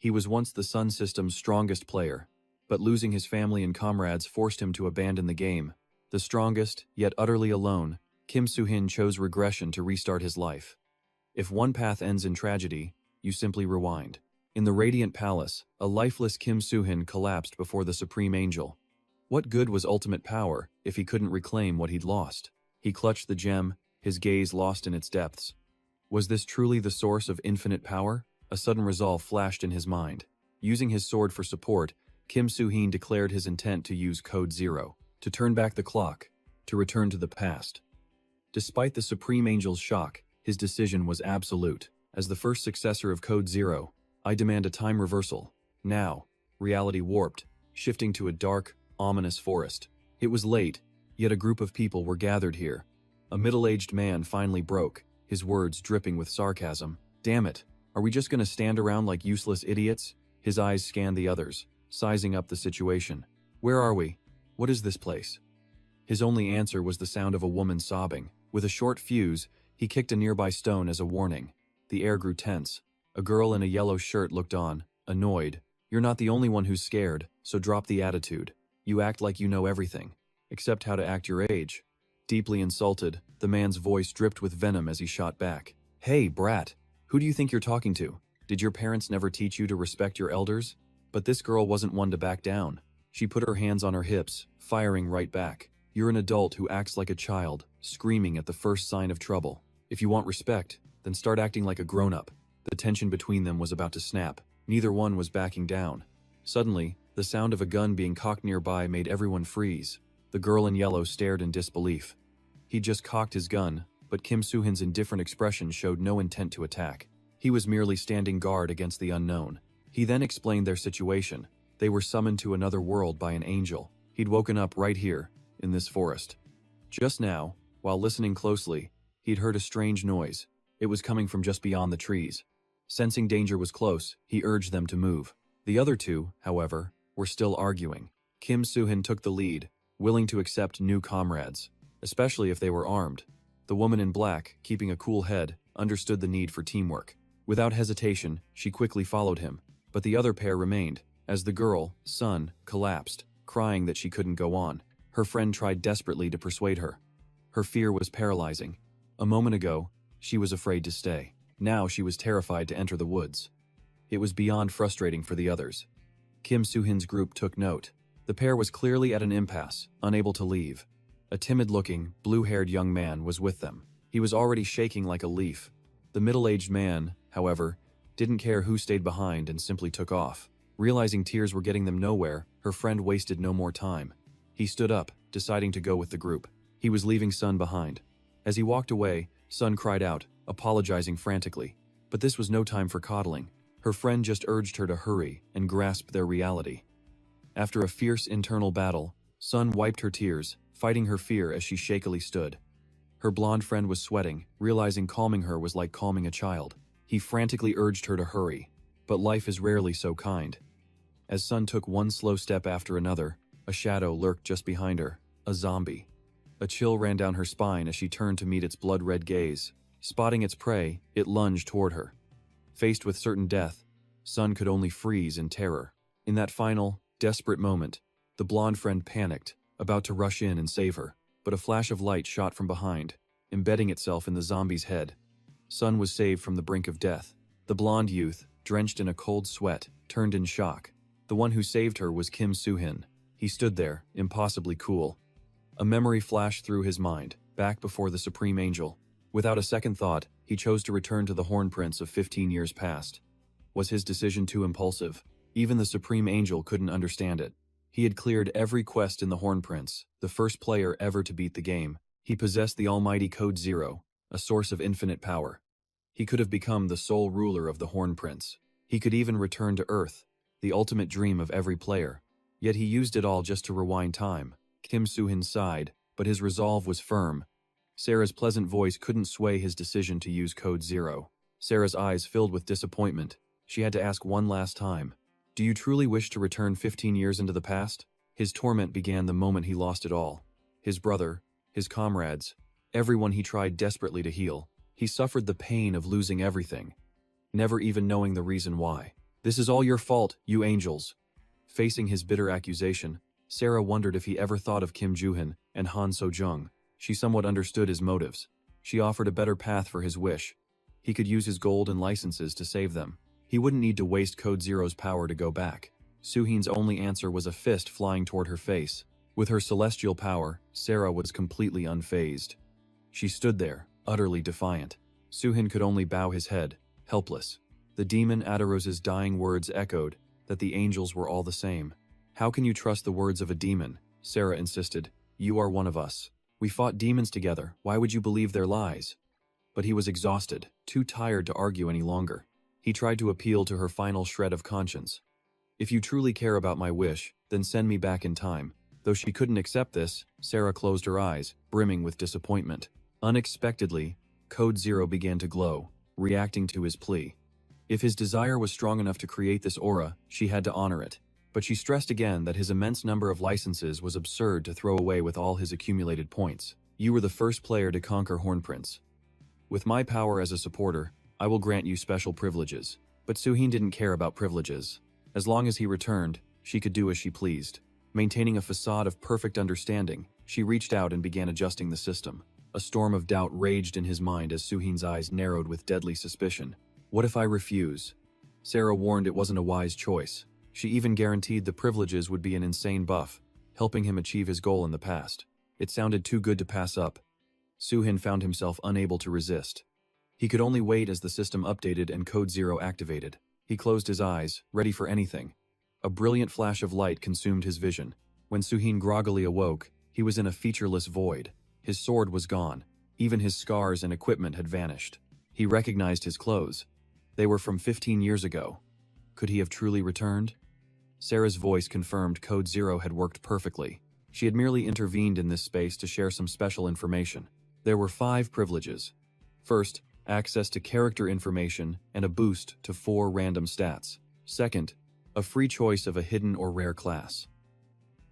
He was once the Sun System's strongest player, but losing his family and comrades forced him to abandon the game. The strongest, yet utterly alone, Kim Soo-hin chose regression to restart his life. If one path ends in tragedy, you simply rewind. In the Radiant Palace, a lifeless Kim Soo-hin collapsed before the Supreme Angel. What good was ultimate power if he couldn't reclaim what he'd lost? He clutched the gem, his gaze lost in its depths. Was this truly the source of infinite power? A sudden resolve flashed in his mind. Using his sword for support, Kim Soo-hin declared his intent to use Code Zero, to turn back the clock, to return to the past. Despite the Supreme Angel's shock, his decision was absolute. As the first successor of Code Zero, I demand a time reversal. Now, reality warped, shifting to a dark, ominous forest. It was late, yet a group of people were gathered here. A middle-aged man finally broke, his words dripping with sarcasm. Damn it, are we just gonna stand around like useless idiots? His eyes scanned the others, sizing up the situation. Where are we? What is this place? His only answer was the sound of a woman sobbing. With a short fuse, he kicked a nearby stone as a warning. The air grew tense. A girl in a yellow shirt looked on, annoyed. You're not the only one who's scared, so drop the attitude. You act like you know everything, except how to act your age. Deeply insulted, the man's voice dripped with venom as he shot back. Hey, brat, who do you think you're talking to? Did your parents never teach you to respect your elders? But this girl wasn't one to back down. She put her hands on her hips, firing right back. You're an adult who acts like a child, screaming at the first sign of trouble. If you want respect, then start acting like a grown-up. The tension between them was about to snap. Neither one was backing down. Suddenly, the sound of a gun being cocked nearby made everyone freeze. The girl in yellow stared in disbelief. He'd just cocked his gun, but Kim Soo-hin's indifferent expression showed no intent to attack. He was merely standing guard against the unknown. He then explained their situation. They were summoned to another world by an angel. He'd woken up right here, in this forest. Just now, while listening closely, he'd heard a strange noise. It was coming from just beyond the trees. Sensing danger was close, he urged them to move. The other two, however, were still arguing. Kim Soo-hin took the lead, willing to accept new comrades, especially if they were armed. The woman in black, keeping a cool head, understood the need for teamwork. Without hesitation, she quickly followed him, but the other pair remained, as the girl, Sun, collapsed, crying that she couldn't go on. Her friend tried desperately to persuade her. Her fear was paralyzing. A moment ago, she was afraid to stay. Now she was terrified to enter the woods. It was beyond frustrating for the others. Kim Soo-hin's group took note. The pair was clearly at an impasse, unable to leave. A timid-looking, blue-haired young man was with them. He was already shaking like a leaf. The middle-aged man, however, didn't care who stayed behind and simply took off. Realizing tears were getting them nowhere, her friend wasted no more time. He stood up, deciding to go with the group. He was leaving Sun behind. As he walked away, Sun cried out, apologizing frantically. But this was no time for coddling. Her friend just urged her to hurry and grasp their reality. After a fierce internal battle, Sun wiped her tears, fighting her fear as she shakily stood. Her blonde friend was sweating, realizing calming her was like calming a child. He frantically urged her to hurry, but life is rarely so kind. As Sun took one slow step after another, a shadow lurked just behind her, a zombie. A chill ran down her spine as she turned to meet its blood-red gaze. Spotting its prey, it lunged toward her. Faced with certain death, Sun could only freeze in terror. In that final, desperate moment, the blonde friend panicked, about to rush in and save her, but a flash of light shot from behind, embedding itself in the zombie's head. Sun was saved from the brink of death. The blonde youth, drenched in a cold sweat, turned in shock. The one who saved her was Kim Soo-hin. He stood there, impossibly cool. A memory flashed through his mind, back before the Supreme Angel. Without a second thought, he chose to return to the Horn Prince of 15 years past. Was his decision too impulsive? Even the Supreme Angel couldn't understand it. He had cleared every quest in the Horn Prince, the first player ever to beat the game. He possessed the almighty Code Zero, a source of infinite power. He could have become the sole ruler of the Horn Prince. He could even return to Earth, the ultimate dream of every player. Yet he used it all just to rewind time. Kim Soo-hin sighed, but his resolve was firm. Sarah's pleasant voice couldn't sway his decision to use Code Zero. Sarah's eyes filled with disappointment. She had to ask one last time, "Do you truly wish to return 15 years into the past?" His torment began the moment he lost it all. His brother, his comrades, everyone he tried desperately to heal. He suffered the pain of losing everything, never even knowing the reason why. "This is all your fault, you angels." Facing his bitter accusation, Sarah wondered if he ever thought of Kim Joo-hyun and Han So-jung. She somewhat understood his motives. She offered a better path for his wish. He could use his gold and licenses to save them. He wouldn't need to waste Code Zero's power to go back. Soo-heen's only answer was a fist flying toward her face. With her celestial power, Sarah was completely unfazed. She stood there, utterly defiant. Soo-heen could only bow his head, helpless. The demon Adaros's dying words echoed that the angels were all the same. "How can you trust the words of a demon?" Sarah insisted. "You are one of us. We fought demons together. Why would you believe their lies?" But he was exhausted, too tired to argue any longer. He tried to appeal to her final shred of conscience. "If you truly care about my wish, then send me back in time." Though she couldn't accept this, Sarah closed her eyes, brimming with disappointment. Unexpectedly, Code Zero began to glow, reacting to his plea. If his desire was strong enough to create this aura, she had to honor it. But she stressed again that his immense number of licenses was absurd to throw away with all his accumulated points. "You were the first player to conquer Hornprince. With my power as a supporter, I will grant you special privileges." But Soo-heen didn't care about privileges. As long as he returned, she could do as she pleased. Maintaining a facade of perfect understanding, she reached out and began adjusting the system. A storm of doubt raged in his mind as Soo-heen's eyes narrowed with deadly suspicion. "What if I refuse?" Sarah warned it wasn't a wise choice. She even guaranteed the privileges would be an insane buff, helping him achieve his goal in the past. It sounded too good to pass up. Soo-heen found himself unable to resist. He could only wait as the system updated and Code Zero activated. He closed his eyes, ready for anything. A brilliant flash of light consumed his vision. When Soo-heen groggily awoke, he was in a featureless void. His sword was gone. Even his scars and equipment had vanished. He recognized his clothes. They were from 15 years ago. Could he have truly returned? Sarah's voice confirmed Code Zero had worked perfectly. She had merely intervened in this space to share some special information. There were 5 privileges. First, access to character information and a boost to 4 random stats. Second, a free choice of a hidden or rare class.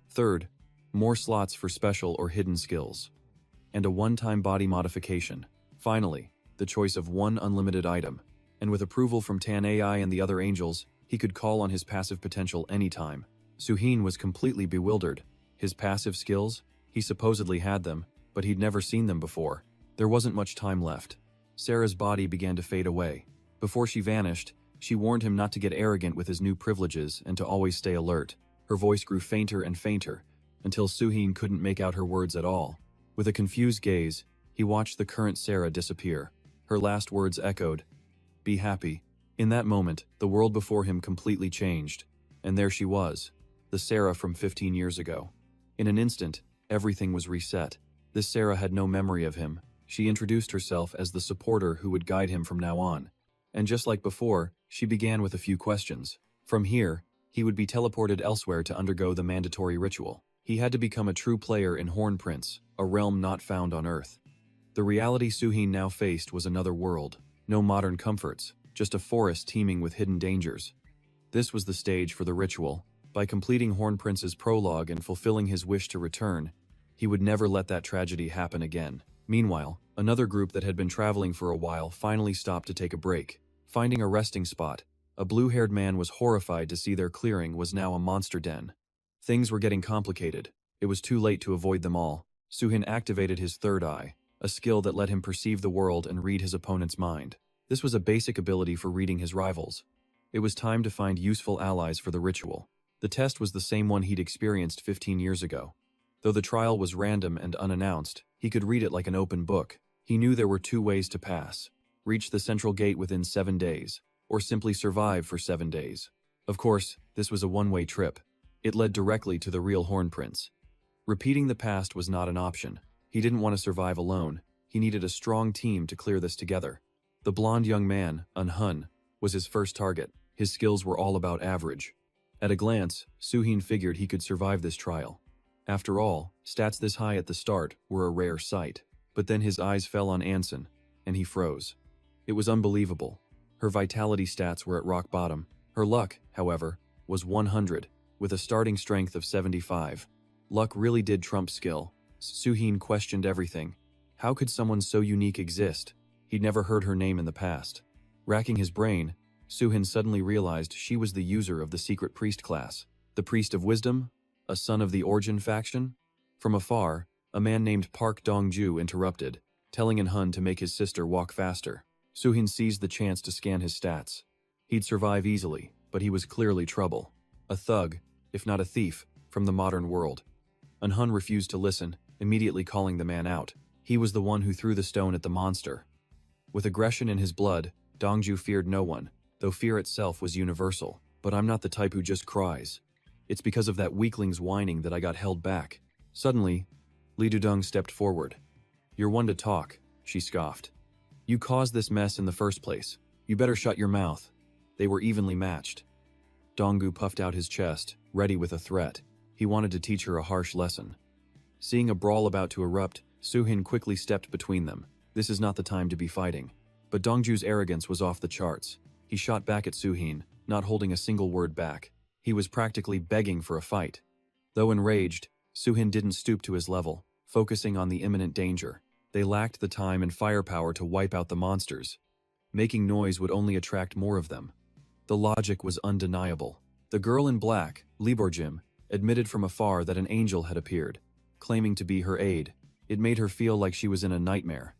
Third, more slots for special or hidden skills. And a one-time body modification. Finally, the choice of 1 unlimited item. And with approval from Tan AI and the other angels, he could call on his passive potential anytime. Soo-heen was completely bewildered. His passive skills? He supposedly had them, but he'd never seen them before. There wasn't much time left. Sarah's body began to fade away. Before she vanished, she warned him not to get arrogant with his new privileges and to always stay alert. Her voice grew fainter and fainter, until Soo-heen couldn't make out her words at all. With a confused gaze, he watched the current Sarah disappear. Her last words echoed, "Be happy." In that moment, the world before him completely changed. And there she was, the Sarah from 15 years ago. In an instant, everything was reset. This Sarah had no memory of him. She introduced herself as the supporter who would guide him from now on. And just like before, she began with a few questions. From here, he would be teleported elsewhere to undergo the mandatory ritual. He had to become a true player in Hornprince, a realm not found on Earth. The reality Soo-heen now faced was another world. No modern comforts, just a forest teeming with hidden dangers. This was the stage for the ritual. By completing Hornprince's prologue and fulfilling his wish to return, he would never let that tragedy happen again. Meanwhile, another group that had been traveling for a while finally stopped to take a break. Finding a resting spot, a blue-haired man was horrified to see their clearing was now a monster den. Things were getting complicated. It was too late to avoid them all. Soo-heen activated his third eye, a skill that let him perceive the world and read his opponent's mind. This was a basic ability for reading his rivals. It was time to find useful allies for the ritual. The test was the same one he'd experienced 15 years ago. Though the trial was random and unannounced, he could read it like an open book. He knew there were 2 ways to pass: reach the central gate within 7 days, or simply survive for 7 days. Of course, this was a one-way trip. It led directly to the real Hornprince. Repeating the past was not an option. He didn't want to survive alone. He needed a strong team to clear this together. The blonde young man, Un-hun, was his first target. His skills were all about average. At a glance, Soo-heen figured he could survive this trial. After all, stats this high at the start were a rare sight. But then his eyes fell on Anson, and he froze. It was unbelievable. Her vitality stats were at rock bottom. Her luck, however, was 100, with a starting strength of 75. Luck really did trump skill. Soo-heen questioned everything. How could someone so unique exist? He'd never heard her name in the past. Racking his brain, Suhin suddenly realized she was the user of the secret priest class. The priest of wisdom? A son of the Origin faction? From afar, a man named Park Dongju interrupted, telling Enhun to make his sister walk faster. Suhin seized the chance to scan his stats. He'd survive easily, but he was clearly trouble. A thug, if not a thief, from the modern world. Enhun refused to listen, immediately calling the man out. He was the one who threw the stone at the monster. With aggression in his blood, Dongju feared no one, though fear itself was universal. But I'm not the type who just cries. It's because of that weakling's whining that I got held back. Suddenly, Li Dudong stepped forward. You're one to talk, she scoffed. You caused this mess in the first place. You better shut your mouth. They were evenly matched. Donggu puffed out his chest, ready with a threat. He wanted to teach her a harsh lesson. Seeing a brawl about to erupt, Suhin quickly stepped between them. This is not the time to be fighting. But Dongju's arrogance was off the charts. He shot back at Suhin, not holding a single word back. He was practically begging for a fight. Though enraged, Suhin didn't stoop to his level, focusing on the imminent danger. They lacked the time and firepower to wipe out the monsters. Making noise would only attract more of them. The logic was undeniable. The girl in black, Liborjim, admitted from afar that an angel had appeared, claiming to be her aide. It made her feel like she was in a nightmare.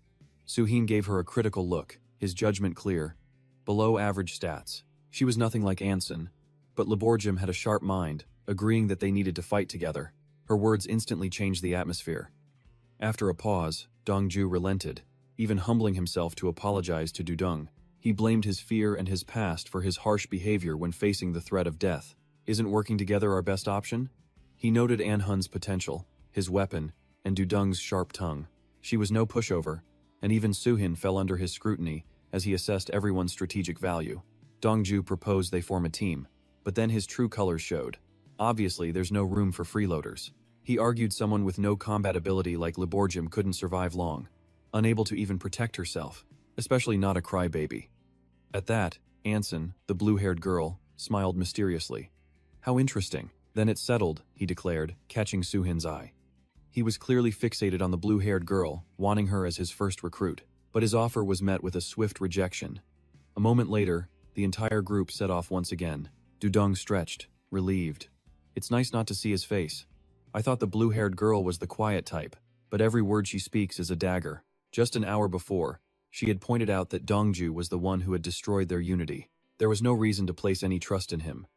Suhin gave her a critical look, his judgment clear. Below average stats. She was nothing like Anson, but Liborjim had a sharp mind, agreeing that they needed to fight together. Her words instantly changed the atmosphere. After a pause, Dongju relented, even humbling himself to apologize to Dudong. He blamed his fear and his past for his harsh behavior when facing the threat of death. Isn't working together our best option? He noted Anhun's potential, his weapon, and Dudong's sharp tongue. She was no pushover, and even Suhin fell under his scrutiny as he assessed everyone's strategic value. Dongju proposed they form a team, but then his true colors showed. Obviously, there's no room for freeloaders. He argued someone with no combat ability like Liborjim couldn't survive long, unable to even protect herself, especially not a crybaby. At that, Anson, the blue-haired girl, smiled mysteriously. How interesting. Then it's settled, he declared, catching Suhin's eye. He was clearly fixated on the blue-haired girl, wanting her as his first recruit, but his offer was met with a swift rejection. A moment later, the entire group set off once again. Dudong stretched, relieved. It's nice not to see his face. I thought the blue-haired girl was the quiet type, but every word she speaks is a dagger. Just an hour before, she had pointed out that Dongju was the one who had destroyed their unity. There was no reason to place any trust in him.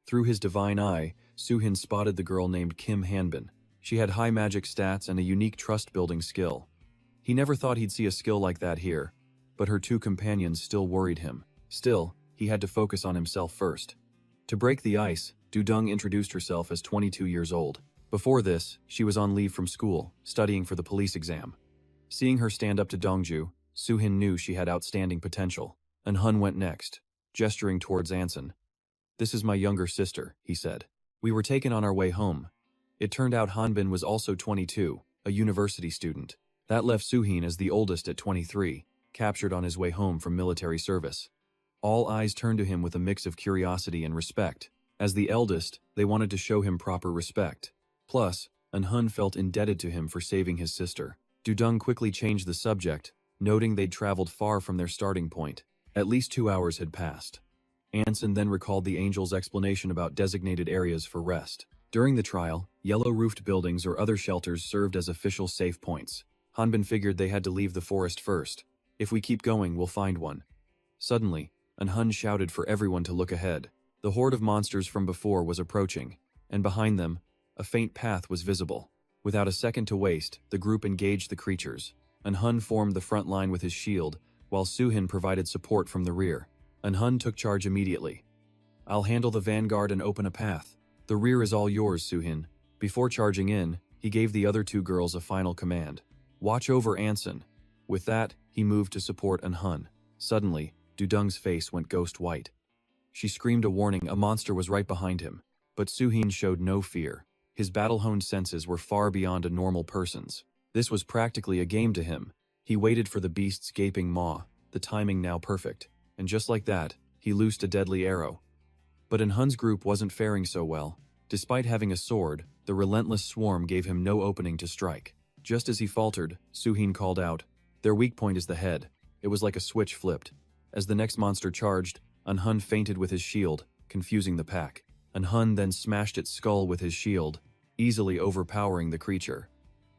Through his divine eye, Suhin spotted the girl named Kim Hanbin. She had high magic stats and a unique trust-building skill. He never thought he'd see a skill like that here, but her two companions still worried him. Still, he had to focus on himself first. To break the ice, Dudong introduced herself as 22 years old. Before this, she was on leave from school, studying for the police exam. Seeing her stand up to Dongju, Suhin knew she had outstanding potential. Enhun went next, gesturing towards Anson. This is my younger sister, he said. We were taken on our way home. It turned out Hanbin was also 22, a university student. That left Suhin as the oldest at 23, captured on his way home from military service. All eyes turned to him with a mix of curiosity and respect. As the eldest, they wanted to show him proper respect. Plus, Enhun felt indebted to him for saving his sister. Dudong quickly changed the subject, noting they'd traveled far from their starting point. At least 2 hours had passed. Anson then recalled the angel's explanation about designated areas for rest. During the trial, yellow-roofed buildings or other shelters served as official safe points. Hanbin figured they had to leave the forest first. If we keep going, we'll find one. Suddenly, Enhun shouted for everyone to look ahead. The horde of monsters from before was approaching, and behind them, a faint path was visible. Without a second to waste, the group engaged the creatures. Enhun formed the front line with his shield, while Suhin provided support from the rear. Enhun took charge immediately. I'll handle the vanguard and open a path. The rear is all yours, Suhin. Before charging in, he gave the other two girls a final command. Watch over Anson. With that, he moved to support Enhun. Suddenly, Dudong's face went ghost white. She screamed a warning. A monster was right behind him. But Suhin showed no fear. His battle-honed senses were far beyond a normal person's. This was practically a game to him. He waited for the beast's gaping maw, the timing now perfect. And just like that, he loosed a deadly arrow. But Enhun's group wasn't faring so well. Despite having a sword, the relentless swarm gave him no opening to strike. Just as he faltered, Suhin called out, "Their weak point is the head." It was like a switch flipped. As the next monster charged, Hun feinted with his shield, confusing the pack. Hun then smashed its skull with his shield, easily overpowering the creature.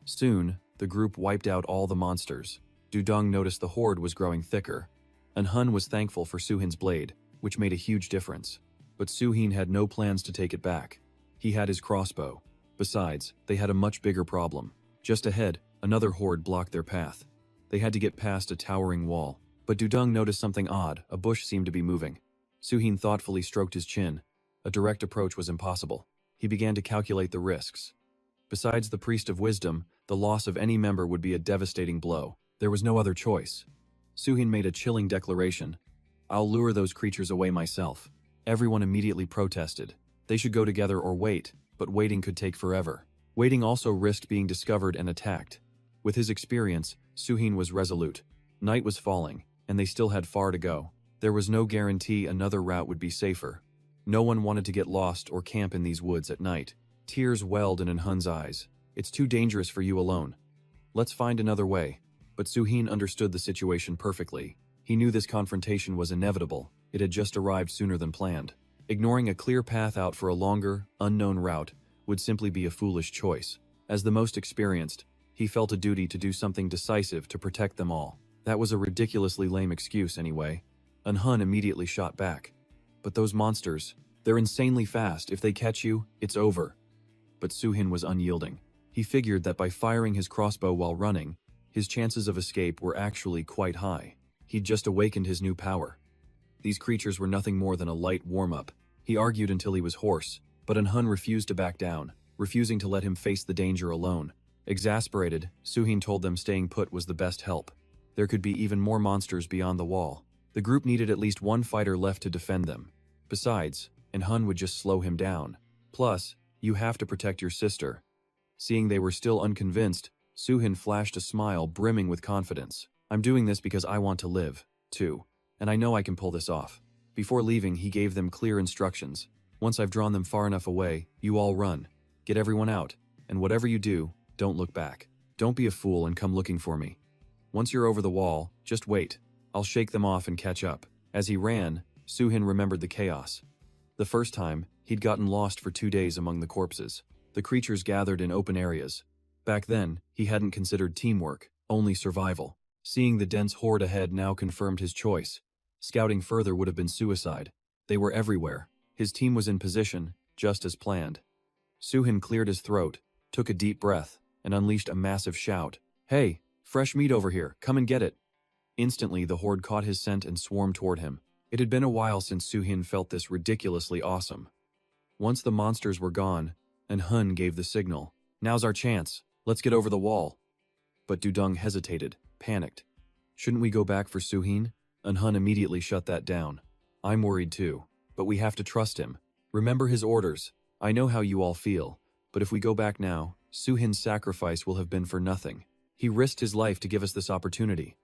Soon, the group wiped out all the monsters. Dudong noticed the horde was growing thicker. Hun was thankful for Suhin's blade, which made a huge difference. But Suhin had no plans to take it back. He had his crossbow. Besides, they had a much bigger problem. Just ahead, another horde blocked their path. They had to get past a towering wall. But Dudong noticed something odd. A bush seemed to be moving. Suhin thoughtfully stroked his chin. A direct approach was impossible. He began to calculate the risks. Besides the Priest of Wisdom, the loss of any member would be a devastating blow. There was no other choice. Suhin made a chilling declaration. "I'll lure those creatures away myself." Everyone immediately protested. They should go together or wait, but waiting could take forever. Waiting also risked being discovered and attacked. With his experience, Suhin was resolute. Night was falling, and they still had far to go. There was no guarantee another route would be safer. No one wanted to get lost or camp in these woods at night. Tears welled in Hun's eyes. "It's too dangerous for you alone. Let's find another way." But Suhin understood the situation perfectly. He knew this confrontation was inevitable. It had just arrived sooner than planned. Ignoring a clear path out for a longer, unknown route would simply be a foolish choice. As the most experienced, he felt a duty to do something decisive to protect them all. That was a ridiculously lame excuse anyway. Hun immediately shot back. "But those monsters, they're insanely fast. If they catch you, it's over." But Suhin was unyielding. He figured that by firing his crossbow while running, his chances of escape were actually quite high. He'd just awakened his new power. These creatures were nothing more than a light warm-up. He argued until he was hoarse, but Hun refused to back down, refusing to let him face the danger alone. Exasperated, Suhin told them staying put was the best help. There could be even more monsters beyond the wall. The group needed at least one fighter left to defend them. Besides, Hun would just slow him down. Plus, you have to protect your sister. Seeing they were still unconvinced, Suhin flashed a smile brimming with confidence. "I'm doing this because I want to live, too. And I know I can pull this off." Before leaving, he gave them clear instructions. "Once I've drawn them far enough away, you all run. Get everyone out, and whatever you do, don't look back. Don't be a fool and come looking for me. Once you're over the wall, just wait. I'll shake them off and catch up." As he ran, Suhin remembered the chaos. The first time, he'd gotten lost for 2 days among the corpses. The creatures gathered in open areas. Back then, he hadn't considered teamwork, only survival. Seeing the dense horde ahead now confirmed his choice. Scouting further would have been suicide. They were everywhere. His team was in position, just as planned. Suhin cleared his throat, took a deep breath, and unleashed a massive shout. "Hey, fresh meat over here, come and get it." Instantly, the horde caught his scent and swarmed toward him. It had been a while since Suhin felt this ridiculously awesome. Once the monsters were gone, Hun gave the signal. "Now's our chance. Let's get over the wall." But Dudong hesitated, panicked. "Shouldn't we go back for Suhin?" Hun immediately shut that down. "I'm worried too, but we have to trust him. Remember his orders. I know how you all feel, but if we go back now, Suhin's sacrifice will have been for nothing. He risked his life to give us this opportunity.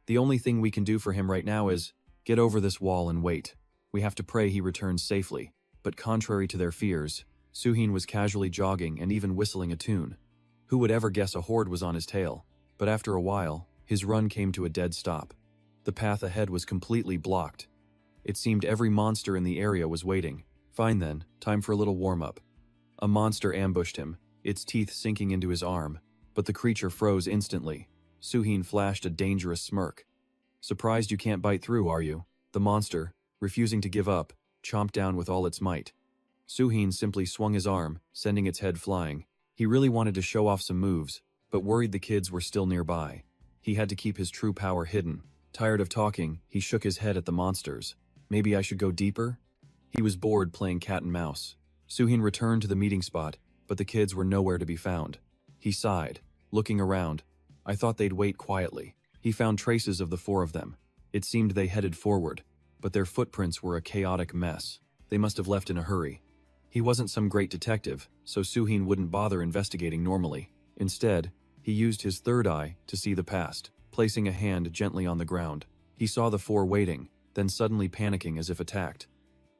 The only thing we can do for him right now is get over this wall and wait. We have to pray he returns safely." But contrary to their fears, Suhin was casually jogging and even whistling a tune. Who would ever guess a horde was on his tail? But after a while, his run came to a dead stop. The path ahead was completely blocked. It seemed every monster in the area was waiting. Fine then, time for a little warm-up. A monster ambushed him, its teeth sinking into his arm, but the creature froze instantly. Suhin flashed a dangerous smirk. "Surprised you can't bite through, are you?" The monster, refusing to give up, chomped down with all its might. Suhin simply swung his arm, sending its head flying. He really wanted to show off some moves, but worried the kids were still nearby. He had to keep his true power hidden. Tired of talking, he shook his head at the monsters. "Maybe I should go deeper?" He was bored playing cat and mouse. Suhin returned to the meeting spot, but the kids were nowhere to be found. He sighed, looking around. I thought they'd wait quietly. He found traces of the 4 of them. It seemed they headed forward, but their footprints were a chaotic mess. They must have left in a hurry. He wasn't some great detective, so Suhin wouldn't bother investigating normally. Instead, he used his third eye to see the past, placing a hand gently on the ground. He saw the 4 waiting, then suddenly panicking as if attacked.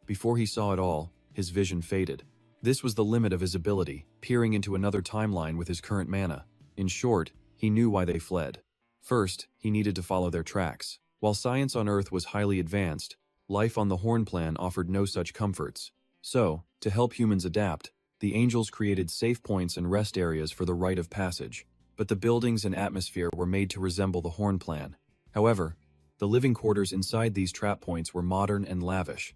Before he saw it all, his vision faded. This was the limit of his ability, peering into another timeline with his current mana. In short, he knew why they fled. First, he needed to follow their tracks. While science on Earth was highly advanced, Life on the Horn Plan offered no such comforts. So, to help humans adapt, the angels created safe points and rest areas for the rite of passage. But the buildings and atmosphere were made to resemble the Horn Plan. However, the living quarters inside these trap points were modern and lavish,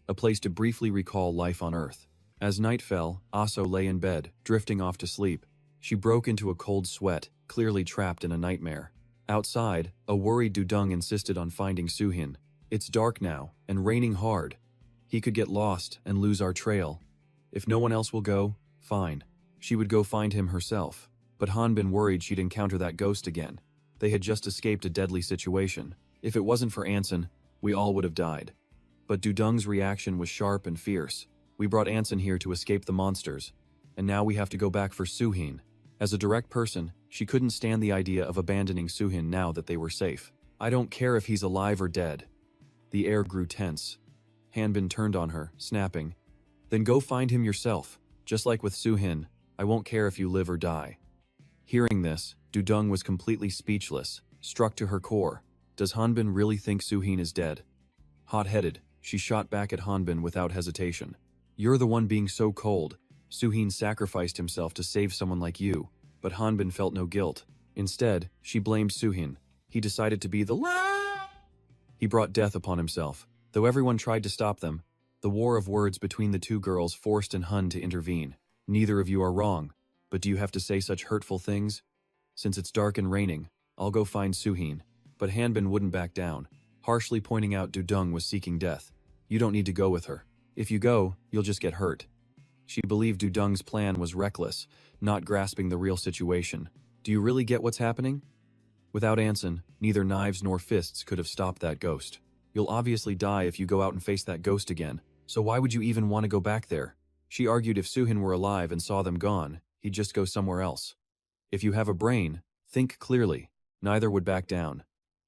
a place to briefly recall life on Earth. As night fell, Aso lay in bed, drifting off to sleep. She broke into a cold sweat, clearly trapped in a nightmare. Outside, a worried Dudung insisted on finding Suhin. It's dark now, and raining hard. He could get lost and lose our trail. If no one else will go, fine. She would go find him herself. But Hanbin worried she'd encounter that ghost again. They had just escaped a deadly situation. If it wasn't for Anson, we all would have died. But Dudung's reaction was sharp and fierce. We brought Anson here to escape the monsters, and now we have to go back for Suhin. As a direct person, she couldn't stand the idea of abandoning Suhin now that they were safe. I don't care if he's alive or dead. The air grew tense. Hanbin turned on her, snapping, "Then go find him yourself. Just like with Suhin, I won't care if you live or die." Hearing this, Dudung was completely speechless, struck to her core. Does Hanbin really think Suhin is dead? Hot-headed, she shot back at Hanbin without hesitation. "You're the one being so cold. Suhin sacrificed himself to save someone like you." But Hanbin felt no guilt. Instead, she blamed Suhin. He decided to be the He brought death upon himself. Though everyone tried to stop them, the war of words between the two girls forced Hun to intervene. "Neither of you are wrong, but do you have to say such hurtful things? Since it's dark and raining, I'll go find Suhin." But Hanbin wouldn't back down, harshly pointing out Dudung was seeking death. "You don't need to go with her. If you go, you'll just get hurt." She believed Dudung's plan was reckless, not grasping the real situation. "Do you really get what's happening? Without Anson, neither knives nor fists could have stopped that ghost. You'll obviously die if you go out and face that ghost again, so why would you even want to go back there?" She argued if Suhin were alive and saw them gone, he'd just go somewhere else. If you have a brain, think clearly. Neither would back down.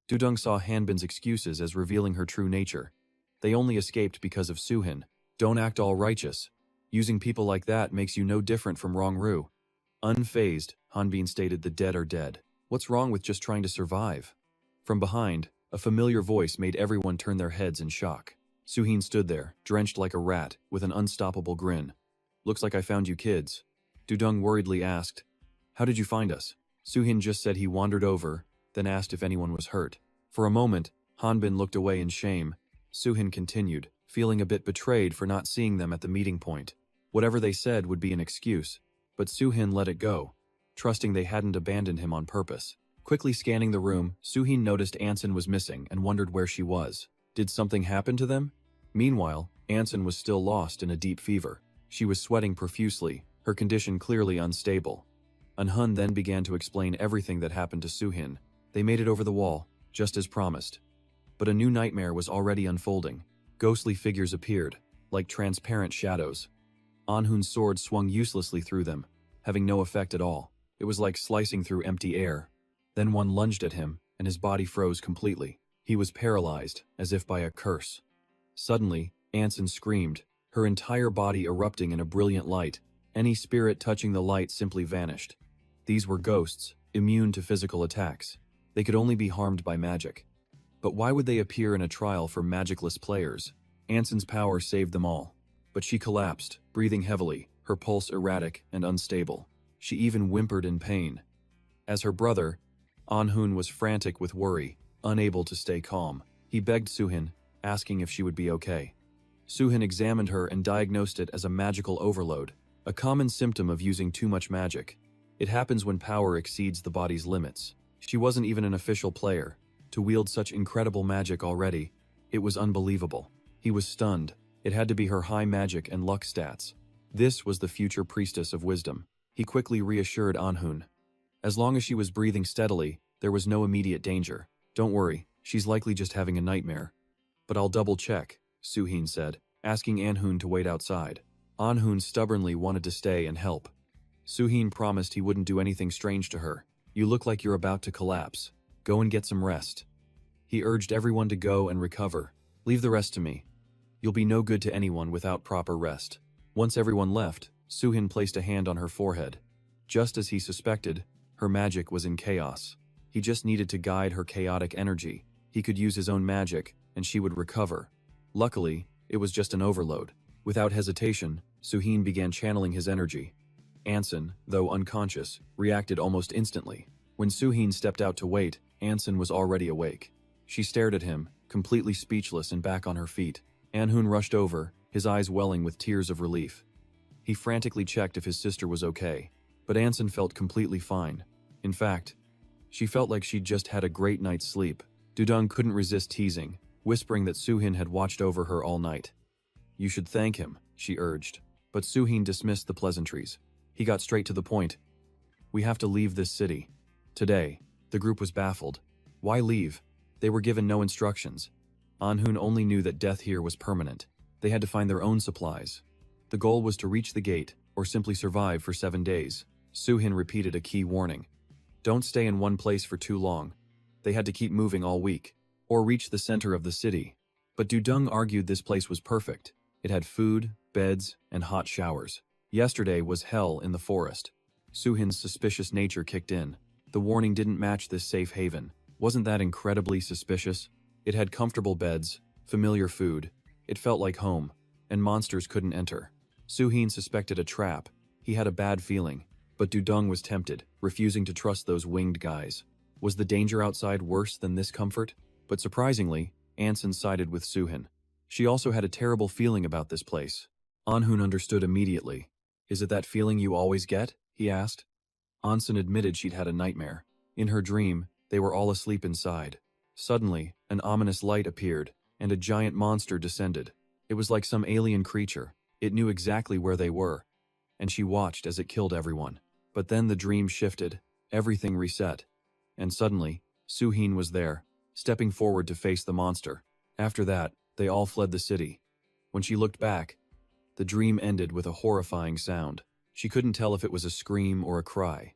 Dudung saw Hanbin's excuses as revealing her true nature. They only escaped because of Suhin. Don't act all righteous. Using people like that makes you no different from Rongru. Unfazed, Hanbin stated the dead are dead. What's wrong with just trying to survive? From behind, a familiar voice made everyone turn their heads in shock. Suhin stood there, drenched like a rat, with an unstoppable grin. "Looks like I found you kids." Dudung worriedly asked, "How did you find us?" Suhin just said he wandered over, then asked if anyone was hurt. For a moment, Hanbin looked away in shame. Suhin continued, feeling a bit betrayed for not seeing them at the meeting point. Whatever they said would be an excuse, but Suhin let it go, trusting they hadn't abandoned him on purpose. Quickly scanning the room, Suhin noticed Anson was missing and wondered where she was. Did something happen to them? Meanwhile, Anson was still lost in a deep fever. She was sweating profusely, her condition clearly unstable. Hun then began to explain everything that happened to Suhin. They made it over the wall, just as promised. But a new nightmare was already unfolding. Ghostly figures appeared, like transparent shadows. Anhun's sword swung uselessly through them, having no effect at all. It was like slicing through empty air. Then one lunged at him, and his body froze completely. He was paralyzed, as if by a curse. Suddenly, Anson screamed, her entire body erupting in a brilliant light. Any spirit touching the light simply vanished. These were ghosts, immune to physical attacks. They could only be harmed by magic. But why would they appear in a trial for magicless players? Anson's power saved them all. But she collapsed, breathing heavily, her pulse erratic and unstable. She even whimpered in pain. As her brother, Anhun was frantic with worry, unable to stay calm. He begged Suhin, asking if she would be okay. Suhin examined her and diagnosed it as a magical overload, a common symptom of using too much magic. It happens when power exceeds the body's limits. She wasn't even an official player. To wield such incredible magic already, it was unbelievable. He was stunned. It had to be her high magic and luck stats. This was the future priestess of wisdom. He quickly reassured Anhun. As long as she was breathing steadily, there was no immediate danger. "Don't worry, she's likely just having a nightmare." "But I'll double-check," Suhin said, asking Anhun to wait outside. Anhun stubbornly wanted to stay and help. Suhin promised he wouldn't do anything strange to her. "You look like you're about to collapse. Go and get some rest." He urged everyone to go and recover. "Leave the rest to me. You'll be no good to anyone without proper rest." Once everyone left, Suhin placed a hand on her forehead. Just as he suspected, her magic was in chaos. He just needed to guide her chaotic energy. He could use his own magic, and she would recover. Luckily, it was just an overload. Without hesitation, Suhin began channeling his energy. Anson, though unconscious, reacted almost instantly. When Suhin stepped out to wait, Anson was already awake. She stared at him, completely speechless and back on her feet. Anhun rushed over, his eyes welling with tears of relief. He frantically checked if his sister was okay, but Anson felt completely fine. In fact, she felt like she'd just had a great night's sleep. Dudung couldn't resist teasing, whispering that Suhin had watched over her all night. "You should thank him," she urged. But Suhin dismissed the pleasantries. He got straight to the point. "We have to leave this city. Today." The group was baffled. Why leave? They were given no instructions. Anhun only knew that death here was permanent. They had to find their own supplies. The goal was to reach the gate, or simply survive for 7 days. Suhin repeated a key warning. Don't stay in one place for too long. They had to keep moving all week, or reach the center of the city. But Dudung argued this place was perfect. It had food, beds, and hot showers. Yesterday was hell in the forest. Suhin's suspicious nature kicked in. The warning didn't match this safe haven. Wasn't that incredibly suspicious? It had comfortable beds, familiar food. It felt like home, and monsters couldn't enter. Suhin suspected a trap. He had a bad feeling, but Dudung was tempted, refusing to trust those winged guys. Was the danger outside worse than this comfort? But surprisingly, Anson sided with Suhin. She also had a terrible feeling about this place. Anhun understood immediately. "Is it that feeling you always get?" he asked. Anson admitted she'd had a nightmare. In her dream, they were all asleep inside. Suddenly, an ominous light appeared, and a giant monster descended. It was like some alien creature. It knew exactly where they were, and she watched as it killed everyone. But then the dream shifted, everything reset, and suddenly, Suhin was there, stepping forward to face the monster. After that, they all fled the city. When she looked back, the dream ended with a horrifying sound. She couldn't tell if it was a scream or a cry.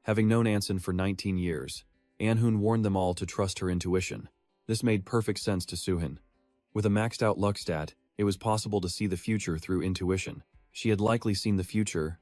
Having known Anson for 19 years, Anhun warned them all to trust her intuition. This made perfect sense to Suhin. With a maxed out luck stat, it was possible to see the future through intuition. She had likely seen the future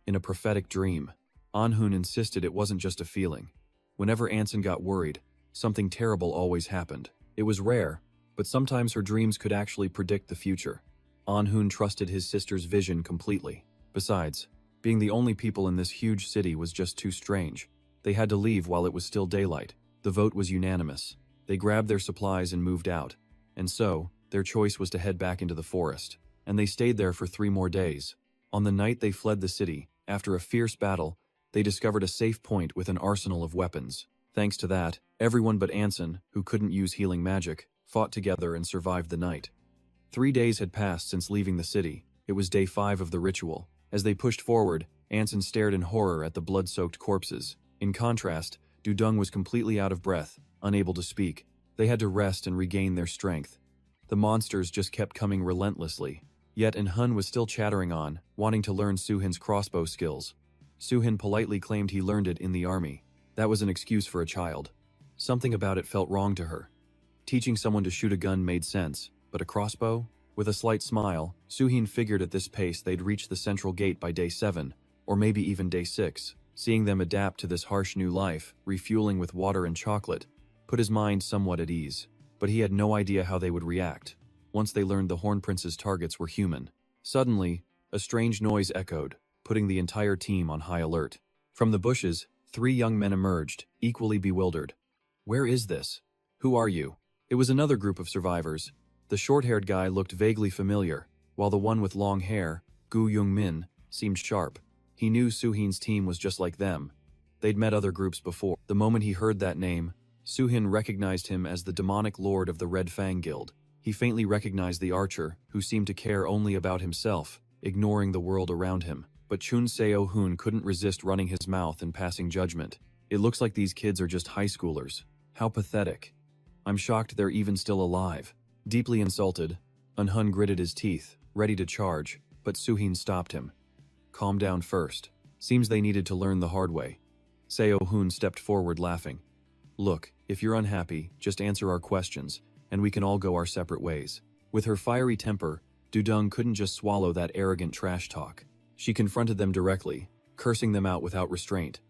in a prophetic dream. Anhun insisted it wasn't just a feeling. Whenever Anson got worried, something terrible always happened. It was rare, but sometimes her dreams could actually predict the future. Anhun trusted his sister's vision completely. Besides, being the only people in this huge city was just too strange. They had to leave while it was still daylight. The vote was unanimous. They grabbed their supplies and moved out. And so, their choice was to head back into the forest. And they stayed there for 3 more days. On the night they fled the city, after a fierce battle, they discovered a safe point with an arsenal of weapons. Thanks to that, everyone but Anson, who couldn't use healing magic, fought together and survived the night. 3 days had passed since leaving the city. It was day 5 of the ritual. As they pushed forward, Anson stared in horror at the blood-soaked corpses. In contrast, Dudung was completely out of breath, unable to speak. They had to rest and regain their strength. The monsters just kept coming relentlessly. Yet Anhun was still chattering on, wanting to learn Suhin's crossbow skills. Suhin politely claimed he learned it in the army. That was an excuse for a child. Something about it felt wrong to her. Teaching someone to shoot a gun made sense, but a crossbow? With a slight smile, Suhin figured at this pace they'd reach the central gate by day 7, or maybe even day 6. Seeing them adapt to this harsh new life, refueling with water and chocolate, put his mind somewhat at ease. But he had no idea how they would react, once they learned the Horn Prince's targets were human. Suddenly, a strange noise echoed, putting the entire team on high alert. From the bushes, 3 young men emerged, equally bewildered. "Where is this? Who are you?" It was another group of survivors. The short-haired guy looked vaguely familiar, while the one with long hair, Gu Young-min, seemed sharp. He knew Suhin's team was just like them. They'd met other groups before. The moment he heard that name, Suhin recognized him as the demonic lord of the Red Fang Guild. He faintly recognized the archer, who seemed to care only about himself, ignoring the world around him. But Chun Seo-hoon couldn't resist running his mouth and passing judgment. "It looks like these kids are just high schoolers. How pathetic. I'm shocked they're even still alive." Deeply insulted, Anhun gritted his teeth, ready to charge, but Suhin stopped him. "Calm down first. Seems they needed to learn the hard way." Seo-hoon stepped forward laughing. "Look, if you're unhappy, just answer our questions, and we can all go our separate ways." With her fiery temper, Dudung couldn't just swallow that arrogant trash talk. She confronted them directly, cursing them out without restraint.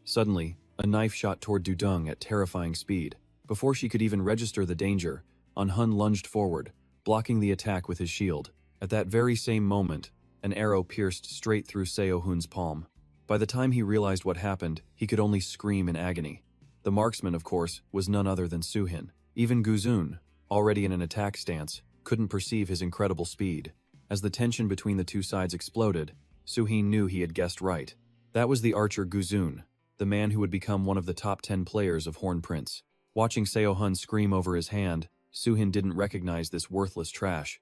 Suddenly, a knife shot toward Dudung at terrifying speed. Before she could even register the danger, Anhun lunged forward, blocking the attack with his shield. At that very same moment, an arrow pierced straight through Seo-hun's palm. By the time he realized what happened, he could only scream in agony. The marksman, of course, was none other than Soo-hin. Even Guzun, already in an attack stance, couldn't perceive his incredible speed. As the tension between the two sides exploded, Soo-hin knew he had guessed right. That was the archer Guzun, the man who would become one of the top 10 players of Horn Prince. Watching Seo-hun scream over his hand, Soo-hin didn't recognize this worthless trash.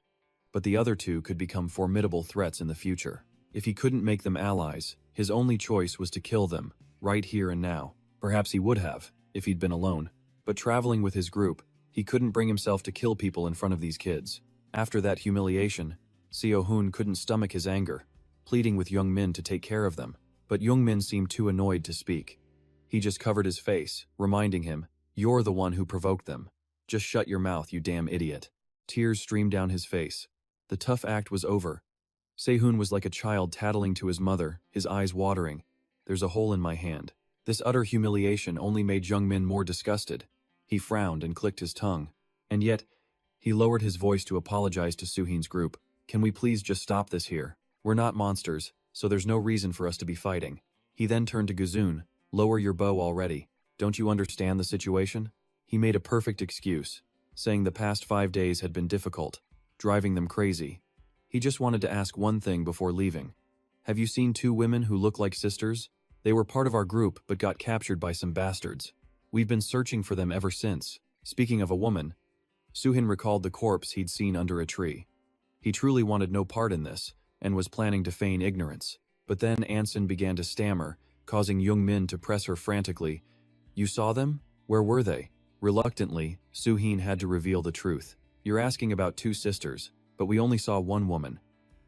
But the other two could become formidable threats in the future. If he couldn't make them allies, his only choice was to kill them, right here and now. Perhaps he would have, if he'd been alone. But traveling with his group, he couldn't bring himself to kill people in front of these kids. After that humiliation, Seo-hun couldn't stomach his anger, pleading with Young Min to take care of them. But Young Min seemed too annoyed to speak. He just covered his face, reminding him, "You're the one who provoked them. Just shut your mouth, you damn idiot." Tears streamed down his face. The tough act was over. Seo-hun was like a child tattling to his mother, his eyes watering. "There's a hole in my hand." This utter humiliation only made Young Min more disgusted. He frowned and clicked his tongue. And yet, he lowered his voice to apologize to Soo-hin's group. "Can we please just stop this here? We're not monsters, so there's no reason for us to be fighting." He then turned to Guzun. "Lower your bow already. Don't you understand the situation?" He made a perfect excuse, saying the past 5 days had been difficult, driving them crazy. He just wanted to ask one thing before leaving. "Have you seen 2 women who look like sisters? They were part of our group but got captured by some bastards. We've been searching for them ever since." Speaking of a woman, Soo-hin recalled the corpse he'd seen under a tree. He truly wanted no part in this, and was planning to feign ignorance. But then Anson began to stammer, causing Young Min to press her frantically. "You saw them? Where were they?" Reluctantly, Soo-hin had to reveal the truth. "You're asking about 2 sisters, but we only saw 1 woman.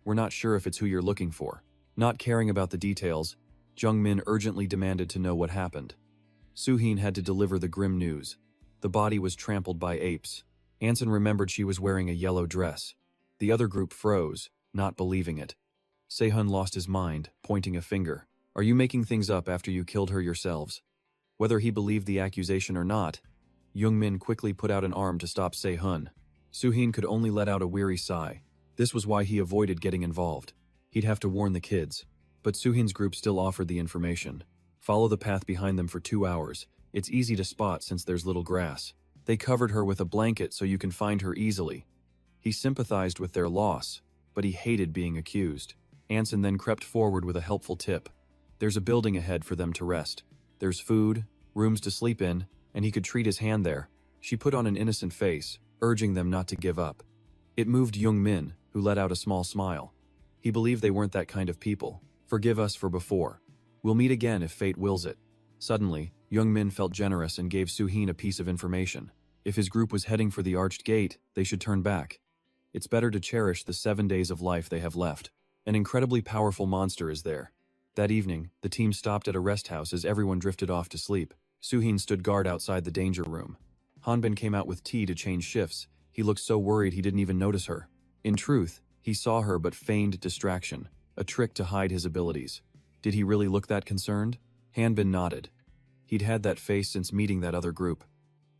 We're not sure if it's who you're looking for." Not caring about the details, Young Min urgently demanded to know what happened. Soo-hin had to deliver the grim news. The body was trampled by apes. Anson remembered she was wearing a yellow dress. The other group froze, not believing it. Seo-hun lost his mind, pointing a finger. "Are you making things up after you killed her yourselves?" Whether he believed the accusation or not, Young Min quickly put out an arm to stop Seo-hun. Soo-hin could only let out a weary sigh. This was why he avoided getting involved. He'd have to warn the kids. But Soo-hin's group still offered the information. "Follow the path behind them for 2 hours. It's easy to spot since there's little grass. They covered her with a blanket so you can find her easily." He sympathized with their loss, but he hated being accused. Anson then crept forward with a helpful tip. "There's a building ahead for them to rest. There's food, rooms to sleep in, and he could treat his hand there." She put on an innocent face, urging them not to give up. It moved Young Min, who let out a small smile. He believed they weren't that kind of people. "Forgive us for before. We'll meet again if fate wills it." Suddenly, Young Min felt generous and gave Soo-hin a piece of information. If his group was heading for the arched gate, they should turn back. It's better to cherish the 7 days of life they have left. An incredibly powerful monster is there. That evening, the team stopped at a rest house as everyone drifted off to sleep. Soo-hin stood guard outside the danger room. Hanbin came out with tea to change shifts. He looked so worried he didn't even notice her. In truth, he saw her but feigned distraction, a trick to hide his abilities. Did he really look that concerned? Hanbin nodded. He'd had that face since meeting that other group.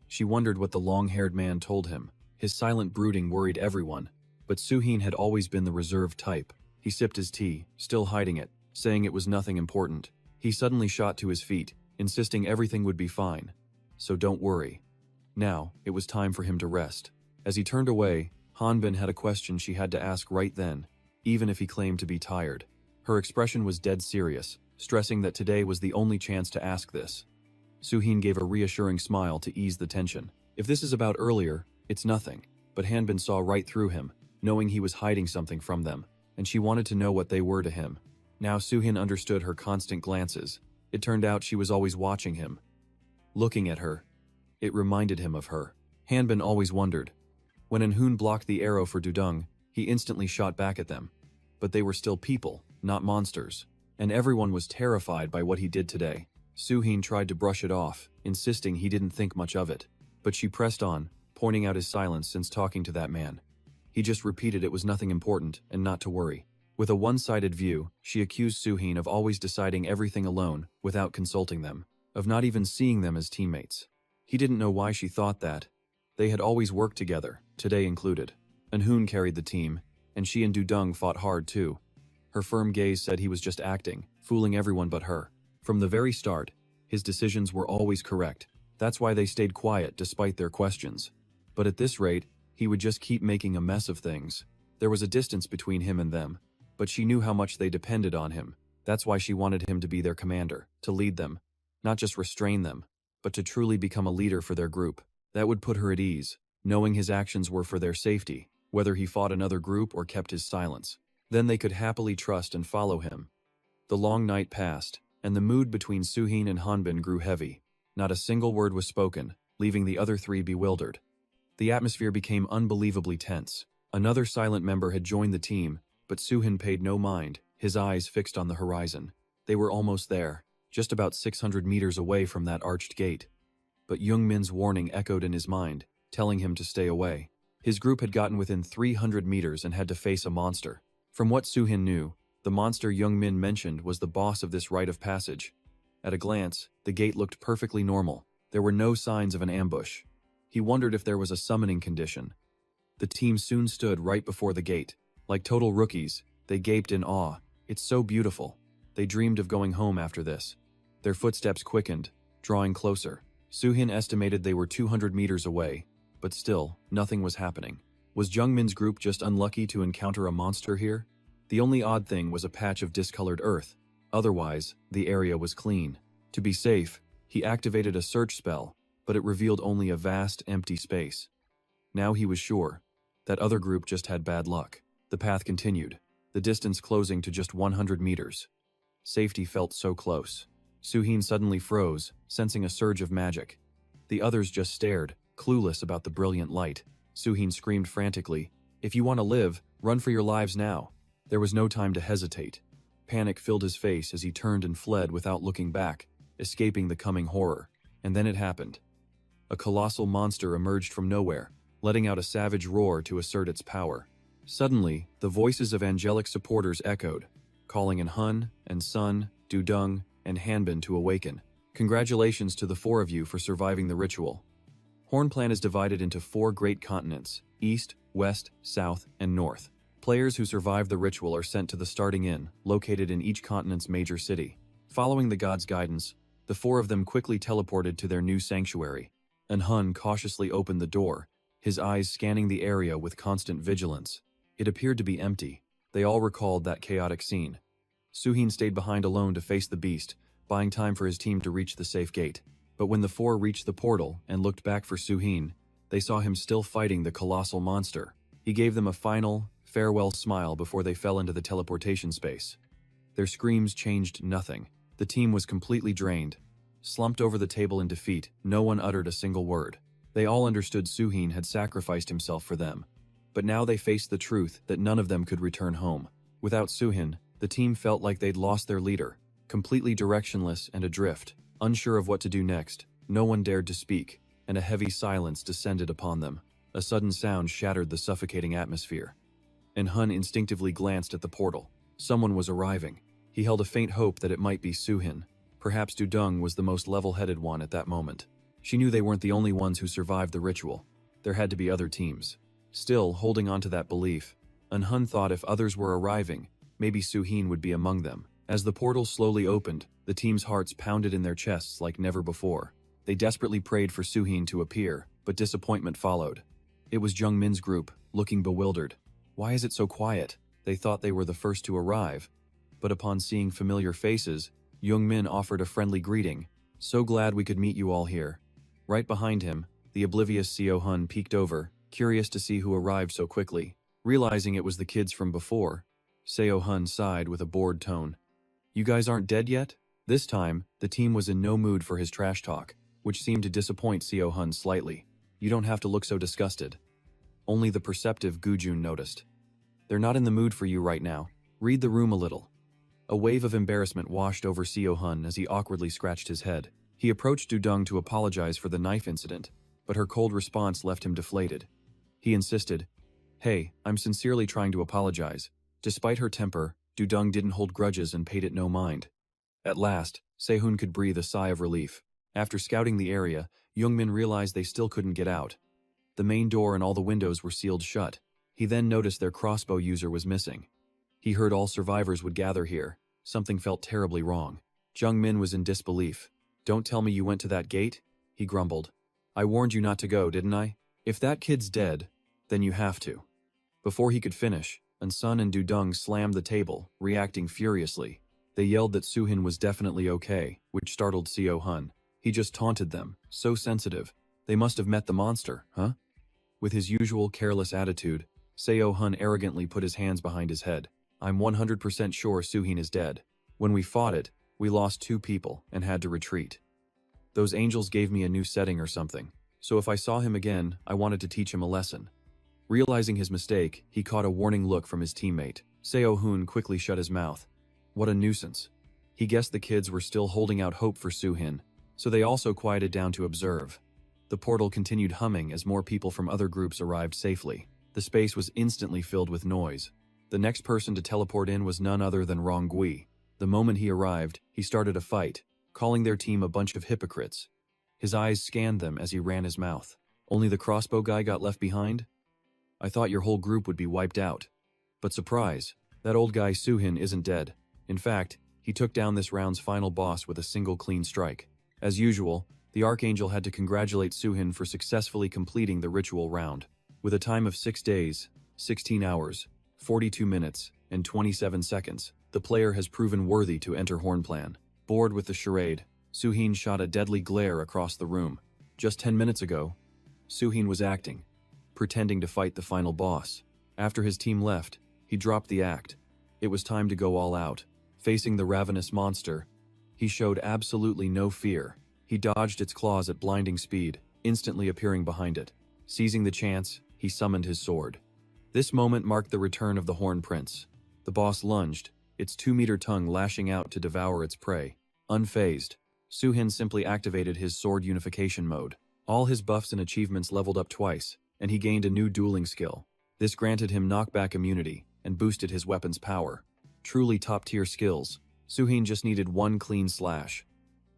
She wondered what the long-haired man told him. His silent brooding worried everyone, but Soo-hin had always been the reserved type. He sipped his tea, still hiding it, saying it was nothing important. He suddenly shot to his feet, insisting everything would be fine. "So don't worry." Now, it was time for him to rest. As he turned away, Hanbin had a question she had to ask right then, even if he claimed to be tired. Her expression was dead serious, stressing that today was the only chance to ask this. Soo-hin gave a reassuring smile to ease the tension. If this is about earlier, it's nothing. But Hanbin saw right through him, knowing he was hiding something from them, and she wanted to know what they were to him. Now Soo-hin understood her constant glances. It turned out she was always watching him. Looking at her. It reminded him of her. Hanbin always wondered. When En-hoon blocked the arrow for Dudung, he instantly shot back at them. But they were still people, not monsters. And everyone was terrified by what he did today. Soo-hin tried to brush it off, insisting he didn't think much of it. But she pressed on, pointing out his silence since talking to that man. He just repeated it was nothing important and not to worry. With a one-sided view, she accused Soo-hin of always deciding everything alone, without consulting them, of not even seeing them as teammates. He didn't know why she thought that. They had always worked together, today included. Eunhoon carried the team, and she and Dudung fought hard too. Her firm gaze said he was just acting, fooling everyone but her. From the very start, his decisions were always correct. That's why they stayed quiet despite their questions. But at this rate, he would just keep making a mess of things. There was a distance between him and them, but she knew how much they depended on him. That's why she wanted him to be their commander, to lead them, not just restrain them, but to truly become a leader for their group. That would put her at ease, knowing his actions were for their safety, whether he fought another group or kept his silence. Then they could happily trust and follow him. The long night passed, and the mood between Suhin and Hanbin grew heavy. Not a single word was spoken, leaving the other three bewildered. The atmosphere became unbelievably tense. Another silent member had joined the team, but Suhin paid no mind, his eyes fixed on the horizon. They were almost there, just about 600 meters away from that arched gate. But Youngmin's warning echoed in his mind, telling him to stay away. His group had gotten within 300 meters and had to face a monster. From what Suhin knew, the monster Youngmin mentioned was the boss of this rite of passage. At a glance, the gate looked perfectly normal. There were no signs of an ambush. He wondered if there was a summoning condition. The team soon stood right before the gate. Like total rookies, they gaped in awe. It's so beautiful. They dreamed of going home after this. Their footsteps quickened, drawing closer. Suhin estimated they were 200 meters away, but still, nothing was happening. Was Jungmin's group just unlucky to encounter a monster here? The only odd thing was a patch of discolored earth. Otherwise, the area was clean. To be safe, he activated a search spell, but it revealed only a vast, empty space. Now he was sure. That other group just had bad luck. The path continued, the distance closing to just 100 meters. Safety felt so close. Suhin suddenly froze, sensing a surge of magic. The others just stared, clueless about the brilliant light. Suhin screamed frantically, "If you want to live, run for your lives now." There was no time to hesitate. Panic filled his face as he turned and fled without looking back, escaping the coming horror. And then it happened. A colossal monster emerged from nowhere, letting out a savage roar to assert its power. Suddenly, the voices of angelic supporters echoed, calling in Hun and Sun, Dudung, and Hanbin to awaken. Congratulations to the four of you for surviving the ritual. Hornplan is divided into 4 great continents: East, West, South, and North. Players who survive the ritual are sent to the starting inn, located in each continent's major city. Following the gods' guidance, the 4 of them quickly teleported to their new sanctuary. And Hun cautiously opened the door, his eyes scanning the area with constant vigilance. It appeared to be empty. They all recalled that chaotic scene. Suhin stayed behind alone to face the beast, buying time for his team to reach the safe gate. But when the 4 reached the portal and looked back for Suhin, they saw him still fighting the colossal monster. He gave them a final, farewell smile before they fell into the teleportation space. Their screams changed nothing. The team was completely drained. Slumped over the table in defeat, no one uttered a single word. They all understood Suhin had sacrificed himself for them. But now they faced the truth that none of them could return home. Without Suhin, the team felt like they'd lost their leader, completely directionless and adrift. Unsure of what to do next, no one dared to speak, and a heavy silence descended upon them. A sudden sound shattered the suffocating atmosphere. And Hun instinctively glanced at the portal. Someone was arriving. He held a faint hope that it might be Suhin. Perhaps Dudung was the most level-headed one at that moment. She knew they weren't the only ones who survived the ritual. There had to be other teams. Still, holding on to that belief, Hun thought if others were arriving, maybe Suhin would be among them. As the portal slowly opened, the team's hearts pounded in their chests like never before. They desperately prayed for Suhin to appear, but disappointment followed. It was Jungmin's group, looking bewildered. Why is it so quiet? They thought they were the first to arrive. But upon seeing familiar faces, Jungmin offered a friendly greeting. "So glad we could meet you all here." Right behind him, the oblivious Seo Hun peeked over, curious to see who arrived so quickly. Realizing it was the kids from before, Seo Hun sighed with a bored tone. "You guys aren't dead yet?" This time, the team was in no mood for his trash talk, which seemed to disappoint Seo Hun slightly. "You don't have to look so disgusted." Only the perceptive Gujun noticed. "They're not in the mood for you right now. Read the room a little." A wave of embarrassment washed over Seo Hun as he awkwardly scratched his head. He approached Dudung to apologize for the knife incident, but her cold response left him deflated. He insisted, "Hey, I'm sincerely trying to apologize." Despite her temper, Dudung didn't hold grudges and paid it no mind. At last, Sehun could breathe a sigh of relief. After scouting the area, Jungmin realized they still couldn't get out. The main door and all the windows were sealed shut. He then noticed their crossbow user was missing. He heard all survivors would gather here. Something felt terribly wrong. Jung Min was in disbelief. "Don't tell me you went to that gate?" he grumbled. "I warned you not to go, didn't I? If that kid's dead, then you have to." Before he could finish, Sun and Dudung slammed the table, reacting furiously. They yelled that Suhin was definitely okay, which startled Seo Hun. He just taunted them, so sensitive. They must have met the monster, huh? With his usual careless attitude, Seo Hun arrogantly put his hands behind his head. "I'm 100% sure Suhin is dead. When we fought it, we lost 2 people and had to retreat. Those angels gave me a new setting or something, so if I saw him again, I wanted to teach him a lesson." Realizing his mistake, he caught a warning look from his teammate. Seo Hun quickly shut his mouth. What a nuisance. He guessed the kids were still holding out hope for Suhin, so they also quieted down to observe. The portal continued humming as more people from other groups arrived safely. The space was instantly filled with noise. The next person to teleport in was none other than Rong Gui. The moment he arrived, he started a fight, calling their team a bunch of hypocrites. His eyes scanned them as he ran his mouth. "Only the crossbow guy got left behind? I thought your whole group would be wiped out. But surprise, that old guy Suhin isn't dead. In fact, he took down this round's final boss with a single clean strike." As usual, the Archangel had to congratulate Suhin for successfully completing the ritual round. With a time of 6 days, 16 hours, 42 minutes, and 27 seconds, the player has proven worthy to enter Hornplan. Bored with the charade, Suhin shot a deadly glare across the room. Just 10 minutes ago, Suhin was acting, pretending to fight the final boss. After his team left, he dropped the act. It was time to go all out. Facing the ravenous monster, he showed absolutely no fear. He dodged its claws at blinding speed, instantly appearing behind it. Seizing the chance, he summoned his sword. This moment marked the return of the Horn Prince. The boss lunged, its 2-meter tongue lashing out to devour its prey. Unfazed, Suhin simply activated his sword unification mode. All his buffs and achievements leveled up twice, and he gained a new dueling skill. This granted him knockback immunity and boosted his weapon's power. Truly top-tier skills. Suhin just needed one clean slash.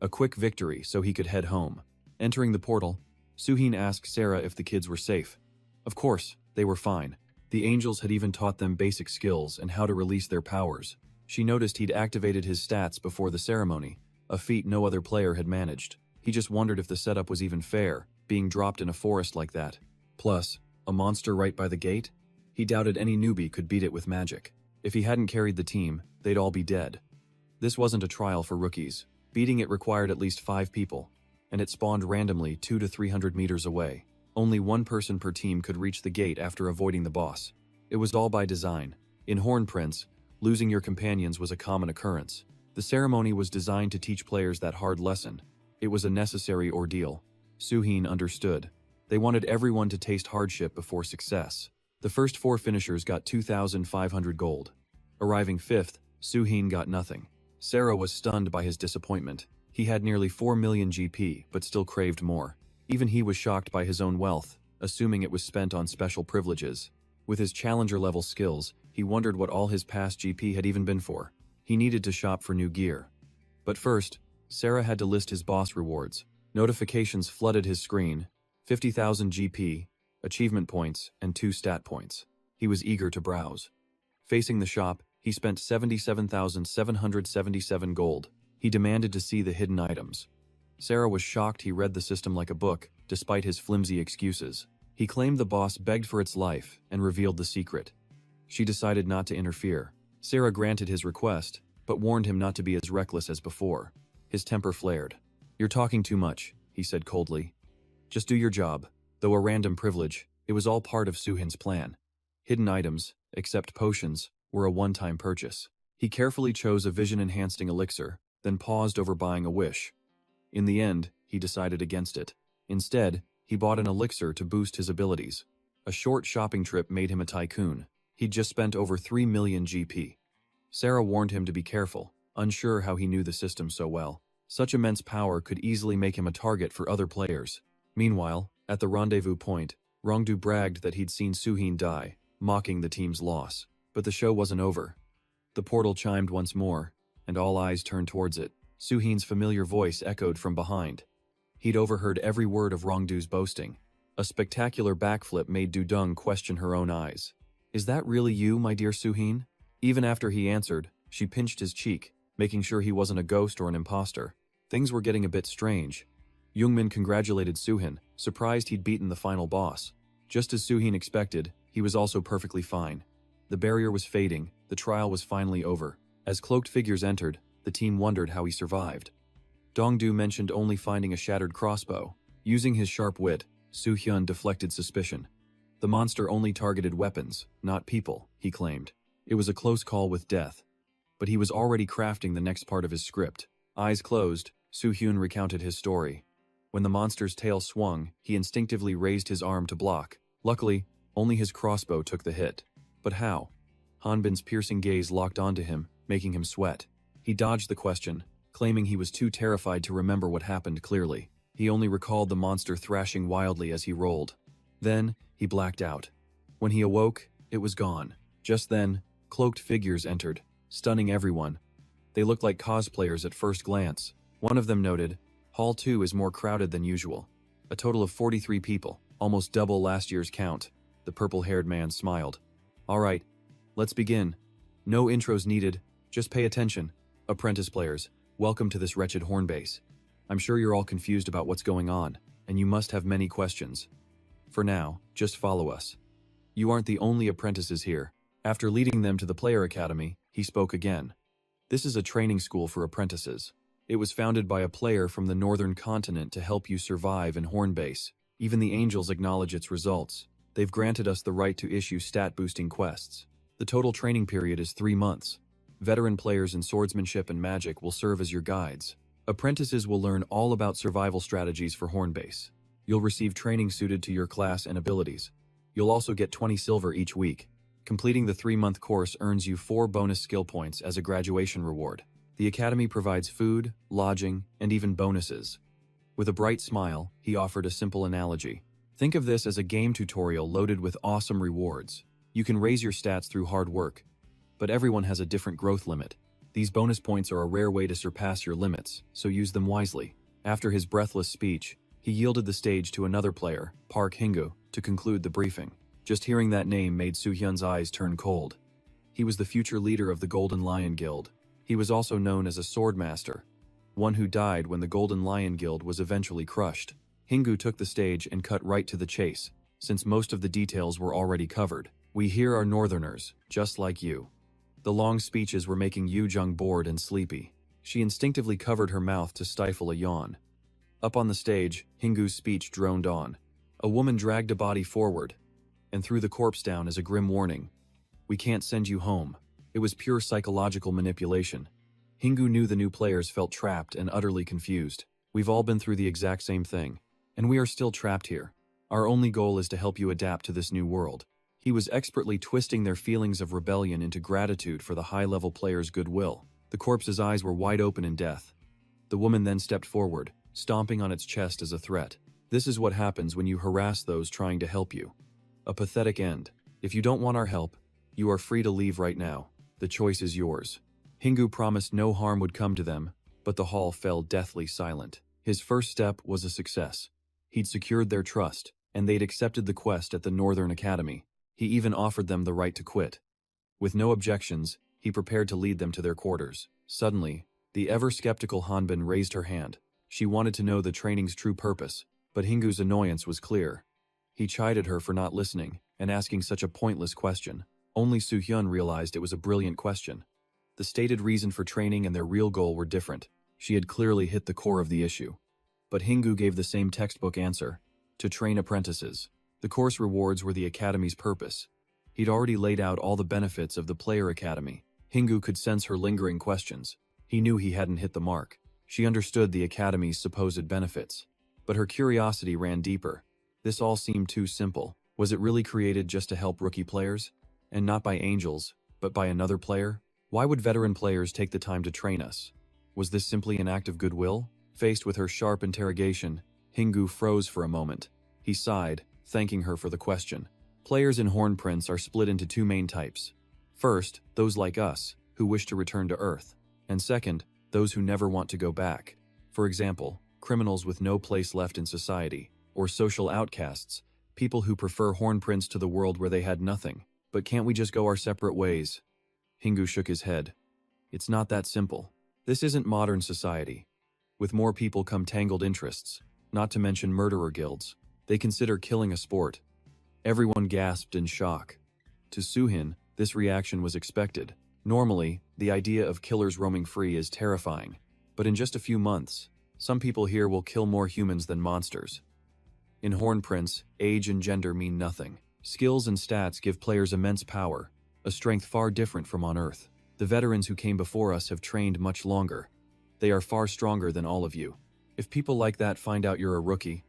A quick victory so he could head home. Entering the portal, Suhin asked Sarah if the kids were safe. Of course, they were fine. The angels had even taught them basic skills and how to release their powers. She noticed he'd activated his stats before the ceremony, a feat no other player had managed. He just wondered if the setup was even fair, being dropped in a forest like that. Plus, a monster right by the gate? He doubted any newbie could beat it with magic. If he hadn't carried the team, they'd all be dead. This wasn't a trial for rookies. Beating it required at least 5 people, and it spawned randomly 200 to 300 meters away. Only one person per team could reach the gate after avoiding the boss. It was all by design. In Horn Prince, losing your companions was a common occurrence. The ceremony was designed to teach players that hard lesson. It was a necessary ordeal. Suhin understood. They wanted everyone to taste hardship before success. The first 4 finishers got 2,500 gold. Arriving 5th, Suhin got nothing. Sarah was stunned by his disappointment. He had nearly 4 million GP, but still craved more. Even he was shocked by his own wealth, assuming it was spent on special privileges. With his challenger-level skills, he wondered what all his past GP had even been for. He needed to shop for new gear. But first, Sarah had to list his boss rewards. Notifications flooded his screen. 50,000 GP, achievement points, and 2 stat points. He was eager to browse. Facing the shop, he spent 77,777 gold. He demanded to see the hidden items. Sarah was shocked he read the system like a book, despite his flimsy excuses. He claimed the boss begged for its life and revealed the secret. She decided not to interfere. Sarah granted his request, but warned him not to be as reckless as before. His temper flared. "You're talking too much," he said coldly. "Just do your job." Though a random privilege, it was all part of Suhin's plan. Hidden items, except potions, were a one-time purchase. He carefully chose a vision-enhancing elixir, then paused over buying a wish. In the end, he decided against it. Instead, he bought an elixir to boost his abilities. A short shopping trip made him a tycoon. He'd just spent over 3 million GP. Sarah warned him to be careful, unsure how he knew the system so well. Such immense power could easily make him a target for other players. Meanwhile, at the rendezvous point, Rongdu bragged that he'd seen Suhin die, mocking the team's loss. But the show wasn't over. The portal chimed once more, and all eyes turned towards it. Suhin's familiar voice echoed from behind. He'd overheard every word of Rongdu's boasting. A spectacular backflip made Dudung question her own eyes. "Is that really you, my dear Suhin?" Even after he answered, she pinched his cheek, making sure he wasn't a ghost or an imposter. Things were getting a bit strange. Youngmin congratulated Suhin, surprised he'd beaten the final boss. Just as Suhin expected, he was also perfectly fine. The barrier was fading, the trial was finally over. As cloaked figures entered, the team wondered how he survived. Dongdu mentioned only finding a shattered crossbow. Using his sharp wit, Su-hyun deflected suspicion. The monster only targeted weapons, not people, he claimed. It was a close call with death. But he was already crafting the next part of his script. Eyes closed, Su-hyun recounted his story. When the monster's tail swung, he instinctively raised his arm to block. Luckily, only his crossbow took the hit. But how? Hanbin's piercing gaze locked onto him, making him sweat. He dodged the question, claiming he was too terrified to remember what happened clearly. He only recalled the monster thrashing wildly as he rolled. Then, he blacked out. When he awoke, it was gone. Just then, cloaked figures entered, stunning everyone. They looked like cosplayers at first glance. One of them noted, "Hall 2 is more crowded than usual. A total of 43 people, almost double last year's count." The purple-haired man smiled. "All right, let's begin. No intros needed, just pay attention. Apprentice players, welcome to this wretched horn base. I'm sure you're all confused about what's going on, and you must have many questions. For now, just follow us. You aren't the only apprentices here." After leading them to the player academy, he spoke again. "This is a training school for apprentices. It was founded by a player from the northern continent to help you survive in Hornbase. Even the angels acknowledge its results. They've granted us the right to issue stat-boosting quests. The total training period is 3 months. Veteran players in swordsmanship and magic will serve as your guides. Apprentices will learn all about survival strategies for Hornbase. You'll receive training suited to your class and abilities. You'll also get 20 silver each week. Completing the 3-month course earns you 4 bonus skill points as a graduation reward. The academy provides food, lodging, and even bonuses." With a bright smile, he offered a simple analogy. "Think of this as a game tutorial loaded with awesome rewards. You can raise your stats through hard work, but everyone has a different growth limit. These bonus points are a rare way to surpass your limits, so use them wisely." After his breathless speech, he yielded the stage to another player, Park Hingu, to conclude the briefing. Just hearing that name made Soo-hyun's eyes turn cold. He was the future leader of the Golden Lion Guild. He was also known as a swordmaster, one who died when the Golden Lion Guild was eventually crushed. Hingu took the stage and cut right to the chase, since most of the details were already covered. "We here are northerners, just like you." The long speeches were making Yu Jung bored and sleepy. She instinctively covered her mouth to stifle a yawn. Up on the stage, Hingu's speech droned on. A woman dragged a body forward and threw the corpse down as a grim warning. "We can't send you home." It was pure psychological manipulation. Hingu knew the new players felt trapped and utterly confused. "We've all been through the exact same thing, and we are still trapped here. Our only goal is to help you adapt to this new world." He was expertly twisting their feelings of rebellion into gratitude for the high-level players' goodwill. The corpse's eyes were wide open in death. The woman then stepped forward, stomping on its chest as a threat. "This is what happens when you harass those trying to help you. A pathetic end. If you don't want our help, you are free to leave right now. The choice is yours." Hingu promised no harm would come to them, but the hall fell deathly silent. His first step was a success. He'd secured their trust, and they'd accepted the quest at the Northern Academy. He even offered them the right to quit. With no objections, he prepared to lead them to their quarters. Suddenly, the ever-skeptical Hanbin raised her hand. She wanted to know the training's true purpose, but Hingu's annoyance was clear. He chided her for not listening and asking such a pointless question. Only Soo-hyun realized it was a brilliant question. The stated reason for training and their real goal were different. She had clearly hit the core of the issue. But Hingu gave the same textbook answer: to train apprentices. The course rewards were the academy's purpose. He'd already laid out all the benefits of the player academy. Hingu could sense her lingering questions. He knew he hadn't hit the mark. She understood the academy's supposed benefits. But her curiosity ran deeper. This all seemed too simple. Was it really created just to help rookie players? And not by angels, but by another player? Why would veteran players take the time to train us? Was this simply an act of goodwill? Faced with her sharp interrogation, Hingu froze for a moment. He sighed, thanking her for the question. Players in Horn Prince are split into 2 main types. First, those like us, who wish to return to Earth. And second, those who never want to go back. For example, criminals with no place left in society, or social outcasts, people who prefer Horn Prince to the world where they had nothing. But can't we just go our separate ways? Hingu shook his head. It's not that simple. This isn't modern society. With more people come tangled interests, not to mention murderer guilds. They consider killing a sport. Everyone gasped in shock. To Suhin, this reaction was expected. Normally, the idea of killers roaming free is terrifying. But in just a few months, some people here will kill more humans than monsters. In Horn Prince, age and gender mean nothing. Skills and stats give players immense power, a strength far different from on Earth. The veterans who came before us have trained much longer. They are far stronger than all of you. If people like that find out you're a rookie,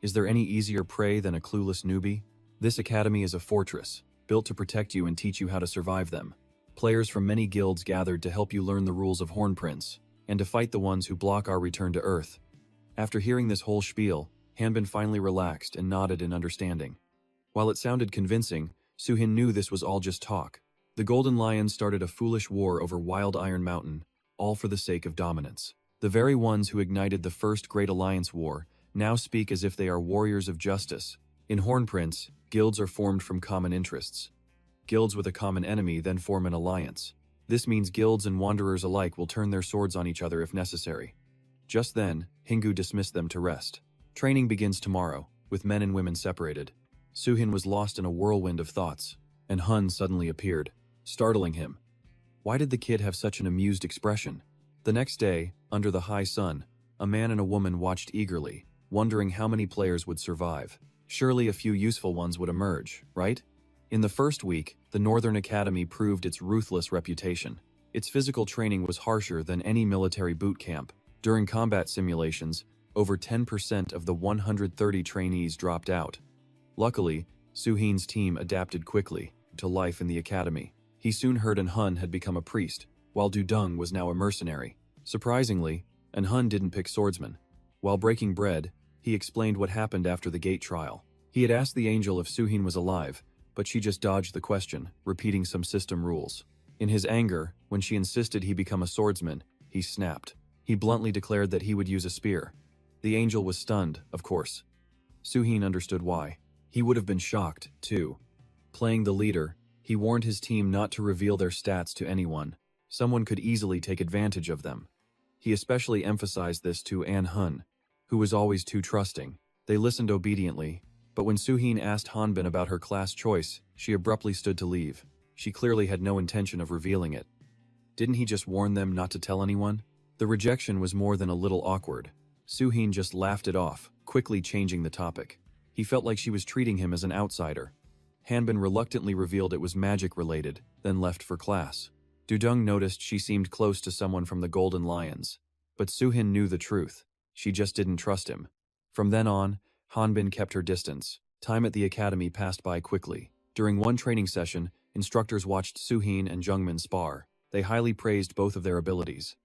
is there any easier prey than a clueless newbie? This academy is a fortress, built to protect you and teach you how to survive them. Players from many guilds gathered to help you learn the rules of Horn Prince, and to fight the ones who block our return to Earth. After hearing this whole spiel, Hanbin finally relaxed and nodded in understanding. While it sounded convincing, Suhin knew this was all just talk. The Golden Lions started a foolish war over Wild Iron Mountain, all for the sake of dominance. The very ones who ignited the First Great Alliance War now speak as if they are warriors of justice. In Horn Prince, guilds are formed from common interests. Guilds with a common enemy then form an alliance. This means guilds and wanderers alike will turn their swords on each other if necessary. Just then, Hingu dismissed them to rest. Training begins tomorrow, with men and women separated. Suhin was lost in a whirlwind of thoughts, and Hun suddenly appeared, startling him. Why did the kid have such an amused expression? The next day, under the high sun, a man and a woman watched eagerly, wondering how many players would survive. Surely a few useful ones would emerge, right? In the first week, the Northern Academy proved its ruthless reputation. Its physical training was harsher than any military boot camp. During combat simulations, over 10% of the 130 trainees dropped out. Luckily, Suhin's team adapted quickly to life in the academy. He soon heard An Hun had become a priest, while Dudung was now a mercenary. Surprisingly, An Hun didn't pick swordsman. While breaking bread, he explained what happened after the gate trial. He had asked the angel if Suhin was alive, but she just dodged the question, repeating some system rules. In his anger, when she insisted he become a swordsman, he snapped. He bluntly declared that he would use a spear. The angel was stunned, of course. Suhin understood why. He would have been shocked, too. Playing the leader, he warned his team not to reveal their stats to anyone. Someone could easily take advantage of them. He especially emphasized this to An Hun, who was always too trusting. They listened obediently, but when Suhin asked Hanbin about her class choice, she abruptly stood to leave. She clearly had no intention of revealing it. Didn't he just warn them not to tell anyone? The rejection was more than a little awkward. Suhin just laughed it off, quickly changing the topic. He felt like she was treating him as an outsider. Hanbin reluctantly revealed it was magic-related, then left for class. Dudung noticed she seemed close to someone from the Golden Lions. But Suhin knew the truth. She just didn't trust him. From then on, Hanbin kept her distance. Time at the academy passed by quickly. During one training session, instructors watched Suhin and Jungmin spar. They highly praised both of their abilities.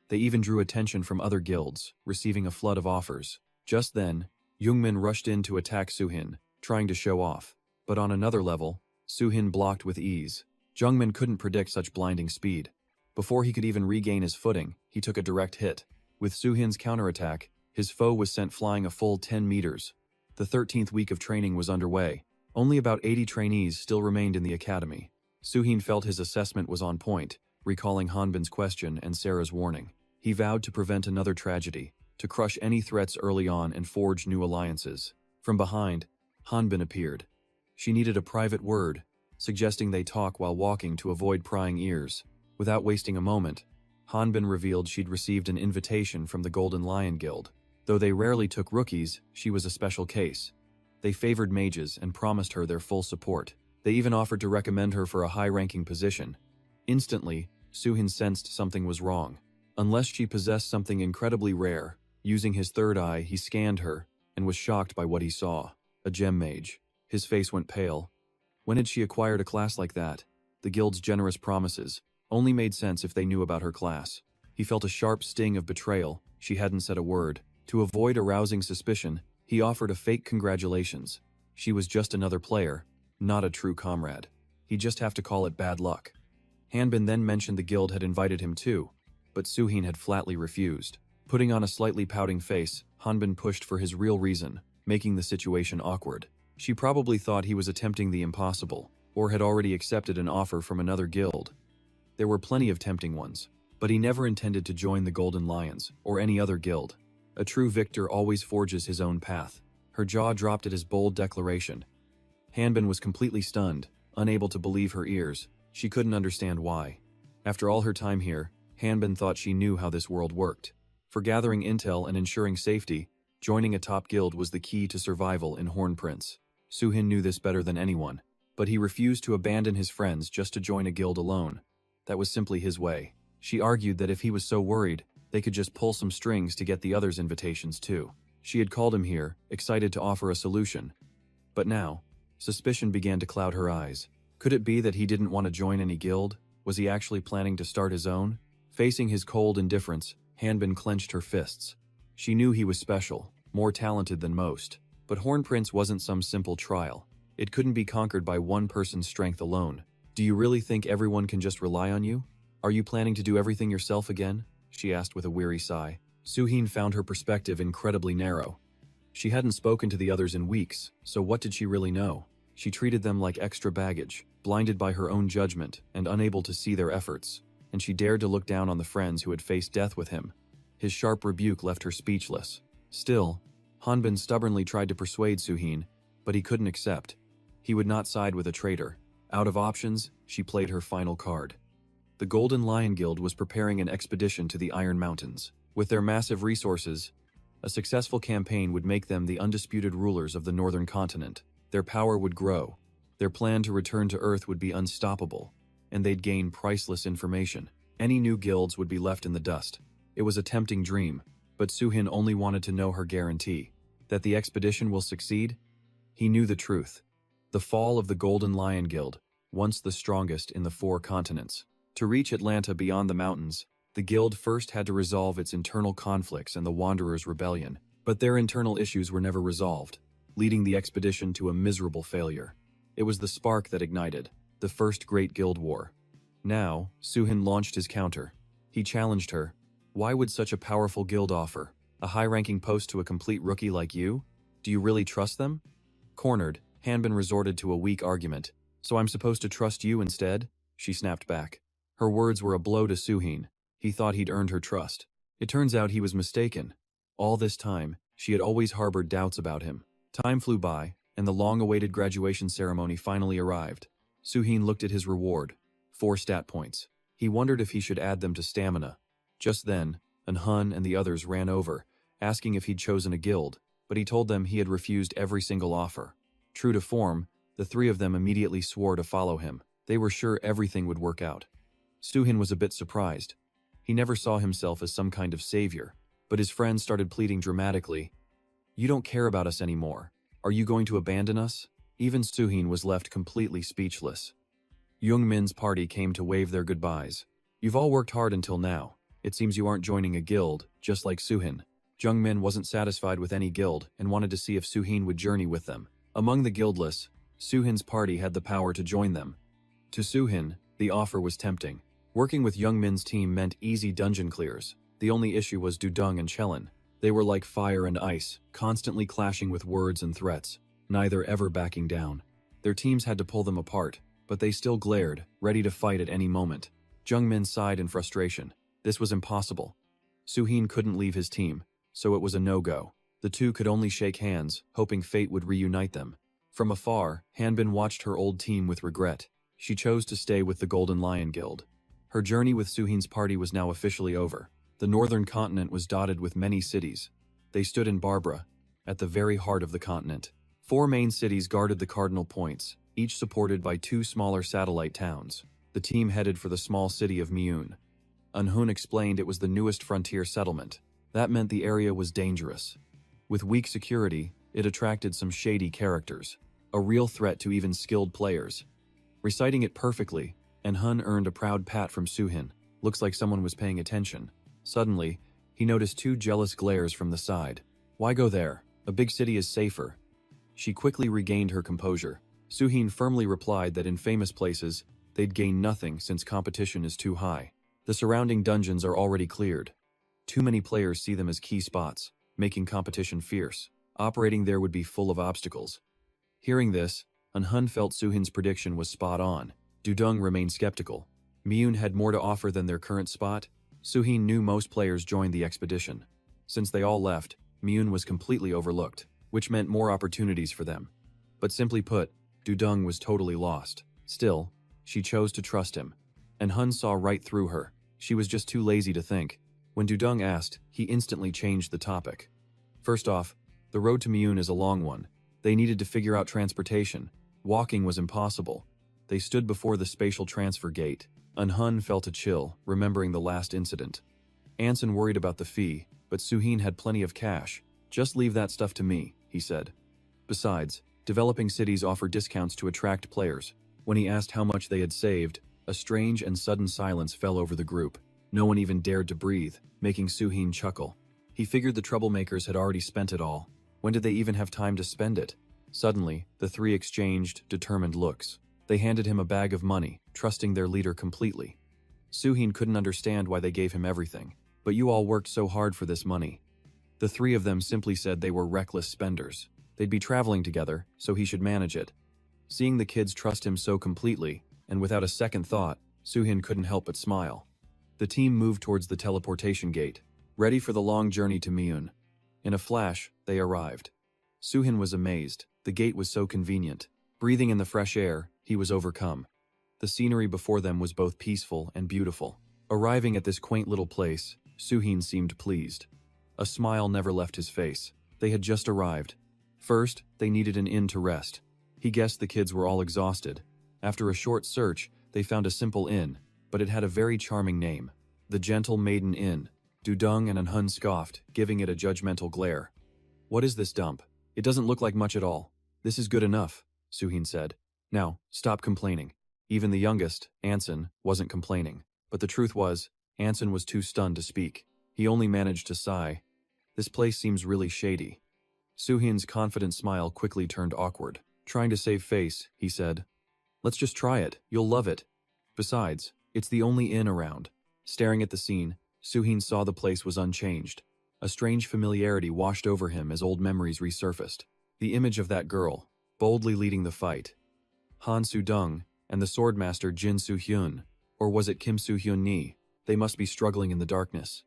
They even drew attention from other guilds, receiving a flood of offers. Just then, Jungmin rushed in to attack Suhin, trying to show off. But on another level, Suhin blocked with ease. Jungmin couldn't predict such blinding speed. Before he could even regain his footing, he took a direct hit. With Suhin's counterattack, his foe was sent flying a full 10 meters. The 13th week of training was underway. Only about 80 trainees still remained in the academy. Suhin felt his assessment was on point, recalling Hanbin's question and Sarah's warning. He vowed to prevent another tragedy, to crush any threats early on and forge new alliances. From behind, Hanbin appeared. She needed a private word, suggesting they talk while walking to avoid prying ears. Without wasting a moment, Hanbin revealed she'd received an invitation from the Golden Lion Guild. Though they rarely took rookies, she was a special case. They favored mages and promised her their full support. They even offered to recommend her for a high-ranking position. Instantly, Suhin sensed something was wrong. Unless she possessed something incredibly rare, using his third eye, he scanned her and was shocked by what he saw. A gem mage. His face went pale. When had she acquired a class like that? The guild's generous promises only made sense if they knew about her class. He felt a sharp sting of betrayal. She hadn't said a word. To avoid arousing suspicion, he offered a fake congratulations. She was just another player, not a true comrade. He'd just have to call it bad luck. Hanbin then mentioned the guild had invited him too, but Suhin had flatly refused. Putting on a slightly pouting face, Hanbin pushed for his real reason, making the situation awkward. She probably thought he was attempting the impossible, or had already accepted an offer from another guild. There were plenty of tempting ones, but he never intended to join the Golden Lions or any other guild. A true victor always forges his own path. Her jaw dropped at his bold declaration. Hanbin was completely stunned, unable to believe her ears. She couldn't understand why. After all her time here, Hanbin thought she knew how this world worked. For gathering intel and ensuring safety, joining a top guild was the key to survival in Horn Prince. Suhin knew this better than anyone, but he refused to abandon his friends just to join a guild alone. That was simply his way. She argued that if he was so worried, they could just pull some strings to get the others' invitations too. She had called him here, excited to offer a solution. But now, suspicion began to cloud her eyes. Could it be that he didn't want to join any guild? Was he actually planning to start his own? Facing his cold indifference, Hanbin clenched her fists. She knew he was special, more talented than most. But Horn Prince wasn't some simple trial. It couldn't be conquered by one person's strength alone. Do you really think everyone can just rely on you? Are you planning to do everything yourself again? She asked with a weary sigh. Suhin found her perspective incredibly narrow. She hadn't spoken to the others in weeks, so what did she really know? She treated them like extra baggage, blinded by her own judgment and unable to see their efforts. And she dared to look down on the friends who had faced death with him. His sharp rebuke left her speechless. Still, Hanbin stubbornly tried to persuade Suhin, but he couldn't accept. He would not side with a traitor. Out of options, she played her final card. The Golden Lion Guild was preparing an expedition to the Iron Mountains. With their massive resources, a successful campaign would make them the undisputed rulers of the northern continent. Their power would grow. Their plan to return to Earth would be unstoppable, and they'd gain priceless information. Any new guilds would be left in the dust. It was a tempting dream, but Suhin only wanted to know her guarantee. That the expedition will succeed? He knew the truth. The fall of the Golden Lion Guild, once the strongest in the 4 continents. To reach Atlanta beyond the mountains, the guild first had to resolve its internal conflicts and the Wanderers' rebellion. But their internal issues were never resolved, leading the expedition to a miserable failure. It was the spark that ignited the first Great Guild War. Now, Suhin launched his counter. He challenged her. Why would such a powerful guild offer a high-ranking post to a complete rookie like you? Do you really trust them? Cornered, Hanbin resorted to a weak argument. So I'm supposed to trust you instead? She snapped back. Her words were a blow to Suhin. He thought he'd earned her trust. It turns out he was mistaken. All this time, she had always harbored doubts about him. Time flew by, and the long-awaited graduation ceremony finally arrived. Suhin looked at his reward. 4 stat points. He wondered if he should add them to stamina. Just then, An Hun and the others ran over, asking if he'd chosen a guild, but he told them he had refused every single offer. True to form, the 3 of them immediately swore to follow him. They were sure everything would work out. Suhin was a bit surprised. He never saw himself as some kind of savior, but his friends started pleading dramatically. You don't care about us anymore. Are you going to abandon us? Even Suhin was left completely speechless. Young Min's party came to wave their goodbyes. You've all worked hard until now. It seems you aren't joining a guild, just like Suhin. Jung Min wasn't satisfied with any guild and wanted to see if Suhin would journey with them. Among the guildless, Suhin's party had the power to join them. To Suhin, the offer was tempting. Working with Young Min's team meant easy dungeon clears. The only issue was Dudung and Chelan. They were like fire and ice, constantly clashing with words and threats, neither ever backing down. Their teams had to pull them apart, but they still glared, ready to fight at any moment. Jung Min sighed in frustration. This was impossible. Suhin couldn't leave his team, so it was a no-go. The two could only shake hands, hoping fate would reunite them. From afar, Hanbin watched her old team with regret. She chose to stay with the Golden Lion Guild. Her journey with Suhin's party was now officially over. The northern continent was dotted with many cities. They stood in Barbara, at the very heart of the continent. 4 main cities guarded the cardinal points, each supported by 2 smaller satellite towns. The team headed for the small city of Miyun. Unhun explained it was the newest frontier settlement. That meant the area was dangerous. With weak security, it attracted some shady characters, a real threat to even skilled players. Reciting it perfectly, Unhun earned a proud pat from Suhin. Looks like someone was paying attention. Suddenly, he noticed 2 jealous glares from the side. Why go there? A big city is safer. She quickly regained her composure. Suhin firmly replied that in famous places, they'd gain nothing since competition is too high. The surrounding dungeons are already cleared. Too many players see them as key spots, making competition fierce. Operating there would be full of obstacles. Hearing this, Hun felt Suhin's prediction was spot on. Dudong remained skeptical. Miyun had more to offer than their current spot. Suhin knew most players joined the expedition. Since they all left, Miyun was completely overlooked, which meant more opportunities for them. But simply put, Dudong was totally lost. Still, she chose to trust him. And Hun saw right through her. She was just too lazy to think. When Dudong asked, he instantly changed the topic. First off, the road to Miyun is a long one. They needed to figure out transportation. Walking was impossible. They stood before the spatial transfer gate. Hun felt a chill, remembering the last incident. Anson worried about the fee, but Suhin had plenty of cash. Just leave that stuff to me, he said. Besides, developing cities offer discounts to attract players. When he asked how much they had saved, a strange and sudden silence fell over the group. No one even dared to breathe, making Suhin chuckle. He figured the troublemakers had already spent it all. When did they even have time to spend it? Suddenly, the three exchanged determined looks. They handed him a bag of money, trusting their leader completely. Suhin couldn't understand why they gave him everything. But you all worked so hard for this money. The three of them simply said they were reckless spenders. They'd be traveling together, so he should manage it. Seeing the kids trust him so completely, and without a second thought, Suhin couldn't help but smile. The team moved towards the teleportation gate, ready for the long journey to Miyun. In a flash, they arrived. Suhin was amazed. The gate was so convenient. Breathing in the fresh air, he was overcome. The scenery before them was both peaceful and beautiful. Arriving at this quaint little place, Suhin seemed pleased. A smile never left his face. They had just arrived. First, they needed an inn to rest. He guessed the kids were all exhausted. After a short search, they found a simple inn, but it had a very charming name. The Gentle Maiden Inn. Dudong and Hun scoffed, giving it a judgmental glare. What is this dump? It doesn't look like much at all. This is good enough, Suhin said. Now, stop complaining. Even the youngest, Anson, wasn't complaining. But the truth was, Anson was too stunned to speak. He only managed to sigh. This place seems really shady. Suhin's confident smile quickly turned awkward. Trying to save face, he said, "Let's just try it. You'll love it. Besides, it's the only inn around." Staring at the scene, Suhin saw the place was unchanged. A strange familiarity washed over him as old memories resurfaced. The image of that girl, boldly leading the fight. Han Su-dong and the swordmaster Jin Su-hyun, or was it Kim Su-hyun Ni? They must be struggling in the darkness.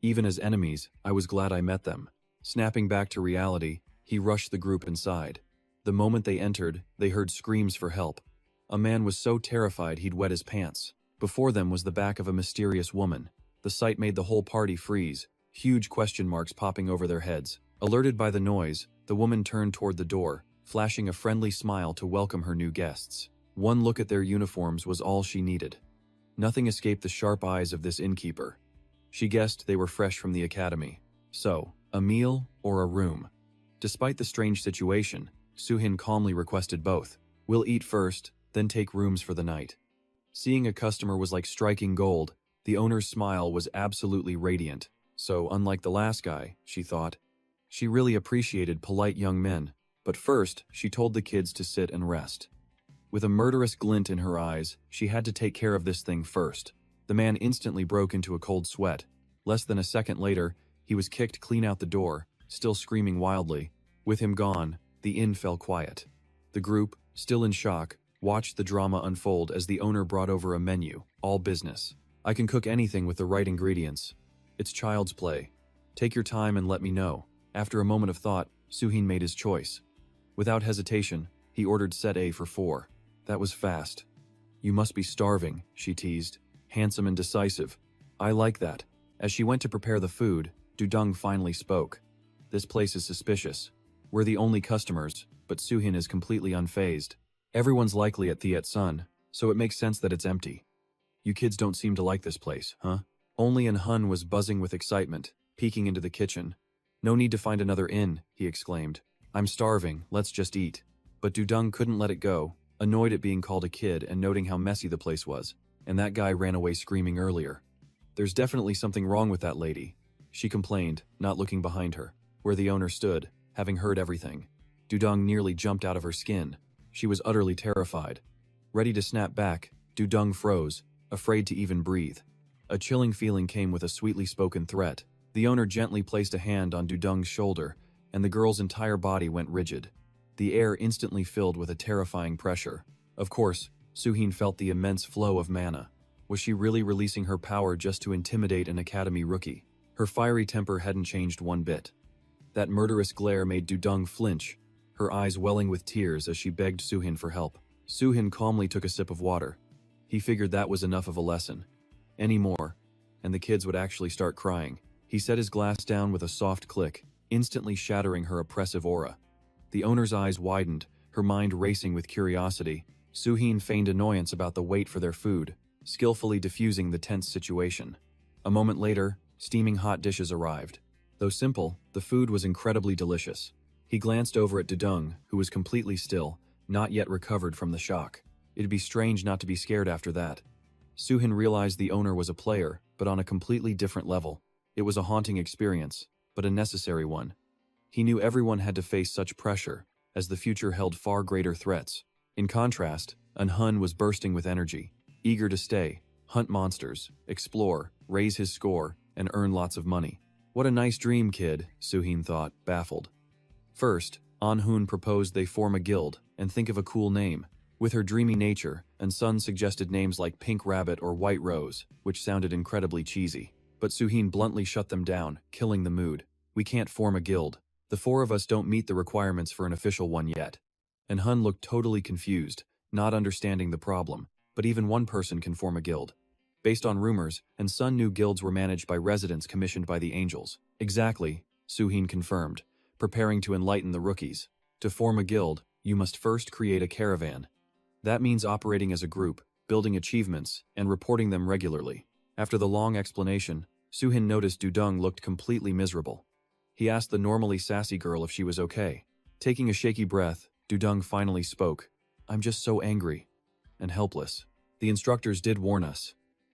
Even as enemies, I was glad I met them. Snapping back to reality, he rushed the group inside. The moment they entered, they heard screams for help. A man was so terrified he'd wet his pants. Before them was the back of a mysterious woman. The sight made the whole party freeze, huge question marks popping over their heads. Alerted by the noise, the woman turned toward the door, flashing a friendly smile to welcome her new guests. One look at their uniforms was all she needed. Nothing escaped the sharp eyes of this innkeeper. She guessed they were fresh from the academy. So, a meal or a room? Despite the strange situation, Suhin calmly requested both. "We'll eat first, then take rooms for the night." Seeing a customer was like striking gold. The owner's smile was absolutely radiant. So, unlike the last guy, she thought, she really appreciated polite young men. But first, she told the kids to sit and rest. With a murderous glint in her eyes, she had to take care of this thing first. The man instantly broke into a cold sweat. Less than a second later, he was kicked clean out the door, still screaming wildly. With him gone, the inn fell quiet. The group, still in shock, watched the drama unfold as the owner brought over a menu, all business. "I can cook anything with the right ingredients. It's child's play. Take your time and let me know." After a moment of thought, Suhin made his choice. Without hesitation, he ordered set A for 4. That was fast. "You must be starving," she teased. "Handsome and decisive. I like that." As she went to prepare the food, Dudong finally spoke. "This place is suspicious. We're the only customers, but Suhin is completely unfazed. Everyone's likely at Thiet Sun, so it makes sense that it's empty. You kids don't seem to like this place, huh?" Only Hun was buzzing with excitement, peeking into the kitchen. "No need to find another inn," he exclaimed. "I'm starving, let's just eat." But Dudong couldn't let it go, annoyed at being called a kid and noting how messy the place was. And that guy ran away screaming earlier. "There's definitely something wrong with that lady," she complained, not looking behind her, where the owner stood, having heard everything. Dudong nearly jumped out of her skin. She was utterly terrified. Ready to snap back, Dudong froze, afraid to even breathe. A chilling feeling came with a sweetly spoken threat. The owner gently placed a hand on Dudong's shoulder, and the girl's entire body went rigid. the air instantly filled with a terrifying pressure. Of course, Suhin felt the immense flow of mana. Was she really releasing her power just to intimidate an academy rookie? Her fiery temper hadn't changed one bit. That murderous glare made Dudong flinch, her eyes welling with tears as she begged Suhin for help. Suhin calmly took a sip of water. He figured that was enough of a lesson. Any more, and the kids would actually start crying. He set his glass down with a soft click, instantly shattering her oppressive aura. The owner's eyes widened, her mind racing with curiosity. Suhin feigned annoyance about the wait for their food, skillfully diffusing the tense situation. A moment later, steaming hot dishes arrived. Though simple, the food was incredibly delicious. He glanced over at Dudong, who was completely still, not yet recovered from the shock. It'd be strange not to be scared after that. Suhin realized the owner was a player, but on a completely different level. It was a haunting experience, but a necessary one. He knew everyone had to face such pressure, as the future held far greater threats. In contrast, Hun was bursting with energy, eager to stay, hunt monsters, explore, raise his score, and earn lots of money. What a nice dream, kid, Suhin thought, baffled. First, An-hun proposed they form a guild and think of a cool name. With her dreamy nature, Sun suggested names like Pink Rabbit or White Rose, which sounded incredibly cheesy. But Suhin bluntly shut them down, killing the mood. We can't form a guild. The four of us don't meet the requirements for an official one yet. And Hun looked totally confused, not understanding the problem. But even one person can form a guild. Based on rumors, Sun knew guilds were managed by residents commissioned by the angels. Exactly, Suhin confirmed, preparing to enlighten the rookies. To form a guild, you must first create a caravan. That means operating as a group, building achievements, and reporting them regularly. After the long explanation, Suhin noticed Dudong looked completely miserable. He asked the normally sassy girl if she was okay. Taking a shaky breath, Dudong finally spoke. I'm just so angry and helpless. The instructors did warn us.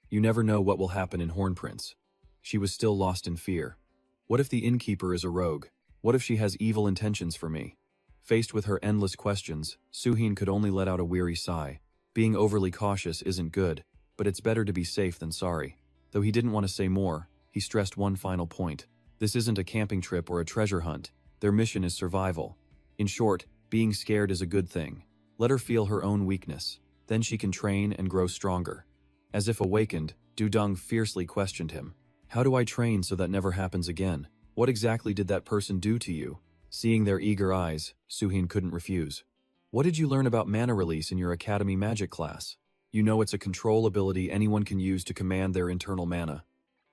You never know what will happen in Hornprince. She was still lost in fear. What if the innkeeper is a rogue? What if she has evil intentions for me? Faced with her endless questions, Suhin could only let out a weary sigh. Being overly cautious isn't good, but it's better to be safe than sorry. Though he didn't want to say more, he stressed one final point. This isn't a camping trip or a treasure hunt. Their mission is survival. In short, being scared is a good thing. Let her feel her own weakness. Then she can train and grow stronger. As if awakened, Dudong fiercely questioned him. How do I train so that never happens again? What exactly did that person do to you? Seeing their eager eyes, Suhin couldn't refuse. What did you learn about mana release in your academy magic class? You know it's a control ability anyone can use to command their internal mana.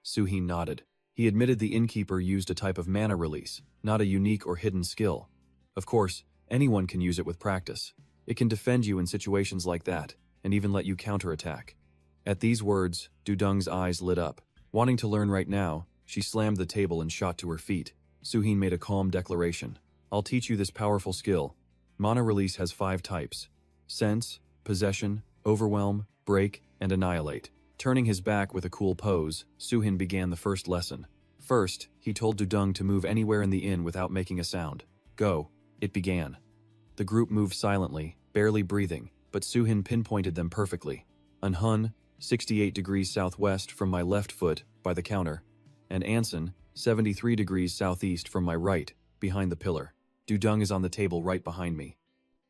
Suhin nodded. He admitted the innkeeper used a type of mana release, not a unique or hidden skill. Of course, anyone can use it with practice. It can defend you in situations like that, and even let you counterattack. At these words, Dudong's eyes lit up. Wanting to learn right now, she slammed the table and shot to her feet. Suhin made a calm declaration. I'll teach you this powerful skill. Mana release has 5 types: sense, possession, overwhelm, break, and annihilate. Turning his back with a cool pose, Suhin began the first lesson. First, he told Dudong to move anywhere in the inn without making a sound. Go. It began. The group moved silently, barely breathing, but Suhin pinpointed them perfectly. Hun, 68 degrees southwest from my left foot, by the counter, and Anson, 73 degrees southeast from my right, behind the pillar. Dudong is on the table right behind me.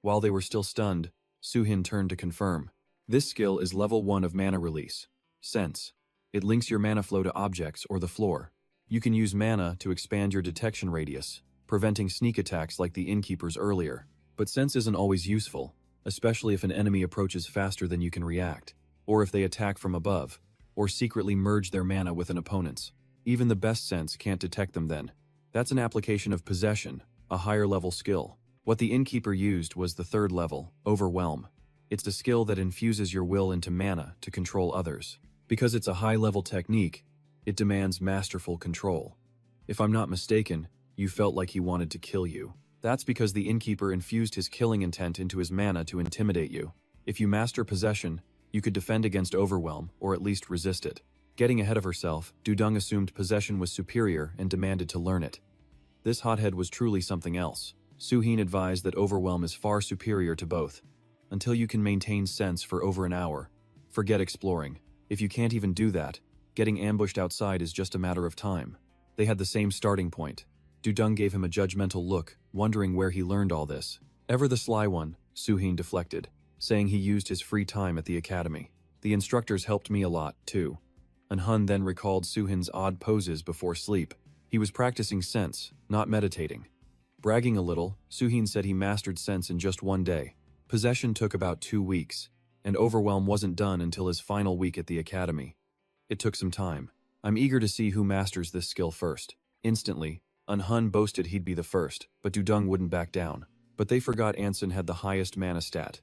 While they were still stunned, Suhin turned to confirm. This skill is level 1 of mana release. Sense. It links your mana flow to objects or the floor. You can use mana to expand your detection radius, preventing sneak attacks like the innkeepers earlier. But sense isn't always useful, especially if an enemy approaches faster than you can react, or if they attack from above, or secretly merge their mana with an opponent's. Even the best sense can't detect them then. That's an application of possession, a higher level skill. What the innkeeper used was the 3rd level, overwhelm. It's the skill that infuses your will into mana to control others. Because it's a high-level technique, it demands masterful control. If I'm not mistaken, you felt like he wanted to kill you. That's because the innkeeper infused his killing intent into his mana to intimidate you. If you master possession, you could defend against overwhelm, or at least resist it. Getting ahead of herself, Dudong assumed possession was superior and demanded to learn it. This hothead was truly something else. Suhin advised that overwhelm is far superior to both. Until you can maintain sense for over an hour, forget exploring. If you can't even do that, getting ambushed outside is just a matter of time. They had the same starting point. Dudong gave him a judgmental look, wondering where he learned all this. Ever the sly one, Suhin deflected, saying he used his free time at the academy. The instructors helped me a lot, too. Anhun then recalled Suhin's odd poses before sleep. He was practicing sense, not meditating. Bragging a little, Suhin said he mastered sense in just one day. Possession took about 2 weeks, and overwhelm wasn't done until his final week at the academy. It took some time. I'm eager to see who masters this skill first. Instantly, Anhun boasted he'd be the first, but Dudung wouldn't back down. But they forgot Anson had the highest mana stat.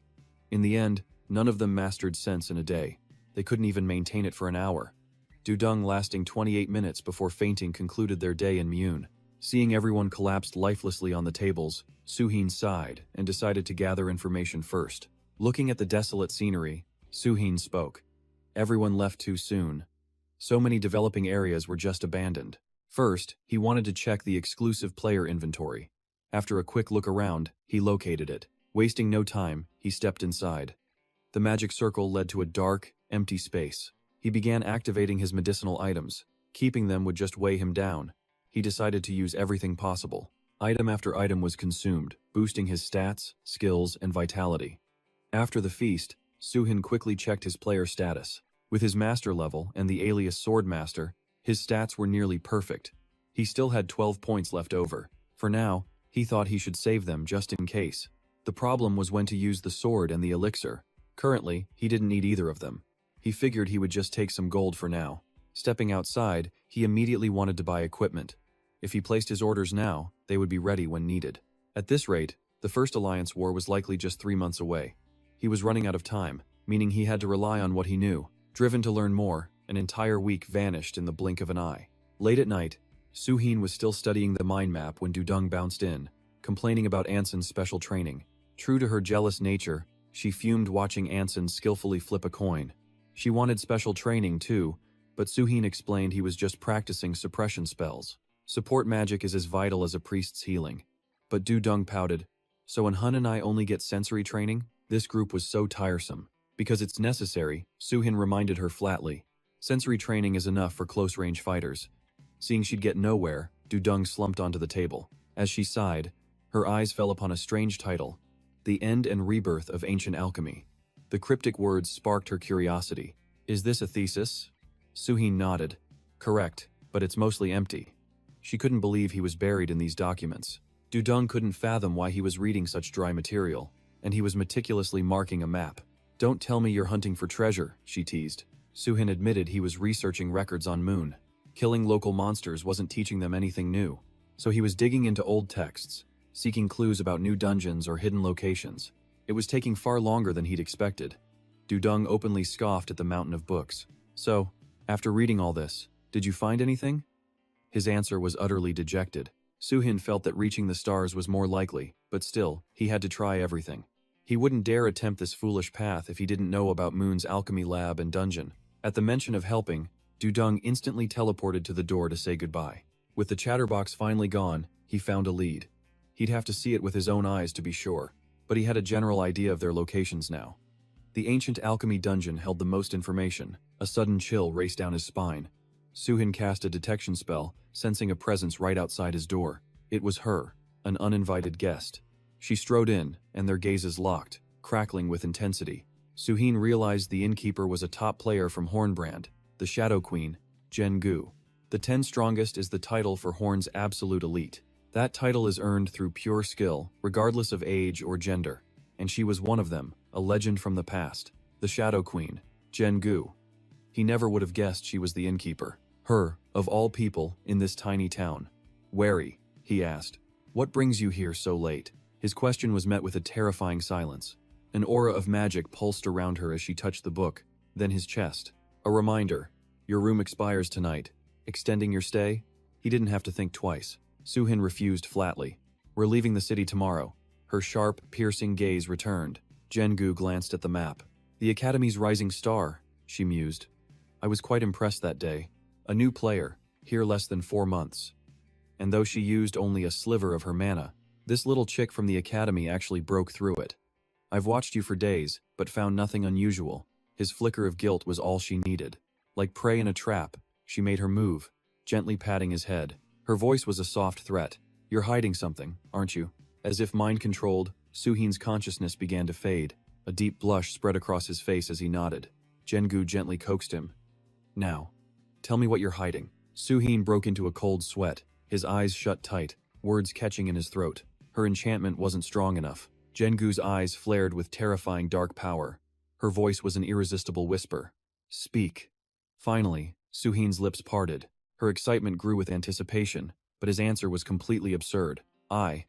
In the end, none of them mastered sense in a day. They couldn't even maintain it for an hour. Dudung, lasting 28 minutes before fainting, concluded their day in Mune. Seeing everyone collapsed lifelessly on the tables, Suhin sighed and decided to gather information first. Looking at the desolate scenery, Suhin spoke. Everyone left too soon. So many developing areas were just abandoned. First, he wanted to check the exclusive player inventory. After a quick look around, he located it. Wasting no time, he stepped inside. The magic circle led to a dark, empty space. He began activating his medicinal items. Keeping them would just weigh him down. He decided to use everything possible. Item after item was consumed, boosting his stats, skills, and vitality. After the feast, Suhin quickly checked his player status. With his master level and the alias Sword Master, his stats were nearly perfect. He still had 12 points left over. For now, he thought he should save them just in case. The problem was when to use the sword and the elixir. Currently, he didn't need either of them. He figured he would just take some gold for now. Stepping outside, he immediately wanted to buy equipment. If he placed his orders now, they would be ready when needed. At this rate, the First Alliance War was likely just 3 months away. He was running out of time, meaning he had to rely on what he knew. Driven to learn more, an entire week vanished in the blink of an eye. Late at night, Suhin was still studying the mind map when Dudung bounced in, complaining about Anson's special training. True to her jealous nature, she fumed watching Anson skillfully flip a coin. She wanted special training too, but Suhin explained he was just practicing suppression spells. Support magic is as vital as a priest's healing. But Dudung pouted, "So Anhun and I only get sensory training? This group was so tiresome." "Because it's necessary," Suhin reminded her flatly. "Sensory training is enough for close-range fighters." Seeing she'd get nowhere, Dudung slumped onto the table. As she sighed, her eyes fell upon a strange title, The End and Rebirth of Ancient Alchemy. The cryptic words sparked her curiosity. "Is this a thesis?" Suhin nodded. "Correct, but it's mostly empty." She couldn't believe he was buried in these documents. Dudung couldn't fathom why he was reading such dry material, and he was meticulously marking a map. "Don't tell me you're hunting for treasure," she teased. Suhin admitted he was researching records on Moon. Killing local monsters wasn't teaching them anything new, so he was digging into old texts, seeking clues about new dungeons or hidden locations. It was taking far longer than he'd expected. Dudung openly scoffed at the mountain of books. "So, after reading all this, did you find anything?" His answer was utterly dejected. Suhin felt that reaching the stars was more likely, but still, he had to try everything. He wouldn't dare attempt this foolish path if he didn't know about Moon's alchemy lab and dungeon. At the mention of helping, Dudung instantly teleported to the door to say goodbye. With the chatterbox finally gone, he found a lead. He'd have to see it with his own eyes to be sure, but he had a general idea of their locations now. The ancient alchemy dungeon held the most information. A sudden chill raced down his spine. Suhin cast a detection spell, sensing a presence right outside his door. It was her, an uninvited guest. She strode in, and their gazes locked, crackling with intensity. Suhin realized the innkeeper was a top player from Hornbrand, the Shadow Queen, Jen Gu. The 10 Strongest is the title for Horn's absolute elite. That title is earned through pure skill, regardless of age or gender. And she was one of them, a legend from the past. The Shadow Queen, Jen Gu. He never would have guessed she was the innkeeper. Her, of all people, in this tiny town. "Wary?" he asked. "What brings you here so late?" His question was met with a terrifying silence. An aura of magic pulsed around her as she touched the book, then his chest. "A reminder. Your room expires tonight. Extending your stay?" He didn't have to think twice. Suhin refused flatly. "We're leaving the city tomorrow." Her sharp, piercing gaze returned. Jengu glanced at the map. "The Academy's rising star," she mused. "I was quite impressed that day. A new player, here less than 4 months. And though she used only a sliver of her mana, this little chick from the Academy actually broke through it. I've watched you for days, but found nothing unusual." His flicker of guilt was all she needed. Like prey in a trap, she made her move, gently patting his head. Her voice was a soft threat. "You're hiding something, aren't you?" As if mind-controlled, Suhin's consciousness began to fade. A deep blush spread across his face as he nodded. Jengu gently coaxed him. Now, tell me what you're hiding. Suhin broke into a cold sweat, his eyes shut tight, words catching in his throat. Her enchantment wasn't strong enough. Jengu's eyes flared with terrifying dark power. Her voice was an irresistible whisper. Speak. Finally, Suhin's lips parted. Her excitement grew with anticipation, but his answer was completely absurd. I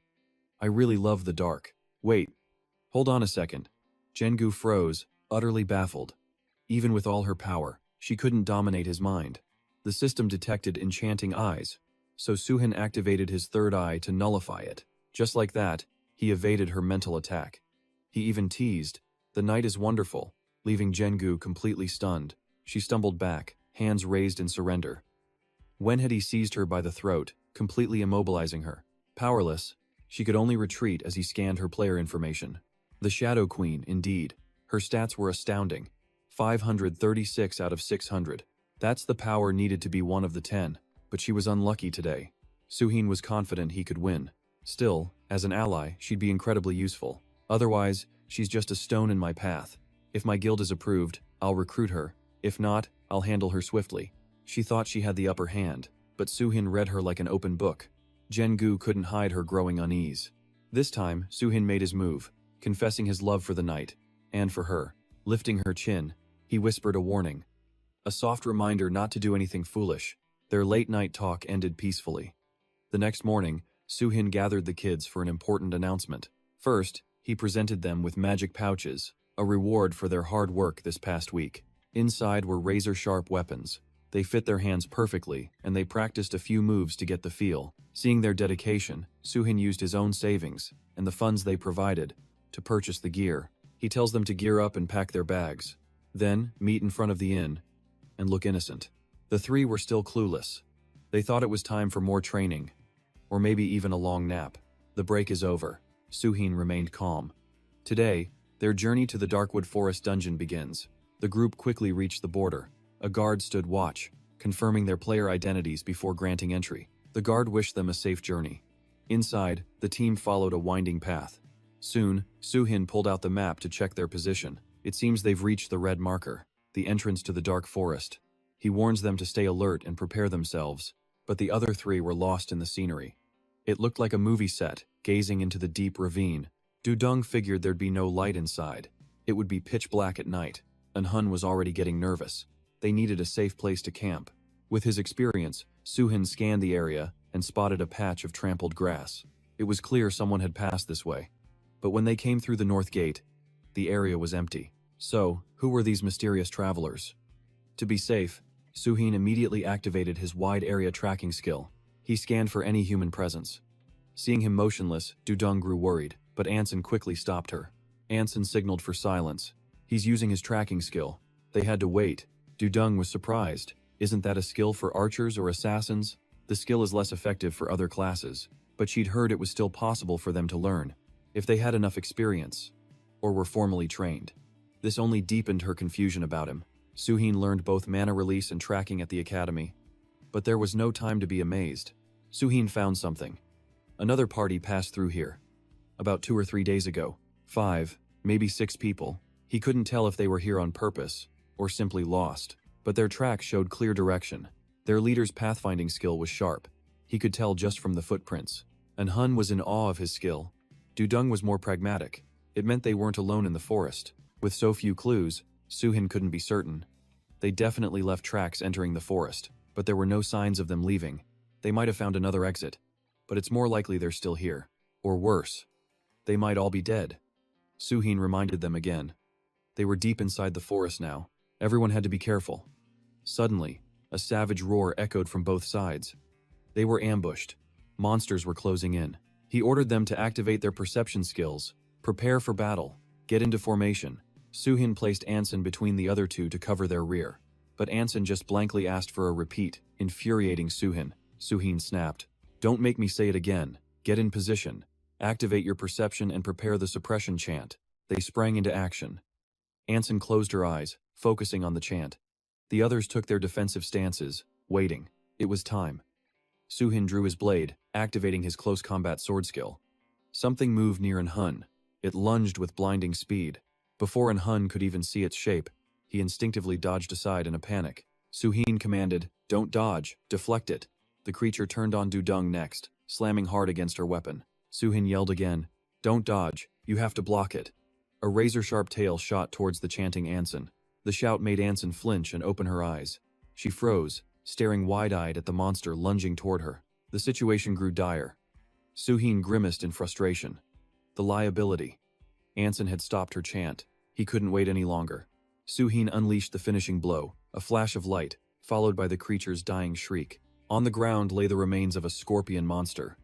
really love the dark. Wait. Hold on a second. Jengu froze, utterly baffled. Even with all her power, she couldn't dominate his mind. The system detected enchanting eyes, so Suhin activated his third eye to nullify it. Just like that, he evaded her mental attack. He even teased, "The night is wonderful," leaving Jengu completely stunned. She stumbled back, hands raised in surrender. When had he seized her by the throat, completely immobilizing her? Powerless, she could only retreat as he scanned her player information. The Shadow Queen, indeed. Her stats were astounding. 536 out of 600. That's the power needed to be one of the 10, but she was unlucky today. Suhin was confident he could win. Still, as an ally, she'd be incredibly useful. Otherwise, she's just a stone in my path. If my guild is approved, I'll recruit her. If not, I'll handle her swiftly. She thought she had the upper hand, but Suhin read her like an open book. Jengu couldn't hide her growing unease. This time, Suhin made his move, confessing his love for the night, and for her. Lifting her chin, he whispered a warning. A soft reminder not to do anything foolish. Their late-night talk ended peacefully. The next morning, Suhin gathered the kids for an important announcement. First, he presented them with magic pouches, a reward for their hard work this past week. Inside were razor-sharp weapons. They fit their hands perfectly, and they practiced a few moves to get the feel. Seeing their dedication, Suhin used his own savings, and the funds they provided, to purchase the gear. He tells them to gear up and pack their bags. Then, meet in front of the inn, and look innocent. The three were still clueless. They thought it was time for more training, or maybe even a long nap. The break is over. Suhin remained calm. Today, their journey to the Darkwood Forest dungeon begins. The group quickly reached the border. A guard stood watch, confirming their player identities before granting entry. The guard wished them a safe journey. Inside, the team followed a winding path. Soon, Suhin pulled out the map to check their position. It seems they've reached the red marker, the entrance to the dark forest. He warns them to stay alert and prepare themselves, but the other three were lost in the scenery. It looked like a movie set, gazing into the deep ravine. Dudung figured there'd be no light inside. It would be pitch black at night, and Hun was already getting nervous. They needed a safe place to camp. With his experience, Suhin scanned the area and spotted a patch of trampled grass. It was clear someone had passed this way. But when they came through the north gate, the area was empty. So, who were these mysterious travelers? To be safe, Suhin immediately activated his wide area tracking skill. He scanned for any human presence. Seeing him motionless, Dudung grew worried, but Anson quickly stopped her. Anson signaled for silence. He's using his tracking skill. They had to wait. Dudung was surprised. Isn't that a skill for archers or assassins? The skill is less effective for other classes, but she'd heard it was still possible for them to learn, if they had enough experience, or were formally trained. This only deepened her confusion about him. Suhin learned both mana release and tracking at the academy, but there was no time to be amazed. Suhin found something. Another party passed through here. About 2 or 3 days ago. 5, maybe 6 people. He couldn't tell if they were here on purpose, or simply lost, but their tracks showed clear direction. Their leader's pathfinding skill was sharp. He could tell just from the footprints. And Hun was in awe of his skill. Dudung was more pragmatic. It meant they weren't alone in the forest. With so few clues, Suhin couldn't be certain. They definitely left tracks entering the forest, but there were no signs of them leaving. They might have found another exit, but it's more likely they're still here. Or worse, they might all be dead. Suhin reminded them again. They were deep inside the forest now. Everyone had to be careful. Suddenly, a savage roar echoed from both sides. They were ambushed. Monsters were closing in. He ordered them to activate their perception skills, prepare for battle, get into formation. Suhin placed Anson between the other two to cover their rear. But Anson just blankly asked for a repeat, infuriating Suhin. Suhin snapped. "Don't make me say it again. Get in position. Activate your perception and prepare the suppression chant." They sprang into action. Anson closed her eyes, focusing on the chant. The others took their defensive stances, waiting. It was time. Suhin drew his blade, activating his close combat sword skill. Something moved near Hun. It lunged with blinding speed. Before Hun could even see its shape, he instinctively dodged aside in a panic. Suhin commanded, "Don't dodge, deflect it." The creature turned on Dudung next, slamming hard against her weapon. Suhin yelled again, "Don't dodge, you have to block it." A razor-sharp tail shot towards the chanting Anson. The shout made Anson flinch and open her eyes. She froze, staring wide-eyed at the monster lunging toward her. The situation grew dire. Suhin grimaced in frustration. The liability. Anson had stopped her chant. He couldn't wait any longer. Suhin unleashed the finishing blow, a flash of light, followed by the creature's dying shriek. On the ground lay the remains of a scorpion monster.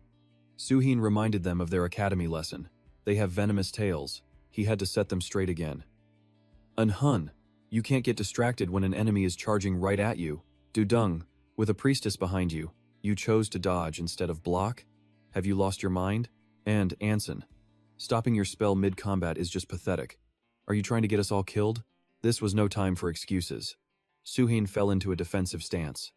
Suhin reminded them of their academy lesson. They have venomous tails. He had to set them straight again. Hun, you can't get distracted when an enemy is charging right at you. Dudung, with a priestess behind you, you chose to dodge instead of block? Have you lost your mind? And, Anson, stopping your spell mid-combat is just pathetic. Are you trying to get us all killed? This was no time for excuses. Suhin fell into a defensive stance.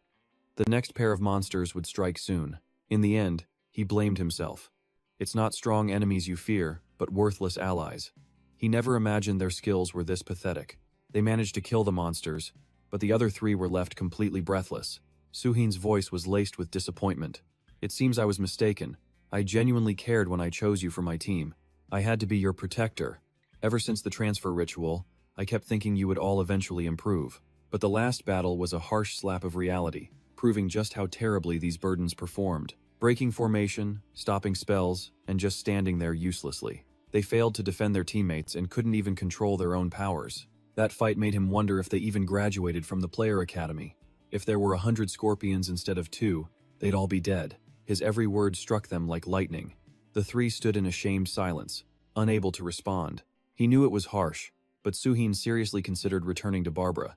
The next pair of monsters would strike soon. In the end, he blamed himself. It's not strong enemies you fear, but worthless allies. He never imagined their skills were this pathetic. They managed to kill the monsters, but the other three were left completely breathless. Suhin's voice was laced with disappointment. It seems I was mistaken. I genuinely cared when I chose you for my team. I had to be your protector. Ever since the transfer ritual, I kept thinking you would all eventually improve. But the last battle was a harsh slap of reality, proving just how terribly these burdens performed. Breaking formation, stopping spells, and just standing there uselessly. They failed to defend their teammates and couldn't even control their own powers. That fight made him wonder if they even graduated from the player academy. If there were 100 scorpions instead of 2, they'd all be dead. His every word struck them like lightning. The three stood in ashamed silence, unable to respond. He knew it was harsh, but Suhin seriously considered returning to Barbara.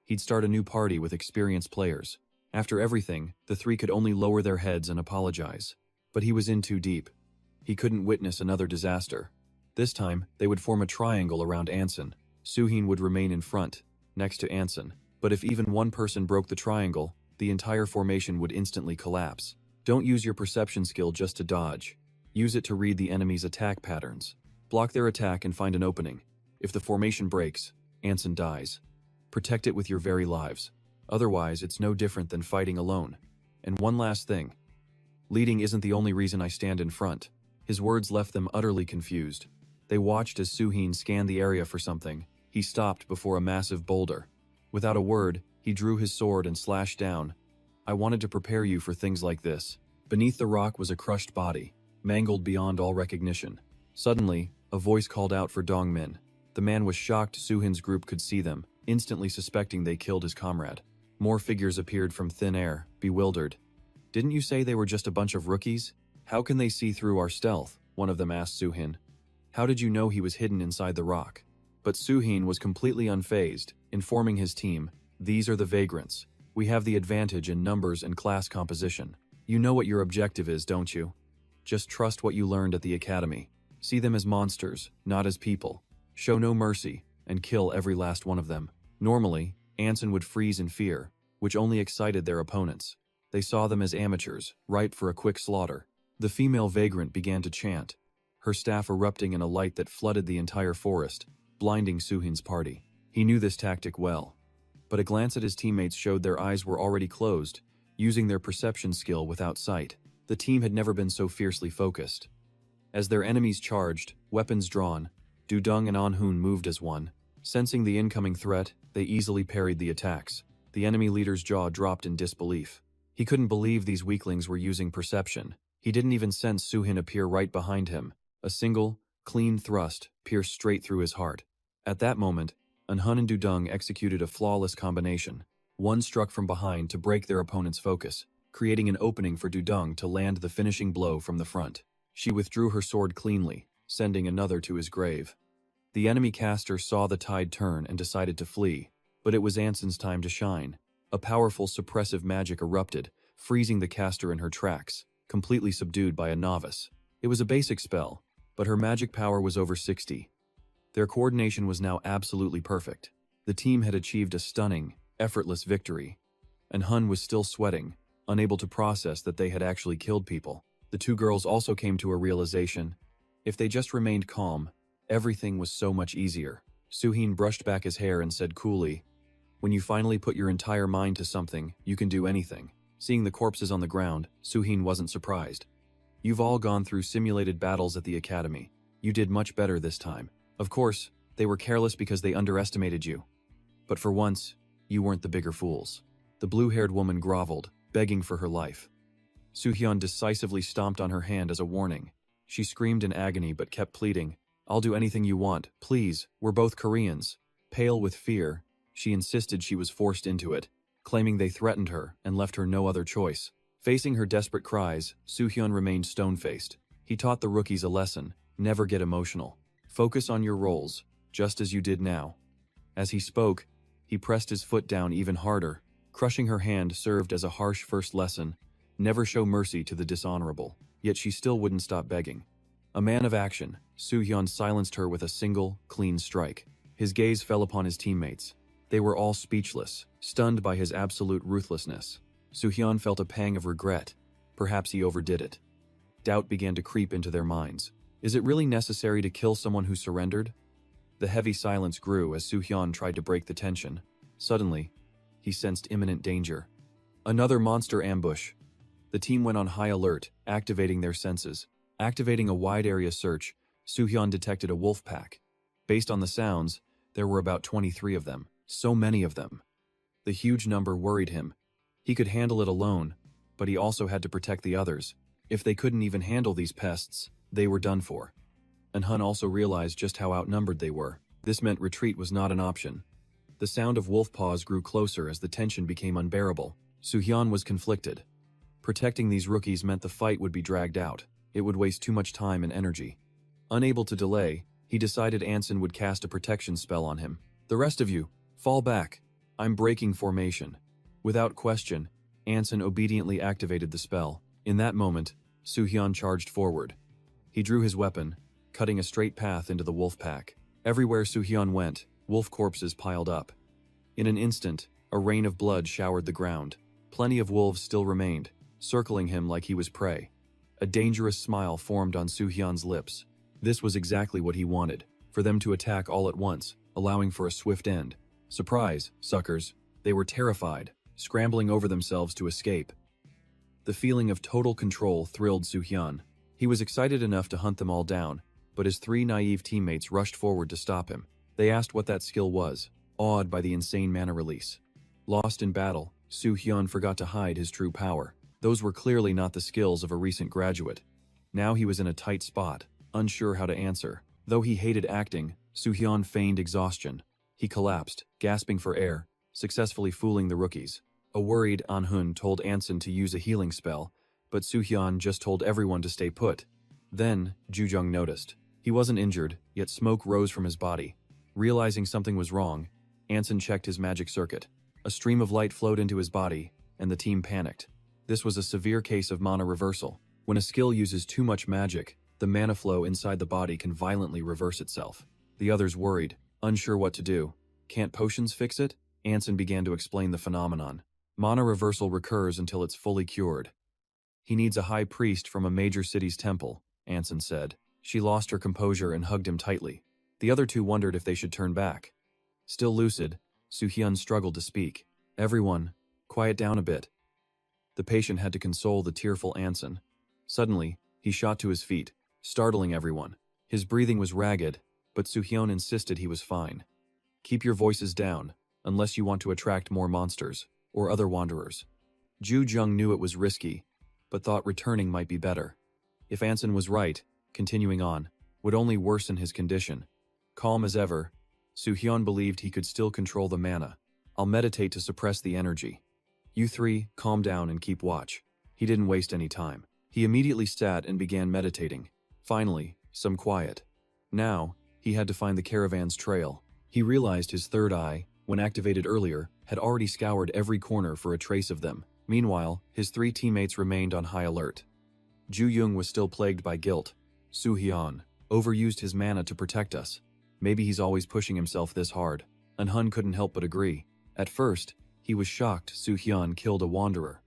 He'd start a new party with experienced players. After everything, the three could only lower their heads and apologize. But he was in too deep. He couldn't witness another disaster. This time, they would form a triangle around Anson. Suhin would remain in front, next to Anson. But if even one person broke the triangle, the entire formation would instantly collapse. Don't use your perception skill just to dodge. Use it to read the enemy's attack patterns. Block their attack and find an opening. If the formation breaks, Anson dies. Protect it with your very lives. Otherwise, it's no different than fighting alone. And one last thing. Leading isn't the only reason I stand in front. His words left them utterly confused. They watched as Suhin scanned the area for something. He stopped before a massive boulder. Without a word, he drew his sword and slashed down. I wanted to prepare you for things like this. Beneath the rock was a crushed body, mangled beyond all recognition. Suddenly, a voice called out for Dongmin. The man was shocked Suhin's group could see them, instantly suspecting they killed his comrade. More figures appeared from thin air, bewildered. Didn't you say they were just a bunch of rookies? How can they see through our stealth? One of them asked Suhin. How did you know he was hidden inside the rock? But Suhin was completely unfazed, informing his team, these are the vagrants. We have the advantage in numbers and class composition. You know what your objective is, don't you? Just trust what you learned at the academy. See them as monsters, not as people. Show no mercy, and kill every last one of them. Normally, Anson would freeze in fear, which only excited their opponents. They saw them as amateurs, ripe for a quick slaughter. The female vagrant began to chant, her staff erupting in a light that flooded the entire forest, blinding Suhin's party. He knew this tactic well. But a glance at his teammates showed their eyes were already closed, using their perception skill without sight. The team had never been so fiercely focused. As their enemies charged, weapons drawn, Dudung and Anhun moved as one. Sensing the incoming threat, they easily parried the attacks. The enemy leader's jaw dropped in disbelief. He couldn't believe these weaklings were using perception. He didn't even sense Suhin appear right behind him. A single, clean thrust pierced straight through his heart. At that moment, Anhun and Dudung executed a flawless combination. One struck from behind to break their opponent's focus, creating an opening for Dudung to land the finishing blow from the front. She withdrew her sword cleanly, sending another to his grave. The enemy caster saw the tide turn and decided to flee, but it was Anson's time to shine. A powerful suppressive magic erupted, freezing the caster in her tracks, completely subdued by a novice. It was a basic spell, but her magic power was over 60. Their coordination was now absolutely perfect. The team had achieved a stunning, effortless victory. And Hun was still sweating, unable to process that they had actually killed people. The two girls also came to a realization. If they just remained calm, Everything was so much easier. Suhin brushed back his hair and said coolly, "When you finally put your entire mind to something, you can do anything." Seeing the corpses on the ground, Suhin wasn't surprised. "You've all gone through simulated battles at the academy. You did much better this time. Of course, they were careless because they underestimated you. But for once, you weren't the bigger fools." The blue-haired woman groveled, begging for her life. Suhyun decisively stomped on her hand as a warning. She screamed in agony but kept pleading, "I'll do anything you want, please, we're both Koreans." Pale with fear, she insisted she was forced into it, claiming they threatened her and left her no other choice. Facing her desperate cries, Suhyun remained stone-faced. He taught the rookies a lesson: never get emotional. Focus on your roles, just as you did now. As he spoke, he pressed his foot down even harder. Crushing her hand served as a harsh first lesson: never show mercy to the dishonorable. Yet she still wouldn't stop begging. A man of action, Suhyun silenced her with a single, clean strike. His gaze fell upon his teammates. They were all speechless, stunned by his absolute ruthlessness. Suhyun felt a pang of regret. Perhaps he overdid it. Doubt began to creep into their minds. Is it really necessary to kill someone who surrendered? The heavy silence grew as Suhyun tried to break the tension. Suddenly, he sensed imminent danger. Another monster ambush. The team went on high alert, activating their senses. Activating a wide area search, Suhyun detected a wolf pack. Based on the sounds, there were about 23 of them. So many of them. The huge number worried him. He could handle it alone, but he also had to protect the others. If they couldn't even handle these pests, they were done for. And Hun also realized just how outnumbered they were. This meant retreat was not an option. The sound of wolf paws grew closer as the tension became unbearable. Suhyun was conflicted. Protecting these rookies meant the fight would be dragged out. It would waste too much time and energy. Unable to delay, he decided Anson would cast a protection spell on him. "The rest of you, fall back. I'm breaking formation." Without question, Anson obediently activated the spell. In that moment, Suhyun charged forward. He drew his weapon, cutting a straight path into the wolf pack. Everywhere Suhyun went, wolf corpses piled up. In an instant, a rain of blood showered the ground. Plenty of wolves still remained, circling him like he was prey. A dangerous smile formed on Suhyun's lips. This was exactly what he wanted, for them to attack all at once, allowing for a swift end. Surprise, suckers. They were terrified, scrambling over themselves to escape. The feeling of total control thrilled Suhyun. He was excited enough to hunt them all down, but his 3 naive teammates rushed forward to stop him. They asked what that skill was, awed by the insane mana release. Lost in battle, Suhyun forgot to hide his true power. Those were clearly not the skills of a recent graduate. Now he was in a tight spot, unsure how to answer. Though he hated acting, Suhyun feigned exhaustion. He collapsed, gasping for air, successfully fooling the rookies. A worried Anhun told Anson to use a healing spell, but Suhyun just told everyone to stay put. Then, Jujung noticed. He wasn't injured, yet smoke rose from his body. Realizing something was wrong, Anson checked his magic circuit. A stream of light flowed into his body, and the team panicked. This was a severe case of mana reversal. When a skill uses too much magic, the mana flow inside the body can violently reverse itself. The others worried, unsure what to do. "Can't potions fix it?" Anson began to explain the phenomenon. "Mana reversal recurs until it's fully cured. He needs a high priest from a major city's temple," Anson said. She lost her composure and hugged him tightly. The other two wondered if they should turn back. Still lucid, Suhyun struggled to speak. "Everyone, quiet down a bit." The patient had to console the tearful Anson. Suddenly, he shot to his feet, startling everyone. His breathing was ragged, but Suhyun insisted he was fine. "Keep your voices down, unless you want to attract more monsters, or other wanderers." Jung knew it was risky, but thought returning might be better. If Anson was right, continuing on would only worsen his condition. Calm as ever, Suhyun believed he could still control the mana. "I'll meditate to suppress the energy. You 3, calm down and keep watch." He didn't waste any time. He immediately sat and began meditating. Finally, some quiet. Now, he had to find the caravan's trail. He realized his third eye, when activated earlier, had already scoured every corner for a trace of them. Meanwhile, his 3 teammates remained on high alert. Jung was still plagued by guilt. "Suhyun overused his mana to protect us. Maybe he's always pushing himself this hard." And Hun couldn't help but agree. At first, he was shocked Suhyun killed a wanderer.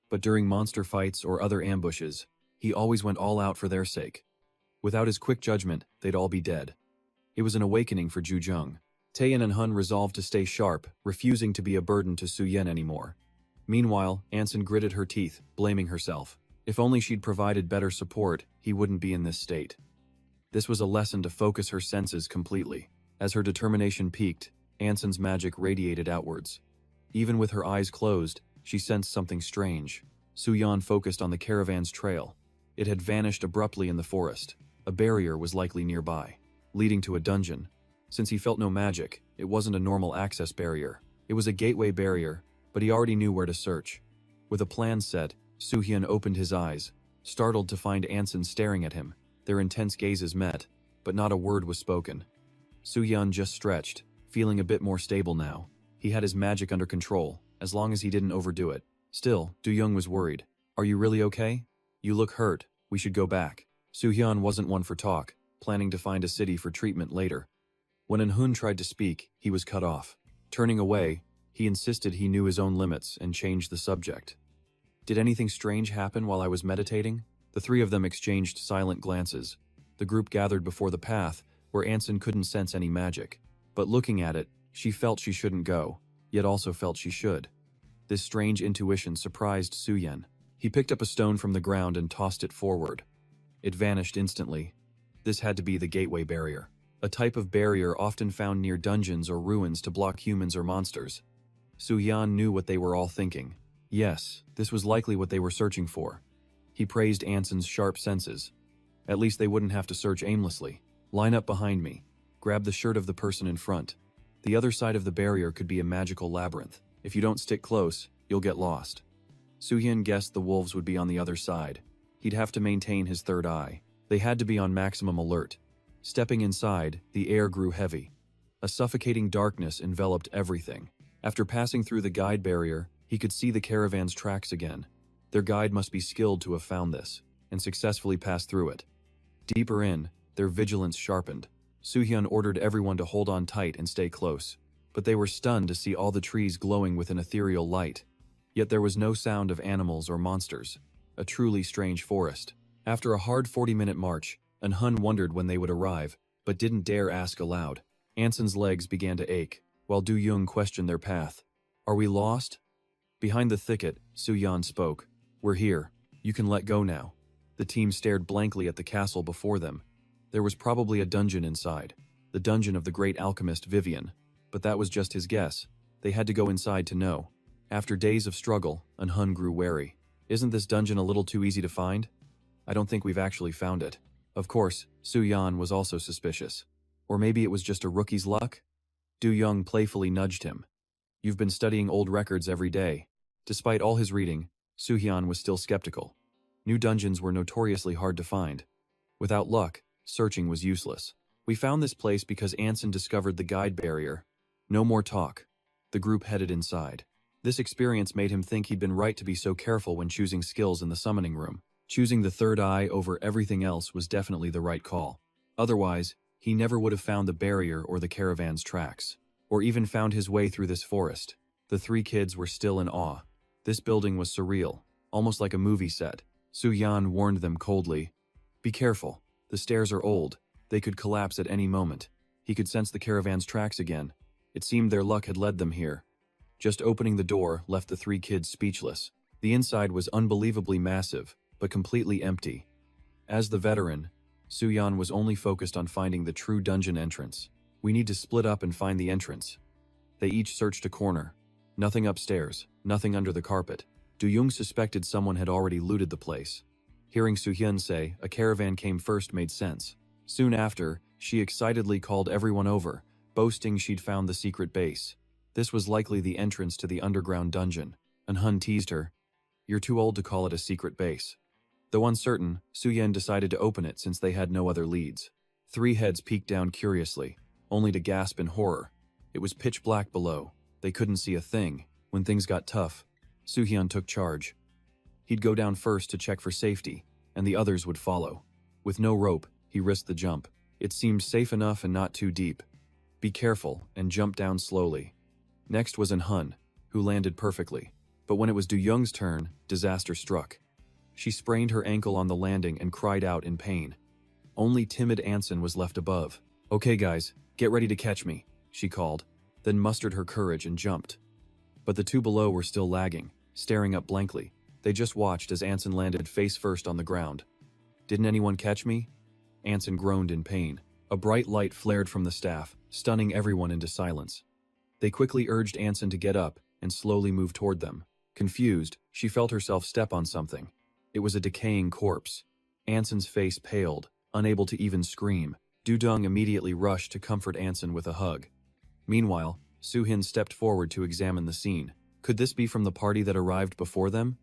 But during monster fights or other ambushes, he always went all out for their sake. Without his quick judgment, they'd all be dead. It was an awakening for Ju Jung. Taeyeon and Hun resolved to stay sharp, refusing to be a burden to Su-yen anymore. Meanwhile, Anson gritted her teeth, blaming herself. If only she'd provided better support, he wouldn't be in this state. This was a lesson to focus her senses completely. As her determination peaked, Anson's magic radiated outwards. Even with her eyes closed, she sensed something strange. Su-yeon focused on the caravan's trail. It had vanished abruptly in the forest. A barrier was likely nearby, leading to a dungeon. Since he felt no magic, it wasn't a normal access barrier. It was a gateway barrier, but he already knew where to search. With a plan set, Su-hyun opened his eyes, startled to find Anson staring at him. Their intense gazes met, but not a word was spoken. Su-hyun just stretched, feeling a bit more stable now. He had his magic under control, as long as he didn't overdo it. Still, Do-young was worried. "Are you really okay? You look hurt. We should go back." Su-hyun wasn't one for talk, planning to find a city for treatment later. When Eun-hun tried to speak, he was cut off. Turning away, he insisted he knew his own limits and changed the subject. "Did anything strange happen while I was meditating?" The three of them exchanged silent glances. The group gathered before the path, where Anson couldn't sense any magic. But looking at it, she felt she shouldn't go, yet also felt she should. This strange intuition surprised Su-yen. He picked up a stone from the ground and tossed it forward. It vanished instantly. This had to be the gateway barrier, a type of barrier often found near dungeons or ruins to block humans or monsters. Su-hyun knew what they were all thinking. Yes, this was likely what they were searching for. He praised Anson's sharp senses. At least they wouldn't have to search aimlessly. "Line up behind me. Grab the shirt of the person in front. The other side of the barrier could be a magical labyrinth. If you don't stick close, you'll get lost." Su-hyun guessed the wolves would be on the other side. He'd have to maintain his third eye. They had to be on maximum alert. Stepping inside, the air grew heavy. A suffocating darkness enveloped everything. After passing through the guide barrier, he could see the caravan's tracks again. Their guide must be skilled to have found this, and successfully passed through it. Deeper in, their vigilance sharpened. Su-hyun ordered everyone to hold on tight and stay close. But they were stunned to see all the trees glowing with an ethereal light. Yet there was no sound of animals or monsters. A truly strange forest. After a hard 40-minute march, Eun-hun wondered when they would arrive, but didn't dare ask aloud. Anson's legs began to ache, while Do-young questioned their path. "Are we lost?" Behind the thicket, Su-yeon spoke. "We're here. You can let go now." The team stared blankly at the castle before them. There was probably a dungeon inside. The dungeon of the great alchemist Vivian. But that was just his guess. They had to go inside to know. After days of struggle, Eun-hun grew wary. "Isn't this dungeon a little too easy to find? I don't think we've actually found it." Of course, Su-yeon was also suspicious. Or maybe it was just a rookie's luck? Do-young playfully nudged him. "You've been studying old records every day." Despite all his reading, Su-hyun was still skeptical. New dungeons were notoriously hard to find. Without luck, searching was useless. "We found this place because Anson discovered the guide barrier." No more talk. The group headed inside. This experience made him think he'd been right to be so careful when choosing skills in the summoning room. Choosing the third eye over everything else was definitely the right call. Otherwise, he never would have found the barrier or the caravan's tracks, or even found his way through this forest. The three kids were still in awe. This building was surreal, almost like a movie set. Su-yeon warned them coldly. "Be careful. The stairs are old. They could collapse at any moment." He could sense the caravan's tracks again. It seemed their luck had led them here. Just opening the door left the three kids speechless. The inside was unbelievably massive, but completely empty. As the veteran, Su-yeon was only focused on finding the true dungeon entrance. "We need to split up and find the entrance." They each searched a corner. Nothing upstairs, nothing under the carpet. Do-young suspected someone had already looted the place. Hearing Su-hyun say a caravan came first made sense. Soon after, she excitedly called everyone over, boasting she'd found the secret base. This was likely the entrance to the underground dungeon. Eun-hun teased her. "You're too old to call it a secret base." Though uncertain, Su-yen decided to open it since they had no other leads. Three heads peeked down curiously, only to gasp in horror. It was pitch black below. They couldn't see a thing. When things got tough, Su-hyun took charge. He'd go down first to check for safety, and the others would follow. With no rope, he risked the jump. It seemed safe enough and not too deep. "Be careful, and jump down slowly." Next was Eun-hun, who landed perfectly. But when it was Do-young's turn, disaster struck. She sprained her ankle on the landing and cried out in pain. Only timid Anson was left above. Okay guys, get ready to catch me, she called, then mustered her courage and jumped. But the two below were still lagging, staring up blankly. They just watched as Anson landed face first on the ground. Didn't anyone catch me? Anson groaned in pain. A bright light flared from the staff, stunning everyone into silence. They quickly urged Anson to get up and slowly move toward them. Confused, she felt herself step on something. It was a decaying corpse. Anson's face paled, unable to even scream. Dudong immediately rushed to comfort Anson with a hug. Meanwhile, Soo-hin stepped forward to examine the scene. Could this be from the party that arrived before them?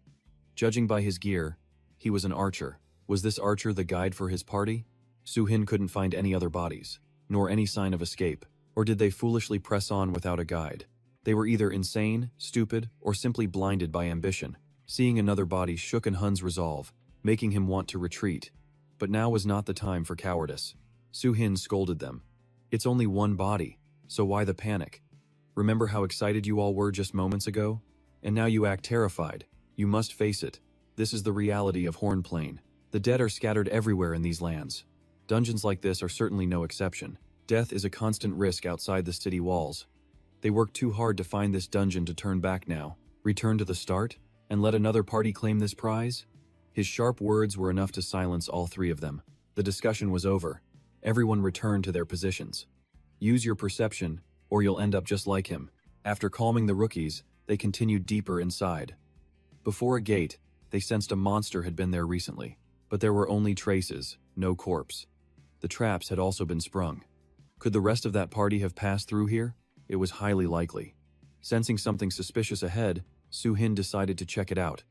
Judging by his gear, he was an archer. Was this archer the guide for his party? Soo-hin couldn't find any other bodies, nor any sign of escape. Or did they foolishly press on without a guide? They were either insane, stupid, or simply blinded by ambition. Seeing another body shook Hun's resolve, making him want to retreat. But now was not the time for cowardice. Soo-hin scolded them. It's only one body, so why the panic? Remember how excited you all were just moments ago? And now you act terrified. You must face it. This is the reality of Hornplain. The dead are scattered everywhere in these lands. Dungeons like this are certainly no exception. Death is a constant risk outside the city walls. They worked too hard to find this dungeon to turn back now. Return to the start? And let another party claim this prize? His sharp words were enough to silence all three of them. The discussion was over. Everyone returned to their positions. Use your perception, or you'll end up just like him. After calming the rookies, they continued deeper inside. Before a gate, they sensed a monster had been there recently, but there were only traces, no corpse. The traps had also been sprung. Could the rest of that party have passed through here? It was highly likely. Sensing something suspicious ahead, Soo-hin decided to check it out.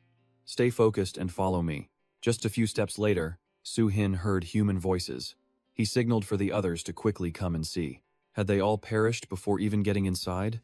Stay focused and follow me. Just a few steps later, Soo-hin heard human voices. He signaled for the others to quickly come and see. Had they all perished before even getting inside?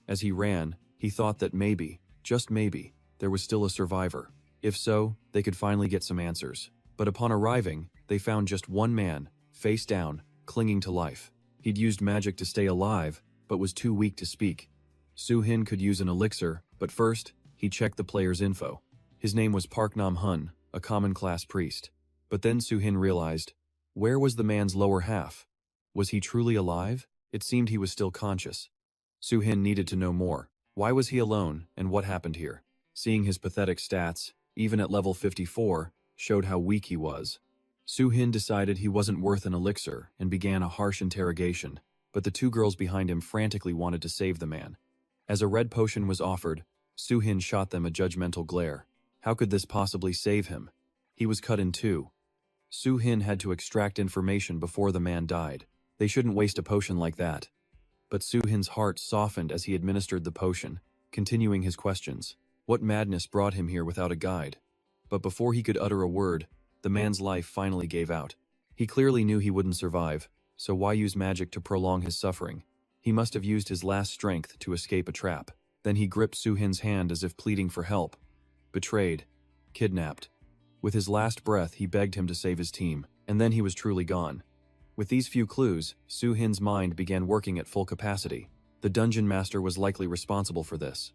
As he ran, he thought that maybe, just maybe, there was still a survivor. If so, they could finally get some answers. But upon arriving, they found just one man, face down, clinging to life. He'd used magic to stay alive, but was too weak to speak. Soo-hin could use an elixir, but first, he checked the player's info. His name was Park Nam-hun, a common class priest. But then Soo-hin realized, where was the man's lower half? Was he truly alive? It seemed he was still conscious. Soo-hin needed to know more. Why was he alone, and what happened here? Seeing his pathetic stats, even at level 54, showed how weak he was. Soo-hin decided he wasn't worth an elixir and began a harsh interrogation, but the two girls behind him frantically wanted to save the man. As a red potion was offered, Soo-hin shot them a judgmental glare. How could this possibly save him? He was cut in two. Soo-hin had to extract information before the man died. They shouldn't waste a potion like that. But Soo-hin's heart softened as he administered the potion, continuing his questions. What madness brought him here without a guide? But before he could utter a word, the man's life finally gave out. He clearly knew he wouldn't survive, so why use magic to prolong his suffering? He must have used his last strength to escape a trap. Then he gripped Soo-hin's hand as if pleading for help. Betrayed. Kidnapped. With his last breath, he begged him to save his team, and then he was truly gone. With these few clues, Soo-hin's mind began working at full capacity. The dungeon master was likely responsible for this.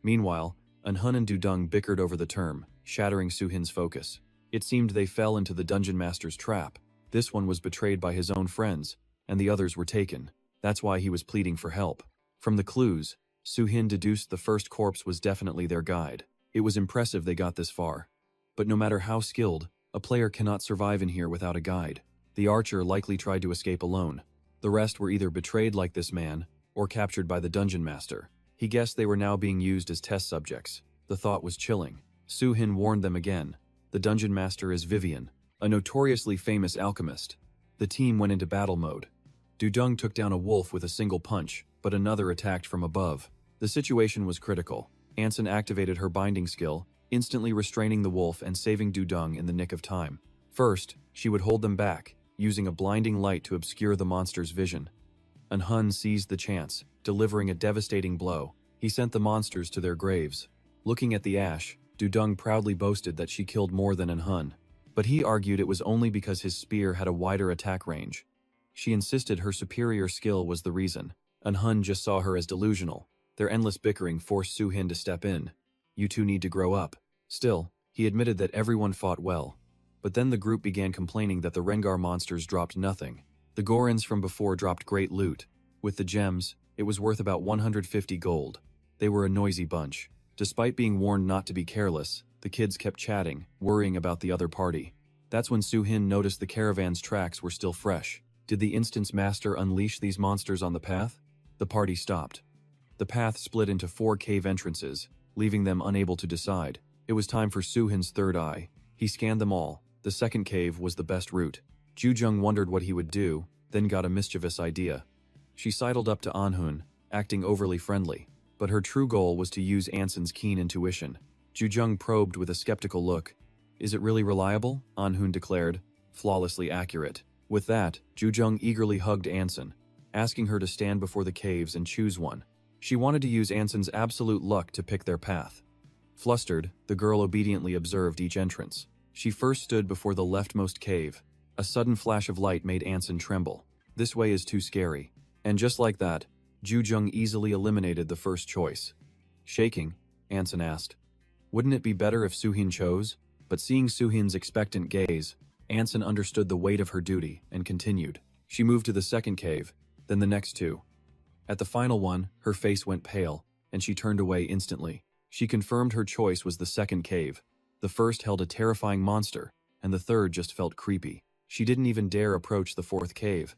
Meanwhile, Hun and Dudong bickered over the term, shattering Soo-hin's focus. It seemed they fell into the dungeon master's trap. This one was betrayed by his own friends, and the others were taken. That's why he was pleading for help. From the clues, Soo-hin deduced the first corpse was definitely their guide. It was impressive they got this far. But no matter how skilled, a player cannot survive in here without a guide. The archer likely tried to escape alone. The rest were either betrayed like this man, or captured by the dungeon master. He guessed they were now being used as test subjects. The thought was chilling. Soo-hin warned them again. The dungeon master is Vivian, a notoriously famous alchemist. The team went into battle mode. Dudong took down a wolf with a single punch, but another attacked from above. The situation was critical. Anson activated her binding skill, instantly restraining the wolf and saving Dudong in the nick of time. First, she would hold them back, using a blinding light to obscure the monster's vision. Hun seized the chance, delivering a devastating blow. He sent the monsters to their graves. Looking at the ash, Dudong proudly boasted that she killed more than Hun. But he argued it was only because his spear had a wider attack range. She insisted her superior skill was the reason. Hun just saw her as delusional. Their endless bickering forced Soo-hin to step in. You two need to grow up. Still, he admitted that everyone fought well. But then the group began complaining that the Rengar monsters dropped nothing. The Gorons from before dropped great loot. With the gems, it was worth about 150 gold. They were a noisy bunch. Despite being warned not to be careless, the kids kept chatting, worrying about the other party. That's when Suhin noticed the caravan's tracks were still fresh. Did the Instance Master unleash these monsters on the path? The party stopped. The path split into 4 cave entrances, leaving them unable to decide. It was time for Suhin's third eye. He scanned them all. The second cave was the best route. Jujung wondered what he would do, then got a mischievous idea. She sidled up to Anhun, acting overly friendly. But her true goal was to use Anson's keen intuition. Jujung probed with a skeptical look. Is it really reliable? Anhun declared. Flawlessly accurate. With that, Jujung eagerly hugged Anson, asking her to stand before the caves and choose one. She wanted to use Anson's absolute luck to pick their path. Flustered, the girl obediently observed each entrance. She first stood before the leftmost cave. A sudden flash of light made Anson tremble. This way is too scary. And just like that, Jujung easily eliminated the first choice. Shaking, Anson asked, "Wouldn't it be better if Suhin chose?" But seeing Suhin's expectant gaze, Anson understood the weight of her duty and continued. She moved to the second cave, then the next 2. At the final one, her face went pale, and she turned away instantly. She confirmed her choice was the second cave. The first held a terrifying monster, and the third just felt creepy. She didn't even dare approach the fourth cave.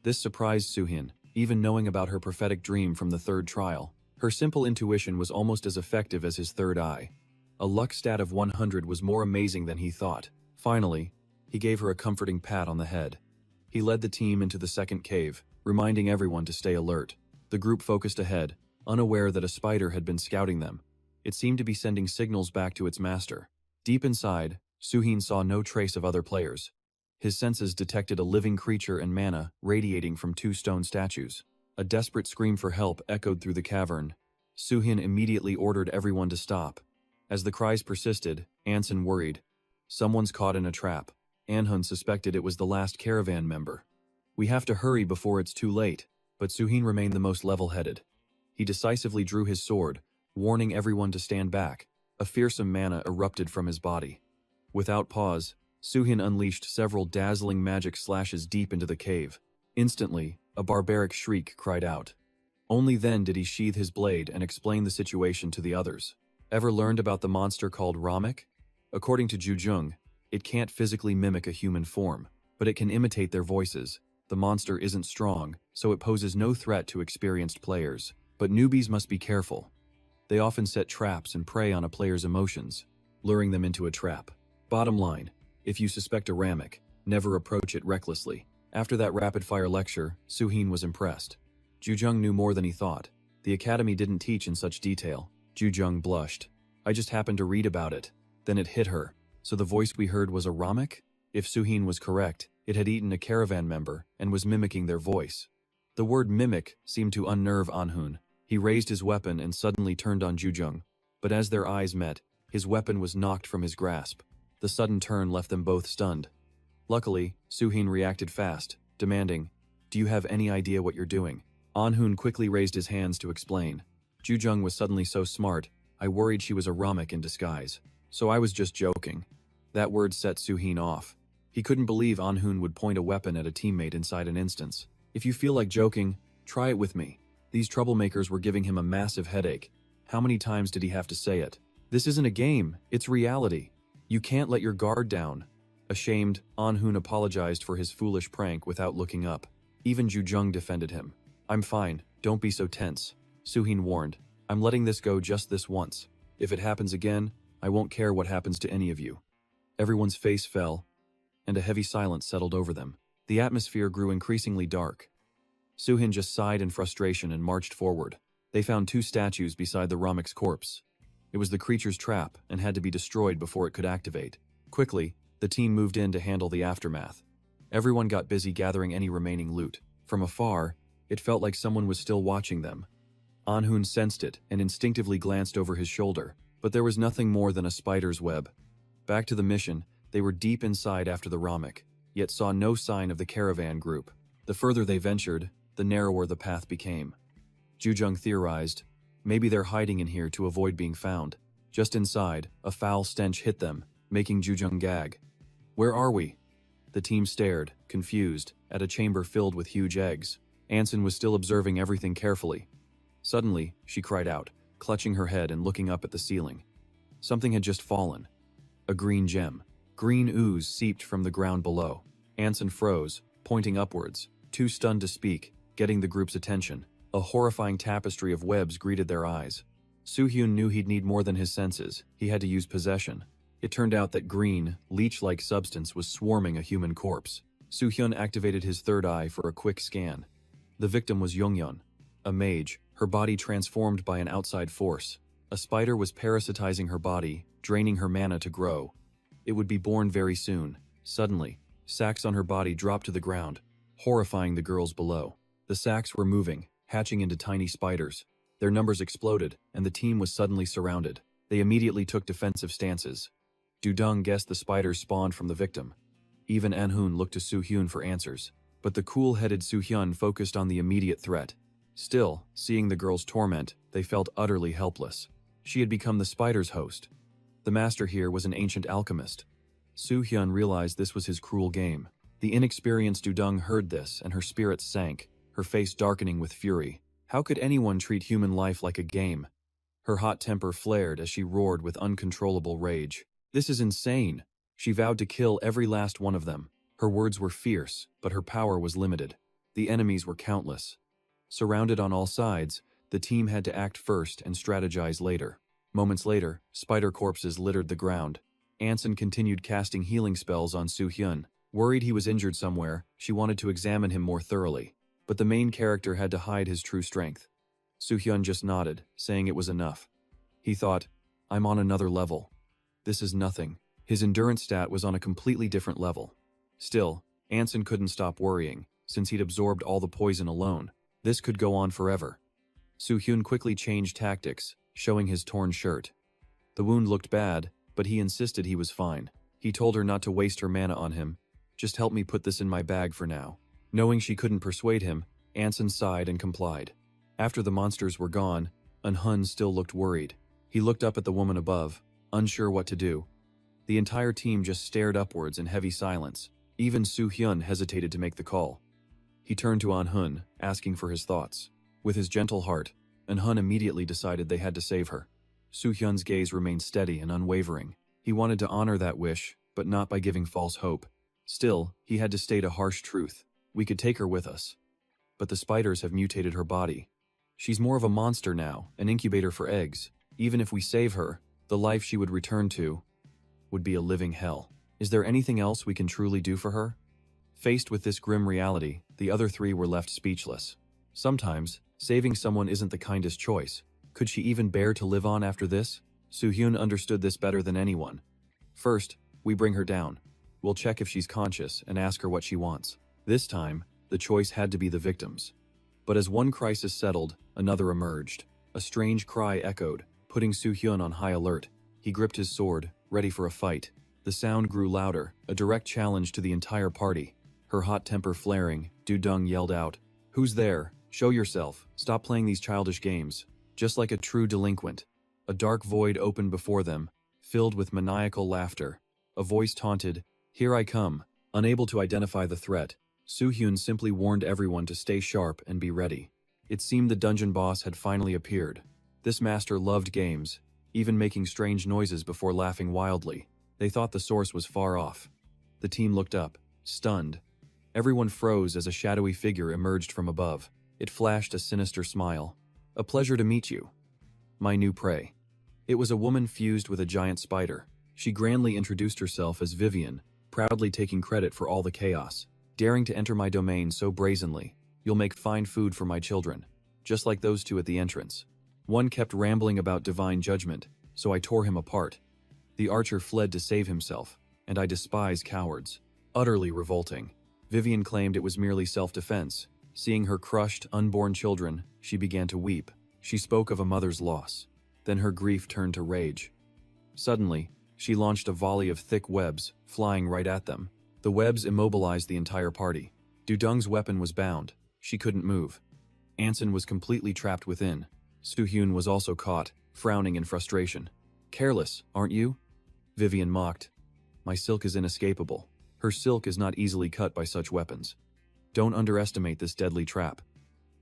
This surprised Suhin, even knowing about her prophetic dream from the third trial. Her simple intuition was almost as effective as his third eye. A luck stat of 100 was more amazing than he thought. Finally, he gave her a comforting pat on the head. He led the team into the second cave, reminding everyone to stay alert. The group focused ahead, unaware that a spider had been scouting them. It seemed to be sending signals back to its master. Deep inside, Suhin saw no trace of other players. His senses detected a living creature and mana radiating from 2 stone statues. A desperate scream for help echoed through the cavern. Suhin immediately ordered everyone to stop. As the cries persisted, Anson worried. Someone's caught in a trap. Anhun suspected it was the last caravan member. We have to hurry before it's too late, but Suhin remained the most level-headed. He decisively drew his sword, warning everyone to stand back. A fearsome mana erupted from his body. Without pause, Suhin unleashed several dazzling magic slashes deep into the cave. Instantly, a barbaric shriek cried out. Only then did he sheathe his blade and explain the situation to the others. Ever learned about the monster called Ramek? According to Jujung, it can't physically mimic a human form, but it can imitate their voices. The monster isn't strong, so it poses no threat to experienced players. But newbies must be careful. They often set traps and prey on a player's emotions, luring them into a trap. Bottom line, if you suspect a Ramek, never approach it recklessly. After that rapid-fire lecture, Suhin was impressed. Jujung knew more than he thought. The academy didn't teach in such detail. Jujung blushed. I just happened to read about it. Then it hit her. So the voice we heard was a Ramek? If Suhin was correct, it had eaten a caravan member and was mimicking their voice. The word mimic seemed to unnerve Anhun. He raised his weapon and suddenly turned on Jujung. But as their eyes met, his weapon was knocked from his grasp. The sudden turn left them both stunned. Luckily, Suhin reacted fast, demanding, "Do you have any idea what you're doing?" Anhun quickly raised his hands to explain. Jujung was suddenly so smart, I worried she was a Ramek in disguise. So I was just joking. That word set Suhin off. He couldn't believe Anhun would point a weapon at a teammate inside an instance. If you feel like joking, try it with me. These troublemakers were giving him a massive headache. How many times did he have to say it? This isn't a game, it's reality. You can't let your guard down. Ashamed, Anhun apologized for his foolish prank without looking up. Even Jujung defended him. I'm fine, don't be so tense. Suhin warned, I'm letting this go just this once. If it happens again, I won't care what happens to any of you. Everyone's face fell, and a heavy silence settled over them. The atmosphere grew increasingly dark. Suhin just sighed in frustration and marched forward. They found 2 statues beside the Ramek's corpse. It was the creature's trap and had to be destroyed before it could activate. Quickly, the team moved in to handle the aftermath. Everyone got busy gathering any remaining loot. From afar, it felt like someone was still watching them. Anhun sensed it and instinctively glanced over his shoulder, but there was nothing more than a spider's web. Back to the mission, they were deep inside after the Ramek, yet saw no sign of the caravan group. The further they ventured, the narrower the path became. Jujung theorized, maybe they're hiding in here to avoid being found. Just inside, a foul stench hit them, making Jujung gag. Where are we? The team stared, confused, at a chamber filled with huge eggs. Anson was still observing everything carefully. Suddenly, she cried out, clutching her head and looking up at the ceiling. Something had just fallen. A green gem. Green ooze seeped from the ground below. Anson froze, pointing upwards, too stunned to speak, getting the group's attention. A horrifying tapestry of webs greeted their eyes. Soo-hyun knew he'd need more than his senses. He had to use possession. It turned out that green, leech-like substance was swarming a human corpse. Soo-hyun activated his third eye for a quick scan. The victim was Yonghyun, a mage, her body transformed by an outside force. A spider was parasitizing her body, draining her mana to grow. It would be born very soon. Suddenly, sacs on her body dropped to the ground, horrifying the girls below. The sacs were moving, hatching into tiny spiders. Their numbers exploded, and the team was suddenly surrounded. They immediately took defensive stances. Dudung guessed the spiders spawned from the victim. Even Anhoon looked to Soo-hyun for answers. But the cool-headed Soo-hyun focused on the immediate threat. Still, seeing the girls' torment, they felt utterly helpless. She had become the spider's host. The master here was an ancient alchemist. Soo-hyun realized this was his cruel game. The inexperienced Dudung heard this, and her spirits sank, her face darkening with fury. How could anyone treat human life like a game? Her hot temper flared as she roared with uncontrollable rage. This is insane. She vowed to kill every last one of them. Her words were fierce, but her power was limited. The enemies were countless. Surrounded on all sides, the team had to act first and strategize later. Moments later, spider corpses littered the ground. Anson continued casting healing spells on Soo-hyun. Worried he was injured somewhere, she wanted to examine him more thoroughly. But the main character had to hide his true strength. Soo-hyun just nodded, saying it was enough. He thought, I'm on another level. This is nothing. His endurance stat was on a completely different level. Still, Anson couldn't stop worrying, since he'd absorbed all the poison alone. This could go on forever. Soo-hyun quickly changed tactics, showing his torn shirt. The wound looked bad, but he insisted he was fine. He told her not to waste her mana on him. Just help me put this in my bag for now. Knowing she couldn't persuade him, Anson sighed and complied. After the monsters were gone, Eun-hun still looked worried. He looked up at the woman above, unsure what to do. The entire team just stared upwards in heavy silence. Even Soo-hyun hesitated to make the call. He turned to Eun-hun, asking for his thoughts. With his gentle heart, Eun-hun immediately decided they had to save her. Soo-hyun's gaze remained steady and unwavering. He wanted to honor that wish, but not by giving false hope. Still, he had to state a harsh truth. We could take her with us. But the spiders have mutated her body. She's more of a monster now, an incubator for eggs. Even if we save her, the life she would return to would be a living hell. Is there anything else we can truly do for her? Faced with this grim reality, the other three were left speechless. Sometimes, saving someone isn't the kindest choice. Could she even bear to live on after this? Soo-hyun understood this better than anyone. First, we bring her down. We'll check if she's conscious and ask her what she wants. This time, the choice had to be the victims. But as one crisis settled, another emerged. A strange cry echoed, putting Soo-hyun on high alert. He gripped his sword, ready for a fight. The sound grew louder, a direct challenge to the entire party. Her hot temper flaring, Dudung yelled out, "Who's there? Show yourself. Stop playing these childish games." Just like a true delinquent, a dark void opened before them, filled with maniacal laughter. A voice taunted, "Here I come." Unable to identify the threat, Soo-hyun simply warned everyone to stay sharp and be ready. It seemed the dungeon boss had finally appeared. This master loved games, even making strange noises before laughing wildly. They thought the source was far off. The team looked up, stunned. Everyone froze as a shadowy figure emerged from above. It flashed a sinister smile. "A pleasure to meet you, my new prey." It was a woman fused with a giant spider. She grandly introduced herself as Vivian, proudly taking credit for all the chaos. "Daring to enter my domain so brazenly, you'll make fine food for my children," just like those two at the entrance. One kept rambling about divine judgment, so I tore him apart. The archer fled to save himself, and I despise cowards. Utterly revolting. Vivian claimed it was merely self-defense. Seeing her crushed, unborn children, she began to weep. She spoke of a mother's loss. Then her grief turned to rage. Suddenly, she launched a volley of thick webs, flying right at them. The webs immobilized the entire party. Dudung's weapon was bound. She couldn't move. Anson was completely trapped within. Soo-hyun was also caught, frowning in frustration. "Careless, aren't you?" Vivian mocked. "My silk is inescapable." Her silk is not easily cut by such weapons. Don't underestimate this deadly trap.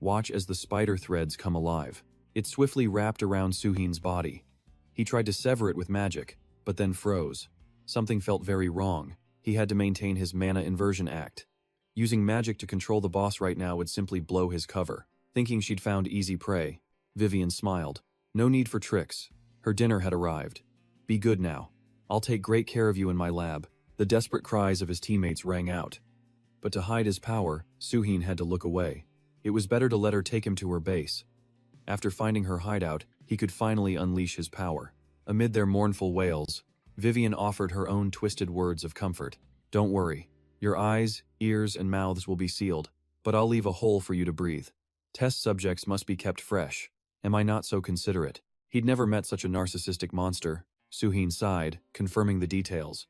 Watch as the spider threads come alive. It swiftly wrapped around Suhin's body. He tried to sever it with magic, but then froze. Something felt very wrong. He had to maintain his mana inversion act. Using magic to control the boss right now would simply blow his cover. Thinking she'd found easy prey, Vivian smiled. No need for tricks. Her dinner had arrived. Be good now. I'll take great care of you in my lab. The desperate cries of his teammates rang out. But to hide his power, Suhin had to look away. It was better to let her take him to her base. After finding her hideout, he could finally unleash his power. Amid their mournful wails, Vivian offered her own twisted words of comfort. Don't worry. Your eyes, ears, and mouths will be sealed, but I'll leave a hole for you to breathe. Test subjects must be kept fresh. Am I not so considerate? He'd never met such a narcissistic monster. Suhin sighed, confirming the details.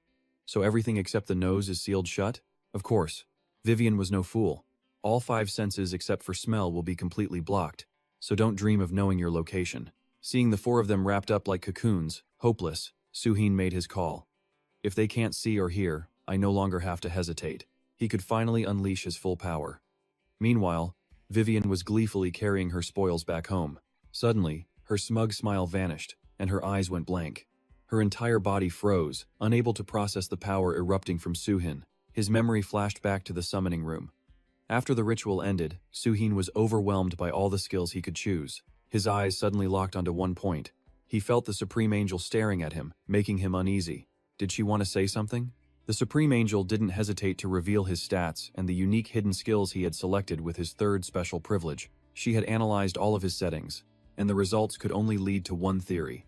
So everything except the nose is sealed shut? Of course. Vivian was no fool. All 5 senses except for smell will be completely blocked, so don't dream of knowing your location. Seeing the 4 of them wrapped up like cocoons, hopeless, Suhin made his call. If they can't see or hear, I no longer have to hesitate. He could finally unleash his full power. Meanwhile, Vivian was gleefully carrying her spoils back home. Suddenly, her smug smile vanished, and her eyes went blank. Her entire body froze, unable to process the power erupting from Suhin. His memory flashed back to the summoning room. After the ritual ended, Suhin was overwhelmed by all the skills he could choose. His eyes suddenly locked onto one point. He felt the Supreme Angel staring at him, making him uneasy. Did she want to say something? The Supreme Angel didn't hesitate to reveal his stats and the unique hidden skills he had selected with his 3rd special privilege. She had analyzed all of his settings, and the results could only lead to one theory.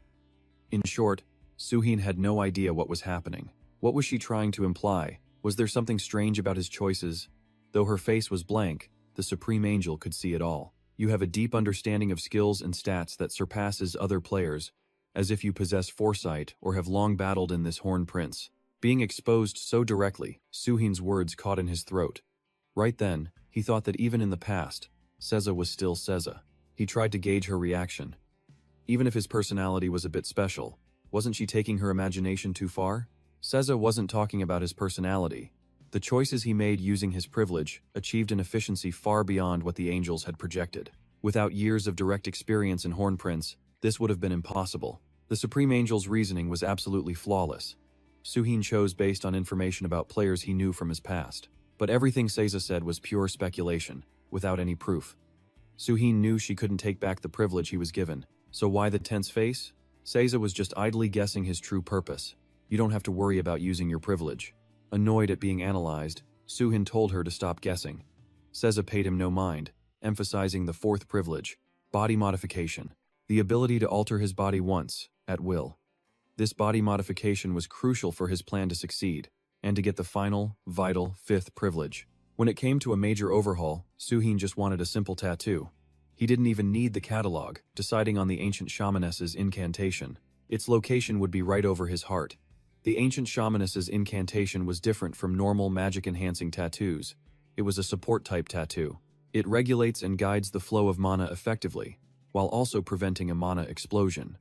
In short, Suhin had no idea what was happening. What was she trying to imply? Was there something strange about his choices? Though her face was blank, the Supreme Angel could see it all. You have a deep understanding of skills and stats that surpasses other players, as if you possess foresight or have long battled in this Horn Prince. Being exposed so directly, Suhin's words caught in his throat. Right then, he thought that even in the past, Seza was still Seza. He tried to gauge her reaction. Even if his personality was a bit special, wasn't she taking her imagination too far? Seza wasn't talking about his personality. The choices he made using his privilege achieved an efficiency far beyond what the angels had projected. Without years of direct experience in Horn Prince, this would have been impossible. The Supreme Angel's reasoning was absolutely flawless. Suhin chose based on information about players he knew from his past. But everything Seza said was pure speculation, without any proof. Suhin knew she couldn't take back the privilege he was given, so why the tense face? Seza was just idly guessing his true purpose. You don't have to worry about using your privilege. Annoyed at being analyzed, Suhin told her to stop guessing. Seza paid him no mind, emphasizing the 4th privilege, body modification, the ability to alter his body once, at will. This body modification was crucial for his plan to succeed, and to get the final, vital 5th privilege. When it came to a major overhaul, Suhin just wanted a simple tattoo. He didn't even need the catalog, deciding on the ancient shamaness's incantation. Its location would be right over his heart. The ancient shamaness's incantation was different from normal magic-enhancing tattoos. It was a support-type tattoo. It regulates and guides the flow of mana effectively, while also preventing a mana explosion.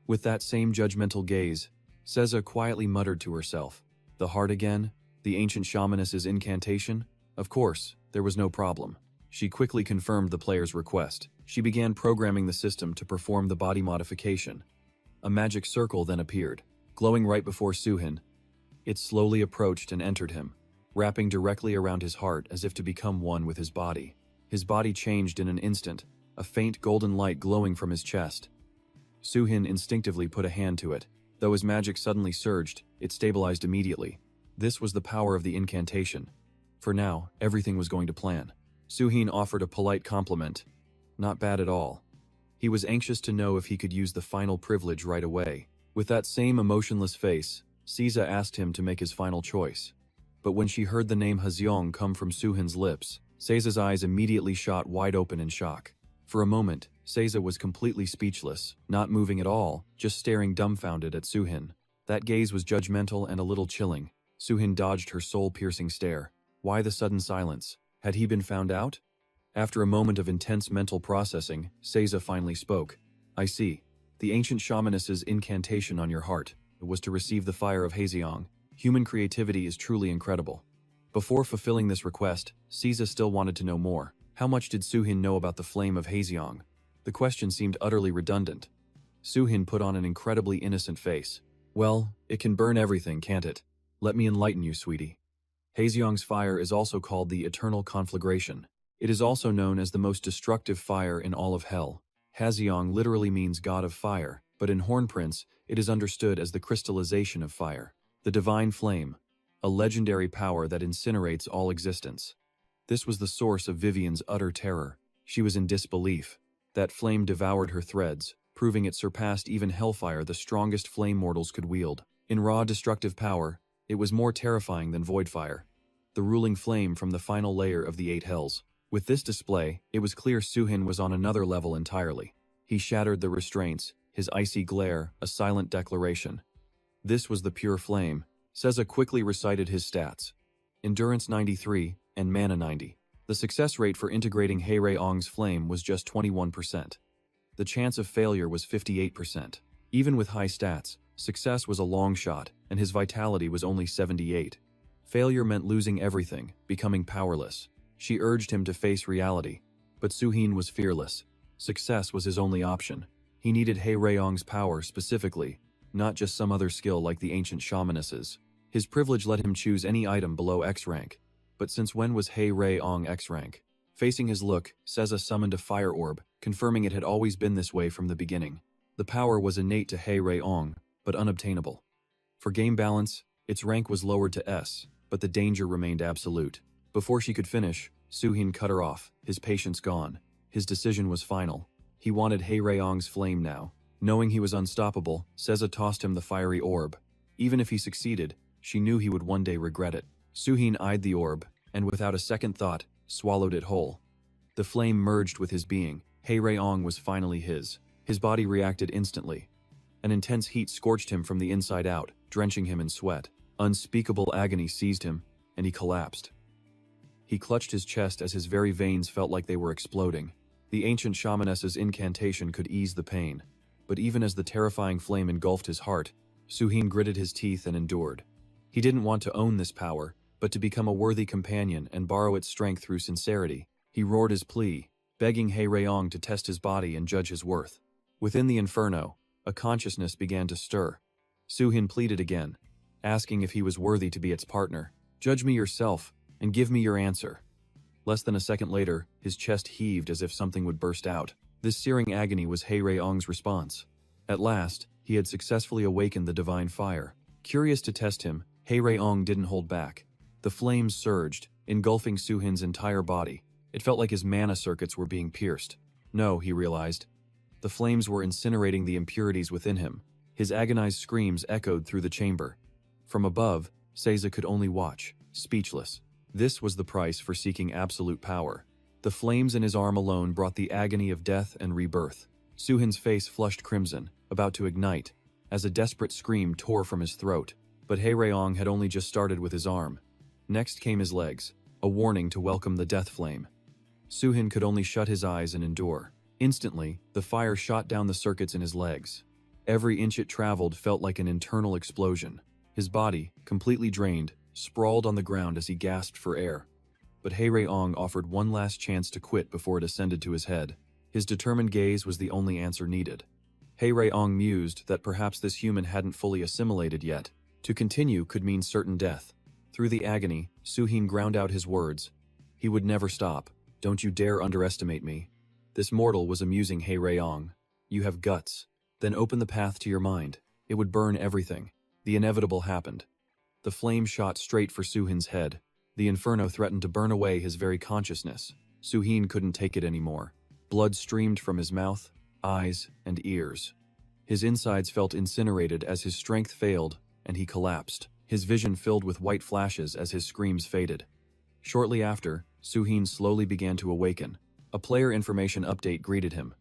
With that same judgmental gaze, Seza quietly muttered to herself, "The heart again? The ancient shamaness's incantation?" Of course, there was no problem. She quickly confirmed the player's request. She began programming the system to perform the body modification. A magic circle then appeared, glowing right before Suhin. It slowly approached and entered him, wrapping directly around his heart as if to become one with his body. His body changed in an instant, a faint golden light glowing from his chest. Suhin instinctively put a hand to it. Though his magic suddenly surged, it stabilized immediately. This was the power of the incantation. For now, everything was going to plan. Suhin offered a polite compliment. Not bad at all. He was anxious to know if he could use the final privilege right away. With that same emotionless face, Seza asked him to make his final choice. But when she heard the name Hazyong come from Suhin's lips, Seza's eyes immediately shot wide open in shock. For a moment, Seza was completely speechless, not moving at all, just staring dumbfounded at Suhin. That gaze was judgmental and a little chilling. Suhin dodged her soul-piercing stare. Why the sudden silence? Had he been found out? After a moment of intense mental processing, Seza finally spoke. "I see. The ancient shamaness's incantation on your heart was to receive the fire of Hazyong. Human creativity is truly incredible. Before fulfilling this request, Caesar still wanted to know more. How much did Suhin know about the flame of Haejeong? The question seemed utterly redundant. Suhin put on an incredibly innocent face. Well, it can burn everything, can't it? Let me enlighten you, sweetie. Haejeong's fire is also called the eternal conflagration. It is also known as the most destructive fire in all of hell. Haejeong literally means god of fire, but in Horn Prince, it is understood as the crystallization of fire. The divine flame, a legendary power that incinerates all existence. This was the source of Vivian's utter terror. She was in disbelief. That flame devoured her threads, proving it surpassed even hellfire the strongest flame mortals could wield. In raw destructive power, it was more terrifying than void fire, the ruling flame from the final layer of the 8 hells. With this display, it was clear Suhin was on another level entirely. He shattered the restraints, his icy glare, a silent declaration. This was the pure flame. Seza quickly recited his stats. Endurance 93 and mana 90. The success rate for integrating Haejeong's flame was just 21%. The chance of failure was 58%. Even with high stats, success was a long shot, and his vitality was only 78. Failure meant losing everything, becoming powerless. She urged him to face reality, but Suhin was fearless. Success was his only option. He needed Haejeong's power specifically, not just some other skill like the ancient shamanesses. His privilege let him choose any item below X rank. But since when was Haejeong X rank? Facing his look, Seza summoned a fire orb, confirming it had always been this way from the beginning. The power was innate to Haejeong, but unobtainable. For game balance, its rank was lowered to S, but the danger remained absolute. Before she could finish, Suhin cut her off, his patience gone. His decision was final. He wanted Haejeong's flame now. Knowing he was unstoppable, Seza tossed him the fiery orb. Even if he succeeded, she knew he would one day regret it. Suhin eyed the orb, and without a second thought, swallowed it whole. The flame merged with his being. Haejeong was finally his. His body reacted instantly. An intense heat scorched him from the inside out, drenching him in sweat. Unspeakable agony seized him, and he collapsed. He clutched his chest as his very veins felt like they were exploding. The ancient shamaness's incantation could ease the pain, but even as the terrifying flame engulfed his heart, Suhin gritted his teeth and endured. He didn't want to own this power, but to become a worthy companion and borrow its strength through sincerity. He roared his plea, begging Haejeong to test his body and judge his worth. Within the inferno, a consciousness began to stir. Suhin pleaded again, asking if he was worthy to be its partner. "Judge me yourself, and give me your answer." Less than a second later, his chest heaved as if something would burst out. This searing agony was Haejeong's response. At last, he had successfully awakened the divine fire. Curious to test him, Haejeong didn't hold back. The flames surged, engulfing Suhin's entire body. It felt like his mana circuits were being pierced. No, he realized. The flames were incinerating the impurities within him. His agonized screams echoed through the chamber. From above, Seza could only watch, speechless. This was the price for seeking absolute power. The flames in his arm alone brought the agony of death and rebirth. Suhin's face flushed crimson, about to ignite, as a desperate scream tore from his throat. But Haejeong had only just started with his arm. Next came his legs, a warning to welcome the death flame. Suhin could only shut his eyes and endure. Instantly, the fire shot down the circuits in his legs. Every inch it traveled felt like an internal explosion. His body, completely drained, sprawled on the ground as he gasped for air. But Haejeong offered one last chance to quit before it ascended to his head. His determined gaze was the only answer needed. Haejeong mused that perhaps this human hadn't fully assimilated yet. To continue could mean certain death. Through the agony, Suhin ground out his words. He would never stop. "Don't you dare underestimate me." This mortal was amusing Haejeong. "You have guts. Then open the path to your mind. It would burn everything." The inevitable happened. The flame shot straight for Suhin's head. The inferno threatened to burn away his very consciousness. Suhin couldn't take it anymore. Blood streamed from his mouth, eyes, and ears. His insides felt incinerated as his strength failed, and he collapsed. His vision filled with white flashes as his screams faded. Shortly after, Suhin slowly began to awaken. A player information update greeted him.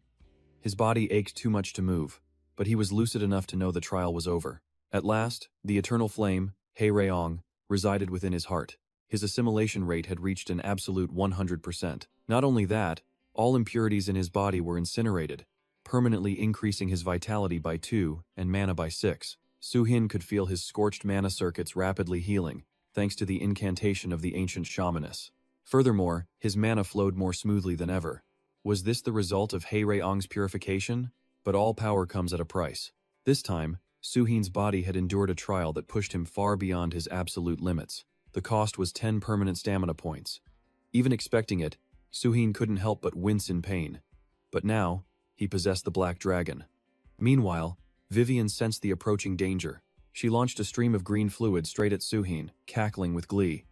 His body ached too much to move, but he was lucid enough to know the trial was over. At last, the eternal flame, Haejeong, resided within his heart. His assimilation rate had reached an absolute 100%. Not only that, all impurities in his body were incinerated, permanently increasing his vitality by 2 and mana by 6. Suhin could feel his scorched mana circuits rapidly healing, thanks to the incantation of the ancient shamaness. Furthermore, his mana flowed more smoothly than ever. Was this the result of Hei-Rei-Ong's purification? But all power comes at a price. This time, Suhin's body had endured a trial that pushed him far beyond his absolute limits. The cost was 10 permanent stamina points. Even expecting it, Suhin couldn't help but wince in pain. But now, he possessed the Black Dragon. Meanwhile, Vivian sensed the approaching danger. She launched a stream of green fluid straight at Suhin, cackling with glee.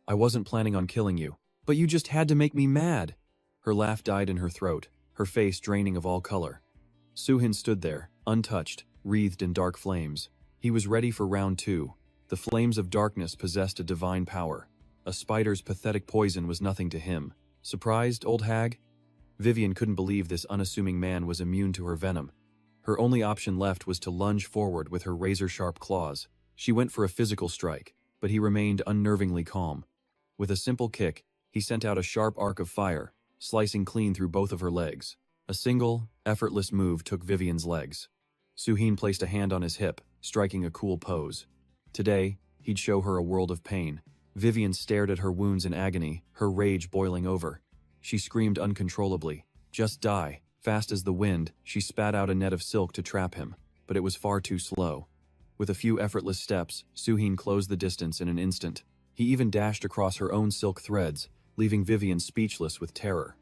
"I wasn't planning on killing you, but you just had to make me mad." Her laugh died in her throat, her face draining of all color. Suhin stood there, untouched, wreathed in dark flames. He was ready for round 2. The flames of darkness possessed a divine power. A spider's pathetic poison was nothing to him. Surprised, old hag? Vivian couldn't believe this unassuming man was immune to her venom. Her only option left was to lunge forward with her razor-sharp claws. She went for a physical strike, but he remained unnervingly calm. With a simple kick, he sent out a sharp arc of fire, slicing clean through both of her legs. A single, effortless move took Vivian's legs. Suhin placed a hand on his hip, striking a cool pose. Today, he'd show her a world of pain. Vivian stared at her wounds in agony, her rage boiling over. She screamed uncontrollably. "Just die." Fast as the wind, she spat out a net of silk to trap him, but it was far too slow. With a few effortless steps, Suhin closed the distance in an instant. He even dashed across her own silk threads, leaving Vivian speechless with terror.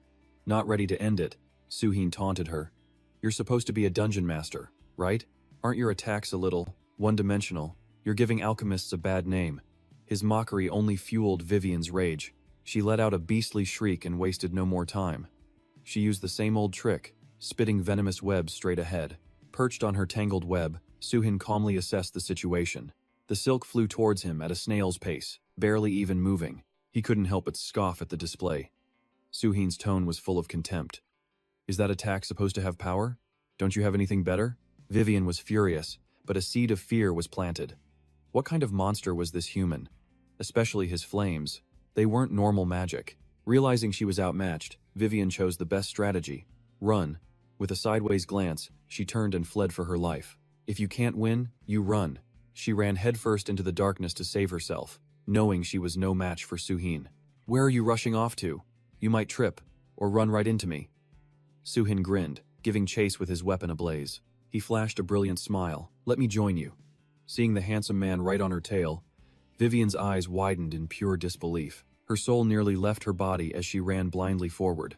Not ready to end it, Suhin taunted her. "You're supposed to be a dungeon master, right? Aren't your attacks a little one-dimensional? You're giving alchemists a bad name." His mockery only fueled Vivian's rage. She let out a beastly shriek and wasted no more time. She used the same old trick, spitting venomous webs straight ahead. Perched on her tangled web, Suhin calmly assessed the situation. The silk flew towards him at a snail's pace, barely even moving. He couldn't help but scoff at the display. Suhin's tone was full of contempt. "Is that attack supposed to have power? Don't you have anything better?" Vivian was furious, but a seed of fear was planted. What kind of monster was this human? Especially his flames. They weren't normal magic. Realizing she was outmatched, Vivian chose the best strategy: run. With a sideways glance, she turned and fled for her life. If you can't win, you run. She ran headfirst into the darkness to save herself, knowing she was no match for Suhin. "Where are you rushing off to? You might trip, or run right into me." Suhin grinned, giving chase with his weapon ablaze. He flashed a brilliant smile. "Let me join you." Seeing the handsome man right on her tail, Vivian's eyes widened in pure disbelief. Her soul nearly left her body as she ran blindly forward.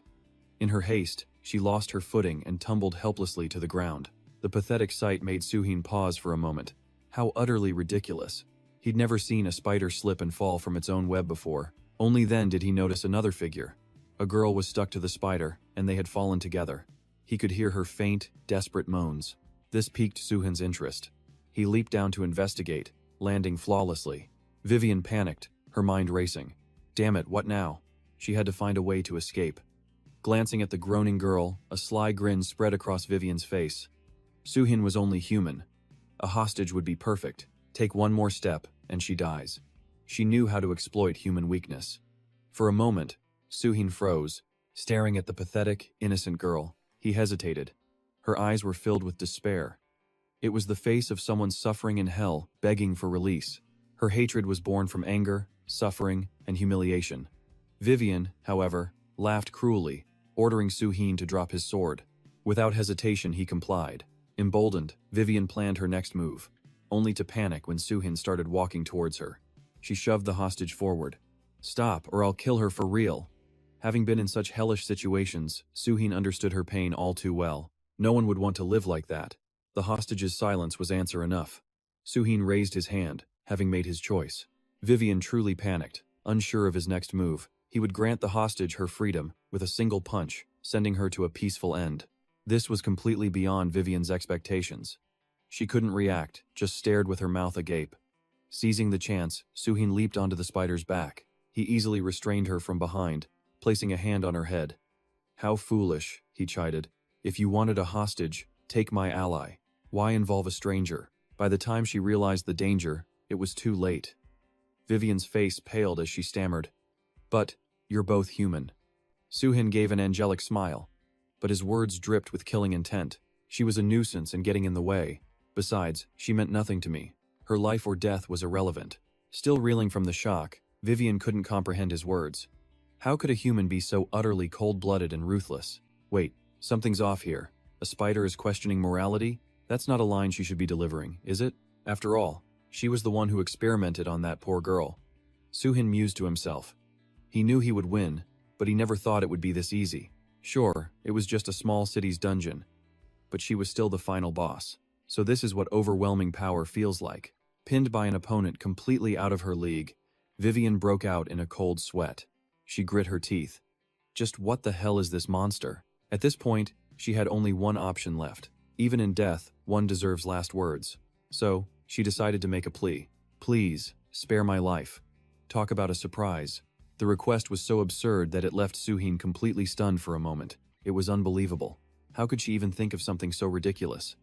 In her haste, she lost her footing and tumbled helplessly to the ground. The pathetic sight made Suhin pause for a moment. How utterly ridiculous. He'd never seen a spider slip and fall from its own web before. Only then did he notice another figure. A girl was stuck to the spider, and they had fallen together. He could hear her faint, desperate moans. This piqued Suhin's interest. He leaped down to investigate, landing flawlessly. Vivian panicked, her mind racing. Damn it, what now? She had to find a way to escape. Glancing at the groaning girl, a sly grin spread across Vivian's face. Suhin was only human. A hostage would be perfect. Take one more step, and she dies. She knew how to exploit human weakness. For a moment, Suhin froze, staring at the pathetic, innocent girl. He hesitated. Her eyes were filled with despair. It was the face of someone suffering in hell, begging for release. Her hatred was born from anger, suffering, and humiliation. Vivian, however, laughed cruelly, ordering Suhin to drop his sword. Without hesitation, he complied. Emboldened, Vivian planned her next move, only to panic when Suhin started walking towards her. She shoved the hostage forward. "Stop, or I'll kill her for real." Having been in such hellish situations, Suhin understood her pain all too well. No one would want to live like that. The hostage's silence was answer enough. Suhin raised his hand, having made his choice. Vivian truly panicked, unsure of his next move. He would grant the hostage her freedom with a single punch, sending her to a peaceful end. This was completely beyond Vivian's expectations. She couldn't react, just stared with her mouth agape. Seizing the chance, Suhin leaped onto the spider's back. He easily restrained her from behind, placing a hand on her head. "How foolish," he chided. "If you wanted a hostage, take my ally. Why involve a stranger?" By the time she realized the danger, it was too late. Vivian's face paled as she stammered. "But, you're both human." Suhin gave an angelic smile, but his words dripped with killing intent. She was a nuisance and getting in the way. Besides, she meant nothing to me. Her life or death was irrelevant. Still reeling from the shock, Vivian couldn't comprehend his words. How could a human be so utterly cold-blooded and ruthless? Wait, something's off here. A spider is questioning morality? That's not a line she should be delivering, is it? After all, she was the one who experimented on that poor girl. Soo-hin mused to himself. He knew he would win, but he never thought it would be this easy. Sure, it was just a small city's dungeon, but she was still the final boss. So this is what overwhelming power feels like. Pinned by an opponent completely out of her league, Vivian broke out in a cold sweat. She grit her teeth. Just what the hell is this monster? At this point, she had only one option left. Even in death, one deserves last words. So, she decided to make a plea. Please, spare my life. Talk about a surprise. The request was so absurd that it left Soo-hin completely stunned for a moment. It was unbelievable. How could she even think of something so ridiculous?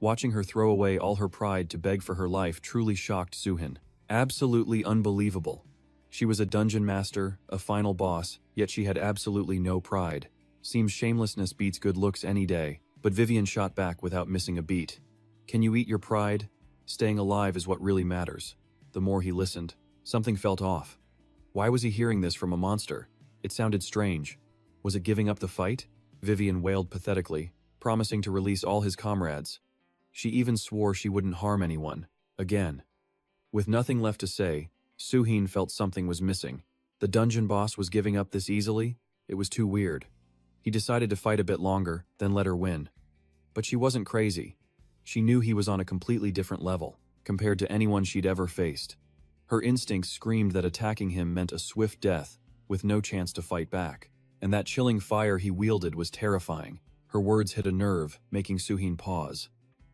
Watching her throw away all her pride to beg for her life truly shocked Soo-hin. Absolutely unbelievable. She was a dungeon master, a final boss, yet she had absolutely no pride. Seems shamelessness beats good looks any day, but Vivian shot back without missing a beat. Can you eat your pride? Staying alive is what really matters. The more he listened, something felt off. Why was he hearing this from a monster? It sounded strange. Was it giving up the fight? Vivian wailed pathetically, promising to release all his comrades. She even swore she wouldn't harm anyone. Again. With nothing left to say, Soo-hin felt something was missing. The dungeon boss was giving up this easily? It was too weird. He decided to fight a bit longer, then let her win. But she wasn't crazy. She knew he was on a completely different level, compared to anyone she'd ever faced. Her instincts screamed that attacking him meant a swift death, with no chance to fight back. And that chilling fire he wielded was terrifying. Her words hit a nerve, making Soo-hin pause.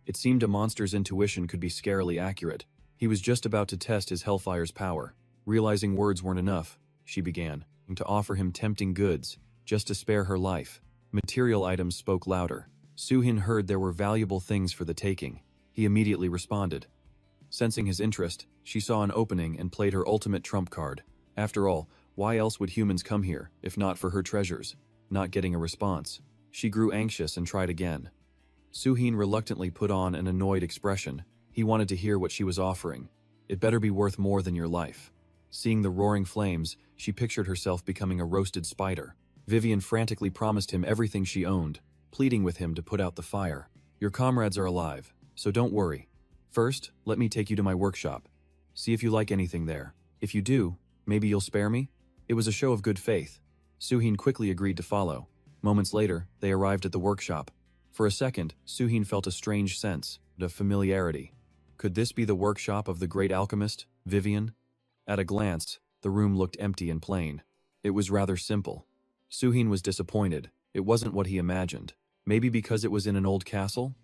It seemed a monster's intuition could be scarily accurate. He was just about to test his hellfire's power. Realizing words weren't enough, she began to offer him tempting goods, just to spare her life. Material items spoke louder. Soo-hin heard there were valuable things for the taking. He immediately responded. Sensing his interest, she saw an opening and played her ultimate trump card. After all, why else would humans come here, if not for her treasures? Not getting a response, she grew anxious and tried again. Soo-hin reluctantly put on an annoyed expression. He wanted to hear what she was offering. It better be worth more than your life. Seeing the roaring flames, she pictured herself becoming a roasted spider. Vivian frantically promised him everything she owned, pleading with him to put out the fire. Your comrades are alive, so don't worry. First, let me take you to my workshop. See if you like anything there. If you do, maybe you'll spare me? It was a show of good faith. Soo-hin quickly agreed to follow. Moments later, they arrived at the workshop. For a second, Soo-hin felt a strange sense of familiarity. Could this be the workshop of the great alchemist, Vivian? At a glance, the room looked empty and plain. It was rather simple. Soo-hin was disappointed. It wasn't what he imagined. Maybe because it was in an old castle?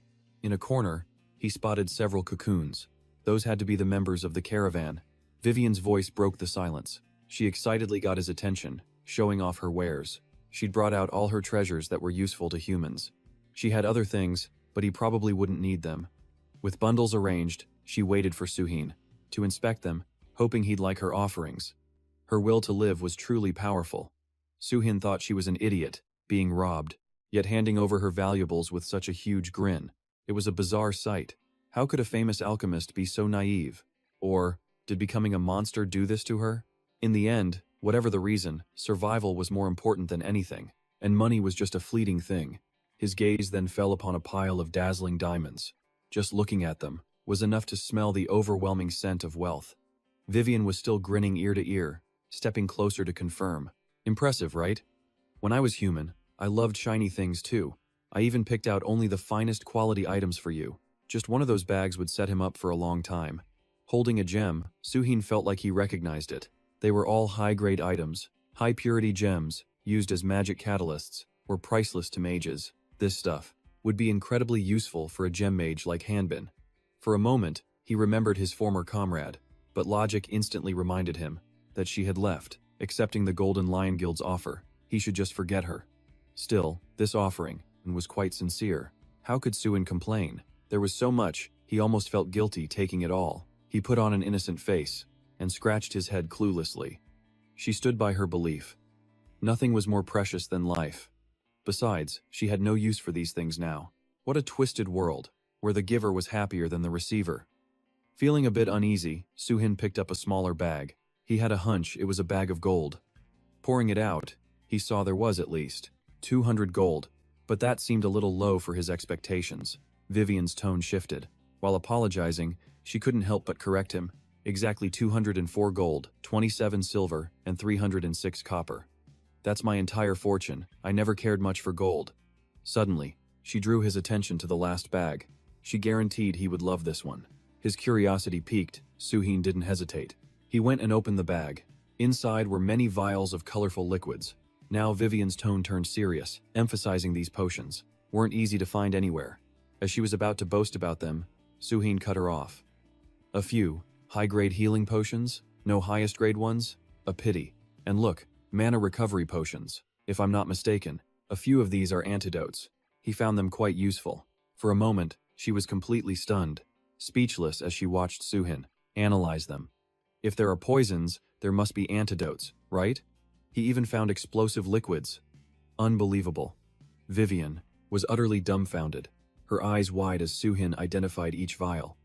In a corner, he spotted several cocoons. Those had to be the members of the caravan. Vivian's voice broke the silence. She excitedly got his attention, showing off her wares. She'd brought out all her treasures that were useful to humans. She had other things, but he probably wouldn't need them. With bundles arranged, she waited for Soo-hin to inspect them, hoping he'd like her offerings. Her will to live was truly powerful. Soo-hin thought she was an idiot, being robbed, yet handing over her valuables with such a huge grin. It was a bizarre sight. How could a famous alchemist be so naive? Or, did becoming a monster do this to her? In the end, whatever the reason, survival was more important than anything, and money was just a fleeting thing. His gaze then fell upon a pile of dazzling diamonds. Just looking at them was enough to smell the overwhelming scent of wealth. Vivian was still grinning ear to ear, stepping closer to confirm. Impressive, right? When I was human, I loved shiny things too. I even picked out only the finest quality items for you. Just one of those bags would set him up for a long time. Holding a gem, Soo-hin felt like he recognized it. They were all high-grade items. High-purity gems, used as magic catalysts, were priceless to mages. This stuff would be incredibly useful for a gem mage like Hanbin. For a moment, he remembered his former comrade, but logic instantly reminded him that she had left, accepting the Golden Lion Guild's offer. He should just forget her. Still, this offering was quite sincere. How could Soo-hin complain? There was so much, he almost felt guilty taking it all. He put on an innocent face and scratched his head cluelessly. She stood by her belief. Nothing was more precious than life. Besides, she had no use for these things now. What a twisted world. where the giver was happier than the receiver. Feeling a bit uneasy, Suhin picked up a smaller bag. He had a hunch it was a bag of gold. Pouring it out, he saw there was at least 200 gold, but that seemed a little low for his expectations. Vivian's tone shifted. While apologizing, she couldn't help but correct him. Exactly 204 gold, 27 silver, and 306 copper. That's my entire fortune. I never cared much for gold. Suddenly, she drew his attention to the last bag. She guaranteed he would love this one. His curiosity piqued. Suhin didn't hesitate. He went and opened the bag. Inside were many vials of colorful liquids. Now Vivian's tone turned serious, emphasizing these potions weren't easy to find anywhere. As she was about to boast about them, Suhin cut her off. A few high-grade healing potions, no highest-grade ones? A pity. And look, mana recovery potions. If I'm not mistaken, a few of these are antidotes. He found them quite useful. For a moment, she was completely stunned, speechless as she watched Suhin analyze them. If there are poisons, there must be antidotes, right? He even found explosive liquids. Unbelievable. Vivian was utterly dumbfounded, her eyes wide as Suhin identified each vial.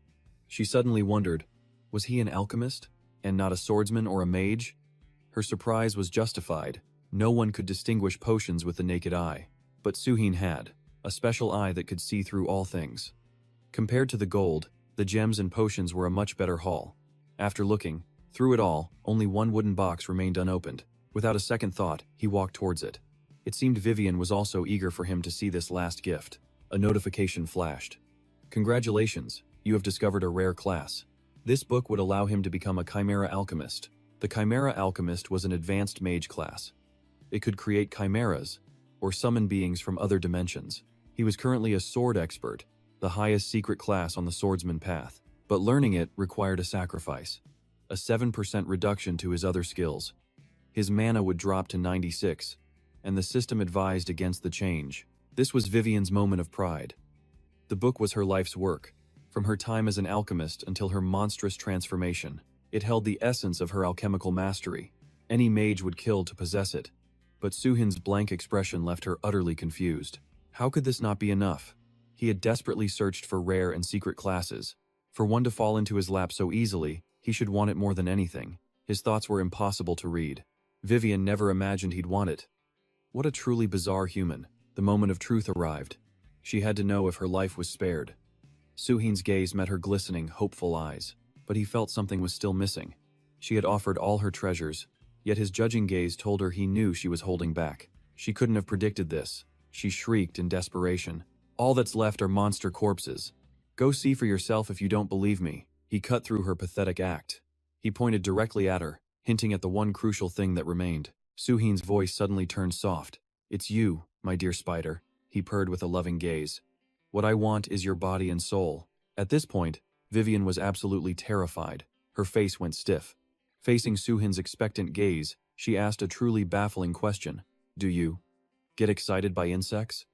She suddenly wondered, was he an alchemist, and not a swordsman or a mage? Her surprise was justified. No one could distinguish potions with the naked eye. But Suhin had a special eye that could see through all things. Compared to the gold, the gems and potions were a much better haul. After looking through it all, only one wooden box remained unopened. Without a second thought, he walked towards it. It seemed Vivian was also eager for him to see this last gift. A notification flashed. Congratulations, you have discovered a rare class. This book would allow him to become a Chimera Alchemist. The Chimera Alchemist was an advanced mage class. It could create chimeras, or summon beings from other dimensions. He was currently a sword expert, the highest secret class on the swordsman path. But learning it required a sacrifice. A 7% reduction to his other skills. His mana would drop to 96, and the system advised against the change. This was Vivian's moment of pride. The book was her life's work. From her time as an alchemist until her monstrous transformation, it held the essence of her alchemical mastery. Any mage would kill to possess it. But Suhin's blank expression left her utterly confused. How could this not be enough? He had desperately searched for rare and secret classes. For one to fall into his lap so easily, he should want it more than anything. His thoughts were impossible to read. Vivian never imagined he'd want it. What a truly bizarre human. The moment of truth arrived. She had to know if her life was spared. Suhin's gaze met her glistening, hopeful eyes, but he felt something was still missing. She had offered all her treasures, yet his judging gaze told her he knew she was holding back. She couldn't have predicted this. She shrieked in desperation. All that's left are monster corpses. Go see for yourself if you don't believe me. He cut through her pathetic act. He pointed directly at her, hinting at the one crucial thing that remained. Suhin's voice suddenly turned soft. It's you, my dear spider, he purred with a loving gaze. What I want is your body and soul. At this point, Vivian was absolutely terrified. Her face went stiff. Facing Suhin's expectant gaze, she asked a truly baffling question. Do you get excited by insects?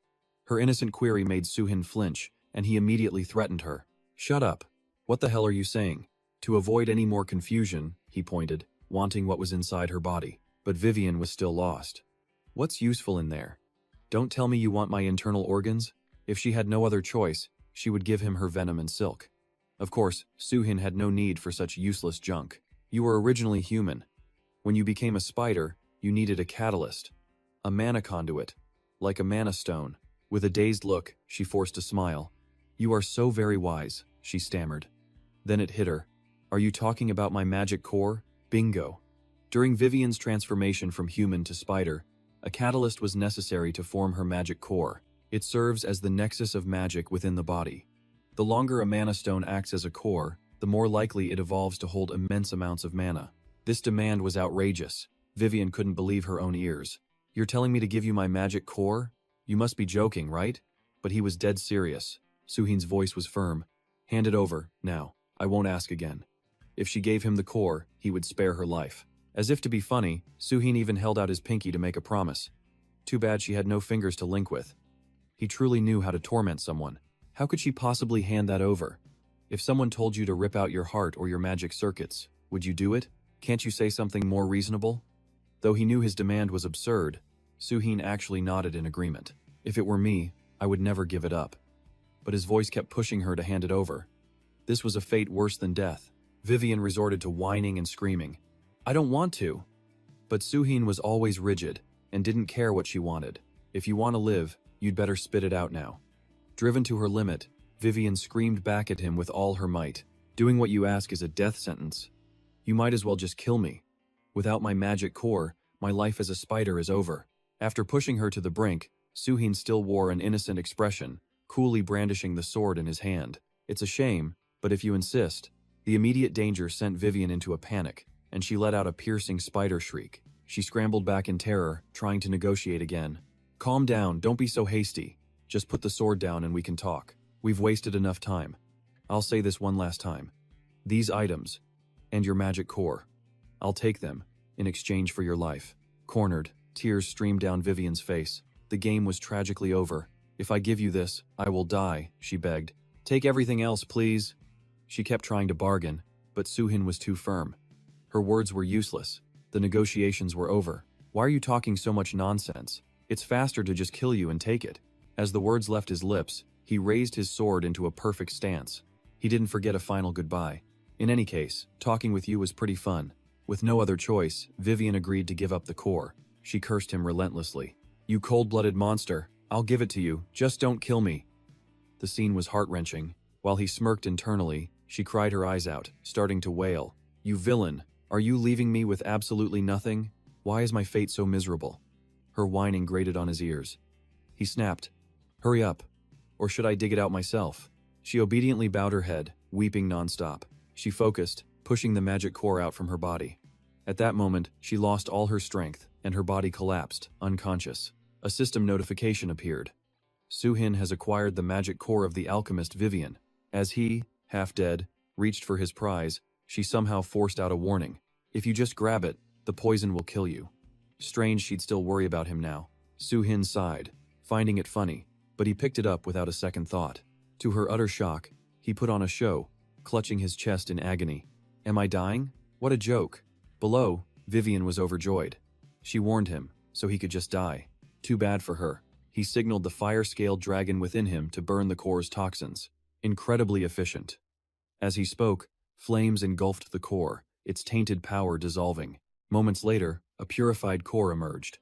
Her innocent query made Suhin flinch, and he immediately threatened her. Shut up. What the hell are you saying? To avoid any more confusion, he pointed, wanting what was inside her body. But Vivian was still lost. What's useful in there? Don't tell me you want my internal organs? If she had no other choice, she would give him her venom and silk. Of course, Suhin had no need for such useless junk. You were originally human. When you became a spider, you needed a catalyst. A mana conduit. Like a mana stone. With a dazed look, she forced a smile. You are so very wise, she stammered. Then it hit her. Are you talking about my magic core? Bingo. During Vivian's transformation from human to spider, a catalyst was necessary to form her magic core. It serves as the nexus of magic within the body. The longer a mana stone acts as a core, the more likely it evolves to hold immense amounts of mana. This demand was outrageous. Vivian couldn't believe her own ears. You're telling me to give you my magic core? You must be joking, right? But he was dead serious. Suhin's voice was firm. Hand it over, now. I won't ask again. If she gave him the core, he would spare her life. As if to be funny, Suhin even held out his pinky to make a promise. Too bad she had no fingers to link with. He truly knew how to torment someone. How could she possibly hand that over? If someone told you to rip out your heart or your magic circuits, would you do it? Can't you say something more reasonable? Though he knew his demand was absurd, Suhin actually nodded in agreement. If it were me, I would never give it up. but his voice kept pushing her to hand it over. This was a fate worse than death. Vivian resorted to whining and screaming. "I don't want to." But Suhin was always rigid and didn't care what she wanted. "If you want to live, you'd better spit it out now." Driven to her limit, Vivian screamed back at him with all her might. "Doing what you ask is a death sentence. You might as well just kill me. Without my magic core, my life as a spider is over." After pushing her to the brink, Suhin still wore an innocent expression, coolly brandishing the sword in his hand. "It's a shame, but if you insist." The immediate danger sent Vivian into a panic, and she let out a piercing spider shriek. She scrambled back in terror, trying to negotiate again. "Calm down, don't be so hasty. Just put the sword down and we can talk. We've wasted enough time. I'll say this one last time. These items, and your magic core, I'll take them, in exchange for your life." Cornered, tears streamed down Vivian's face. The game was tragically over. "If I give you this, I will die," she begged. "Take everything else, please." She kept trying to bargain, but Suhin was too firm. Her words were useless. The negotiations were over. "Why are you talking so much nonsense? It's faster to just kill you and take it." As the words left his lips, he raised his sword into a perfect stance. He didn't forget a final goodbye. "In any case, talking with you was pretty fun." With no other choice, Vivian agreed to give up the core. She cursed him relentlessly. "You cold-blooded monster, I'll give it to you, just don't kill me." The scene was heart-wrenching. While he smirked internally, she cried her eyes out, starting to wail. "You villain, are you leaving me with absolutely nothing? Why is my fate so miserable?" Her whining grated on his ears. He snapped, "Hurry up, or should I dig it out myself?" She obediently bowed her head, weeping nonstop. She focused, pushing the magic core out from her body. At that moment, she lost all her strength, and her body collapsed, unconscious. A system notification appeared. Suhin has acquired the magic core of the alchemist Vivian. As he, half dead, reached for his prize, she somehow forced out a warning. "If you just grab it, the poison will kill you." Strange she'd still worry about him now. Suhin sighed, finding it funny, but he picked it up without a second thought. To her utter shock, he put on a show, clutching his chest in agony. "Am I dying? What a joke." Below, Vivian was overjoyed. She warned him, so he could just die. Too bad for her. He signaled the fire-scaled dragon within him to burn the core's toxins. Incredibly efficient. As he spoke, flames engulfed the core, its tainted power dissolving. Moments later, a purified core emerged.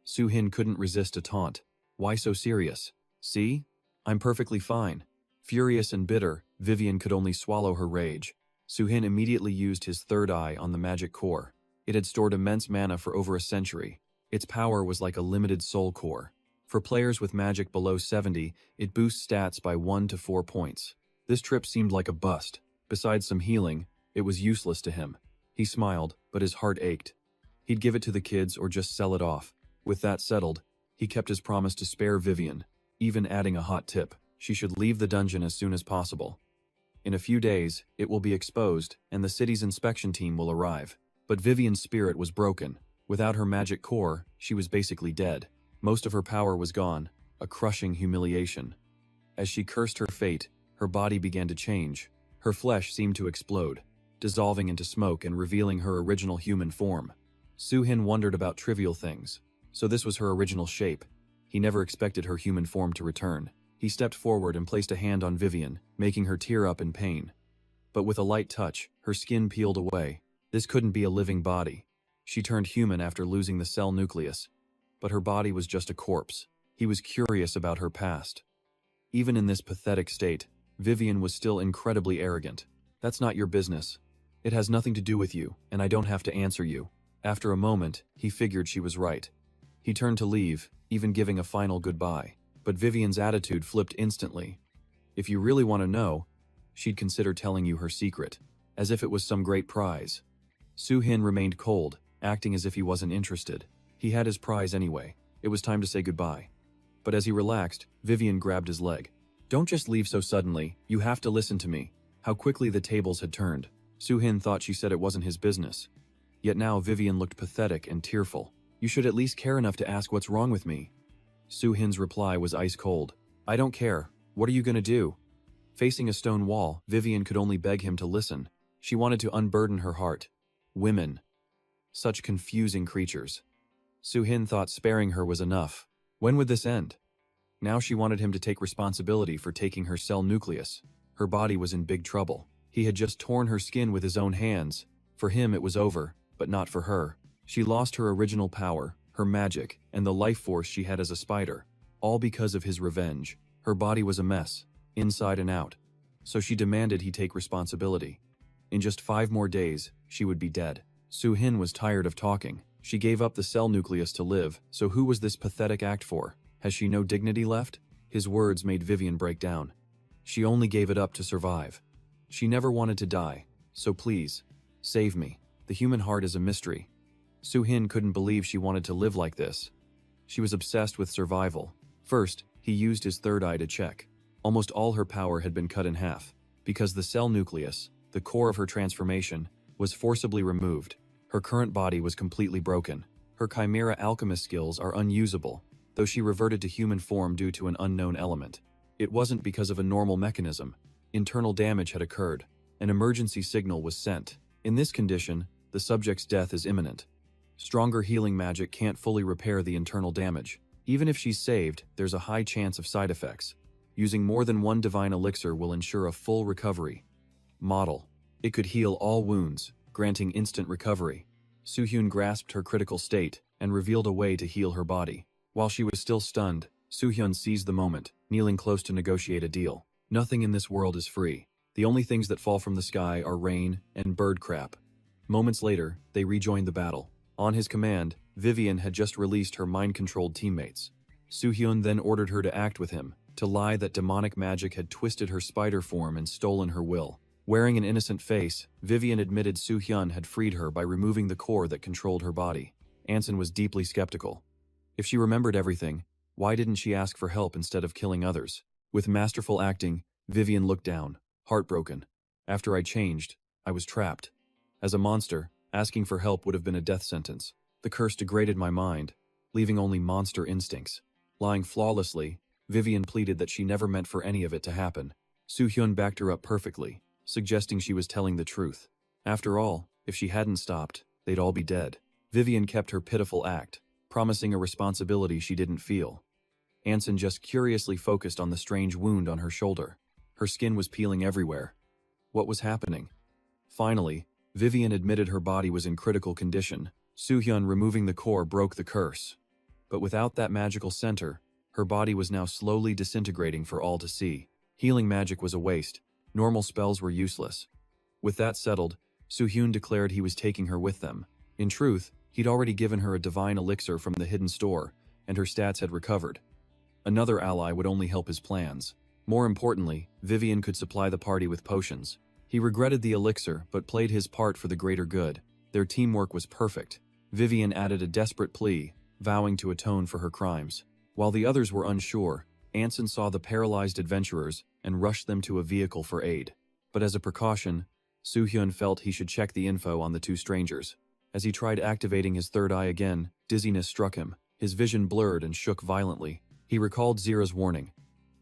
Suhin couldn't resist a taunt. "Why so serious? See? I'm perfectly fine." Furious and bitter, Vivian could only swallow her rage. Suhin immediately used his third eye on the magic core. It had stored immense mana for over a century. Its power was like a limited soul core. For players with magic below 70, it boosts stats by 1 to 4 points. This trip seemed like a bust. Besides some healing, it was useless to him. He smiled, but his heart ached. He'd give it to the kids or just sell it off. With that settled, he kept his promise to spare Vivian, even adding a hot tip. She should leave the dungeon as soon as possible. In a few days, it will be exposed, and the city's inspection team will arrive. But Vivian's spirit was broken. Without her magic core, she was basically dead. Most of her power was gone, a crushing humiliation. As she cursed her fate, her body began to change. Her flesh seemed to explode, dissolving into smoke and revealing her original human form. Suhin wondered about trivial things. So this was her original shape. He never expected her human form to return. He stepped forward and placed a hand on Vivian, making her tear up in pain. But with a light touch, her skin peeled away. This couldn't be a living body. She turned human after losing the cell nucleus. But her body was just a corpse. He was curious about her past. Even in this pathetic state, Vivian was still incredibly arrogant. "That's not your business. It has nothing to do with you, and I don't have to answer you." After a moment, he figured she was right. He turned to leave, even giving a final goodbye. But Vivian's attitude flipped instantly. If you really want to know, she'd consider telling you her secret, as if it was some great prize. Suhin remained cold, acting as if he wasn't interested. He had his prize anyway. It was time to say goodbye. But as he relaxed, Vivian grabbed his leg. "Don't just leave so suddenly. You have to listen to me." How quickly the tables had turned. Suhin thought she said it wasn't his business. Yet now Vivian looked pathetic and tearful. "You should at least care enough to ask what's wrong with me." Suhin's reply was ice cold. "I don't care. What are you gonna do?" Facing a stone wall, Vivian could only beg him to listen. She wanted to unburden her heart. Women. Such confusing creatures. Suhin thought sparing her was enough. When would this end? Now she wanted him to take responsibility for taking her cell nucleus. Her body was in big trouble. He had just torn her skin with his own hands. For him it was over, but not for her. She lost her original power, her magic, and the life force she had as a spider. All because of his revenge. Her body was a mess, inside and out. So she demanded he take responsibility. In just 5 more days, she would be dead. Soo-hin was tired of talking. She gave up the cell nucleus to live, so who was this pathetic act for? Has she no dignity left? His words made Vivian break down. She only gave it up to survive. She never wanted to die, so please, save me. The human heart is a mystery. Soo-hin couldn't believe she wanted to live like this. She was obsessed with survival. First, he used his third eye to check. Almost all her power had been cut in half, because the cell nucleus, the core of her transformation, was forcibly removed. Her current body was completely broken. Her chimera alchemist skills are unusable, though she reverted to human form due to an unknown element. It wasn't because of a normal mechanism. Internal damage had occurred. An emergency signal was sent. In this condition, the subject's death is imminent. Stronger healing magic can't fully repair the internal damage. Even if she's saved, there's a high chance of side effects. Using more than one divine elixir will ensure a full recovery. Model. It could heal all wounds, granting instant recovery. Soo-hyun grasped her critical state and revealed a way to heal her body. While she was still stunned, Soo-hyun seized the moment, kneeling close to negotiate a deal. Nothing in this world is free. The only things that fall from the sky are rain and bird crap. Moments later, they rejoined the battle. On his command, Vivian had just released her mind-controlled teammates. Soo-hyun then ordered her to act with him, to lie that demonic magic had twisted her spider form and stolen her will. Wearing an innocent face, Vivian admitted Soo-hyun had freed her by removing the core that controlled her body. Anson was deeply skeptical. If she remembered everything, why didn't she ask for help instead of killing others? With masterful acting, Vivian looked down, heartbroken. After I changed, I was trapped. As a monster, asking for help would have been a death sentence. The curse degraded my mind, leaving only monster instincts. Lying flawlessly, Vivian pleaded that she never meant for any of it to happen. Soo-hyun backed her up perfectly, suggesting she was telling the truth. After all, if she hadn't stopped, they'd all be dead. Vivian kept her pitiful act, promising a responsibility she didn't feel. Anson just curiously focused on the strange wound on her shoulder. Her skin was peeling everywhere. What was happening? Finally, Vivian admitted her body was in critical condition. Soo-hyun removing the core broke the curse. But without that magical center, her body was now slowly disintegrating for all to see. Healing magic was a waste. Normal spells were useless. With that settled, Soo-hyun declared he was taking her with them. In truth, he'd already given her a divine elixir from the hidden store, and her stats had recovered. Another ally would only help his plans. More importantly, Vivian could supply the party with potions. He regretted the elixir, but played his part for the greater good. Their teamwork was perfect. Vivian added a desperate plea, vowing to atone for her crimes. While the others were unsure, Anson saw the paralyzed adventurers and rushed them to a vehicle for aid. But as a precaution, Soo-hyun felt he should check the info on the two strangers. As he tried activating his third eye again, dizziness struck him. His vision blurred and shook violently. He recalled Zira's warning.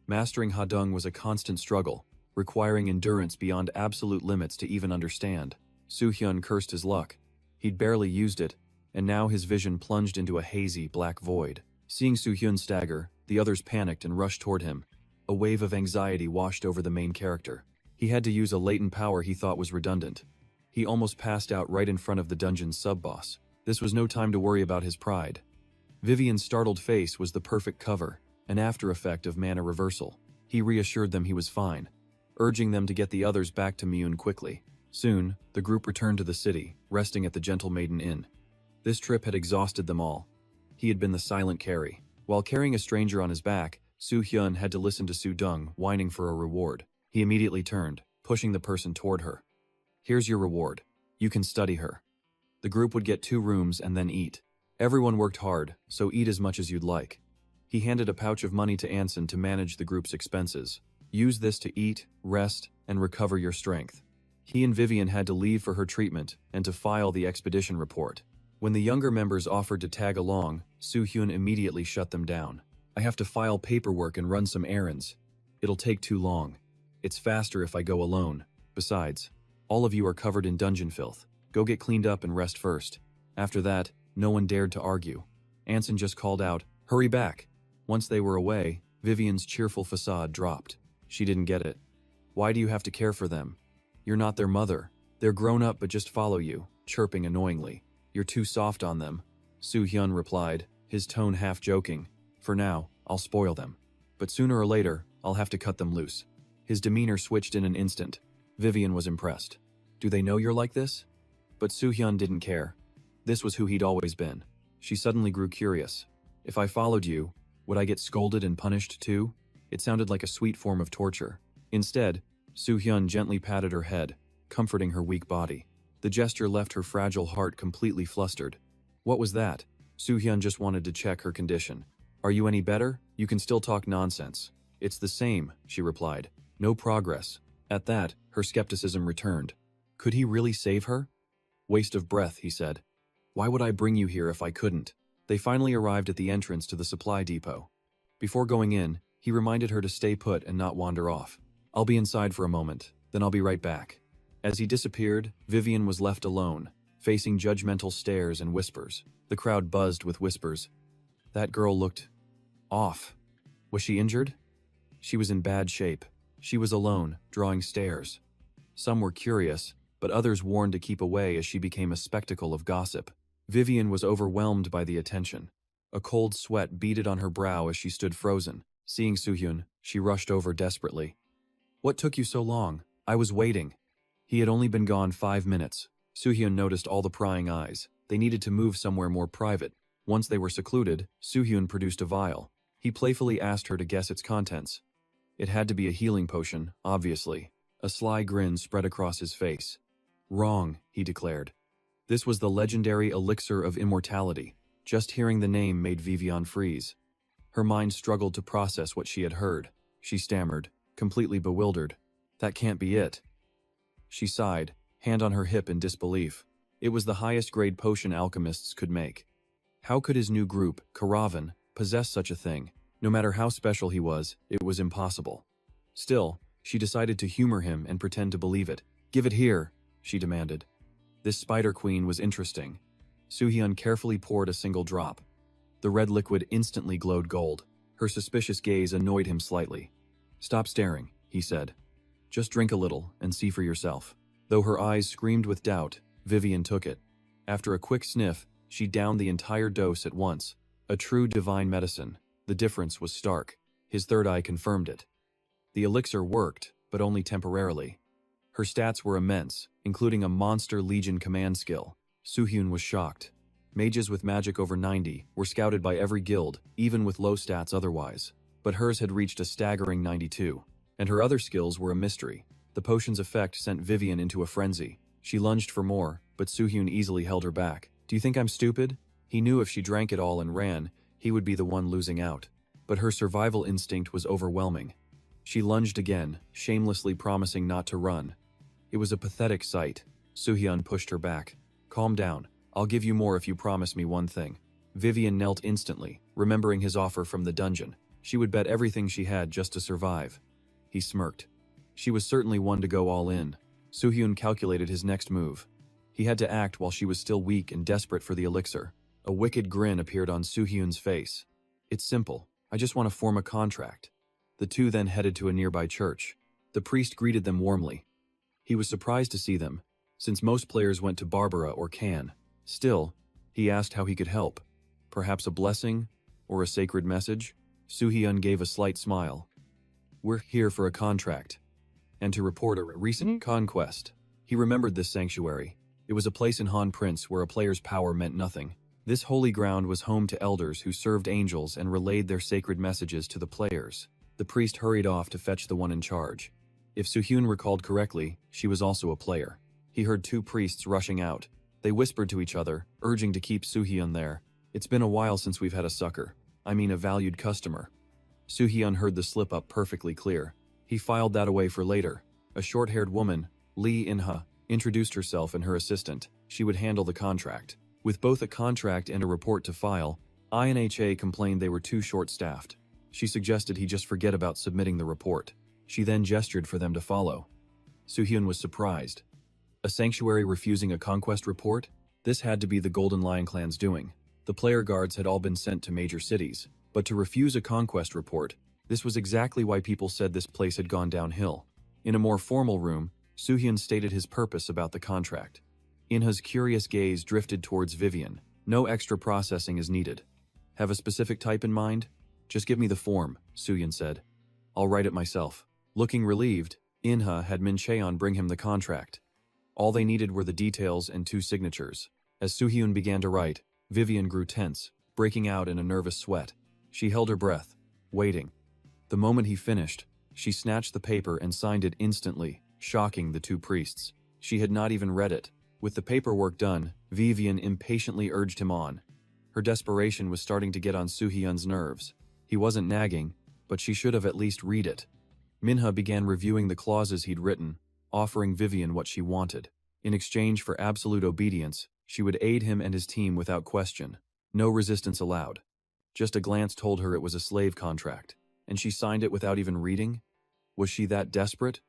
Mastering Hadung was a constant struggle, requiring endurance beyond absolute limits to even understand. Soo-hyun cursed his luck. He'd barely used it, and now his vision plunged into a hazy, black void. Seeing Soo-hyun stagger, the others panicked and rushed toward him. A wave of anxiety washed over the main character. He had to use a latent power he thought was redundant. He almost passed out right in front of the dungeon's sub-boss. This was no time to worry about his pride. Vivian's startled face was the perfect cover, an after effect of mana reversal. He reassured them he was fine, urging them to get the others back to Miyun quickly. Soon, the group returned to the city, resting at the Gentle Maiden Inn. This trip had exhausted them all. He had been the silent carry. While carrying a stranger on his back, Soo-hyun had to listen to Soo-dung whining for a reward. He immediately turned, pushing the person toward her. "Here's your reward. You can study her." The group would get 2 rooms and then eat. Everyone worked hard, so eat as much as you'd like. He handed a pouch of money to Anson to manage the group's expenses. Use this to eat, rest, and recover your strength. He and Vivian had to leave for her treatment and to file the expedition report. When the younger members offered to tag along, Soo-hyun immediately shut them down. "I have to file paperwork and run some errands. It'll take too long. It's faster if I go alone. Besides, all of you are covered in dungeon filth. Go get cleaned up and rest first." After that, no one dared to argue. Anson just called out, "Hurry back!" Once they were away, Vivian's cheerful facade dropped. She didn't get it. Why do you have to care for them? You're not their mother. They're grown up but just follow you, chirping annoyingly. You're too soft on them. Soo-hyun replied, his tone half joking. For now, I'll spoil them. But sooner or later, I'll have to cut them loose. His demeanor switched in an instant. Vivian was impressed. Do they know you're like this? But Soo-hyun didn't care. This was who he'd always been. She suddenly grew curious. If I followed you, would I get scolded and punished too? It sounded like a sweet form of torture. Instead, Soo-hyun gently patted her head, comforting her weak body. The gesture left her fragile heart completely flustered. What was that? Soo-hyun just wanted to check her condition. Are you any better? You can still talk nonsense. It's the same, she replied. No progress. At that, her skepticism returned. Could he really save her? Waste of breath, he said. Why would I bring you here if I couldn't? They finally arrived at the entrance to the supply depot. Before going in, he reminded her to stay put and not wander off. I'll be inside for a moment, then I'll be right back. As he disappeared, Vivian was left alone, facing judgmental stares and whispers. The crowd buzzed with whispers. That girl looked off. Was she injured? She was in bad shape. She was alone, drawing stares. Some were curious, but others warned to keep away as she became a spectacle of gossip. Vivian was overwhelmed by the attention. A cold sweat beaded on her brow as she stood frozen. Seeing Soo-hyun, she rushed over desperately. What took you so long? I was waiting. He had only been gone 5 minutes. Soo-hyun noticed all the prying eyes. They needed to move somewhere more private. Once they were secluded, Soo-hyun produced a vial. He playfully asked her to guess its contents. It had to be a healing potion, obviously. A sly grin spread across his face. Wrong, he declared. This was the legendary elixir of immortality. Just hearing the name made Vivian freeze. Her mind struggled to process what she had heard. She stammered, completely bewildered. That can't be it. She sighed, hand on her hip in disbelief. It was the highest grade potion alchemists could make. How could his new group, Karavan, possess such a thing? No matter how special he was, it was impossible. Still, she decided to humor him and pretend to believe it. Give it here, she demanded. This spider queen was interesting. Soo-hyun carefully poured a single drop. The red liquid instantly glowed gold. Her suspicious gaze annoyed him slightly. Stop staring, he said. Just drink a little and see for yourself. Though her eyes screamed with doubt, Vivian took it. After a quick sniff, she downed the entire dose at once. A true divine medicine. The difference was stark. His third eye confirmed it. The elixir worked, but only temporarily. Her stats were immense, including a monster legion command skill. Soo-hyun was shocked. Mages with magic over 90 were scouted by every guild, even with low stats otherwise. But hers had reached a staggering 92. And her other skills were a mystery. The potion's effect sent Vivian into a frenzy. She lunged for more, but Soo-hyun easily held her back. Do you think I'm stupid? He knew if she drank it all and ran, he would be the one losing out. But her survival instinct was overwhelming. She lunged again, shamelessly promising not to run. It was a pathetic sight. Soo-hyun pushed her back. Calm down. I'll give you more if you promise me one thing. Vivian knelt instantly, remembering his offer from the dungeon. She would bet everything she had just to survive. He smirked. She was certainly one to go all in. Soo-hyun calculated his next move. He had to act while she was still weak and desperate for the elixir. A wicked grin appeared on Soo-hyun's face. It's simple. I just want to form a contract. The two then headed to a nearby church. The priest greeted them warmly. He was surprised to see them, since most players went to Barbara or Can. Still, he asked how he could help. Perhaps a blessing or a sacred message? Soo-hyun gave a slight smile. We're here for a contract, and to report a recent conquest. He remembered this sanctuary. It was a place in Han Prince where a player's power meant nothing. This holy ground was home to elders who served angels and relayed their sacred messages to the players. The priest hurried off to fetch the one in charge. If Soo-hyun recalled correctly, she was also a player. He heard two priests rushing out. They whispered to each other, urging to keep Soo-hyun there. It's been a while since we've had a sucker. I mean a valued customer. Soo-hyun heard the slip-up perfectly clear. He filed that away for later. A short-haired woman, Lee In-ha, introduced herself and her assistant. She would handle the contract. With both a contract and a report to file, INHA complained they were too short-staffed. She suggested he just forget about submitting the report. She then gestured for them to follow. Soo-hyun was surprised. A sanctuary refusing a conquest report? This had to be the Golden Lion clan's doing. The player guards had all been sent to major cities, but to refuse a conquest report, This was exactly why people said this place had gone downhill. In a more formal room, Soo-hyun stated his purpose about the contract. Inha's curious gaze drifted towards Vivian. No extra processing is needed. Have a specific type in mind? Just give me the form, Soo-hyun said. I'll write it myself. Looking relieved, Inha had Min Cheon bring him the contract. All they needed were the details and 2 signatures. As Soo-hyun began to write, Vivian grew tense, breaking out in a nervous sweat. She held her breath, waiting. The moment he finished, she snatched the paper and signed it instantly, shocking the 2 priests. She had not even read it. With the paperwork done, Vivian impatiently urged him on. Her desperation was starting to get on Soo-hyun's nerves. He wasn't nagging, but she should have at least read it. Minha began reviewing the clauses he'd written, offering Vivian what she wanted. In exchange for absolute obedience, she would aid him and his team without question. No resistance allowed. Just a glance told her it was a slave contract, and she signed it without even reading? Was she that desperate?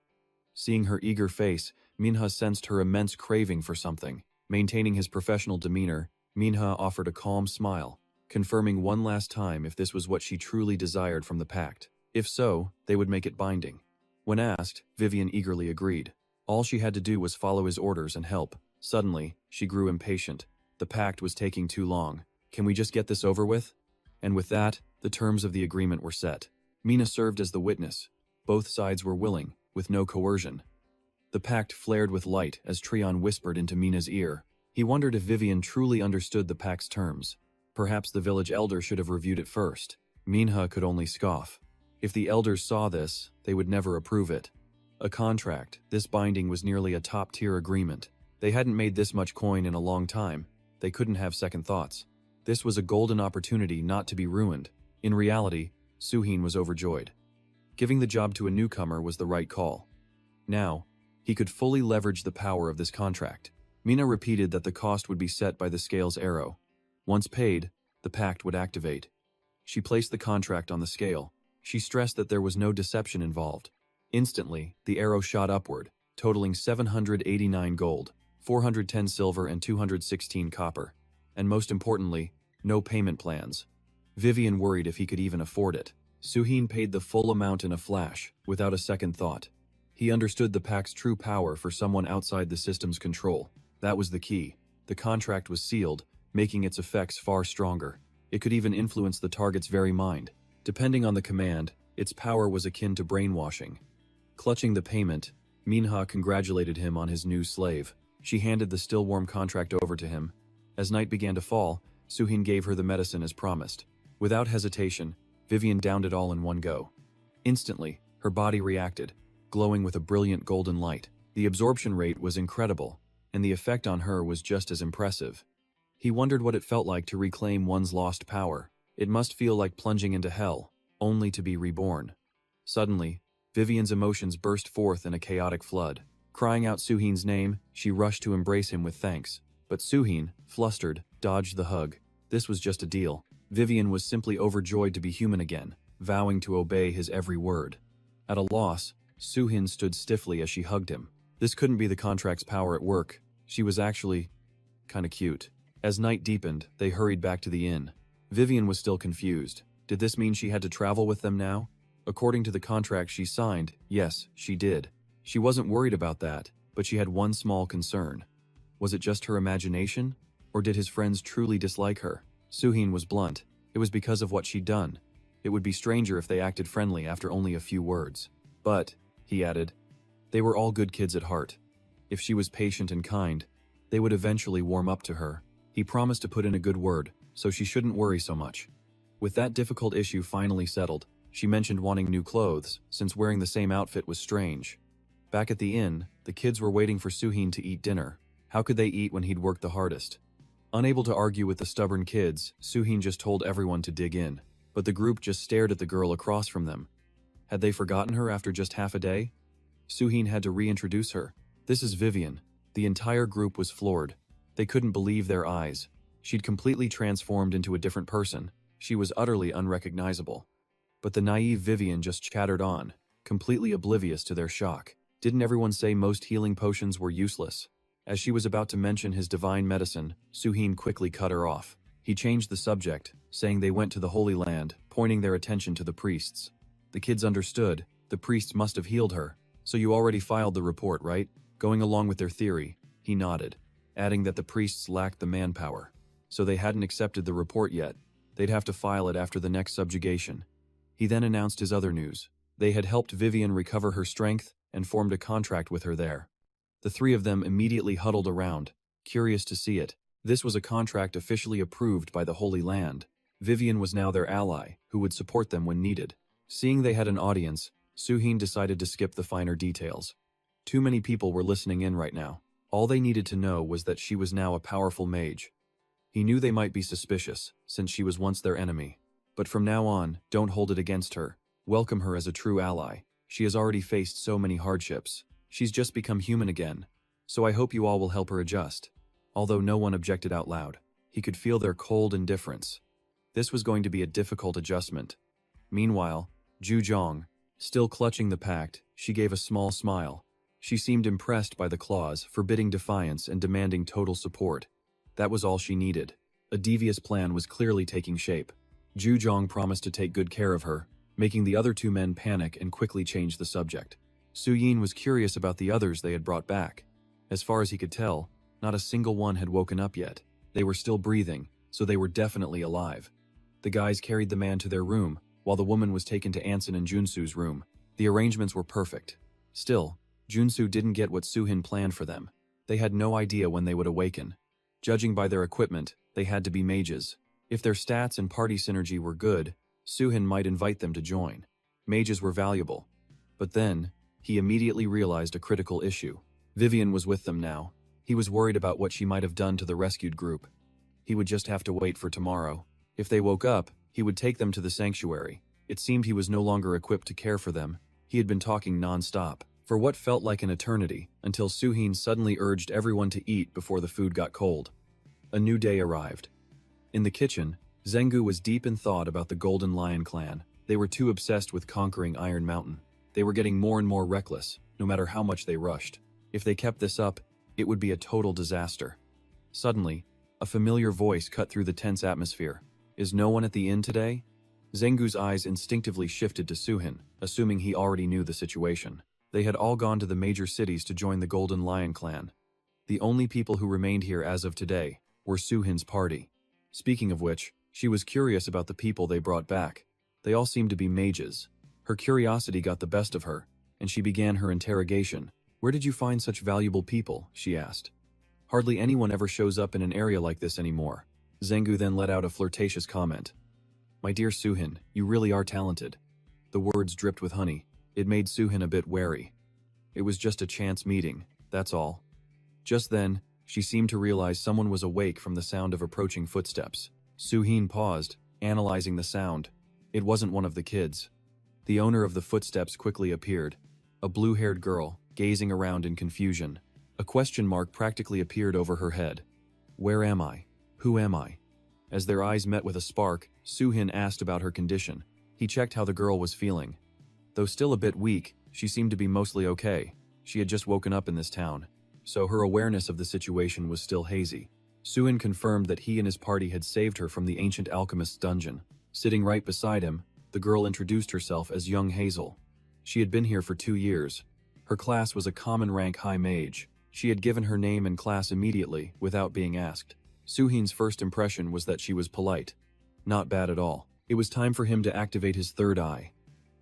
Seeing her eager face, Minha sensed her immense craving for something. Maintaining his professional demeanor, Minha offered a calm smile, confirming one last time if this was what she truly desired from the pact. If so, they would make it binding. When asked, Vivian eagerly agreed. All she had to do was follow his orders and help. Suddenly, she grew impatient. The pact was taking too long. Can we just get this over with? And with that, the terms of the agreement were set. Mina served as the witness. Both sides were willing, with no coercion. The pact flared with light as Treon whispered into Mina's ear. He wondered if Vivian truly understood the pact's terms. Perhaps the village elder should have reviewed it first. Minha could only scoff. If the elders saw this, they would never approve it. A contract, this binding was nearly a top-tier agreement. They hadn't made this much coin in a long time. They couldn't have second thoughts. This was a golden opportunity not to be ruined. In reality, Soo-hyun was overjoyed. Giving the job to a newcomer was the right call. Now, he could fully leverage the power of this contract. Mina repeated that the cost would be set by the scale's arrow. Once paid, the pact would activate. She placed the contract on the scale. She stressed that there was no deception involved. Instantly, the arrow shot upward, totaling 789 gold, 410 silver and 216 copper. And most importantly, no payment plans. Vivian worried if he could even afford it. Soo-hyun paid the full amount in a flash, without a second thought. He understood the pact's true power for someone outside the system's control. That was the key. The contract was sealed, making its effects far stronger. It could even influence the target's very mind. Depending on the command, its power was akin to brainwashing. Clutching the payment, Minha congratulated him on his new slave. She handed the still-warm contract over to him. As night began to fall, Soo-hyun gave her the medicine as promised. Without hesitation, Vivian downed it all in one go. Instantly, her body reacted, glowing with a brilliant golden light. The absorption rate was incredible, and the effect on her was just as impressive. He wondered what it felt like to reclaim one's lost power. It must feel like plunging into hell, only to be reborn. Suddenly, Vivian's emotions burst forth in a chaotic flood. Crying out Soo-hyun's name, she rushed to embrace him with thanks. But Soo-hyun, flustered, dodged the hug. This was just a deal. Vivian was simply overjoyed to be human again, vowing to obey his every word. At a loss, Soo-hyun stood stiffly as she hugged him. This couldn't be the contract's power at work. She was actually kinda cute. As night deepened, they hurried back to the inn. Vivian was still confused. Did this mean she had to travel with them now? According to the contract she signed, yes, she did. She wasn't worried about that, but she had one small concern. Was it just her imagination? Or did his friends truly dislike her? Soo-hyun was blunt. It was because of what she'd done. It would be stranger if they acted friendly after only a few words. But, he added, they were all good kids at heart. If she was patient and kind, they would eventually warm up to her. He promised to put in a good word, so she shouldn't worry so much. With that difficult issue finally settled, she mentioned wanting new clothes, since wearing the same outfit was strange. Back at the inn, the kids were waiting for Soo-hyun to eat dinner. How could they eat when he'd worked the hardest? Unable to argue with the stubborn kids, Soo-hyun just told everyone to dig in. But the group just stared at the girl across from them. Had they forgotten her after just half a day? Soo-hyun had to reintroduce her. This is Vivian. The entire group was floored. They couldn't believe their eyes. She'd completely transformed into a different person. She was utterly unrecognizable. But the naive Vivian just chattered on, completely oblivious to their shock. Didn't everyone say most healing potions were useless? As she was about to mention his divine medicine, Soo-hyun quickly cut her off. He changed the subject, saying they went to the Holy Land, pointing their attention to the priests. The kids understood. The priests must have healed her. So you already filed the report, right? Going along with their theory, he nodded, adding that the priests lacked the manpower. So they hadn't accepted the report yet. They'd have to file it after the next subjugation. He then announced his other news. They had helped Vivian recover her strength and formed a contract with her there. The three of them immediately huddled around, curious to see it. This was a contract officially approved by the Holy Land. Vivian was now their ally, who would support them when needed. Seeing they had an audience, Suhin decided to skip the finer details. Too many people were listening in right now. All they needed to know was that she was now a powerful mage. He knew they might be suspicious, since she was once their enemy. But from now on, don't hold it against her. Welcome her as a true ally. She has already faced so many hardships. She's just become human again. So I hope you all will help her adjust. Although no one objected out loud, he could feel their cold indifference. This was going to be a difficult adjustment. Meanwhile, Ju Zhong, still clutching the pact, she gave a small smile. She seemed impressed by the clause, forbidding defiance and demanding total support. That was all she needed. A devious plan was clearly taking shape. Ju Zhong promised to take good care of her, making the other two men panic and quickly change the subject. Su Yin was curious about the others they had brought back. As far as he could tell, not a single one had woken up yet. They were still breathing, so they were definitely alive. The guys carried the man to their room, while the woman was taken to Anson and Junsu's room. The arrangements were perfect. Still, Junsu didn't get what Suhin planned for them. They had no idea when they would awaken. Judging by their equipment, they had to be mages. If their stats and party synergy were good, Suhin might invite them to join. Mages were valuable. But then, he immediately realized a critical issue. Vivian was with them now. He was worried about what she might have done to the rescued group. He would just have to wait for tomorrow. If they woke up, he would take them to the sanctuary. It seemed he was no longer equipped to care for them. He had been talking non-stop, for what felt like an eternity, until Suhin suddenly urged everyone to eat before the food got cold. A new day arrived. In the kitchen, Zhengu was deep in thought about the Golden Lion clan. They were too obsessed with conquering Iron Mountain. They were getting more and more reckless, no matter how much they rushed. If they kept this up, it would be a total disaster. Suddenly, a familiar voice cut through the tense atmosphere. Is no one at the inn today? Zhengu's eyes instinctively shifted to Suhin, assuming he already knew the situation. They had all gone to the major cities to join the Golden Lion clan. The only people who remained here as of today were Suhin's party. Speaking of which, she was curious about the people they brought back. They all seemed to be mages. Her curiosity got the best of her, and she began her interrogation. Where did you find such valuable people? She asked. Hardly anyone ever shows up in an area like this anymore. Zhengu then let out a flirtatious comment. My dear Suhin, you really are talented. The words dripped with honey. It made Suhin a bit wary. It was just a chance meeting, that's all. Just then, she seemed to realize someone was awake from the sound of approaching footsteps. Suhin paused, analyzing the sound. It wasn't one of the kids. The owner of the footsteps quickly appeared. A blue-haired girl, gazing around in confusion. A question mark practically appeared over her head. Where am I? Who am I? As their eyes met with a spark, Suhin asked about her condition. He checked how the girl was feeling. Though still a bit weak, she seemed to be mostly okay. She had just woken up in this town, so her awareness of the situation was still hazy. Suhin confirmed that he and his party had saved her from the ancient alchemist's dungeon. Sitting right beside him, the girl introduced herself as young Hazel. She had been here for 2 years. Her class was a common rank high mage. She had given her name and class immediately, without being asked. Suhin's first impression was that she was polite. Not bad at all. It was time for him to activate his third eye.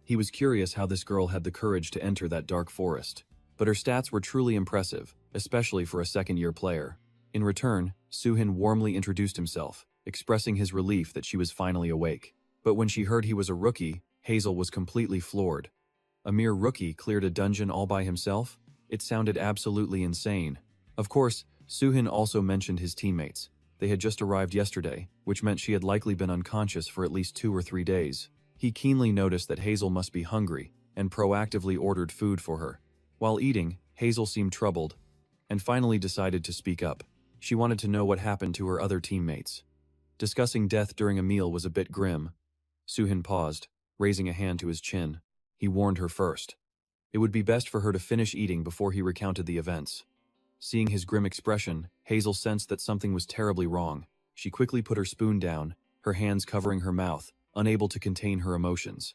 He was curious how this girl had the courage to enter that dark forest. But her stats were truly impressive, especially for a second-year player. In return, Suhin warmly introduced himself, expressing his relief that she was finally awake. But when she heard he was a rookie, Hazel was completely floored. A mere rookie cleared a dungeon all by himself? It sounded absolutely insane. Of course, Suhin also mentioned his teammates. They had just arrived yesterday, which meant she had likely been unconscious for at least 2 or 3 days. He keenly noticed that Hazel must be hungry, and proactively ordered food for her. While eating, Hazel seemed troubled, and finally decided to speak up. She wanted to know what happened to her other teammates. Discussing death during a meal was a bit grim. Suhin paused, raising a hand to his chin. He warned her first. It would be best for her to finish eating before he recounted the events. Seeing his grim expression, Hazel sensed that something was terribly wrong. She quickly put her spoon down, her hands covering her mouth, unable to contain her emotions.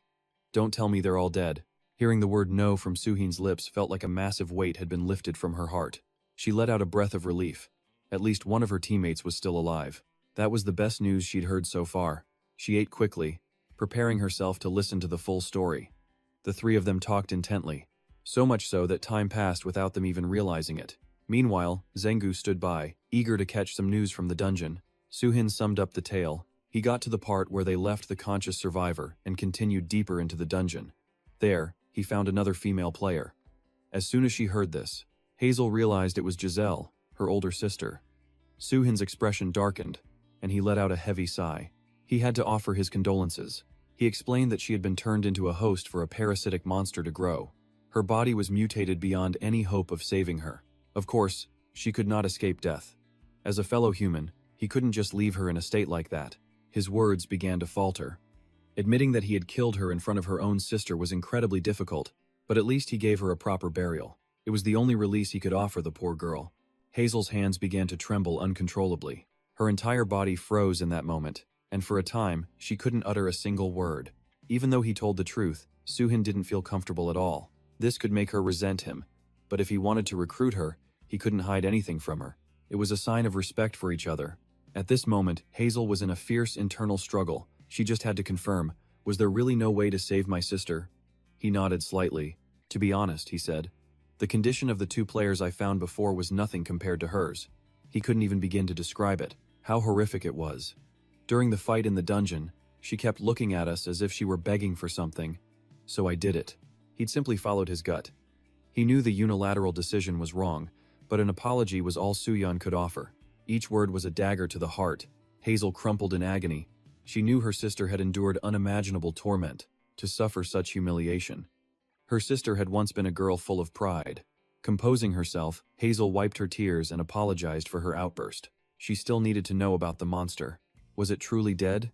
Don't tell me they're all dead. Hearing the word no from Suhin's lips felt like a massive weight had been lifted from her heart. She let out a breath of relief. At least one of her teammates was still alive. That was the best news she'd heard so far. She ate quickly, preparing herself to listen to the full story. The three of them talked intently, so much so that time passed without them even realizing it. Meanwhile, Zengu stood by, eager to catch some news from the dungeon. Suhin summed up the tale. He got to the part where they left the conscious survivor and continued deeper into the dungeon. There, he found another female player. As soon as she heard this, Hazel realized it was Giselle, her older sister. Suhin's expression darkened, and he let out a heavy sigh. He had to offer his condolences. He explained that she had been turned into a host for a parasitic monster to grow. Her body was mutated beyond any hope of saving her. Of course, she could not escape death. As a fellow human, he couldn't just leave her in a state like that. His words began to falter. Admitting that he had killed her in front of her own sister was incredibly difficult, but at least he gave her a proper burial. It was the only release he could offer the poor girl. Hazel's hands began to tremble uncontrollably. Her entire body froze in that moment, and for a time, she couldn't utter a single word. Even though he told the truth, Suhin didn't feel comfortable at all. This could make her resent him, but if he wanted to recruit her, he couldn't hide anything from her. It was a sign of respect for each other. At this moment, Hazel was in a fierce internal struggle. She just had to confirm, was there really no way to save my sister? He nodded slightly. To be honest, he said, the condition of the two players I found before was nothing compared to hers. He couldn't even begin to describe it, how horrific it was. During the fight in the dungeon, she kept looking at us as if she were begging for something, so I did it. He'd simply followed his gut. He knew the unilateral decision was wrong, but an apology was all Suyeon could offer. Each word was a dagger to the heart. Hazel crumpled in agony. She knew her sister had endured unimaginable torment to suffer such humiliation. Her sister had once been a girl full of pride. Composing herself, Hazel wiped her tears and apologized for her outburst. She still needed to know about the monster. Was it truly dead?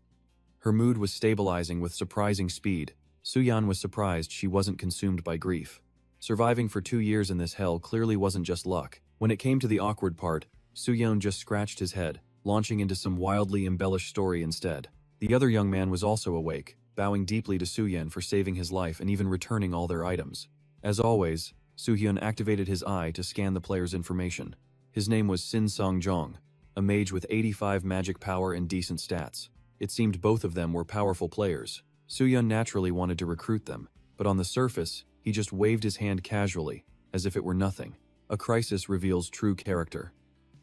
Her mood was stabilizing with surprising speed. Suyeon was surprised she wasn't consumed by grief. Surviving for 2 years in this hell clearly wasn't just luck. When it came to the awkward part, Suyeon just scratched his head, launching into some wildly embellished story instead. The other young man was also awake, bowing deeply to Suyeon for saving his life and even returning all their items. As always, Suyeon activated his eye to scan the player's information. His name was Sin Song-jong, a mage with 85 magic power and decent stats. It seemed both of them were powerful players. Suyeon naturally wanted to recruit them, but on the surface, he just waved his hand casually, as if it were nothing. A crisis reveals true character.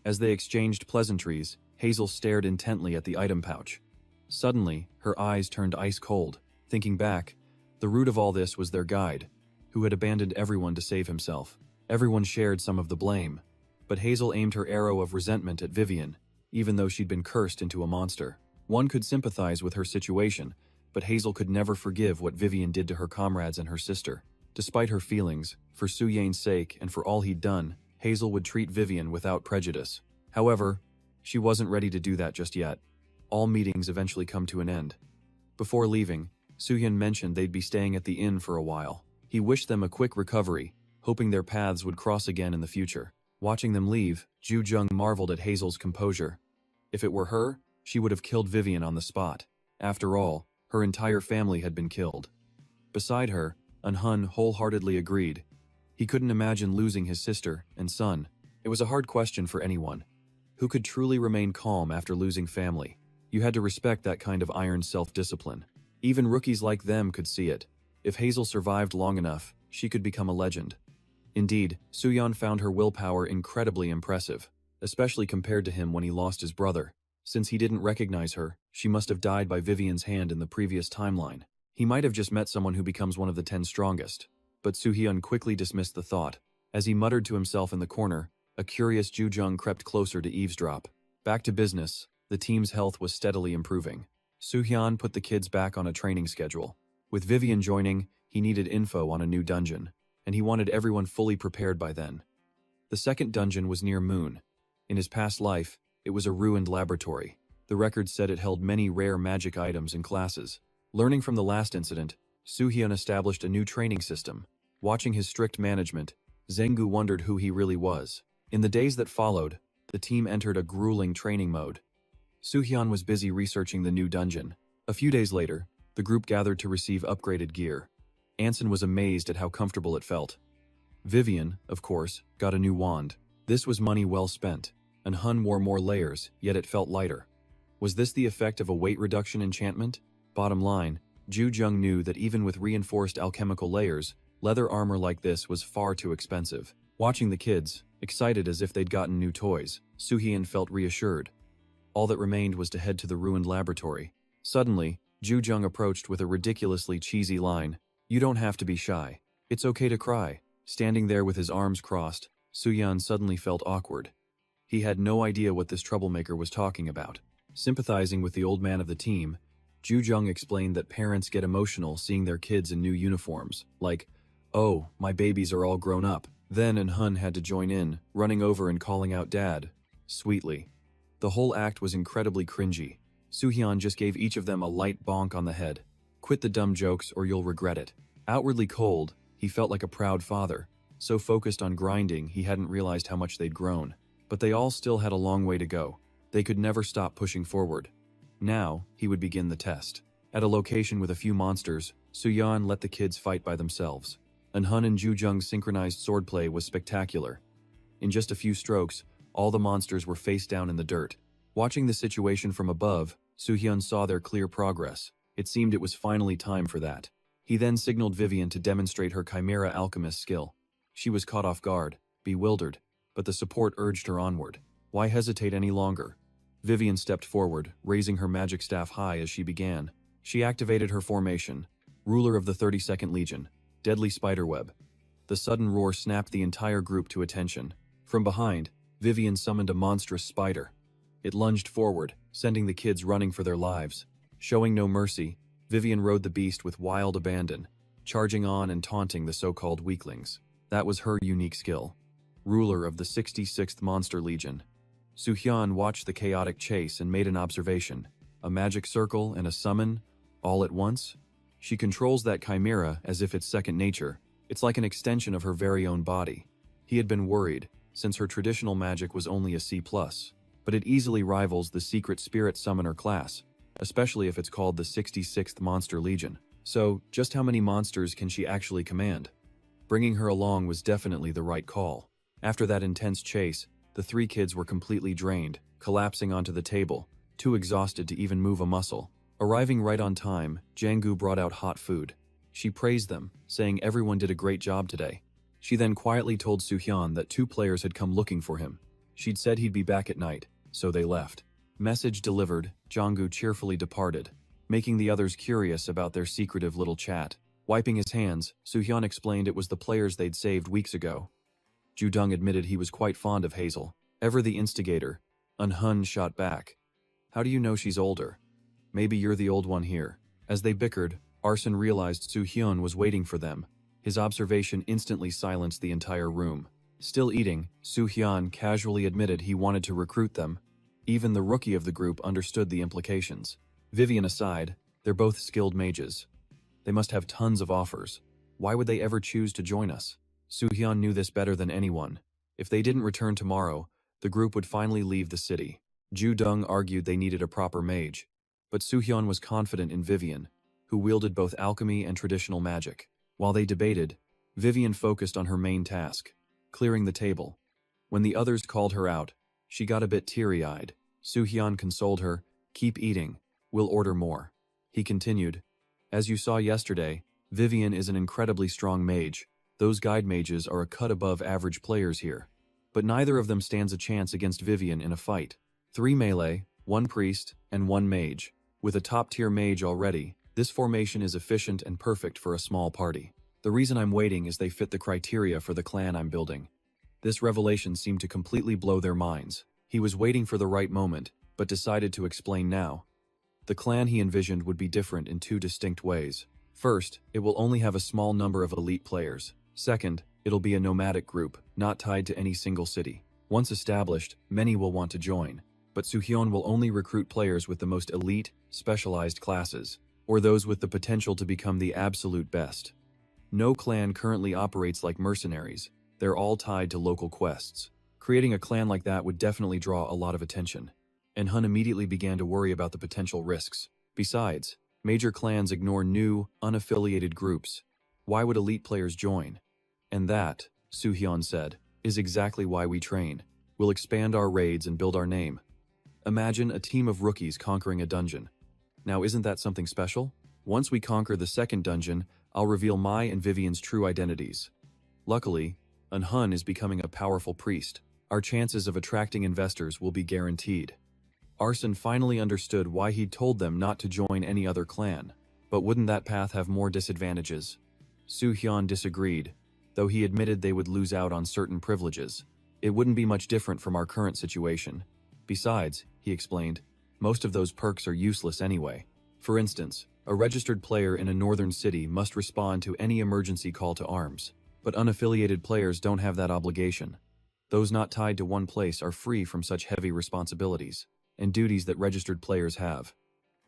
As they exchanged pleasantries, Hazel stared intently at the item pouch. Suddenly, her eyes turned ice cold. Thinking back, the root of all this was their guide, who had abandoned everyone to save himself. Everyone shared some of the blame, but Hazel aimed her arrow of resentment at Vivian, even though she'd been cursed into a monster. One could sympathize with her situation, but Hazel could never forgive what Vivian did to her comrades and her sister. Despite her feelings, for Suyeon's sake and for all he'd done, Hazel would treat Vivian without prejudice. However, she wasn't ready to do that just yet. All meetings eventually come to an end. Before leaving, Suyeon mentioned they'd be staying at the inn for a while. He wished them a quick recovery, hoping their paths would cross again in the future. Watching them leave, Ju Jung marveled at Hazel's composure. If it were her, she would have killed Vivian on the spot. After all, her entire family had been killed. Beside her, An-hun wholeheartedly agreed. He couldn't imagine losing his sister and son. It was a hard question for anyone. Who could truly remain calm after losing family? You had to respect that kind of iron self-discipline. Even rookies like them could see it. If Hazel survived long enough, she could become a legend. Indeed, Suyeon found her willpower incredibly impressive, especially compared to him when he lost his brother. Since he didn't recognize her, she must have died by Vivian's hand in the previous timeline. He might have just met someone who becomes one of the 10 strongest. But Suhyun quickly dismissed the thought. As he muttered to himself in the corner, a curious Ju Jung crept closer to eavesdrop. Back to business, the team's health was steadily improving. Suhyun put the kids back on a training schedule. With Vivian joining, he needed info on a new dungeon, and he wanted everyone fully prepared by then. The second dungeon was near Moon. In his past life, it was a ruined laboratory. The record said it held many rare magic items and classes. Learning from the last incident, Suhyun established a new training system. Watching his strict management, Zengu wondered who he really was. In the days that followed, the team entered a grueling training mode. Suhyun was busy researching the new dungeon. A few days later, The group gathered to receive upgraded gear. Anson was amazed at how comfortable it felt. Vivian, of course, got a new wand. This was money well spent, and Hun wore more layers, yet it felt lighter. Was this the effect of a weight reduction enchantment? Bottom line, Ju Jung knew that even with reinforced alchemical layers, leather armor like this was far too expensive. Watching the kids, excited as if they'd gotten new toys, Soo-hyun felt reassured. All that remained was to head to the ruined laboratory. Suddenly, Ju Jung approached with a ridiculously cheesy line, "You don't have to be shy. It's okay to cry." Standing there with his arms crossed, Soo-hyun suddenly felt awkward. He had no idea what this troublemaker was talking about. Sympathizing with the old man of the team, Ju Jung explained that parents get emotional seeing their kids in new uniforms, like, "Oh, my babies are all grown up." Then Hun had to join in, running over and calling out "Dad," sweetly. The whole act was incredibly cringy. Soo-hyun just gave each of them a light bonk on the head. "Quit the dumb jokes or you'll regret it." Outwardly cold, he felt like a proud father, so focused on grinding he hadn't realized how much they'd grown. But they all still had a long way to go. They could never stop pushing forward. Now, he would begin the test. At a location with a few monsters, Soo-hyun let the kids fight by themselves. Hun and Ju Jung's synchronized swordplay was spectacular. In just a few strokes, all the monsters were face down in the dirt. Watching the situation from above, Soo-hyun saw their clear progress. It seemed it was finally time for that. He then signaled Vivian to demonstrate her Chimera alchemist skill. She was caught off guard, bewildered, but the support urged her onward. Why hesitate any longer? Vivian stepped forward, raising her magic staff high as she began. She activated her formation, ruler of the 32nd Legion, deadly spiderweb. The sudden roar snapped the entire group to attention. From behind, Vivian summoned a monstrous spider. It lunged forward, sending the kids running for their lives. Showing no mercy, Vivian rode the beast with wild abandon, charging on and taunting the so-called weaklings. That was her unique skill. Ruler of the 66th Monster Legion. Soo-hyun watched the chaotic chase and made an observation. A magic circle and a summon, all at once? She controls that chimera as if it's second nature. It's like an extension of her very own body. He had been worried, since her traditional magic was only a C+, but it easily rivals the secret spirit summoner class, especially if it's called the 66th Monster Legion. So, just how many monsters can she actually command? Bringing her along was definitely the right call. After that intense chase, the three kids were completely drained, collapsing onto the table, too exhausted to even move a muscle. Arriving right on time, Jang-gu brought out hot food. She praised them, saying everyone did a great job today. She then quietly told Soo-hyun that 2 players had come looking for him. She'd said he'd be back at night, so they left. Message delivered, Jang-gu cheerfully departed, making the others curious about their secretive little chat. Wiping his hands, Soo-hyun explained it was the players they'd saved weeks ago. Ju-dung admitted he was quite fond of Hazel. Ever the instigator, Hun shot back. "How do you know she's older? Maybe you're the old one here." As they bickered, Arson realized Soo-hyun was waiting for them. His observation instantly silenced the entire room. Still eating, Soo-hyun casually admitted he wanted to recruit them. Even the rookie of the group understood the implications. Vivian aside, they're both skilled mages. They must have tons of offers. Why would they ever choose to join us? Soo-hyun knew this better than anyone. If they didn't return tomorrow, the group would finally leave the city. Ju-dung argued they needed a proper mage, but Soo-hyun was confident in Vivian, who wielded both alchemy and traditional magic. While they debated, Vivian focused on her main task, clearing the table. When the others called her out, she got a bit teary-eyed. Soo-hyun consoled her, "Keep eating, we'll order more." He continued, "As you saw yesterday, Vivian is an incredibly strong mage. Those guide mages are a cut above average players here. But neither of them stands a chance against Vivian in a fight. 3 melee, 1 priest, and 1 mage. With a top-tier mage already, this formation is efficient and perfect for a small party. The reason I'm waiting is they fit the criteria for the clan I'm building." This revelation seemed to completely blow their minds. He was waiting for the right moment, but decided to explain now. The clan he envisioned would be different in 2 distinct ways. First, it will only have a small number of elite players. Second, it'll be a nomadic group, not tied to any single city. Once established, many will want to join, but Soo-hyun will only recruit players with the most elite, specialized classes, or those with the potential to become the absolute best. No clan currently operates like mercenaries. They're all tied to local quests. Creating a clan like that would definitely draw a lot of attention. And Hun immediately began to worry about the potential risks. Besides, Major clans ignore new, unaffiliated groups. Why would elite players join? And that, Soo-hyun said, is exactly why we train. We'll expand our raids and build our name. Imagine a team of rookies conquering a dungeon. Now isn't that something special? Once we conquer the second dungeon, I'll reveal my and Vivian's true identities. Luckily, Hun is becoming a powerful priest. Our chances of attracting investors will be guaranteed. Arson finally understood why he'd told them not to join any other clan. But wouldn't that path have more disadvantages? Soo-hyun disagreed, though he admitted they would lose out on certain privileges. It wouldn't be much different from our current situation. Besides, he explained, most of those perks are useless anyway. For instance, a registered player in a northern city must respond to any emergency call to arms. But unaffiliated players don't have that obligation. Those not tied to one place are free from such heavy responsibilities and duties that registered players have.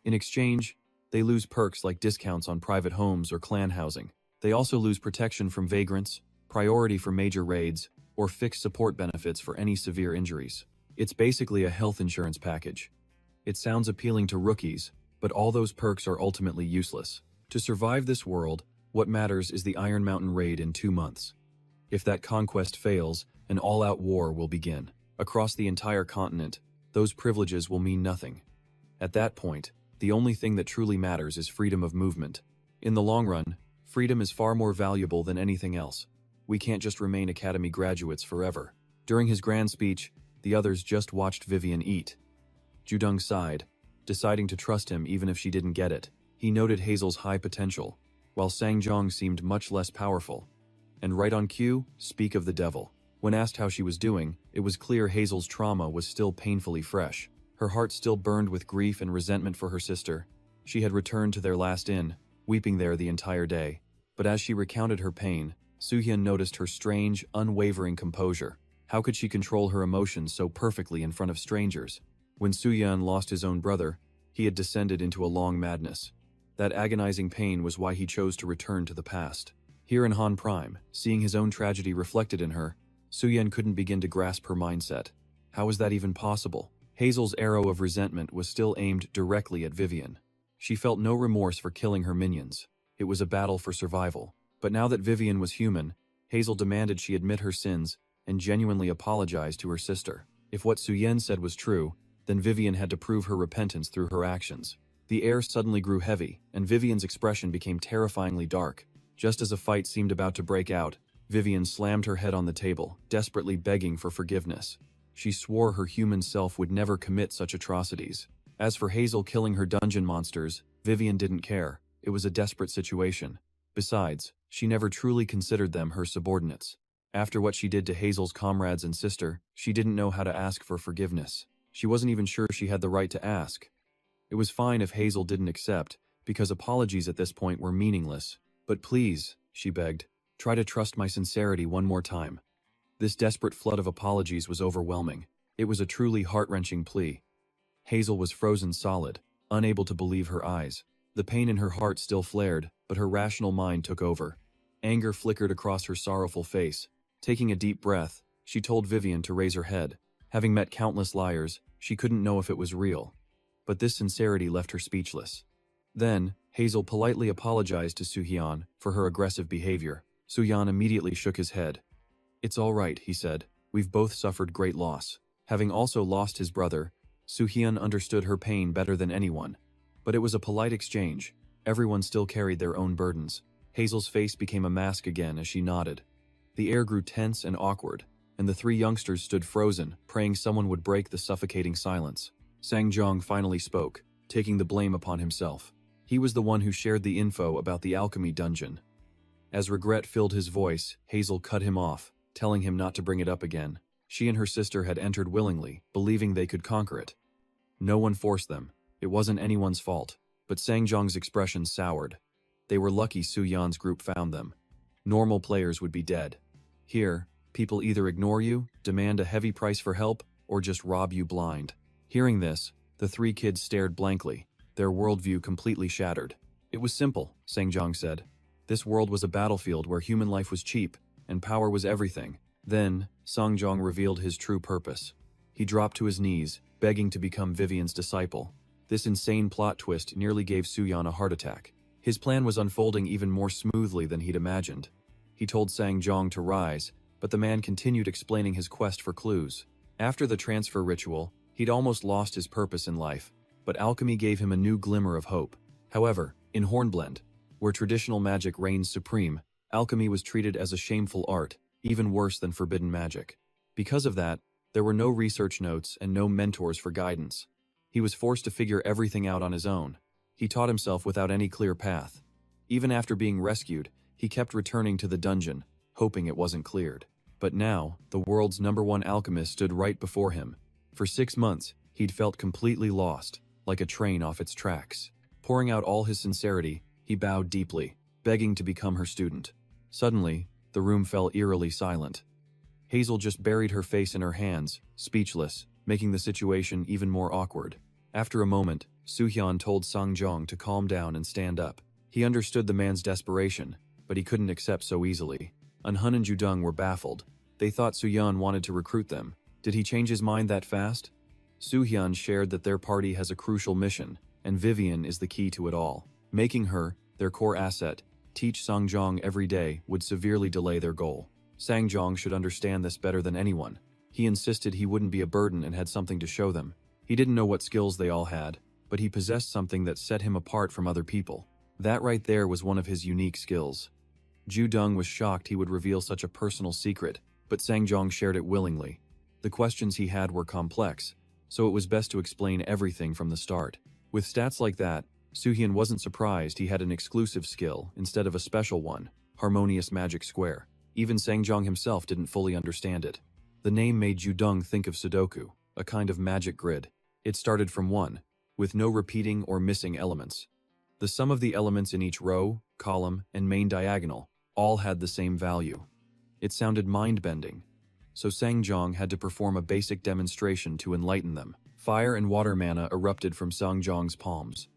In exchange, they lose perks like discounts on private homes or clan housing. They also lose protection from vagrants, priority for major raids, or fixed support benefits for any severe injuries. It's basically a health insurance package. It sounds appealing to rookies, but all those perks are ultimately useless. To survive this world, what matters is the Iron Mountain raid in 2 months. If that conquest fails, an all-out war will begin. Across the entire continent, those privileges will mean nothing. At that point, the only thing that truly matters is freedom of movement. In the long run, freedom is far more valuable than anything else. We can't just remain academy graduates forever. During his grand speech, the others just watched Vivian eat. Judong sighed, deciding to trust him even if she didn't get it. He noted Hazel's high potential, while Sangjong seemed much less powerful. And right on cue, speak of the devil. When asked how she was doing, it was clear Hazel's trauma was still painfully fresh. Her heart still burned with grief and resentment for her sister. She had returned to their last inn, weeping there the entire day. But as she recounted her pain, Soo-hyun noticed her strange, unwavering composure. How could she control her emotions so perfectly in front of strangers? When Soo-hyun lost his own brother, he had descended into a long madness. That agonizing pain was why he chose to return to the past. Here in Han Prime, seeing his own tragedy reflected in her, Soo-hyun couldn't begin to grasp her mindset. How was that even possible? Hazel's arrow of resentment was still aimed directly at Vivian. She felt no remorse for killing her minions. It was a battle for survival. But now that Vivian was human, Hazel demanded she admit her sins and genuinely apologize to her sister. If what Soo-hyun said was true, then Vivian had to prove her repentance through her actions. The air suddenly grew heavy, and Vivian's expression became terrifyingly dark. Just as a fight seemed about to break out, Vivian slammed her head on the table, desperately begging for forgiveness. She swore her human self would never commit such atrocities. As for Hazel killing her dungeon monsters, Vivian didn't care. It was a desperate situation. Besides, she never truly considered them her subordinates. After what she did to Hazel's comrades and sister, she didn't know how to ask for forgiveness. She wasn't even sure she had the right to ask. It was fine if Hazel didn't accept, because apologies at this point were meaningless. But please, she begged, try to trust my sincerity one more time. This desperate flood of apologies was overwhelming. It was a truly heart-wrenching plea. Hazel was frozen solid, unable to believe her eyes. The pain in her heart still flared, but her rational mind took over. Anger flickered across her sorrowful face. Taking a deep breath, she told Vivian to raise her head. Having met countless liars, she couldn't know if it was real. But this sincerity left her speechless. Then, Hazel politely apologized to Soo-hyun for her aggressive behavior. Soo-hyun immediately shook his head. "It's all right," he said. "We've both suffered great loss." Having also lost his brother, Soo-hyun understood her pain better than anyone. But it was a polite exchange. Everyone still carried their own burdens. Hazel's face became a mask again as she nodded. The air grew tense and awkward, and the three youngsters stood frozen, praying someone would break the suffocating silence. Sangjong finally spoke, taking the blame upon himself. He was the one who shared the info about the alchemy dungeon. As regret filled his voice, Hazel cut him off, telling him not to bring it up again. She and her sister had entered willingly, believing they could conquer it. No one forced them. It wasn't anyone's fault. But Sangjong's expression soured. They were lucky Soo-hyun's group found them. Normal players would be dead. Here, people either ignore you, demand a heavy price for help, or just rob you blind. Hearing this, the three kids stared blankly, their worldview completely shattered. It was simple, Sangjong said. This world was a battlefield where human life was cheap, and power was everything. Then, Sangjong revealed his true purpose. He dropped to his knees, begging to become Vivian's disciple. This insane plot twist nearly gave Suyan a heart attack. His plan was unfolding even more smoothly than he'd imagined. He told Sang-jong to rise, but the man continued explaining his quest for clues. After the transfer ritual, he'd almost lost his purpose in life, but alchemy gave him a new glimmer of hope. However, in Hornblende, where traditional magic reigns supreme, alchemy was treated as a shameful art, even worse than forbidden magic. Because of that, there were no research notes and no mentors for guidance. He was forced to figure everything out on his own. He taught himself without any clear path. Even after being rescued, he kept returning to the dungeon, hoping it wasn't cleared. But now, the world's #1 alchemist stood right before him. For 6 months, he'd felt completely lost, like a train off its tracks. Pouring out all his sincerity, he bowed deeply, begging to become her student. Suddenly, the room fell eerily silent. Hazel just buried her face in her hands, speechless, making the situation even more awkward. After a moment, Soo-hyun told Sang-jong to calm down and stand up. He understood the man's desperation, but he couldn't accept so easily. An-hun and Ju-dung were baffled. They thought Soo-hyun wanted to recruit them. Did he change his mind that fast? Soo-hyun shared that their party has a crucial mission, and Vivian is the key to it all. Making her, their core asset, teach Sang-jong every day would severely delay their goal. Sang-jong should understand this better than anyone. He insisted he wouldn't be a burden and had something to show them. He didn't know what skills they all had, but he possessed something that set him apart from other people. That right there was one of his unique skills. Ju-dung was shocked he would reveal such a personal secret, but Sang-jong shared it willingly. The questions he had were complex, so it was best to explain everything from the start. With stats like that, Soo-hyun wasn't surprised he had an exclusive skill instead of a special one, Harmonious Magic Square. Even Sang-jong himself didn't fully understand it. The name made Ju-dung think of Sudoku, a kind of magic grid. It started from 1, with no repeating or missing elements. The sum of the elements in each row, column, and main diagonal all had the same value. It sounded mind-bending, so Sang-jong had to perform a basic demonstration to enlighten them. Fire and water mana erupted from Sang-jong's palms.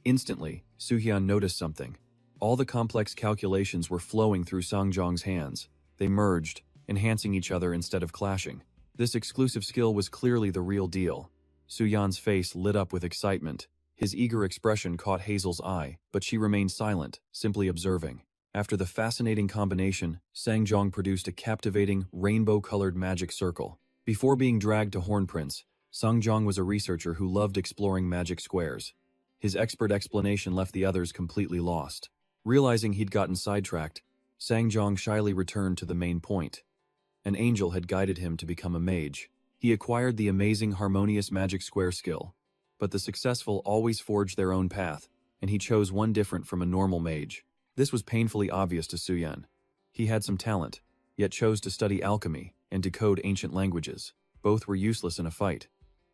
Instantly, Soo-hyun noticed something. All the complex calculations were flowing through Sang-jong's hands. They merged, enhancing each other instead of clashing. This exclusive skill was clearly the real deal. Soo-hyun's face lit up with excitement. His eager expression caught Hazel's eye, but she remained silent, simply observing. After the fascinating combination, Sang-jong produced a captivating, rainbow-colored magic circle. Before being dragged to Hornprince, Sang-jong was a researcher who loved exploring magic squares. His expert explanation left the others completely lost. Realizing he'd gotten sidetracked, Sang-jong shyly returned to the main point. An angel had guided him to become a mage. He acquired the amazing Harmonious Magic Square skill. But the successful always forge their own path, and he chose one different from a normal mage. This was painfully obvious to Soo-hyun. He had some talent, yet chose to study alchemy and decode ancient languages. Both were useless in a fight.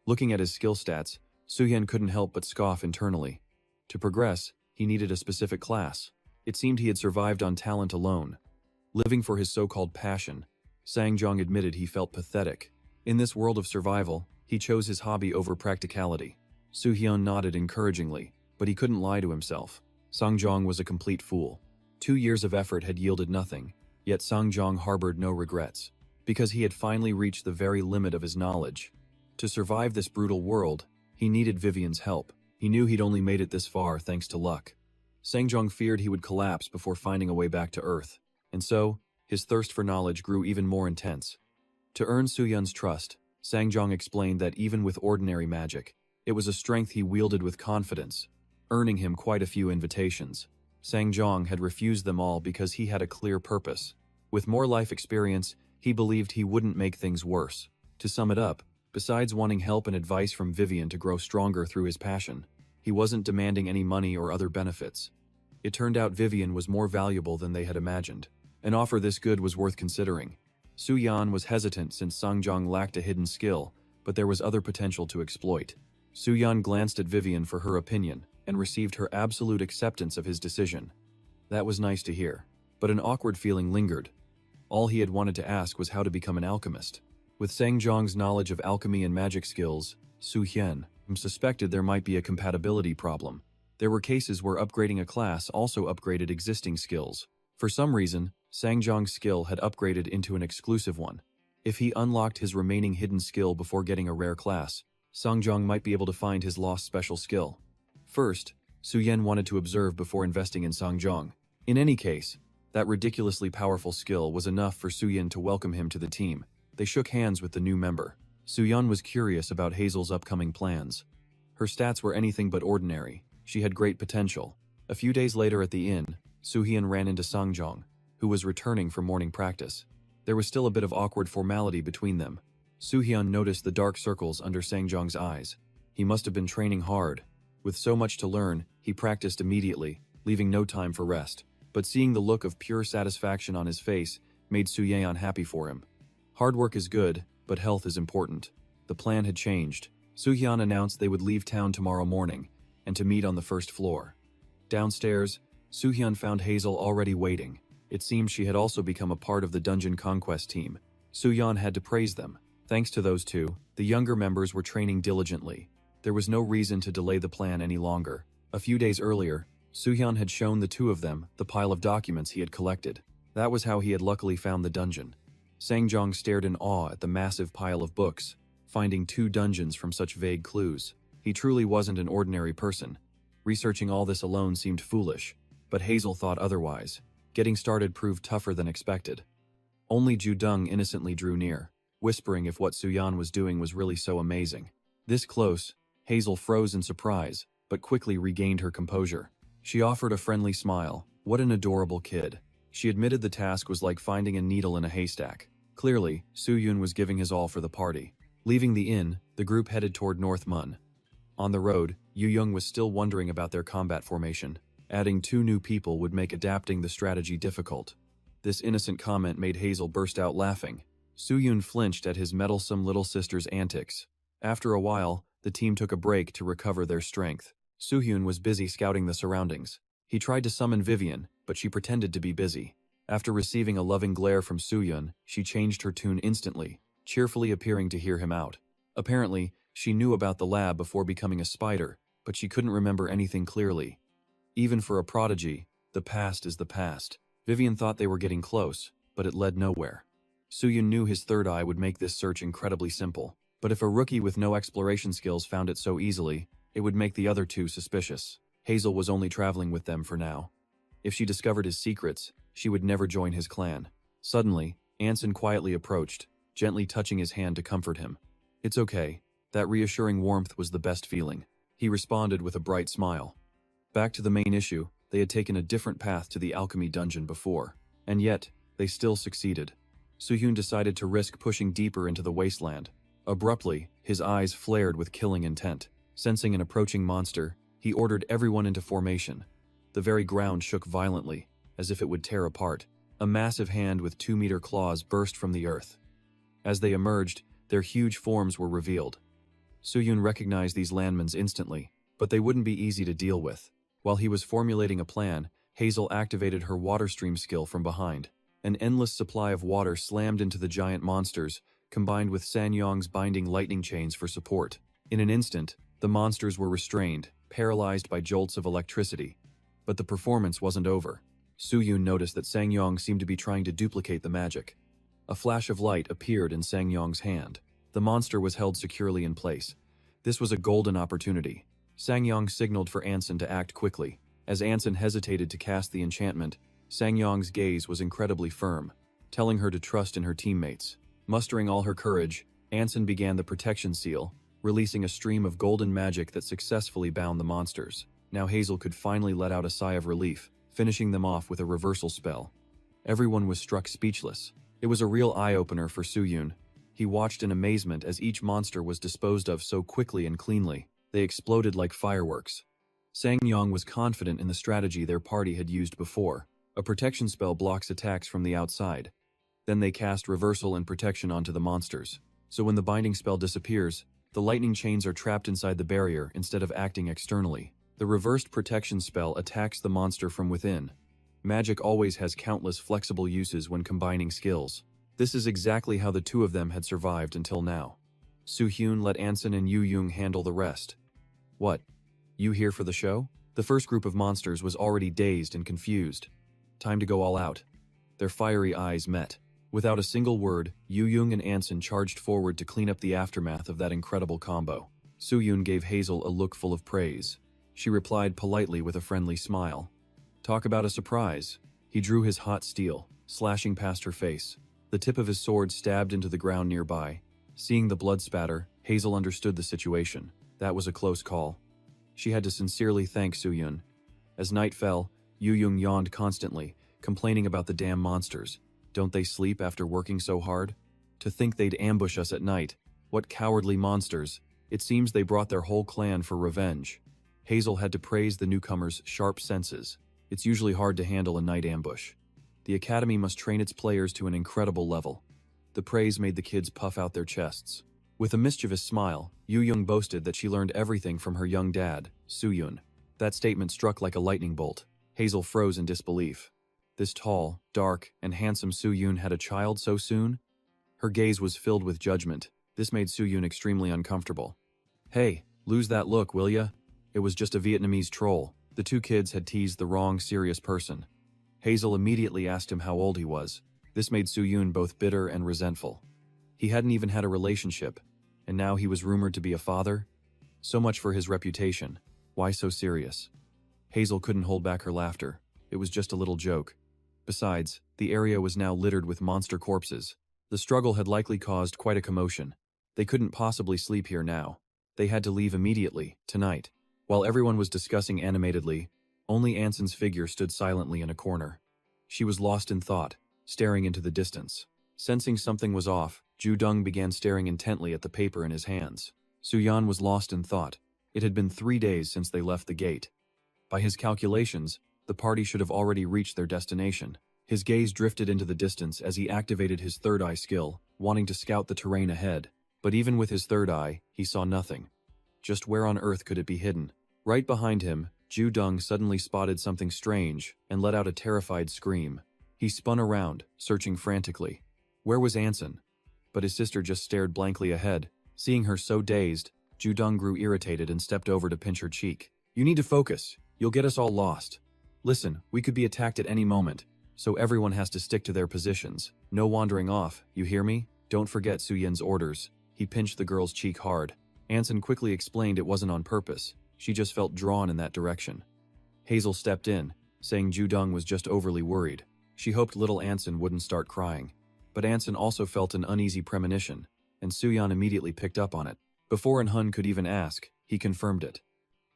Looking at his skill stats, Soo-hyun couldn't help but scoff internally. To progress, he needed a specific class. It seemed he had survived on talent alone. Living for his so-called passion, Sang-jong admitted he felt pathetic. In this world of survival, he chose his hobby over practicality. Soo-hyun nodded encouragingly, but he couldn't lie to himself. Sang-jong was a complete fool. 2 years of effort had yielded nothing, yet Sang-jong harbored no regrets, because he had finally reached the very limit of his knowledge. To survive this brutal world, he needed Vivian's help. He knew he'd only made it this far thanks to luck. Sang-jong feared he would collapse before finding a way back to Earth, and so, his thirst for knowledge grew even more intense. To earn Soo-hyun's trust, Sang-jong explained that even with ordinary magic, it was a strength he wielded with confidence, earning him quite a few invitations. Sang-jong had refused them all because he had a clear purpose. With more life experience, he believed he wouldn't make things worse. To sum it up, besides wanting help and advice from Vivian to grow stronger through his passion, he wasn't demanding any money or other benefits. It turned out Vivian was more valuable than they had imagined. An offer this good was worth considering. Soo-hyun was hesitant since Sang-jong lacked a hidden skill, but there was other potential to exploit. Soo-hyun glanced at Vivian for her opinion and received her absolute acceptance of his decision. That was nice to hear, but an awkward feeling lingered. All he had wanted to ask was how to become an alchemist. With Sang-jong's knowledge of alchemy and magic skills, Soo-hyun suspected there might be a compatibility problem. There were cases where upgrading a class also upgraded existing skills. For some reason, Sang-jong's skill had upgraded into an exclusive one. If he unlocked his remaining hidden skill before getting a rare class, Songjong might be able to find his lost special skill. First, Suyen wanted to observe before investing in Songjong. In any case, that ridiculously powerful skill was enough for Suyen to welcome him to the team. They shook hands with the new member. Suyeon was curious about Hazel's upcoming plans. Her stats were anything but ordinary. She had great potential. A few days later at the inn, Suhyun ran into Songjong, who was returning from morning practice. There was still a bit of awkward formality between them. Suhyun noticed the dark circles under Songjong's eyes. He must have been training hard. With so much to learn, he practiced immediately, leaving no time for rest. But seeing the look of pure satisfaction on his face made Suyeon happy for him. Hard work is good, but health is important. The plan had changed. Suhyun announced they would leave town tomorrow morning, and to meet on the first floor. Downstairs, Suhyun found Hazel already waiting. It seemed she had also become a part of the dungeon conquest team. Suhyun had to praise them. Thanks to those two, the younger members were training diligently. There was no reason to delay the plan any longer. A few days earlier, Suhyun had shown the two of them the pile of documents he had collected. That was how he had luckily found the dungeon. Songjong stared in awe at the massive pile of books, finding 2 dungeons from such vague clues. He truly wasn't an ordinary person. Researching all this alone seemed foolish, but Hazel thought otherwise. Getting started proved tougher than expected. Only Ju-dung innocently drew near, whispering if what Suyeon was doing was really so amazing. This close, Hazel froze in surprise, but quickly regained her composure. She offered a friendly smile. What an adorable kid. She admitted the task was like finding a needle in a haystack. Clearly, Suhyun was giving his all for the party. Leaving the inn, the group headed toward North Mun. On the road, Yu-young was still wondering about their combat formation. Adding 2 new people would make adapting the strategy difficult. This innocent comment made Hazel burst out laughing. Suhyun flinched at his meddlesome little sister's antics. After a while, the team took a break to recover their strength. Suhyun was busy scouting the surroundings. He tried to summon Vivian, but she pretended to be busy. After receiving a loving glare from Suhyun, she changed her tune instantly, cheerfully appearing to hear him out. Apparently, she knew about the lab before becoming a spider, but she couldn't remember anything clearly. Even for a prodigy, the past is the past. Vivian thought they were getting close, but it led nowhere. Suhyun knew his third eye would make this search incredibly simple, but if a rookie with no exploration skills found it so easily, it would make the other 2 suspicious. Hazel was only traveling with them for now. If she discovered his secrets, she would never join his clan. Suddenly, Anson quietly approached, gently touching his hand to comfort him. It's okay. That reassuring warmth was the best feeling. He responded with a bright smile. Back to the main issue, they had taken a different path to the alchemy dungeon before. And yet, they still succeeded. Suhyun decided to risk pushing deeper into the wasteland. Abruptly, his eyes flared with killing intent. Sensing an approaching monster, he ordered everyone into formation. The very ground shook violently, as if it would tear apart. A massive hand with 2-meter claws burst from the earth. As they emerged, their huge forms were revealed. Suhyun recognized these landmans instantly, but they wouldn't be easy to deal with. While he was formulating a plan, Hazel activated her water stream skill from behind. An endless supply of water slammed into the giant monsters, combined with Sanyong's binding lightning chains for support. In an instant, the monsters were restrained, paralyzed by jolts of electricity. But the performance wasn't over. Suhyun noticed that Sangyong seemed to be trying to duplicate the magic. A flash of light appeared in Sangyong's hand. The monster was held securely in place. This was a golden opportunity. Sangyong signaled for Anson to act quickly. As Anson hesitated to cast the enchantment, Sangyong's gaze was incredibly firm, telling her to trust in her teammates. Mustering all her courage, Anson began the protection seal, releasing a stream of golden magic that successfully bound the monsters. Now Hazel could finally let out a sigh of relief, finishing them off with a reversal spell. Everyone was struck speechless. It was a real eye-opener for Suhyun. He watched in amazement as each monster was disposed of so quickly and cleanly. They exploded like fireworks. Sangyong was confident in the strategy their party had used before. A protection spell blocks attacks from the outside. Then they cast reversal and protection onto the monsters. So when the binding spell disappears, the lightning chains are trapped inside the barrier instead of acting externally. The reversed protection spell attacks the monster from within. Magic always has countless flexible uses when combining skills. This is exactly how the 2 of them had survived until now. Suhyun let Anson and Yu-young handle the rest. What? You here for the show? The first group of monsters was already dazed and confused. Time to go all out. Their fiery eyes met. Without a single word, Yu-young and Anson charged forward to clean up the aftermath of that incredible combo. Soo-yoon gave Hazel a look full of praise. She replied politely with a friendly smile. Talk about a surprise. He drew his hot steel, slashing past her face. The tip of his sword stabbed into the ground nearby. Seeing the blood spatter, Hazel understood the situation. That was a close call. She had to sincerely thank Soo-yoon. As night fell, Yoo-young yawned constantly, complaining about the damn monsters. Don't they sleep after working so hard? To think they'd ambush us at night. What cowardly monsters. It seems they brought their whole clan for revenge. Hazel had to praise the newcomers' sharp senses. It's usually hard to handle a night ambush. The academy must train its players to an incredible level. The praise made the kids puff out their chests. With a mischievous smile, Yoo-young boasted that she learned everything from her young dad, Soo-yoon. That statement struck like a lightning bolt. Hazel froze in disbelief. This tall, dark, and handsome Soo-yoon had a child so soon? Her gaze was filled with judgment. This made Soo-yoon extremely uncomfortable. Hey, lose that look, will ya? It was just a Vietnamese troll. The two kids had teased the wrong serious person. Hazel immediately asked him how old he was. This made Soo-yoon both bitter and resentful. He hadn't even had a relationship, and now he was rumored to be a father? So much for his reputation. Why so serious? Hazel couldn't hold back her laughter. It was just a little joke. Besides, the area was now littered with monster corpses. The struggle had likely caused quite a commotion. They couldn't possibly sleep here now. They had to leave immediately, tonight. While everyone was discussing animatedly, only Anson's figure stood silently in a corner. She was lost in thought, staring into the distance. Sensing something was off, Ju-dung began staring intently at the paper in his hands. Soo-yeon was lost in thought. It had been 3 days since they left the gate. By his calculations, the party should have already reached their destination. His gaze drifted into the distance as he activated his third eye skill, wanting to scout the terrain ahead. But even with his third eye, he saw nothing. Just where on earth could it be hidden? Right behind him, Ju-dung suddenly spotted something strange and let out a terrified scream. He spun around, searching frantically. Where was Anson? But his sister just stared blankly ahead. Seeing her so dazed, Ju-dung grew irritated and stepped over to pinch her cheek. You need to focus. You'll get us all lost. Listen, we could be attacked at any moment, so everyone has to stick to their positions. No wandering off, you hear me? Don't forget Soo-yeon's orders. He pinched the girl's cheek hard. Anson quickly explained it wasn't on purpose. She just felt drawn in that direction. Hazel stepped in, saying Ju-dung was just overly worried. She hoped little Anson wouldn't start crying. But Anson also felt an uneasy premonition, and Soo-yeon immediately picked up on it. Before An-hun could even ask, he confirmed it.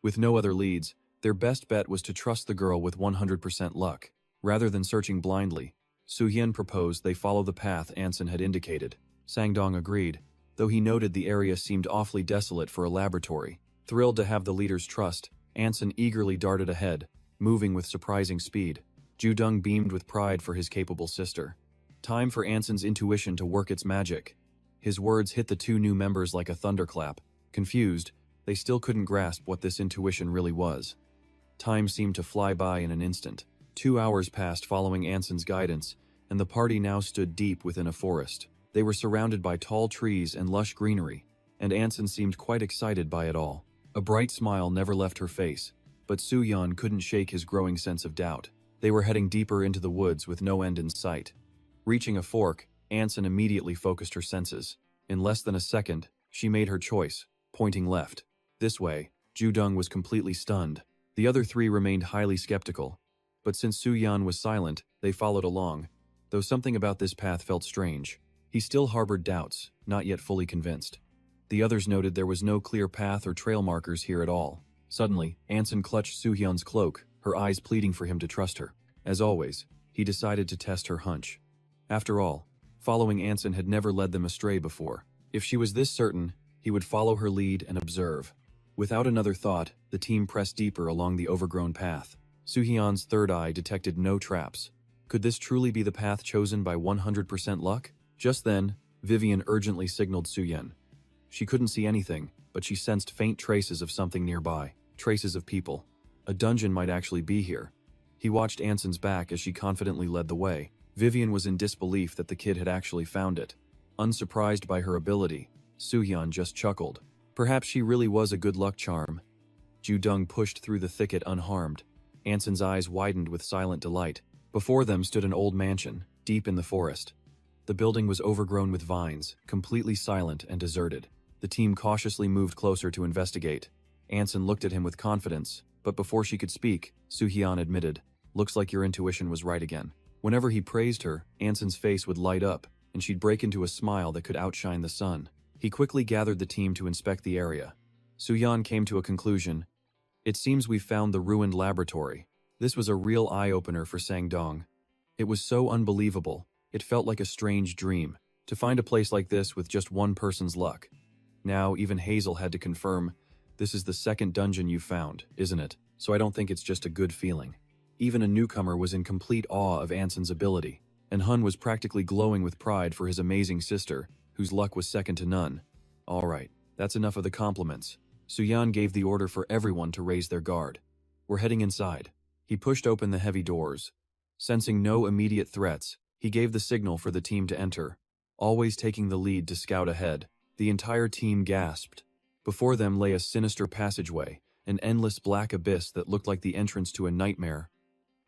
With no other leads, their best bet was to trust the girl with 100% luck. Rather than searching blindly, Soo-yeon proposed they follow the path Anson had indicated. Sang-dong agreed, though he noted the area seemed awfully desolate for a laboratory. Thrilled to have the leader's trust, Anson eagerly darted ahead, moving with surprising speed. Ju-dung beamed with pride for his capable sister. Time for Anson's intuition to work its magic. His words hit the two new members like a thunderclap. Confused, they still couldn't grasp what this intuition really was. Time seemed to fly by in an instant. 2 hours passed following Anson's guidance, and the party now stood deep within a forest. They were surrounded by tall trees and lush greenery, and Anson seemed quite excited by it all. A bright smile never left her face, but Soo-yeon couldn't shake his growing sense of doubt. They were heading deeper into the woods with no end in sight. Reaching a fork, Anson immediately focused her senses. In less than a second, she made her choice, pointing left. This way. Ju-dung was completely stunned. The other three remained highly skeptical. But since Soo-yeon was silent, they followed along, though something about this path felt strange. He still harbored doubts, not yet fully convinced. The others noted there was no clear path or trail markers here at all. Suddenly, Anson clutched Soo-yeon's cloak, her eyes pleading for him to trust her. As always, he decided to test her hunch. After all, following Anson had never led them astray before. If she was this certain, he would follow her lead and observe. Without another thought, the team pressed deeper along the overgrown path. Soo-yeon's third eye detected no traps. Could this truly be the path chosen by 100% luck? Just then, Vivian urgently signaled Soo-yeon. She couldn't see anything, but she sensed faint traces of something nearby. Traces of people. A dungeon might actually be here. He watched Anson's back as she confidently led the way. Vivian was in disbelief that the kid had actually found it. Unsurprised by her ability, Soo-yeon just chuckled. Perhaps she really was a good luck charm. Ju-dung pushed through the thicket unharmed. Anson's eyes widened with silent delight. Before them stood an old mansion, deep in the forest. The building was overgrown with vines, completely silent and deserted. The team cautiously moved closer to investigate. Anson looked at him with confidence, but before she could speak, Soo-hyun admitted, "Looks like your intuition was right again." Whenever he praised her, Anson's face would light up, and she'd break into a smile that could outshine the sun. He quickly gathered the team to inspect the area. Soo-hyun came to a conclusion. "It seems we've found the ruined laboratory." This was a real eye-opener for Sang-dong. It was so unbelievable, it felt like a strange dream, to find a place like this with just one person's luck. Now, even Hazel had to confirm, "This is the second dungeon you've found, isn't it? So I don't think it's just a good feeling." Even a newcomer was in complete awe of Anson's ability, and Hun was practically glowing with pride for his amazing sister, whose luck was second to none. "All right, that's enough of the compliments." Soo-hyun gave the order for everyone to raise their guard. "We're heading inside." He pushed open the heavy doors. Sensing no immediate threats, he gave the signal for the team to enter, always taking the lead to scout ahead. The entire team gasped. Before them lay a sinister passageway, an endless black abyss that looked like the entrance to a nightmare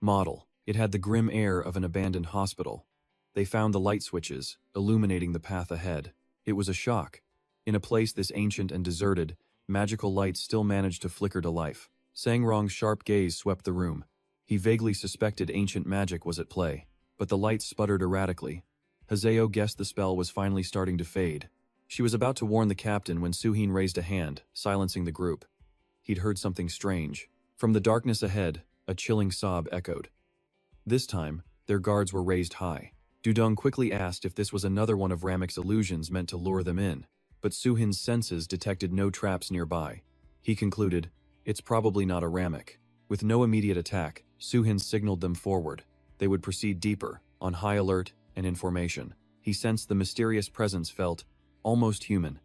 model. It had the grim air of an abandoned hospital. They found the light switches, illuminating the path ahead. It was a shock. In a place this ancient and deserted, magical lights still managed to flicker to life. Sang-rong's sharp gaze swept the room. He vaguely suspected ancient magic was at play, but the lights sputtered erratically. Haseo guessed the spell was finally starting to fade. She was about to warn the captain when Soo-hyun raised a hand, silencing the group. He'd heard something strange. From the darkness ahead, a chilling sob echoed. This time, their guards were raised high. Dudong quickly asked if this was another one of Ramek's illusions meant to lure them in, but Soo-hyun's senses detected no traps nearby. He concluded, "It's probably not a Ramek." With no immediate attack, Soo-hyun signaled them forward. They would proceed deeper, on high alert and in formation. He sensed the mysterious presence felt almost human.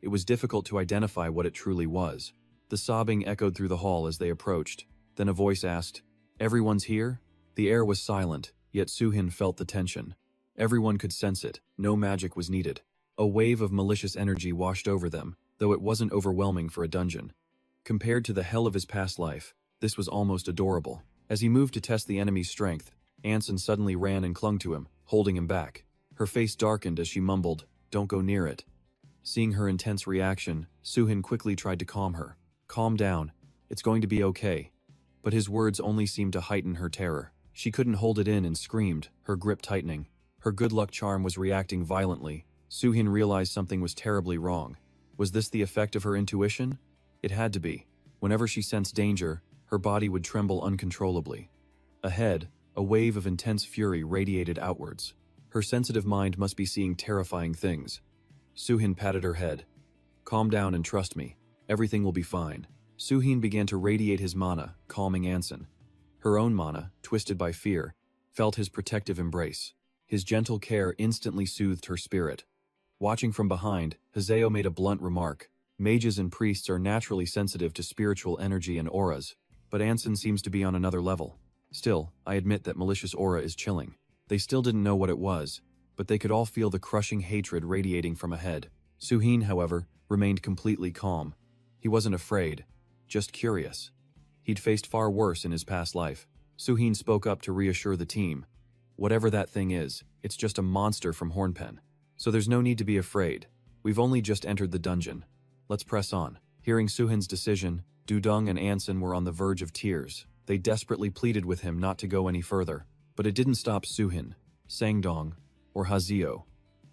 It was difficult to identify what it truly was. The sobbing echoed through the hall as they approached. Then a voice asked, "Everyone's here?" The air was silent, yet Soo-hyun felt the tension. Everyone could sense it. No magic was needed. A wave of malicious energy washed over them, though it wasn't overwhelming for a dungeon. Compared to the hell of his past life, this was almost adorable. As he moved to test the enemy's strength, Anson suddenly ran and clung to him, holding him back. Her face darkened as she mumbled, "Don't go near it." Seeing her intense reaction, Soo-hyun quickly tried to calm her. "Calm down. It's going to be okay." But his words only seemed to heighten her terror. She couldn't hold it in and screamed, her grip tightening. Her good luck charm was reacting violently. Soo-hyun realized something was terribly wrong. Was this the effect of her intuition? It had to be. Whenever she sensed danger, her body would tremble uncontrollably. Ahead, a wave of intense fury radiated outwards. Her sensitive mind must be seeing terrifying things. Soo-hyun patted her head. "Calm down and trust me. Everything will be fine." Soo-hyun began to radiate his mana, calming Anson. Her own mana, twisted by fear, felt his protective embrace. His gentle care instantly soothed her spirit. Watching from behind, Haseo made a blunt remark. Mages and priests are naturally sensitive to spiritual energy and auras, but Anson seems to be on another level. Still, I admit that malicious aura is chilling. They still didn't know what it was, but they could all feel the crushing hatred radiating from ahead. Soo-hyun, however, remained completely calm. He wasn't afraid, just curious. He'd faced far worse in his past life. Soo-hyun spoke up to reassure the team. "Whatever that thing is, it's just a monster from Hornpen. So there's no need to be afraid. We've only just entered the dungeon. Let's press on." Hearing Soo-hyun's decision, Dudong and Anson were on the verge of tears. They desperately pleaded with him not to go any further. But it didn't stop Soo-hyun, Sang-dong, or Haseo.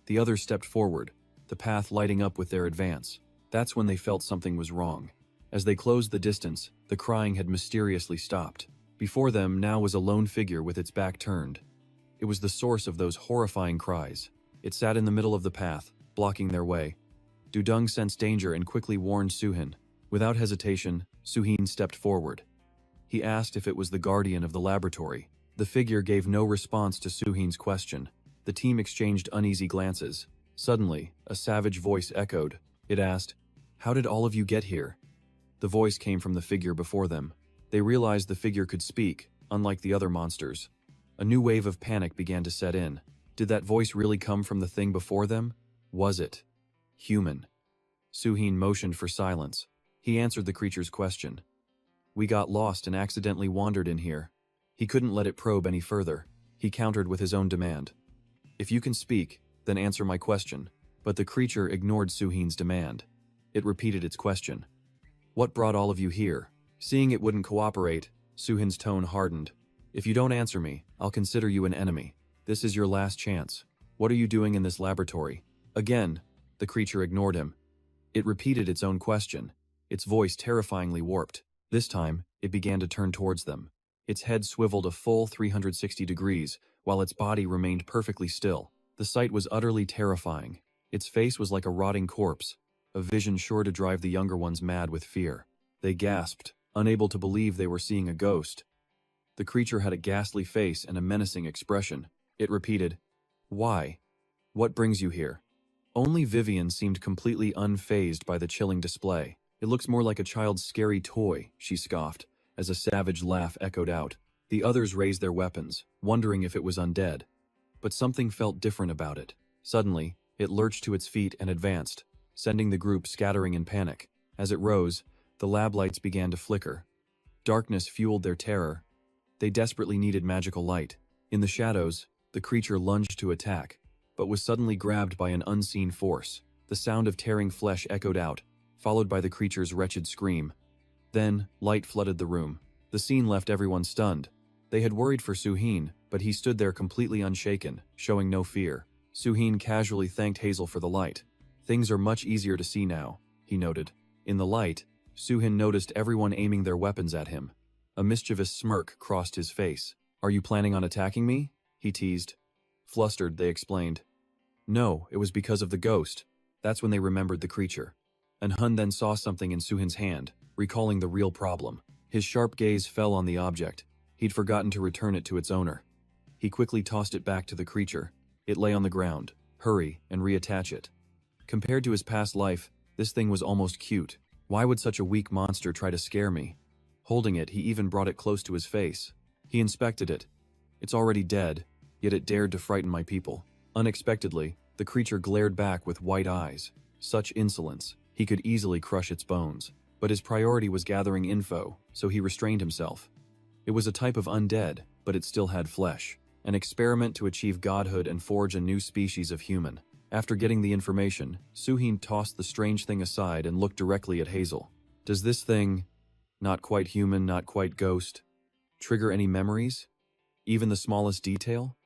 The others stepped forward, the path lighting up with their advance. That's when they felt something was wrong. As they closed the distance, the crying had mysteriously stopped. Before them now was a lone figure with its back turned. It was the source of those horrifying cries. It sat in the middle of the path, blocking their way. Dudong sensed danger and quickly warned Soo-hyun. Without hesitation, Soo-hyun stepped forward. He asked if it was the guardian of the laboratory. The figure gave no response to Soo-hyun's question. The team exchanged uneasy glances. Suddenly, a savage voice echoed. It asked, "How did all of you get here?" The voice came from the figure before them. They realized the figure could speak, unlike the other monsters. A new wave of panic began to set in. Did that voice really come from the thing before them? Was it human? Soo-hyun motioned for silence. He answered the creature's question. "We got lost and accidentally wandered in here." He couldn't let it probe any further. He countered with his own demand. "If you can speak, then answer my question." But the creature ignored Soo-hyun's demand. It repeated its question. What brought all of you here? Seeing it wouldn't cooperate, Suhin's tone hardened. If you don't answer me, I'll consider you an enemy. This is your last chance. What are you doing in this laboratory? Again, the creature ignored him. It repeated its own question, its voice terrifyingly warped. This time, it began to turn towards them. Its head swiveled a full 360 degrees, while its body remained perfectly still. The sight was utterly terrifying. Its face was like a rotting corpse, a vision sure to drive the younger ones mad with fear. They gasped, unable to believe they were seeing a ghost. The creature had a ghastly face and a menacing expression. It repeated, "Why? What brings you here?" Only Vivian seemed completely unfazed by the chilling display. "It looks more like a child's scary toy," she scoffed, as a savage laugh echoed out. The others raised their weapons, wondering if it was undead. But something felt different about it. Suddenly, it lurched to its feet and advanced, sending the group scattering in panic. As it rose, the lab lights began to flicker. Darkness fueled their terror. They desperately needed magical light. In the shadows, the creature lunged to attack, but was suddenly grabbed by an unseen force. The sound of tearing flesh echoed out, followed by the creature's wretched scream. Then, light flooded the room. The scene left everyone stunned. They had worried for Suhin, but he stood there completely unshaken, showing no fear. Suhin casually thanked Hazel for the light. "Things are much easier to see now," he noted. In the light, Suhin noticed everyone aiming their weapons at him. A mischievous smirk crossed his face. "Are you planning on attacking me?" he teased. Flustered, they explained. "No, it was because of the ghost." That's when they remembered the creature. And Hun then saw something in Suhin's hand, recalling the real problem. His sharp gaze fell on the object. He'd forgotten to return it to its owner. He quickly tossed it back to the creature. It lay on the ground. "Hurry and reattach it." Compared to his past life, this thing was almost cute. Why would such a weak monster try to scare me? Holding it, he even brought it close to his face. He inspected it. It's already dead, yet it dared to frighten my people. Unexpectedly, the creature glared back with white eyes. Such insolence. He could easily crush its bones. But his priority was gathering info, so he restrained himself. It was a type of undead, but it still had flesh. An experiment to achieve godhood and forge a new species of human. After getting the information, Suhin tossed the strange thing aside and looked directly at Hazel. "Does this thing, not quite human, not quite ghost, trigger any memories? Even the smallest detail?"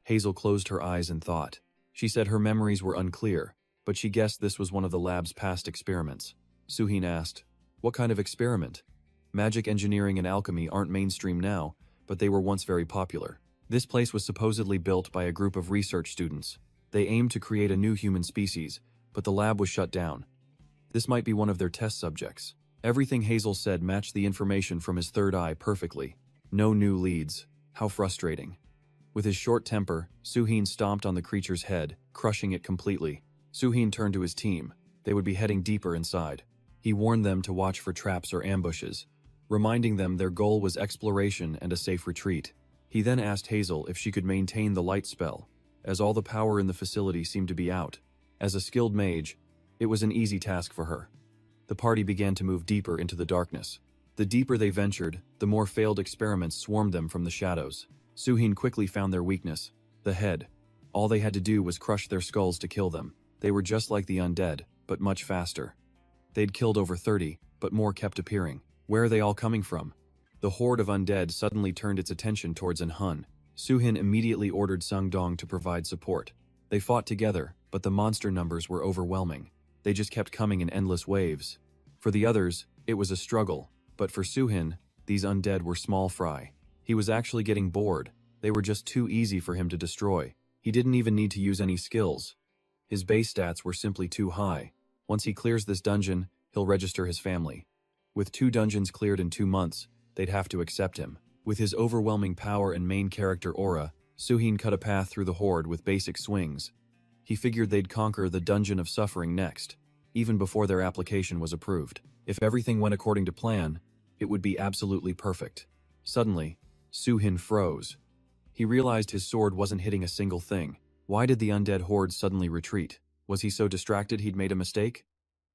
Hazel closed her eyes in thought. She said her memories were unclear, but she guessed this was one of the lab's past experiments. Suhin asked, "What kind of experiment?" Magic engineering and alchemy aren't mainstream now, but they were once very popular. This place was supposedly built by a group of research students. They aimed to create a new human species, but the lab was shut down. This might be one of their test subjects. Everything Hazel said matched the information from his third eye perfectly. No new leads. How frustrating. With his short temper, Suhin stomped on the creature's head, crushing it completely. Suhin turned to his team. They would be heading deeper inside. He warned them to watch for traps or ambushes, reminding them their goal was exploration and a safe retreat. He then asked Hazel if she could maintain the light spell, as all the power in the facility seemed to be out. As a skilled mage, it was an easy task for her. The party began to move deeper into the darkness. The deeper they ventured, the more failed experiments swarmed them from the shadows. Suhin quickly found their weakness, the head. All they had to do was crush their skulls to kill them. They were just like the undead, but much faster. They'd killed over 30, but more kept appearing. Where are they all coming from? The horde of undead suddenly turned its attention towards An Hun. Suhin immediately ordered Sung Dong to provide support. They fought together, but the monster numbers were overwhelming. They just kept coming in endless waves. For the others, it was a struggle, but for Suhin, these undead were small fry. He was actually getting bored. They were just too easy for him to destroy. He didn't even need to use any skills. His base stats were simply too high. Once he clears this dungeon, he'll register his family. With 2 dungeons cleared in 2 months, they'd have to accept him. With his overwhelming power and main character aura, Suhin cut a path through the horde with basic swings. He figured they'd conquer the Dungeon of Suffering next, even before their application was approved. If everything went according to plan, it would be absolutely perfect. Suddenly, Suhin froze. He realized his sword wasn't hitting a single thing. Why did the undead horde suddenly retreat? Was he so distracted he'd made a mistake?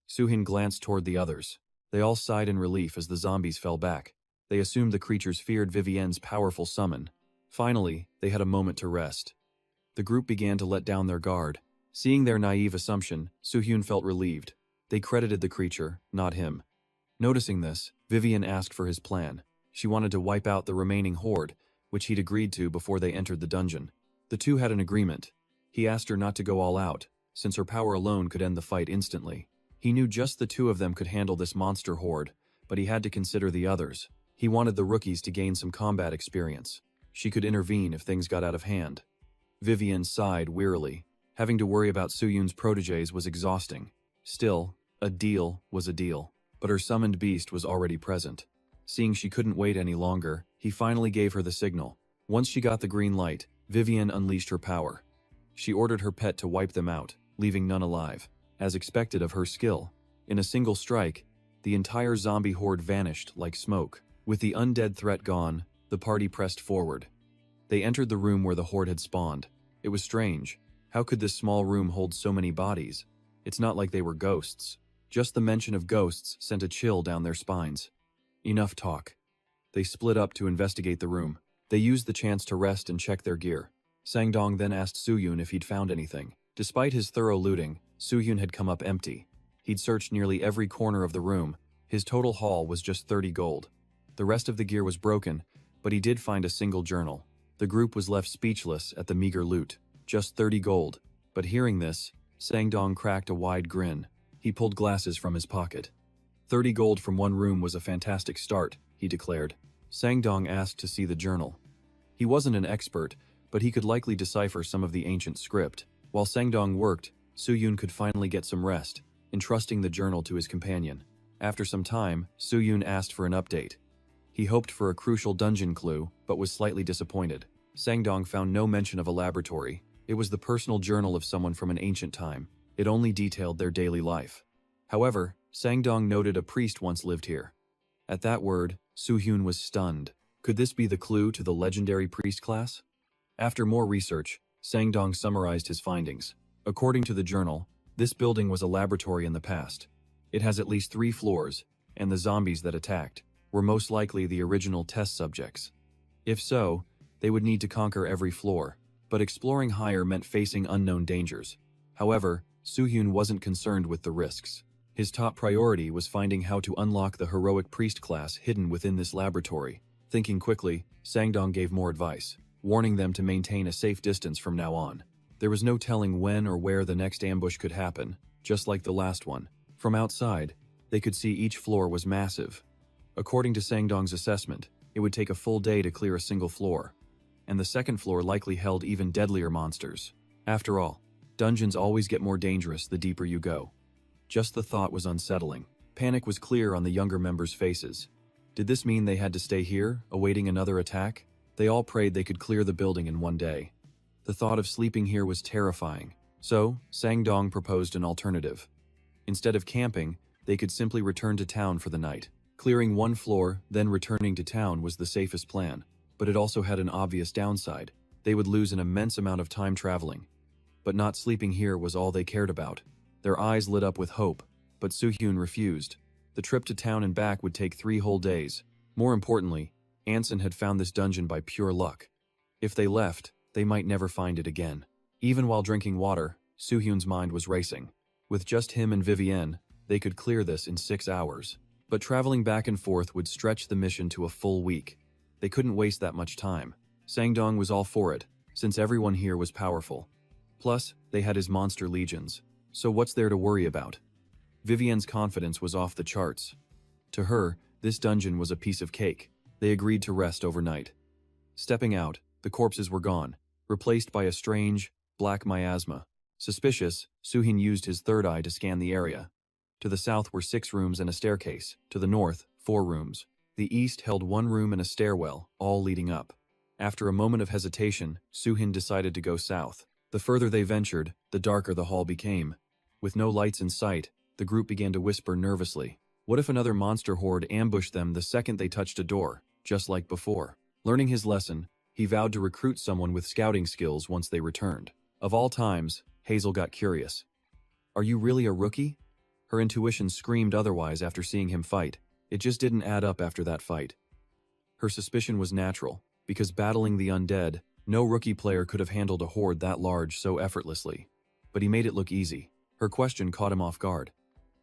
Suhin glanced toward the others. They all sighed in relief as the zombies fell back. They assumed the creatures feared Vivienne's powerful summon. Finally, they had a moment to rest. The group began to let down their guard. Seeing their naive assumption, Suhyun felt relieved. They credited the creature, not him. Noticing this, Vivian asked for his plan. She wanted to wipe out the remaining horde, which he'd agreed to before they entered the dungeon. The two had an agreement. He asked her not to go all out, since her power alone could end the fight instantly. He knew just the two of them could handle this monster horde, but he had to consider the others. He wanted the rookies to gain some combat experience. She could intervene if things got out of hand. Vivian sighed wearily. Having to worry about Suyun's protégés was exhausting. Still, a deal was a deal. But her summoned beast was already present. Seeing she couldn't wait any longer, he finally gave her the signal. Once she got the green light, Vivian unleashed her power. She ordered her pet to wipe them out, leaving none alive. As expected of her skill, in a single strike, the entire zombie horde vanished like smoke. With the undead threat gone, the party pressed forward. They entered the room where the horde had spawned. It was strange. How could this small room hold so many bodies? It's not like they were ghosts. Just the mention of ghosts sent a chill down their spines. Enough talk. They split up to investigate the room. They used the chance to rest and check their gear. Sangdong then asked Suyun if he'd found anything. Despite his thorough looting, Suyun had come up empty. He'd searched nearly every corner of the room. His total haul was just 30 gold. The rest of the gear was broken, but he did find a single journal. The group was left speechless at the meager loot. Just 30 gold. But hearing this, Sangdong cracked a wide grin. He pulled glasses from his pocket. 30 gold from one room was a fantastic start, he declared. Sangdong asked to see the journal. He wasn't an expert, but he could likely decipher some of the ancient script. While Sangdong worked, Suyun could finally get some rest, entrusting the journal to his companion. After some time, Suyun asked for an update. He hoped for a crucial dungeon clue, but was slightly disappointed. Sangdong found no mention of a laboratory. It was the personal journal of someone from an ancient time. It only detailed their daily life. However, Sangdong noted a priest once lived here. At that word, Suyun was stunned. Could this be the clue to the legendary priest class? After more research, Sangdong summarized his findings. According to the journal, this building was a laboratory in the past. It has at least 3 floors, and the zombies that attacked were most likely the original test subjects. If so, they would need to conquer every floor, but exploring higher meant facing unknown dangers. However, Suyun wasn't concerned with the risks. His top priority was finding how to unlock the heroic priest class hidden within this laboratory. Thinking quickly, Sangdong gave more advice, warning them to maintain a safe distance from now on. There was no telling when or where the next ambush could happen, just like the last one. From outside, they could see each floor was massive. According to Sangdong's assessment, it would take a full day to clear a single floor, and the second floor likely held even deadlier monsters. After all, dungeons always get more dangerous the deeper you go. Just the thought was unsettling. Panic was clear on the younger members' faces. Did this mean they had to stay here, awaiting another attack? They all prayed they could clear the building in one day. The thought of sleeping here was terrifying. So, Sangdong proposed an alternative. Instead of camping, they could simply return to town for the night. Clearing one floor, then returning to town was the safest plan. But it also had an obvious downside. They would lose an immense amount of time traveling. But not sleeping here was all they cared about. Their eyes lit up with hope, but Suyun refused. The trip to town and back would take 3 whole days. More importantly, Anson had found this dungeon by pure luck. If they left, they might never find it again. Even while drinking water, Suyun's mind was racing. With just him and Vivienne, they could clear this in 6 hours. But traveling back and forth would stretch the mission to a full week. They couldn't waste that much time. Sangdong was all for it, since everyone here was powerful. Plus, they had his monster legions. So what's there to worry about? Vivienne's confidence was off the charts. To her, this dungeon was a piece of cake. They agreed to rest overnight. Stepping out, the corpses were gone, replaced by a strange, black miasma. Suspicious, Suhin used his third eye to scan the area. To the south were 6 rooms and a staircase. To the north, 4 rooms. The east held 1 room and a stairwell, all leading up. After a moment of hesitation, Suhin decided to go south. The further they ventured, the darker the hall became. With no lights in sight, the group began to whisper nervously. What if another monster horde ambushed them the second they touched a door, just like before? Learning his lesson, he vowed to recruit someone with scouting skills once they returned. Of all times, Hazel got curious. "Are you really a rookie?" Her intuition screamed otherwise after seeing him fight. It just didn't add up after that fight. Her suspicion was natural, because battling the undead, no rookie player could have handled a horde that large so effortlessly. But he made it look easy. Her question caught him off guard.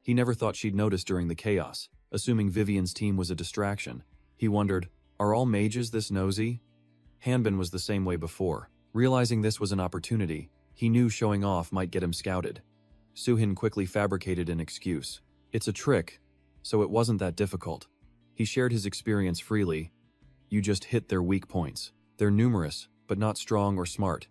He never thought she'd notice during the chaos, assuming Vivian's team was a distraction. He wondered, are all mages this nosy? Hanbin was the same way before. Realizing this was an opportunity, he knew showing off might get him scouted. Suhin quickly fabricated an excuse. It's a trick, so it wasn't that difficult. He shared his experience freely. You just hit their weak points. They're numerous, but not strong or smart.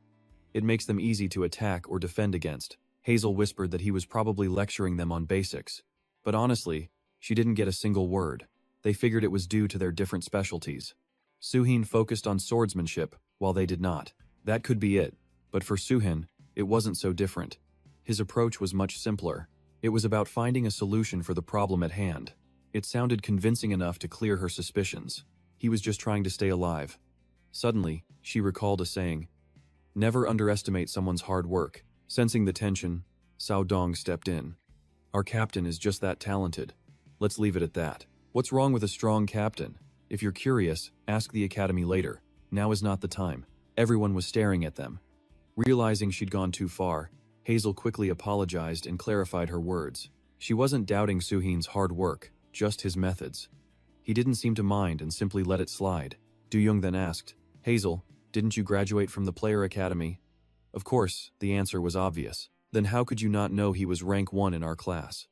It makes them easy to attack or defend against. Hazel whispered that he was probably lecturing them on basics. But honestly, she didn't get a single word. They figured it was due to their different specialties. Suhin focused on swordsmanship, while they did not. That could be it. But for Suhin, it wasn't so different. His approach was much simpler. It was about finding a solution for the problem at hand. It sounded convincing enough to clear her suspicions. He was just trying to stay alive. Suddenly, she recalled a saying. Never underestimate someone's hard work. Sensing the tension, Cao Dong stepped in. Our captain is just that talented. Let's leave it at that. What's wrong with a strong captain? If you're curious, ask the academy later. Now is not the time. Everyone was staring at them. Realizing she'd gone too far, Hazel quickly apologized and clarified her words. She wasn't doubting Suhin's hard work, just his methods. He didn't seem to mind and simply let it slide. Du Young then asked, Hazel, didn't you graduate from the player academy? Of course, the answer was obvious. Then how could you not know he was rank 1 in our class?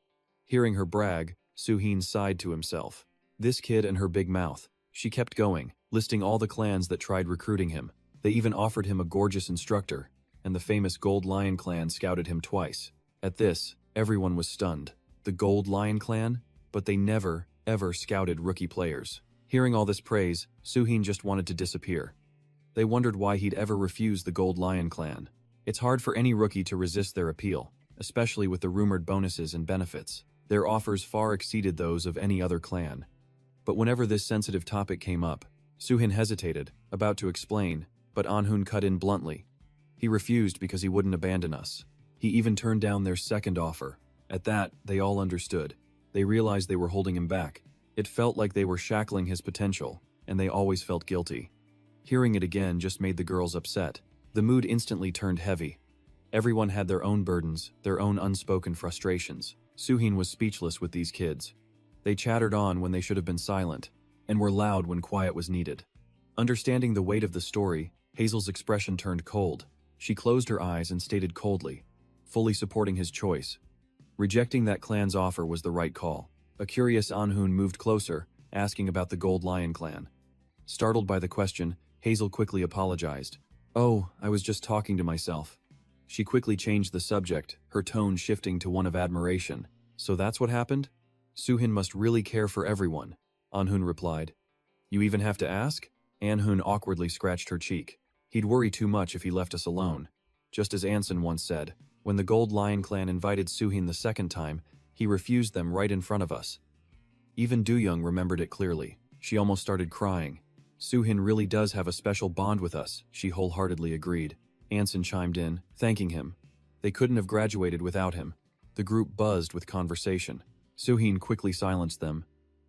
Hearing her brag, Suhin sighed to himself. This kid and her big mouth. She kept going, listing all the clans that tried recruiting him. They even offered him a gorgeous instructor, and the famous Gold Lion clan scouted him twice. At this, everyone was stunned. The Gold Lion clan? But they never, ever scouted rookie players. Hearing all this praise, Suhin just wanted to disappear. They wondered why he'd ever refused the Gold Lion clan. It's hard for any rookie to resist their appeal, especially with the rumored bonuses and benefits. Their offers far exceeded those of any other clan. But whenever this sensitive topic came up, Suhin hesitated, about to explain, but Anhun cut in bluntly. He refused because he wouldn't abandon us. He even turned down their second offer. At that, they all understood. They realized they were holding him back. It felt like they were shackling his potential, and they always felt guilty. Hearing it again just made the girls upset. The mood instantly turned heavy. Everyone had their own burdens, their own unspoken frustrations. Suhin was speechless with these kids. They chattered on when they should have been silent, and were loud when quiet was needed. Understanding the weight of the story, Hazel's expression turned cold. She closed her eyes and stated coldly, fully supporting his choice. Rejecting that clan's offer was the right call. A curious Anhun moved closer, asking about the Gold Lion clan. Startled by the question, Hazel quickly apologized. Oh, I was just talking to myself. She quickly changed the subject, her tone shifting to one of admiration. So that's what happened? Suhin must really care for everyone, Anhun replied. You even have to ask? Anhun awkwardly scratched her cheek. He'd worry too much if he left us alone. Just as Anson once said, when the Gold Lion clan invited Suhin the second time, he refused them right in front of us. Even Du Young remembered it clearly. She almost started crying. Suhin really does have a special bond with us, she wholeheartedly agreed. Anson chimed in, thanking him. They couldn't have graduated without him. The group buzzed with conversation. Suhin quickly silenced them.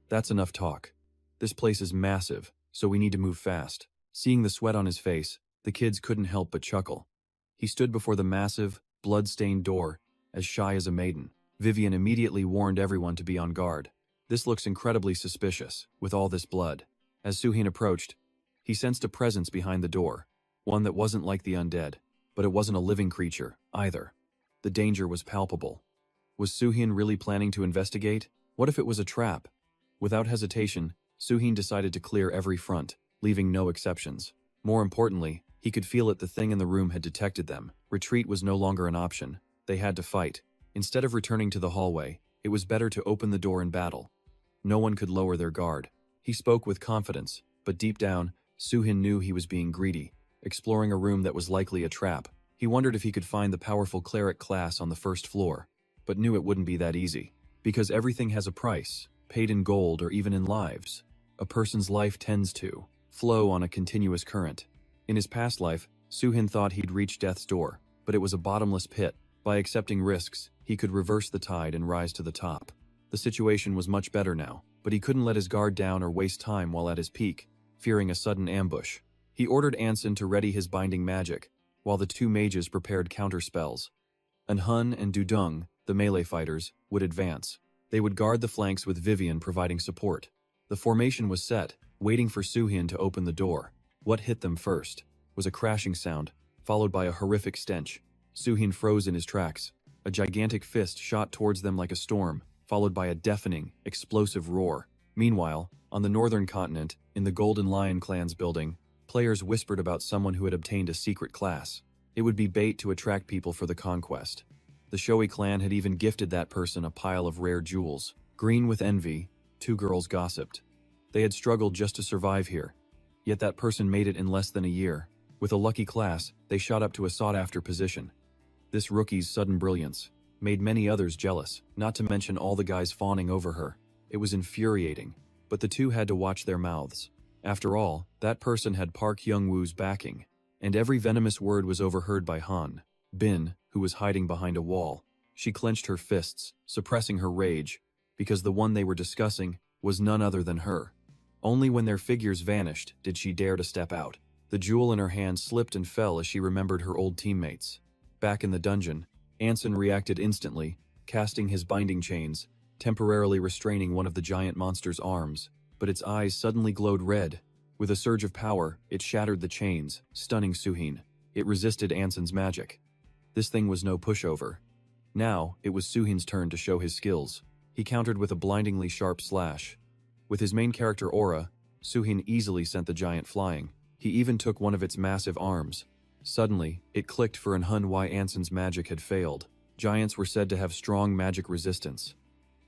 That's enough talk. This place is massive, so we need to move fast. Seeing the sweat on his face, the kids couldn't help but chuckle. He stood before the massive, blood-stained door, as shy as a maiden. Vivian immediately warned everyone to be on guard. This looks incredibly suspicious, with all this blood. As Suhin approached, he sensed a presence behind the door, one that wasn't like the undead, but it wasn't a living creature, either. The danger was palpable. Was Suhin really planning to investigate? What if it was a trap? Without hesitation, Suhin decided to clear every front, leaving no exceptions. More importantly, he could feel it, the thing in the room had detected them. Retreat was no longer an option. They had to fight. Instead of returning to the hallway, it was better to open the door in battle. No one could lower their guard. He spoke with confidence, but deep down, Suhin knew he was being greedy, exploring a room that was likely a trap. He wondered if he could find the powerful cleric class on the first floor, but knew it wouldn't be that easy. Because everything has a price, paid in gold or even in lives. A person's life tends to flow on a continuous current. In his past life, Suhin thought he'd reached death's door, but it was a bottomless pit. By accepting risks, he could reverse the tide and rise to the top. The situation was much better now, but he couldn't let his guard down or waste time while at his peak, fearing a sudden ambush. He ordered Anson to ready his binding magic, while the two mages prepared counter spells. Anhun and Dudung, the melee fighters, would advance. They would guard the flanks with Vivian providing support. The formation was set, waiting for Soo-hyun to open the door. What hit them first was a crashing sound, followed by a horrific stench. Soo-hyun froze in his tracks. A gigantic fist shot towards them like a storm, followed by a deafening, explosive roar. Meanwhile, on the northern continent, in the Golden Lion clan's building, players whispered about someone who had obtained a secret class. It would be bait to attract people for the conquest. The Shoei clan had even gifted that person a pile of rare jewels. Green with envy, two girls gossiped. They had struggled just to survive here. Yet that person made it in less than a year. With a lucky class, they shot up to a sought-after position. This rookie's sudden brilliance made many others jealous, not to mention all the guys fawning over her. It was infuriating, but the two had to watch their mouths. After all, that person had Park Young-woo's backing, and every venomous word was overheard by Han Bin, who was hiding behind a wall. She clenched her fists, suppressing her rage, because the one they were discussing was none other than her. Only when their figures vanished did she dare to step out. The jewel in her hand slipped and fell as she remembered her old teammates. Back in the dungeon, Anson reacted instantly, casting his binding chains, temporarily restraining one of the giant monster's arms, but its eyes suddenly glowed red. With a surge of power, it shattered the chains, stunning Soo-hyun. It resisted Anson's magic. This thing was no pushover. Now, it was Soo-hyun's turn to show his skills. He countered with a blindingly sharp slash. With his main character aura, Soo-hyun easily sent the giant flying. He even took one of its massive arms. Suddenly, it clicked for Han why Anson's magic had failed. Giants were said to have strong magic resistance.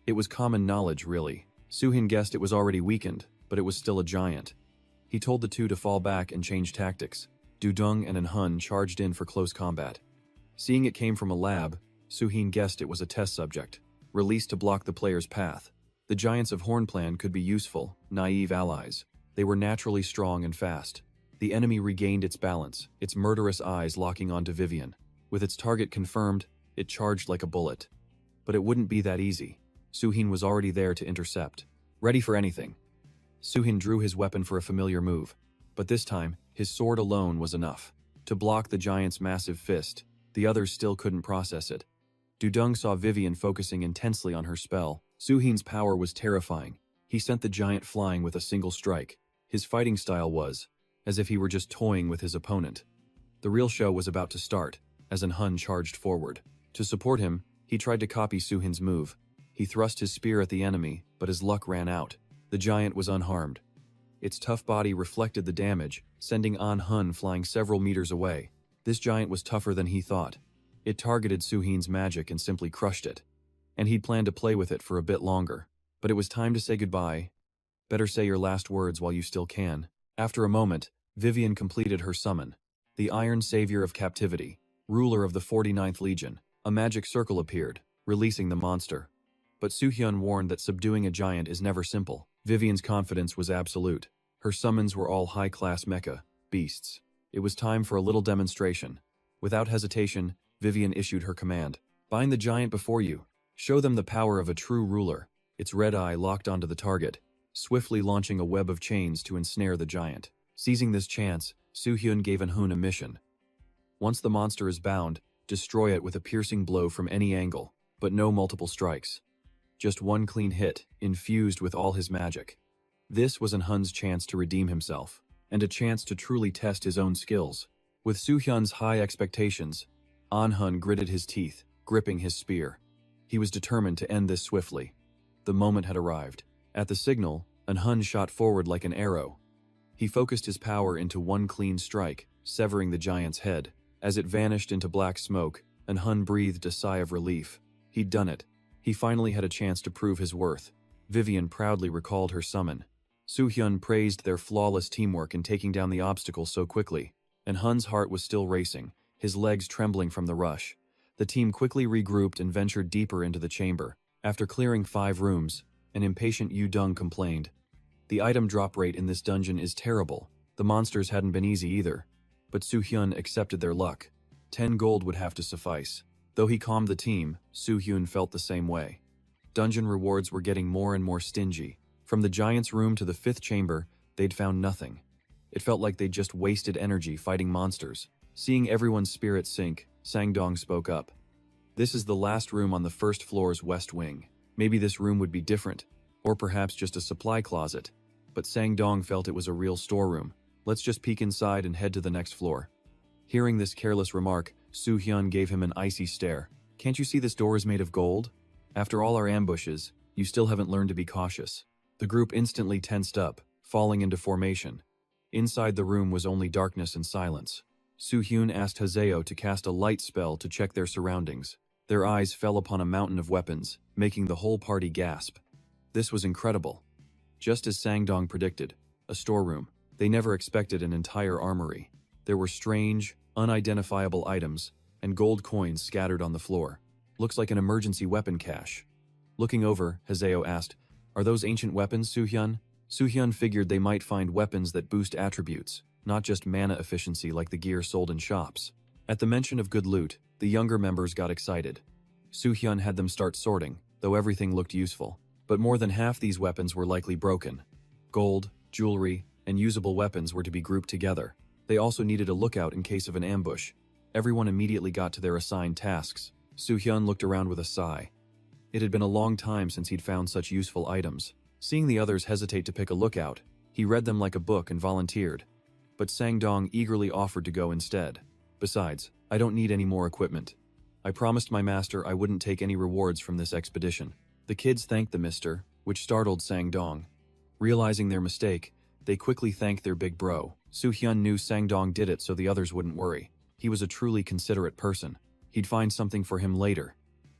It was common knowledge, really. Soo-hyun guessed it was already weakened, but it was still a giant. He told the two to fall back and change tactics. Du-dung and Han charged in for close combat. Seeing it came from a lab, Soo-hyun guessed it was a test subject, released to block the player's path. The giants of Hornplan could be useful, naive allies. They were naturally strong and fast. The enemy regained its balance, its murderous eyes locking onto Vivian. With its target confirmed, it charged like a bullet. But it wouldn't be that easy. Soo-hyun was already there to intercept. Ready for anything. Soo-hyun drew his weapon for a familiar move. But this time, his sword alone was enough. To block the giant's massive fist, the others still couldn't process it. Du-dung saw Vivian focusing intensely on her spell. Soo-hyun's power was terrifying. He sent the giant flying with a single strike. His fighting style was as if he were just toying with his opponent. The real show was about to start, as Han charged forward. To support him, he tried to copy Soo-hyun's move. He thrust his spear at the enemy, but his luck ran out. The giant was unharmed. Its tough body reflected the damage, sending Han flying several meters away. This giant was tougher than he thought. It targeted Soo-hyun's magic and simply crushed it. And he'd planned to play with it for a bit longer. But it was time to say goodbye. Better say your last words while you still can. After a moment, Vivian completed her summon. The Iron Savior of Captivity, ruler of the 49th Legion. A magic circle appeared, releasing the monster. But Soo-hyun warned that subduing a giant is never simple. Vivian's confidence was absolute. Her summons were all high-class mecha beasts. It was time for a little demonstration. Without hesitation, Vivian issued her command. Bind the giant before you. Show them the power of a true ruler. Its red eye locked onto the target, swiftly launching a web of chains to ensnare the giant. Seizing this chance, Soo-hyun gave Han a mission. Once the monster is bound, destroy it with a piercing blow from any angle, but no multiple strikes. Just one clean hit, infused with all his magic. This was Han's chance to redeem himself, and a chance to truly test his own skills. With Soo-hyun's high expectations, Han gritted his teeth, gripping his spear. He was determined to end this swiftly. The moment had arrived. At the signal, Han shot forward like an arrow. He focused his power into one clean strike, severing the giant's head. As it vanished into black smoke, Han breathed a sigh of relief. He'd done it. He finally had a chance to prove his worth. Vivian proudly recalled her summon. Soo-hyun praised their flawless teamwork in taking down the obstacle so quickly. Han's heart was still racing, his legs trembling from the rush. The team quickly regrouped and ventured deeper into the chamber. After clearing 5 rooms, an impatient Du-dung complained. The item drop rate in this dungeon is terrible. The monsters hadn't been easy either. But Soo-hyun accepted their luck. 10 gold would have to suffice. Though he calmed the team, Soo-hyun felt the same way. Dungeon rewards were getting more and more stingy. From the giant's room to the 5th chamber, they'd found nothing. It felt like they'd just wasted energy fighting monsters. Seeing everyone's spirits sink, Sang-dong spoke up. This is the last room on the 1st floor's west wing. Maybe this room would be different, or perhaps just a supply closet. But Sang-dong felt it was a real storeroom. Let's just peek inside and head to the next floor. Hearing this careless remark, Soo-hyun gave him an icy stare. Can't you see this door is made of gold? After all our ambushes, you still haven't learned to be cautious. The group instantly tensed up, falling into formation. Inside the room was only darkness and silence. Soo-hyun asked Haseo to cast a light spell to check their surroundings. Their eyes fell upon a mountain of weapons, making the whole party gasp. This was incredible. Just as Sang-dong predicted, a storeroom. They never expected an entire armory. There were strange, unidentifiable items, and gold coins scattered on the floor. Looks like an emergency weapon cache. Looking over, Haseo asked, "Are those ancient weapons, Soo-hyun?" Soo-hyun figured they might find weapons that boost attributes, not just mana efficiency like the gear sold in shops. At the mention of good loot, the younger members got excited. Soo-hyun had them start sorting, though everything looked useful. But more than half these weapons were likely broken. Gold, jewelry, and usable weapons were to be grouped together. They also needed a lookout in case of an ambush. Everyone immediately got to their assigned tasks. Soo-hyun looked around with a sigh. It had been a long time since he'd found such useful items. Seeing the others hesitate to pick a lookout, he read them like a book and volunteered. But Sang-dong eagerly offered to go instead. Besides, I don't need any more equipment. I promised my master I wouldn't take any rewards from this expedition. The kids thanked the mister, which startled Sang-dong. Realizing their mistake, they quickly thanked their big bro. Soo-hyun knew Sang-dong did it so the others wouldn't worry. He was a truly considerate person. He'd find something for him later.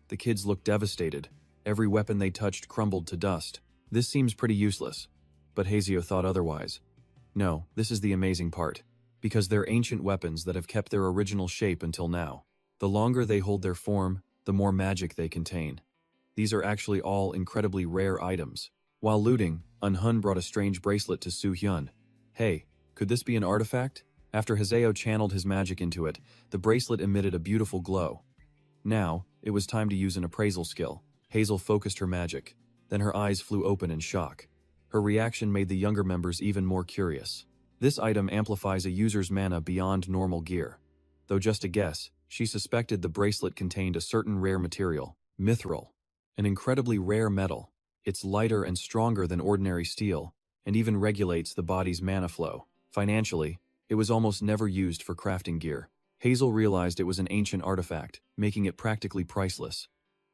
The kids looked devastated. Every weapon they touched crumbled to dust. This seems pretty useless. But Haseo thought otherwise. No, this is the amazing part. Because they're ancient weapons that have kept their original shape until now. The longer they hold their form, the more magic they contain. These are actually all incredibly rare items. While looting, Eun-hun brought a strange bracelet to Soo-hyun. Hey, could this be an artifact? After Haseo channeled his magic into it, the bracelet emitted a beautiful glow. Now, it was time to use an appraisal skill. Hazel focused her magic. Then her eyes flew open in shock. Her reaction made the younger members even more curious. This item amplifies a user's mana beyond normal gear. Though just a guess, she suspected the bracelet contained a certain rare material, mithril, an incredibly rare metal. It's lighter and stronger than ordinary steel, and even regulates the body's mana flow. Financially, it was almost never used for crafting gear. Hazel realized it was an ancient artifact, making it practically priceless.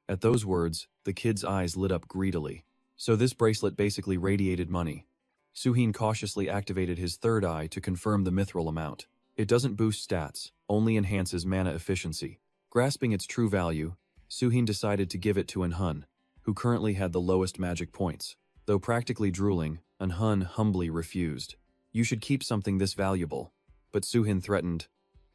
At those words, the kid's eyes lit up greedily. So this bracelet basically radiated money. Soo-hyun cautiously activated his third eye to confirm the mithril amount. It doesn't boost stats, only enhances mana efficiency. Grasping its true value, Soo-hyun decided to give it to Eun-hun, who currently had the lowest magic points. Though practically drooling, Eun-hun humbly refused. You should keep something this valuable. But Soo-hyun threatened,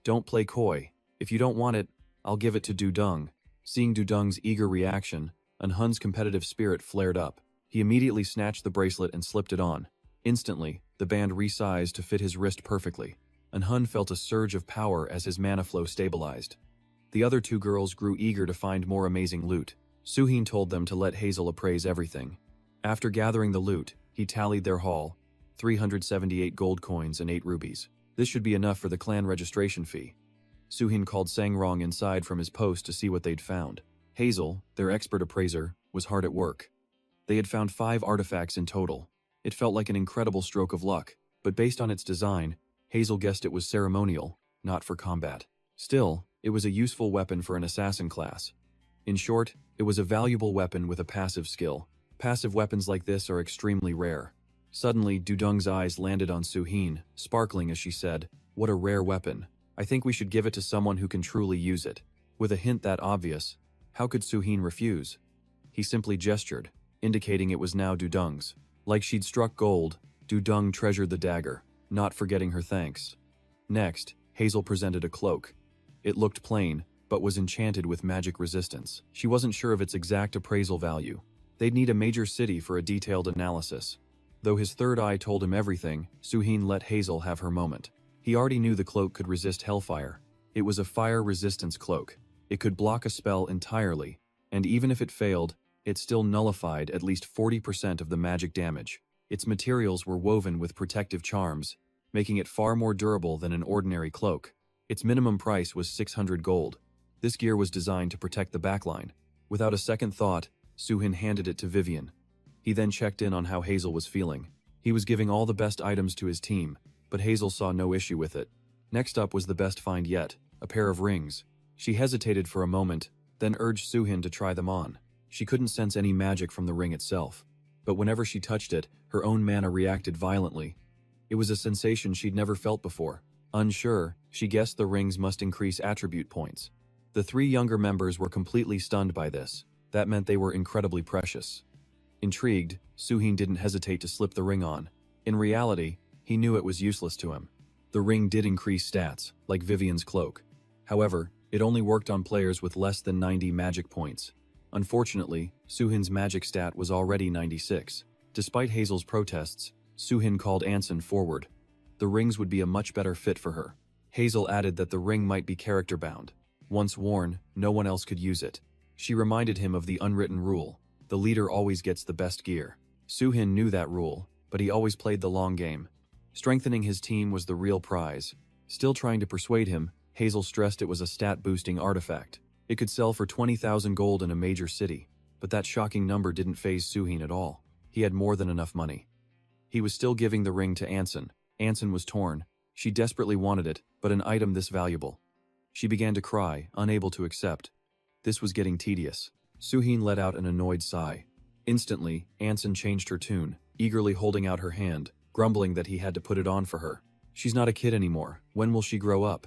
don't play coy. If you don't want it, I'll give it to Du-dung. Seeing Du-dung's eager reaction, Eun-hun's competitive spirit flared up. He immediately snatched the bracelet and slipped it on. Instantly, the band resized to fit his wrist perfectly. Eun-hun felt a surge of power as his mana flow stabilized. The other two girls grew eager to find more amazing loot. Soo-hyun told them to let Hazel appraise everything. After gathering the loot, he tallied their haul, 378 gold coins and 8 rubies. This should be enough for the clan registration fee. Soo-hyun called Sang-rong inside from his post to see what they'd found. Hazel, their expert appraiser, was hard at work. They had found 5 artifacts in total. It felt like an incredible stroke of luck, but based on its design, Hazel guessed it was ceremonial, not for combat. Still, it was a useful weapon for an assassin class. In short, it was a valuable weapon with a passive skill. Passive weapons like this are extremely rare. Suddenly, Du-dung's eyes landed on Soo-hyun, sparkling as she said, "What a rare weapon. I think we should give it to someone who can truly use it." With a hint that obvious, how could Soo-hyun refuse? He simply gestured, indicating it was now Du-dung's. Like she'd struck gold, Du-dung treasured the dagger, not forgetting her thanks. Next, Hazel presented a cloak. It looked plain, but was enchanted with magic resistance. She wasn't sure of its exact appraisal value. They'd need a major city for a detailed analysis. Though his third eye told him everything, Soo-hyun let Hazel have her moment. He already knew the cloak could resist hellfire. It was a fire resistance cloak. It could block a spell entirely, and even if it failed, it still nullified at least 40% of the magic damage. Its materials were woven with protective charms, making it far more durable than an ordinary cloak. Its minimum price was 600 gold. This gear was designed to protect the backline. Without a second thought, Suhin handed it to Vivian. He then checked in on how Hazel was feeling. He was giving all the best items to his team, but Hazel saw no issue with it. Next up was the best find yet, a pair of rings. She hesitated for a moment, then urged Suhin to try them on. She couldn't sense any magic from the ring itself, but whenever she touched it, her own mana reacted violently. It was a sensation she'd never felt before. Unsure, she guessed the rings must increase attribute points. The three younger members were completely stunned by this. That meant they were incredibly precious. Intrigued, Suhin didn't hesitate to slip the ring on. In reality, he knew it was useless to him. The ring did increase stats, like Vivian's cloak. However, it only worked on players with less than 90 magic points. Unfortunately, Suhin's magic stat was already 96. Despite Hazel's protests, Suhin called Anson forward. The rings would be a much better fit for her. Hazel added that the ring might be character-bound. Once worn, no one else could use it. She reminded him of the unwritten rule: the leader always gets the best gear. Suhin knew that rule, but he always played the long game. Strengthening his team was the real prize. Still trying to persuade him, Hazel stressed it was a stat-boosting artifact. It could sell for 20,000 gold in a major city, but that shocking number didn't faze Suhin at all. He had more than enough money. He was still giving the ring to Anson. Anson was torn. She desperately wanted it, but an item this valuable. She began to cry, unable to accept. This was getting tedious. Suhin let out an annoyed sigh. Instantly, Anson changed her tune, eagerly holding out her hand, grumbling that he had to put it on for her. She's not a kid anymore. When will she grow up?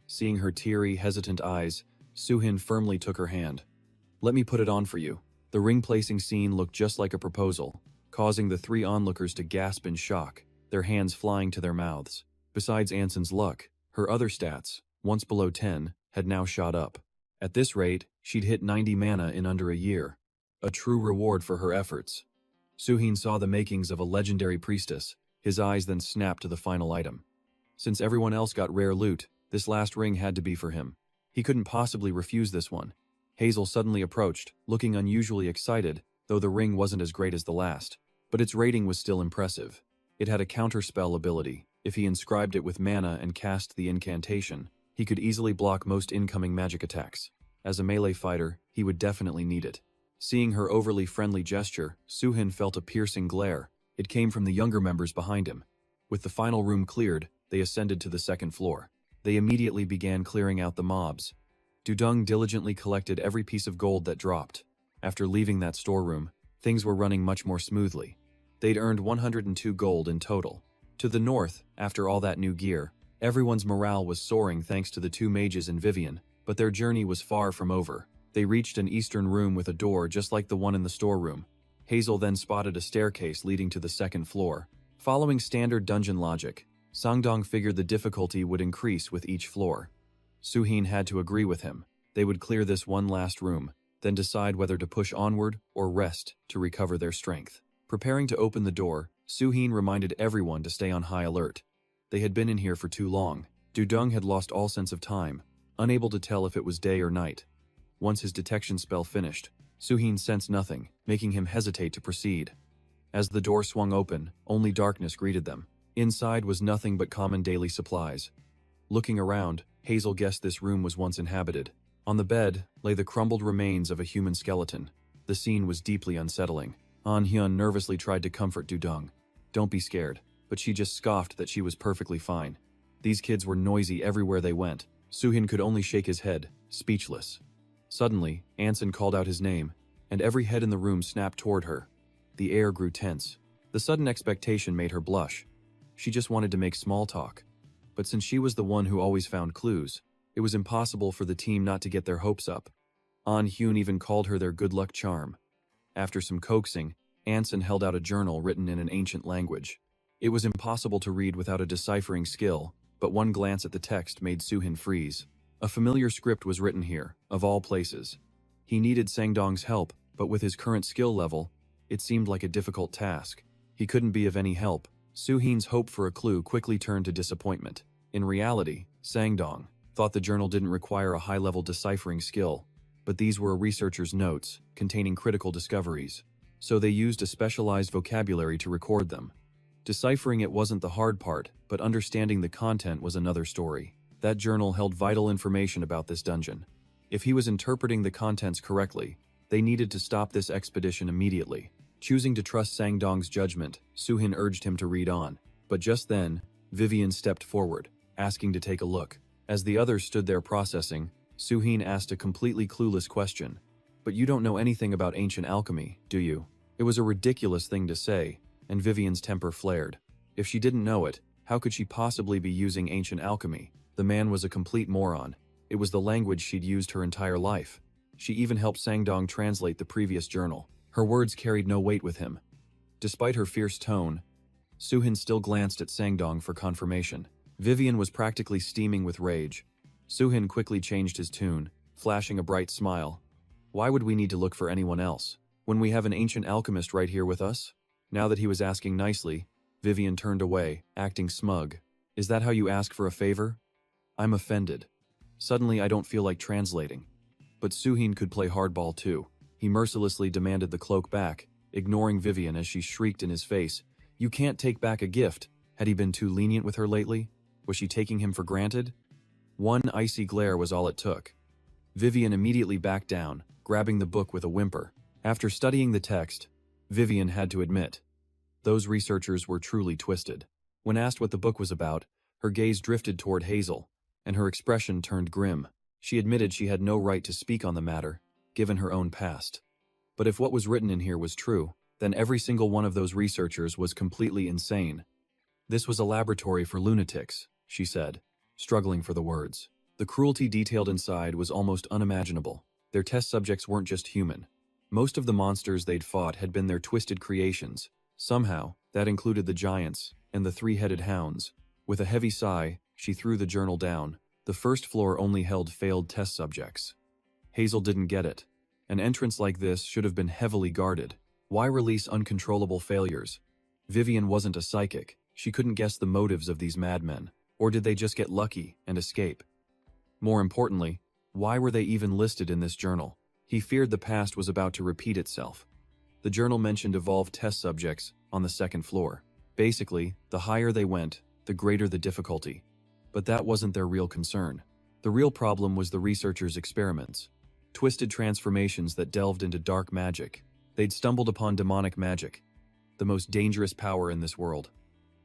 Seeing her teary, hesitant eyes, Suhin firmly took her hand. Let me put it on for you. The ring-placing scene looked just like a proposal, causing the three onlookers to gasp in shock, their hands flying to their mouths. Besides Anson's luck, her other stats, once below 10, had now shot up. At this rate, she'd hit 90 mana in under a year. A true reward for her efforts. Suhin saw the makings of a legendary priestess. His eyes then snapped to the final item. Since everyone else got rare loot, this last ring had to be for him. He couldn't possibly refuse this one. Hazel suddenly approached, looking unusually excited, though the ring wasn't as great as the last. But its rating was still impressive. It had a counterspell ability. If he inscribed it with mana and cast the incantation, he could easily block most incoming magic attacks. As a melee fighter, he would definitely need it. Seeing her overly friendly gesture, Suhin felt a piercing glare. It came from the younger members behind him. With the final room cleared, they ascended to the second floor. They immediately began clearing out the mobs. Dudung diligently collected every piece of gold that dropped. After leaving that storeroom, things were running much more smoothly. They'd earned 102 gold in total. To the north, after all that new gear, everyone's morale was soaring thanks to the two mages and Vivian, but their journey was far from over. They reached an eastern room with a door just like the one in the storeroom. Hazel then spotted a staircase leading to the second floor. Following standard dungeon logic, Sangdong figured the difficulty would increase with each floor. Suhin had to agree with him. They would clear this one last room, then decide whether to push onward or rest to recover their strength. Preparing to open the door, Suhin reminded everyone to stay on high alert. They had been in here for too long. Dudung had lost all sense of time, unable to tell if it was day or night. Once his detection spell finished, Suhin sensed nothing, making him hesitate to proceed. As the door swung open, only darkness greeted them. Inside was nothing but common daily supplies. Looking around, Hazel guessed this room was once inhabited. On the bed lay the crumbled remains of a human skeleton. The scene was deeply unsettling. An Hyun nervously tried to comfort Dudung. Don't be scared, but she just scoffed that she was perfectly fine. These kids were noisy everywhere they went. Suhin could only shake his head, speechless. Suddenly, Anson called out his name, and every head in the room snapped toward her. The air grew tense. The sudden expectation made her blush. She just wanted to make small talk. But since she was the one who always found clues, it was impossible for the team not to get their hopes up. An Hyun even called her their good luck charm. After some coaxing, Anson held out a journal written in an ancient language. It was impossible to read without a deciphering skill, but one glance at the text made Suhin freeze. A familiar script was written here, of all places. He needed Sangdong's help, but with his current skill level, it seemed like a difficult task. He couldn't be of any help. Suhin's hope for a clue quickly turned to disappointment. In reality, Sangdong thought the journal didn't require a high-level deciphering skill, but these were a researcher's notes, containing critical discoveries. So they used a specialized vocabulary to record them. Deciphering it wasn't the hard part, but understanding the content was another story. That journal held vital information about this dungeon. If he was interpreting the contents correctly, They needed to stop this expedition immediately. Choosing to trust Sangdong's judgment, Suhin urged him to read on. But just then, Vivian stepped forward, asking to take a look. As the others stood there processing, Suhin asked a completely clueless question. "But you don't know anything about ancient alchemy, do you?" It was a ridiculous thing to say, and Vivian's temper flared. If she didn't know it, how could she possibly be using ancient alchemy? The man was a complete moron. It was the language she'd used her entire life. She even helped Sangdong translate the previous journal. Her words carried no weight with him. Despite her fierce tone, Suhin still glanced at Sangdong for confirmation. Vivian was practically steaming with rage. Suhin quickly changed his tune, flashing a bright smile. "Why would we need to look for anyone else, when we have an ancient alchemist right here with us?" Now that he was asking nicely, Vivian turned away, acting smug. "Is that how you ask for a favor?" "I'm offended. Suddenly I don't feel like translating." But Suhin could play hardball too. He mercilessly demanded the cloak back, ignoring Vivian as she shrieked in his face. "You can't take back a gift." Had he been too lenient with her lately? Was she taking him for granted? One icy glare was all it took. Vivian immediately backed down, grabbing the book with a whimper. After studying the text, Vivian had to admit, those researchers were truly twisted. When asked what the book was about, her gaze drifted toward Hazel, and her expression turned grim. She admitted she had no right to speak on the matter, given her own past. But if what was written in here was true, then every single one of those researchers was completely insane. "This was a laboratory for lunatics," she said, struggling for the words. The cruelty detailed inside was almost unimaginable. Their test subjects weren't just human. Most of the monsters they'd fought had been their twisted creations. Somehow, that included the giants and the three-headed hounds. With a heavy sigh, she threw the journal down. The first floor only held failed test subjects. Hazel didn't get it. An entrance like this should have been heavily guarded. Why release uncontrollable failures? Vivian wasn't a psychic. She couldn't guess the motives of these madmen. Or did they just get lucky and escape? More importantly, why were they even listed in this journal? He feared the past was about to repeat itself. The journal mentioned evolved test subjects on the second floor. Basically, the higher they went, the greater the difficulty. But that wasn't their real concern. The real problem was the researchers' experiments. Twisted transformations that delved into dark magic. They'd stumbled upon demonic magic, the most dangerous power in this world.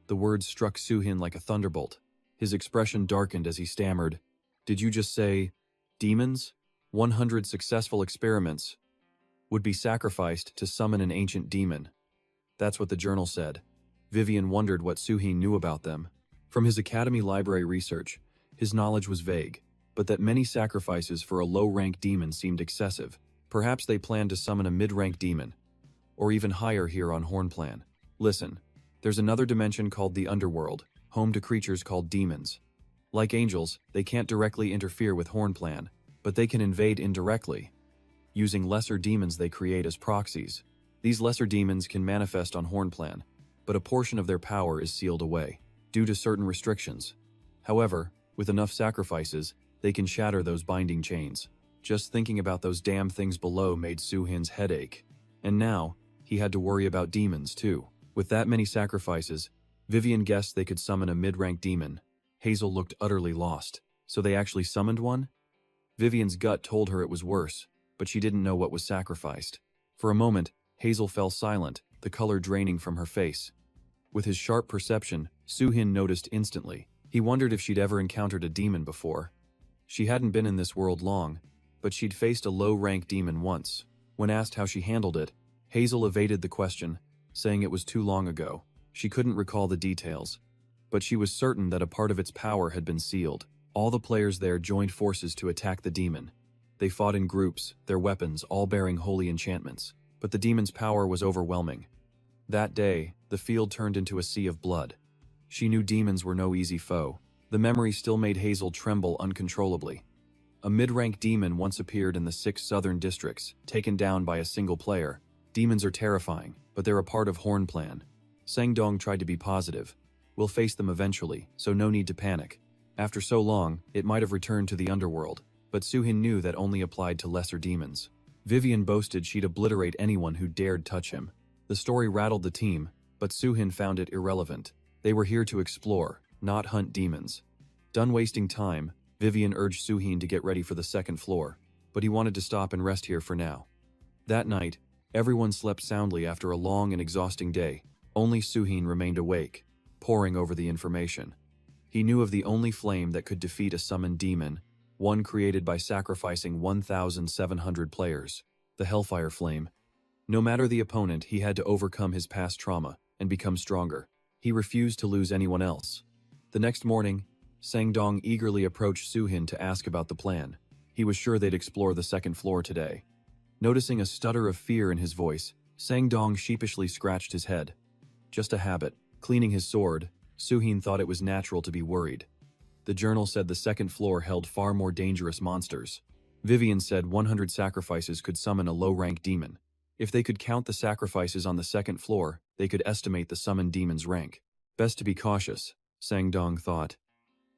The words struck Suhin like a thunderbolt. His expression darkened as he stammered, "Did you just say, demons? 100 successful experiments would be sacrificed to summon an ancient demon." That's what the journal said. Vivian wondered what Suhin knew about them. From his academy library research, his knowledge was vague, but that many sacrifices for a low-rank demon seemed excessive. Perhaps they planned to summon a mid-rank demon, or even higher here on Hornplan. Listen, there's another dimension called the Underworld, home to creatures called demons. Like angels, they can't directly interfere with Hornplan, but they can invade indirectly, using lesser demons they create as proxies. These lesser demons can manifest on Hornplan, but a portion of their power is sealed away, due to certain restrictions. However, with enough sacrifices, they can shatter those binding chains. Just thinking about those damn things below made Suhin's head ache. And now, he had to worry about demons too. With that many sacrifices, Vivian guessed they could summon a mid-rank demon. Hazel looked utterly lost. So they actually summoned one? Vivian's gut told her it was worse, but she didn't know what was sacrificed. For a moment, Hazel fell silent, the color draining from her face. With his sharp perception, Suhin noticed instantly. He wondered if she'd ever encountered a demon before. She hadn't been in this world long, but she'd faced a low-rank demon once. When asked how she handled it, Hazel evaded the question, saying it was too long ago. She couldn't recall the details, but she was certain that a part of its power had been sealed. All the players there joined forces to attack the demon. They fought in groups, their weapons all bearing holy enchantments, but the demon's power was overwhelming. That day, the field turned into a sea of blood. She knew demons were no easy foe. The memory still made Hazel tremble uncontrollably. A mid-rank demon once appeared in the 6 southern districts, taken down by a single player. Demons are terrifying, but they're a part of Hornplan. Sangdong tried to be positive. We'll face them eventually, so no need to panic. After so long, it might have returned to the underworld, but Suhin knew that only applied to lesser demons. Vivian boasted she'd obliterate anyone who dared touch him. The story rattled the team, but Suhin found it irrelevant. They were here to explore, not hunt demons. Done wasting time, Vivian urged Suhin to get ready for the second floor, but he wanted to stop and rest here for now. That night, everyone slept soundly after a long and exhausting day. Only Suhin remained awake, poring over the information. He knew of the only flame that could defeat a summoned demon, one created by sacrificing 1,700 players, the Hellfire Flame. No matter the opponent, he had to overcome his past trauma and become stronger. He refused to lose anyone else. The next morning, Sangdong eagerly approached Suhin to ask about the plan. He was sure they'd explore the second floor today. Noticing a stutter of fear in his voice, Sangdong sheepishly scratched his head. Just a habit. Cleaning his sword, Suhin thought it was natural to be worried. The journal said the second floor held far more dangerous monsters. Vivian said 100 sacrifices could summon a low-rank demon. If they could count the sacrifices on the second floor, they could estimate the summoned demon's rank. Best to be cautious, Sangdong thought.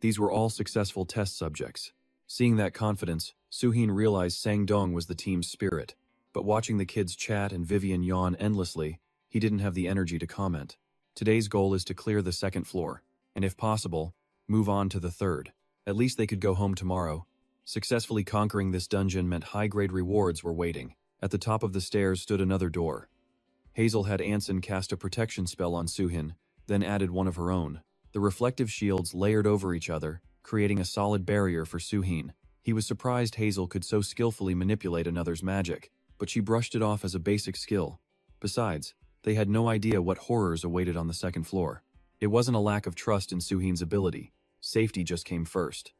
These were all successful test subjects. Seeing that confidence, Suhin realized Sangdong was the team's spirit. But watching the kids chat and Vivian yawn endlessly, he didn't have the energy to comment. Today's goal is to clear the second floor, and if possible, move on to the third. At least they could go home tomorrow. Successfully conquering this dungeon meant high-grade rewards were waiting. At the top of the stairs stood another door. Hazel had Anson cast a protection spell on Suhin, then added one of her own. The reflective shields layered over each other, creating a solid barrier for Suhin. He was surprised Hazel could so skillfully manipulate another's magic, but she brushed it off as a basic skill. Besides, they had no idea what horrors awaited on the second floor. It wasn't a lack of trust in Suhin's ability. Safety just came first.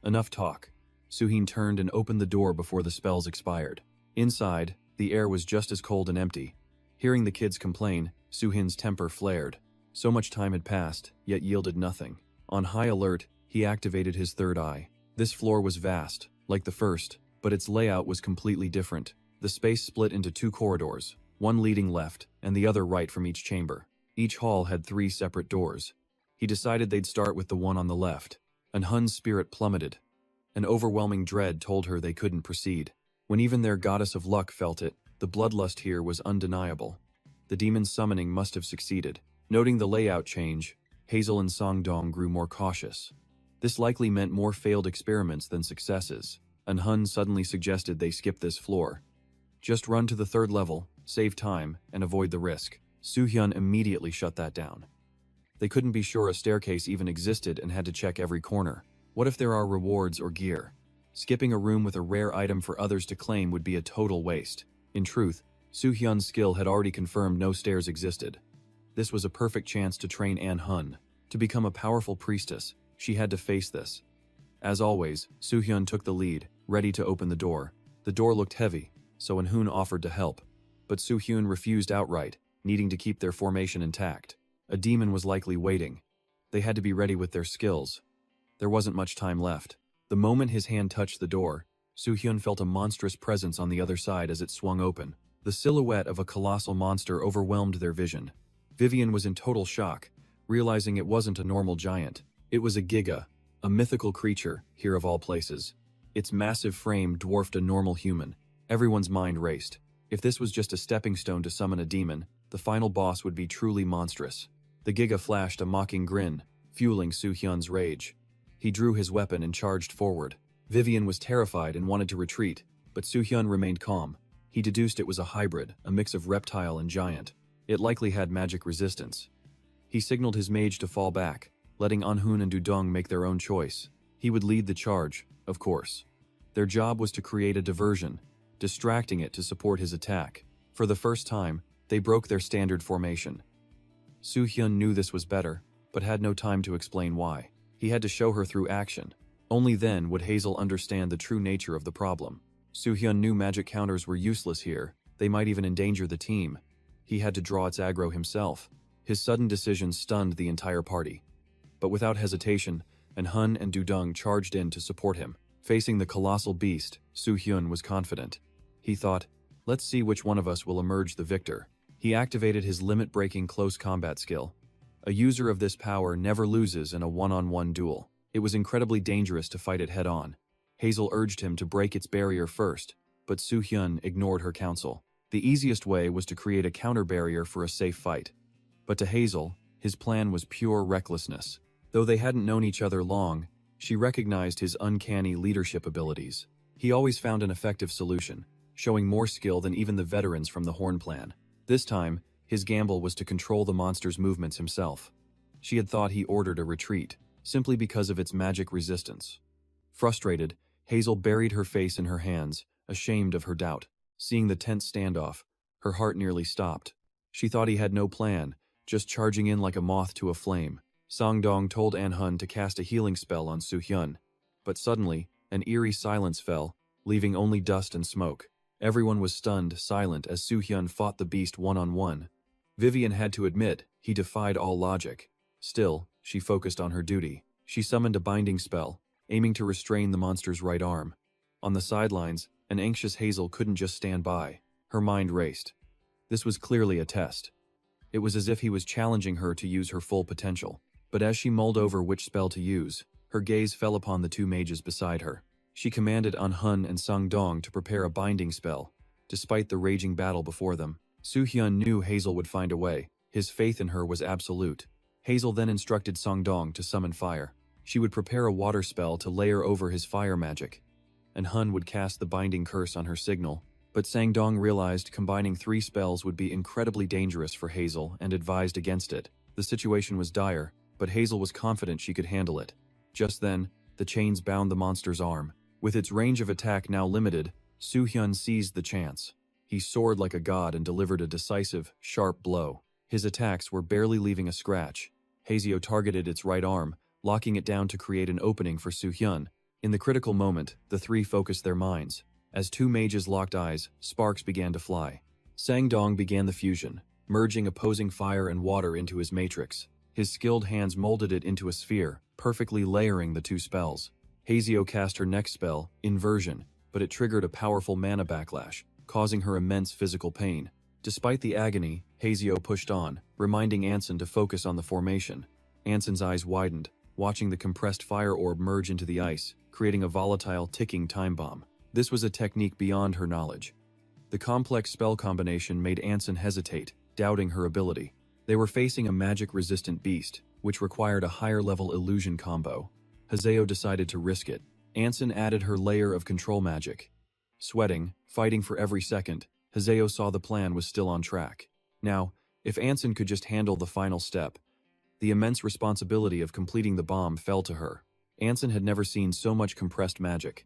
Enough talk. Suhin turned and opened the door before the spells expired. Inside, the air was just as cold and empty. Hearing the kids complain, Suhin's temper flared. So much time had passed, yet yielded nothing. On high alert, he activated his third eye. This floor was vast, like the first, but its layout was completely different. The space split into two corridors, one leading left and the other right from each chamber. Each hall had 3 separate doors. He decided they'd start with the one on the left. Hun's spirit plummeted. An overwhelming dread told her they couldn't proceed. When even their goddess of luck felt it, the bloodlust here was undeniable. The demon's summoning must have succeeded. Noting the layout change, Hazel and Sangdong grew more cautious. This likely meant more failed experiments than successes. Hun suddenly suggested they skip this floor. Just run to the third level, save time, and avoid the risk. Suhyun immediately shut that down. They couldn't be sure a staircase even existed and had to check every corner. What if there are rewards or gear? Skipping a room with a rare item for others to claim would be a total waste. In truth, Suhyun's skill had already confirmed no stairs existed. This was a perfect chance to train Hun. To become a powerful priestess, she had to face this. As always, Suhyun took the lead, ready to open the door. The door looked heavy, so Hun offered to help. But Suhyun refused outright, needing to keep their formation intact. A demon was likely waiting. They had to be ready with their skills. There wasn't much time left. The moment his hand touched the door, Suhyun felt a monstrous presence on the other side as it swung open. The silhouette of a colossal monster overwhelmed their vision. Vivian was in total shock, realizing it wasn't a normal giant. It was a giga, a mythical creature, here of all places. Its massive frame dwarfed a normal human. Everyone's mind raced. If this was just a stepping stone to summon a demon, the final boss would be truly monstrous. The giga flashed a mocking grin, fueling Suhyun's rage. He drew his weapon and charged forward. Vivian was terrified and wanted to retreat, but Suhyun remained calm. He deduced it was a hybrid, a mix of reptile and giant. It likely had magic resistance. He signaled his mage to fall back, letting Anhun and Dudong make their own choice. He would lead the charge, of course. Their job was to create a diversion, distracting it to support his attack. For the first time, they broke their standard formation. Suhyun knew this was better, but had no time to explain why. He had to show her through action. Only then would Hazel understand the true nature of the problem. Suhyun knew magic counters were useless here. They might even endanger the team. He had to draw its aggro himself. His sudden decision stunned the entire party. But without hesitation, Hun and Dudong charged in to support him. Facing the colossal beast, Suhyun was confident. He thought, let's see which one of us will emerge the victor. He activated his limit-breaking close combat skill. A user of this power never loses in a one-on-one duel. It was incredibly dangerous to fight it head-on. Hazel urged him to break its barrier first, but Suhyun ignored her counsel. The easiest way was to create a counter-barrier for a safe fight. But to Hazel, his plan was pure recklessness. Though they hadn't known each other long, she recognized his uncanny leadership abilities. He always found an effective solution, showing more skill than even the veterans from the Horn Plan. This time, his gamble was to control the monster's movements himself. She had thought he ordered a retreat, simply because of its magic resistance. Frustrated, Hazel buried her face in her hands, ashamed of her doubt. Seeing the tense standoff, her heart nearly stopped. She thought he had no plan, just charging in like a moth to a flame. Sangdong told An-hun to cast a healing spell on Soo-hyun. But suddenly, an eerie silence fell, leaving only dust and smoke. Everyone was stunned, silent, as Soo-hyun fought the beast one-on-one. Vivian had to admit, he defied all logic. Still, she focused on her duty. She summoned a binding spell, aiming to restrain the monster's right arm. On the sidelines, an anxious Hazel couldn't just stand by. Her mind raced. This was clearly a test. It was as if he was challenging her to use her full potential. But as she mulled over which spell to use, her gaze fell upon the two mages beside her. She commanded An-hun and Sangdong to prepare a binding spell. Despite the raging battle before them, Soo-hyun knew Hazel would find a way. His faith in her was absolute. Hazel then instructed Sangdong to summon fire. She would prepare a water spell to layer over his fire magic. An-hun would cast the binding curse on her signal. But Sangdong realized combining 3 spells would be incredibly dangerous for Hazel and advised against it. The situation was dire, but Hazel was confident she could handle it. Just then, the chains bound the monster's arm. With its range of attack now limited, Soo-hyun seized the chance. He soared like a god and delivered a decisive, sharp blow. His attacks were barely leaving a scratch. Hazel targeted its right arm, locking it down to create an opening for Soo-hyun. In the critical moment, the three focused their minds. As two mages locked eyes, sparks began to fly. Sangdong began the fusion, merging opposing fire and water into his matrix. His skilled hands molded it into a sphere, perfectly layering the 2 spells. Hazel cast her next spell, Inversion, but it triggered a powerful mana backlash, causing her immense physical pain. Despite the agony, Hazel pushed on, reminding Anson to focus on the formation. Anson's eyes widened, watching the compressed fire orb merge into the ice, creating a volatile, ticking time bomb. This was a technique beyond her knowledge. The complex spell combination made Anson hesitate, doubting her ability. They were facing a magic-resistant beast, which required a higher-level illusion combo. Hazel decided to risk it. Anson added her layer of control magic. Sweating, fighting for every second, Hazel saw the plan was still on track. Now, if Anson could just handle the final step, the immense responsibility of completing the bomb fell to her. Anson had never seen so much compressed magic.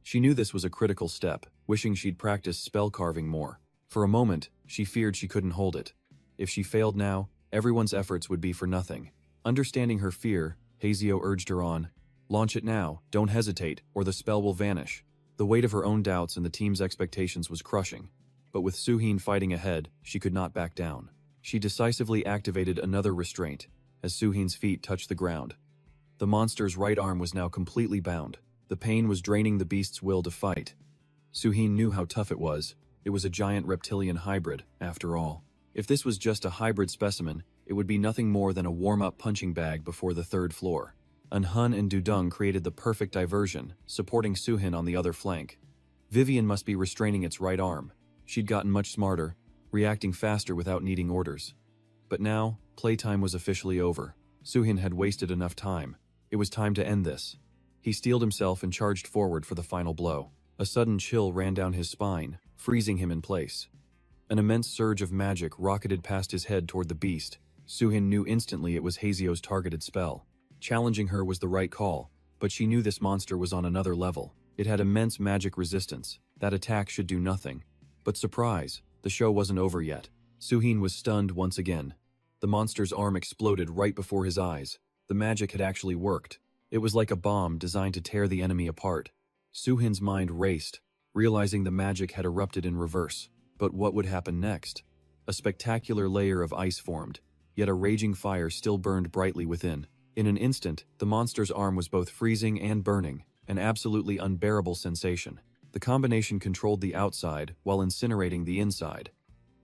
She knew this was a critical step, wishing she'd practiced spell carving more. For a moment, she feared she couldn't hold it. If she failed now, everyone's efforts would be for nothing. Understanding her fear, Hazel urged her on. Launch it now, don't hesitate, or the spell will vanish. The weight of her own doubts and the team's expectations was crushing. But with Soo-hyun fighting ahead, she could not back down. She decisively activated another restraint, as Soo-hyun's feet touched the ground. The monster's right arm was now completely bound. The pain was draining the beast's will to fight. Soo-hyun knew how tough it was. It was a giant reptilian hybrid, after all. If this was just a hybrid specimen, it would be nothing more than a warm-up punching bag before the 3rd floor. An-hun and Dudung created the perfect diversion, supporting Soo-hyun on the other flank. Vivian must be restraining its right arm. She'd gotten much smarter, reacting faster without needing orders. But now, playtime was officially over. Soo-hyun had wasted enough time. It was time to end this. He steeled himself and charged forward for the final blow. A sudden chill ran down his spine, freezing him in place. An immense surge of magic rocketed past his head toward the beast. Soo-hyun knew instantly it was Hazel's targeted spell. Challenging her was the right call, but she knew this monster was on another level. It had immense magic resistance. That attack should do nothing. But surprise, the show wasn't over yet. Soo-hyun was stunned once again. The monster's arm exploded right before his eyes. The magic had actually worked. It was like a bomb designed to tear the enemy apart. Soo-hyun's mind raced, realizing the magic had erupted in reverse. But what would happen next? A spectacular layer of ice formed, yet a raging fire still burned brightly within. In an instant, the monster's arm was both freezing and burning, an absolutely unbearable sensation. The combination controlled the outside while incinerating the inside.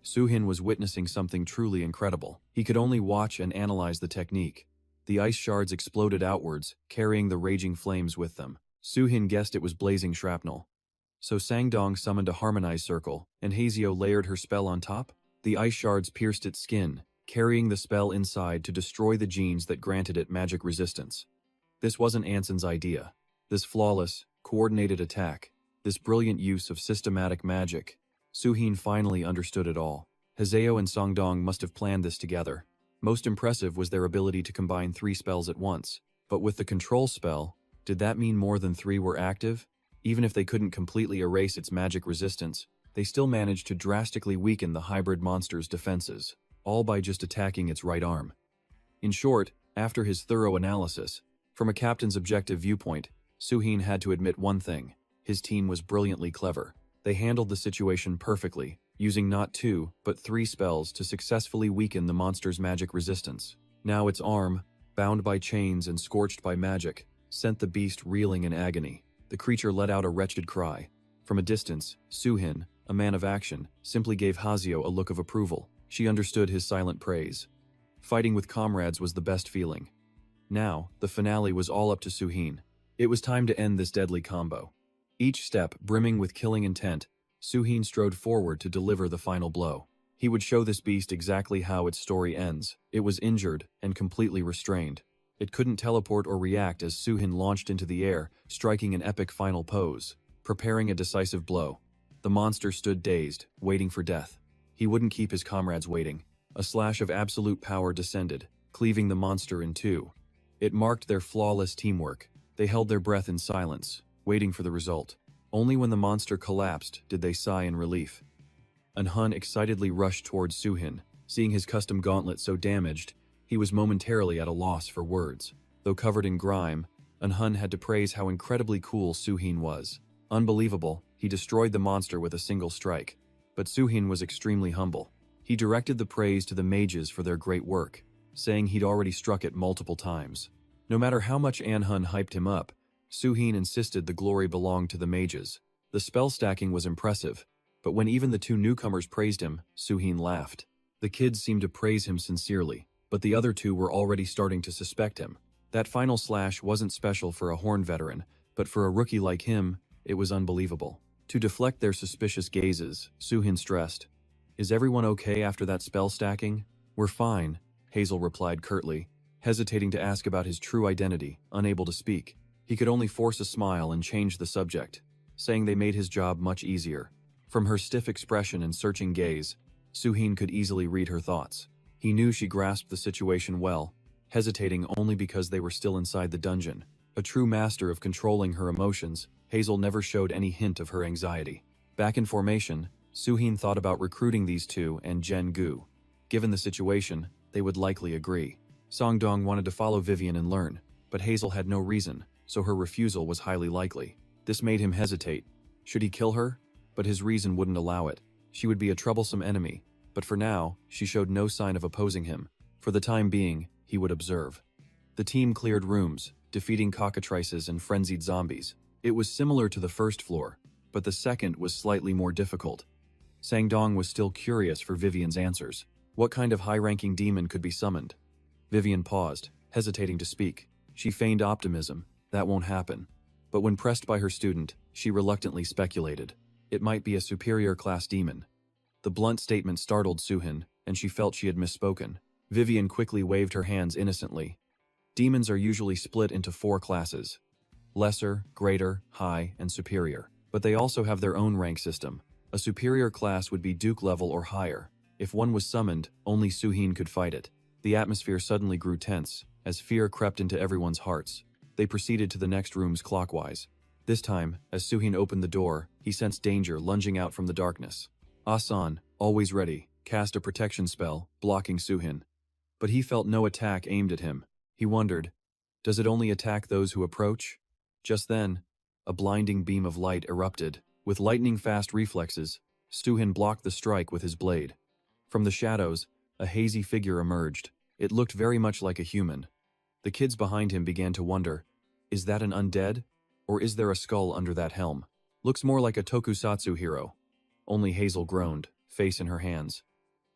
Soo-hyun was witnessing something truly incredible. He could only watch and analyze the technique. The ice shards exploded outwards, carrying the raging flames with them. Soo-hyun guessed it was blazing shrapnel. So Sangdong summoned a harmonized circle, and Hazel layered her spell on top. The ice shards pierced its skin, carrying the spell inside to destroy the genes that granted it magic resistance. This wasn't Anson's idea. This flawless, coordinated attack, This brilliant use of systematic magic. Suhin finally understood it all. Hazeo and Songdong must have planned this together. Most impressive was their ability to combine 3 spells at once. But with the control spell, did that mean more than 3 were active? Even if they couldn't completely erase its magic resistance, they still managed to drastically weaken the hybrid monster's defenses, all by just attacking its right arm. In short, after his thorough analysis, from a captain's objective viewpoint, Suhin had to admit one thing: his team was brilliantly clever. They handled the situation perfectly, using not 2, but 3 spells to successfully weaken the monster's magic resistance. Now its arm, bound by chains and scorched by magic, sent the beast reeling in agony. The creature let out a wretched cry. From a distance, Suhin, a man of action, simply gave Hazeo a look of approval. She understood his silent praise. Fighting with comrades was the best feeling. Now, the finale was all up to Suhin. It was time to end this deadly combo. Each step brimming with killing intent, Suhin strode forward to deliver the final blow. He would show this beast exactly how its story ends. It was injured and completely restrained. It couldn't teleport or react as Suhin launched into the air, striking an epic final pose, preparing a decisive blow. The monster stood dazed, waiting for death. He wouldn't keep his comrades waiting. A slash of absolute power descended, cleaving the monster in 2. It marked their flawless teamwork. They held their breath in silence, waiting for the result. Only when the monster collapsed did they sigh in relief. Anhun excitedly rushed towards Suhin. Seeing his custom gauntlet so damaged, he was momentarily at a loss for words. Though covered in grime, Anhun had to praise how incredibly cool Suhin was. Unbelievable, he destroyed the monster with a single strike. But Suhin was extremely humble. He directed the praise to the mages for their great work, saying he'd already struck it multiple times. No matter how much Anhun hyped him up, Suhin insisted the glory belonged to the mages. The spell stacking was impressive, but when even the 2 newcomers praised him, Suhin laughed. The kids seemed to praise him sincerely, but the other 2 were already starting to suspect him. That final slash wasn't special for a Horn veteran, but for a rookie like him, it was unbelievable. To deflect their suspicious gazes, Suhin stressed, "Is everyone okay after that spell stacking?" "We're fine," Hazel replied curtly, hesitating to ask about his true identity, unable to speak. He could only force a smile and change the subject, saying they made his job much easier. From her stiff expression and searching gaze, Suhin could easily read her thoughts. He knew she grasped the situation well, hesitating only because they were still inside the dungeon. A true master of controlling her emotions, Hazel never showed any hint of her anxiety. Back in formation, Suhin thought about recruiting these 2 and Jen Gu. Given the situation, they would likely agree. Songdong wanted to follow Vivian and learn, but Hazel had no reason, so her refusal was highly likely. This made him hesitate. Should he kill her? But his reason wouldn't allow it. She would be a troublesome enemy, but for now, she showed no sign of opposing him. For the time being, he would observe. The team cleared rooms, defeating cockatrices and frenzied zombies. It was similar to the first floor, but the second was slightly more difficult. Sangdong was still curious for Vivian's answers. What kind of high-ranking demon could be summoned? Vivian paused, hesitating to speak. She feigned optimism. That won't happen. But when pressed by her student, she reluctantly speculated. It might be a superior class demon. The blunt statement startled Suhin, and she felt she had misspoken. Vivian quickly waved her hands innocently. Demons are usually split into 4 classes: lesser, greater, high, and superior. But they also have their own rank system. A superior class would be Duke level or higher. If one was summoned, only Suhin could fight it. The atmosphere suddenly grew tense, as fear crept into everyone's hearts. They proceeded to the next rooms clockwise. This time, as Suhin opened the door, he sensed danger lunging out from the darkness. Asan, always ready, cast a protection spell, blocking Suhin. But he felt no attack aimed at him. He wondered, does it only attack those who approach? Just then, a blinding beam of light erupted. With lightning-fast reflexes, Suhin blocked the strike with his blade. From the shadows, a hazy figure emerged. It looked very much like a human. The kids behind him began to wonder, is that an undead? Or is there a skull under that helm? Looks more like a tokusatsu hero. Only Hazel groaned, face in her hands.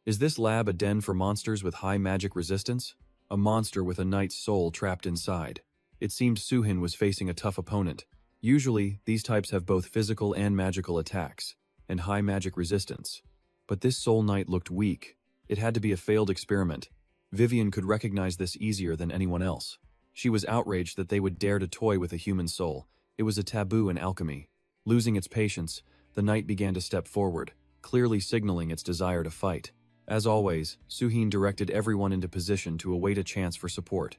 Is this lab a den for monsters with high magic resistance? A monster with a knight's soul trapped inside. It seemed Suhin was facing a tough opponent. Usually, these types have both physical and magical attacks, and high magic resistance. But this soul knight looked weak. It had to be a failed experiment. Vivian could recognize this easier than anyone else. She was outraged that they would dare to toy with a human soul. It was a taboo in alchemy. Losing its patience, the knight began to step forward, clearly signaling its desire to fight. As always, Suhin directed everyone into position to await a chance for support.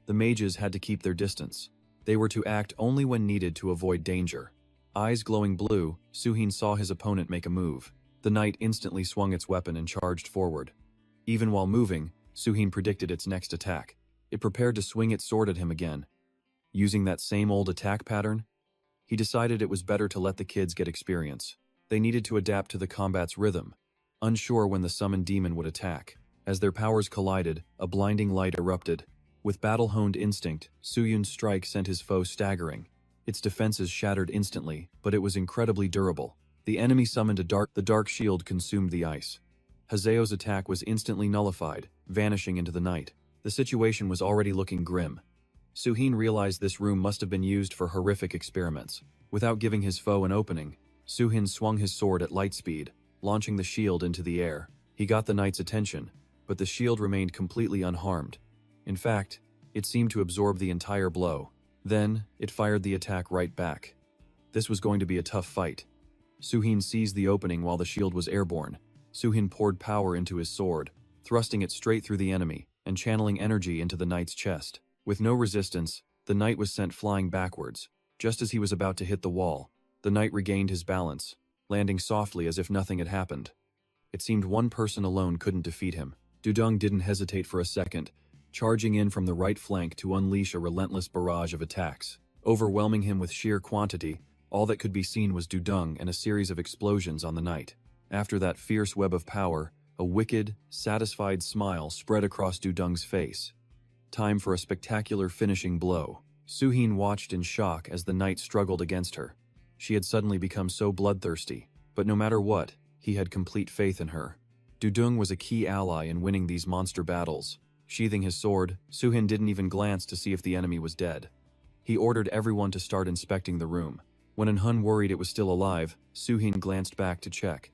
The mages had to keep their distance. They were to act only when needed to avoid danger. Eyes glowing blue, Suhin saw his opponent make a move. The knight instantly swung its weapon and charged forward. Even while moving, Suhin predicted its next attack. It prepared to swing its sword at him again. Using that same old attack pattern, he decided it was better to let the kids get experience. They needed to adapt to the combat's rhythm, unsure when the summoned demon would attack. As their powers collided, a blinding light erupted. With battle-honed instinct, Suyun's strike sent his foe staggering. Its defenses shattered instantly, but it was incredibly durable. The enemy summoned the dark shield consumed the ice. Haseo's attack was instantly nullified, vanishing into the night. The situation was already looking grim. Suhin realized this room must have been used for horrific experiments. Without giving his foe an opening, Suhin swung his sword at light speed, launching the shield into the air. He got the knight's attention, but the shield remained completely unharmed. In fact, it seemed to absorb the entire blow. Then, it fired the attack right back. This was going to be a tough fight. Suhin seized the opening while the shield was airborne. Suhin poured power into his sword, thrusting it straight through the enemy and channeling energy into the knight's chest. With no resistance, the knight was sent flying backwards. Just as he was about to hit the wall, the knight regained his balance, landing softly as if nothing had happened. It seemed one person alone couldn't defeat him. Dudong didn't hesitate for a second, charging in from the right flank to unleash a relentless barrage of attacks. Overwhelming him with sheer quantity, all that could be seen was Dudong and a series of explosions on the knight. After that fierce web of power, a wicked, satisfied smile spread across Dudong's face. Time for a spectacular finishing blow. Suhin watched in shock as the knight struggled against her. She had suddenly become so bloodthirsty, but no matter what, he had complete faith in her. Dudong was a key ally in winning these monster battles. Sheathing his sword, Suhin didn't even glance to see if the enemy was dead. He ordered everyone to start inspecting the room. When Enhun worried it was still alive, Suhin glanced back to check.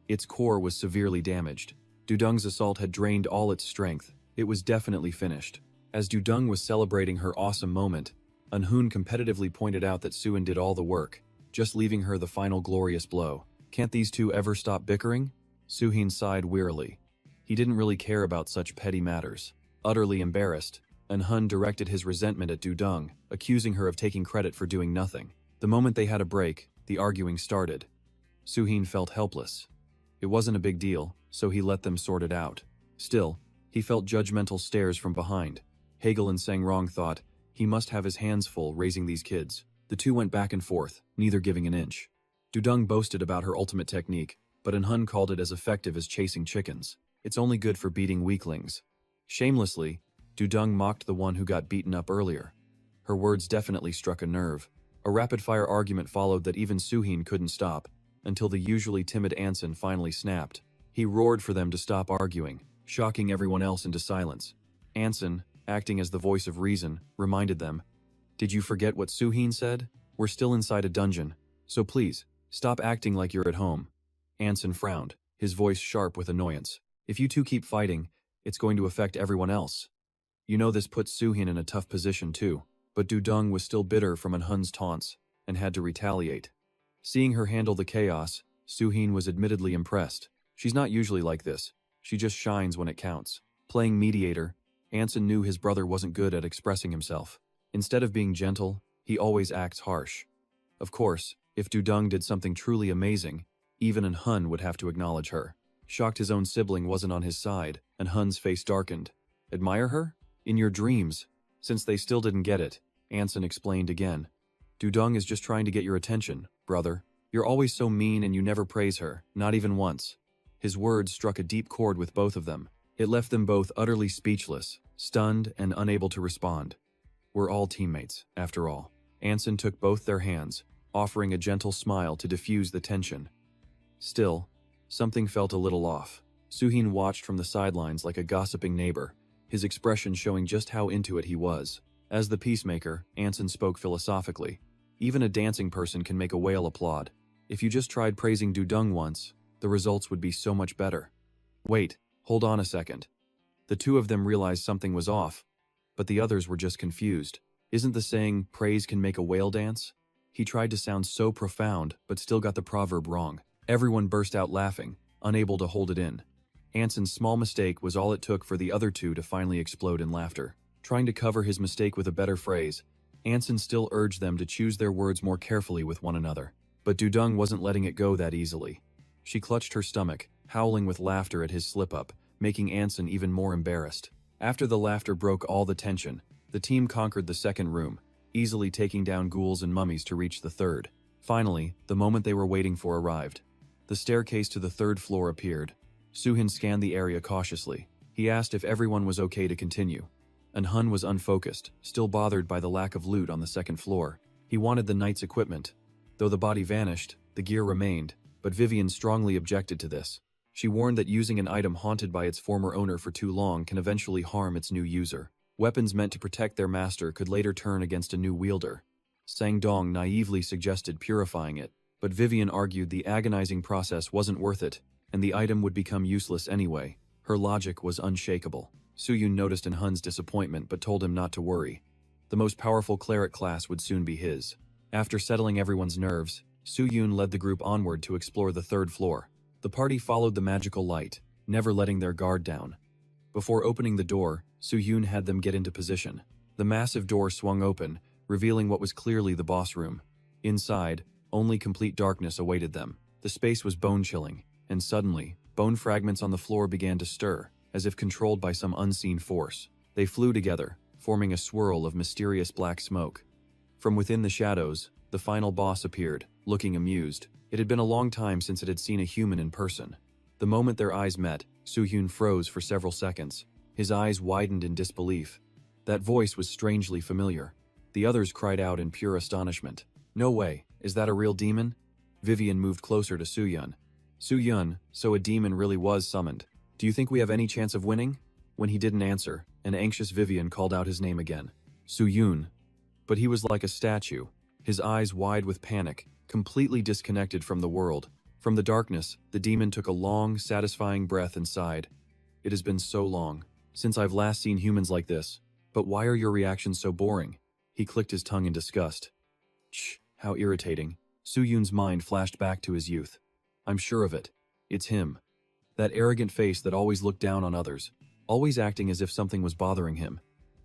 Its core was severely damaged. Dudong's assault had drained all its strength. It was definitely finished. As Dudong was celebrating her awesome moment, Enhun competitively pointed out that Suhin did all the work, just leaving her the final glorious blow. Can't these two ever stop bickering? Suhin sighed wearily. He didn't really care about such petty matters. Utterly embarrassed, Enhun directed his resentment at Dudong, accusing her of taking credit for doing nothing. The moment they had a break, the arguing started. Suhin felt helpless. It wasn't a big deal, so he let them sort it out. Still, he felt judgmental stares from behind. Hegel and Sangrong thought, he must have his hands full raising these kids. The two went back and forth, neither giving an inch. Dudong boasted about her ultimate technique, but Enhun called it as effective as chasing chickens. It's only good for beating weaklings. Shamelessly, Dudong mocked the one who got beaten up earlier. Her words definitely struck a nerve. A rapid-fire argument followed that even Suhin couldn't stop, until the usually timid Anson finally snapped. He roared for them to stop arguing, shocking everyone else into silence. Anson, acting as the voice of reason, reminded them, "Did you forget what Suhin said? We're still inside a dungeon, so please, stop acting like you're at home." Anson frowned, his voice sharp with annoyance. "If you two keep fighting, it's going to affect everyone else. You know this puts Suhin in a tough position too." But Dudong was still bitter from Enhun's taunts, and had to retaliate. Seeing her handle the chaos, Suhin was admittedly impressed. She's not usually like this. She just shines when it counts. Playing mediator, Anson knew his brother wasn't good at expressing himself. Instead of being gentle, he always acts harsh. Of course, if Dudong did something truly amazing, even Enhun would have to acknowledge her. Shocked his own sibling wasn't on his side, Enhun's face darkened. "Admire her? In your dreams." Since they still didn't get it, Anson explained again. "Dudong is just trying to get your attention, brother. You're always so mean and you never praise her, not even once." His words struck a deep chord with both of them. It left them both utterly speechless, stunned and unable to respond. "We're all teammates, after all." Anson took both their hands, offering a gentle smile to diffuse the tension. Still, something felt a little off. Suhin watched from the sidelines like a gossiping neighbor, his expression showing just how into it he was. As the peacemaker, Anson spoke philosophically. "Even a dancing person can make a whale applaud. If you just tried praising Dudong once, the results would be so much better." "Wait, hold on a second." The two of them realized something was off, but the others were just confused. Isn't the saying, "praise can make a whale dance"? He tried to sound so profound, but still got the proverb wrong. Everyone burst out laughing, unable to hold it in. Anson's small mistake was all it took for the other two to finally explode in laughter. Trying to cover his mistake with a better phrase, Anson still urged them to choose their words more carefully with one another. But Dudung wasn't letting it go that easily. She clutched her stomach, howling with laughter at his slip-up, making Anson even more embarrassed. After the laughter broke all the tension, the team conquered the second room, easily taking down ghouls and mummies to reach the third. Finally, the moment they were waiting for arrived. The staircase to the third floor appeared. Suhin scanned the area cautiously. He asked if everyone was okay to continue. And Hun was unfocused, still bothered by the lack of loot on the second floor. He wanted the knight's equipment. Though the body vanished, the gear remained, but Vivian strongly objected to this. She warned that using an item haunted by its former owner for too long can eventually harm its new user. Weapons meant to protect their master could later turn against a new wielder. Sang Dong naively suggested purifying it, but Vivian argued the agonizing process wasn't worth it, and the item would become useless anyway. Her logic was unshakable. Suyun noticed in Hun's disappointment but told him not to worry. The most powerful cleric class would soon be his. After settling everyone's nerves, Suyun led the group onward to explore the third floor. The party followed the magical light, never letting their guard down. Before opening the door, Suyun had them get into position. The massive door swung open, revealing what was clearly the boss room. Inside, only complete darkness awaited them. The space was bone-chilling, and suddenly, bone fragments on the floor began to stir, as if controlled by some unseen force. They flew together, forming a swirl of mysterious black smoke. From within the shadows, the final boss appeared, looking amused. It had been a long time since it had seen a human in person. The moment their eyes met, Soo-hyun froze for several seconds. His eyes widened in disbelief. That voice was strangely familiar. The others cried out in pure astonishment. "No way, is that a real demon?" Vivian moved closer to Soo-hyun. "Soo-hyun, so a demon really was summoned. Do you think we have any chance of winning?" When he didn't answer, an anxious Vivian called out his name again. Soo-hyun. But he was like a statue, his eyes wide with panic, completely disconnected from the world. From the darkness, the demon took a long, satisfying breath and sighed. "It has been so long since I've last seen humans like this. But why are your reactions so boring?" He clicked his tongue in disgust. "Shh, how irritating." Soo-hyun's mind flashed back to his youth. "I'm sure of it. It's him. That arrogant face that always looked down on others, always acting as if something was bothering him."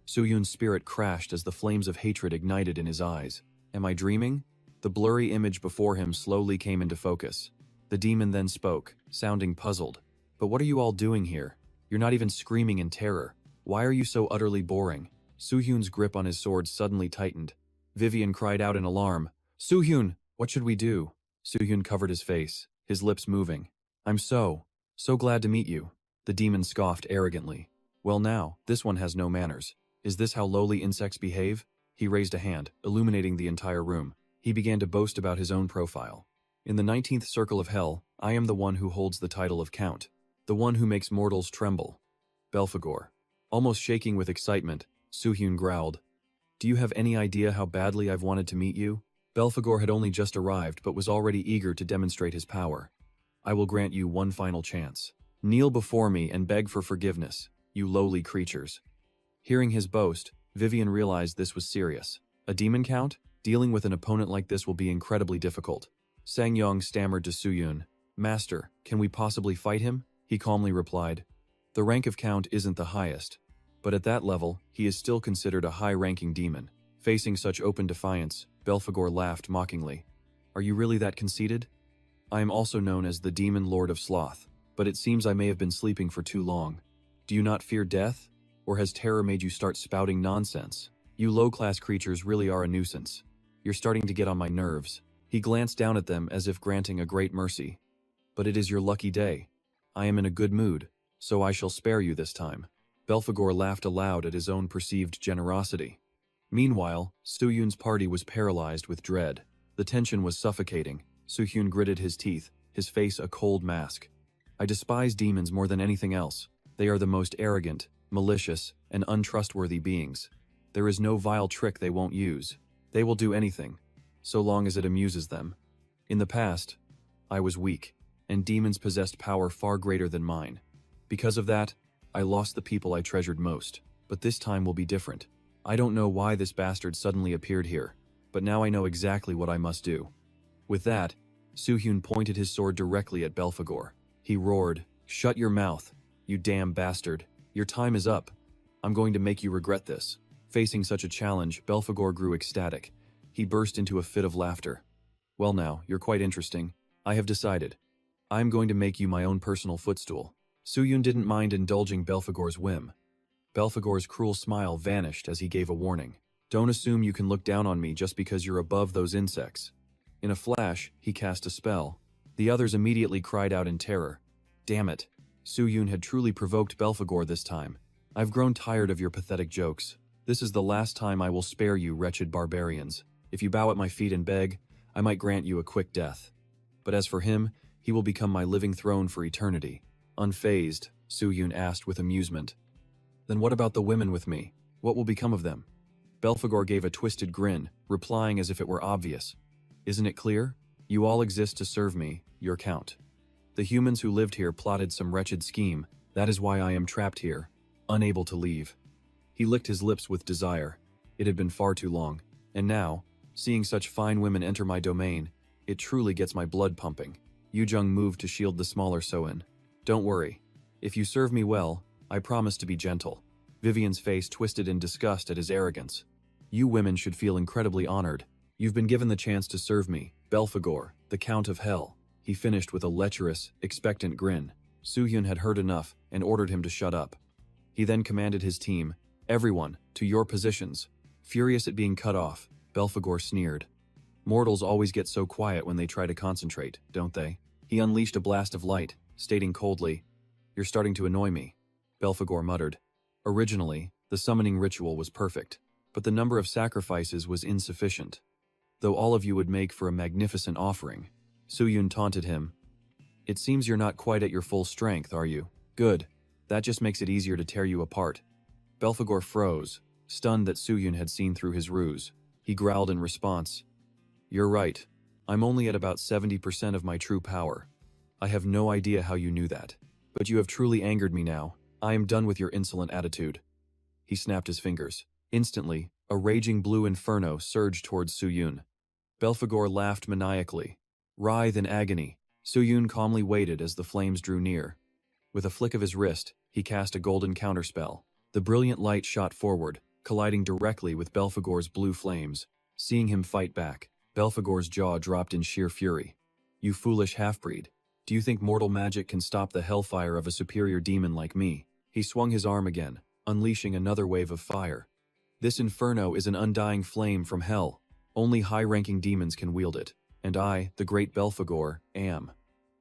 Soo-hyun's spirit crashed as the flames of hatred ignited in his eyes. "Am I dreaming?" The blurry image before him slowly came into focus. The demon then spoke, sounding puzzled. "But what are you all doing here? You're not even screaming in terror. Why are you so utterly boring?" Soo-hyun's grip on his sword suddenly tightened. Vivian cried out in alarm. "Soo-hyun, what should we do?" Soo-hyun covered his face, his lips moving. "I'm so glad to meet you." The demon scoffed arrogantly. "Well now, this one has no manners. Is this how lowly insects behave?" He raised a hand, illuminating the entire room. He began to boast about his own profile. "In the 19th circle of hell, I am the one who holds the title of Count. The one who makes mortals tremble. Belphegor." Almost shaking with excitement, Soo-hyun growled. "Do you have any idea how badly I've wanted to meet you?" Belphegor had only just arrived but was already eager to demonstrate his power. "I will grant you one final chance. Kneel before me and beg for forgiveness, you lowly creatures." Hearing his boast, Vivian realized this was serious. A demon count? Dealing with an opponent like this will be incredibly difficult. Sang-yong stammered to Soo-hyun. "Master, can we possibly fight him?" He calmly replied. "The rank of count isn't the highest, but at that level, he is still considered a high-ranking demon." Facing such open defiance, Belphegor laughed mockingly. "Are you really that conceited? I am also known as the Demon Lord of Sloth, but it seems I may have been sleeping for too long. Do you not fear death? Or has terror made you start spouting nonsense? You low-class creatures really are a nuisance. You're starting to get on my nerves." He glanced down at them as if granting a great mercy. "But it is your lucky day. I am in a good mood, so I shall spare you this time." Belphegor laughed aloud at his own perceived generosity. Meanwhile, Soo-hyun's party was paralyzed with dread. The tension was suffocating. Soo-hyun gritted his teeth, his face a cold mask. "I despise demons more than anything else. They are the most arrogant, malicious, and untrustworthy beings. There is no vile trick they won't use. They will do anything, so long as it amuses them. In the past, I was weak, and demons possessed power far greater than mine. Because of that, I lost the people I treasured most. But this time will be different. I don't know why this bastard suddenly appeared here, but now I know exactly what I must do." With that, Soo-hyun pointed his sword directly at Belphegor. He roared, "Shut your mouth, you damn bastard. Your time is up. I'm going to make you regret this." Facing such a challenge, Belphegor grew ecstatic. He burst into a fit of laughter. "Well now, you're quite interesting. I have decided. I'm going to make you my own personal footstool." Soo-hyun didn't mind indulging Belphegor's whim. Belphegor's cruel smile vanished as he gave a warning. "Don't assume you can look down on me just because you're above those insects." In a flash, he cast a spell. The others immediately cried out in terror. Damn it. Soo-hyun had truly provoked Belphegor this time. "I've grown tired of your pathetic jokes. This is the last time I will spare you, wretched barbarians. If you bow at my feet and beg, I might grant you a quick death. But as for him, he will become my living throne for eternity." Unfazed, Soo-hyun asked with amusement, "Then what about the women with me? What will become of them?" Belphegor gave a twisted grin, replying as if it were obvious. "Isn't it clear? You all exist to serve me, your count. The humans who lived here plotted some wretched scheme. That is why I am trapped here, unable to leave." He licked his lips with desire. It had been far too long. And now, seeing such fine women enter my domain, it truly gets my blood pumping. Yoo-jung moved to shield the smaller So-in. "Don't worry. If you serve me well, I promise to be gentle." Vivian's face twisted in disgust at his arrogance. "You women should feel incredibly honored. You've been given the chance to serve me, Belphegor, the Count of Hell." He finished with a lecherous, expectant grin. Soo-hyun had heard enough and ordered him to shut up. He then commanded his team, "Everyone, to your positions." Furious at being cut off, Belphegor sneered. "Mortals always get so quiet when they try to concentrate, don't they?" He unleashed a blast of light, stating coldly, "You're starting to annoy me." Belphegor muttered. Originally, the summoning ritual was perfect, but the number of sacrifices was insufficient. "Though all of you would make for a magnificent offering." Soo-hyun taunted him. "It seems you're not quite at your full strength, are you? Good. That just makes it easier to tear you apart." Belphegor froze, stunned that Soo-hyun had seen through his ruse. He growled in response, "You're right. I'm only at about 70% of my true power. I have no idea how you knew that. But you have truly angered me now. I am done with your insolent attitude." He snapped his fingers. Instantly, a raging blue inferno surged towards Soo-hyun. Belphegor laughed maniacally. Writhe in agony, Soo-hyun calmly waited as the flames drew near. With a flick of his wrist, he cast a golden counterspell. The brilliant light shot forward, colliding directly with Belphegor's blue flames. Seeing him fight back, Belphegor's jaw dropped in sheer fury. "You foolish half-breed. Do you think mortal magic can stop the hellfire of a superior demon like me?" He swung his arm again, unleashing another wave of fire. "This inferno is an undying flame from hell. Only high-ranking demons can wield it. And I, the great Belphegor, am."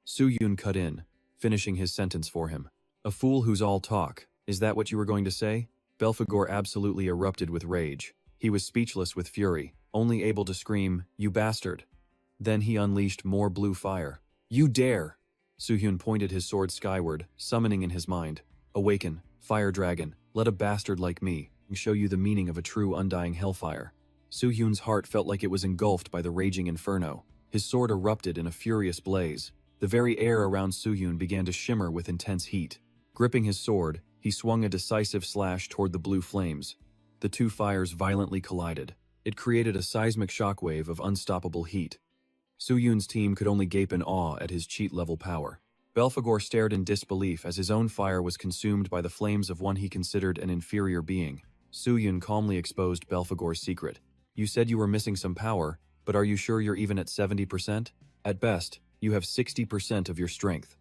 Soo-hyun cut in, finishing his sentence for him. "A fool who's all talk. Is that what you were going to say?" Belphegor absolutely erupted with rage. He was speechless with fury, only able to scream, "You bastard." Then he unleashed more blue fire. "You dare!" Soo-hyun pointed his sword skyward, summoning in his mind, "Awaken, fire dragon, let a bastard like me show you the meaning of a true undying hellfire." Soo-hyun's heart felt like it was engulfed by the raging inferno. His sword erupted in a furious blaze. The very air around Soo-hyun began to shimmer with intense heat. Gripping his sword, he swung a decisive slash toward the blue flames. The two fires violently collided. It created a seismic shockwave of unstoppable heat. Soo-hyun's team could only gape in awe at his cheat-level power. Belphegor stared in disbelief as his own fire was consumed by the flames of one he considered an inferior being. Soo-hyun calmly exposed Belphegor's secret. "You said you were missing some power, but are you sure you're even at 70%? At best, you have 60% of your strength.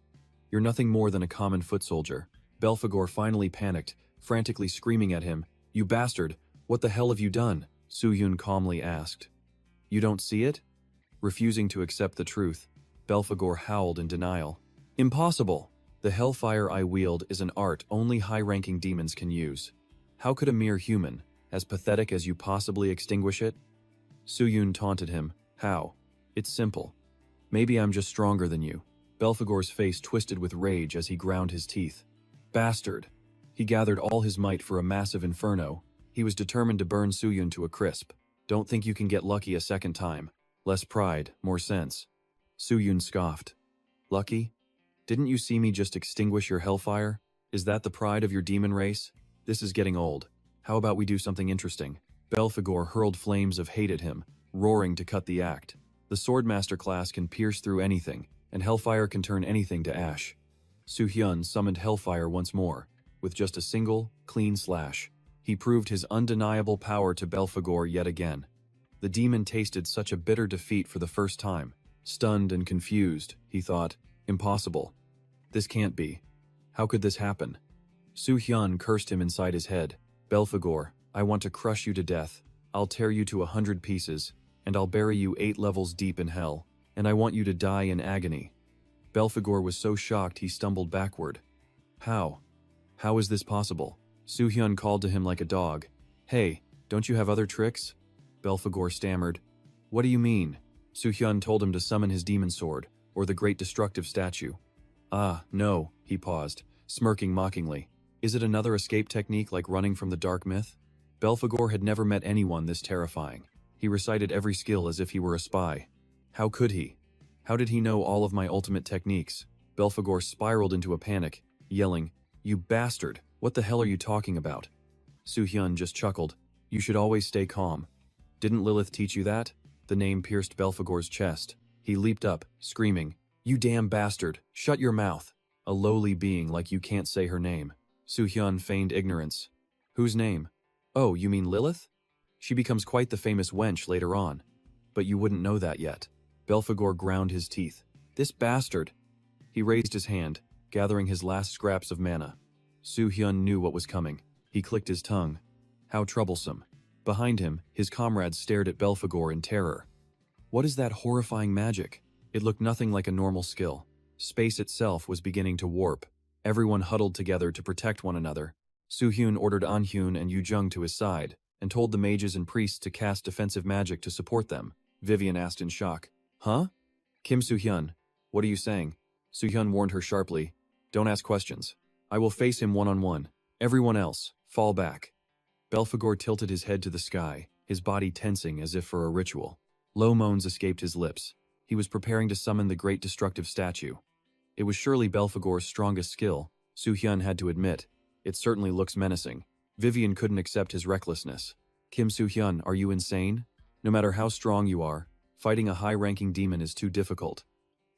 You're nothing more than a common foot soldier." Belphegor finally panicked, frantically screaming at him, "You bastard, what the hell have you done?" Soo-hyun calmly asked. "You don't see it?" Refusing to accept the truth, Belphegor howled in denial. "Impossible! The hellfire I wield is an art only high-ranking demons can use. How could a mere human, as pathetic as you possibly extinguish it?" Soo-hyun taunted him. "How? It's simple. Maybe I'm just stronger than you." Belphegor's face twisted with rage as he ground his teeth. "Bastard!" He gathered all his might for a massive inferno. He was determined to burn Soo-hyun to a crisp. "Don't think you can get lucky a second time. Less pride, more sense." Soo-hyun scoffed. "Lucky? Didn't you see me just extinguish your hellfire? Is that the pride of your demon race? This is getting old. How about we do something interesting?" Belphegor hurled flames of hate at him, roaring to cut the act. The Swordmaster class can pierce through anything, and Hellfire can turn anything to ash. Soo-hyun summoned Hellfire once more, with just a single, clean slash. He proved his undeniable power to Belphegor yet again. The demon tasted such a bitter defeat for the first time. Stunned and confused, he thought, impossible. This can't be. How could this happen? Soo-hyun cursed him inside his head. Belphegor, I want to crush you to death. I'll tear you to 100 pieces, and I'll bury you 8 levels deep in hell, and I want you to die in agony. Belphegor was so shocked he stumbled backward. How? How is this possible? Soo-hyun called to him like a dog. Hey, don't you have other tricks? Belphegor stammered. What do you mean? Soo-hyun told him to summon his demon sword, or the great destructive statue. Ah, no, he paused, smirking mockingly. Is it another escape technique like running from the dark myth? Belphegor had never met anyone this terrifying. He recited every skill as if he were a spy. How could he? How did he know all of my ultimate techniques? Belphegor spiraled into a panic, yelling, You bastard! What the hell are you talking about? Soo-hyun just chuckled. You should always stay calm. Didn't Lilith teach you that? The name pierced Belphegor's chest. He leaped up, screaming, You damn bastard! Shut your mouth! A lowly being like you can't say her name. Soo-hyun feigned ignorance. Whose name? Oh, you mean Lilith? She becomes quite the famous wench later on. But you wouldn't know that yet. Belphegor ground his teeth. This bastard! He raised his hand, gathering his last scraps of mana. Soo-hyun knew what was coming. He clicked his tongue. How troublesome. Behind him, his comrades stared at Belphegor in terror. What is that horrifying magic? It looked nothing like a normal skill. Space itself was beginning to warp. Everyone huddled together to protect one another. Soo-hyun ordered An-hyun and Yu-jung to his side, and told the mages and priests to cast defensive magic to support them. Vivian asked in shock. Huh? Kim Soo-hyun, what are you saying? Soo-hyun warned her sharply. Don't ask questions. I will face him one-on-one. Everyone else, fall back. Belphegor tilted his head to the sky, his body tensing as if for a ritual. Low moans escaped his lips. He was preparing to summon the great destructive statue. It was surely Belphegor's strongest skill, Soo-hyun had to admit. It certainly looks menacing. Vivian couldn't accept his recklessness. Kim Soo-hyun, are you insane? No matter how strong you are, fighting a high-ranking demon is too difficult.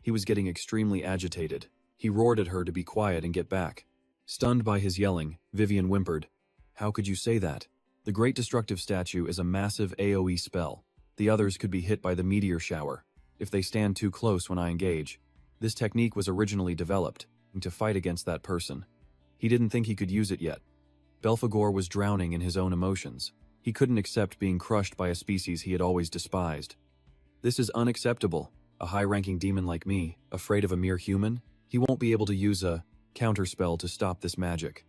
He was getting extremely agitated. He roared at her to be quiet and get back. Stunned by his yelling, Vivian whimpered. How could you say that? The Great Destructive Statue is a massive AoE spell. The others could be hit by the meteor shower, if they stand too close when I engage. This technique was originally developed to fight against that person. He didn't think he could use it yet. Belphegor was drowning in his own emotions. He couldn't accept being crushed by a species he had always despised. This is unacceptable. A high-ranking demon like me, afraid of a mere human? He won't be able to use a counterspell to stop this magic.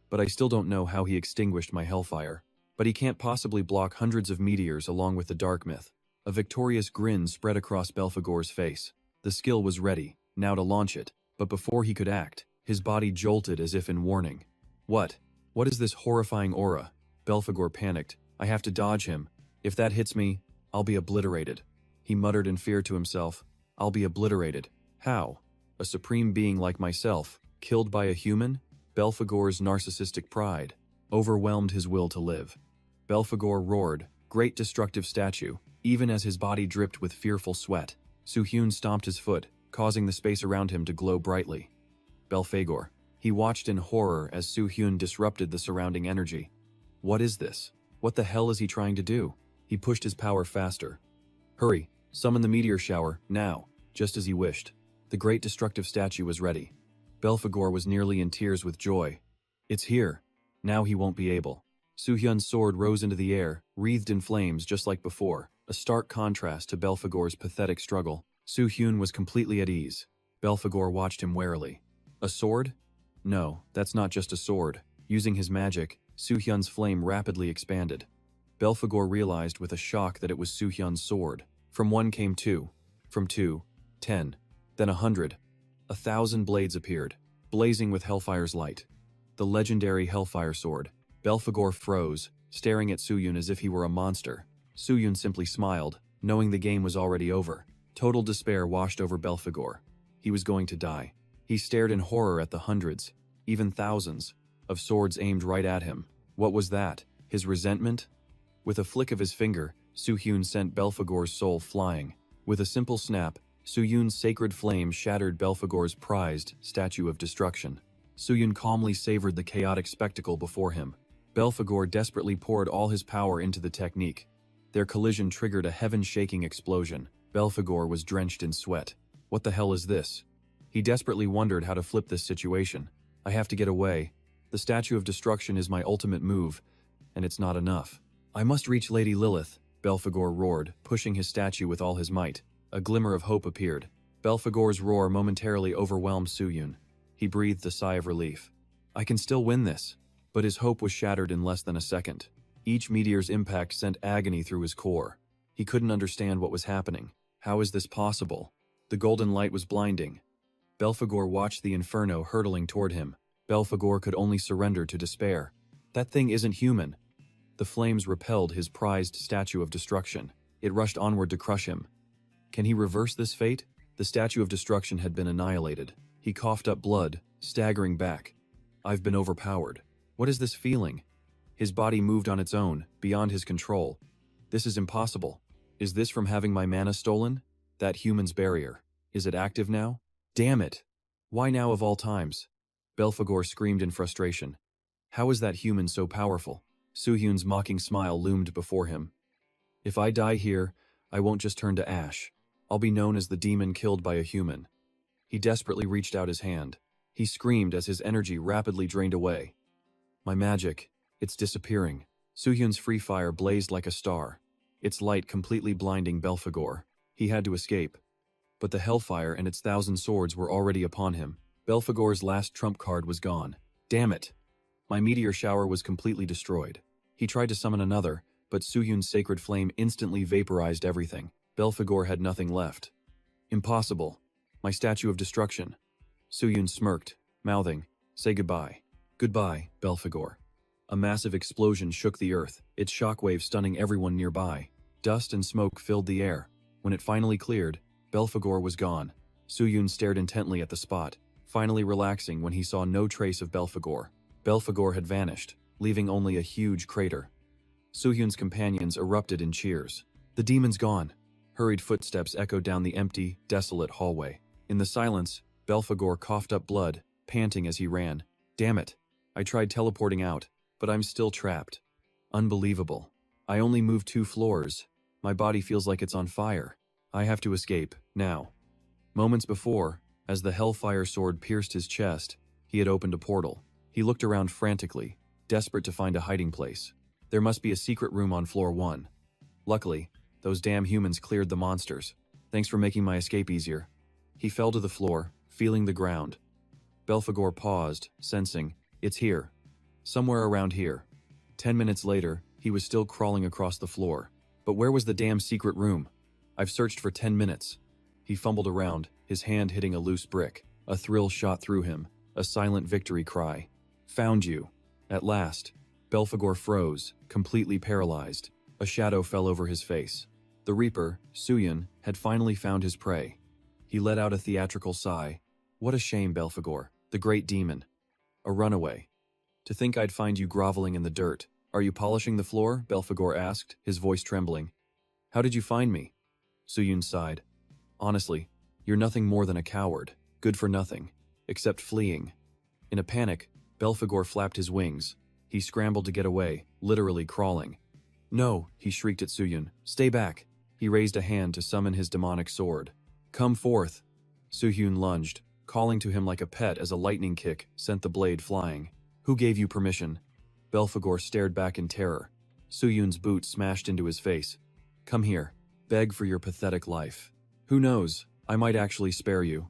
But I still don't know how he extinguished my hellfire. But he can't possibly block hundreds of meteors along with the dark myth. A victorious grin spread across Belphegor's face. The skill was ready, now to launch it. But before he could act, his body jolted as if in warning. What? What is this horrifying aura? Belphegor panicked. I have to dodge him. If that hits me, I'll be obliterated. He muttered in fear to himself. I'll be obliterated. How? A supreme being like myself, killed by a human? Belphegor's narcissistic pride overwhelmed his will to live. Belphegor roared, Great Destructive Statue, even as his body dripped with fearful sweat. Soo-hyun stomped his foot, causing the space around him to glow brightly. Belphegor. He watched in horror as Soo-hyun disrupted the surrounding energy. What is this? What the hell is he trying to do? He pushed his power faster. Hurry, summon the meteor shower, now, just as he wished. The Great Destructive Statue was ready. Belphegor was nearly in tears with joy. It's here. Now he won't be able. Soo-hyun's sword rose into the air, wreathed in flames just like before, a stark contrast to Belphegor's pathetic struggle. Soo-hyun was completely at ease. Belphegor watched him warily. A sword? No, that's not just a sword. Using his magic, Soo-hyun's flame rapidly expanded. Belphegor realized with a shock that it was Soo-hyun's sword. From 1 came 2. From 2, 10. Then 100. 1,000 blades appeared, blazing with Hellfire's light. The legendary Hellfire sword. Belphegor froze, staring at Soo-hyun as if he were a monster. Soo-hyun simply smiled, knowing the game was already over. Total despair washed over Belphegor. He was going to die. He stared in horror at the hundreds, even thousands, of swords aimed right at him. What was that? His resentment? With a flick of his finger, Su-hyun sent Belphegor's soul flying. With a simple snap, Su-hyun's sacred flame shattered Belphegor's prized statue of destruction. Su-hyun calmly savored the chaotic spectacle before him. Belphegor desperately poured all his power into the technique. Their collision triggered a heaven-shaking explosion. Belphegor was drenched in sweat. What the hell is this? He desperately wondered how to flip this situation. I have to get away. The statue of destruction is my ultimate move, and it's not enough. I must reach Lady Lilith, Belphegor roared, pushing his statue with all his might. A glimmer of hope appeared. Belphegor's roar momentarily overwhelmed Su-hyun. He breathed a sigh of relief. I can still win this. But his hope was shattered in less than a second. Each meteor's impact sent agony through his core. He couldn't understand what was happening. How is this possible? The golden light was blinding. Belphegor watched the inferno hurtling toward him. Belphegor could only surrender to despair. That thing isn't human. The flames repelled his prized statue of destruction. It rushed onward to crush him. Can he reverse this fate? The statue of destruction had been annihilated. He coughed up blood, staggering back. I've been overpowered. What is this feeling? His body moved on its own, beyond his control. This is impossible. Is this from having my mana stolen? That human's barrier. Is it active now? Damn it! Why now of all times? Belphegor screamed in frustration. How is that human so powerful? Su-hyun's mocking smile loomed before him. If I die here, I won't just turn to ash. I'll be known as the demon killed by a human. He desperately reached out his hand. He screamed as his energy rapidly drained away. My magic, it's disappearing. Su-hyun's free fire blazed like a star, its light completely blinding Belphegor. He had to escape. But the hellfire and its 1,000 swords were already upon him. Belphegor's last trump card was gone. Damn it! My meteor shower was completely destroyed. He tried to summon another, but Su-hyun's sacred flame instantly vaporized everything. Belphegor had nothing left. Impossible. My statue of destruction. Su-hyun smirked, mouthing, Say goodbye. Goodbye, Belphegor. A massive explosion shook the earth, its shockwave stunning everyone nearby. Dust and smoke filled the air. When it finally cleared, Belphegor was gone. Su-hyun stared intently at the spot, finally relaxing when he saw no trace of Belphegor. Belphegor had vanished, leaving only a huge crater. Su-hyun's companions erupted in cheers. The demon's gone. Hurried footsteps echoed down the empty, desolate hallway. In the silence, Belphegor coughed up blood, panting as he ran. Damn it. I tried teleporting out, but I'm still trapped. Unbelievable. I only moved 2 floors. My body feels like it's on fire. I have to escape, now. Moments before, as the hellfire sword pierced his chest, he had opened a portal. He looked around frantically, desperate to find a hiding place. There must be a secret room on floor 1. Luckily, those damn humans cleared the monsters. Thanks for making my escape easier. He fell to the floor, feeling the ground. Belphegor paused, sensing, it's here. Somewhere around here. 10 minutes later, he was still crawling across the floor. But where was the damn secret room? I've searched for 10 minutes. He fumbled around, his hand hitting a loose brick. A thrill shot through him, a silent victory cry. Found you. At last. Belphegor froze, completely paralyzed. A shadow fell over his face. The Reaper, Su-hyun, had finally found his prey. He let out a theatrical sigh. What a shame, Belphegor, the great demon. A runaway. To think I'd find you groveling in the dirt. Are you polishing the floor? Belphegor asked, his voice trembling. How did you find me? Su-hyun sighed. Honestly, you're nothing more than a coward, good for nothing, except fleeing. In a panic, Belphegor flapped his wings. He scrambled to get away, literally crawling. No, he shrieked at Su-hyun. Stay back. He raised a hand to summon his demonic sword. Come forth. Su-hyun lunged, calling to him like a pet as a lightning kick sent the blade flying. Who gave you permission? Belphegor stared back in terror. Su-hyun's boot smashed into his face. Come here. Beg for your pathetic life. Who knows, I might actually spare you.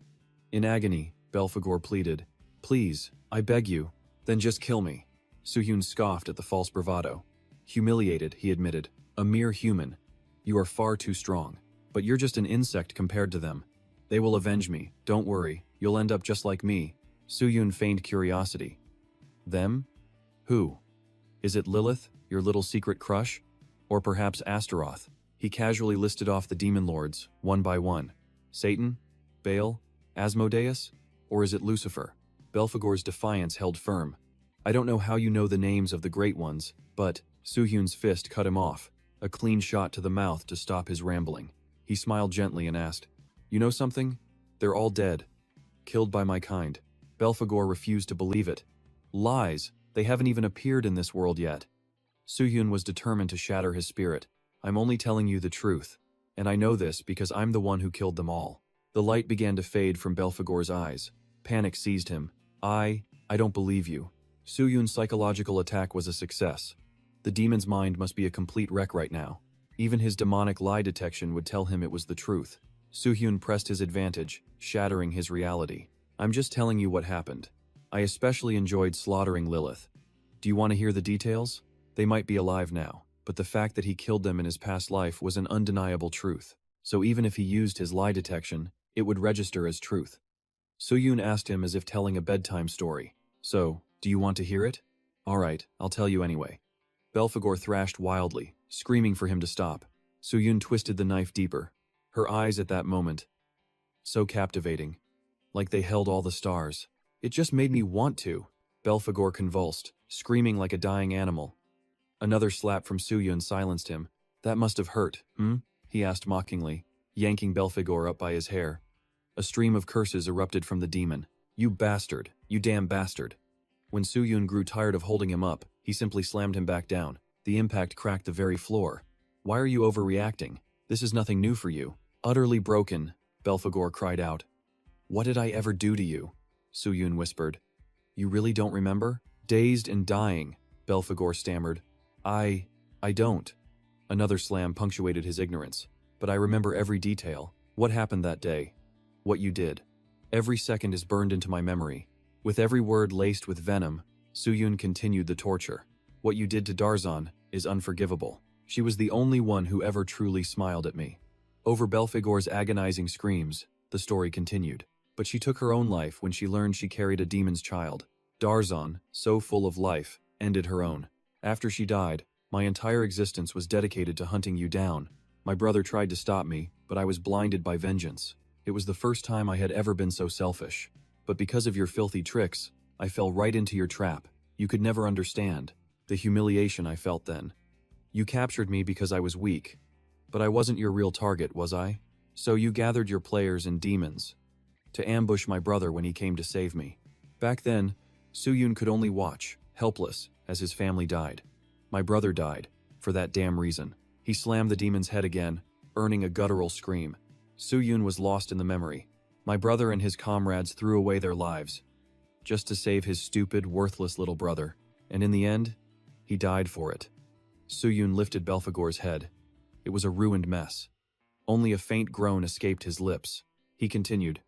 In agony, Belphegor pleaded. Please, I beg you. Then just kill me. Su-hyun scoffed at the false bravado. Humiliated, he admitted. A mere human. You are far too strong. But you're just an insect compared to them. They will avenge me, don't worry. You'll end up just like me. Su-hyun feigned curiosity. Them? Who? Is it Lilith, your little secret crush? Or perhaps Astaroth? He casually listed off the demon lords, one by one. Satan? Baal? Asmodeus? Or is it Lucifer? Belphegor's defiance held firm. I don't know how you know the names of the great ones, but Su-hyun's fist cut him off. a clean shot to the mouth to stop his rambling. He smiled gently and asked, "You know something? They're all dead. Killed by my kind." Belphegor refused to believe it. "Lies! They haven't even appeared in this world yet." Suhyun was determined to shatter his spirit. "I'm only telling you the truth. And I know this because I'm the one who killed them all." The light began to fade from Belphegor's eyes. Panic seized him. I don't believe you." Suhyun's psychological attack was a success. The demon's mind must be a complete wreck right now. Even his demonic lie detection would tell him it was the truth. Suhyun pressed his advantage, shattering his reality. "I'm just telling you what happened. I especially enjoyed slaughtering Lilith. Do you want to hear the details? They might be alive now, but the fact that he killed them in his past life was an undeniable truth. So even if he used his lie detection, it would register as truth." Suhyun asked him as if telling a bedtime story. "So, do you want to hear it?" "All right, I'll tell you anyway." Belphegor thrashed wildly, screaming for him to stop. Suhyun twisted the knife deeper. Her eyes at that moment, so captivating, like they held all the stars. "It just made me want to." Belphegor convulsed, screaming like a dying animal. Another slap from Suhyun silenced him. "That must have hurt, he asked mockingly, yanking Belphegor up by his hair. A stream of curses erupted from the demon. "You bastard! You damn bastard!" When Suhyun grew tired of holding him up, he simply slammed him back down. The impact cracked the very floor. "Why are you overreacting? This is nothing new for you." "Utterly broken," Belphegor cried out. "What did I ever do to you?" Suhyun whispered. "You really don't remember?" "Dazed and dying," Belphegor stammered. I don't." Another slam punctuated his ignorance. "But I remember every detail. What happened that day. What you did. Every second is burned into my memory." With every word laced with venom, Suhyun continued the torture. "What you did to Darzan is unforgivable. She was the only one who ever truly smiled at me." Over Belphegor's agonizing screams, the story continued. "But she took her own life when she learned she carried a demon's child. Darzan, so full of life, ended her own. After she died, my entire existence was dedicated to hunting you down. My brother tried to stop me, but I was blinded by vengeance. It was the first time I had ever been so selfish. But because of your filthy tricks, I fell right into your trap. You could never understand the humiliation I felt then. You captured me because I was weak. But I wasn't your real target, was I? So you gathered your players and demons to ambush my brother when he came to save me." Back then, Suhyun could only watch, helpless, as his family died. "My brother died, for that damn reason." He slammed the demon's head again, earning a guttural scream. Suhyun was lost in the memory. "My brother and his comrades threw away their lives, just to save his stupid, worthless little brother. And in the end, he died for it." Suhyun lifted Belphegor's head. It was a ruined mess. Only a faint groan escaped his lips. He continued,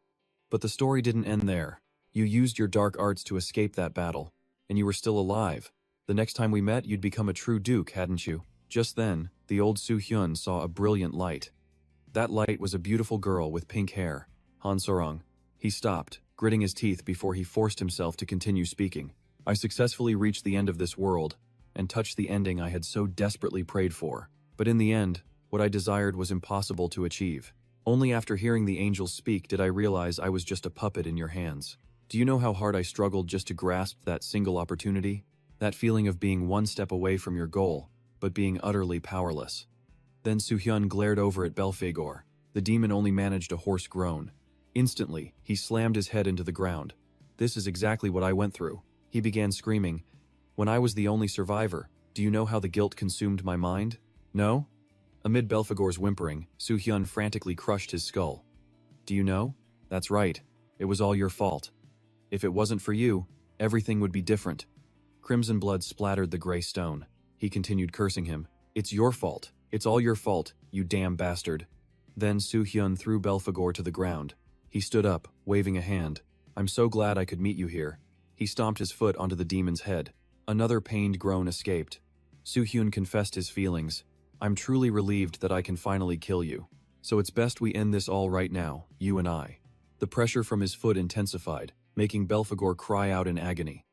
"But the story didn't end there. You used your dark arts to escape that battle, and you were still alive. The next time we met, you'd become a true duke, hadn't you?" Just then, the old Suhyun saw a brilliant light. That light was a beautiful girl with pink hair, Han Sorong. He stopped, gritting his teeth before he forced himself to continue speaking. "I successfully reached the end of this world, and touched the ending I had so desperately prayed for. But in the end, what I desired was impossible to achieve. Only after hearing the angels speak did I realize I was just a puppet in your hands. Do you know how hard I struggled just to grasp that single opportunity? That feeling of being one step away from your goal, but being utterly powerless." Then Suhyun glared over at Belphegor. The demon only managed a hoarse groan. Instantly, he slammed his head into the ground. "This is exactly what I went through." He began screaming. "When I was the only survivor, do you know how the guilt consumed my mind? No?" Amid Belphegor's whimpering, Suhyun frantically crushed his skull. "Do you know? That's right. It was all your fault. If it wasn't for you, everything would be different." Crimson blood splattered the gray stone. He continued cursing him. "It's your fault. It's all your fault, you damn bastard." Then Suhyun threw Belphegor to the ground. He stood up, waving a hand. "I'm so glad I could meet you here." He stomped his foot onto the demon's head. Another pained groan escaped. Suhyun confessed his feelings. "I'm truly relieved that I can finally kill you. So it's best we end this all right now, you and I." The pressure from his foot intensified, making Belphegor cry out in agony.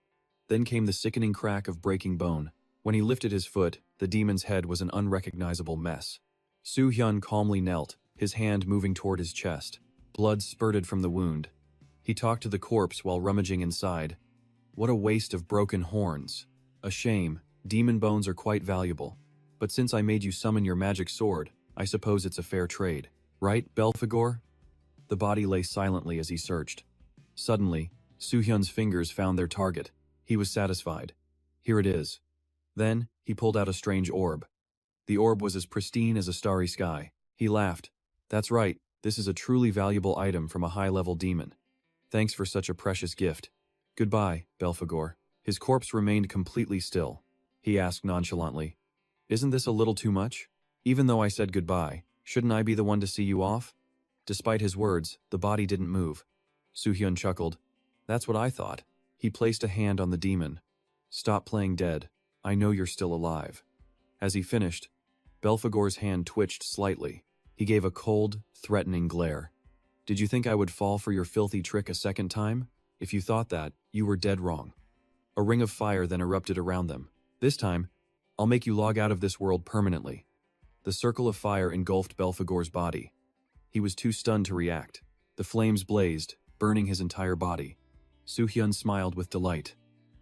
Then came the sickening crack of breaking bone. When he lifted his foot, the demon's head was an unrecognizable mess. Suhyun calmly knelt, his hand moving toward his chest. Blood spurted from the wound. He talked to the corpse while rummaging inside. "What a waste of broken horns. A shame. Demon bones are quite valuable." But since I made you summon your magic sword, I suppose it's a fair trade. Right, Belphegor? The body lay silently as he searched. Suddenly, Soo-hyun's fingers found their target. He was satisfied. Here it is. Then, he pulled out a strange orb. The orb was as pristine as a starry sky. He laughed. That's right, this is a truly valuable item from a high-level demon. Thanks for such a precious gift. Goodbye, Belphegor. His corpse remained completely still. He asked nonchalantly, Isn't this a little too much? Even though I said goodbye, shouldn't I be the one to see you off? Despite his words, the body didn't move. Soo-hyun chuckled. That's what I thought. He placed a hand on the demon. Stop playing dead. I know you're still alive. As he finished, Belphegor's hand twitched slightly. He gave a cold, threatening glare. Did you think I would fall for your filthy trick a second time? If you thought that, you were dead wrong. A ring of fire then erupted around them. This time, I'll make you log out of this world permanently. The circle of fire engulfed Belphegor's body. He was too stunned to react. The flames blazed, burning his entire body. Soo-hyun smiled with delight.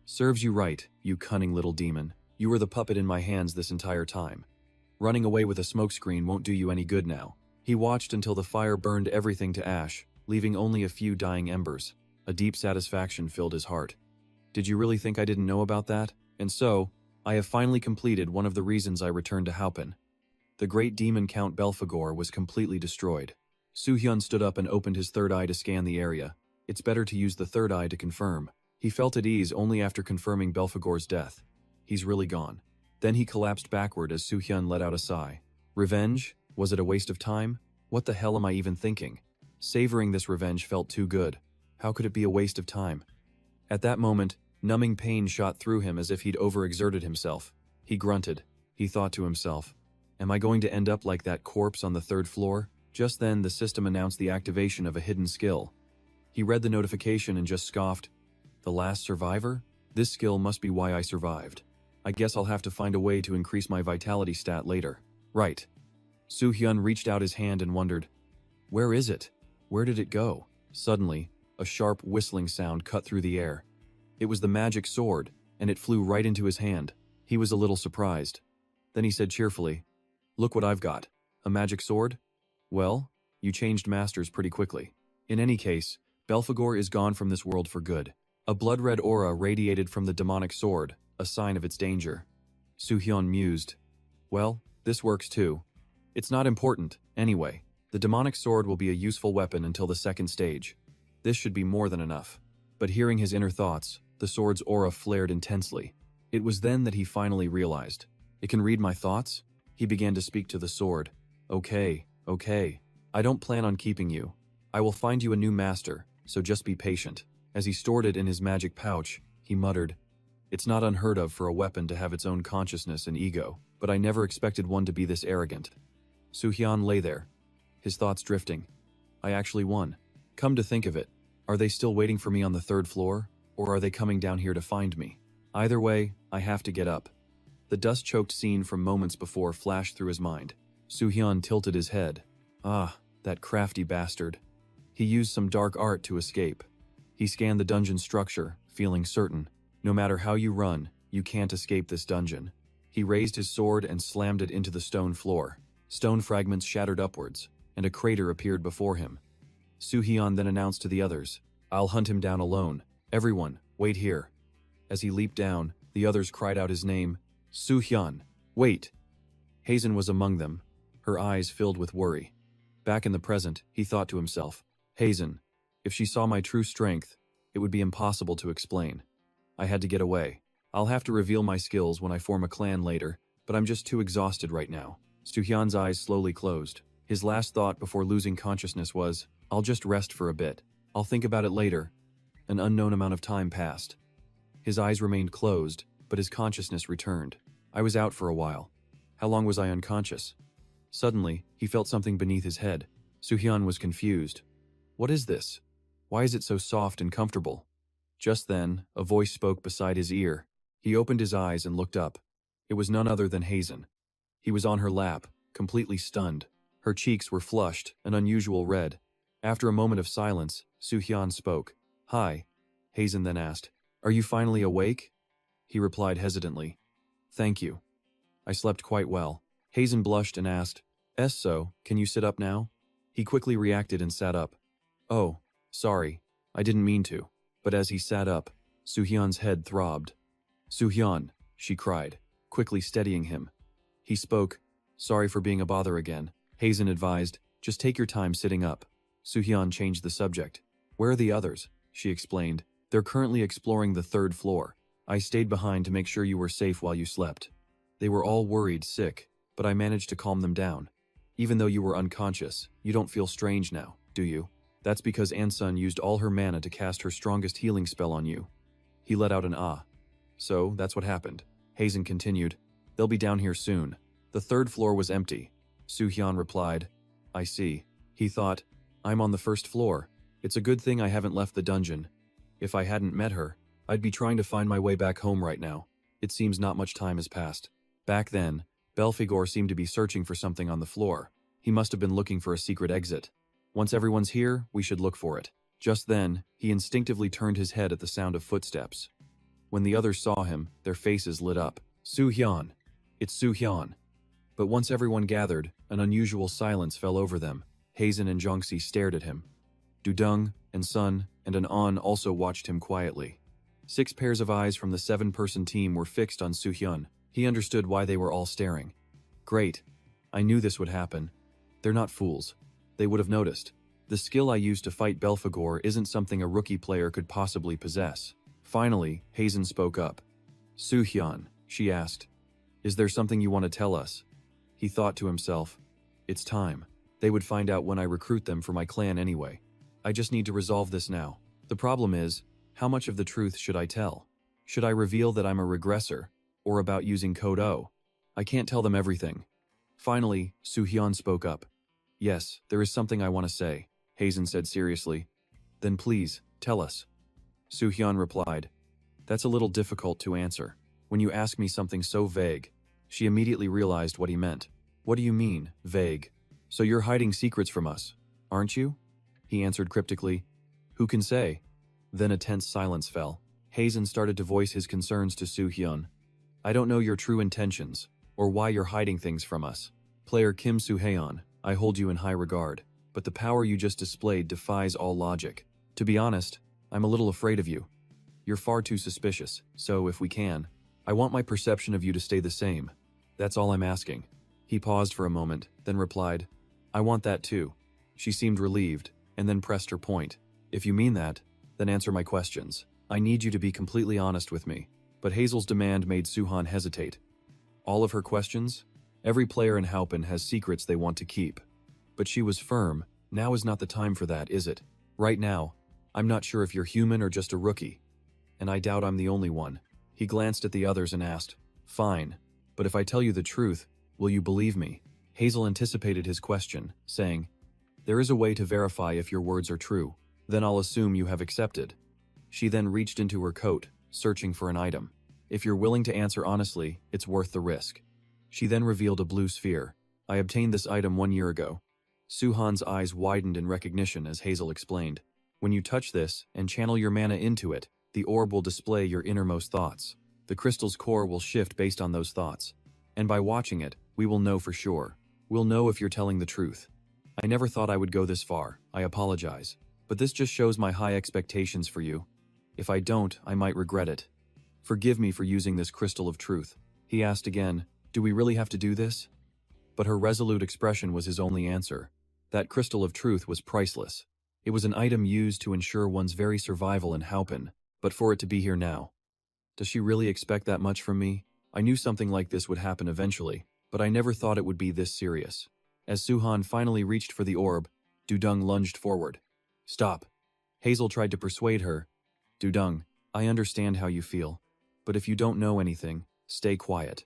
Serves you right, you cunning little demon. You were the puppet in my hands this entire time. Running away with a smokescreen won't do you any good now. He watched until the fire burned everything to ash, leaving only a few dying embers. A deep satisfaction filled his heart. Did you really think I didn't know about that? And so, I have finally completed one of the reasons I returned to Haupen. The great demon Count Belphegor was completely destroyed. Soo-hyun stood up and opened his third eye to scan the area. It's better to use the third eye to confirm. He felt at ease only after confirming Belphegor's death. He's really gone. Then he collapsed backward as Soo-hyun let out a sigh. Revenge? Was it a waste of time? What the hell am I even thinking? Savoring this revenge felt too good. How could it be a waste of time? At that moment, numbing pain shot through him as if he'd overexerted himself. He grunted. He thought to himself, Am I going to end up like that corpse on the third floor? Just then, the system announced the activation of a hidden skill. He read the notification and just scoffed. The last survivor? This skill must be why I survived. I guess I'll have to find a way to increase my vitality stat later. Right. Soo-hyun reached out his hand and wondered, Where is it? Where did it go? Suddenly, a sharp whistling sound cut through the air. It was the magic sword, and it flew right into his hand. He was a little surprised. Then he said cheerfully, Look what I've got. A magic sword? Well, you changed masters pretty quickly. In any case, Belphegor is gone from this world for good. A blood-red aura radiated from the demonic sword, a sign of its danger. Soo-hyun mused. Well, this works too. It's not important, anyway. The demonic sword will be a useful weapon until the second stage. This should be more than enough. But hearing his inner thoughts, the sword's aura flared intensely. It was then that he finally realized. It can read my thoughts? He began to speak to the sword. Okay. I don't plan on keeping you. I will find you a new master, so just be patient. As he stored it in his magic pouch, he muttered, It's not unheard of for a weapon to have its own consciousness and ego, but I never expected one to be this arrogant. Soo-hyun lay there, his thoughts drifting. I actually won. Come to think of it, are they still waiting for me on the third floor, or are they coming down here to find me? Either way, I have to get up. The dust-choked scene from moments before flashed through his mind. Soo-hyun tilted his head. Ah, that crafty bastard. He used some dark art to escape. He scanned the dungeon structure, feeling certain. No matter how you run, you can't escape this dungeon. He raised his sword and slammed it into the stone floor. Stone fragments shattered upwards, and a crater appeared before him. Soo-hyun then announced to the others, I'll hunt him down alone. Everyone, wait here. As he leaped down, the others cried out his name. Soo-hyun, wait! Hazen was among them, her eyes filled with worry. Back in the present, he thought to himself, Hazen, if she saw my true strength, it would be impossible to explain. I had to get away. I'll have to reveal my skills when I form a clan later, but I'm just too exhausted right now. Soo-hyun's eyes slowly closed. His last thought before losing consciousness was, I'll just rest for a bit. I'll think about it later. An unknown amount of time passed. His eyes remained closed, but his consciousness returned. I was out for a while. How long was I unconscious? Suddenly, he felt something beneath his head. Soo-hyun was confused. What is this? Why is it so soft and comfortable? Just then, a voice spoke beside his ear. He opened his eyes and looked up. It was none other than Hazen. He was on her lap, completely stunned. Her cheeks were flushed, an unusual red. After a moment of silence, Soo-hyun spoke. Hi. Hazen then asked, Are you finally awake? He replied hesitantly. Thank you. I slept quite well. Hazen blushed and asked, So, can you sit up now? He quickly reacted and sat up. Oh, sorry, I didn't mean to. But as he sat up, Soo-hyun's head throbbed. Soo-hyun, she cried, quickly steadying him. He spoke, sorry for being a bother again. Hazen advised, just take your time sitting up. Soo-hyun changed the subject. Where are the others? She explained. They're currently exploring the 3rd floor. I stayed behind to make sure you were safe while you slept. They were all worried, sick, but I managed to calm them down. Even though you were unconscious, you don't feel strange now, do you? That's because Ansun used all her mana to cast her strongest healing spell on you. He let out an ah. So, that's what happened. Hazen continued. They'll be down here soon. The 3rd floor was empty. Soo-hyun replied. I see. He thought, I'm on the 1st floor. It's a good thing I haven't left the dungeon. If I hadn't met her, I'd be trying to find my way back home right now. It seems not much time has passed. Back then, Belphegor seemed to be searching for something on the floor. He must have been looking for a secret exit. Once everyone's here, we should look for it. Just then, he instinctively turned his head at the sound of footsteps. When the others saw him, their faces lit up. Soo-hyun. It's Soo-hyun. But once everyone gathered, an unusual silence fell over them. Hazen and Jongsi stared at him. Dudung, and Sun, and an An also watched him quietly. 6 pairs of eyes from the 7-person team were fixed on Soo-hyun. He understood why they were all staring. Great. I knew this would happen. They're not fools. They would have noticed. The skill I used to fight Belphegor isn't something a rookie player could possibly possess. Finally, Hazen spoke up. Soo-hyun, she asked. Is there something you want to tell us? He thought to himself. It's time. They would find out when I recruit them for my clan anyway. I just need to resolve this now. The problem is, how much of the truth should I tell? Should I reveal that I'm a regressor, or about using Code O? I can't tell them everything. Finally, Soo-hyun spoke up. Yes, there is something I want to say, Hazen said seriously. Then please, tell us. Soo-hyun replied. That's a little difficult to answer. When you ask me something so vague, she immediately realized what he meant. What do you mean, vague? So you're hiding secrets from us, aren't you? He answered cryptically. Who can say? Then a tense silence fell. Hazen started to voice his concerns to Soo-hyun. I don't know your true intentions, or why you're hiding things from us. Player Kim Soo-hyun, I hold you in high regard, but the power you just displayed defies all logic. To be honest, I'm a little afraid of you. You're far too suspicious, so if we can, I want my perception of you to stay the same. That's all I'm asking. He paused for a moment, then replied, I want that too. She seemed relieved, and then pressed her point. If you mean that, then answer my questions. I need you to be completely honest with me. But Hazel's demand made Soo-hyun hesitate. All of her questions? Every player in Haupen has secrets they want to keep. But she was firm. Now is not the time for that, is it? Right now, I'm not sure if you're human or just a rookie. And I doubt I'm the only one. He glanced at the others and asked, Fine, but if I tell you the truth, will you believe me? Hazel anticipated his question, saying, There is a way to verify if your words are true. Then I'll assume you have accepted. She then reached into her coat, searching for an item. If you're willing to answer honestly, it's worth the risk. She then revealed a blue sphere. I obtained this item 1 year ago. Soo-hyun's eyes widened in recognition as Hazel explained. When you touch this and channel your mana into it, the orb will display your innermost thoughts. The crystal's core will shift based on those thoughts. And by watching it, we will know for sure. We'll know if you're telling the truth. I never thought I would go this far. I apologize. But this just shows my high expectations for you. If I don't, I might regret it. Forgive me for using this crystal of truth. He asked again, Do we really have to do this? But her resolute expression was his only answer. That crystal of truth was priceless. It was an item used to ensure one's very survival in Haupen, but for it to be here now. Does she really expect that much from me? I knew something like this would happen eventually, but I never thought it would be this serious. As Soo-hyun finally reached for the orb, Dudung lunged forward. Stop. Hazel tried to persuade her. Dudung, I understand how you feel, but if you don't know anything, stay quiet.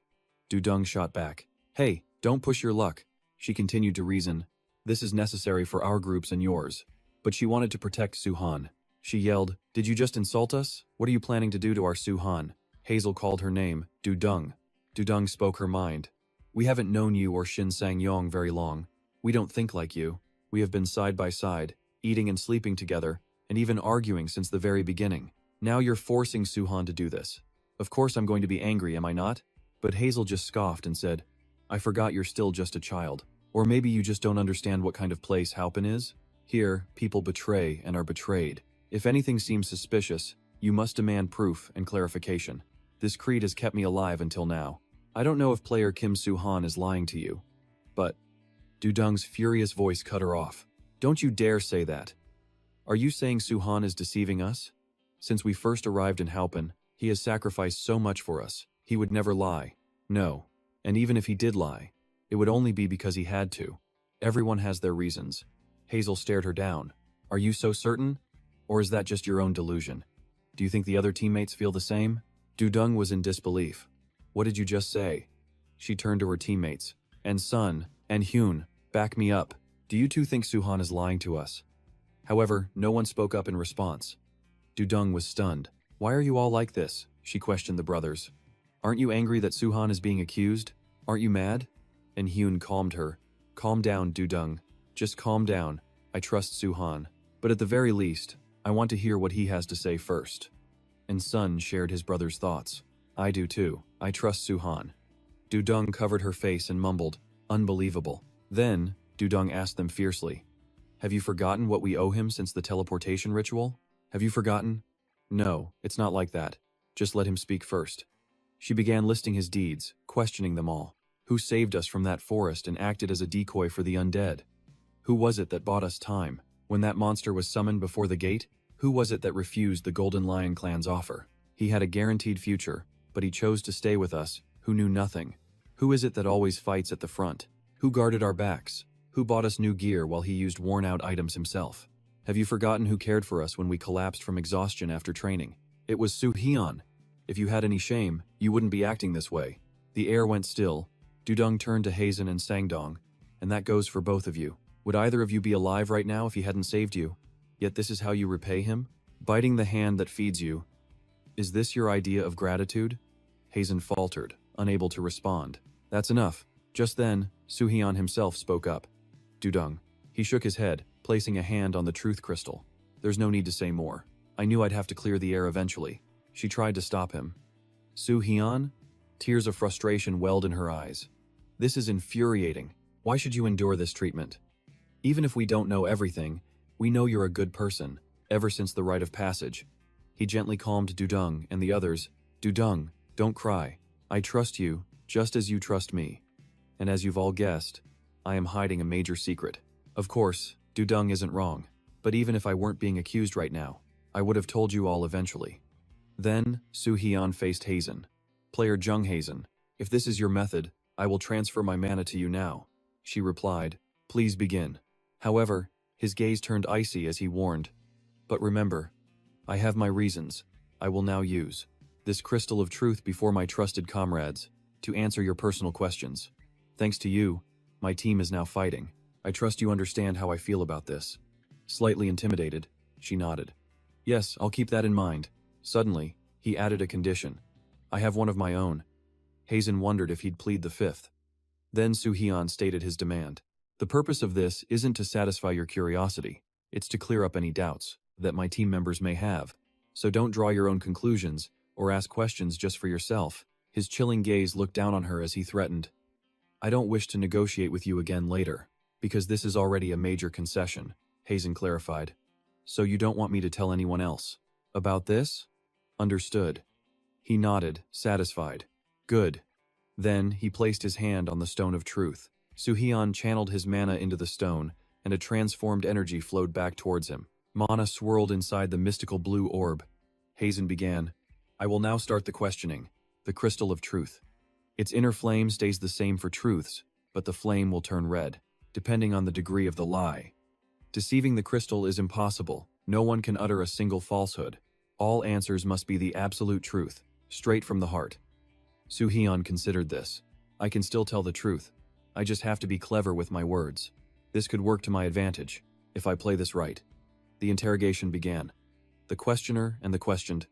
Dudung shot back. Hey, don't push your luck. She continued to reason. This is necessary for our groups and yours. But she wanted to protect Soo-hyun. She yelled, Did you just insult us? What are you planning to do to our Soo-hyun? Hazel called her name, Dudung. Dudung spoke her mind. We haven't known you or Shin Sang-yong very long. We don't think like you. We have been side by side, eating and sleeping together, and even arguing since the very beginning. Now you're forcing Soo-hyun to do this. Of course I'm going to be angry, am I not? But Hazel just scoffed and said, I forgot you're still just a child. Or maybe you just don't understand what kind of place Haupen is? Here, people betray and are betrayed. If anything seems suspicious, you must demand proof and clarification. This creed has kept me alive until now. I don't know if player Kim Soo-han is lying to you. But Dudung's furious voice cut her off. Don't you dare say that. Are you saying Soo-han is deceiving us? Since we first arrived in Haupen, he has sacrificed so much for us. He would never lie. No. And even if he did lie, it would only be because he had to. Everyone has their reasons. Hazel stared her down. Are you so certain? Or is that just your own delusion? Do you think the other teammates feel the same? Dudung was in disbelief. What did you just say? She turned to her teammates. And Sun, and Hyun, back me up. Do you two think Soo-han is lying to us? However, no one spoke up in response. Dudung was stunned. Why are you all like this? She questioned the brothers. Aren't you angry that Soo-han is being accused? Aren't you mad? And Hyun calmed her. Calm down, Dudung. Just calm down. I trust Soo-han. But at the very least, I want to hear what he has to say first. And Sun shared his brother's thoughts. I do too. I trust Soo-han. Dudung covered her face and mumbled, unbelievable. Then, Dudung asked them fiercely, have you forgotten what we owe him since the teleportation ritual? Have you forgotten? No, it's not like that. Just let him speak first. She began listing his deeds, questioning them all. Who saved us from that forest and acted as a decoy for the undead? Who was it that bought us time? When that monster was summoned before the gate, who was it that refused the Golden Lion clan's offer? He had a guaranteed future, but he chose to stay with us, who knew nothing. Who is it that always fights at the front? Who guarded our backs? Who bought us new gear while he used worn-out items himself? Have you forgotten who cared for us when we collapsed from exhaustion after training? It was Soo-hyun. If you had any shame, you wouldn't be acting this way. The air went still. Dudung turned to Hazen and Sangdong, and that goes for both of you. Would either of you be alive right now if he hadn't saved you? Yet this is how you repay him? Biting the hand that feeds you. Is this your idea of gratitude? Hazen faltered, unable to respond. That's enough. Just then, Soo-hyun himself spoke up. Dudung. He shook his head, placing a hand on the truth crystal. There's no need to say more. I knew I'd have to clear the air eventually. She tried to stop him. Soo-hyun? Tears of frustration welled in her eyes. This is infuriating. Why should you endure this treatment? Even if we don't know everything, we know you're a good person, ever since the rite of passage. He gently calmed Dudung and the others. Dudung, don't cry. I trust you, just as you trust me. And as you've all guessed, I am hiding a major secret. Of course, Dudung isn't wrong, but even if I weren't being accused right now, I would have told you all eventually. Then, Soo-hyun faced Hazen. Player Jung Hazen, if this is your method, I will transfer my mana to you now. She replied, please begin. However, his gaze turned icy as he warned. But remember, I have my reasons. I will now use this crystal of truth before my trusted comrades to answer your personal questions. Thanks to you, my team is now fighting. I trust you understand how I feel about this. Slightly intimidated, she nodded. Yes, I'll keep that in mind. Suddenly, he added a condition. I have one of my own. Hazen wondered if he'd plead the fifth. Then Soo-hyun stated his demand. The purpose of this isn't to satisfy your curiosity. It's to clear up any doubts that my team members may have. So don't draw your own conclusions or ask questions just for yourself. His chilling gaze looked down on her as he threatened. I don't wish to negotiate with you again later, because this is already a major concession, Hazen clarified. So you don't want me to tell anyone else about this? Understood. He nodded, satisfied. Good. Then, he placed his hand on the stone of truth. Soo-hyun channeled his mana into the stone, and a transformed energy flowed back towards him. Mana swirled inside the mystical blue orb. Hazen began. I will now start the questioning. The crystal of truth. Its inner flame stays the same for truths, but the flame will turn red, depending on the degree of the lie. Deceiving the crystal is impossible. No one can utter a single falsehood. All answers must be the absolute truth, straight from the heart. Soo-hyun considered this. I can still tell the truth. I just have to be clever with my words. This could work to my advantage, if I play this right. The interrogation began. The questioner and the questioned.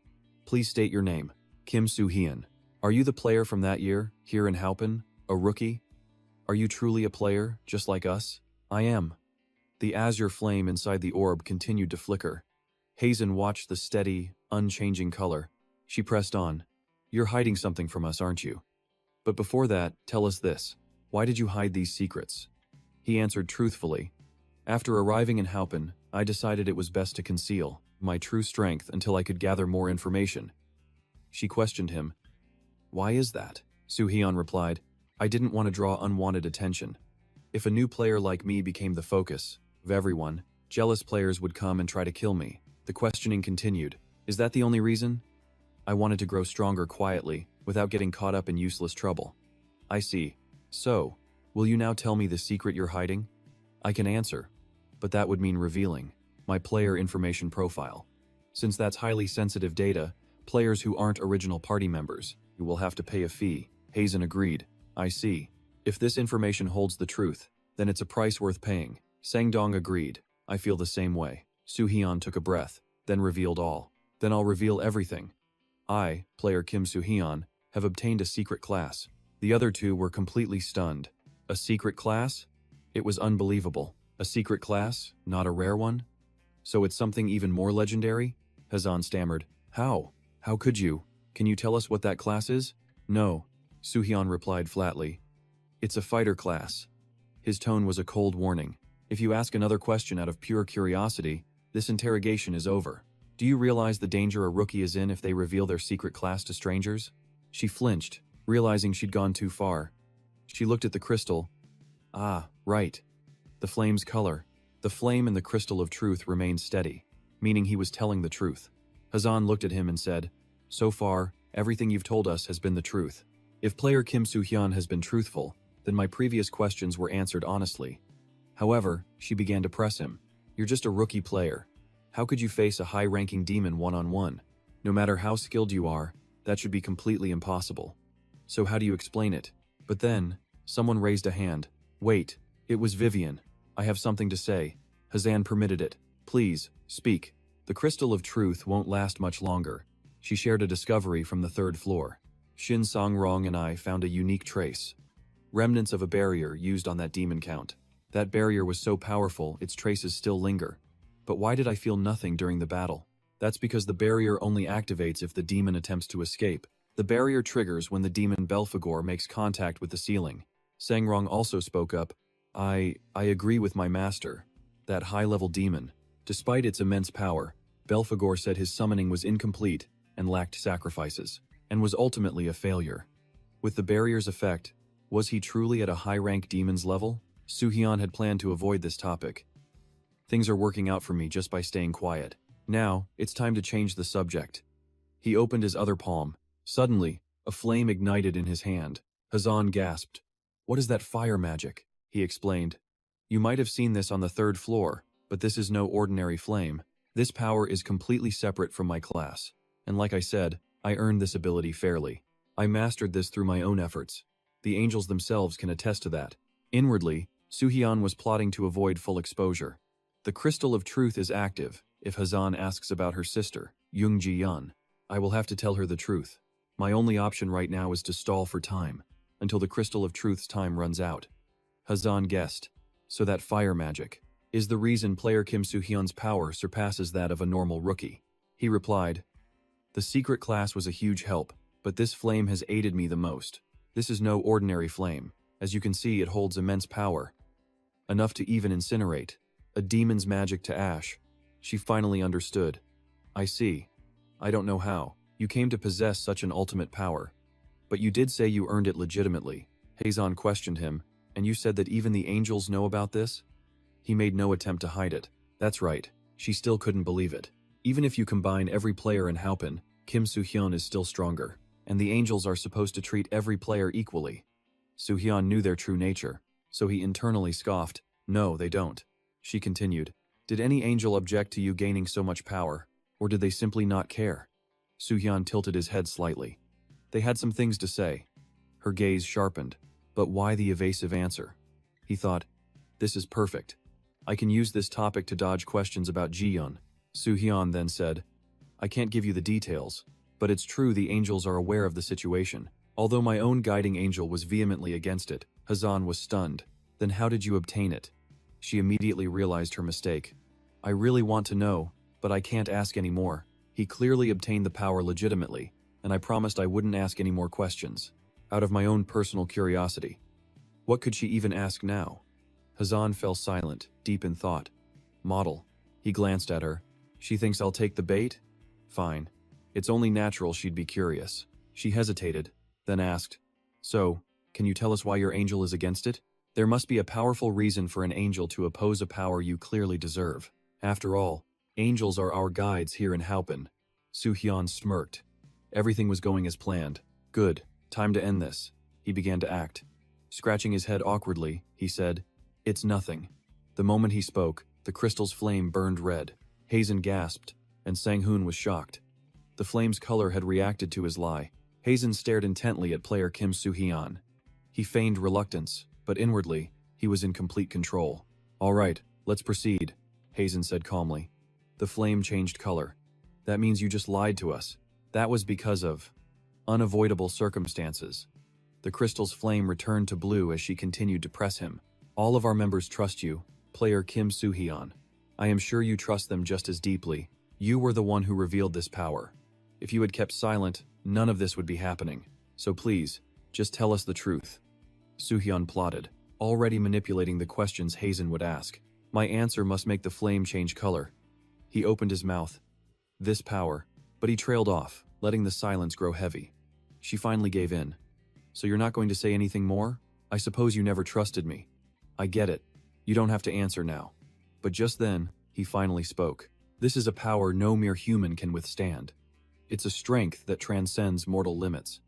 Please state your name. Kim Soo-hyun. Are you the player from that year, here in Haupen? A rookie? Are you truly a player, just like us? I am. The azure flame inside the orb continued to flicker. Hazen watched the steady, unchanging color. She pressed on. You're hiding something from us, aren't you? But before that, tell us this. Why did you hide these secrets? He answered truthfully. After arriving in Haupen, I decided it was best to conceal my true strength until I could gather more information. She questioned him. Why is that? Soo-hyun replied. I didn't want to draw unwanted attention. If a new player like me became the focus of everyone, jealous players would come and try to kill me. The questioning continued. Is that the only reason? I wanted to grow stronger quietly, without getting caught up in useless trouble. I see. So, will you now tell me the secret you're hiding? I can answer, but that would mean revealing my player information profile. Since that's highly sensitive data, players who aren't original party members, you will have to pay a fee. Hazen agreed. I see. If this information holds the truth, then it's a price worth paying. Sangdong agreed. I feel the same way. Soo-hyun took a breath, then revealed all. Then I'll reveal everything. I, player Kim Soo-hyun, have obtained a secret class. The other two were completely stunned. A secret class? It was unbelievable. A secret class? Not a rare one? So it's something even more legendary? Hazan stammered. How? How could you? Can you tell us what that class is? No. Soo-hyun replied flatly. It's a fighter class. His tone was a cold warning. If you ask another question out of pure curiosity, this interrogation is over. Do you realize the danger a rookie is in if they reveal their secret class to strangers? She flinched, realizing she'd gone too far. She looked at the crystal. Ah, right. The flame's color. The flame in the crystal of truth remained steady, meaning he was telling the truth. Hazan looked at him and said, So far, everything you've told us has been the truth. If player Kim Soo-hyun has been truthful, then my previous questions were answered honestly. However, she began to press him. You're just a rookie player. How could you face a high-ranking demon one-on-one? No matter how skilled you are, that should be completely impossible. So how do you explain it? But then, someone raised a hand. Wait, it was Vivian. I have something to say. Hazan permitted it. Please, speak. The crystal of truth won't last much longer. She shared a discovery from the 3rd floor. Shin Sang-rong and I found a unique trace. Remnants of a barrier used on that demon count. That barrier was so powerful, its traces still linger. But why did I feel nothing during the battle? That's because the barrier only activates if the demon attempts to escape. The barrier triggers when the demon Belphegor makes contact with the ceiling. Sang-rong also spoke up. I agree with my master. That high-level demon. Despite its immense power, Belphegor said his summoning was incomplete and lacked sacrifices, and was ultimately a failure. With the barrier's effect, was he truly at a high-rank demon's level? Soo-hyun had planned to avoid this topic. Things are working out for me just by staying quiet. Now, it's time to change the subject. He opened his other palm. Suddenly, a flame ignited in his hand. Hazan gasped. What is that fire magic? He explained. You might have seen this on the 3rd floor, but this is no ordinary flame. This power is completely separate from my class. And like I said, I earned this ability fairly. I mastered this through my own efforts. The angels themselves can attest to that. Inwardly, Soo-hyun was plotting to avoid full exposure. The crystal of truth is active. If Hazan asks about her sister, Young Ji-yeon, I will have to tell her the truth. My only option right now is to stall for time, until the crystal of truth's time runs out. Hazan guessed. So that fire magic is the reason player Kim Soo-hyun's power surpasses that of a normal rookie. He replied, The secret class was a huge help, but this flame has aided me the most. This is no ordinary flame. As you can see, it holds immense power. Enough to even incinerate. A demon's magic to ash. She finally understood. I see. I don't know how. You came to possess such an ultimate power. But you did say you earned it legitimately. Hazan questioned him. And you said that even the angels know about this? He made no attempt to hide it. That's right. She still couldn't believe it. Even if you combine every player in Haupen, Kim Soo-hyun is still stronger. And the angels are supposed to treat every player equally. Soo-hyun knew their true nature, so he internally scoffed. No, they don't. She continued. Did any angel object to you gaining so much power? Or did they simply not care? Soo-hyun tilted his head slightly. They had some things to say. Her gaze sharpened. But why the evasive answer? He thought, this is perfect. I can use this topic to dodge questions about Ji-yeon. Soo-hyun then said, I can't give you the details, but it's true the angels are aware of the situation. Although my own guiding angel was vehemently against it, Hazan was stunned. Then how did you obtain it? She immediately realized her mistake. I really want to know, but I can't ask any more. He clearly obtained the power legitimately, and I promised I wouldn't ask any more questions. out of my own personal curiosity. What could she even ask now? Hazan fell silent, deep in thought. Model. He glanced at her. She thinks I'll take the bait? Fine. It's only natural she'd be curious. She hesitated, then asked, So, can you tell us why your angel is against it? There must be a powerful reason for an angel to oppose a power you clearly deserve. After all, angels are our guides here in Haupen. Soo-hyun smirked. Everything was going as planned. Good. Time to end this. He began to act. Scratching his head awkwardly, he said, It's nothing. The moment he spoke, the crystal's flame burned red. Hazen gasped, and Sang-hoon was shocked. The flame's color had reacted to his lie. Hazen stared intently at player Kim Soo-hyun. He feigned reluctance, but inwardly, he was in complete control. All right, let's proceed, Hazen said calmly. The flame changed color. That means you just lied to us. That was because of unavoidable circumstances. The crystal's flame returned to blue as she continued to press him. All of our members trust you, player Kim Soo-hyun. I am sure you trust them just as deeply. You were the one who revealed this power. If you had kept silent, none of this would be happening. So please, just tell us the truth. Soo-hyun plotted, already manipulating the questions Hazen would ask. My answer must make the flame change color. He opened his mouth. This power. But he trailed off, letting the silence grow heavy. She finally gave in. So you're not going to say anything more? I suppose you never trusted me. I get it. You don't have to answer now. But just then, he finally spoke. This is a power no mere human can withstand. It's a strength that transcends mortal limits.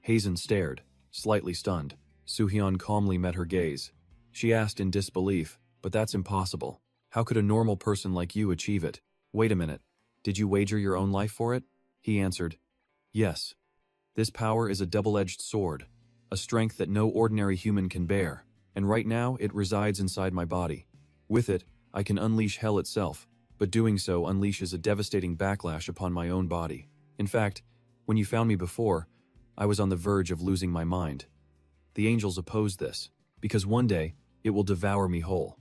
Hazen stared, slightly stunned. Soo-hyun calmly met her gaze. She asked in disbelief, but that's impossible. How could a normal person like you achieve it? Wait a minute. Did you wager your own life for it? He answered, Yes. This power is a double-edged sword, a strength that no ordinary human can bear, and right now it resides inside my body. With it, I can unleash hell itself, but doing so unleashes a devastating backlash upon my own body. In fact, when you found me before, I was on the verge of losing my mind. The angels opposed this, because one day, it will devour me whole.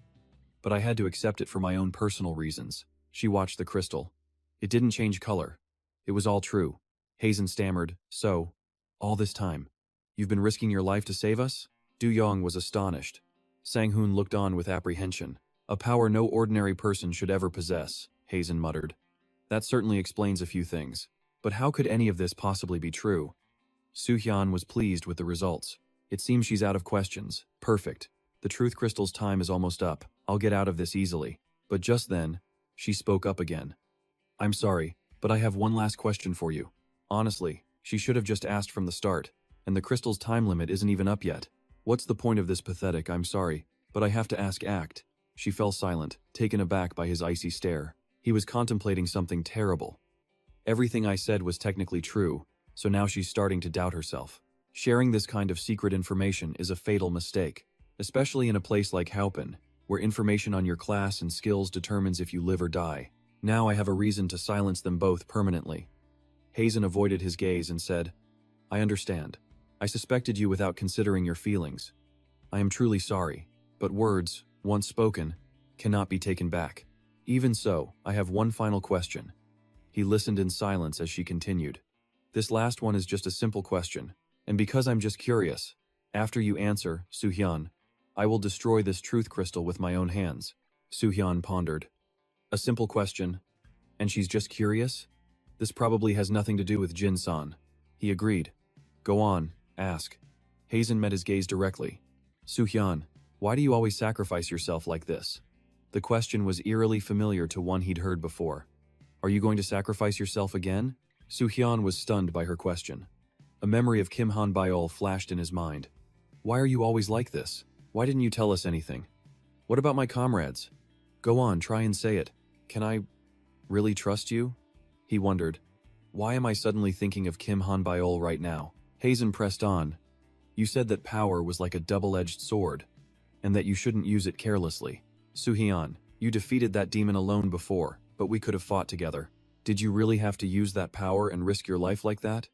But I had to accept it for my own personal reasons. She watched the crystal. It didn't change color. It was all true. Hazen stammered, So, all this time, you've been risking your life to save us? Du-yong was astonished. Sang-hoon looked on with apprehension. A power no ordinary person should ever possess, Hazen muttered. That certainly explains a few things. But how could any of this possibly be true? Soo-hyun was pleased with the results. It seems she's out of questions. Perfect. The truth crystal's time is almost up. I'll get out of this easily. But just then, she spoke up again. I'm sorry, but I have one last question for you. Honestly, she should have just asked from the start, and the crystal's time limit isn't even up yet. What's the point of this pathetic I'm sorry, but I have to act? She fell silent, taken aback by his icy stare. He was contemplating something terrible. Everything I said was technically true, so now she's starting to doubt herself. Sharing this kind of secret information is a fatal mistake, especially in a place like Haupen, where information on your class and skills determines if you live or die. Now I have a reason to silence them both permanently. Hazen avoided his gaze and said, I understand. I suspected you without considering your feelings. I am truly sorry, but words, once spoken, cannot be taken back. Even so, I have one final question. He listened in silence as she continued. This last one is just a simple question, and because I'm just curious, after you answer, Soo-hyun, I will destroy this truth crystal with my own hands. Soo-hyun pondered. A simple question, and she's just curious? This probably has nothing to do with Jin-san. He agreed. Go on, ask. Hazen met his gaze directly. Soo-hyun, why do you always sacrifice yourself like this? The question was eerily familiar to one he'd heard before. Are you going to sacrifice yourself again? Soo-hyun was stunned by her question. A memory of Kim Han-byul flashed in his mind. Why are you always like this? Why didn't you tell us anything? What about my comrades? Go on, try and say it. Can I really trust you? He wondered. Why am I suddenly thinking of Kim Han-byul right now? Hazen pressed on. You said that power was like a double-edged sword, and that you shouldn't use it carelessly. Soo-hyun, you defeated that demon alone before, but we could have fought together. Did you really have to use that power and risk your life like that?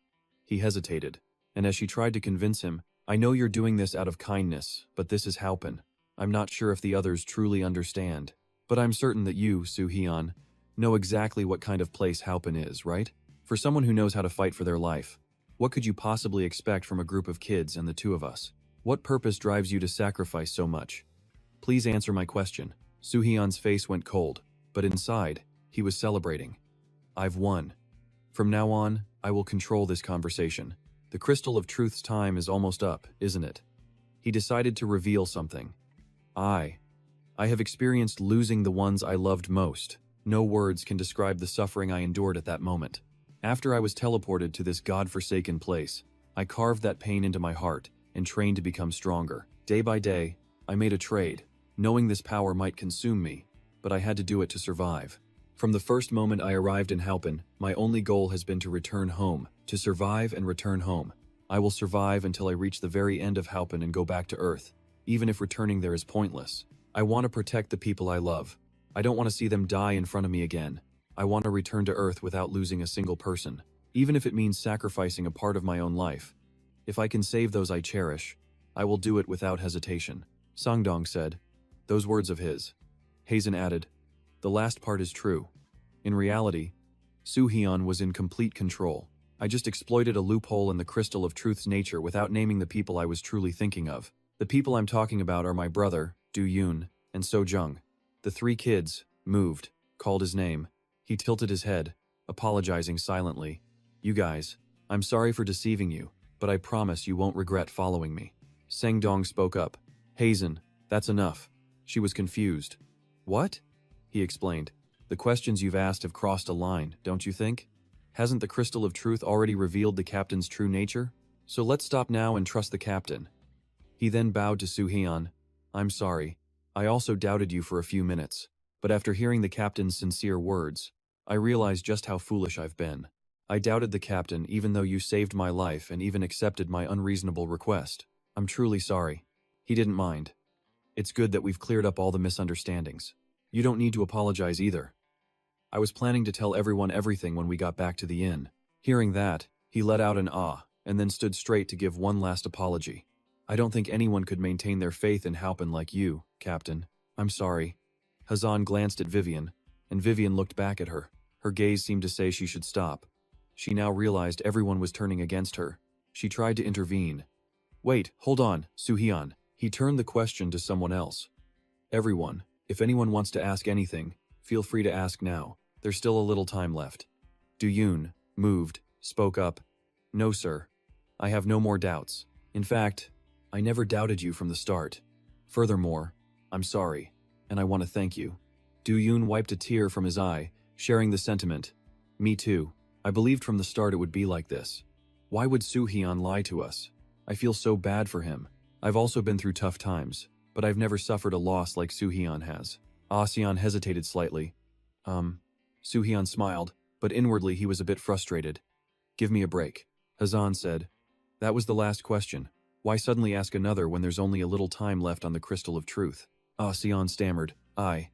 He hesitated, and as she tried to convince him, I know you're doing this out of kindness, but this is Haupen. I'm not sure if the others truly understand, but I'm certain that you, Soo-hyun, know exactly what kind of place Haupen is, right? For someone who knows how to fight for their life, What could you possibly expect from a group of kids and the two of us? What purpose drives you to sacrifice so much? Please answer my question. Soo-hyun's face went cold, but inside, he was celebrating. I've won. From now on, I will control this conversation. The crystal of truth's time is almost up, isn't it? He decided to reveal something. I have experienced losing the ones I loved most. No words can describe the suffering I endured at that moment. After I was teleported to this god-forsaken place, I carved that pain into my heart and trained to become stronger. Day by day, I made a trade, knowing this power might consume me, but I had to do it to survive. From the first moment I arrived in Halpin, my only goal has been to return home, to survive and return home. I will survive until I reach the very end of Halpin and go back to Earth, even if returning there is pointless. I want to protect the people I love. I don't want to see them die in front of me again. I want to return to Earth without losing a single person, even if it means sacrificing a part of my own life. If I can save those I cherish, I will do it without hesitation. Sangdong said. Those words of his. Hazen added, the last part is true. In reality, Soo-hyun was in complete control. I just exploited a loophole in the crystal of truth's nature without naming the people I was truly thinking of. The people I'm talking about are my brother, Do-yoon, and So-jung. The three kids, moved, called his name. He tilted his head, apologizing silently. You guys, I'm sorry for deceiving you, but I promise you won't regret following me. Sangdong spoke up. Hazen, that's enough. She was confused. What? He explained. The questions you've asked have crossed a line, don't you think? Hasn't the crystal of truth already revealed the captain's true nature? So let's stop now and trust the captain. He then bowed to Soo-hyun. I'm sorry. I also doubted you for a few minutes, but after hearing the captain's sincere words, I realized just how foolish I've been. I doubted the captain even though you saved my life and even accepted my unreasonable request. I'm truly sorry. He didn't mind. It's good that we've cleared up all the misunderstandings. You don't need to apologize either. I was planning to tell everyone everything when we got back to the inn. Hearing that, he let out an ah, and then stood straight to give one last apology. I don't think anyone could maintain their faith in Halpin like you, Captain. I'm sorry. Hazan glanced at Vivian, and Vivian looked back at her. Her gaze seemed to say she should stop. She now realized everyone was turning against her. She tried to intervene. Wait, hold on, Soo-hyun. He turned the question to someone else. Everyone, if anyone wants to ask anything, feel free to ask now. There's still a little time left. Do-yoon, moved, spoke up. No, sir. I have no more doubts. In fact, I never doubted you from the start. Furthermore, I'm sorry, and I want to thank you. Do-yoon wiped a tear from his eye, sharing the sentiment. Me too. I believed from the start it would be like this. Why would Soo-hyun lie to us? I feel so bad for him. I've also been through tough times, but I've never suffered a loss like Soo-hyun has. Asean hesitated slightly. Soo-hyun smiled, but inwardly he was a bit frustrated. Give me a break. Hazan said. That was the last question. Why suddenly ask another when there's only a little time left on the crystal of truth? Asean stammered. I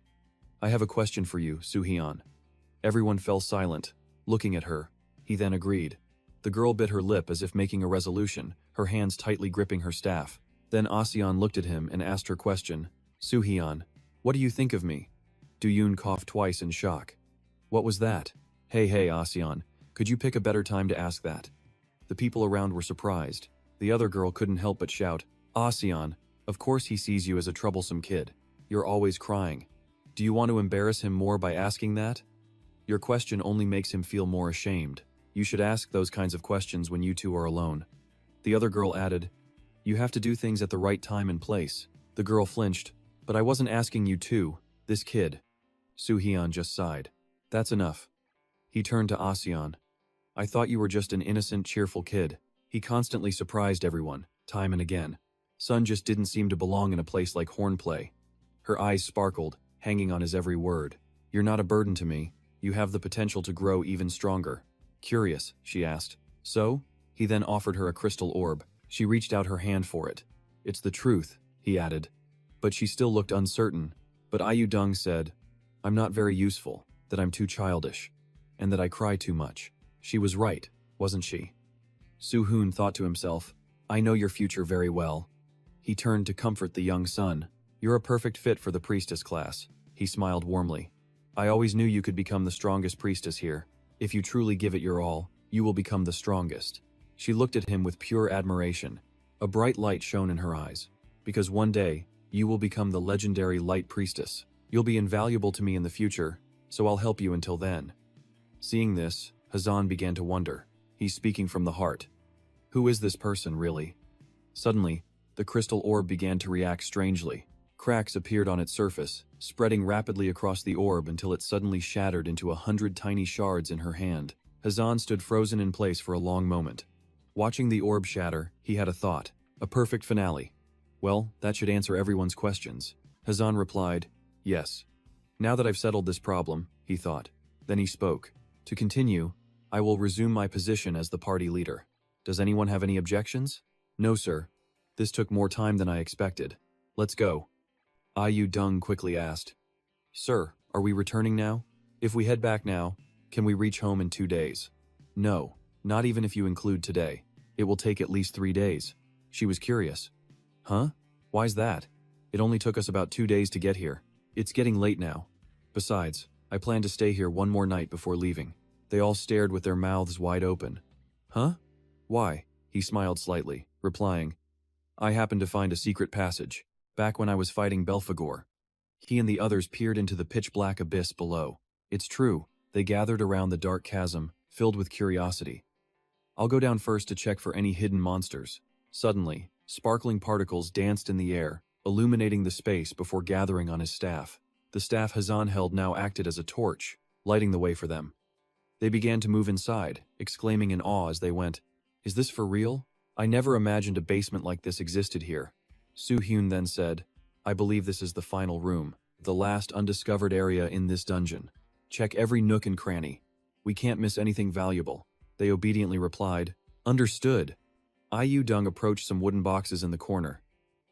have a question for you, Soo-hyun. Everyone fell silent, looking at her. He then agreed. The girl bit her lip as if making a resolution, her hands tightly gripping her staff. Then Asean looked at him and asked her question. Soo-hyun, what do you think of me? Do-yoon coughed twice in shock. What was that? Hey, Asean, could you pick a better time to ask that? The people around were surprised. The other girl couldn't help but shout, Asean, of course he sees you as a troublesome kid. You're always crying. Do you want to embarrass him more by asking that? Your question only makes him feel more ashamed. You should ask those kinds of questions when you two are alone. The other girl added, You have to do things at the right time and place. The girl flinched. But I wasn't asking you too, this kid. Soo-hyun just sighed. That's enough. He turned to Asean. I thought you were just an innocent, cheerful kid. He constantly surprised everyone, time and again. Sun just didn't seem to belong in a place like Hornplay. Her eyes sparkled, hanging on his every word. You're not a burden to me. You have the potential to grow even stronger. Curious, she asked. So? He then offered her a crystal orb. She reached out her hand for it. It's the truth, he added. But she still looked uncertain. But Ayu Dung said, I'm not very useful, that I'm too childish, and that I cry too much. She was right, wasn't she? Soo-hyun thought to himself, I know your future very well. He turned to comfort the young son. You're a perfect fit for the priestess class. He smiled warmly. I always knew you could become the strongest priestess here. If you truly give it your all, you will become the strongest. She looked at him with pure admiration. A bright light shone in her eyes. Because one day, you will become the legendary Light Priestess. You'll be invaluable to me in the future, so I'll help you until then. Seeing this, Hazan began to wonder. He's speaking from the heart. Who is this person, really? Suddenly, the crystal orb began to react strangely. Cracks appeared on its surface, spreading rapidly across the orb until it suddenly shattered into 100 tiny shards in her hand. Hazan stood frozen in place for a long moment. Watching the orb shatter, he had a thought. A perfect finale. Well, that should answer everyone's questions. Hazan replied, yes. Now that I've settled this problem, he thought. Then he spoke. To continue, I will resume my position as the party leader. Does anyone have any objections? No, sir. This took more time than I expected. Let's go. Ayu Dung quickly asked. Sir, are we returning now? If we head back now, can we reach home in 2 days? No, not even if you include today. It will take at least 3 days. She was curious. Huh? Why's that? It only took us about 2 days to get here. It's getting late now. Besides, I plan to stay here one more night before leaving. They all stared with their mouths wide open. Huh? Why? He smiled slightly, replying, I happened to find a secret passage, back when I was fighting Belphegor. He and the others peered into the pitch-black abyss below. It's true, they gathered around the dark chasm, filled with curiosity. I'll go down first to check for any hidden monsters. Suddenly, sparkling particles danced in the air, illuminating the space before gathering on his staff. The staff Hazan held now acted as a torch, lighting the way for them. They began to move inside, exclaiming in awe as they went, Is this for real? I never imagined a basement like this existed here. Soo-hyun then said, I believe this is the final room, the last undiscovered area in this dungeon. Check every nook and cranny. We can't miss anything valuable. They obediently replied, Understood. Ayu Dung approached some wooden boxes in the corner.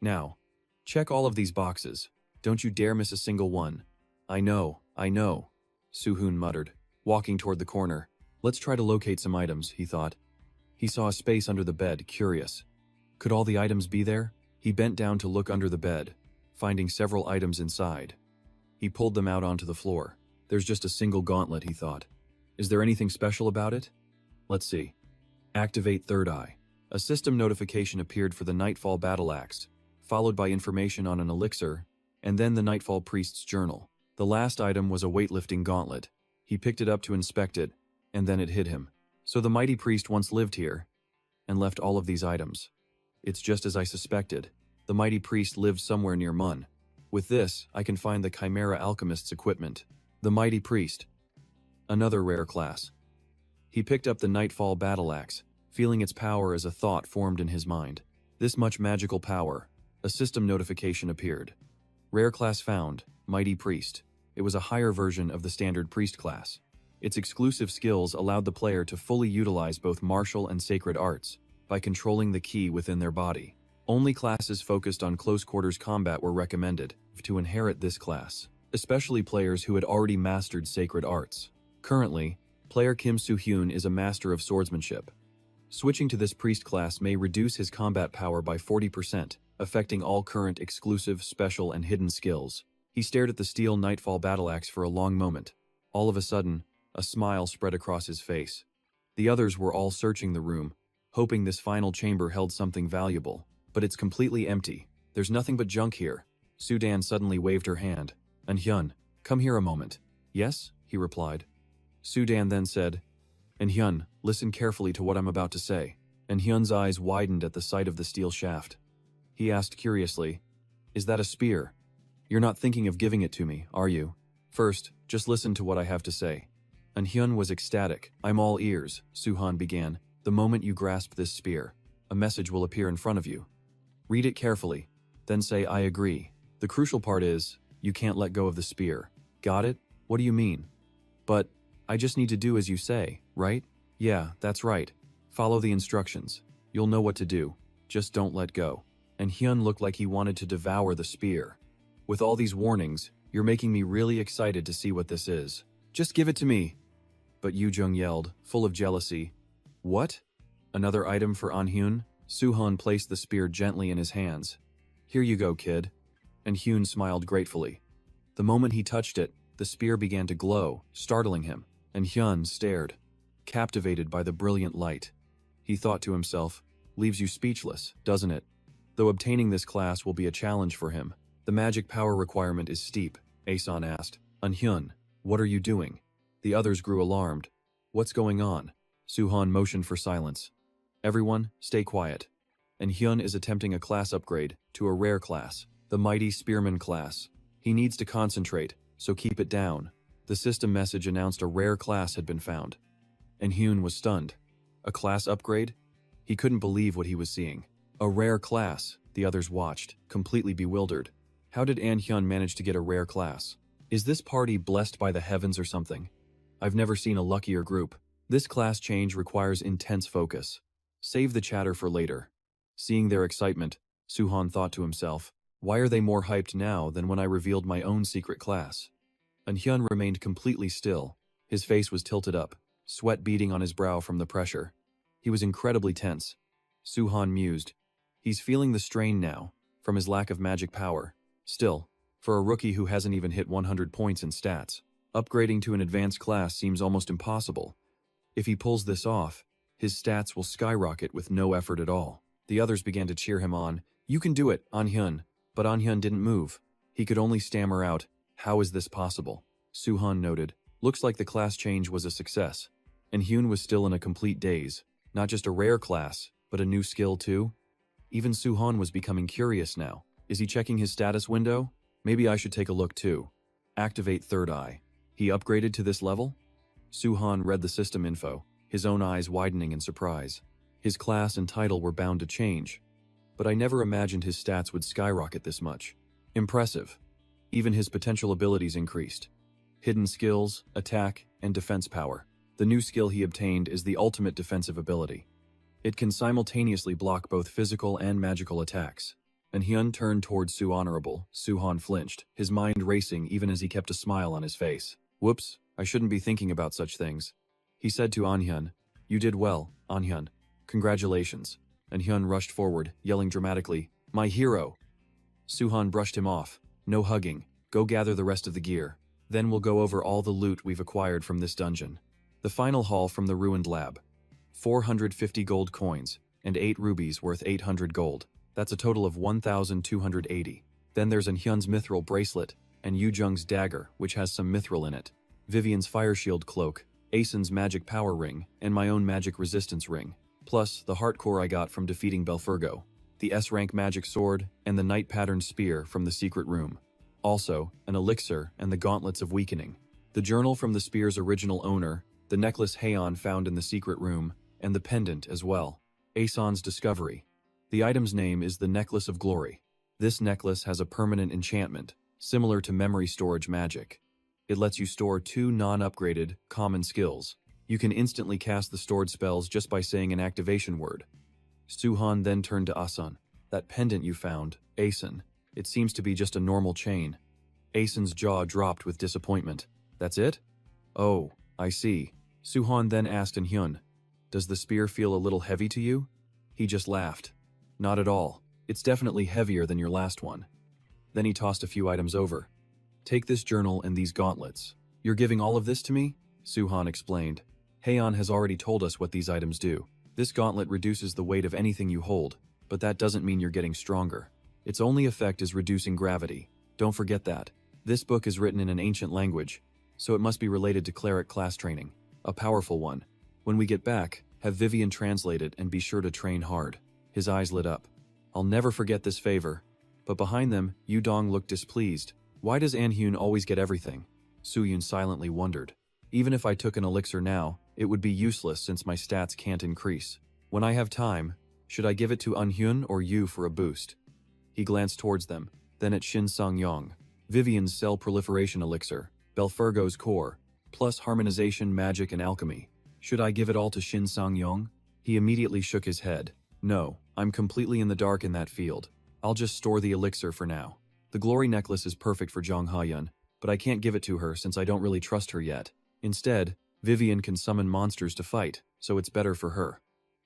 Now, check all of these boxes. Don't you dare miss a single one. I know. Soo-hyun muttered, walking toward the corner. Let's try to locate some items, he thought. He saw a space under the bed, curious. Could all the items be there? He bent down to look under the bed, finding several items inside. He pulled them out onto the floor. There's just a single gauntlet, he thought. Is there anything special about it? Let's see. Activate Third Eye. A system notification appeared for the Nightfall Battle Axe, followed by information on an elixir, and then the Nightfall Priest's journal. The last item was a weightlifting gauntlet. He picked it up to inspect it, and then it hit him. So the mighty priest once lived here, and left all of these items. It's just as I suspected. The mighty priest lived somewhere near Mun. With this, I can find the Chimera Alchemist's equipment. The mighty priest. Another rare class. He picked up the Nightfall Battle Axe, feeling its power as a thought formed in his mind. This much magical power. A system notification appeared. Rare class found, Mighty Priest. It was a higher version of the standard priest class. Its exclusive skills allowed the player to fully utilize both martial and sacred arts by controlling the ki within their body. Only classes focused on close-quarters combat were recommended to inherit this class, especially players who had already mastered sacred arts. Currently, player Kim Soo-hyun is a master of swordsmanship. Switching to this priest class may reduce his combat power by 40%, affecting all current exclusive, special, and hidden skills. He stared at the steel Nightfall Battle Axe for a long moment. All of a sudden, a smile spread across his face. The others were all searching the room, hoping this final chamber held something valuable. But it's completely empty. There's nothing but junk here. Sudan suddenly waved her hand. An-hyun, come here a moment. Yes, he replied. Sudan then said, An-hyun, listen carefully to what I'm about to say. An-hyun's eyes widened at the sight of the steel shaft. He asked curiously, Is that a spear? You're not thinking of giving it to me, are you? First, just listen to what I have to say. An-hyun was ecstatic. I'm all ears, Suhan began. The moment you grasp this spear, a message will appear in front of you. Read it carefully, then say I agree. The crucial part is, you can't let go of the spear. Got it? What do you mean? But, I just need to do as you say, right? Yeah, that's right. Follow the instructions. You'll know what to do. Just don't let go. And Hyun looked like he wanted to devour the spear. With all these warnings, you're making me really excited to see what this is. Just give it to me. But Yoo-jung yelled, full of jealousy. What? Another item for An-hyun? Suhan placed the spear gently in his hands. Here you go, kid. And Hyun smiled gratefully. The moment he touched it, the spear began to glow, startling him, and Hyun stared, captivated by the brilliant light. he thought to himself. Leaves you speechless, doesn't it? Though obtaining this class will be a challenge for him. The magic power requirement is steep, Aeson asked. Anhyun, what are you doing? The others grew alarmed. What's going on? Suhan motioned for silence. Everyone, stay quiet. Anhyun is attempting a class upgrade to a rare class, the Mighty Spearman class. He needs to concentrate, so keep it down. The system message announced a rare class had been found. Anhyun was stunned. A class upgrade? He couldn't believe what he was seeing. A rare class, the others watched, completely bewildered. How did Anhyun manage to get a rare class? Is this party blessed by the heavens or something? I've never seen a luckier group. This class change requires intense focus. Save the chatter for later. Seeing their excitement, Suhan thought to himself, why are they more hyped now than when I revealed my own secret class? Anhyun remained completely still. His face was tilted up, sweat beading on his brow from the pressure. He was incredibly tense. Suhan mused. He's feeling the strain now, from his lack of magic power. Still, for a rookie who hasn't even hit 100 points in stats, upgrading to an advanced class seems almost impossible. If he pulls this off, his stats will skyrocket with no effort at all. The others began to cheer him on. You can do it, Anhyun. But Anhyun didn't move. He could only stammer out, how is this possible? Suhan noted, looks like the class change was a success. And Hyun was still in a complete daze. Not just a rare class, but a new skill too? Even Suhan was becoming curious now. Is he checking his status window? Maybe I should take a look too. Activate third eye. He upgraded to this level? Suhan read the system info, his own eyes widening in surprise. His class and title were bound to change, but I never imagined his stats would skyrocket this much. Impressive. Even his potential abilities increased. Hidden skills, attack, and defense power. The new skill he obtained is the ultimate defensive ability. It can simultaneously block both physical and magical attacks. Anhyun turned towards Su Honorable. Suhan flinched, his mind racing even as he kept a smile on his face. Whoops, I shouldn't be thinking about such things. He said to Anhyun, you did well, Anhyun. Congratulations. Anhyun rushed forward, yelling dramatically, my hero! Suhan brushed him off. No hugging. Go gather the rest of the gear. Then we'll go over all the loot we've acquired from this dungeon. The final haul from the ruined lab. 450 gold coins, and 8 rubies worth 800 gold. That's a total of 1,280. Then there's Anhyun's mithril bracelet, and Yujung's dagger, which has some mithril in it. Vivian's fire shield cloak, Aeson's magic power ring, and my own magic resistance ring. Plus, the heart core I got from defeating Belfurgo, the S-rank magic sword, and the knight-patterned spear from the secret room. Also, an elixir and the gauntlets of weakening. The journal from the spear's original owner, the necklace Heian found in the secret room, and the pendant as well. Aeson's discovery. The item's name is the Necklace of Glory. This necklace has a permanent enchantment, similar to memory storage magic. It lets you store 2 non-upgraded, common skills. You can instantly cast the stored spells just by saying an activation word. Suhan then turned to Asan. That pendant you found, Aeson. It seems to be just a normal chain. Aeson's jaw dropped with disappointment. That's it? Oh, I see. Suhan then asked Anhyun, does the spear feel a little heavy to you? He just laughed. Not at all. It's definitely heavier than your last one. Then he tossed a few items over. Take this journal and these gauntlets. You're giving all of this to me? Suhan explained. Heian has already told us what these items do. This gauntlet reduces the weight of anything you hold, but that doesn't mean you're getting stronger. Its only effect is reducing gravity. Don't forget that. This book is written in an ancient language, so it must be related to cleric class training. A powerful one. When we get back, have Vivian translate it and be sure to train hard. His eyes lit up. I'll never forget this favor. But behind them, Yudong looked displeased. Why does Anhyun always get everything? Suyun silently wondered. Even if I took an elixir now, it would be useless since my stats can't increase. When I have time, should I give it to Anhyun or you for a boost? He glanced towards them, then at Shin Sang-yong. Vivian's cell proliferation elixir, Belfurgo's core, plus harmonization, magic, and alchemy. Should I give it all to Shin Sang-yong? He immediately shook his head. No, I'm completely in the dark in that field. I'll just store the elixir for now. The glory necklace is perfect for Jong Ha-yun, but I can't give it to her since I don't really trust her yet. Instead, Vivian can summon monsters to fight, so it's better for her.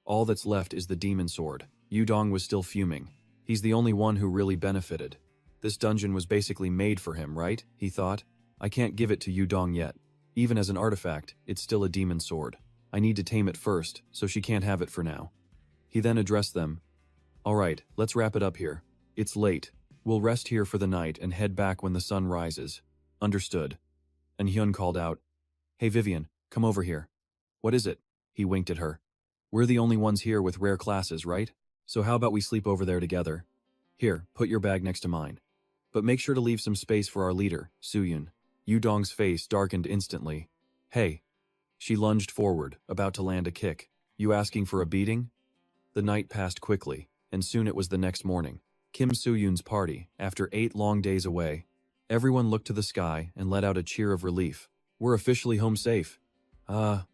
All that's left is the demon sword. Yudong was still fuming. He's the only one who really benefited. This dungeon was basically made for him, right? He thought. I can't give it to Yudong yet. Even as an artifact, it's still a demon sword. I need to tame it first, so she can't have it for now. He then addressed them. All right, let's wrap it up here. It's late. We'll rest here for the night and head back when the sun rises. Understood. And Hyun called out, Hey Vivian, come over here. What is it? He winked at her. We're the only ones here with rare classes, right? So how about we sleep over there together? Here, put your bag next to mine. But make sure to leave some space for our leader, Suyun. Yudong's face darkened instantly. Hey. She lunged forward, about to land a kick. You asking for a beating? The night passed quickly, and soon it was the next morning. Kim Soo-yoon's party, after 8 long days away. Everyone looked to the sky and let out a cheer of relief. We're officially home safe.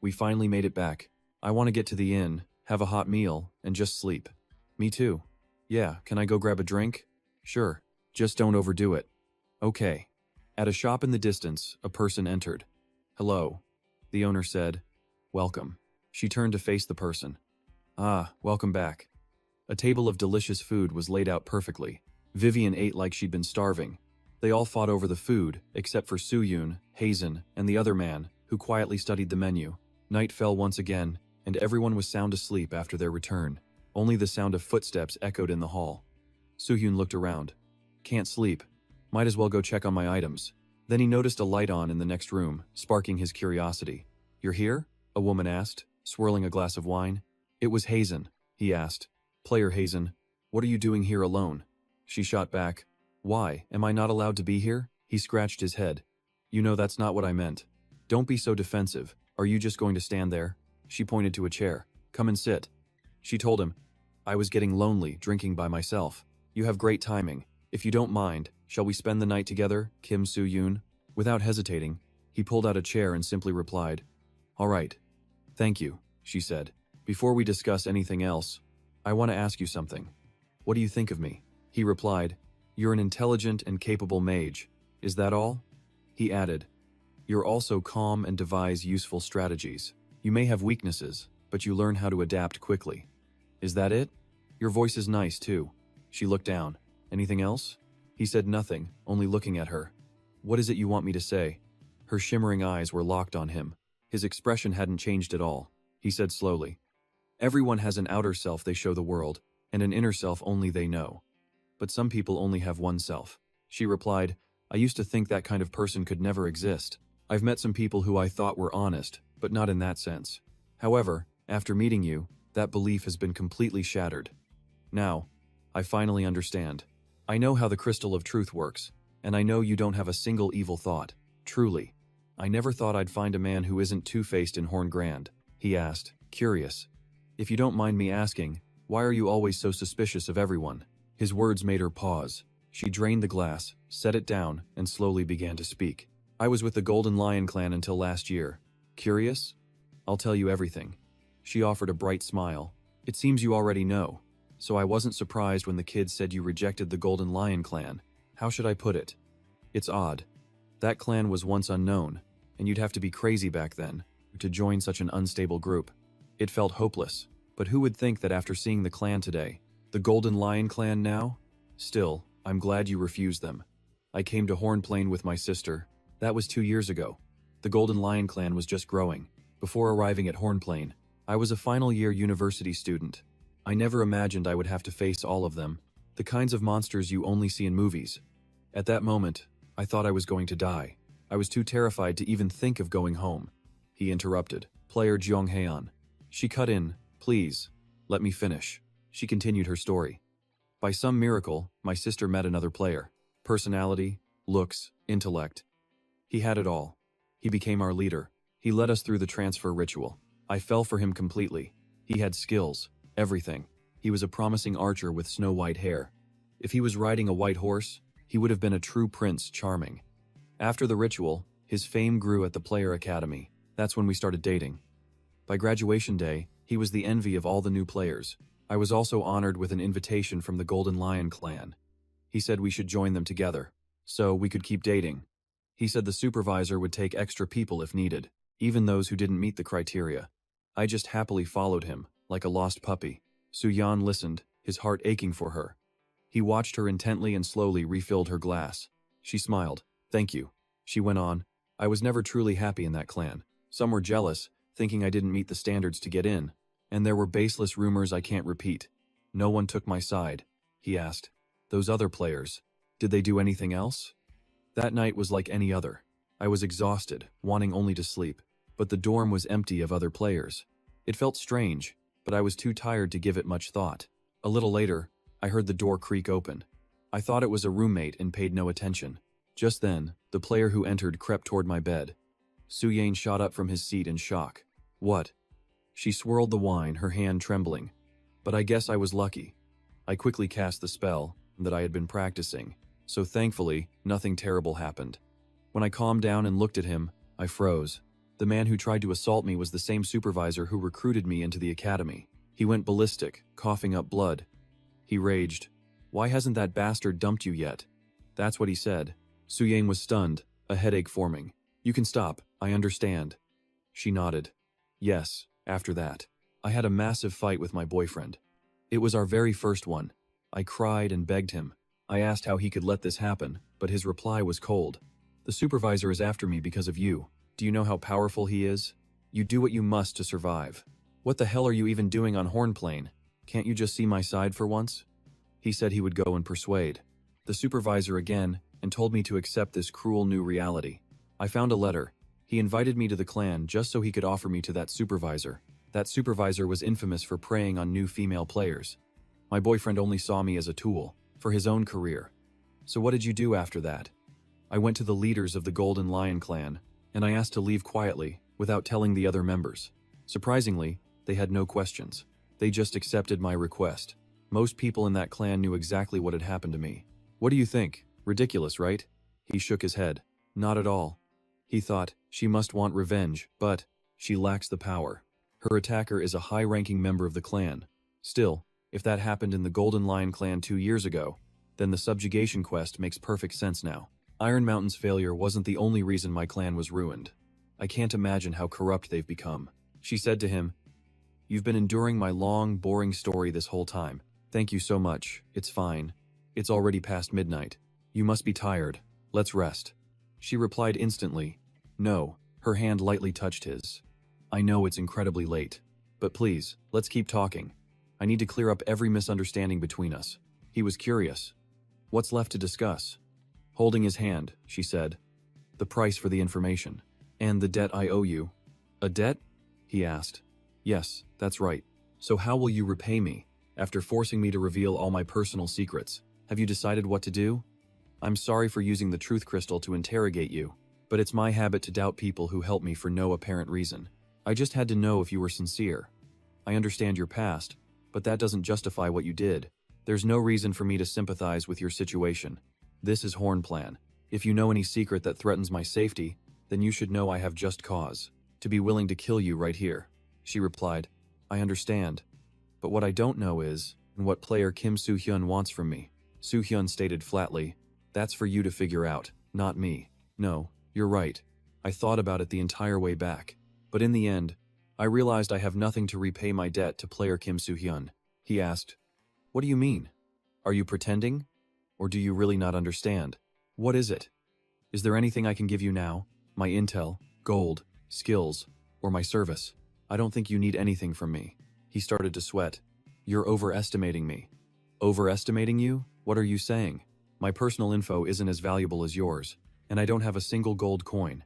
We finally made it back. I want to get to the inn, have a hot meal, and just sleep. Me too. Yeah, can I go grab a drink? Sure. Just don't overdo it. Okay. At a shop in the distance, a person entered. Hello. The owner said. Welcome. She turned to face the person. Welcome back. A table of delicious food was laid out perfectly. Vivian ate like she'd been starving. They all fought over the food, except for Soo-yoon, Hazen, and the other man, who quietly studied the menu. Night fell once again, and everyone was sound asleep after their return. Only the sound of footsteps echoed in the hall. Soo-yoon looked around. Can't sleep. Might as well go check on my items. Then he noticed a light on in the next room, sparking his curiosity. You're here? A woman asked, swirling a glass of wine. It was Hazen, he asked. Player Hazen, what are you doing here alone? She shot back. Why, am I not allowed to be here? He scratched his head. You know that's not what I meant. Don't be so defensive. Are you just going to stand there? She pointed to a chair. Come and sit. She told him. I was getting lonely, drinking by myself. You have great timing. If you don't mind, shall we spend the night together, Kim Soo-yoon? Without hesitating, he pulled out a chair and simply replied, All right. Thank you, she said. Before we discuss anything else, I want to ask you something. What do you think of me? He replied, You're an intelligent and capable mage. Is that all? He added, You're also calm and devise useful strategies. You may have weaknesses, but you learn how to adapt quickly. Is that it? Your voice is nice, too. She looked down. Anything else? He said nothing, only looking at her. What is it you want me to say? Her shimmering eyes were locked on him. His expression hadn't changed at all. He said slowly, Everyone has an outer self they show the world, and an inner self only they know. But some people only have one self. She replied, I used to think that kind of person could never exist. I've met some people who I thought were honest, but not in that sense. However, after meeting you, that belief has been completely shattered. Now, I finally understand. I know how the crystal of truth works, and I know you don't have a single evil thought. Truly. I never thought I'd find a man who isn't two-faced in Horn Grand, he asked, curious. If you don't mind me asking, why are you always so suspicious of everyone? His words made her pause. She drained the glass, set it down, and slowly began to speak. I was with the Golden Lion clan until last year. Curious? I'll tell you everything. She offered a bright smile. It seems you already know. So I wasn't surprised when the kids said you rejected the Golden Lion clan. How should I put it? It's odd. That clan was once unknown, and you'd have to be crazy back then to join such an unstable group. It felt hopeless, but who would think that after seeing the clan today, the Golden Lion clan now? Still, I'm glad you refused them. I came to Hornplain with my sister. That was 2 years ago. The Golden Lion clan was just growing. Before arriving at Hornplain, I was a final year university student. I never imagined I would have to face all of them, the kinds of monsters you only see in movies. At that moment, I thought I was going to die. I was too terrified to even think of going home. He interrupted. Player Jeong-haeon. She cut in. Please, let me finish. She continued her story. By some miracle, my sister met another player. Personality, looks, intellect. He had it all. He became our leader. He led us through the transfer ritual. I fell for him completely. He had skills, everything. He was a promising archer with snow-white hair. If he was riding a white horse, he would have been a true prince charming. After the ritual, his fame grew at the player academy. That's when we started dating. By graduation day, he was the envy of all the new players. I was also honored with an invitation from the Golden Lion clan. He said we should join them together, so we could keep dating. He said the supervisor would take extra people if needed, even those who didn't meet the criteria. I just happily followed him, like a lost puppy. Soo-yeon listened, his heart aching for her. He watched her intently and slowly refilled her glass. She smiled. Thank you. She went on. I was never truly happy in that clan. Some were jealous, thinking I didn't meet the standards to get in, and there were baseless rumors I can't repeat. No one took my side, he asked. Those other players, did they do anything else? That night was like any other. I was exhausted, wanting only to sleep, but the dorm was empty of other players. It felt strange, but I was too tired to give it much thought. A little later, I heard the door creak open. I thought it was a roommate and paid no attention. Just then, the player who entered crept toward my bed. Su-Yane shot up from his seat in shock. What? She swirled the wine, her hand trembling. But I guess I was lucky. I quickly cast the spell that I had been practicing, so thankfully, nothing terrible happened. When I calmed down and looked at him, I froze. The man who tried to assault me was the same supervisor who recruited me into the academy. He went ballistic, coughing up blood. He raged. Why hasn't that bastard dumped you yet? That's what he said. Su-Yane was stunned, a headache forming. You can stop, I understand. She nodded. Yes, after that. I had a massive fight with my boyfriend. It was our very first one. I cried and begged him. I asked how he could let this happen, but his reply was cold. The supervisor is after me because of you. Do you know how powerful he is? You do what you must to survive. What the hell are you even doing on Hornplane? Can't you just see my side for once? He said he would go and persuade the supervisor again and told me to accept this cruel new reality. I found a letter. He invited me to the clan just so he could offer me to that supervisor. That supervisor was infamous for preying on new female players. My boyfriend only saw me as a tool for his own career. So what did you do after that? I went to the leaders of the Golden Lion clan, and I asked to leave quietly, without telling the other members. Surprisingly, they had no questions. They just accepted my request. Most people in that clan knew exactly what had happened to me. What do you think? Ridiculous, right? He shook his head. Not at all. He thought, she must want revenge, but she lacks the power. Her attacker is a high-ranking member of the clan. Still, if that happened in the Golden Lion clan 2 years ago, then the subjugation quest makes perfect sense now. Iron Mountain's failure wasn't the only reason my clan was ruined. I can't imagine how corrupt they've become. She said to him, You've been enduring my long, boring story this whole time. Thank you so much. It's fine. It's already past midnight. You must be tired. Let's rest. She replied instantly, No. Her hand lightly touched his. I know it's incredibly late, but please, let's keep talking. I need to clear up every misunderstanding between us. He was curious. What's left to discuss? Holding his hand, she said, The price for the information. And the debt I owe you. A debt? He asked. Yes, that's right. So how will you repay me? After forcing me to reveal all my personal secrets, have you decided what to do? I'm sorry for using the truth crystal to interrogate you, but it's my habit to doubt people who help me for no apparent reason. I just had to know if you were sincere. I understand your past, but that doesn't justify what you did. There's no reason for me to sympathize with your situation. This is Hornplan. If you know any secret that threatens my safety, then you should know I have just cause to be willing to kill you right here. She replied, I understand. But what I don't know is what player Kim Soo-hyun wants from me. Soo-hyun stated flatly, That's for you to figure out, not me. No, you're right. I thought about it the entire way back. But in the end, I realized I have nothing to repay my debt to player Kim Soo-hyun. He asked, What do you mean? Are you pretending? Or do you really not understand? What is it? Is there anything I can give you now? My intel, gold, skills, or my service? I don't think you need anything from me. He started to sweat. You're overestimating me. Overestimating you? What are you saying? My personal info isn't as valuable as yours, and I don't have a single gold coin.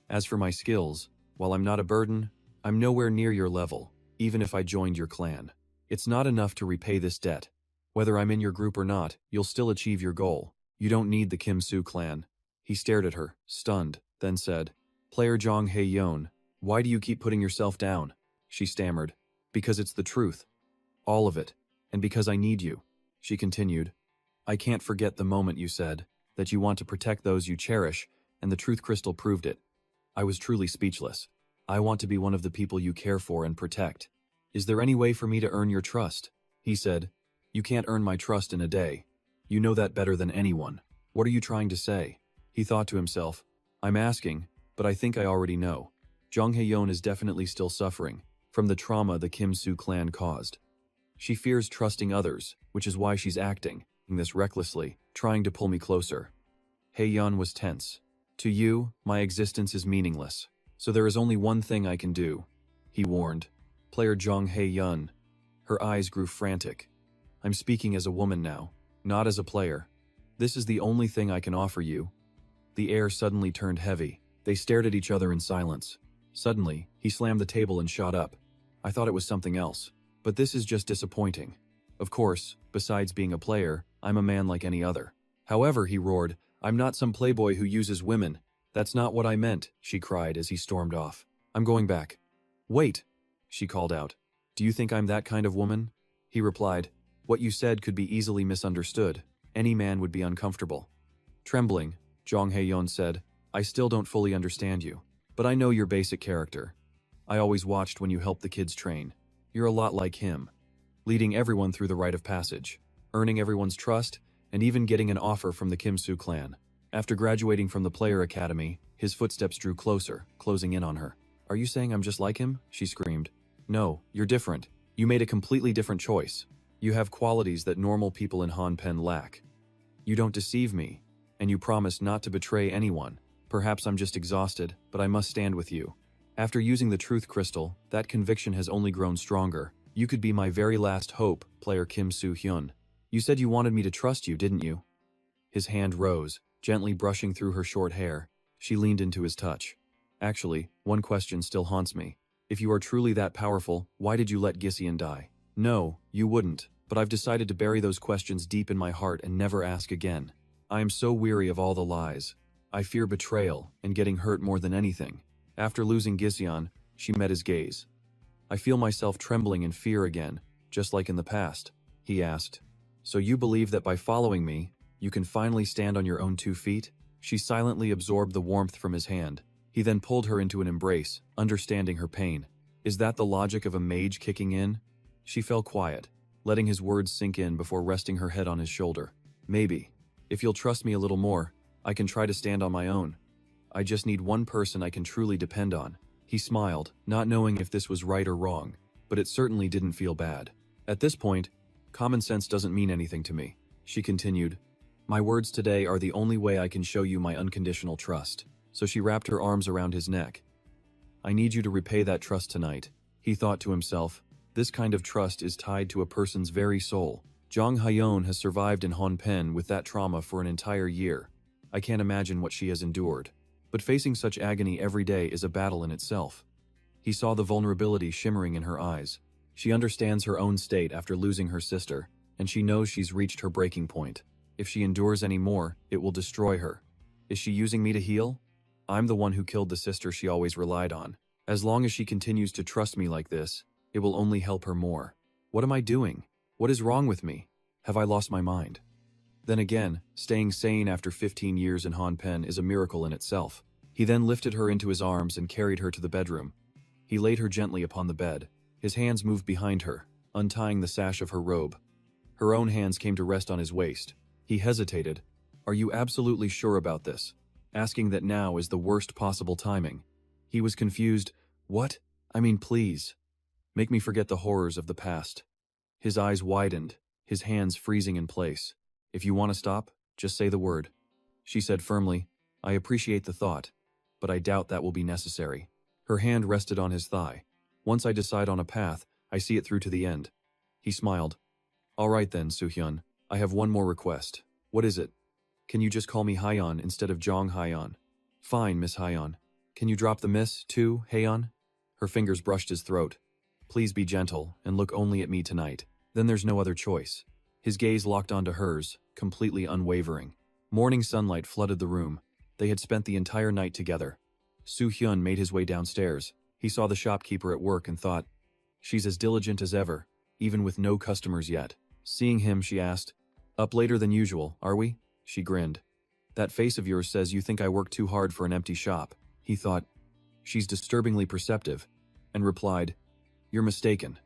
As for my skills, while I'm not a burden, I'm nowhere near your level, even if I joined your clan. It's not enough to repay this debt. Whether I'm in your group or not, you'll still achieve your goal. You don't need the Kim Soo clan. He stared at her, stunned, then said, Player Jong Hae-yeon, why do you keep putting yourself down? She stammered. Because it's the truth. All of it. And because I need you. She continued. I can't forget the moment you said that you want to protect those you cherish, and the truth crystal proved it. I was truly speechless. I want to be one of the people you care for and protect. Is there any way for me to earn your trust? He said. You can't earn my trust in a day. You know that better than anyone. What are you trying to say? He thought to himself. I'm asking, but I think I already know. Jong Hae-yeon is definitely still suffering from the trauma the Kim Soo clan caused. She fears trusting others, which is why she's acting this recklessly, trying to pull me closer. Hae-yeon was tense. To you, my existence is meaningless. So there is only one thing I can do. he warned. Player Jong Hae-yun. Her eyes grew frantic. I'm speaking as a woman now, not as a player. This is the only thing I can offer you. The air suddenly turned heavy. They stared at each other in silence. Suddenly, he slammed the table and shot up. I thought it was something else. But this is just disappointing. Of course, besides being a player, I'm a man like any other. However, he roared, I'm not some playboy who uses women. That's not what I meant, she cried as he stormed off. I'm going back. Wait, she called out. Do you think I'm that kind of woman? He replied, what you said could be easily misunderstood. Any man would be uncomfortable. Trembling, Jong Hae-yeon said, I still don't fully understand you. But I know your basic character. I always watched when you helped the kids train. You're a lot like him. Leading everyone through the rite of passage, earning everyone's trust, and even getting an offer from the Kim-soo clan. After graduating from the player academy, his footsteps drew closer, closing in on her. Are you saying I'm just like him? She screamed. No, you're different. You made a completely different choice. You have qualities that normal people in Hanpen lack. You don't deceive me, and you promise not to betray anyone. Perhaps I'm just exhausted, but I must stand with you. After using the truth crystal, that conviction has only grown stronger. You could be my very last hope, player Kim Soo-hyun. You said you wanted me to trust you, didn't you? His hand rose, gently brushing through her short hair. She leaned into his touch. Actually, one question still haunts me. If you are truly that powerful, why did you let Giseon die? No, you wouldn't, but I've decided to bury those questions deep in my heart and never ask again. I am so weary of all the lies. I fear betrayal and getting hurt more than anything. After losing Giseon, she met his gaze. I feel myself trembling in fear again, just like in the past, he asked. So you believe that by following me, you can finally stand on your own 2 feet? She silently absorbed the warmth from his hand. He then pulled her into an embrace, understanding her pain. Is that the logic of a mage kicking in? She fell quiet, letting his words sink in before resting her head on his shoulder. Maybe. If you'll trust me a little more, I can try to stand on my own. I just need one person I can truly depend on. He smiled, not knowing if this was right or wrong, but it certainly didn't feel bad. At this point, common sense doesn't mean anything to me. She continued, my words today are the only way I can show you my unconditional trust. So she wrapped her arms around his neck. I need you to repay that trust tonight. He thought to himself, this kind of trust is tied to a person's very soul. Jong Hae-yeon has survived in Hanpen with that trauma for an entire year. I can't imagine what she has endured. But facing such agony every day is a battle in itself. He saw the vulnerability shimmering in her eyes. She understands her own state after losing her sister, and she knows she's reached her breaking point. If she endures any more, it will destroy her. Is she using me to heal? I'm the one who killed the sister she always relied on. As long as she continues to trust me like this, it will only help her more. What am I doing? What is wrong with me? Have I lost my mind? Then again, staying sane after 15 years in Hanpen is a miracle in itself. He then lifted her into his arms and carried her to the bedroom. He laid her gently upon the bed. His hands moved behind her, untying the sash of her robe. Her own hands came to rest on his waist. He hesitated. Are you absolutely sure about this? Asking that now is the worst possible timing. He was confused. What? I mean, please. Make me forget the horrors of the past. His eyes widened, his hands freezing in place. If you want to stop, just say the word. She said firmly, I appreciate the thought, but I doubt that will be necessary. Her hand rested on his thigh. Once I decide on a path, I see it through to the end. He smiled. All right then, Soo-hyun. I have one more request. What is it? Can you just call me Haeyeon instead of Jong Haeyeon? Fine, Miss Haeyeon. Can you drop the miss, too, Haeyeon? Her fingers brushed his throat. Please be gentle and look only at me tonight. Then there's no other choice. His gaze locked onto hers, completely unwavering. Morning sunlight flooded the room. They had spent the entire night together. Soo-hyun made his way downstairs. He saw the shopkeeper at work and thought, she's as diligent as ever, even with no customers yet. Seeing him, she asked, up later than usual, are we? She grinned. That face of yours says you think I work too hard for an empty shop. He thought, she's disturbingly perceptive, and replied, you're mistaken.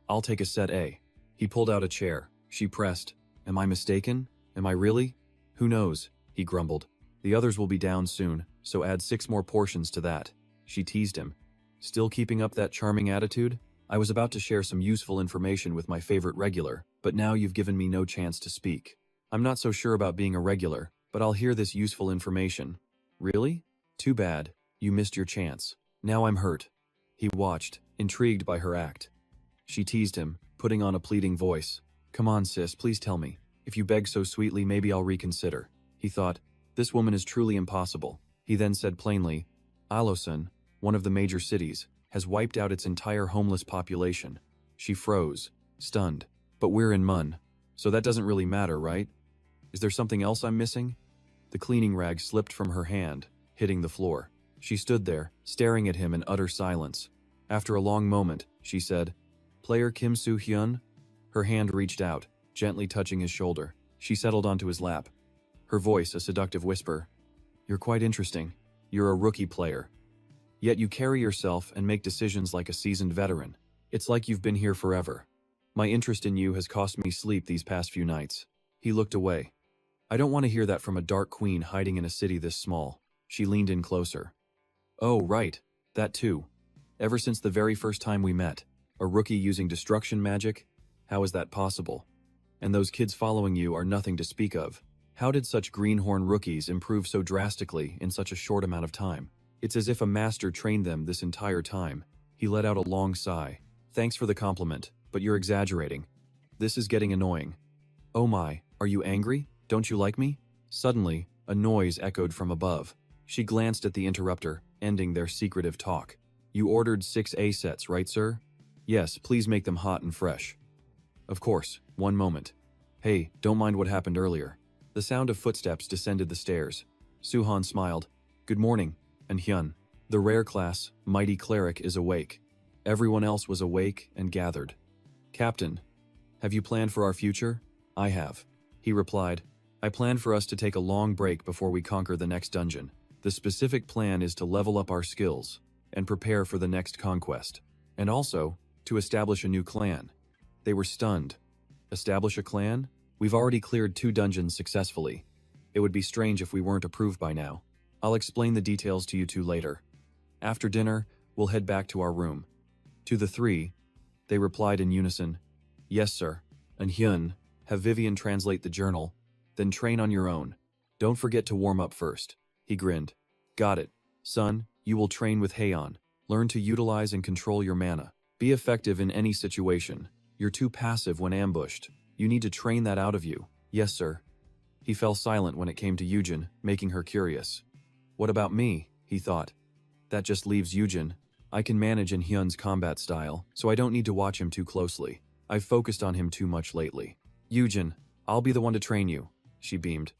I'll take a set A. He pulled out a chair. She pressed, am I mistaken? Am I really? Who knows? He grumbled. The others will be down soon, so add 6 more portions to that. She teased him. Still keeping up that charming attitude? I was about to share some useful information with my favorite regular, but now you've given me no chance to speak. I'm not so sure about being a regular, but I'll hear this useful information. Really? Too bad. You missed your chance. Now I'm hurt. He watched, intrigued by her act. She teased him, putting on a pleading voice. Come on, sis, please tell me. If you beg so sweetly, maybe I'll reconsider. He thought, this woman is truly impossible. He then said plainly, Alosun, one of the major cities, has wiped out its entire homeless population. She froze, stunned. But we're in Mun, so that doesn't really matter, right? Is there something else I'm missing? The cleaning rag slipped from her hand, hitting the floor. She stood there, staring at him in utter silence. After a long moment, she said, Player Kim Soo-hyun? Her hand reached out, gently touching his shoulder. She settled onto his lap. Her voice a seductive whisper. You're quite interesting. You're a rookie player. Yet you carry yourself and make decisions like a seasoned veteran. It's like you've been here forever. My interest in you has cost me sleep these past few nights. He looked away. I don't want to hear that from a dark queen hiding in a city this small. She leaned in closer. Oh, right. That too. Ever since the very first time we met. A rookie using destruction magic? How is that possible? And those kids following you are nothing to speak of. How did such greenhorn rookies improve so drastically in such a short amount of time? It's as if a master trained them this entire time. He let out a long sigh. Thanks for the compliment, but you're exaggerating. This is getting annoying. Oh my, are you angry? Don't you like me? Suddenly, a noise echoed from above. She glanced at the interrupter, ending their secretive talk. You ordered 6 A sets, right, sir? Yes, please make them hot and fresh. Of course, one moment. Hey, don't mind what happened earlier. The sound of footsteps descended the stairs. Suhan smiled. Good morning, and Hyun. The rare class, mighty cleric, is awake. Everyone else was awake and gathered. Captain, have you planned for our future? I have. He replied. I plan for us to take a long break before we conquer the next dungeon. The specific plan is to level up our skills and prepare for the next conquest. And also, to establish a new clan. They were stunned. Establish a clan? We've already cleared 2 dungeons successfully. It would be strange if we weren't approved by now. I'll explain the details to you two later. After dinner, we'll head back to our room. To the 3, they replied in unison, Yes, sir. And Hyun, have Vivian translate the journal, then train on your own. Don't forget to warm up first. He grinned. Got it. Son, you will train with Haeon. Learn to utilize and control your mana. Be effective in any situation. You're too passive when ambushed. You need to train that out of you. Yes, sir. He fell silent when it came to Yujin, making her curious. What about me? He thought. That just leaves Yujin. I can manage in Hyun's combat style, so I don't need to watch him too closely. I've focused on him too much lately. Yujin, I'll be the one to train you. She beamed.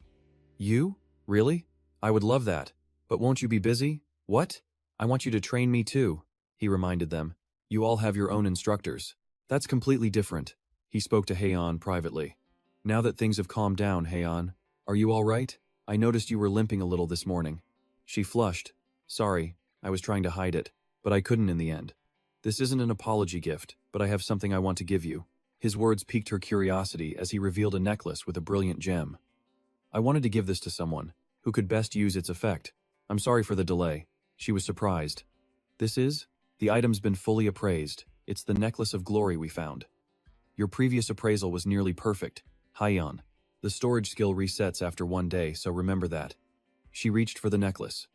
You? Really? I would love that. But won't you be busy? What? I want you to train me too, he reminded them. You all have your own instructors. That's completely different. He spoke to Haeon privately. Now that things have calmed down, Haeon, are you all right? I noticed you were limping a little this morning. She flushed. Sorry, I was trying to hide it, but I couldn't in the end. This isn't an apology gift, but I have something I want to give you. His words piqued her curiosity as he revealed a necklace with a brilliant gem. I wanted to give this to someone who could best use its effect. I'm sorry for the delay. She was surprised. This is? The item's been fully appraised. It's the necklace of glory we found. Your previous appraisal was nearly perfect. Haeon. The storage skill resets after 1 day, so remember that. She reached for the necklace.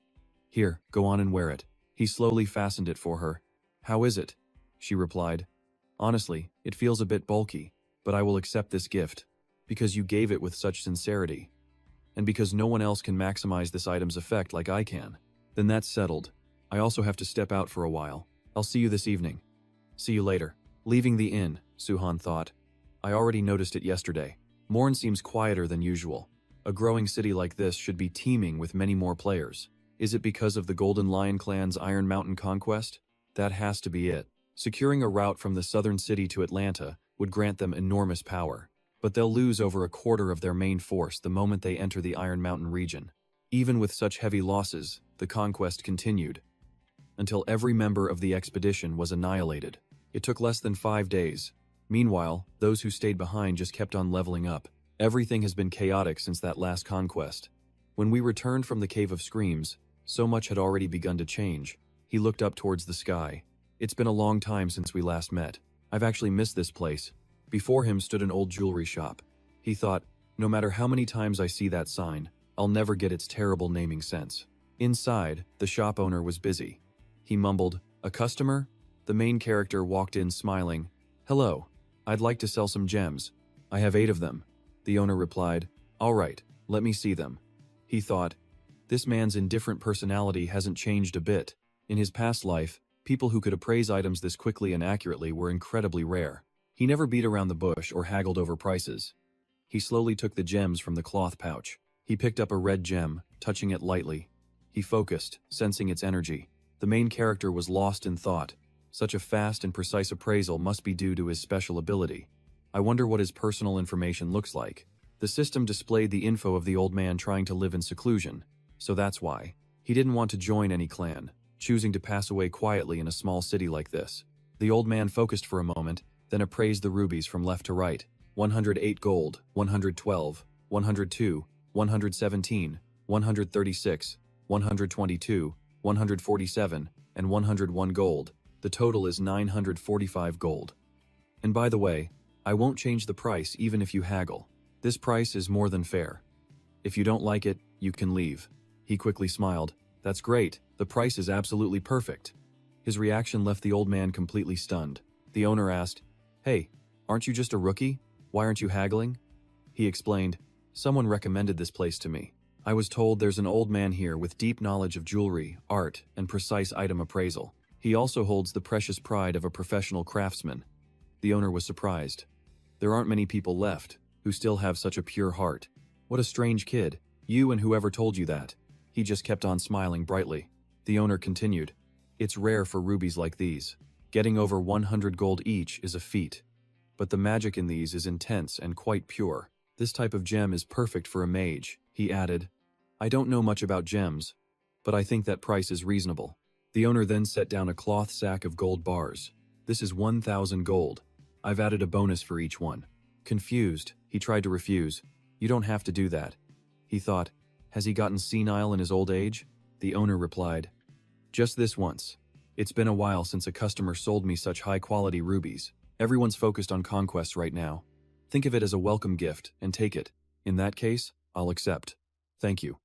Here, go on and wear it. He slowly fastened it for her. How is it? She replied. Honestly, it feels a bit bulky, but I will accept this gift, because you gave it with such sincerity. And because no one else can maximize this item's effect like I can. Then that's settled. I also have to step out for a while. I'll see you this evening. See you later. Leaving the inn, Suhan thought. I already noticed it yesterday. Morn seems quieter than usual. A growing city like this should be teeming with many more players. Is it because of the Golden Lion clan's Iron Mountain conquest? That has to be it. Securing a route from the southern city to Atlanta would grant them enormous power. But they'll lose over a quarter of their main force the moment they enter the Iron Mountain region. Even with such heavy losses, the conquest continued, until every member of the expedition was annihilated. It took less than 5 days. Meanwhile, those who stayed behind just kept on leveling up. Everything has been chaotic since that last conquest. When we returned from the Cave of Screams, so much had already begun to change. He looked up towards the sky. It's been a long time since we last met. I've actually missed this place. Before him stood an old jewelry shop. He thought, no matter how many times I see that sign, I'll never get its terrible naming sense. Inside, the shop owner was busy. He mumbled, A customer? The main character walked in smiling. Hello, I'd like to sell some gems. I have 8 of them. The owner replied, all right, let me see them. He thought, this man's indifferent personality hasn't changed a bit. In his past life, people who could appraise items this quickly and accurately were incredibly rare. He never beat around the bush or haggled over prices. He slowly took the gems from the cloth pouch. He picked up a red gem, touching it lightly. He focused, sensing its energy. The main character was lost in thought. Such a fast and precise appraisal must be due to his special ability. I wonder what his personal information looks like. The system displayed the info of the old man trying to live in seclusion, so that's why. He didn't want to join any clan, choosing to pass away quietly in a small city like this. The old man focused for a moment, then appraised the rubies from left to right. 108 gold, 112, 102, 117, 136, 122, 147, and 101 gold. The total is 945 gold. And by the way, I won't change the price even if you haggle. This price is more than fair. If you don't like it, you can leave. He quickly smiled. That's great, the price is absolutely perfect. His reaction left the old man completely stunned. The owner asked, hey, aren't you just a rookie? Why aren't you haggling? He explained, someone recommended this place to me. I was told there's an old man here with deep knowledge of jewelry, art, and precise item appraisal. He also holds the precious pride of a professional craftsman. The owner was surprised. There aren't many people left who still have such a pure heart. What a strange kid, you and whoever told you that. He just kept on smiling brightly. The owner continued, it's rare for rubies like these. Getting over 100 gold each is a feat. But the magic in these is intense and quite pure. This type of gem is perfect for a mage, he added. I don't know much about gems, but I think that price is reasonable. The owner then set down a cloth sack of gold bars. This is 1,000 gold. I've added a bonus for each one. Confused, he tried to refuse. You don't have to do that. He thought, has he gotten senile in his old age? The owner replied, just this once. It's been a while since a customer sold me such high-quality rubies. Everyone's focused on conquest right now. Think of it as a welcome gift and take it. In that case, I'll accept. Thank you.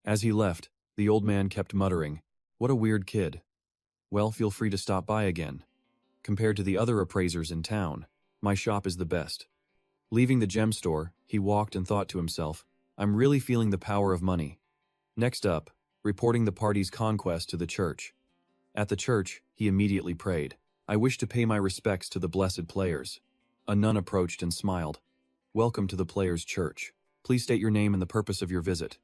As he left, the old man kept muttering, what a weird kid. Well, feel free to stop by again. Compared to the other appraisers in town, my shop is the best. Leaving the gem store, he walked and thought to himself, I'm really feeling the power of money. Next up, reporting the party's conquest to the church. At the church, he immediately prayed, I wish to pay my respects to the blessed players. A nun approached and smiled. Welcome to the players' church. Please state your name and the purpose of your visit.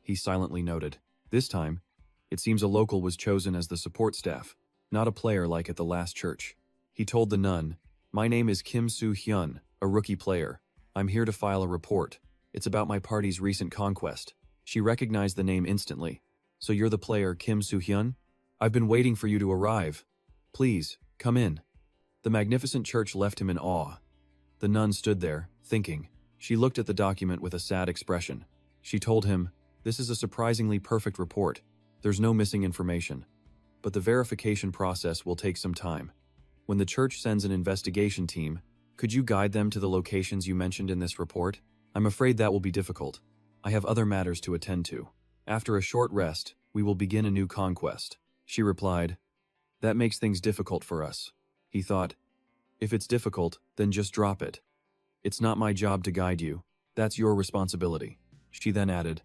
He silently noted. This time, it seems a local was chosen as the support staff, not a player like at the last church. He told the nun, my name is Kim Soo-hyun, a rookie player. I'm here to file a report. It's about my party's recent conquest. She recognized the name instantly. So you're the player Kim Soo-hyun? I've been waiting for you to arrive. Please, come in. The magnificent church left him in awe. The nun stood there, thinking. She looked at the document with a sad expression. She told him, this is a surprisingly perfect report. There's no missing information. But the verification process will take some time. When the church sends an investigation team, could you guide them to the locations you mentioned in this report? I'm afraid that will be difficult. I have other matters to attend to. After a short rest, we will begin a new conquest. She replied, that makes things difficult for us. He thought, if it's difficult, then just drop it. It's not my job to guide you. That's your responsibility. She then added,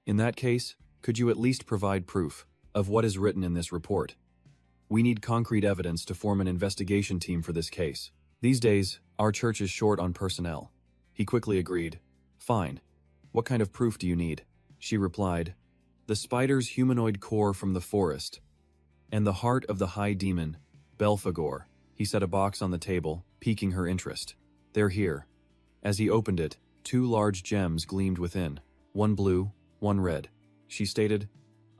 in that case, could you at least provide proof of what is written in this report? We need concrete evidence to form an investigation team for this case. These days, our church is short on personnel. He quickly agreed. Fine. What kind of proof do you need? She replied, the spider's humanoid core from the forest, and the heart of the high demon, Belphegor. He set a box on the table, piquing her interest. They're here. As he opened it, 2 large gems gleamed within, one blue, one red. She stated,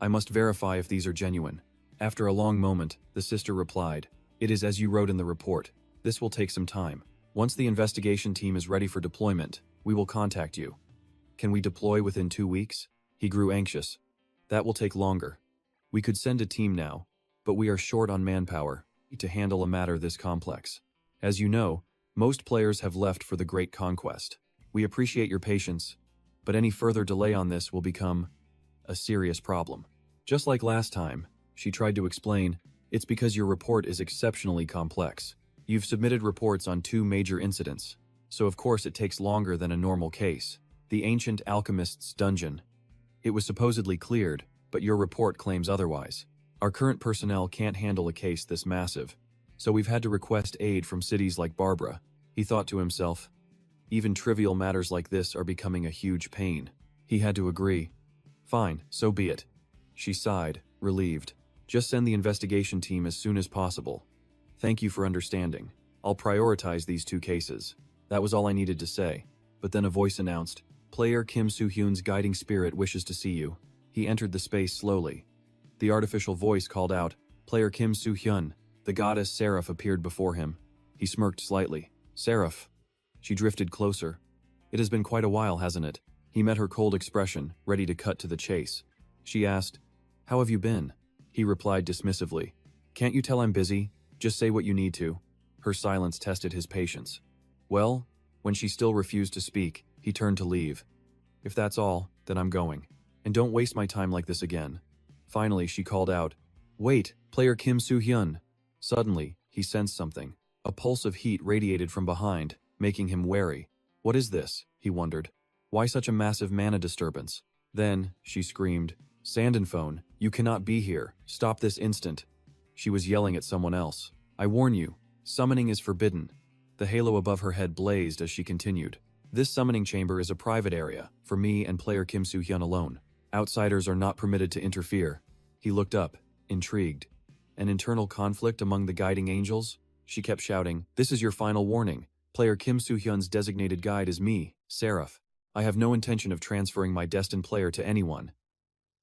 I must verify if these are genuine. After a long moment, the sister replied, it is as you wrote in the report. This will take some time. Once the investigation team is ready for deployment, we will contact you. Can we deploy within 2 weeks? He grew anxious. That will take longer. We could send a team now, but we are short on manpower to handle a matter this complex. As you know, most players have left for the Great Conquest. We appreciate your patience, but any further delay on this will become a serious problem. Just like last time, she tried to explain, It's because your report is exceptionally complex. You've submitted reports on 2 major incidents, so of course it takes longer than a normal case. The ancient alchemist's dungeon. It was supposedly cleared, but your report claims otherwise. Our current personnel can't handle a case this massive, so we've had to request aid from cities like Barbara. He thought to himself. Even trivial matters like this are becoming a huge pain. He had to agree. Fine, so be it. She sighed, relieved. Just send the investigation team as soon as possible. Thank you for understanding. I'll prioritize these 2 cases. That was all I needed to say. But then a voice announced, Player Kim Soo-hyun's guiding spirit wishes to see you. He entered the space slowly. The artificial voice called out, Player Kim Soo-hyun. The goddess Seraph appeared before him. He smirked slightly. Seraph. She drifted closer. It has been quite a while, hasn't it? He met her cold expression, ready to cut to the chase. She asked, How have you been? He replied dismissively. Can't you tell I'm busy? Just say what you need to. Her silence tested his patience. Well, when she still refused to speak, he turned to leave. If that's all, then I'm going. And don't waste my time like this again. Finally, she called out, Wait, Player Kim Soo-hyun. Suddenly, he sensed something. A pulse of heat radiated from behind, making him wary. What is this? He wondered. Why such a massive mana disturbance? Then, she screamed, Sandenphone, you cannot be here. Stop this instant. She was yelling at someone else. I warn you, summoning is forbidden. The halo above her head blazed as she continued. This summoning chamber is a private area, for me and Player Kim Soo-hyun alone. Outsiders are not permitted to interfere. He looked up, intrigued. An internal conflict among the guiding angels? She kept shouting, This is your final warning. Player Kim Soo-hyun's designated guide is me, Seraph. I have no intention of transferring my destined player to anyone.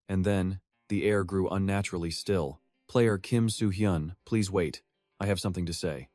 And then, the air grew unnaturally still. Player Kim Soo-hyun, please wait. I have something to say.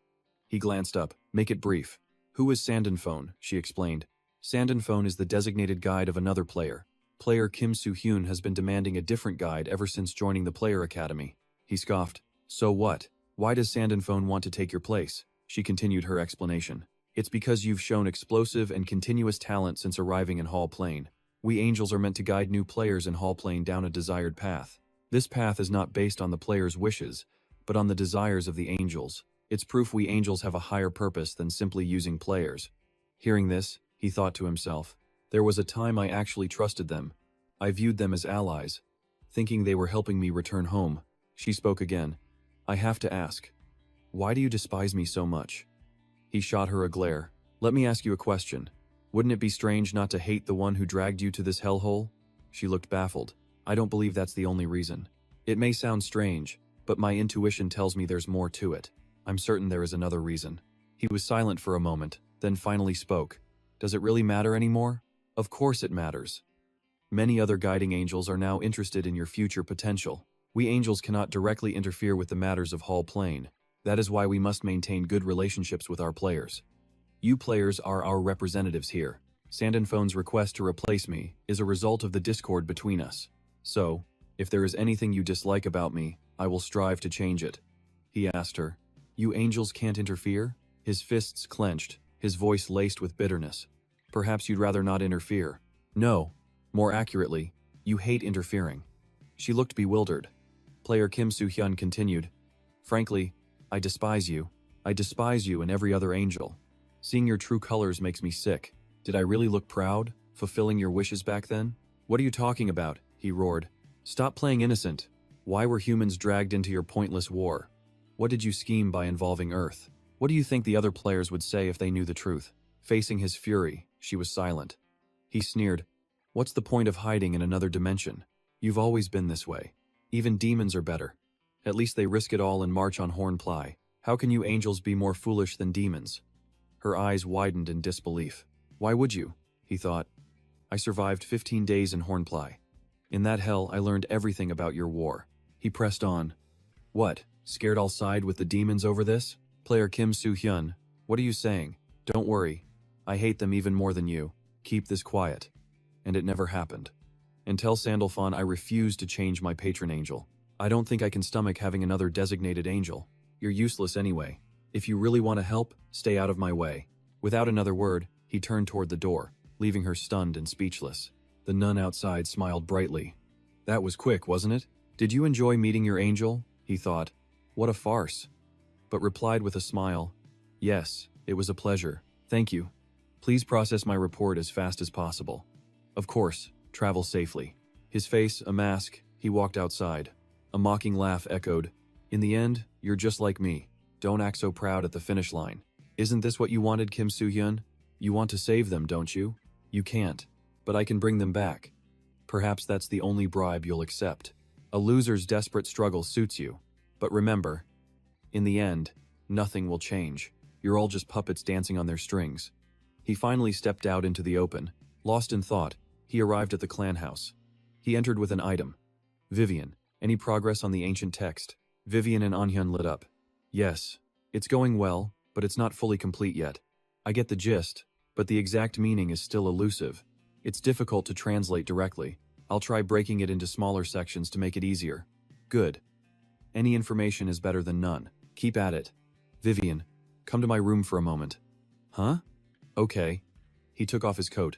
He glanced up. Make it brief. Who is Sandenphone? She explained. Sandenphone is the designated guide of another player. Player Kim Soo-hyun has been demanding a different guide ever since joining the Player Academy. He scoffed. So what? Why does Sandenphone want to take your place? She continued her explanation. It's because you've shown explosive and continuous talent since arriving in Hall Plain. We angels are meant to guide new players in Hall Plain down a desired path. This path is not based on the player's wishes, but on the desires of the angels. It's proof we angels have a higher purpose than simply using players. Hearing this, he thought to himself, there was a time I actually trusted them. I viewed them as allies, thinking they were helping me return home. She spoke again. I have to ask, why do you despise me so much? He shot her a glare. Let me ask you a question. Wouldn't it be strange not to hate the one who dragged you to this hellhole? She looked baffled. I don't believe that's the only reason. It may sound strange, but my intuition tells me there's more to it. I'm certain there is another reason. He was silent for a moment, then finally spoke. Does it really matter anymore? Of course it matters. Many other guiding angels are now interested in your future potential. We angels cannot directly interfere with the matters of Hall Plain. That is why we must maintain good relationships with our players. You players are our representatives here. Sandenphone's request to replace me is a result of the discord between us. So, if there is anything you dislike about me, I will strive to change it. He asked her. You angels can't interfere? His fists clenched, his voice laced with bitterness. Perhaps you'd rather not interfere. No. More accurately, you hate interfering. She looked bewildered. Player Kim Soo-hyun continued. Frankly, I despise you. I despise you and every other angel. Seeing your true colors makes me sick. Did I really look proud, fulfilling your wishes back then? What are you talking about? He roared. Stop playing innocent. Why were humans dragged into your pointless war? What did you scheme by involving Earth? What do you think the other players would say if they knew the truth? Facing his fury, she was silent. He sneered. What's the point of hiding in another dimension? You've always been this way. Even demons are better. At least they risk it all and march on Hornply. How can you angels be more foolish than demons? Her eyes widened in disbelief. Why would you? He thought. I survived 15 days in Hornply. In that hell, I learned everything about your war. He pressed on. What? Scared I'll side with the demons over this? Player Kim Soo-hyun, what are you saying? Don't worry. I hate them even more than you. Keep this quiet. And it never happened. And tell Sandalphon I refuse to change my patron angel. I don't think I can stomach having another designated angel. You're useless anyway. If you really want to help, stay out of my way. Without another word, he turned toward the door, leaving her stunned and speechless. The nun outside smiled brightly. That was quick, wasn't it? Did you enjoy meeting your angel? He thought. What a farce. But replied with a smile, "Yes, it was a pleasure. Thank you. Please process my report as fast as possible. Of course, travel safely." His face a mask, he walked outside. A mocking laugh echoed, "In the end, you're just like me. Don't act so proud at the finish line. Isn't this what you wanted, Kim Soo-hyun? You want to save them, don't you? You can't. But I can bring them back. Perhaps that's the only bribe you'll accept. A loser's desperate struggle suits you. But remember, in the end, nothing will change. You're all just puppets dancing on their strings." He finally stepped out into the open. Lost in thought, he arrived at the clan house. He entered with an item. "Vivian, any progress on the ancient text?" Vivian and Anhyun lit up. "Yes, it's going well, but it's not fully complete yet. I get the gist, but the exact meaning is still elusive. It's difficult to translate directly. I'll try breaking it into smaller sections to make it easier." "Good. Any information is better than none. Keep at it. Vivian, come to my room for a moment." "Huh? Okay." He took off his coat.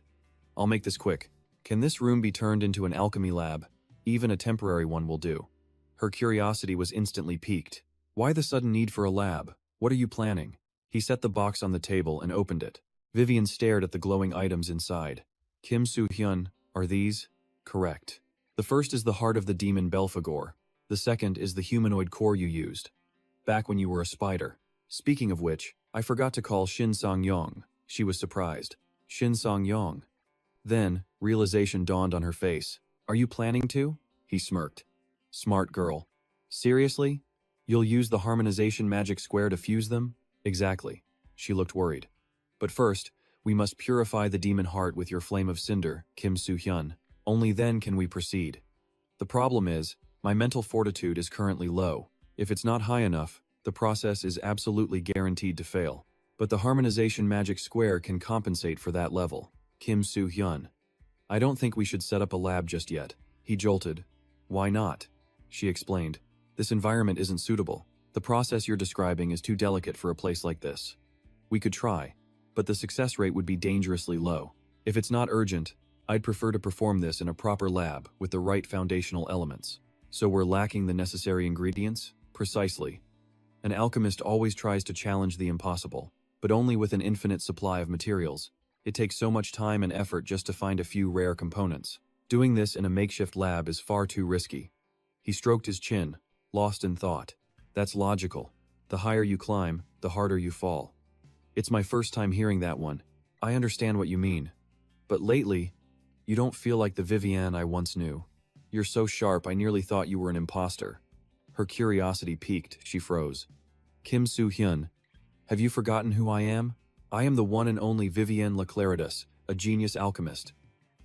"I'll make this quick. Can this room be turned into an alchemy lab? Even a temporary one will do." Her curiosity was instantly piqued. "Why the sudden need for a lab? What are you planning?" He set the box on the table and opened it. Vivian stared at the glowing items inside. "Kim Soo-hyun, are these?" "Correct. The first is the heart of the demon Belphegor. The second is the humanoid core you used back when you were a spider. Speaking of which, I forgot to call Shin Sang-yong." She was surprised. "Shin Sang-yong?" Then, realization dawned on her face. "Are you planning to?" He smirked. "Smart girl. Seriously? You'll use the harmonization magic square to fuse them?" "Exactly." She looked worried. "But first, we must purify the demon heart with your flame of cinder, Kim Soo-hyun. Only then can we proceed. The problem is, my mental fortitude is currently low. If it's not high enough, the process is absolutely guaranteed to fail. But the harmonization magic square can compensate for that level. Kim Soo-hyun. I don't think we should set up a lab just yet." He jolted. "Why not?" She explained. "This environment isn't suitable. The process you're describing is too delicate for a place like this. We could try, but the success rate would be dangerously low. If it's not urgent, I'd prefer to perform this in a proper lab with the right foundational elements." "So we're lacking the necessary ingredients?" "Precisely. An alchemist always tries to challenge the impossible, but only with an infinite supply of materials. It takes so much time and effort just to find a few rare components. Doing this in a makeshift lab is far too risky." He stroked his chin, lost in thought. "That's logical. The higher you climb, the harder you fall." "It's my first time hearing that one. I understand what you mean. But lately, you don't feel like the Vivienne I once knew. You're so sharp I nearly thought you were an imposter." Her curiosity piqued, she froze. "Kim Soo-hyun, have you forgotten who I am? I am the one and only Vivienne Leclaridas, a genius alchemist.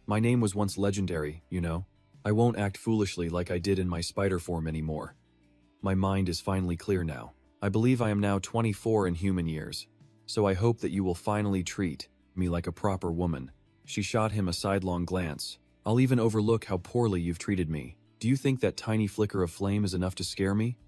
My name was once legendary, you know. I won't act foolishly like I did in my spider form anymore. My mind is finally clear now. I believe I am now 24 in human years, so I hope that you will finally treat me like a proper woman." She shot him a sidelong glance. "I'll even overlook how poorly you've treated me. Do you think that tiny flicker of flame is enough to scare me?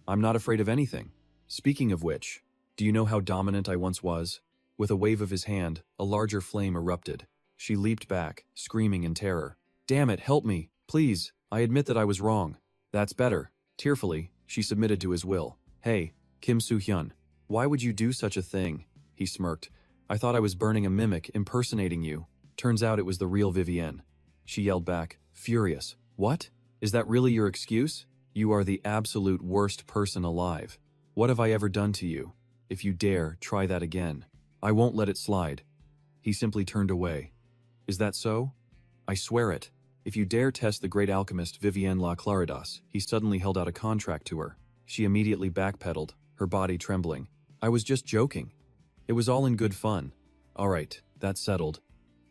I'm not afraid of anything. Speaking of which, do you know how dominant I once was?" With a wave of his hand, a larger flame erupted. She leaped back, screaming in terror. "Damn it, help me, please. I admit that I was wrong." "That's better." Tearfully, she submitted to his will. "Hey, Kim Soo-hyun, why would you do such a thing?" He smirked. "I thought I was burning a mimic, impersonating you. Turns out it was the real Vivienne." She yelled back, furious. "What? Is that really your excuse? You are the absolute worst person alive. What have I ever done to you? If you dare, try that again. I won't let it slide." He simply turned away. "Is that so?" "I swear it. If you dare test the great alchemist Vivienne La Claridas." He suddenly held out a contract to her. She immediately backpedaled, her body trembling. "I was just joking. It was all in good fun." "All right, that's settled."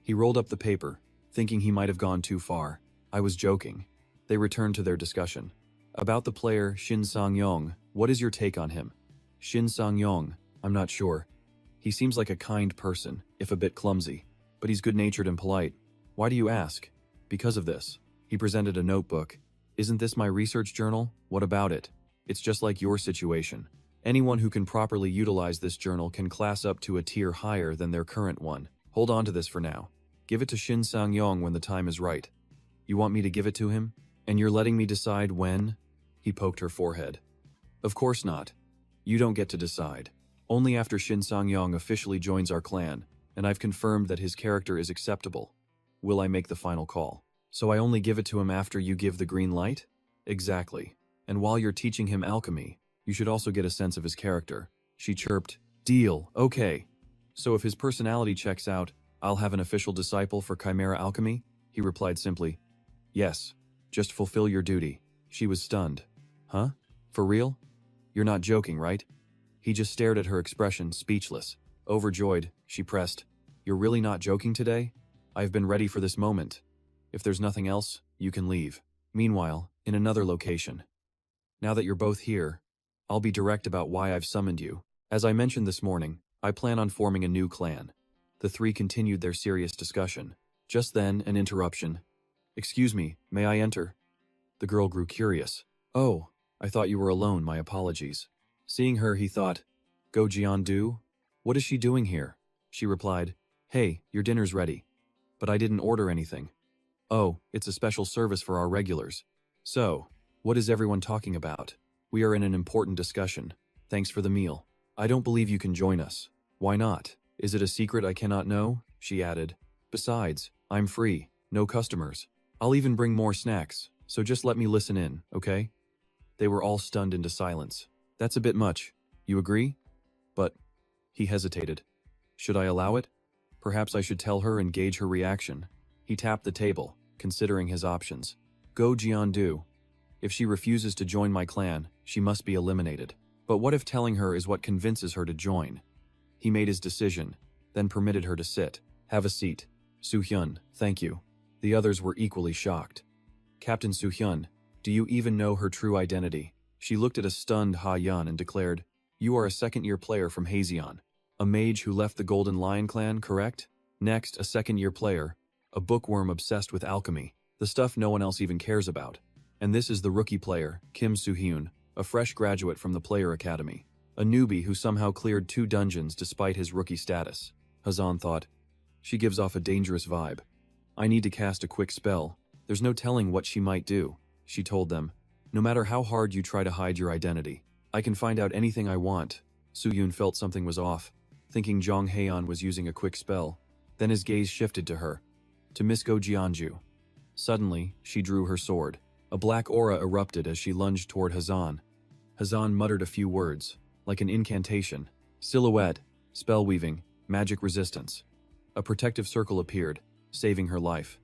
He rolled up the paper, thinking he might have gone too far. "I was joking." They returned to their discussion. "About the player Shin Sang-yong, what is your take on him?" "Shin Sang-yong, I'm not sure. He seems like a kind person, if a bit clumsy, but he's good-natured and polite." "Why do you ask?" "Because of this." He presented a notebook. "Isn't this my research journal? What about it? It's just like your situation. Anyone who can properly utilize this journal can class up to a tier higher than their current one. Hold on to this for now. Give it to Shin Sang-yong when the time is right." "You want me to give it to him? And you're letting me decide when?" He poked her forehead. Of course not. You don't get to decide. Only after Shin Sang-yong officially joins our clan, and I've confirmed that his character is acceptable, will I make the final call. So I only give it to him after you give the green light? Exactly. And while you're teaching him alchemy, you should also get a sense of his character. She chirped, "Deal, okay." So if his personality checks out, I'll have an official disciple for Chimera alchemy? He replied simply, "Yes, just fulfill your duty." She was stunned. Huh? For real? You're not joking, right? He just stared at her expression, speechless. Overjoyed, she pressed, "You're really not joking today? I've been ready for this moment. If there's nothing else, you can leave." Meanwhile, in another location. Now that you're both here, I'll be direct about why I've summoned you. As I mentioned this morning, I plan on forming a new clan. The three continued their serious discussion. Just then, an interruption. "Excuse me, may I enter?" The girl grew curious. "Oh, I thought you were alone, my apologies." Seeing her, he thought, "Go Jian-do? What is she doing here?" She replied, "Hey, your dinner's ready." "But I didn't order anything." "Oh, it's a special service for our regulars." "So, what is everyone talking about?" "We are in an important discussion. Thanks for the meal." "I don't believe you can join us." "Why not? Is it a secret I cannot know?" she added. "Besides, I'm free, no customers. I'll even bring more snacks, so just let me listen in, okay?" They were all stunned into silence. "That's a bit much. You agree?" "But..." He hesitated. "Should I allow it? Perhaps I should tell her and gauge her reaction." He tapped the table, considering his options. "Go Jian-do. If she refuses to join my clan, she must be eliminated. But what if telling her is what convinces her to join?" He made his decision, then permitted her to sit. "Have a seat." "Soo-hyun, thank you." The others were equally shocked. "Captain Soo-hyun, do you even know her true identity?" She looked at a stunned Ha-yun and declared, "You are a second-year player from Hazeon. A mage who left the Golden Lion clan, correct? Next, a second-year player, a bookworm obsessed with alchemy, the stuff no one else even cares about. And this is the rookie player, Kim Soo-hyun, a fresh graduate from the Player Academy. A newbie who somehow cleared 2 dungeons despite his rookie status." Hazan thought, "She gives off a dangerous vibe. I need to cast a quick spell. There's no telling what she might do." She told them, "No matter how hard you try to hide your identity, I can find out anything I want." Soo-hyun felt something was off, thinking Jong Haeon was using a quick spell. Then his gaze shifted to her, to Miss Go Jianju. Suddenly, she drew her sword. A black aura erupted as she lunged toward Hazan. Hazan muttered a few words, like an incantation. Silhouette, spell weaving, magic resistance. A protective circle appeared, saving her life.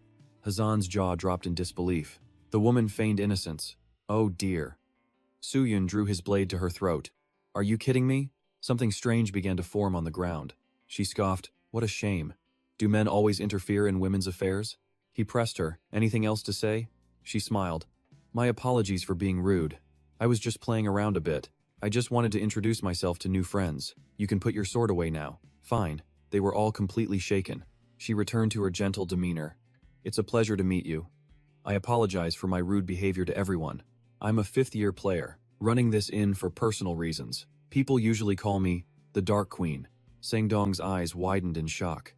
Hazan's jaw dropped in disbelief. The woman feigned innocence. "Oh dear." Soo-hyun drew his blade to her throat. "Are you kidding me?" Something strange began to form on the ground. She scoffed, "What a shame. Do men always interfere in women's affairs?" He pressed her. "Anything else to say?" She smiled. "My apologies for being rude. I was just playing around a bit. I just wanted to introduce myself to new friends. You can put your sword away now." "Fine." They were all completely shaken. She returned to her gentle demeanor. "It's a pleasure to meet you. I apologize for my rude behavior to everyone. I'm a 5th-year player, running this inn for personal reasons. People usually call me the Dark Queen." Sangdong's eyes widened in shock.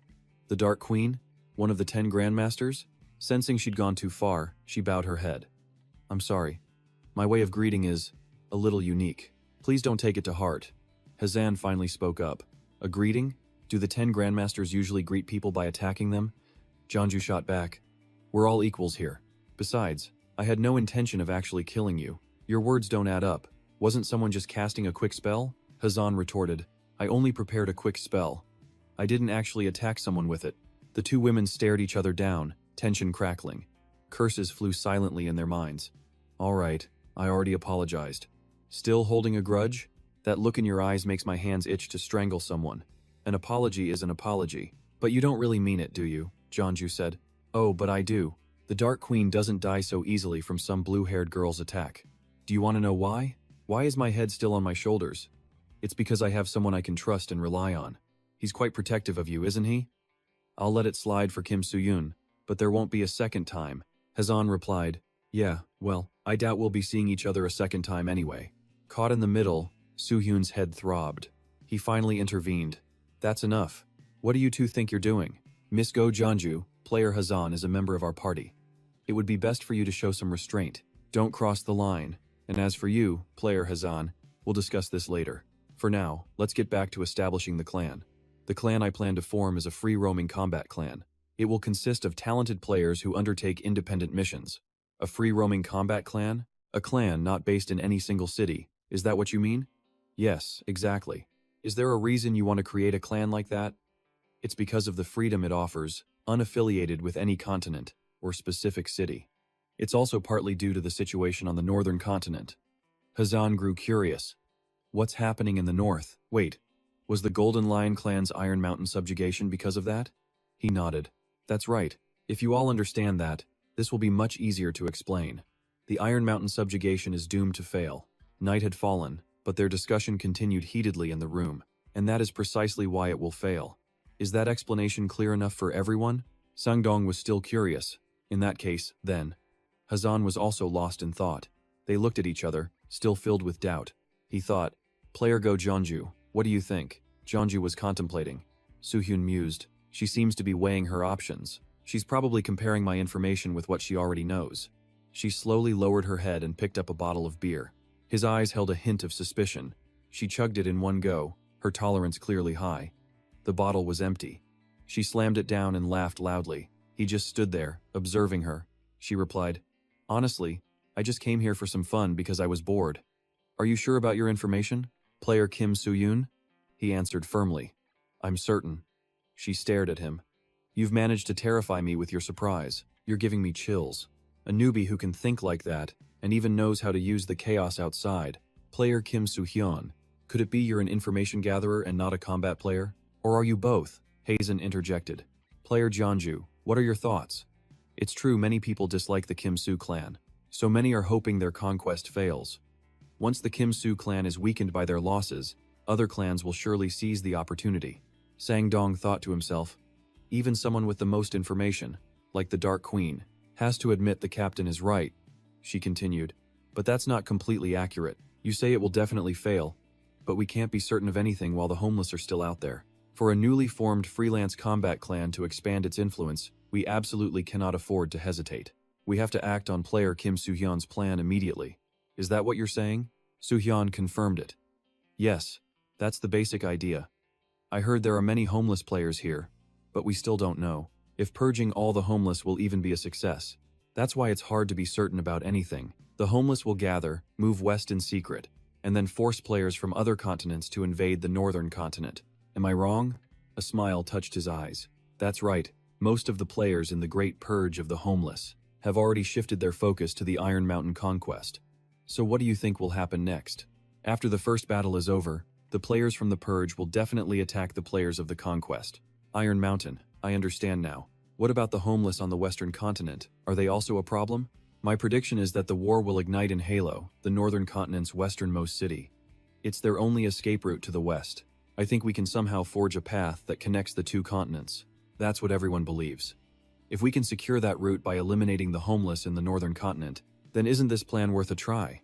"The Dark Queen? One of the 10 Grandmasters?" Sensing she'd gone too far, she bowed her head. "I'm sorry. My way of greeting is a little unique. Please don't take it to heart." Hazan finally spoke up. "A greeting? Do the 10 Grandmasters usually greet people by attacking them?" Janju shot back. "We're all equals here. Besides, I had no intention of actually killing you. Your words don't add up. Wasn't someone just casting a quick spell?" Hazan retorted. "I only prepared a quick spell. I didn't actually attack someone with it." The 2 women stared each other down, tension crackling. Curses flew silently in their minds. "All right, I already apologized." "Still holding a grudge? That look in your eyes makes my hands itch to strangle someone. An apology is an apology. But you don't really mean it, do you?" Janju said. "Oh, but I do. The Dark Queen doesn't die so easily from some blue-haired girl's attack. Do you want to know why? Why is my head still on my shoulders? It's because I have someone I can trust and rely on. He's quite protective of you, isn't he?" "I'll let it slide for Kim Soo-hyun, but there won't be a second time." Hazan replied, "Yeah, well, I doubt we'll be seeing each other a second time anyway." Caught in the middle, Soo-hyun's head throbbed. He finally intervened. "That's enough. What do you two think you're doing? Miss Go Janju, player Hazan, is a member of our party. It would be best for you to show some restraint. Don't cross the line. And as for you, player Hazan, We'll discuss this later. For now, let's get back to establishing the clan. The clan I plan to form is a free-roaming combat clan. It will consist of talented players who undertake independent missions. A free-roaming combat clan? A clan not based in any single city. Is that what you mean? Yes, exactly. Is there a reason you want to create a clan like that? It's because of the freedom it offers, unaffiliated with any continent or specific city. It's also partly due to the situation on the northern continent. Hazan grew curious. What's happening in the north? Wait, was the Golden Lion clan's Iron Mountain subjugation because of that? He nodded. That's right. If you all understand that, this will be much easier to explain. The Iron Mountain subjugation is doomed to fail. Night had fallen, but their discussion continued heatedly in the room, and that is precisely why it will fail. Is that explanation clear enough for everyone? Sangdong was still curious. In that case, then. Hazan was also lost in thought. They looked at each other, still filled with doubt. He thought, Player Go Jeonju, what do you think? Jeonju was contemplating. Soo-hyun mused. She seems to be weighing her options. She's probably comparing my information with what she already knows. She slowly lowered her head and picked up a bottle of beer. His eyes held a hint of suspicion. She chugged it in one go, her tolerance clearly high. The bottle was empty. She slammed it down and laughed loudly. He just stood there, observing her. She replied, Honestly, I just came here for some fun because I was bored. Are you sure about your information, Player Kim Soo-yoon? He answered firmly. I'm certain. She stared at him. You've managed to terrify me with your surprise. You're giving me chills. A newbie who can think like that, and even knows how to use the chaos outside. Player Kim Soo-hyun. Could it be you're an information gatherer and not a combat player? Or are you both? Hazen interjected. Player Jeonju, what are your thoughts? It's true many people dislike the Kim Soo clan. So many are hoping their conquest fails. Once the Kim Soo clan is weakened by their losses, other clans will surely seize the opportunity. Sangdong thought to himself, even someone with the most information, like the Dark Queen, has to admit the captain is right. She continued, but that's not completely accurate. You say it will definitely fail, but we can't be certain of anything while the homeless are still out there. For a newly formed freelance combat clan to expand its influence, we absolutely cannot afford to hesitate. We have to act on player Kim Soo-hyun's plan immediately. Is that what you're saying? Soo-hyun confirmed it. Yes, that's the basic idea. I heard there are many homeless players here, but we still don't know if purging all the homeless will even be a success. That's why it's hard to be certain about anything. The homeless will gather, move west in secret, and then force players from other continents to invade the northern continent. Am I wrong? A smile touched his eyes. That's right. Most of the players in the Great Purge of the Homeless have already shifted their focus to the Iron Mountain conquest. So what do you think will happen next? After the first battle is over, the players from the Purge will definitely attack the players of the conquest. Iron Mountain, I understand now. What about the homeless on the western continent? Are they also a problem? My prediction is that the war will ignite in Halo, the northern continent's westernmost city. It's their only escape route to the west. I think we can somehow forge a path that connects the two continents. That's what everyone believes. If we can secure that route by eliminating the homeless in the northern continent, then isn't this plan worth a try?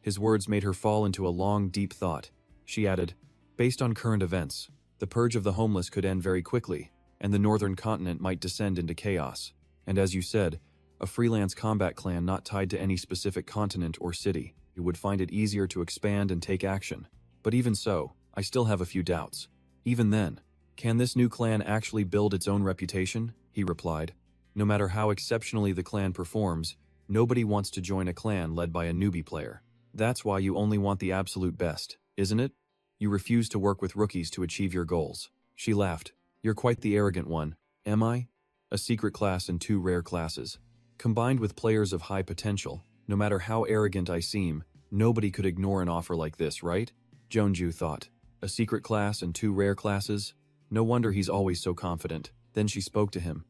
His words made her fall into a long, deep thought. She added, based on current events, the purge of the homeless could end very quickly, and the northern continent might descend into chaos. And as you said, a freelance combat clan not tied to any specific continent or city, you would find it easier to expand and take action. But even so, I still have a few doubts. Even then, can this new clan actually build its own reputation? He replied. No matter how exceptionally the clan performs, nobody wants to join a clan led by a newbie player. That's why you only want the absolute best, isn't it? You refuse to work with rookies to achieve your goals. She laughed. You're quite the arrogant one, am I? A secret class and 2 rare classes. Combined with players of high potential, no matter how arrogant I seem, nobody could ignore an offer like this, right? Jeonju thought. A secret class and 2 rare classes? No wonder he's always so confident. Then she spoke to him.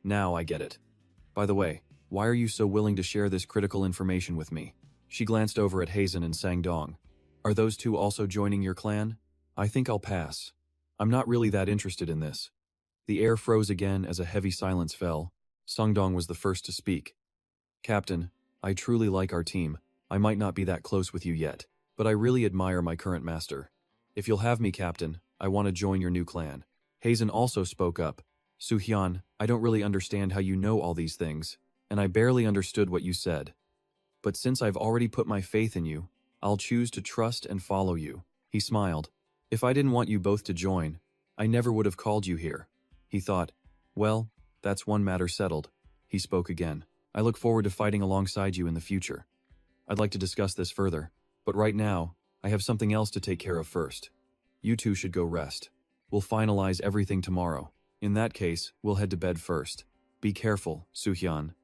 Now I get it. By the way, why are you so willing to share this critical information with me? She glanced over at Hazen and Sangdong. Are those two also joining your clan? I think I'll pass. I'm not really that interested in this. The air froze again as a heavy silence fell. Sangdong was the first to speak. Captain, I truly like our team. I might not be that close with you yet, but I really admire my current master. If you'll have me, Captain, I want to join your new clan. Hazen also spoke up. Soo-hyun, I don't really understand how you know all these things, and I barely understood what you said. But since I've already put my faith in you, I'll choose to trust and follow you. He smiled. If I didn't want you both to join, I never would have called you here. He thought, well, that's one matter settled. He spoke again. I look forward to fighting alongside you in the future. I'd like to discuss this further, but right now, I have something else to take care of first. You two should go rest. We'll finalize everything tomorrow. In that case, we'll head to bed first. Be careful, Soo-hyun.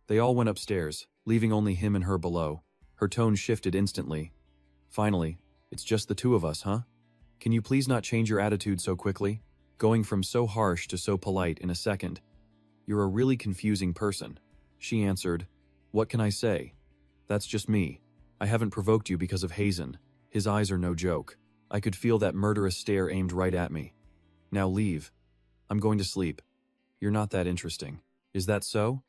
They all went upstairs, leaving only him and her below. Her tone shifted instantly. Finally, it's just the two of us, huh? Can you please not change your attitude so quickly? Going from so harsh to so polite in a second. You're a really confusing person. She answered, what can I say? That's just me. I haven't provoked you because of Hazen. His eyes are no joke. I could feel that murderous stare aimed right at me. Now leave. I'm going to sleep. You're not that interesting. Is that so?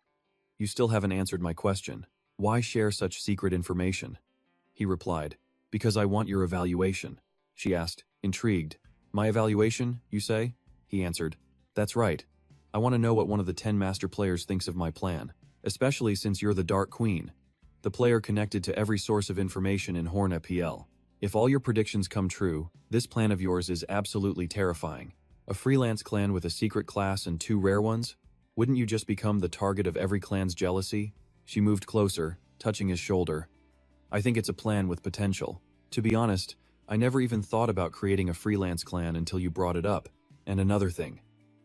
You still haven't answered my question. Why share such secret information? He replied, because I want your evaluation. She asked, intrigued. My evaluation, you say? He answered, that's right. I want to know what one of the 10 master players thinks of my plan, especially since you're the Dark Queen, the player connected to every source of information in Horna PL. If all your predictions come true, this plan of yours is absolutely terrifying. A freelance clan with a secret class and 2 rare ones? Wouldn't you just become the target of every clan's jealousy? She moved closer, touching his shoulder. I think it's a plan with potential. To be honest, I never even thought about creating a freelance clan until you brought it up. And another thing.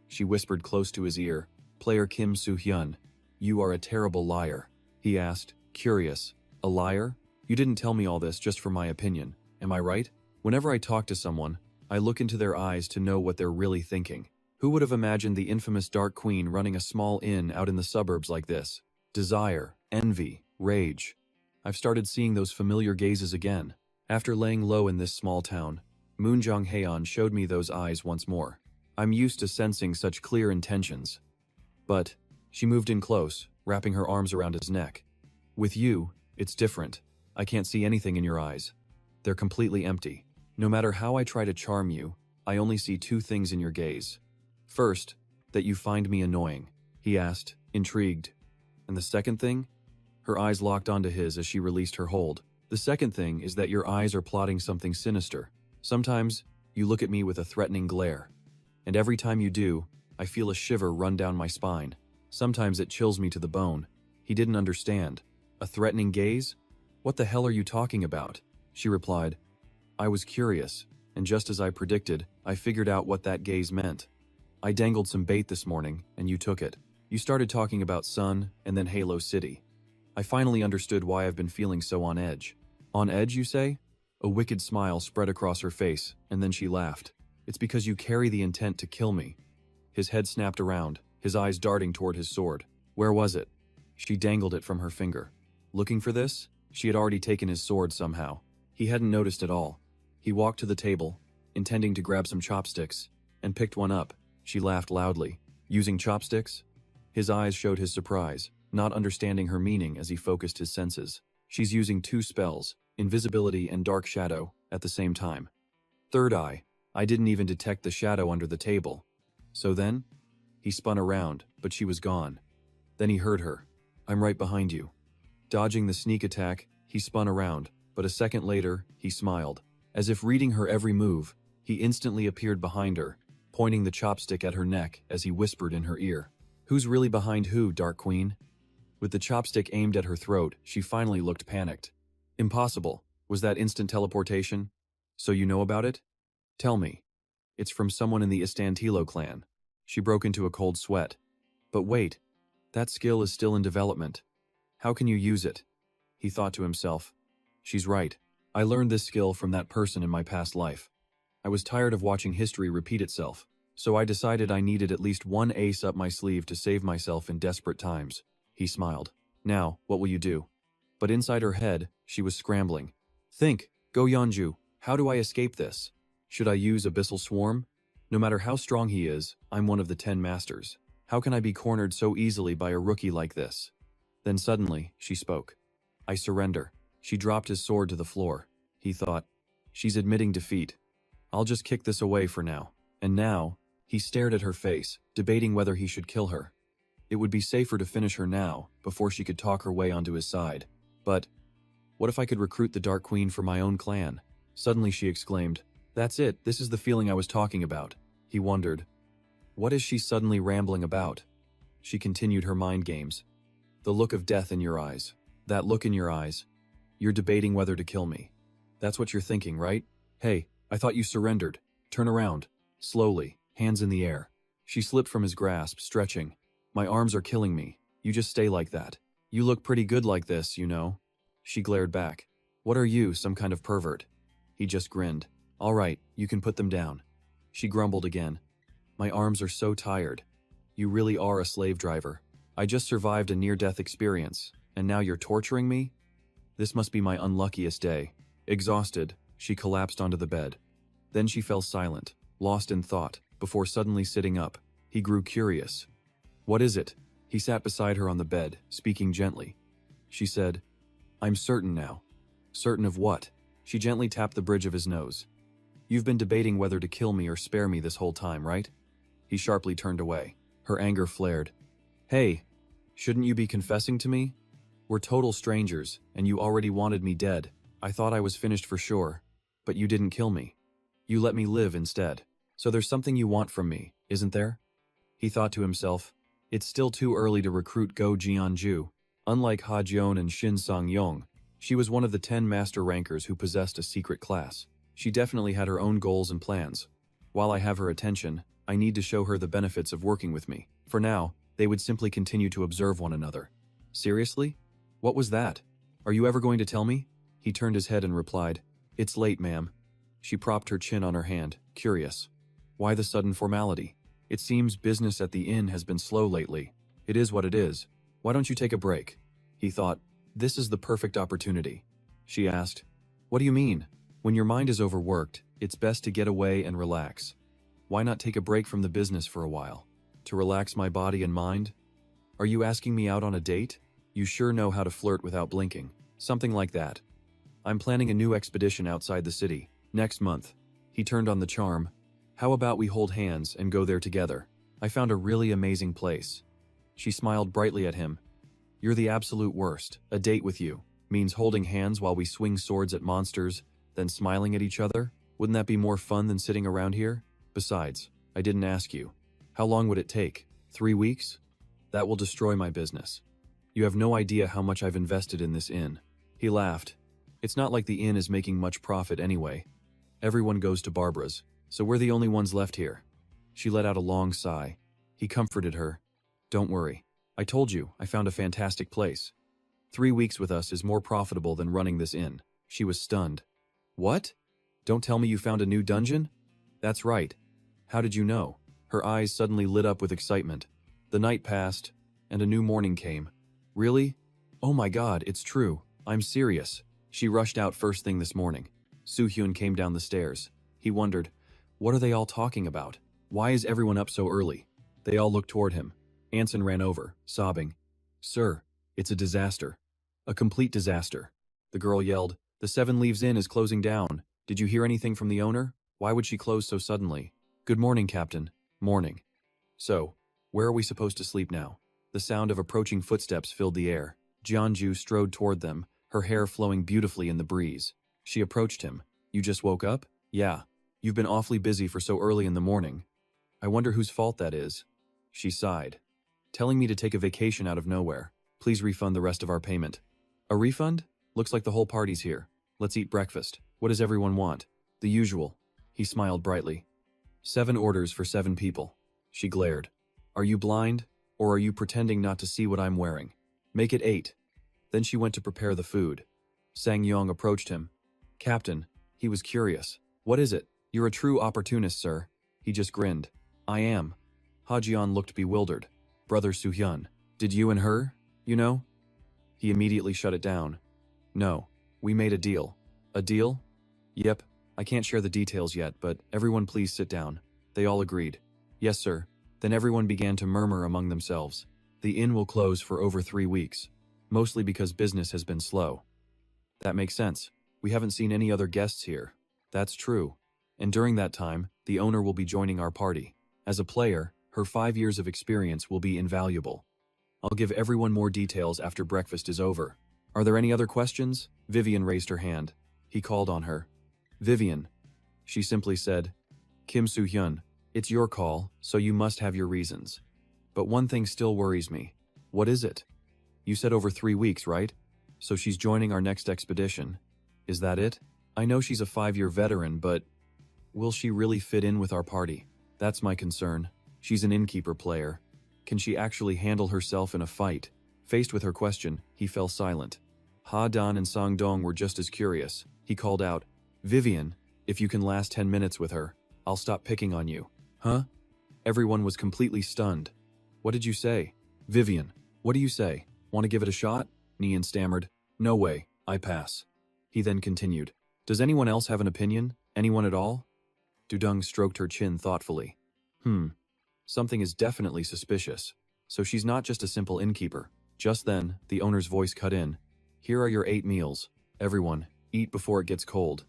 She whispered close to his ear, player Kim Soo-hyun, you are a terrible liar. He asked, curious. A liar? You didn't tell me all this just for my opinion, am I right? Whenever I talk to someone, I look into their eyes to know what they're really thinking. Who would have imagined the infamous Dark Queen running a small inn out in the suburbs like this? Desire, envy, rage. I've started seeing those familiar gazes again. After laying low in this small town, Moon Jong-haeon showed me those eyes once more. I'm used to sensing such clear intentions. But, she moved in close, wrapping her arms around his neck. With you, it's different. I can't see anything in your eyes. They're completely empty. No matter how I try to charm you, I only see 2 things in your gaze. First, that you find me annoying, he asked, intrigued. And the second thing? Her eyes locked onto his as she released her hold. The second thing is that your eyes are plotting something sinister. Sometimes, you look at me with a threatening glare. And every time you do, I feel a shiver run down my spine. Sometimes it chills me to the bone. He didn't understand. A threatening gaze? What the hell are you talking about? She replied. I was curious, and just as I predicted, I figured out what that gaze meant. I dangled some bait this morning, and you took it. You started talking about Sun, and then Halo City. I finally understood why I've been feeling so on edge. On edge, you say? A wicked smile spread across her face, and then she laughed. It's because you carry the intent to kill me. His head snapped around, his eyes darting toward his sword. Where was it? She dangled it from her finger. Looking for this? She had already taken his sword somehow. He hadn't noticed at all. He walked to the table, intending to grab some chopsticks, and picked one up. She laughed loudly. Using chopsticks? His eyes showed his surprise, not understanding her meaning as he focused his senses. She's using 2 spells, invisibility and dark shadow, at the same time. Third eye. I didn't even detect the shadow under the table. So then? He spun around, but she was gone. Then he heard her. I'm right behind you. Dodging the sneak attack, he spun around, but a second later, he smiled. As if reading her every move, he instantly appeared behind her, pointing the chopstick at her neck as he whispered in her ear. Who's really behind who, Dark Queen? With the chopstick aimed at her throat, she finally looked panicked. Impossible. Was that instant teleportation? So you know about it? Tell me. It's from someone in the Istantilo clan. She broke into a cold sweat. But wait, that skill is still in development. How can you use it? He thought to himself. She's right. I learned this skill from that person in my past life. I was tired of watching history repeat itself, so I decided I needed at least one ace up my sleeve to save myself in desperate times. He smiled. Now, what will you do? But inside her head, she was scrambling. Think, Go Yeonju, how do I escape this? Should I use Abyssal Swarm? No matter how strong he is, I'm one of the 10 masters. How can I be cornered so easily by a rookie like this? Then suddenly, she spoke. I surrender. She dropped his sword to the floor. He thought, she's admitting defeat. I'll just kick this away for now. And now, he stared at her face, debating whether he should kill her. It would be safer to finish her now, before she could talk her way onto his side. But What if I could recruit the Dark Queen for my own clan? Suddenly she exclaimed, "That's it, this is the feeling I was talking about." He wondered, what is she suddenly rambling about? She continued her mind games. The look of death in your eyes. That look in your eyes. You're debating whether to kill me. That's what you're thinking, right? Hey, I thought you surrendered. Turn around. Slowly, hands in the air. She slipped from his grasp, stretching. My arms are killing me. You just stay like that. You look pretty good like this, you know. She glared back. What are you, some kind of pervert? He just grinned. All right, you can put them down. She grumbled again. My arms are so tired. You really are a slave driver. I just survived a near-death experience, and now you're torturing me? This must be my unluckiest day. Exhausted, she collapsed onto the bed. Then she fell silent, lost in thought, before suddenly sitting up. He grew curious. What is it? He sat beside her on the bed, speaking gently. She said, I'm certain now. Certain of what? She gently tapped the bridge of his nose. You've been debating whether to kill me or spare me this whole time, right? He sharply turned away. Her anger flared. Hey, shouldn't you be confessing to me? We're total strangers, and you already wanted me dead. I thought I was finished for sure, but you didn't kill me. You let me live instead. So there's something you want from me, isn't there? He thought to himself, it's still too early to recruit Go Jianju. Unlike Ha Jion and Shin Sang-yong, she was one of the 10 master rankers who possessed a secret class. She definitely had her own goals and plans. While I have her attention, I need to show her the benefits of working with me. For now, they would simply continue to observe one another. Seriously? What was that? Are you ever going to tell me? He turned his head and replied, It's late, ma'am. She propped her chin on her hand, curious. Why the sudden formality? It seems business at the inn has been slow lately. It is what it is. Why don't you take a break? He thought, this is the perfect opportunity. She asked, what do you mean? When your mind is overworked, it's best to get away and relax. Why not take a break from the business for a while? To relax my body and mind? Are you asking me out on a date? You sure know how to flirt without blinking. Something like that. I'm planning a new expedition outside the city, next month. He turned on the charm. How about we hold hands and go there together? I found a really amazing place. She smiled brightly at him. You're the absolute worst. A date with you means holding hands while we swing swords at monsters, then smiling at each other? Wouldn't that be more fun than sitting around here? Besides, I didn't ask you. How long would it take? 3 weeks? That will destroy my business. You have no idea how much I've invested in this inn. He laughed. It's not like the inn is making much profit anyway. Everyone goes to Barbara's, so we're the only ones left here. She let out a long sigh. He comforted her. Don't worry. I told you, I found a fantastic place. 3 weeks with us is more profitable than running this inn. She was stunned. What? Don't tell me you found a new dungeon? That's right. How did you know? Her eyes suddenly lit up with excitement. The night passed, and a new morning came. Really? Oh my god, it's true. I'm serious. She rushed out first thing this morning. Soo-hyun came down the stairs. He wondered, what are they all talking about? Why is everyone up so early? They all looked toward him. Anson ran over, sobbing. Sir, it's a disaster. A complete disaster. The girl yelled, the 7 Leaves Inn is closing down. Did you hear anything from the owner? Why would she close so suddenly? Good morning, Captain. Morning. So, where are we supposed to sleep now? The sound of approaching footsteps filled the air. Jeonju strode toward them, her hair flowing beautifully in the breeze. She approached him. You just woke up? Yeah. You've been awfully busy for so early in the morning. I wonder whose fault that is. She sighed. Telling me to take a vacation out of nowhere. Please refund the rest of our payment. A refund? Looks like the whole party's here. Let's eat breakfast. What does everyone want? The usual. He smiled brightly. 7 orders for 7 people. She glared. Are you blind? Or are you pretending not to see what I'm wearing? Make it 8. Then she went to prepare the food. Sang-yong approached him. Captain, he was curious. What is it? You're a true opportunist, sir. He just grinned. I am. Ha-jion looked bewildered. Brother Soo-hyun, did you and her, you know? He immediately shut it down. No, we made a deal. A deal? Yep, I can't share the details yet, but everyone please sit down. They all agreed. Yes, sir. Then everyone began to murmur among themselves. The inn will close for over 3 weeks, mostly because business has been slow. That makes sense. We haven't seen any other guests here. That's true. And during that time, the owner will be joining our party. As a player, her 5 years of experience will be invaluable. I'll give everyone more details after breakfast is over. Are there any other questions? Vivian raised her hand. He called on her. Vivian. She simply said, Kim Soo-hyun, it's your call, so you must have your reasons. But one thing still worries me. What is it? You said over 3 weeks, right? So she's joining our next expedition. Is that it? I know she's a 5-year veteran, but will she really fit in with our party? That's my concern. She's an innkeeper player. Can she actually handle herself in a fight? Faced with her question, he fell silent. Ha Dan and Sang Dong were just as curious. He called out, Vivian, if you can last 10 minutes with her, I'll stop picking on you. Huh? Everyone was completely stunned. What did you say? Vivian, what do you say? Want to give it a shot? Nian stammered. No way, I pass. He then continued. Does anyone else have an opinion? Anyone at all? Dudung stroked her chin thoughtfully. Something is definitely suspicious. So she's not just a simple innkeeper. Just then, the owner's voice cut in. Here are your 8 meals. Everyone, eat before it gets cold.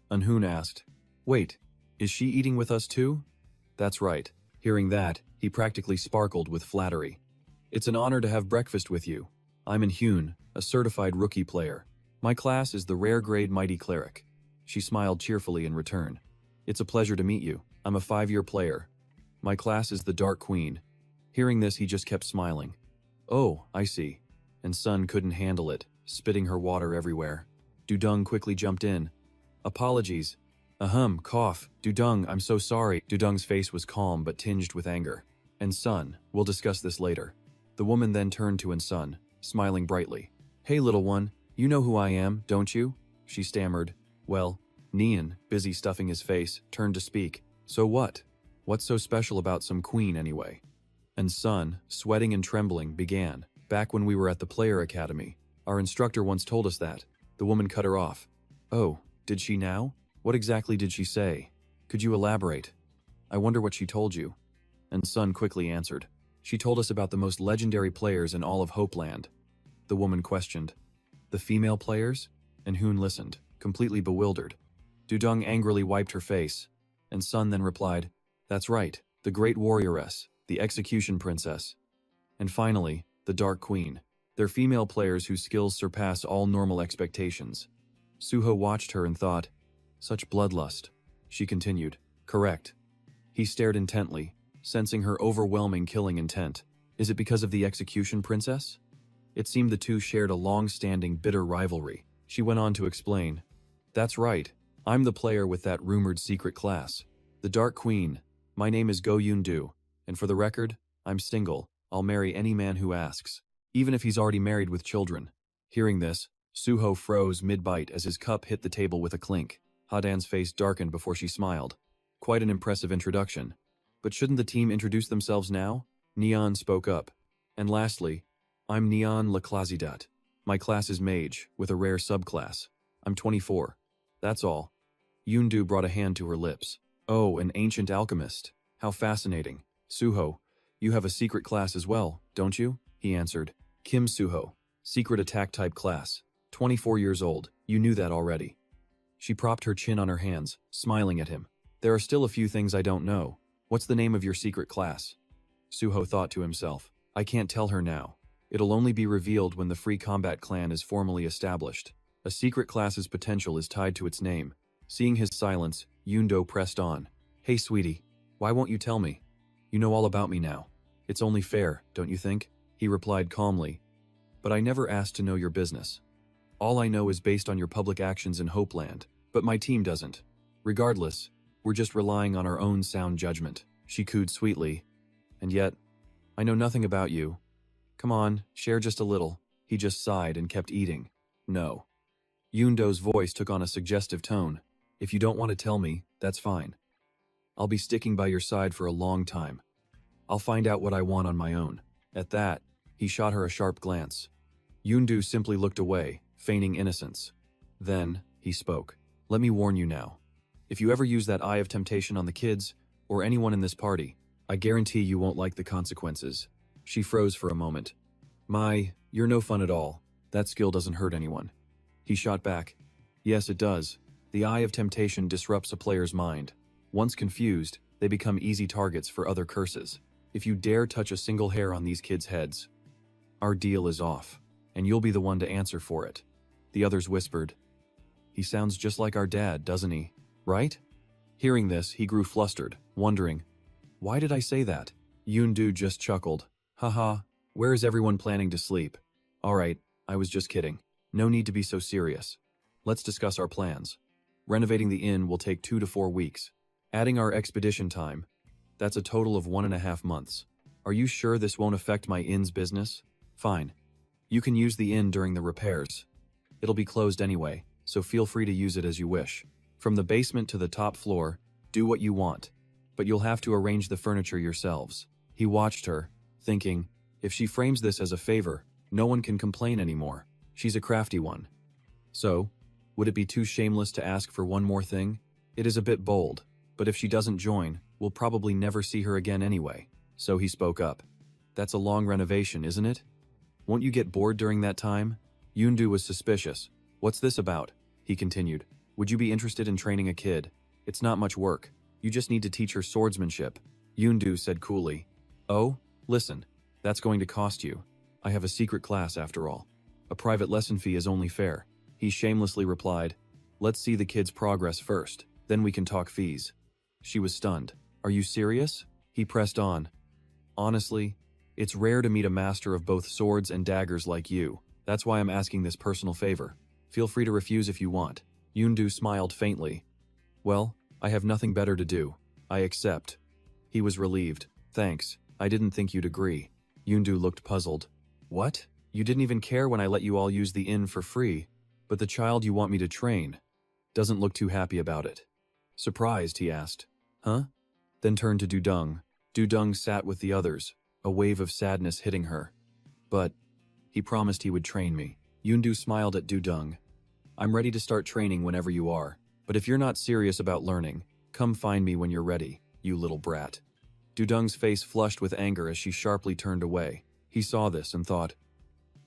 Eun-hoon asked, Wait, is she eating with us too? That's right. Hearing that, he practically sparkled with flattery. It's an honor to have breakfast with you. I'm Eun-hoon, a certified rookie player. My class is the rare grade mighty cleric. She smiled cheerfully in return. It's a pleasure to meet you. I'm a 5-year player. My class is the Dark Queen. Hearing this, he just kept smiling. Oh, I see. And Sun couldn't handle it, spitting her water everywhere. Dudung quickly jumped in. Apologies. Cough. Dudung, I'm so sorry. Dudung's face was calm but tinged with anger. And Sun, we'll discuss this later. The woman then turned to Sun, smiling brightly. Hey little one, you know who I am, don't you? She stammered. Well, Nian, busy stuffing his face, turned to speak. So what? What's so special about some queen anyway? And Sun, sweating and trembling, began. Back when we were at the Player Academy, our instructor once told us that. The woman cut her off. Oh, did she now? What exactly did she say? Could you elaborate? I wonder what she told you. And Sun quickly answered. She told us about the most legendary players in all of Hopeland. The woman questioned. The female players? And Hoon listened, completely bewildered. Dudung angrily wiped her face. And Sun then replied, That's right, the great warrioress, the execution princess. And finally, the Dark Queen. They're female players whose skills surpass all normal expectations. Suho watched her and thought, Such bloodlust. She continued, Correct. He stared intently, sensing her overwhelming killing intent. Is it because of the execution princess? It seemed the two shared a long-standing bitter rivalry. She went on to explain, That's right, I'm the player with that rumored secret class. The Dark Queen. My name is Go Yoon-do, and for the record, I'm single. I'll marry any man who asks, even if he's already married with children. Hearing this, Suho froze mid-bite as his cup hit the table with a clink. Hadan's face darkened before she smiled. Quite an impressive introduction. But shouldn't the team introduce themselves now? Neon spoke up. And lastly, I'm Neon Laclazidat. My class is Mage, with a rare subclass. I'm 24. That's all. Yoon-do brought a hand to her lips. Oh, an ancient alchemist. How fascinating. Suho, you have a secret class as well, don't you? He answered. Kim Suho. Secret attack type class. 24 years old. You knew that already. She propped her chin on her hands, smiling at him. There are still a few things I don't know. What's the name of your secret class? Suho thought to himself. I can't tell her now. It'll only be revealed when the Free Combat Clan is formally established. A secret class's potential is tied to its name. Seeing his silence, Yoon-do pressed on. Hey sweetie, why won't you tell me? You know all about me now. It's only fair, don't you think? He replied calmly. But I never asked to know your business. All I know is based on your public actions in Hopeland, but my team doesn't. Regardless, we're just relying on our own sound judgment. She cooed sweetly. And yet, I know nothing about you. Come on, share just a little. He just sighed and kept eating. No. Yoon-do's voice took on a suggestive tone. If you don't want to tell me, that's fine. I'll be sticking by your side for a long time. I'll find out what I want on my own. At that, he shot her a sharp glance. Yoon-do simply looked away, feigning innocence. Then, he spoke. Let me warn you now. If you ever use that Eye of Temptation on the kids, or anyone in this party, I guarantee you won't like the consequences. She froze for a moment. You're no fun at all. That skill doesn't hurt anyone. He shot back. Yes, it does. The Eye of Temptation disrupts a player's mind. Once confused, they become easy targets for other curses. If you dare touch a single hair on these kids' heads, our deal is off. and you'll be the one to answer for it. The others whispered. He sounds just like our dad, doesn't he? Right? Hearing this, he grew flustered, wondering, why did I say that? Yoon-do just chuckled. Haha, where is everyone planning to sleep? Alright, I was just kidding. No need to be so serious. Let's discuss our plans. Renovating the inn will take 2 to 4 weeks. Adding our expedition time, that's a total of 1.5 months. Are you sure this won't affect my inn's business? Fine. You can use the inn during the repairs. It'll be closed anyway, so feel free to use it as you wish. From the basement to the top floor, do what you want, but you'll have to arrange the furniture yourselves. He watched her, thinking, if she frames this as a favor, no one can complain anymore. She's a crafty one. So, would it be too shameless to ask for one more thing? It is a bit bold, but if she doesn't join, we'll probably never see her again anyway. So he spoke up. That's a long renovation, isn't it? Won't you get bored during that time? Yoon-do was suspicious. What's this about? He continued. Would you be interested in training a kid? It's not much work. You just need to teach her swordsmanship. Yoon-do said coolly. Oh, listen, that's going to cost you. I have a secret class after all. A private lesson fee is only fair. He shamelessly replied, let's see the kid's progress first, then we can talk fees. She was stunned. Are you serious? He pressed on. Honestly, it's rare to meet a master of both swords and daggers like you. That's why I'm asking this personal favor. Feel free to refuse if you want. Yoon-do smiled faintly. Well, I have nothing better to do. I accept. He was relieved. Thanks. I didn't think you'd agree. Yoon-do looked puzzled. What? You didn't even care when I let you all use the inn for free, but the child you want me to train doesn't look too happy about it. Surprised, he asked. Huh? Then turned to Dudung. Dudung sat with the others, a wave of sadness hitting her. But he promised he would train me. Yoon-do smiled at Dudung. I'm ready to start training whenever you are, but if you're not serious about learning, come find me when you're ready, you little brat. Dudung's face flushed with anger as she sharply turned away. He saw this and thought,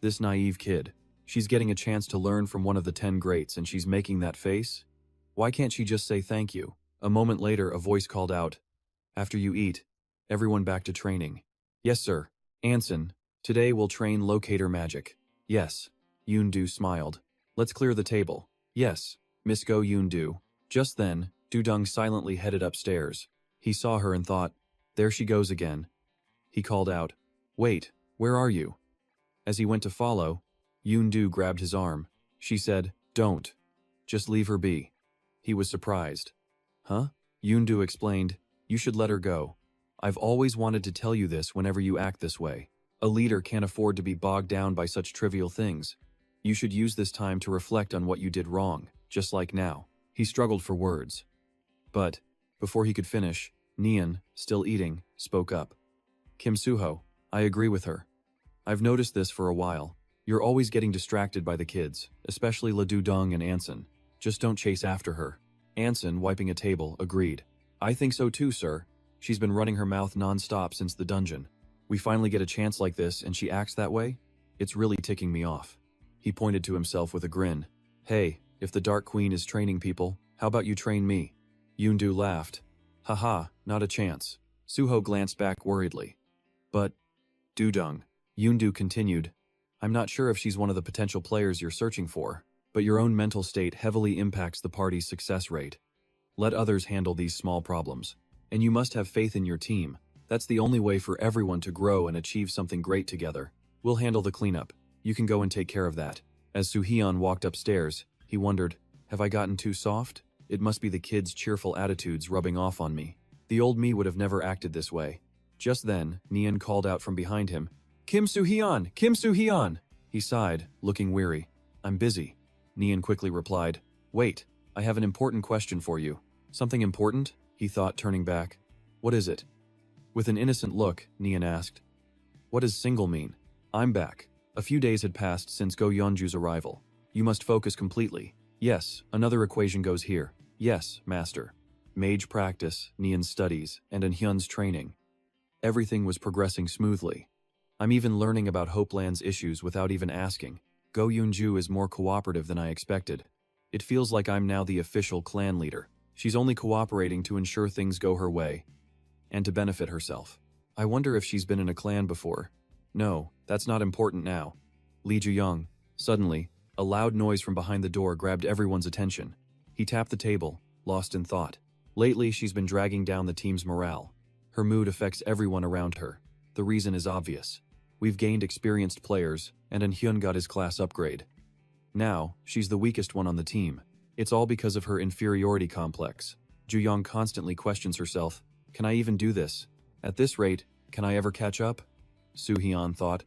this naive kid, she's getting a chance to learn from one of the 10 greats and she's making that face? Why can't she just say thank you? A moment later, a voice called out, after you eat, everyone back to training. Yes, sir. Anson, today we'll train locator magic. Yes. Yoon-do smiled. Let's clear the table. Yes, Miss Go Yoon-do. Just then, Dudung silently headed upstairs. He saw her and thought, there she goes again. He called out, wait, where are you? As he went to follow, Yoon-do grabbed his arm. She said, don't. Just leave her be. He was surprised. Huh? Yoon-do explained, you should let her go. I've always wanted to tell you this whenever you act this way. A leader can't afford to be bogged down by such trivial things. You should use this time to reflect on what you did wrong, just like now. He struggled for words. But, before he could finish, Neon, still eating, spoke up. Kim Suho, I agree with her. I've noticed this for a while. You're always getting distracted by the kids, especially La Dudung and Anson. Just don't chase after her. Anson, wiping a table, agreed. I think so too, sir. She's been running her mouth non-stop since the dungeon. We finally get a chance like this and she acts that way? It's really ticking me off. He pointed to himself with a grin. Hey, if the Dark Queen is training people, how about you train me? Yoon-do laughed. Haha, not a chance. Suho glanced back worriedly. But, Dudung. Yoon-do continued. I'm not sure if she's one of the potential players you're searching for, but your own mental state heavily impacts the party's success rate. Let others handle these small problems. And you must have faith in your team. That's the only way for everyone to grow and achieve something great together. We'll handle the cleanup. You can go and take care of that. As Soo-hyun walked upstairs, he wondered, have I gotten too soft? It must be the kids' cheerful attitudes rubbing off on me. The old me would have never acted this way. Just then, Neon called out from behind him, Kim Soo-hyun! Kim Soo-hyun! He sighed, looking weary. I'm busy. Neon quickly replied, wait, I have an important question for you. Something important? He thought, turning back. What is it? With an innocent look, Neon asked, what does single mean? I'm back. A few days had passed since Go Yeonju's arrival. You must focus completely. Yes, another equation goes here. Yes, master. Mage practice, Neon's studies, and Hyun's training. Everything was progressing smoothly. I'm even learning about Hopeland's issues without even asking. Go Yeonju is more cooperative than I expected. It feels like I'm now the official clan leader. She's only cooperating to ensure things go her way, and to benefit herself. I wonder if she's been in a clan before. No, that's not important now. Lee Ju-young. Suddenly, a loud noise from behind the door grabbed everyone's attention. He tapped the table, lost in thought. Lately, she's been dragging down the team's morale. Her mood affects everyone around her. The reason is obvious. We've gained experienced players, and Hyun got his class upgrade. Now, she's the weakest one on the team. It's all because of her inferiority complex. Ju-young constantly questions herself, can I even do this? At this rate, can I ever catch up? Soo-hyun thought.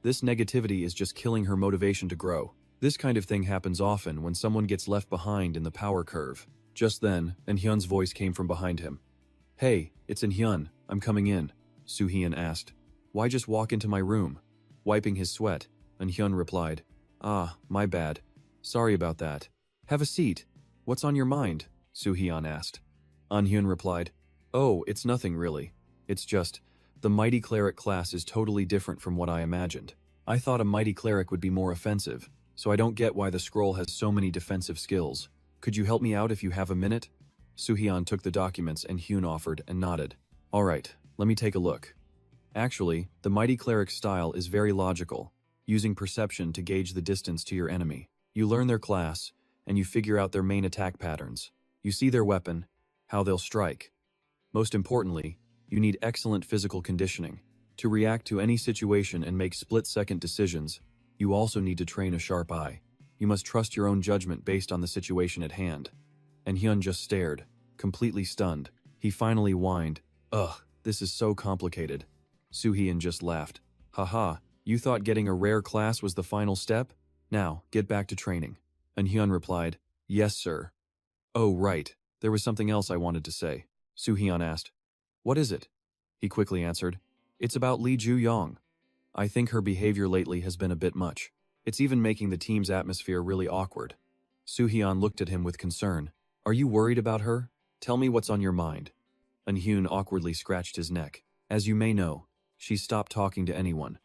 This negativity is just killing her motivation to grow. This kind of thing happens often when someone gets left behind in the power curve. Just then, Hyun's voice came from behind him. Hey, it's Hyun, I'm coming in, Soo-hyun asked. Why just walk into my room? Wiping his sweat, Hyun replied. Ah, my bad. Sorry about that. Have a seat. What's on your mind? Soo-hyun asked. Hyun replied. Oh, it's nothing really. It's just, the Mighty Cleric class is totally different from what I imagined. I thought a Mighty Cleric would be more offensive, so I don't get why the scroll has so many defensive skills. Could you help me out if you have a minute? Soo-hyun took the documents Hyun offered and nodded. Alright, let me take a look. Actually, the Mighty Cleric style is very logical, using perception to gauge the distance to your enemy. You learn their class, and you figure out their main attack patterns. You see their weapon, how they'll strike. Most importantly, you need excellent physical conditioning. To react to any situation and make split-second decisions, you also need to train a sharp eye. You must trust your own judgment based on the situation at hand. Hyun just stared, completely stunned. He finally whined, Ugh, this is so complicated. Soo-hyun just laughed. Haha, you thought getting a rare class was the final step? Now, get back to training. Hyun replied, Yes, sir. Oh, right, there was something else I wanted to say. Soo-hyun asked. What is it? He quickly answered. It's about Lee Ju-young. I think her behavior lately has been a bit much. It's even making the team's atmosphere really awkward. Soo-hyun looked at him with concern. Are you worried about her? Tell me what's on your mind. Hyun awkwardly scratched his neck. As you may know, she's stopped talking to anyone.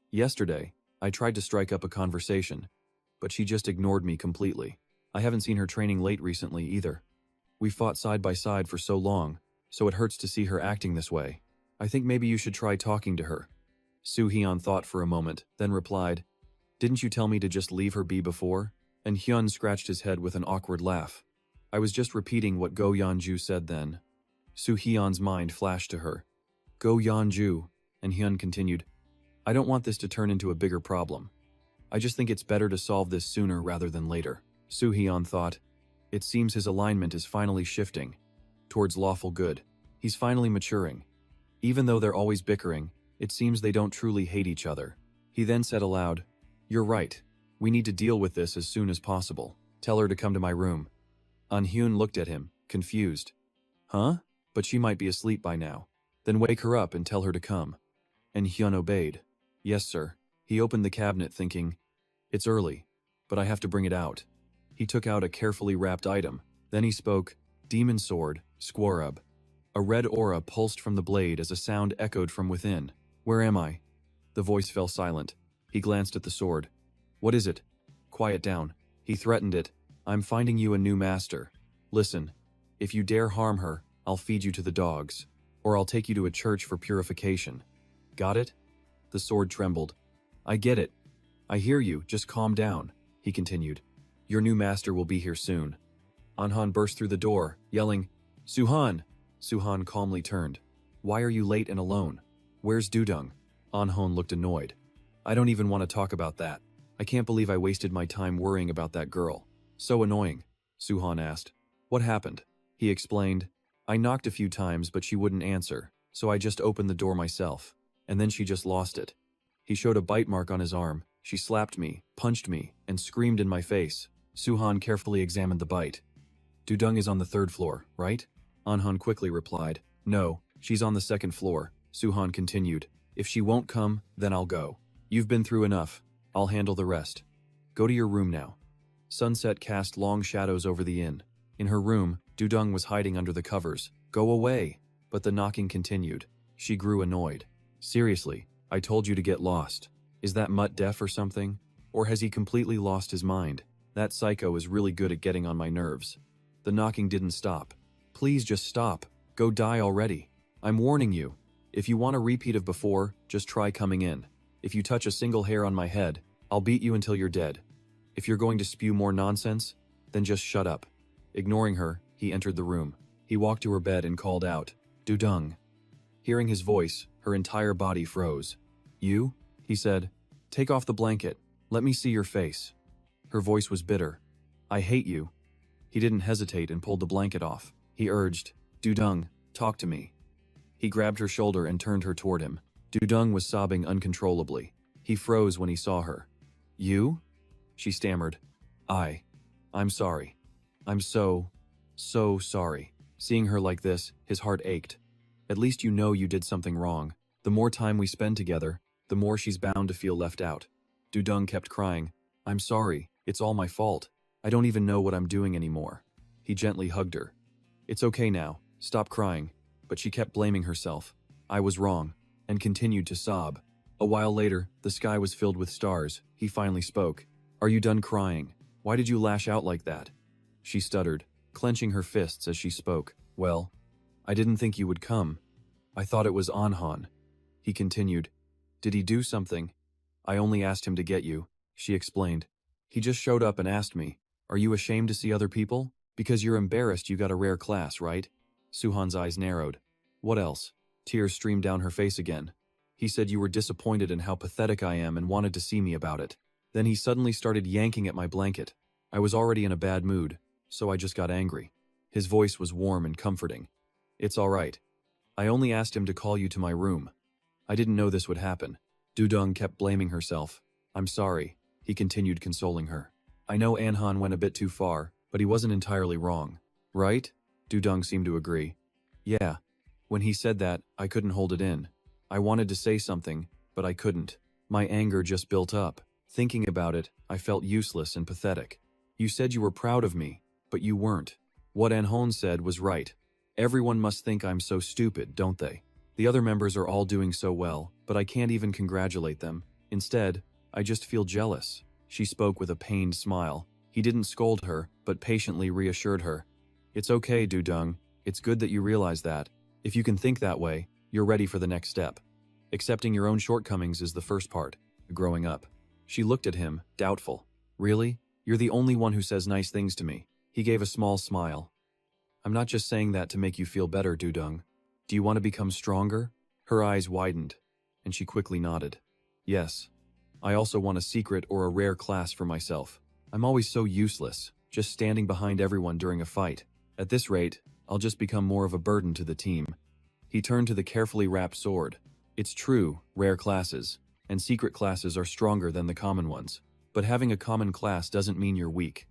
Yesterday, I tried to strike up a conversation, but she just ignored me completely. I haven't seen her training late recently either. We fought side by side for so long, so it hurts to see her acting this way. I think maybe you should try talking to her. Soo-hyun thought for a moment, then replied, Didn't you tell me to just leave her be before? Hyun scratched his head with an awkward laugh. I was just repeating what Go Yeonju said then. Soo-hyun's mind flashed to her. Go Yeonju, Hyun continued. I don't want this to turn into a bigger problem. I just think it's better to solve this sooner rather than later. Soo-hyun thought. It seems his alignment is finally shifting towards lawful good. He's finally maturing. Even though they're always bickering, it seems they don't truly hate each other. He then said aloud, You're right. We need to deal with this as soon as possible. Tell her to come to my room. Hyun looked at him, confused. Huh? But she might be asleep by now. Then wake her up and tell her to come. Hyun obeyed. Yes, sir. He opened the cabinet thinking, It's early, but I have to bring it out. He took out a carefully wrapped item. Then he spoke, Demon sword, Squarub. A red aura pulsed from the blade as a sound echoed from within. Where am I? The voice fell silent. He glanced at the sword. What is it? Quiet down. He threatened it. I'm finding you a new master. Listen, if you dare harm her, I'll feed you to the dogs. Or I'll take you to a church for purification. Got it? The sword trembled. I get it. I hear you, just calm down, he continued. Your new master will be here soon. Anhan burst through the door, yelling, Suhan! Suhan calmly turned. Why are you late and alone? Where's Dudung? Anhan looked annoyed. I don't even want to talk about that. I can't believe I wasted my time worrying about that girl. So annoying, Suhan asked. What happened? He explained. I knocked a few times but she wouldn't answer, so I just opened the door myself. And then she just lost it. He showed a bite mark on his arm. She slapped me, punched me, and screamed in my face. Suhan carefully examined the bite. Dudung is on the 3rd floor, right? Anhan quickly replied. No, she's on the 2nd floor. Suhan continued. If she won't come, then I'll go. You've been through enough. I'll handle the rest. Go to your room now. Sunset cast long shadows over the inn. In her room, Dudung was hiding under the covers. Go away! But the knocking continued. She grew annoyed. Seriously, I told you to get lost. Is that mutt deaf or something? Or has he completely lost his mind? That psycho is really good at getting on my nerves. The knocking didn't stop. Please just stop. Go die already. I'm warning you. If you want a repeat of before, just try coming in. If you touch a single hair on my head, I'll beat you until you're dead. If you're going to spew more nonsense, then just shut up." Ignoring her, he entered the room. He walked to her bed and called out, "Dudung." Hearing his voice, her entire body froze. "You?" he said. "Take off the blanket. Let me see your face." Her voice was bitter. "I hate you." He didn't hesitate and pulled the blanket off. He urged, "Dudung, talk to me." He grabbed her shoulder and turned her toward him. Dudung was sobbing uncontrollably. He froze when he saw her. "You?" she stammered. I'm sorry. I'm so sorry." Seeing her like this, his heart ached. At least you know you did something wrong. The more time we spend together, the more she's bound to feel left out. Dudung kept crying. "I'm sorry. It's all my fault. I don't even know what I'm doing anymore." He gently hugged her. "It's okay now. Stop crying." But she kept blaming herself. "I was wrong," and continued to sob. A while later, the sky was filled with stars. He finally spoke. "Are you done crying? Why did you lash out like that?" She stuttered, clenching her fists as she spoke. "Well, I didn't think you would come. I thought it was Anhan." He continued. "Did he do something?" "I only asked him to get you," she explained. "He just showed up and asked me, 'Are you ashamed to see other people? Because you're embarrassed you got a rare class, right?'" Suhan's eyes narrowed. "What else?" Tears streamed down her face again. "He said you were disappointed in how pathetic I am and wanted to see me about it. Then he suddenly started yanking at my blanket. I was already in a bad mood, so I just got angry." His voice was warm and comforting. "It's all right. I only asked him to call you to my room. I didn't know this would happen." Dudung kept blaming herself. "I'm sorry," he continued, consoling her. "I know Anhan went a bit too far, but he wasn't entirely wrong. Right?" Dudung seemed to agree. "Yeah. When he said that, I couldn't hold it in. I wanted to say something, but I couldn't. My anger just built up. Thinking about it, I felt useless and pathetic. You said you were proud of me, but you weren't. What Anhon said was right. Everyone must think I'm so stupid, don't they? The other members are all doing so well, but I can't even congratulate them. Instead, I just feel jealous." She spoke with a pained smile. He didn't scold her, but patiently reassured her. "It's okay, Dudung. It's good that you realize that. If you can think that way, you're ready for the next step. Accepting your own shortcomings is the first part, growing up." She looked at him, doubtful. "Really? You're the only one who says nice things to me." He gave a small smile. "I'm not just saying that to make you feel better, Dudung. Do you want to become stronger?" Her eyes widened, and she quickly nodded. "Yes. I also want a secret or a rare class for myself. I'm always so useless, just standing behind everyone during a fight. At this rate, I'll just become more of a burden to the team." He turned to the carefully wrapped sword. "It's true, rare classes and secret classes are stronger than the common ones. But having a common class doesn't mean you're weak.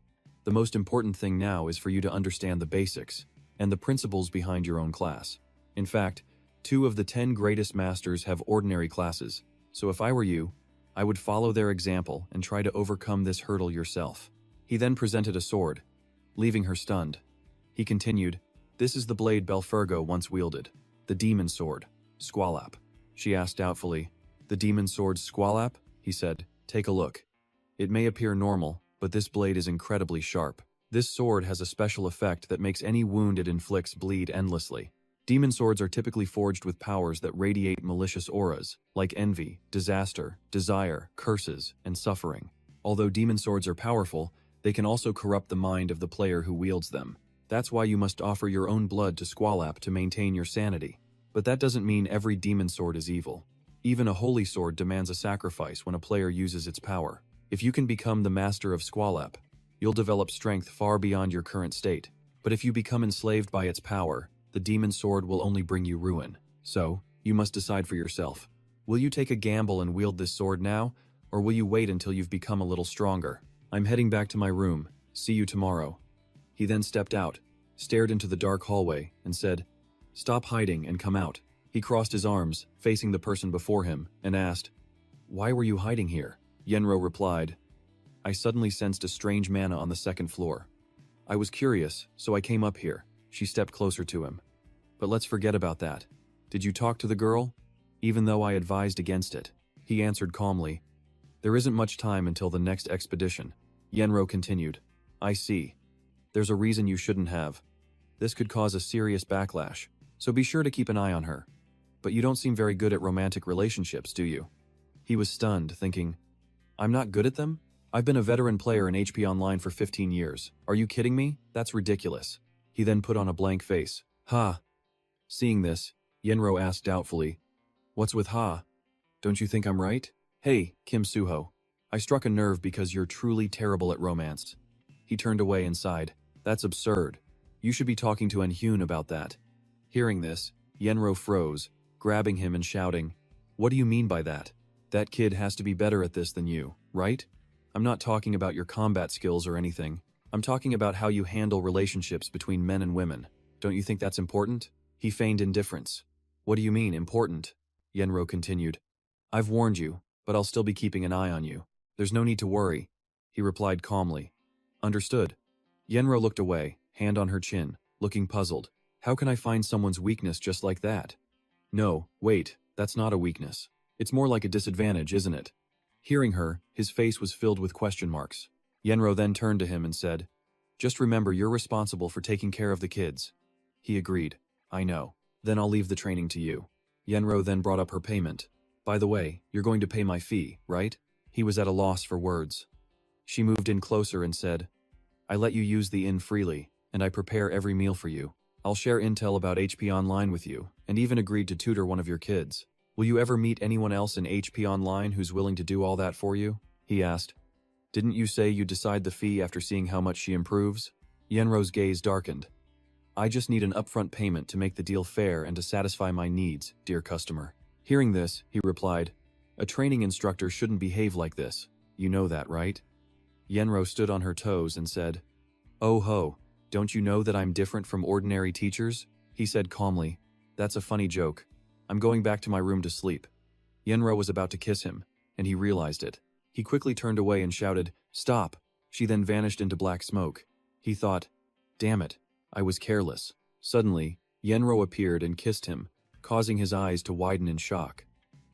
The most important thing now is for you to understand the basics and the principles behind your own class. In fact, 2 of the 10 greatest masters have ordinary classes, so if I were you, I would follow their example and try to overcome this hurdle yourself." He then presented a sword, leaving her stunned. He continued, "This is the blade Belfergo once wielded, the demon sword, Squalap." She asked doubtfully, "The demon sword Squalap?" He said, "Take a look. It may appear normal, but this blade is incredibly sharp. This sword has a special effect that makes any wound it inflicts bleed endlessly. Demon swords are typically forged with powers that radiate malicious auras, like envy, disaster, desire, curses, and suffering. Although demon swords are powerful, they can also corrupt the mind of the player who wields them. That's why you must offer your own blood to Squalap to maintain your sanity. But that doesn't mean every demon sword is evil. Even a holy sword demands a sacrifice when a player uses its power. If you can become the master of Squalap, you'll develop strength far beyond your current state. But if you become enslaved by its power, the demon sword will only bring you ruin. So, you must decide for yourself. Will you take a gamble and wield this sword now, or will you wait until you've become a little stronger? I'm heading back to my room. See you tomorrow." He then stepped out, stared into the dark hallway, and said, "Stop hiding and come out." He crossed his arms, facing the person before him, and asked, "Why were you hiding here?" Enro replied, "I suddenly sensed a strange mana on the 2nd floor. I was curious, so I came up here." She stepped closer to him. "But let's forget about that. Did you talk to the girl?" "Even though I advised against it," he answered calmly. "There isn't much time until the next expedition." Enro continued, "I see. There's a reason you shouldn't have. This could cause a serious backlash, so be sure to keep an eye on her. But you don't seem very good at romantic relationships, do you?" He was stunned, thinking, I'm not good at them? I've been a veteran player in HP Online for 15 years. Are you kidding me? That's ridiculous. He then put on a blank face. Ha. Seeing this, Yenro asked doubtfully, What's with ha? Don't you think I'm right? Hey, Kim Suho. I struck a nerve because you're truly terrible at romance. He turned away and sighed. That's absurd. You should be talking to En-hyun about that. Hearing this, Yenro froze, grabbing him and shouting, What do you mean by that? That kid has to be better at this than you, right? I'm not talking about your combat skills or anything. I'm talking about how you handle relationships between men and women. Don't you think that's important? He feigned indifference. What do you mean, important? Yenro continued. I've warned you, but I'll still be keeping an eye on you. There's no need to worry, he replied calmly. Understood. Yenro looked away, hand on her chin, looking puzzled. How can I find someone's weakness just like that? No, wait, that's not a weakness. It's more like a disadvantage, isn't it? Hearing her, his face was filled with question marks. Yenro then turned to him and said, Just remember you're responsible for taking care of the kids. He agreed. I know. Then I'll leave the training to you. Yenro then brought up her payment. By the way, you're going to pay my fee, right? He was at a loss for words. She moved in closer and said, I let you use the inn freely, and I prepare every meal for you. I'll share intel about HP Online with you, and even agreed to tutor one of your kids. Will you ever meet anyone else in HP Online who's willing to do all that for you? He asked. Didn't you say you'd decide the fee after seeing how much she improves? Yenro's gaze darkened. I just need an upfront payment to make the deal fair and to satisfy my needs, dear customer. Hearing this, he replied, A training instructor shouldn't behave like this. You know that, right? Yenro stood on her toes and said, Oh ho, don't you know that I'm different from ordinary teachers? He said calmly, That's a funny joke. I'm going back to my room to sleep. Yenro was about to kiss him, and he realized it. He quickly turned away and shouted, Stop! She then vanished into black smoke. He thought, Damn it, I was careless. Suddenly, Yenro appeared and kissed him, causing his eyes to widen in shock.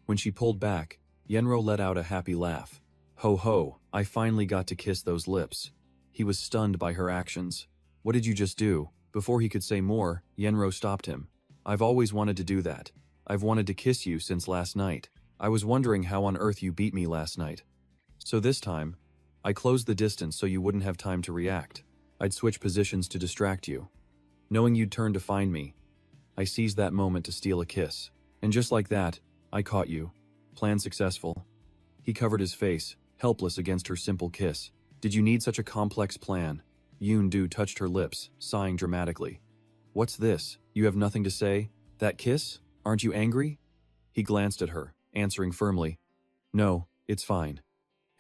When she pulled back, Yenro let out a happy laugh. Ho ho, I finally got to kiss those lips. He was stunned by her actions. What did you just do? Before he could say more, Yenro stopped him. I've always wanted to do that. I've wanted to kiss you since last night. I was wondering how on earth you beat me last night. So this time, I closed the distance so you wouldn't have time to react. I'd switch positions to distract you. Knowing you'd turn to find me, I seized that moment to steal a kiss. And just like that, I caught you. Plan successful. He covered his face, helpless against her simple kiss. Did you need such a complex plan? Yoon-do touched her lips, sighing dramatically. What's this? You have nothing to say? That kiss? Aren't you angry? He glanced at her, answering firmly. No, it's fine.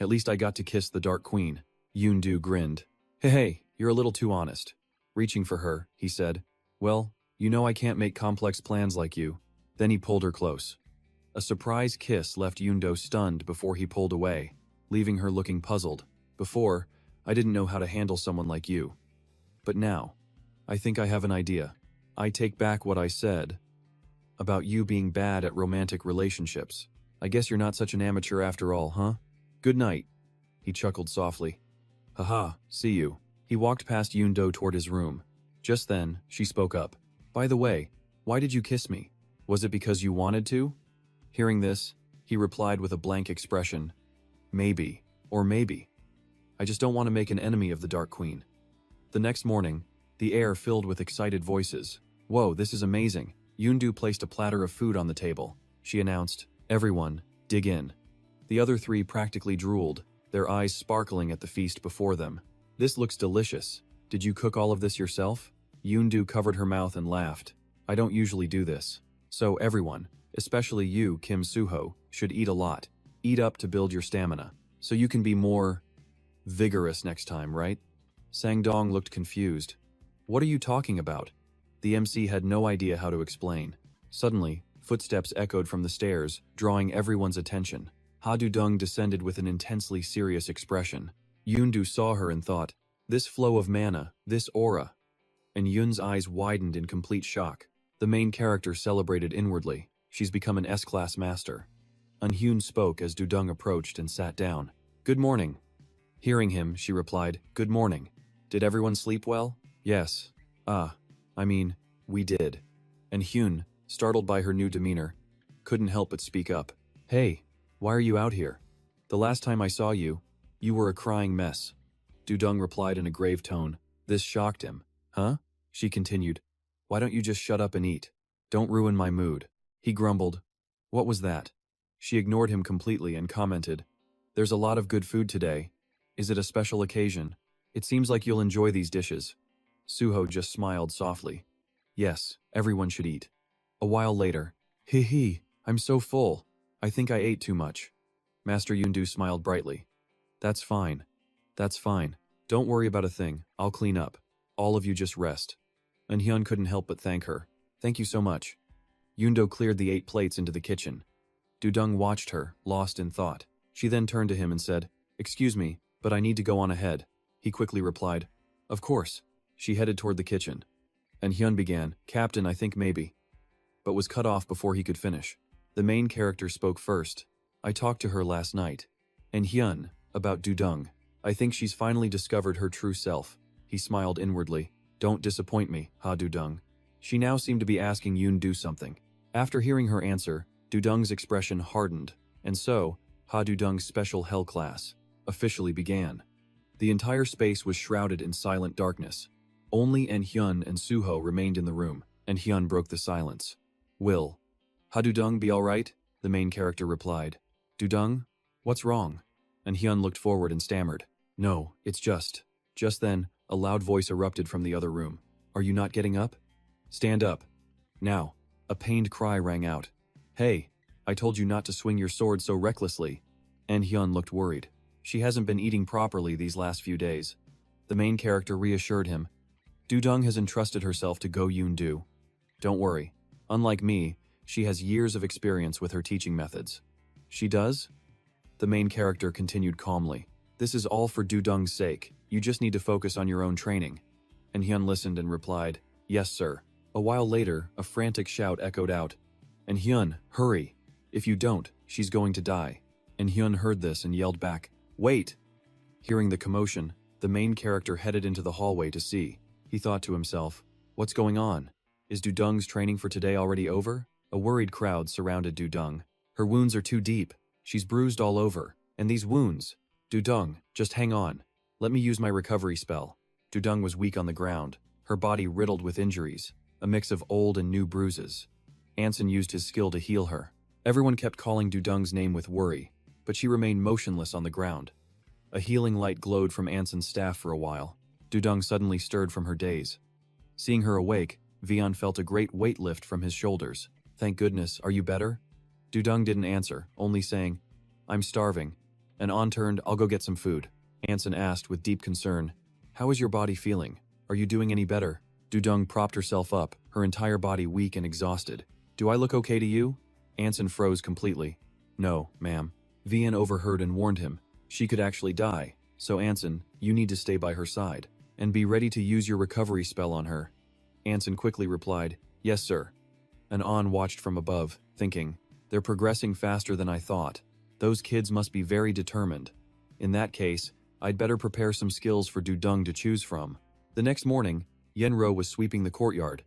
At least I got to kiss the Dark Queen. Yoon-do grinned. Hey, you're a little too honest. Reaching for her, he said, Well, you know I can't make complex plans like you. Then he pulled her close. A surprise kiss left Yoon-do stunned before he pulled away, leaving her looking puzzled. Before, I didn't know how to handle someone like you. But now, I think I have an idea. I take back what I said about you being bad at romantic relationships. I guess you're not such an amateur after all, huh? Good night. He chuckled softly. Haha, see you. He walked past Yoon-do toward his room. Just then, she spoke up. By the way, why did you kiss me? Was it because you wanted to? Hearing this, he replied with a blank expression. Maybe, or maybe. I just don't want to make an enemy of the Dark Queen. The next morning, the air filled with excited voices. Whoa, this is amazing. Yoon-do placed a platter of food on the table. She announced, Everyone, dig in. The other three practically drooled, their eyes sparkling at the feast before them. This looks delicious. Did you cook all of this yourself? Yoon-do covered her mouth and laughed. I don't usually do this. So everyone, especially you, Kim Suho, should eat a lot. Eat up to build your stamina, so you can be more vigorous next time, right? Sang-dong looked confused. What are you talking about? The MC had no idea how to explain. Suddenly, footsteps echoed from the stairs, drawing everyone's attention. Ha-do-dung descended with an intensely serious expression. Yoon-do saw her and thought, This flow of mana, this aura. And Yoon's eyes widened in complete shock. The main character celebrated inwardly. She's become an S-class master. Un-hyun spoke as Do-dung approached and sat down. Good morning. Hearing him, she replied, Good morning. Did everyone sleep well? Yes. We did. And Hyun, startled by her new demeanor, couldn't help but speak up. Hey, why are you out here? The last time I saw you, you were a crying mess. Dudong replied in a grave tone. This shocked him. Huh? She continued. Why don't you just shut up and eat? Don't ruin my mood. He grumbled. What was that? She ignored him completely and commented. There's a lot of good food today. Is it a special occasion? It seems like you'll enjoy these dishes. Suho just smiled softly. Yes, everyone should eat. A while later. Hee, I'm so full. I think I ate too much. Master Yundu smiled brightly. That's fine. That's fine. Don't worry about a thing. I'll clean up. All of you just rest. And Hyun couldn't help but thank her. Thank you so much. Yundo cleared the 8 plates into the kitchen. Dudong watched her, lost in thought. She then turned to him and said, Excuse me, but I need to go on ahead. He quickly replied, Of course. She headed toward the kitchen. And Hyun began, Captain, I think maybe. But was cut off before he could finish. The main character spoke first. I talked to her last night. And Hyun, about Dudong. I think she's finally discovered her true self. He smiled inwardly. Don't disappoint me, Ha Dudong. She now seemed to be asking Yoon do something. After hearing her answer, Dudong's expression hardened, and so, Ha Dudong's special hell class officially began. The entire space was shrouded in silent darkness. Only En Hyun and Suho remained in the room, and Hyun broke the silence. Will Ha Dudong be alright? The main character replied. Dudong? What's wrong? And Hyun looked forward and stammered. No, it's just. Just then, a loud voice erupted from the other room. Are you not getting up? Stand up. Now. A pained cry rang out. Hey, I told you not to swing your sword so recklessly. En Hyun looked worried. She hasn't been eating properly these last few days. The main character reassured him. Dudong has entrusted herself to Go Yoon-do. Don't worry. Unlike me, she has years of experience with her teaching methods. She does? The main character continued calmly. This is all for Dudong's sake. You just need to focus on your own training. And Hyun listened and replied, Yes, sir. A while later, a frantic shout echoed out. And Hyun, hurry. If you don't, she's going to die. And Hyun heard this and yelled back, Wait! Hearing the commotion, the main character headed into the hallway to see. He thought to himself, What's going on? Is Dudong's training for today already over? A worried crowd surrounded Dudong. Her wounds are too deep. She's bruised all over. And these wounds. Dudong, just hang on. Let me use my recovery spell. Dudong was weak on the ground, her body riddled with injuries, a mix of old and new bruises. Anson used his skill to heal her. Everyone kept calling Dudong's name with worry, but she remained motionless on the ground. A healing light glowed from Anson's staff for a while. Dudong suddenly stirred from her daze. Seeing her awake, Vian felt a great weight lift from his shoulders. Thank goodness, are you better? Dudong didn't answer, only saying, I'm starving. And An turned, I'll go get some food. Anson asked with deep concern, How is your body feeling? Are you doing any better? Dudong propped herself up, her entire body weak and exhausted. Do I look okay to you? Anson froze completely. No, ma'am. Vian overheard and warned him. She could actually die, so Anson, you need to stay by her side. And be ready to use your recovery spell on her. Anson quickly replied, Yes, sir. And An watched from above, thinking, They're progressing faster than I thought. Those kids must be very determined. In that case, I'd better prepare some skills for Dudong to choose from. The next morning, Enro was sweeping the courtyard.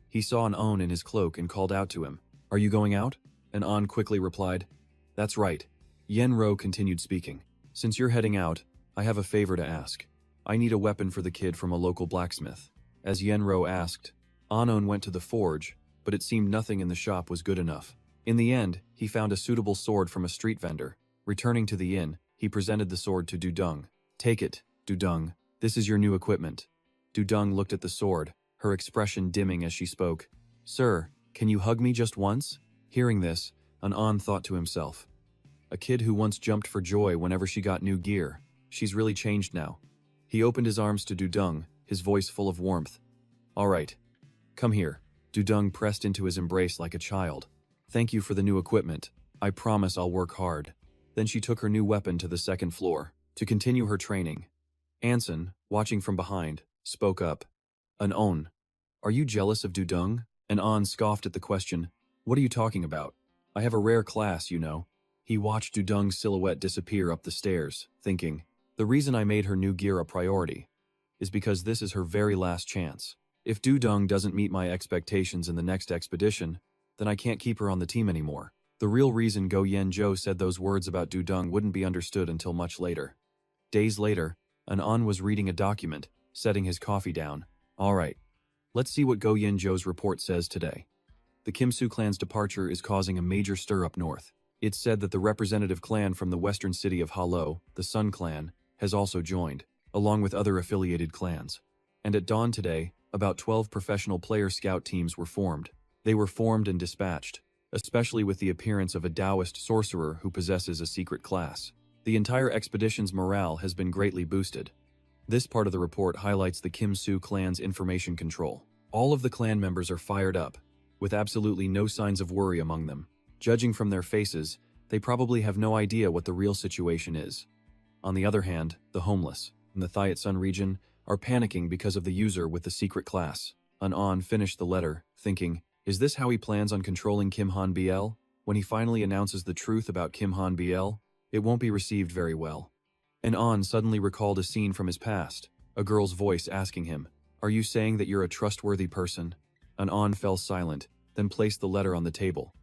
He saw An in his cloak and called out to him, Are you going out? And An quickly replied, That's right. Enro continued speaking. Since you're heading out, I have a favor to ask. I need a weapon for the kid from a local blacksmith. As Enro asked, Anon went to the forge, but it seemed nothing in the shop was good enough. In the end, he found a suitable sword from a street vendor. Returning to the inn, he presented the sword to Dudong. Take it, Dudong. This is your new equipment. Dudong looked at the sword, her expression dimming as she spoke. Sir, can you hug me just once? Hearing this, An thought to himself. A kid who once jumped for joy whenever she got new gear. She's really changed now. He opened his arms to Dudong, his voice full of warmth. All right. Come here. Dudong pressed into his embrace like a child. Thank you for the new equipment. I promise I'll work hard. Then she took her new weapon to the second floor to continue her training. Anson, watching from behind, spoke up. An, are you jealous of Dudong? And An scoffed at the question. What are you talking about? I have a rare class, you know. He watched Dudong's silhouette disappear up the stairs, thinking, the reason I made her new gear a priority is because this is her very last chance. If Dudong doesn't meet my expectations in the next expedition, then I can't keep her on the team anymore. The real reason Go Yen-jo said those words about Du-dong wouldn't be understood until much later. Days later, An was reading a document, setting his coffee down. Alright, let's see what Go Yen-jo's report says today. The Kim-soo clan's departure is causing a major stir up north. It's said that the representative clan from the western city of Halo, the Sun Clan, has also joined, along with other affiliated clans. And at dawn today, about 12 professional player scout teams were formed. They were formed and dispatched, especially with the appearance of a Taoist sorcerer who possesses a secret class. The entire expedition's morale has been greatly boosted. This part of the report highlights the Kim-soo clan's information control. All of the clan members are fired up, with absolutely no signs of worry among them. Judging from their faces, they probably have no idea what the real situation is. On the other hand, the homeless, in the Thiat Sun region, are panicking because of the user with the secret class. An finished the letter, thinking, is this how he plans on controlling Kim Han BL? When he finally announces the truth about Kim Han BL, it won't be received very well. An suddenly recalled a scene from his past, a girl's voice asking him, "Are you saying that you're a trustworthy person?" An fell silent, then placed the letter on the table.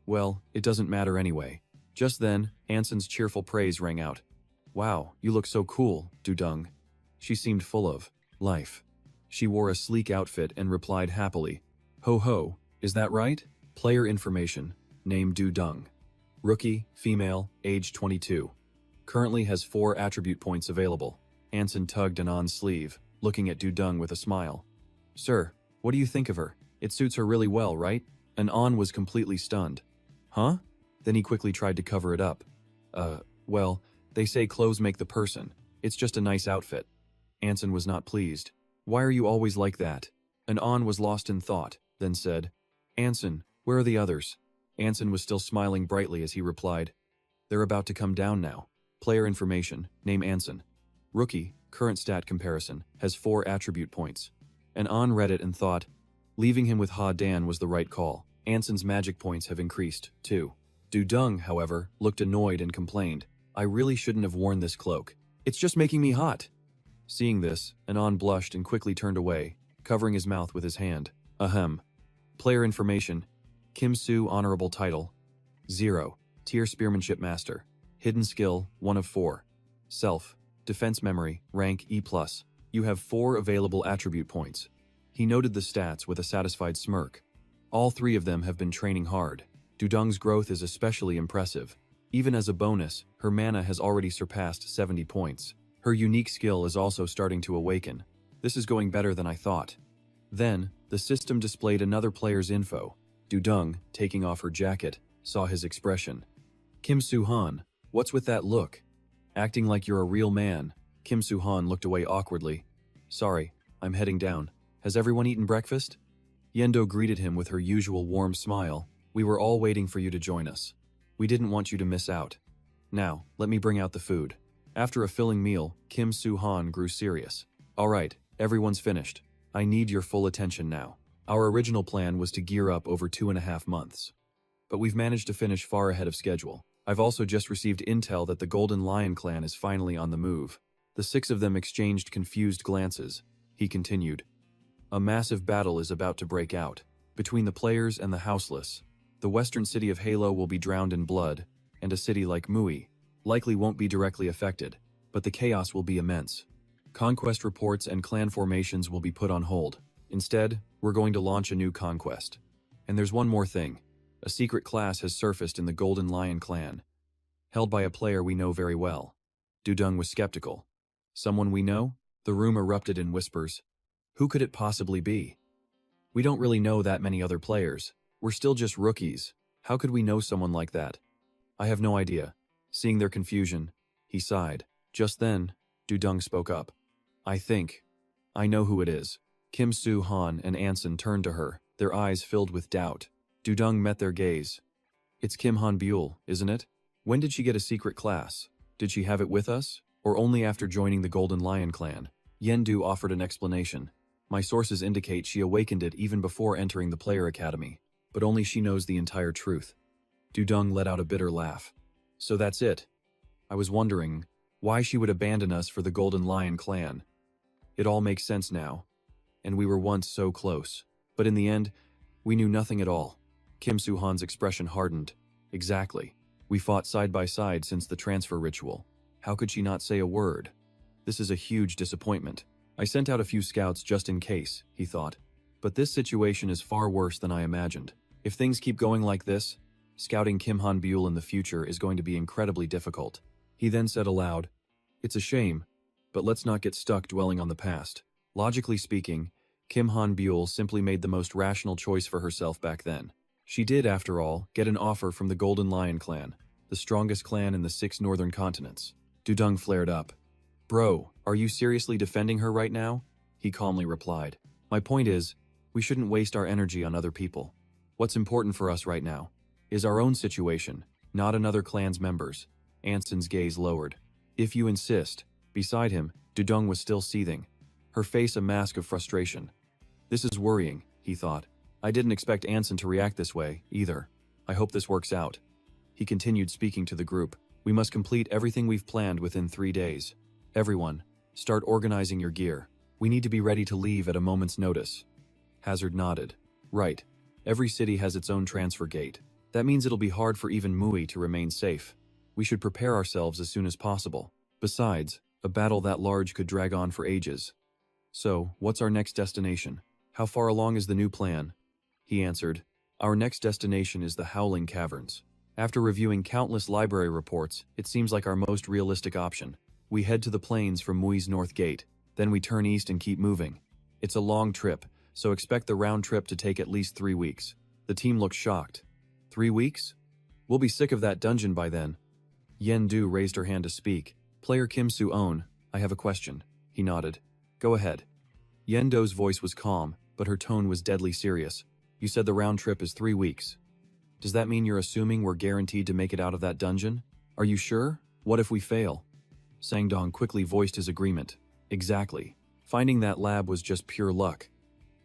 Well, it doesn't matter anyway. Just then, Anson's cheerful praise rang out. "Wow, you look so cool, Du-dong." She seemed full of life. She wore a sleek outfit and replied happily, "Ho ho, is that right?" Player information, name Du-dong. Rookie, female, age 22. Currently has 4 attribute points available. Anson tugged Anon's sleeve, looking at Du-dong with a smile. "Sir, what do you think of her? It suits her really well, right?" Anon was completely stunned. "Huh?" Then he quickly tried to cover it up. Well, they say clothes make the person. It's just a nice outfit." Anson was not pleased. "Why are you always like that?" Anon was lost in thought, then said, "Anson, where are the others?" Anson was still smiling brightly as he replied, "They're about to come down now. Player information, name Anson. Rookie, current stat comparison, has 4 attribute points." Anon read it and thought, leaving him with Ha Dan was the right call. Anson's magic points have increased, too. Du-dong, however, looked annoyed and complained, "I really shouldn't have worn this cloak. It's just making me hot." Seeing this, Anon blushed and quickly turned away, covering his mouth with his hand. Ahem. Player information, Kim-soo honorable title, 0. Tier Spearmanship Master. Hidden skill, 1 of 4. Self, defense memory, rank E+. You have 4 available attribute points. He noted the stats with a satisfied smirk. All 3 of them have been training hard. Du-dong's growth is especially impressive. Even as a bonus, her mana has already surpassed 70 points. Her unique skill is also starting to awaken. This is going better than I thought. Then, the system displayed another player's info. Du-dong, taking off her jacket, saw his expression. Kim Soo-han, what's with that look? Acting like you're a real man. Kim Soo-han looked away awkwardly. Sorry, I'm heading down. Has everyone eaten breakfast? Yendo greeted him with her usual warm smile. We were all waiting for you to join us. We didn't want you to miss out. Now, let me bring out the food. After a filling meal, Kim Soo-han grew serious. All right, everyone's finished. I need your full attention now. Our original plan was to gear up over 2.5 months. But we've managed to finish far ahead of schedule. I've also just received intel that the Golden Lion clan is finally on the move. The 6 of them exchanged confused glances. He continued. A massive battle is about to break out. Between the players and the houseless. The western city of Halo will be drowned in blood, and a city like Mui likely won't be directly affected, but the chaos will be immense. Conquest reports and clan formations will be put on hold. Instead, we're going to launch a new conquest. And there's one more thing. A secret class has surfaced in the Golden Lion clan, held by a player we know very well. Du-dong was skeptical. Someone we know? The room erupted in whispers. Who could it possibly be? We don't really know that many other players. We're still just rookies. How could we know someone like that? I have no idea. Seeing their confusion, he sighed. Just then, Du-dong spoke up. I know who it is. Kim Soo-han and Anson turned to her, their eyes filled with doubt. Du-dong met their gaze. It's Kim Han-beul, isn't it? When did she get a secret class? Did she have it with us? Or only after joining the Golden Lion clan? Yendu offered an explanation. My sources indicate she awakened it even before entering the player academy, but only she knows the entire truth. Du-dong let out a bitter laugh. So that's it. I was wondering why she would abandon us for the Golden Lion clan. It all makes sense now. And we were once so close. But in the end, we knew nothing at all. Kim Soo-han's expression hardened. Exactly. We fought side by side since the transfer ritual. How could she not say a word? This is a huge disappointment. I sent out a few scouts just in case, he thought. But this situation is far worse than I imagined. If things keep going like this, scouting Kim Han-byul in the future is going to be incredibly difficult. He then said aloud, "It's a shame, but let's not get stuck dwelling on the past." Logically speaking, Kim Han-byul simply made the most rational choice for herself back then. She did, after all, get an offer from the Golden Lion clan, the strongest clan in the 6 northern continents. Dudung flared up. "Bro, are you seriously defending her right now?" He calmly replied. "My point is, we shouldn't waste our energy on other people. What's important for us right now is our own situation, not another clan's members." Anson's gaze lowered. "If you insist." Beside him, Dudung was still seething, her face a mask of frustration. "This is worrying," he thought. "I didn't expect Anson to react this way, either. I hope this works out." He continued speaking to the group. "We must complete everything we've planned within 3 days. Everyone, start organizing your gear. We need to be ready to leave at a moment's notice." Hazard nodded. "Right. Every city has its own transfer gate. That means it'll be hard for even Mui to remain safe. We should prepare ourselves as soon as possible. Besides, a battle that large could drag on for ages. So, what's our next destination? How far along is the new plan?" He answered, "Our next destination is the Howling Caverns. After reviewing countless library reports, it seems like our most realistic option. We head to the plains from Mui's North Gate, then we turn east and keep moving. It's a long trip, so expect the round trip to take at least 3 weeks." The team looked shocked. 3 weeks? We'll be sick of that dungeon by then. Yen Du raised her hand to speak. "Player Kim Soo-on, I have a question." He nodded. "Go ahead." Yen Do's voice was calm, but her tone was deadly serious. "You said the round trip is 3 weeks. Does that mean you're assuming we're guaranteed to make it out of that dungeon? Are you sure? What if we fail?" Sangdong quickly voiced his agreement. "Exactly. Finding that lab was just pure luck.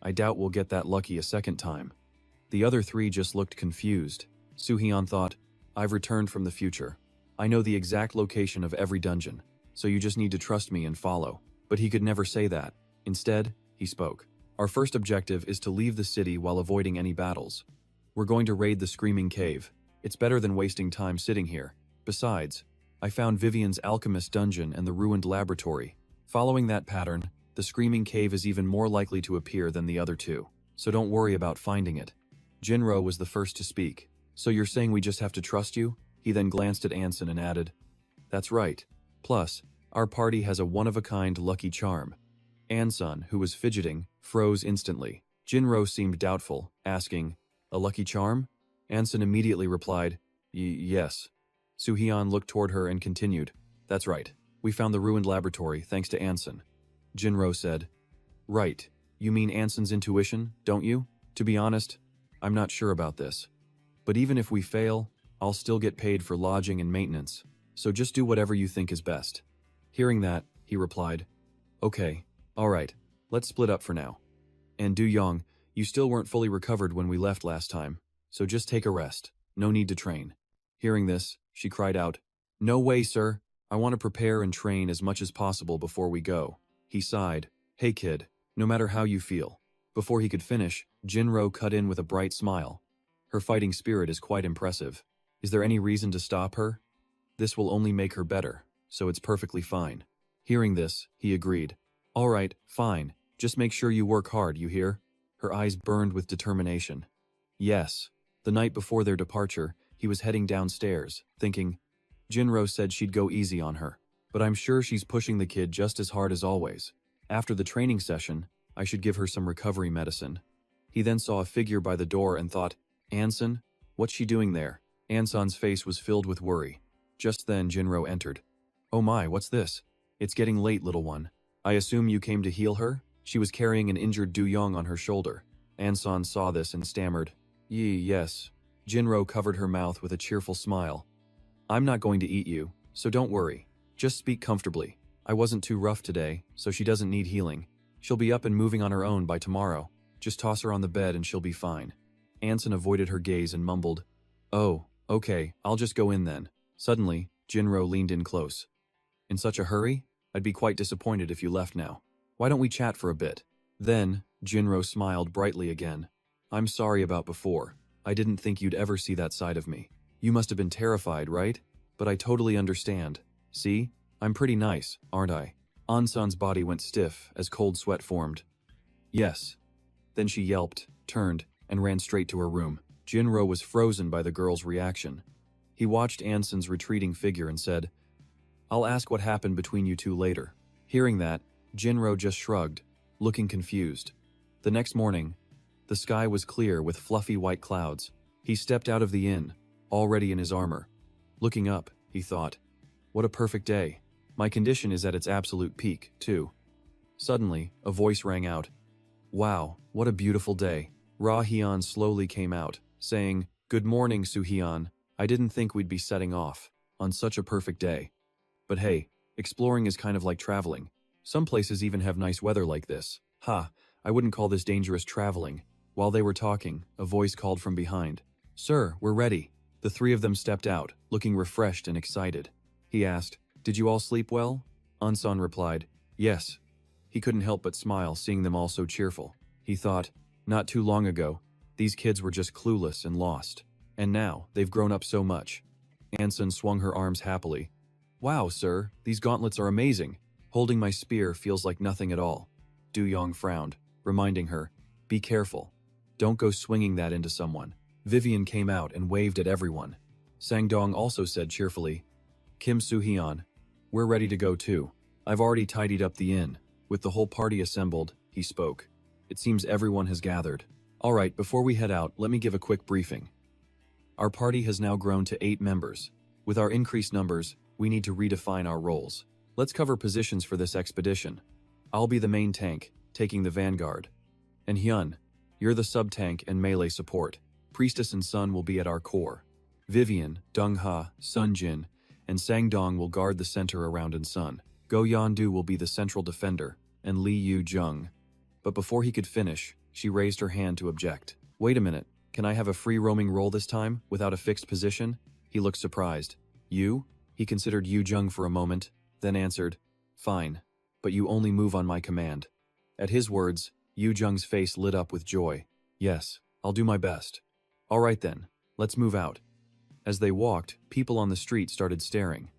I doubt we'll get that lucky a second time." The other 3 just looked confused. Soo-hyun thought, "I've returned from the future. I know the exact location of every dungeon, so you just need to trust me and follow." But he could never say that. Instead, he spoke. "Our first objective is to leave the city while avoiding any battles. We're going to raid the Screaming Cave. It's better than wasting time sitting here. Besides, I found Vivian's alchemist dungeon and the ruined laboratory. Following that pattern, the Screaming Cave is even more likely to appear than the other 2, so don't worry about finding it." Jinro was the first to speak. "So you're saying we just have to trust you?" He then glanced at Anson and added, "That's right. Plus, our party has a one-of-a-kind lucky charm." Anson, who was fidgeting, froze instantly. Jinro seemed doubtful, asking, "A lucky charm?" Anson immediately replied, "Yes." Soo-hyun looked toward her and continued, "That's right. We found the ruined laboratory, thanks to Anson." Jinro said, "Right. You mean Anson's intuition, don't you? To be honest, I'm not sure about this. But even if we fail, I'll still get paid for lodging and maintenance, so just do whatever you think is best." Hearing that, he replied, "Okay, alright, let's split up for now. And Du Yong, you still weren't fully recovered when we left last time, so just take a rest. No need to train." Hearing this, she cried out, "No way, sir. I want to prepare and train as much as possible before we go." He sighed, "Hey kid, no matter how you feel." Before he could finish, Jinro cut in with a bright smile. "Her fighting spirit is quite impressive. Is there any reason to stop her? This will only make her better, so it's perfectly fine." Hearing this, he agreed. "Alright, fine. Just make sure you work hard, you hear?" Her eyes burned with determination. "Yes." The night before their departure, he was heading downstairs, thinking, Jinro said she'd go easy on her, but I'm sure she's pushing the kid just as hard as always. After the training session, I should give her some recovery medicine. He then saw a figure by the door and thought, "Anson? What's she doing there?" Anson's face was filled with worry. Just then Jinro entered. "Oh my, what's this? It's getting late, little one. I assume you came to heal her?" She was carrying an injured Du Yong on her shoulder. Anson saw this and stammered, Yes." Jinro covered her mouth with a cheerful smile. "I'm not going to eat you, so don't worry. Just speak comfortably. I wasn't too rough today, so she doesn't need healing. She'll be up and moving on her own by tomorrow. Just toss her on the bed and she'll be fine." Anson avoided her gaze and mumbled, "Oh, okay, I'll just go in then." Suddenly, Jinro leaned in close. "In such a hurry? I'd be quite disappointed if you left now. Why don't we chat for a bit?" Then, Jinro smiled brightly again. "I'm sorry about before. I didn't think you'd ever see that side of me." You must have been terrified, right? But I totally understand. See? I'm pretty nice, aren't I? Ansan's body went stiff as cold sweat formed. Yes. Then she yelped, turned, and ran straight to her room. Jinro was frozen by the girl's reaction. He watched Anson's retreating figure and said, "I'll ask what happened between you two later." Hearing that, Jinro just shrugged, looking confused. The next morning, the sky was clear with fluffy white clouds. He stepped out of the inn, already in his armor. Looking up, he thought, "What a perfect day. My condition is at its absolute peak, too." Suddenly, a voice rang out. "Wow, what a beautiful day." Ra Hyun slowly came out, saying, "Good morning, Soo-hyun. I didn't think we'd be setting off on such a perfect day. But hey, exploring is kind of like traveling. Some places even have nice weather like this." "Ha, I wouldn't call this dangerous traveling." While they were talking, a voice called from behind, "Sir, we're ready." The three of them stepped out, looking refreshed and excited. He asked, "Did you all sleep well?" Ansan replied, "Yes." He couldn't help but smile seeing them all so cheerful. He thought, not too long ago, these kids were just clueless and lost. And now, they've grown up so much. Ansan swung her arms happily. "Wow, sir, these gauntlets are amazing. Holding my spear feels like nothing at all." Du-yong frowned, reminding her, "Be careful. Don't go swinging that into someone." Vivian came out and waved at everyone. Sang-dong also said cheerfully, "Kim Soo-hyun, we're ready to go too. I've already tidied up the inn." With the whole party assembled, he spoke. "It seems everyone has gathered. All right, before we head out, let me give a quick briefing. Our party has now grown to 8 members. With our increased numbers, we need to redefine our roles. Let's cover positions for this expedition. I'll be the main tank, taking the vanguard. And Hyun, you're the sub-tank and melee support. Priestess and Sun will be at our core. Vivian, Dong-ha, Sun-jin, and Sang-dong will guard the center around and Sun. Go Yandu will be the central defender, and Lee Yu-jung." But before he could finish, she raised her hand to object. "Wait a minute, can I have a free roaming role this time, without a fixed position?" He looked surprised. "You?" He considered Yu-jung for a moment, then answered, "Fine, but you only move on my command." At his words, Yu-jung's face lit up with joy. "Yes, I'll do my best." "All right then, let's move out." As they walked, people on the street started staring.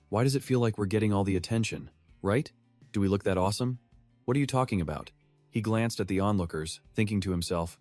"Why does it feel like we're getting all the attention, right? Do we look that awesome? What are you talking about?" He glanced at the onlookers, thinking to himself,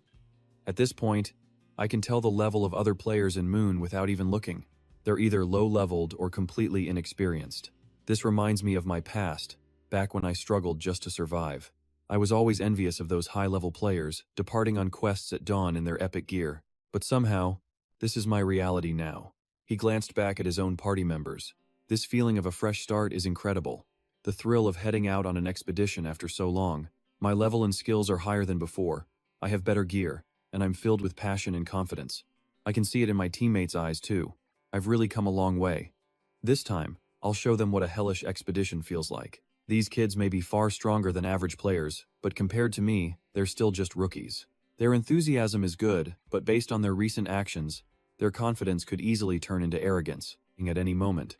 "At this point, I can tell the level of other players in Moon without even looking. They're either low-leveled or completely inexperienced. This reminds me of my past, back when I struggled just to survive. I was always envious of those high-level players, departing on quests at dawn in their epic gear. But somehow, this is my reality now." He glanced back at his own party members. This feeling of a fresh start is incredible. The thrill of heading out on an expedition after so long. My level and skills are higher than before. I have better gear, and I'm filled with passion and confidence. I can see it in my teammates' eyes too. I've really come a long way. This time, I'll show them what a hellish expedition feels like. These kids may be far stronger than average players, but compared to me, they're still just rookies. Their enthusiasm is good, but based on their recent actions, their confidence could easily turn into arrogance at any moment.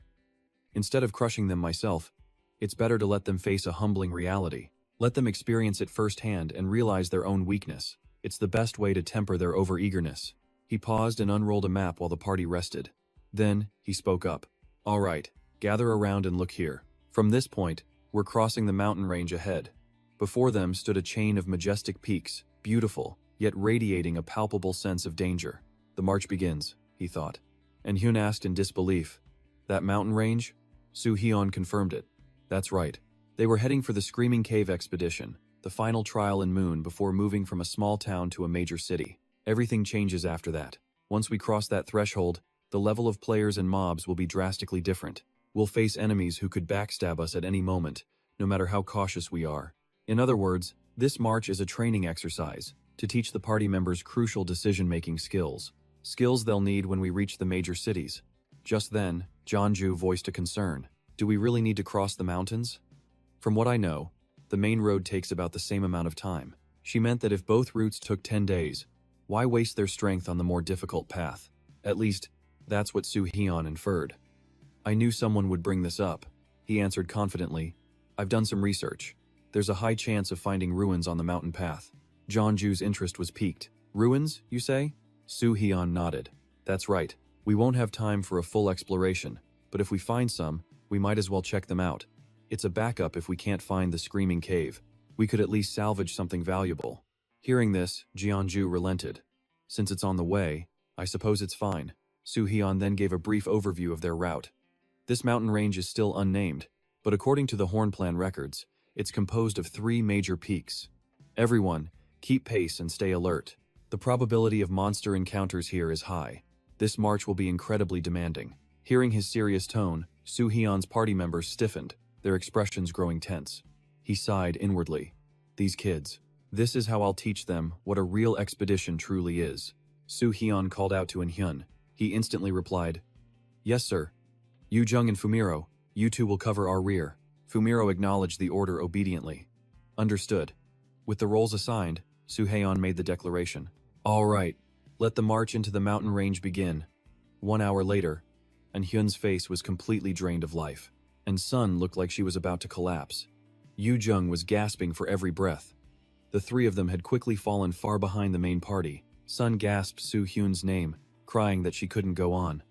Instead of crushing them myself, it's better to let them face a humbling reality. Let them experience it firsthand and realize their own weakness. It's the best way to temper their overeagerness. He paused and unrolled a map while the party rested. Then, he spoke up. "All right, gather around and look here. From this point, we're crossing the mountain range ahead." Before them stood a chain of majestic peaks, beautiful, yet radiating a palpable sense of danger. "The march begins," he thought. And Hyun asked in disbelief, "That mountain range?" Soo-hyun confirmed it. "That's right." They were heading for the Screaming Cave expedition, the final trial in Moon before moving from a small town to a major city. Everything changes after that. Once we cross that threshold, the level of players and mobs will be drastically different. We'll face enemies who could backstab us at any moment, no matter how cautious we are. In other words, this march is a training exercise to teach the party members crucial decision-making skills. Skills they'll need when we reach the major cities. Just then, Jeonju voiced a concern. "Do we really need to cross the mountains?" "From what I know, the main road takes about the same amount of time." She meant that if both routes took 10 days, why waste their strength on the more difficult path? At least, that's what Soo-hyun inferred. "I knew someone would bring this up," he answered confidently. "I've done some research. There's a high chance of finding ruins on the mountain path." Jeonju's interest was piqued. "Ruins, you say?" Soo-hyun nodded. "That's right. We won't have time for a full exploration, but if we find some, we might as well check them out. It's a backup if we can't find the Screaming Cave. We could at least salvage something valuable. Hearing this, Jeonju relented. Since it's on the way, I suppose it's fine. Soo-hyun then gave a brief overview of their route. This mountain range is still unnamed, but according to the Hornplan records, it's composed of 3 major peaks. Everyone, keep pace and stay alert. The probability of monster encounters here is high. This march will be incredibly demanding. Hearing his serious tone, Soo-hyun's party members stiffened, their expressions growing tense. He sighed inwardly. These kids. This is how I'll teach them what a real expedition truly is. Soo-hyun called out to In-hyun. He instantly replied, "Yes, sir. Yu-jung and Fumiro, you two will cover our rear." Fumiro acknowledged the order obediently. Understood. With the roles assigned, Soo-hyun made the declaration. All right, let the march into the mountain range begin. 1 hour later, In-hyun's face was completely drained of life, and Sun looked like she was about to collapse. Yu-jung was gasping for every breath. The 3 of them had quickly fallen far behind the main party. Sun gasped Soo-hyun's name, crying that she couldn't go on.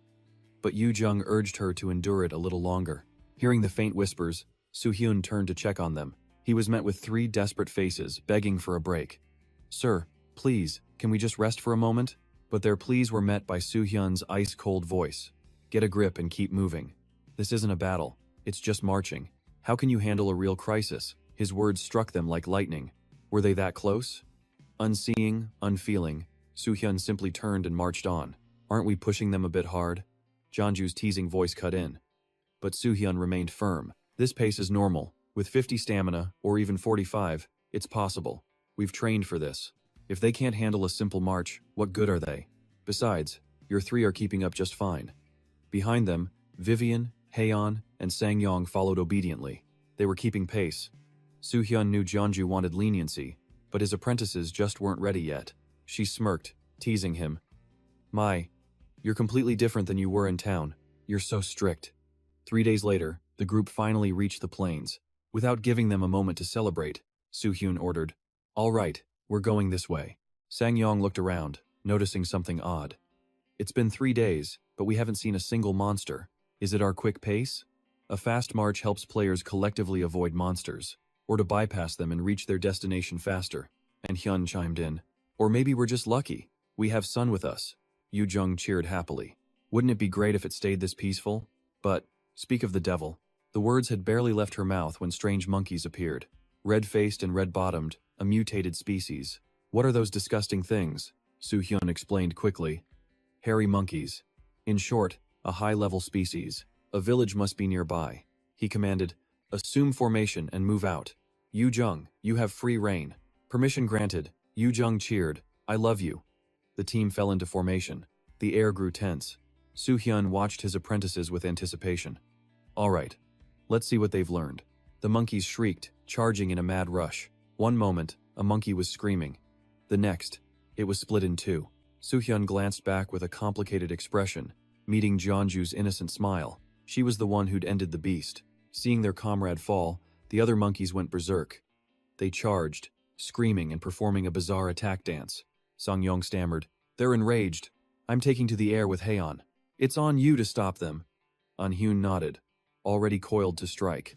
But Yu-jung urged her to endure it a little longer. Hearing the faint whispers, Soo-hyun turned to check on them. He was met with 3 desperate faces, begging for a break. "Sir, please, can we just rest for a moment?" But their pleas were met by Soo-hyun's ice-cold voice. "Get a grip and keep moving. This isn't a battle, it's just marching. How can you handle a real crisis?" His words struck them like lightning. Were they that close? Unseeing, unfeeling, Soo-hyun simply turned and marched on. "Aren't we pushing them a bit hard?" Jeonju's teasing voice cut in. But Soo-hyun remained firm. "This pace is normal. With 50 stamina, or even 45, it's possible. We've trained for this. If they can't handle a simple march, what good are they? Besides, your 3 are keeping up just fine." Behind them, Vivian, Haeon, and Sang-yong followed obediently. They were keeping pace. Soo-hyun knew Jeonju wanted leniency, but his apprentices just weren't ready yet. She smirked, teasing him. You're completely different than you were in town. You're so strict." 3 days later, the group finally reached the plains. Without giving them a moment to celebrate, Soo-hyun ordered, "All right, we're going this way." Sang-yong looked around, noticing something odd. "It's been 3 days, but we haven't seen a single monster. Is it our quick pace? A fast march helps players collectively avoid monsters, or to bypass them and reach their destination faster." And Hyun chimed in. "Or maybe we're just lucky. We have Sun with us." Yu-jung cheered happily. "Wouldn't it be great if it stayed this peaceful? But, speak of the devil." The words had barely left her mouth when strange monkeys appeared. Red-faced and red-bottomed, a mutated species. "What are those disgusting things?" Soo-hyun explained quickly. "Hairy monkeys. In short, a high-level species. A village must be nearby." He commanded, "Assume formation and move out. Yu-jung, you have free rein." Permission granted. Yu-jung cheered. "I love you." The team fell into formation. The air grew tense. Soo-hyun watched his apprentices with anticipation. "All right, let's see what they've learned." The monkeys shrieked, charging in a mad rush. One moment, a monkey was screaming. The next, it was split in 2. Soo-hyun glanced back with a complicated expression, meeting Jeonju's innocent smile. She was the one who'd ended the beast. Seeing their comrade fall, the other monkeys went berserk. They charged, screaming and performing a bizarre attack dance. Sang-yong stammered, "They're enraged. I'm taking to the air with Haeon. It's on you to stop them." Un-hyun nodded, already coiled to strike.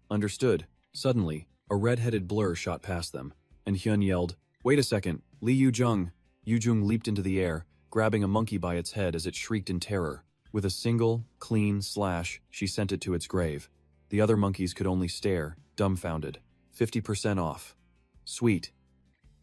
Understood. Suddenly, a red-headed blur shot past them, and Hyun yelled, "Wait a second, Lee Yu-jung." Yu-jung leaped into the air, grabbing a monkey by its head as it shrieked in terror. With a single, clean slash, she sent it to its grave. The other monkeys could only stare, dumbfounded. 50% off. Sweet.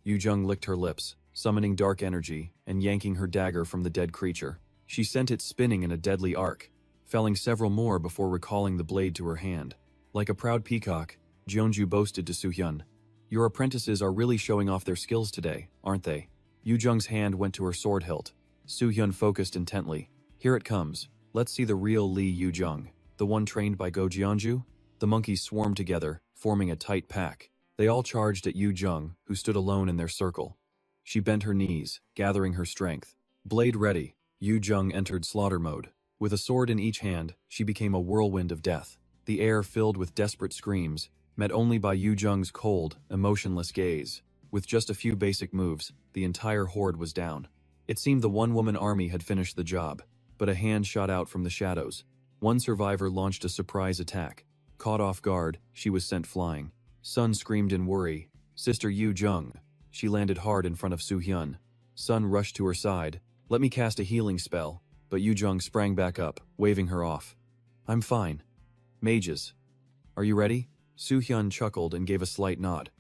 Yu-jung licked her lips, summoning dark energy and yanking her dagger from the dead creature. She sent it spinning in a deadly arc, felling several more before recalling the blade to her hand. Like a proud peacock, Jeonju boasted to Soo-hyun, "Your apprentices are really showing off their skills today, aren't they?" Yu-jung's hand went to her sword hilt. Soo-hyun focused intently. "Here it comes. Let's see the real Lee Yu-jung, the one trained by Go Jeonju." The monkeys swarmed together, forming a tight pack. They all charged at Yu-jung, who stood alone in their circle. She bent her knees, gathering her strength. Blade ready, Yu-jung entered slaughter mode. With a sword in each hand, she became a whirlwind of death. The air filled with desperate screams, met only by Yu-jung's cold, emotionless gaze. With just a few basic moves, the entire horde was down. It seemed the one-woman army had finished the job. but a hand shot out from the shadows. One survivor launched a surprise attack. Caught off guard, she was sent flying. Sun screamed in worry. "Sister Yu Jung." She landed hard in front of Soo-hyun. Sun rushed to her side. "Let me cast a healing spell," but Yu Jung sprang back up, waving her off. "I'm fine." "Mages. Are you ready?" Soo-hyun chuckled and gave a slight nod.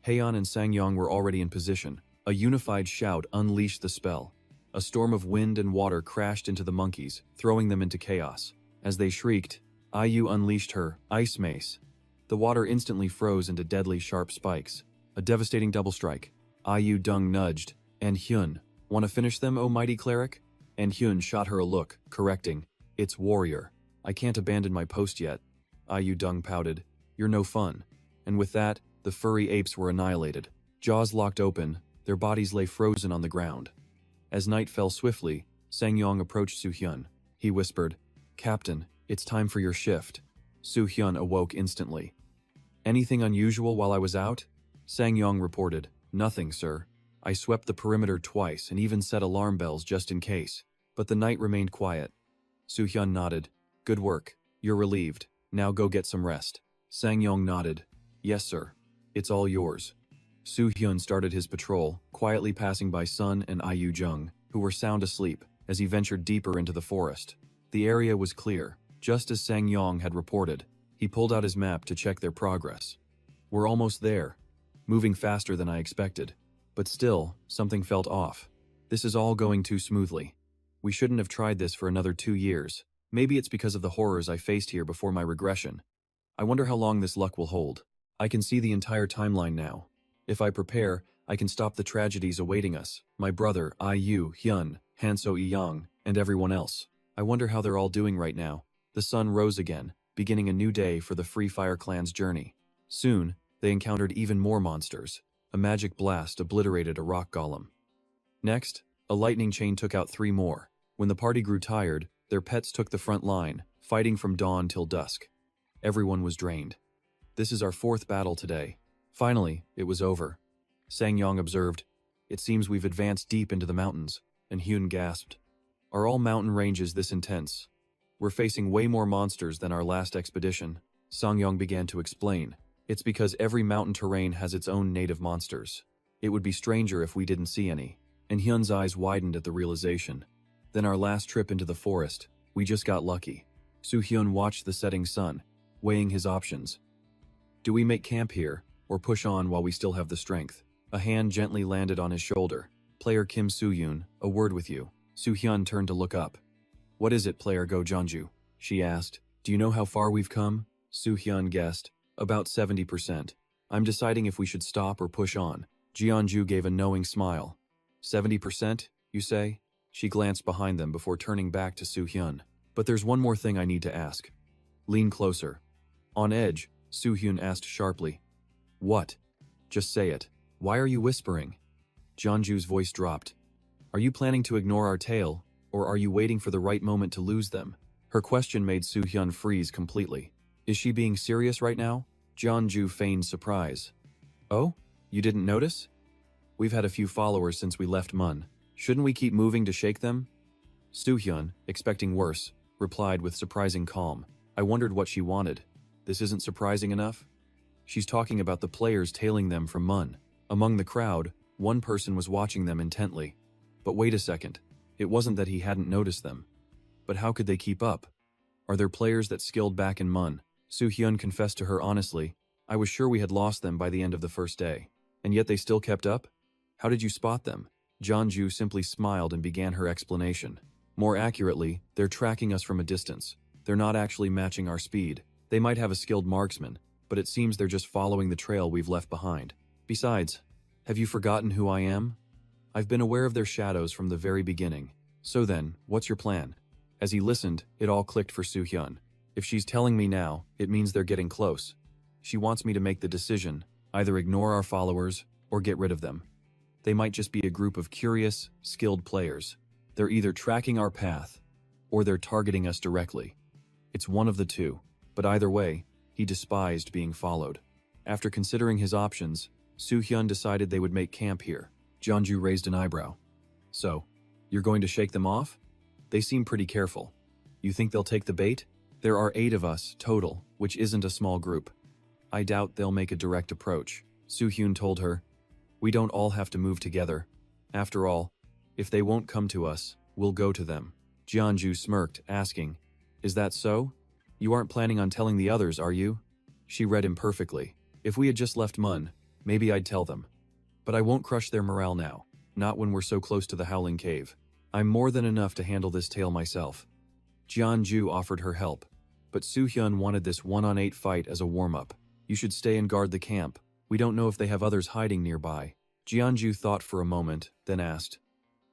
Haeyeon and Sang-yong were already in position. A unified shout unleashed the spell. A storm of wind and water crashed into the monkeys, throwing them into chaos. As they shrieked, IU unleashed her ice mace. The water instantly froze into deadly sharp spikes. A devastating double strike. IU Dung nudged. "And Hyun, want to finish them, oh mighty cleric?" And Hyun shot her a look, correcting. "It's warrior. I can't abandon my post yet." IU Dung pouted. "You're no fun." And with that, the furry apes were annihilated. Jaws locked open, their bodies lay frozen on the ground. As night fell swiftly, Sang-yong approached Soo-hyun. He whispered, "Captain, it's time for your shift." Soo-hyun awoke instantly. "Anything unusual while I was out?" Sang-yong reported, "Nothing, sir. I swept the perimeter twice and even set alarm bells just in case. But the night remained quiet." Soo-hyun nodded. "Good work. You're relieved. Now go get some rest." Sang-yong nodded. "Yes, sir. It's all yours." Soo-hyun started his patrol, quietly passing by Sun and IU Jung, who were sound asleep, as he ventured deeper into the forest. The area was clear, just as Sang-yong had reported. He pulled out his map to check their progress. "We're almost there. Moving faster than I expected. But still, something felt off. This is all going too smoothly. We shouldn't have tried this for another 2 years. Maybe it's because of the horrors I faced here before my regression. I wonder how long this luck will hold. I can see the entire timeline now. If I prepare, I can stop the tragedies awaiting us, my brother, IU, Hyun, Hanso Yang, and everyone else. I wonder how they're all doing right now." The sun rose again, beginning a new day for the Free Fire Clan's journey. Soon, they encountered even more monsters. A magic blast obliterated a rock golem. Next, a lightning chain took out 3 more. When the party grew tired, their pets took the front line, fighting from dawn till dusk. Everyone was drained. "This is our 4th battle today. Finally, it was over." Sang-yong observed, "It seems we've advanced deep into the mountains," and Hyun gasped. "Are all mountain ranges this intense?" "We're facing way more monsters than our last expedition," Sang-yong began to explain. "It's because every mountain terrain has its own native monsters. It would be stranger if we didn't see any." And Hyun's eyes widened at the realization. "Then our last trip into the forest, we just got lucky." Soo-hyun watched the setting sun, weighing his options. "Do we make camp here, or push on while we still have the strength?" A hand gently landed on his shoulder. "Player Kim Soo-yoon, a word with you." Soo-hyun turned to look up. "What is it, player Go Jeonju?" she asked. "Do you know how far we've come?" Soo-hyun guessed. "About 70%. I'm deciding if we should stop or push on." Jeonju gave a knowing smile. 70%, you say? She glanced behind them before turning back to Soo-hyun. "But there's one more thing I need to ask." "Lean closer." On edge, Soo-hyun asked sharply. "What?" "Just say it. Why are you whispering?" Jeonju's voice dropped. "Are you planning to ignore our tale, or are you waiting for the right moment to lose them?" Her question made Soo-hyun freeze completely. Is she being serious right now? Jeonju feigned surprise. "Oh? You didn't notice? We've had a few followers since we left Mun. Shouldn't we keep moving to shake them?" Soo-hyun, expecting worse, replied with surprising calm. I wondered what she wanted. This isn't surprising enough? She's talking about the players tailing them from Mun. Among the crowd, one person was watching them intently. But wait a second. It wasn't that he hadn't noticed them. But how could they keep up? Are there players that skilled back in Mun? Soo-hyun confessed to her honestly, "I was sure we had lost them by the end of the first day. And yet they still kept up? How did you spot them?" Jeonju simply smiled and began her explanation. "More accurately, they're tracking us from a distance. They're not actually matching our speed. They might have a skilled marksman, but it seems they're just following the trail we've left behind. Besides, have you forgotten who I am? I've been aware of their shadows from the very beginning. So then, what's your plan?" As he listened, it all clicked for Soo-hyun. If she's telling me now, it means they're getting close. She wants me to make the decision, either ignore our followers or get rid of them. They might just be a group of curious, skilled players. They're either tracking our path, or they're targeting us directly. It's one of the two, but either way, he despised being followed. After considering his options, Soo-hyun decided they would make camp here. Jeonju raised an eyebrow. "So, you're going to shake them off?" They seem pretty careful. You think they'll take the bait? There are 8 of us, total, which isn't a small group. I doubt they'll make a direct approach, Soo-hyun told her. We don't all have to move together. After all, if they won't come to us, we'll go to them. Jeonju smirked, asking, Is that so? You aren't planning on telling the others, are you? She read him perfectly. If we had just left Mun, maybe I'd tell them. But I won't crush their morale now, not when we're so close to the Howling Cave. I'm more than enough to handle this tale myself. Jeonju offered her help, but Soo-hyun wanted this 1-on-8 fight as a warm-up. You should stay and guard the camp. We don't know if they have others hiding nearby. Jeonju thought for a moment, then asked,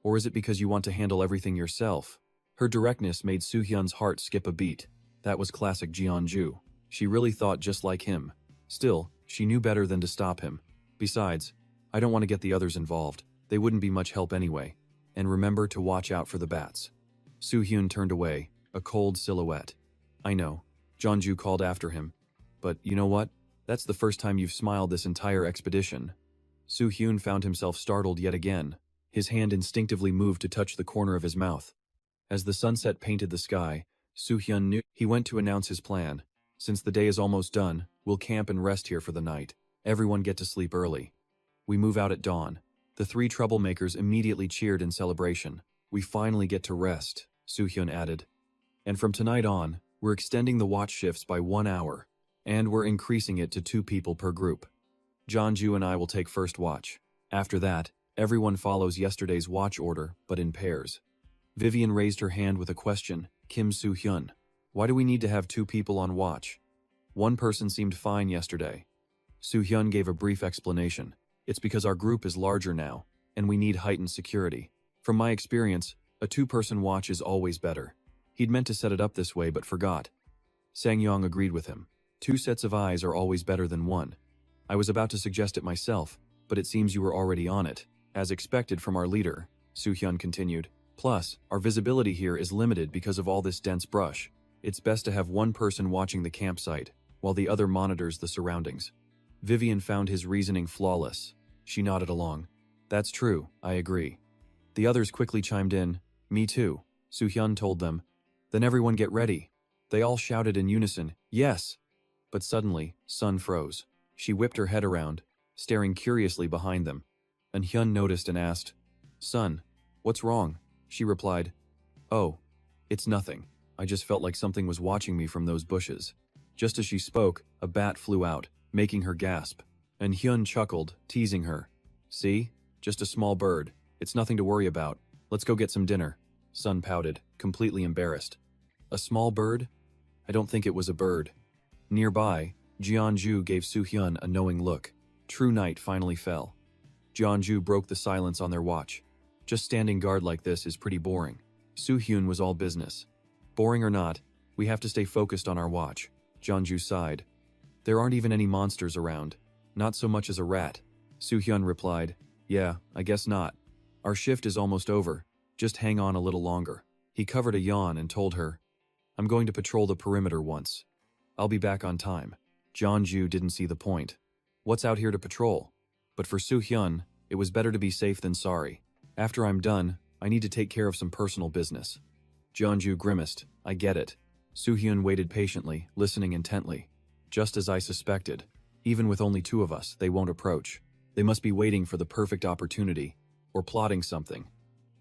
Or is it because you want to handle everything yourself? Her directness made Soo-hyun's heart skip a beat. That was classic Jeonju. She really thought just like him. Still, she knew better than to stop him. Besides, I don't want to get the others involved. They wouldn't be much help anyway. And remember to watch out for the bats. Soo-hyun turned away, a cold silhouette. I know, Jeonju called after him. But you know what? That's the first time you've smiled this entire expedition. Soo-hyun found himself startled yet again. His hand instinctively moved to touch the corner of his mouth. As the sunset painted the sky, Soo-hyun knew he went to announce his plan. Since the day is almost done, we'll camp and rest here for the night. Everyone get to sleep early. We move out at dawn. The 3 troublemakers immediately cheered in celebration. We finally get to rest, Soo-hyun added. And from tonight on, we're extending the watch shifts by 1 hour. And we're increasing it to 2 people per group. Jeonju and I will take first watch. After that, everyone follows yesterday's watch order, but in pairs. Vivian raised her hand with a question. Kim Soo-hyun, why do we need to have 2 people on watch? One person seemed fine yesterday. Soo-hyun gave a brief explanation. It's because our group is larger now, and we need heightened security. From my experience, a 2-person watch is always better. He'd meant to set it up this way but forgot. Sang-yong agreed with him. 2 sets of eyes are always better than 1. I was about to suggest it myself, but it seems you were already on it. As expected from our leader, Soo-hyun continued. Plus, our visibility here is limited because of all this dense brush. It's best to have 1 person watching the campsite, while the other monitors the surroundings. Vivian found his reasoning flawless. She nodded along. That's true, I agree. The others quickly chimed in. Me too, Soo-hyun told them. Then everyone get ready. They all shouted in unison, yes. But suddenly, Sun froze. She whipped her head around, staring curiously behind them. And Hyun noticed and asked, Sun, what's wrong? She replied, Oh, it's nothing. I just felt like something was watching me from those bushes. Just as she spoke, a bat flew out, making her gasp. And Hyun chuckled, teasing her. See? Just a small bird. It's nothing to worry about. Let's go get some dinner. Sun pouted, completely embarrassed. A small bird? I don't think it was a bird. Nearby, Jeonju gave Soo-hyun a knowing look. True night finally fell. Jeonju broke the silence on their watch. Just standing guard like this is pretty boring. Soo-hyun was all business. Boring or not, we have to stay focused on our watch. Jeonju sighed. There aren't even any monsters around. Not so much as a rat. Soo-hyun replied, Yeah, I guess not. Our shift is almost over. Just hang on a little longer. He covered a yawn and told her, I'm going to patrol the perimeter once. I'll be back on time. Jeonju didn't see the point. What's out here to patrol? But for Soo-hyun, it was better to be safe than sorry. After I'm done, I need to take care of some personal business. Jeonju grimaced. I get it. Soo-hyun waited patiently, listening intently. Just as I suspected. Even with only 2 of us, they won't approach. They must be waiting for the perfect opportunity. Or plotting something.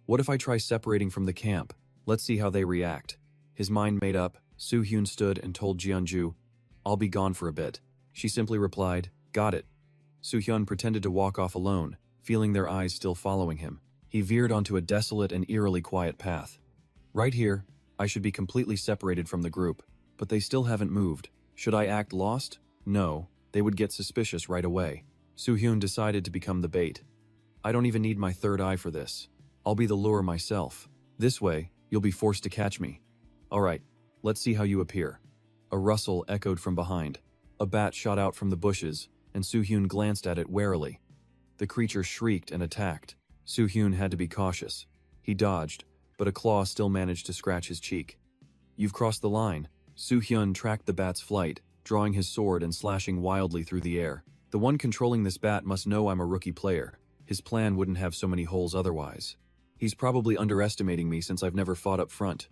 What if I try separating from the camp? Let's see how they react. His mind made up, Soo-hyun stood and told Jeonju, I'll be gone for a bit. She simply replied, Got it. Soo-hyun pretended to walk off alone, feeling their eyes still following him. He veered onto a desolate and eerily quiet path. Right here, I should be completely separated from the group, but they still haven't moved. Should I act lost? No, they would get suspicious right away. Soo-hyun decided to become the bait. I don't even need my third eye for this. I'll be the lure myself. This way, you'll be forced to catch me. Alright, let's see how you appear. A rustle echoed from behind. A bat shot out from the bushes, and Soo-hyun glanced at it warily. The creature shrieked and attacked. Soo-hyun had to be cautious. He dodged, but a claw still managed to scratch his cheek. You've crossed the line. Soo-hyun tracked the bat's flight, drawing his sword and slashing wildly through the air. The one controlling this bat must know I'm a rookie player. His plan wouldn't have so many holes otherwise. He's probably underestimating me since I've never fought up front.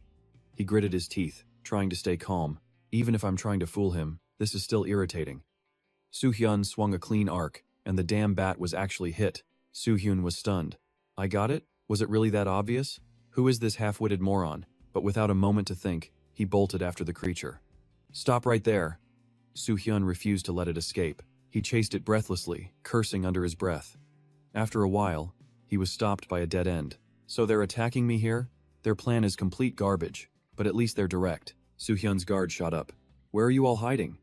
He gritted his teeth, trying to stay calm. Even if I'm trying to fool him, this is still irritating. Soo-hyun swung a clean arc, and the damn bat was actually hit. Soo-hyun was stunned. I got it? Was it really that obvious? Who is this half-witted moron? But without a moment to think, he bolted after the creature. Stop right there. Soo-hyun refused to let it escape. He chased it breathlessly, cursing under his breath. After a while, he was stopped by a dead end. So they're attacking me here? Their plan is complete garbage, but at least they're direct. Soo-hyun's guard shot up. Where are you all hiding?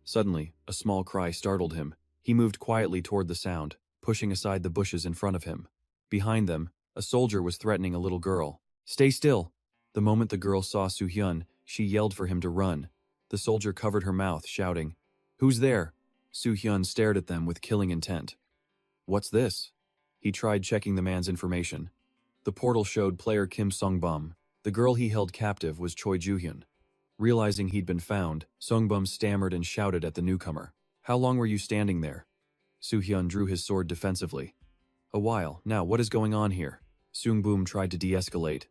Suddenly, a small cry startled him. He moved quietly toward the sound, pushing aside the bushes in front of him. Behind them, a soldier was threatening a little girl. Stay still! The moment the girl saw Soo-hyun, she yelled for him to run. The soldier covered her mouth, shouting, Who's there? Soo-hyun stared at them with killing intent. What's this? He tried checking the man's information. The portal showed player Kim Sung-bum. The girl he held captive was Choi Joo-hyun. Realizing he'd been found, Sung-bum stammered and shouted at the newcomer. How long were you standing there? Soo-hyun drew his sword defensively. A while. Now, what is going on here? Sung-bum tried to de-escalate.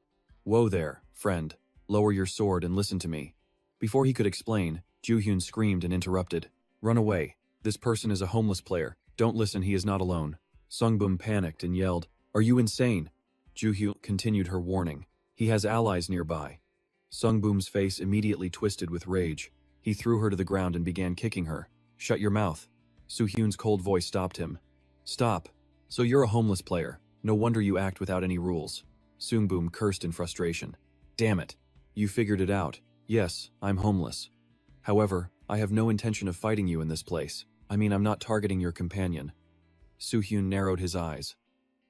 Whoa there, friend. Lower your sword and listen to me. Before he could explain, Joo-hyun screamed and interrupted. Run away. This person is a homeless player. Don't listen, he is not alone. Sung-bum panicked and yelled, Are you insane? Joo-hyun continued her warning. He has allies nearby. Sung-bum's face immediately twisted with rage. He threw her to the ground and began kicking her. Shut your mouth. Soo-hyun's cold voice stopped him. Stop. So you're a homeless player. No wonder you act without any rules. Sung-bum cursed in frustration. Damn it. You figured it out. Yes, I'm homeless. However, I have no intention of fighting you in this place. I mean, I'm not targeting your companion. Soo-hyun narrowed his eyes.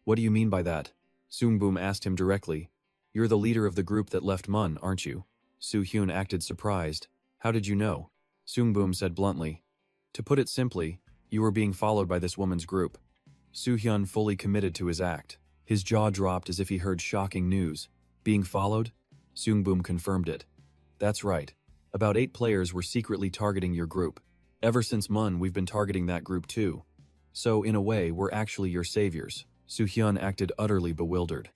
What do you mean by that? Sung-bum asked him directly. You're the leader of the group that left Mun, aren't you? Soo-hyun acted surprised. How did you know? Sung-bum said bluntly. To put it simply, you were being followed by this woman's group. Soo-hyun fully committed to his act. His jaw dropped as if he heard shocking news. Being followed? Sung-bum confirmed it. That's right. About 8 players were secretly targeting your group. Ever since Mun, we've been targeting that group too. So, in a way, we're actually your saviors. Soo-hyun acted utterly bewildered.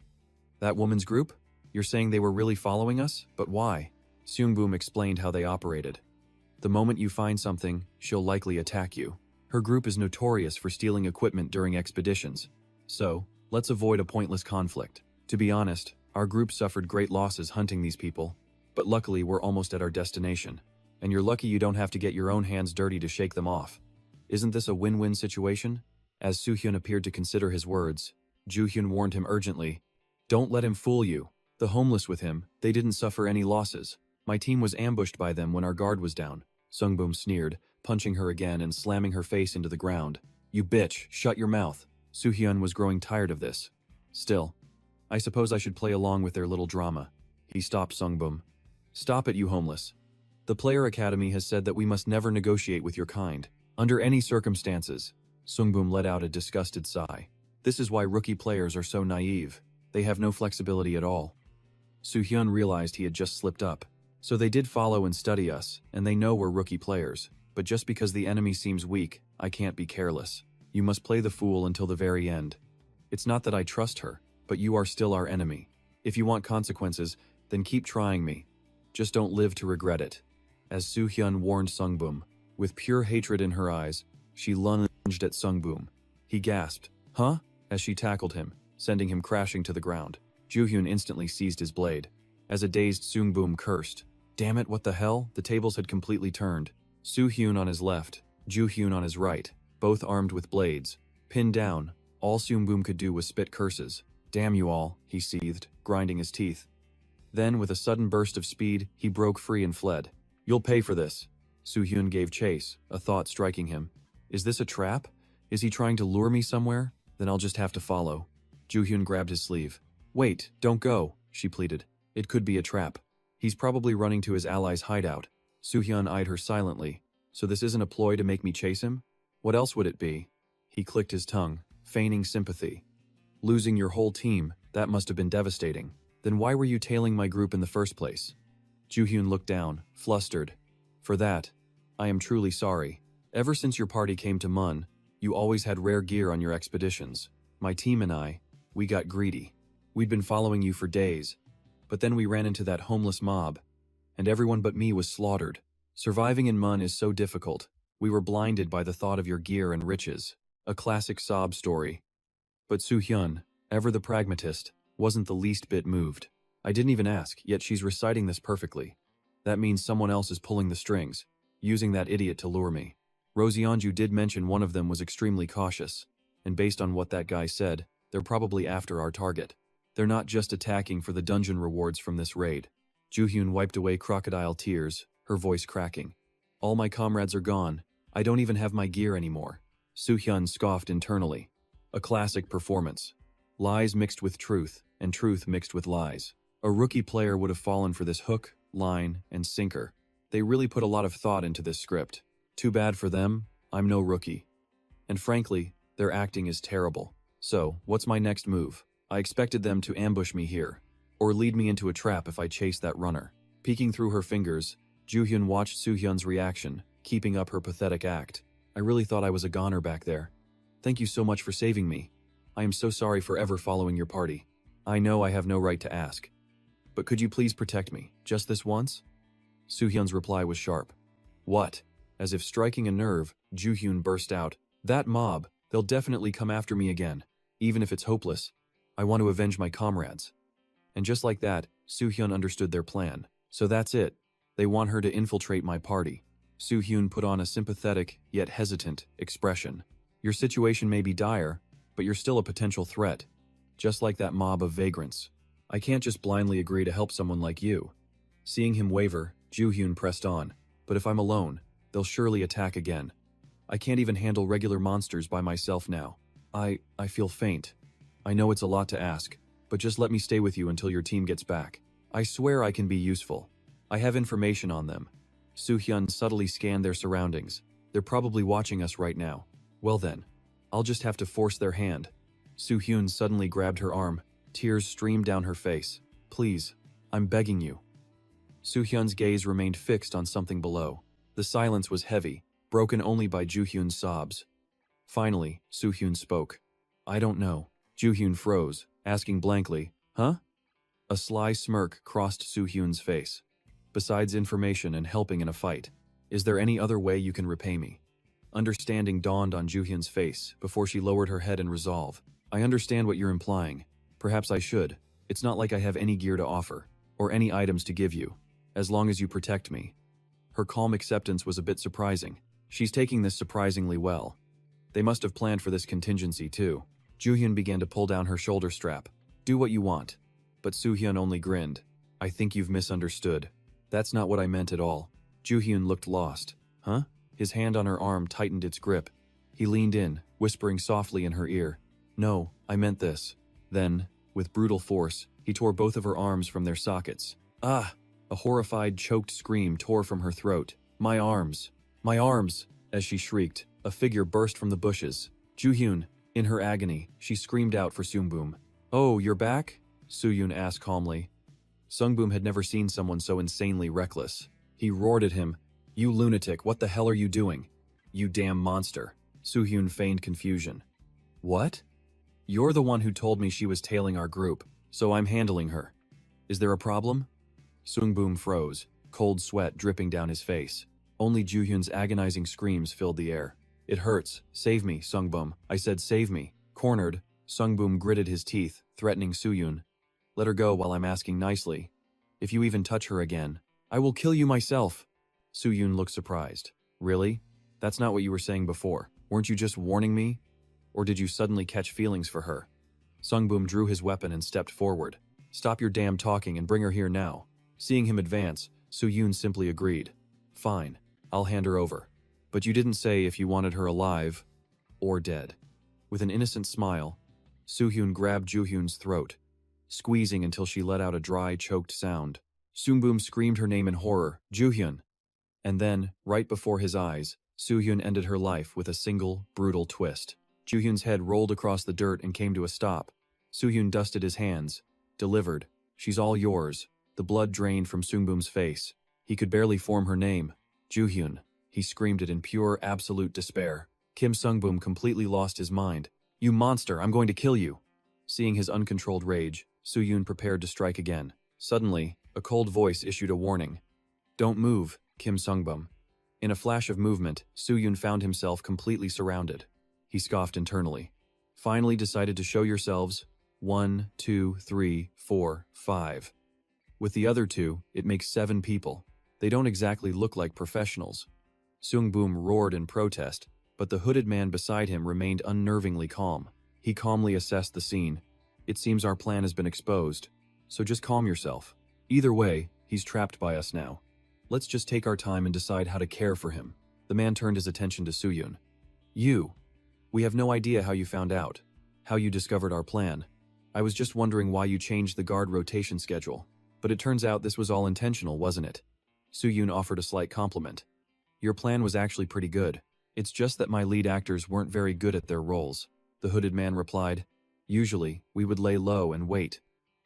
That woman's group? You're saying they were really following us? But why? Sung-bum explained how they operated. The moment you find something, she'll likely attack you. Her group is notorious for stealing equipment during expeditions. So, let's avoid a pointless conflict. To be honest, our group suffered great losses hunting these people. But luckily, we're almost at our destination. And you're lucky you don't have to get your own hands dirty to shake them off. Isn't this a win-win situation? As Soo-hyun appeared to consider his words, Joo-hyun warned him urgently. Don't let him fool you. The homeless with him, they didn't suffer any losses. My team was ambushed by them when our guard was down. Sung-bum sneered, punching her again and slamming her face into the ground. You bitch, shut your mouth. Soo-hyun was growing tired of this. Still, I suppose I should play along with their little drama. He stopped Sung-bum. Stop it, you homeless. The Player Academy has said that we must never negotiate with your kind. Under any circumstances. Sung-bum let out a disgusted sigh. This is why rookie players are so naive. They have no flexibility at all. Soo-hyun realized he had just slipped up. So they did follow and study us, and they know we're rookie players. But just because the enemy seems weak, I can't be careless. You must play the fool until the very end. It's not that I trust her, but you are still our enemy. If you want consequences, then keep trying me. Just don't live to regret it. As Soo-hyun warned Sung-bum, with pure hatred in her eyes, she lunged at Sung-bum. He gasped, Huh? As she tackled him, sending him crashing to the ground. Joo-hyun instantly seized his blade. As a dazed Sung-bum cursed. Damn it, what the hell? The tables had completely turned. Soo-hyun on his left, Joo-hyun on his right, both armed with blades. Pinned down, all Sung-bum could do was spit curses. Damn you all, he seethed, grinding his teeth. Then, with a sudden burst of speed, he broke free and fled. You'll pay for this. Soo-hyun gave chase, a thought striking him. Is this a trap? Is he trying to lure me somewhere? Then I'll just have to follow. Joo-hyun grabbed his sleeve. Wait, don't go, she pleaded. It could be a trap. He's probably running to his ally's hideout. Soo-hyun eyed her silently. So this isn't a ploy to make me chase him? What else would it be? He clicked his tongue, feigning sympathy. Losing your whole team, that must have been devastating. Then why were you tailing my group in the first place? Joo-hyun looked down, flustered. For that, I am truly sorry. Ever since your party came to Mun, you always had rare gear on your expeditions. My team and I, we got greedy. We'd been following you for days, but then we ran into that homeless mob, and everyone but me was slaughtered. Surviving in Mun is so difficult. We were blinded by the thought of your gear and riches. A classic sob story. But Soo-hyun, ever the pragmatist, wasn't the least bit moved. I didn't even ask, yet she's reciting this perfectly. That means someone else is pulling the strings, using that idiot to lure me. Rosyeonju did mention one of them was extremely cautious, and based on what that guy said, they're probably after our target. They're not just attacking for the dungeon rewards from this raid. Joo-hyun wiped away crocodile tears, her voice cracking. All my comrades are gone. I don't even have my gear anymore. Soo-hyun scoffed internally. A classic performance. Lies mixed with truth, and truth mixed with lies. A rookie player would have fallen for this hook, line, and sinker. They really put a lot of thought into this script. Too bad for them, I'm no rookie. And frankly, their acting is terrible. So, what's my next move? I expected them to ambush me here, or lead me into a trap if I chase that runner. Peeking through her fingers, Joo-hyun watched Soo-hyun's reaction, keeping up her pathetic act. I really thought I was a goner back there. Thank you so much for saving me. I am so sorry for ever following your party. I know I have no right to ask. But could you please protect me, just this once? Soo-hyun's reply was sharp. What? As if striking a nerve, Joo-hyun burst out. That mob, they'll definitely come after me again. Even if it's hopeless. I want to avenge my comrades. And just like that, Soo-hyun understood their plan. So that's it. They want her to infiltrate my party. Soo-hyun put on a sympathetic, yet hesitant, expression. Your situation may be dire, but you're still a potential threat. Just like that mob of vagrants. I can't just blindly agree to help someone like you. Seeing him waver, Joo-hyun pressed on. But if I'm alone, they'll surely attack again. I can't even handle regular monsters by myself now. I feel faint. I know it's a lot to ask, but just let me stay with you until your team gets back. I swear I can be useful. I have information on them. Soo-hyun subtly scanned their surroundings. They're probably watching us right now. Well then, I'll just have to force their hand. Soo-hyun suddenly grabbed her arm. Tears streamed down her face. Please, I'm begging you. Soo-hyun's gaze remained fixed on something below. The silence was heavy, broken only by Joo-hyun's sobs. Finally, Soo-hyun spoke. I don't know. Joo-hyun froze, asking blankly, huh? A sly smirk crossed Soo-hyun's face. Besides information and helping in a fight, is there any other way you can repay me? Understanding dawned on Joo-hyun's face before she lowered her head in resolve. I understand what you're implying. Perhaps I should. It's not like I have any gear to offer, or any items to give you, as long as you protect me. Her calm acceptance was a bit surprising. She's taking this surprisingly well. They must have planned for this contingency too. Joo-hyun began to pull down her shoulder strap. Do what you want. But Soo-hyun only grinned. I think you've misunderstood. That's not what I meant at all. Joo-hyun looked lost. Huh? His hand on her arm tightened its grip. He leaned in, whispering softly in her ear. No, I meant this. Then, with brutal force, he tore both of her arms from their sockets. Ah! A horrified, choked scream tore from her throat. My arms! My arms! As she shrieked, a figure burst from the bushes. Joo-hyun! In her agony, she screamed out for Sungboom. Oh, you're back? Soo-hyun asked calmly. Sungboom had never seen someone so insanely reckless. He roared at him. You lunatic, what the hell are you doing? You damn monster. Soo-hyun feigned confusion. What? You're the one who told me she was tailing our group, so I'm handling her. Is there a problem? Sungboom froze, cold sweat dripping down his face. Only Joo-hyun's agonizing screams filled the air. It hurts. Save me, Sungboom. I said save me. Cornered, Sungboom gritted his teeth, threatening Soo-hyun. Let her go while I'm asking nicely. If you even touch her again, I will kill you myself. Soo-hyun looked surprised. Really? That's not what you were saying before. Weren't you just warning me? Or did you suddenly catch feelings for her? Sungboom drew his weapon and stepped forward. Stop your damn talking and bring her here now. Seeing him advance, Soo-hyun simply agreed. Fine, I'll hand her over. But you didn't say if you wanted her alive or dead. With an innocent smile, Soo-hyun grabbed Joo-hyun's throat, squeezing until she let out a dry, choked sound. Sungboom screamed her name in horror, Joo-hyun. And then, right before his eyes, Soo-hyun ended her life with a single, brutal twist. Joo-hyun's head rolled across the dirt and came to a stop. Soo-hyun dusted his hands. Delivered. She's all yours. The blood drained from Sungboom's face. He could barely form her name. Joo-hyun. He screamed it in pure, absolute despair. Kim Sungboom completely lost his mind. You monster, I'm going to kill you. Seeing his uncontrolled rage, Soo-yoon prepared to strike again. Suddenly, a cold voice issued a warning. "Don't move, Kim Sungbum." In a flash of movement, Soo-yoon found himself completely surrounded. He scoffed internally. "Finally decided to show yourselves. 1, 2, 3, 4, 5. With the other two, it makes 7 people. They don't exactly look like professionals." Seung-boom roared in protest, but the hooded man beside him remained unnervingly calm. He calmly assessed the scene. "It seems our plan has been exposed, so just calm yourself. Either way, he's trapped by us now. Let's just take our time and decide how to care for him." The man turned his attention to Soo-yoon. We have no idea how you found out, how you discovered our plan. I was just wondering why you changed the guard rotation schedule. But it turns out this was all intentional, wasn't it?" Soo-yoon offered a slight compliment. "Your plan was actually pretty good. It's just that my lead actors weren't very good at their roles," the hooded man replied. "Usually, we would lay low and wait.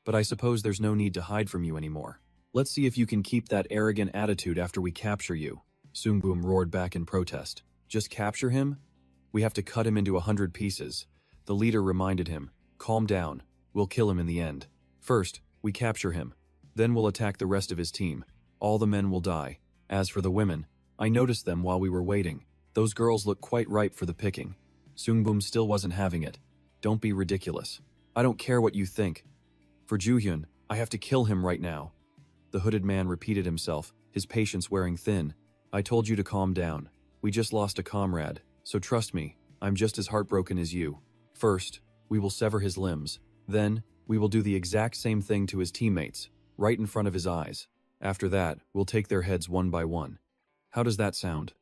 But I suppose there's no need to hide from you anymore. Let's see if you can keep that arrogant attitude after we capture you." Seung-boom roared back in protest. "Just capture him? We have to cut him into 100 pieces." The leader reminded him. "Calm down. We'll kill him in the end. First, we capture him. Then we'll attack the rest of his team. All the men will die. As for the women, I noticed them while we were waiting. Those girls look quite ripe for the picking." Seung-boom still wasn't having it. "Don't be ridiculous. I don't care what you think. For Joo-hyun, I have to kill him right now." The hooded man repeated himself, his patience wearing thin. "I told you to calm down. We just lost a comrade, so trust me, I'm just as heartbroken as you. First, we will sever his limbs. Then, we will do the exact same thing to his teammates, right in front of his eyes. After that, we'll take their heads one by one. How does that sound?"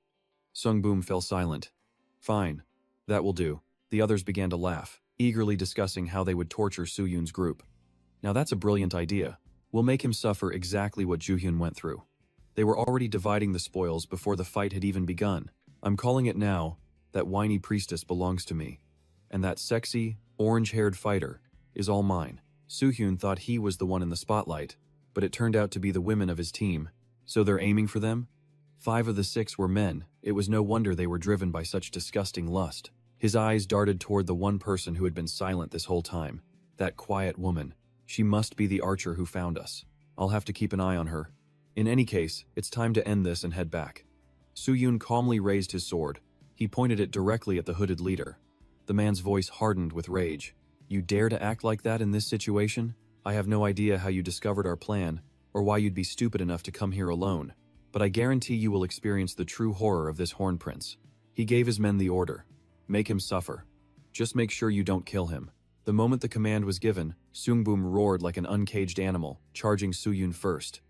Seung-boom fell silent. "Fine. That will do." The others began to laugh, eagerly discussing how they would torture Soo-yoon's group. "Now that's a brilliant idea. We'll make him suffer exactly what Joo-hyun went through." They were already dividing the spoils before the fight had even begun. "I'm calling it now. That whiny priestess belongs to me. And that sexy, orange-haired fighter is all mine." Soo-hyun thought he was the one in the spotlight, but it turned out to be the women of his team. So they're aiming for them? 5 of the 6 were men. It was no wonder they were driven by such disgusting lust. His eyes darted toward the one person who had been silent this whole time. That quiet woman. She must be the archer who found us. I'll have to keep an eye on her. In any case, it's time to end this and head back. Soo-yoon calmly raised his sword. He pointed it directly at the hooded leader. The man's voice hardened with rage. "You dare to act like that in this situation? I have no idea how you discovered our plan, or why you'd be stupid enough to come here alone. But I guarantee you will experience the true horror of this Horn Prince." He gave his men the order. "Make him suffer. Just make sure you don't kill him." The moment the command was given, Seung-boom roared like an uncaged animal, charging Soo-yoon first.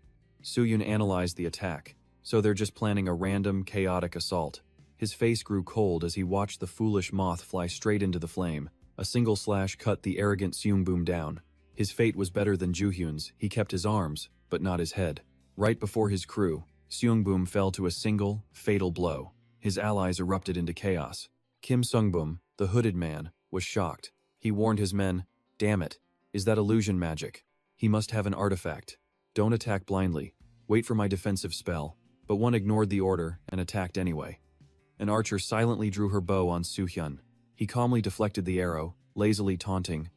Soo-yoon analyzed the attack. So they're just planning a random, chaotic assault. His face grew cold as he watched the foolish moth fly straight into the flame. A single slash cut the arrogant Seung-boom down. His fate was better than Joo-hyun's. He kept his arms, but not his head. Right before his crew, Seung-boom fell to a single, fatal blow. His allies erupted into chaos. Kim Sung-boom, the hooded man, was shocked. He warned his men, "Damn it, is that illusion magic? He must have an artifact. Don't attack blindly. Wait for my defensive spell." But one ignored the order and attacked anyway. An archer silently drew her bow on Soo-hyun. He calmly deflected the arrow, lazily taunting.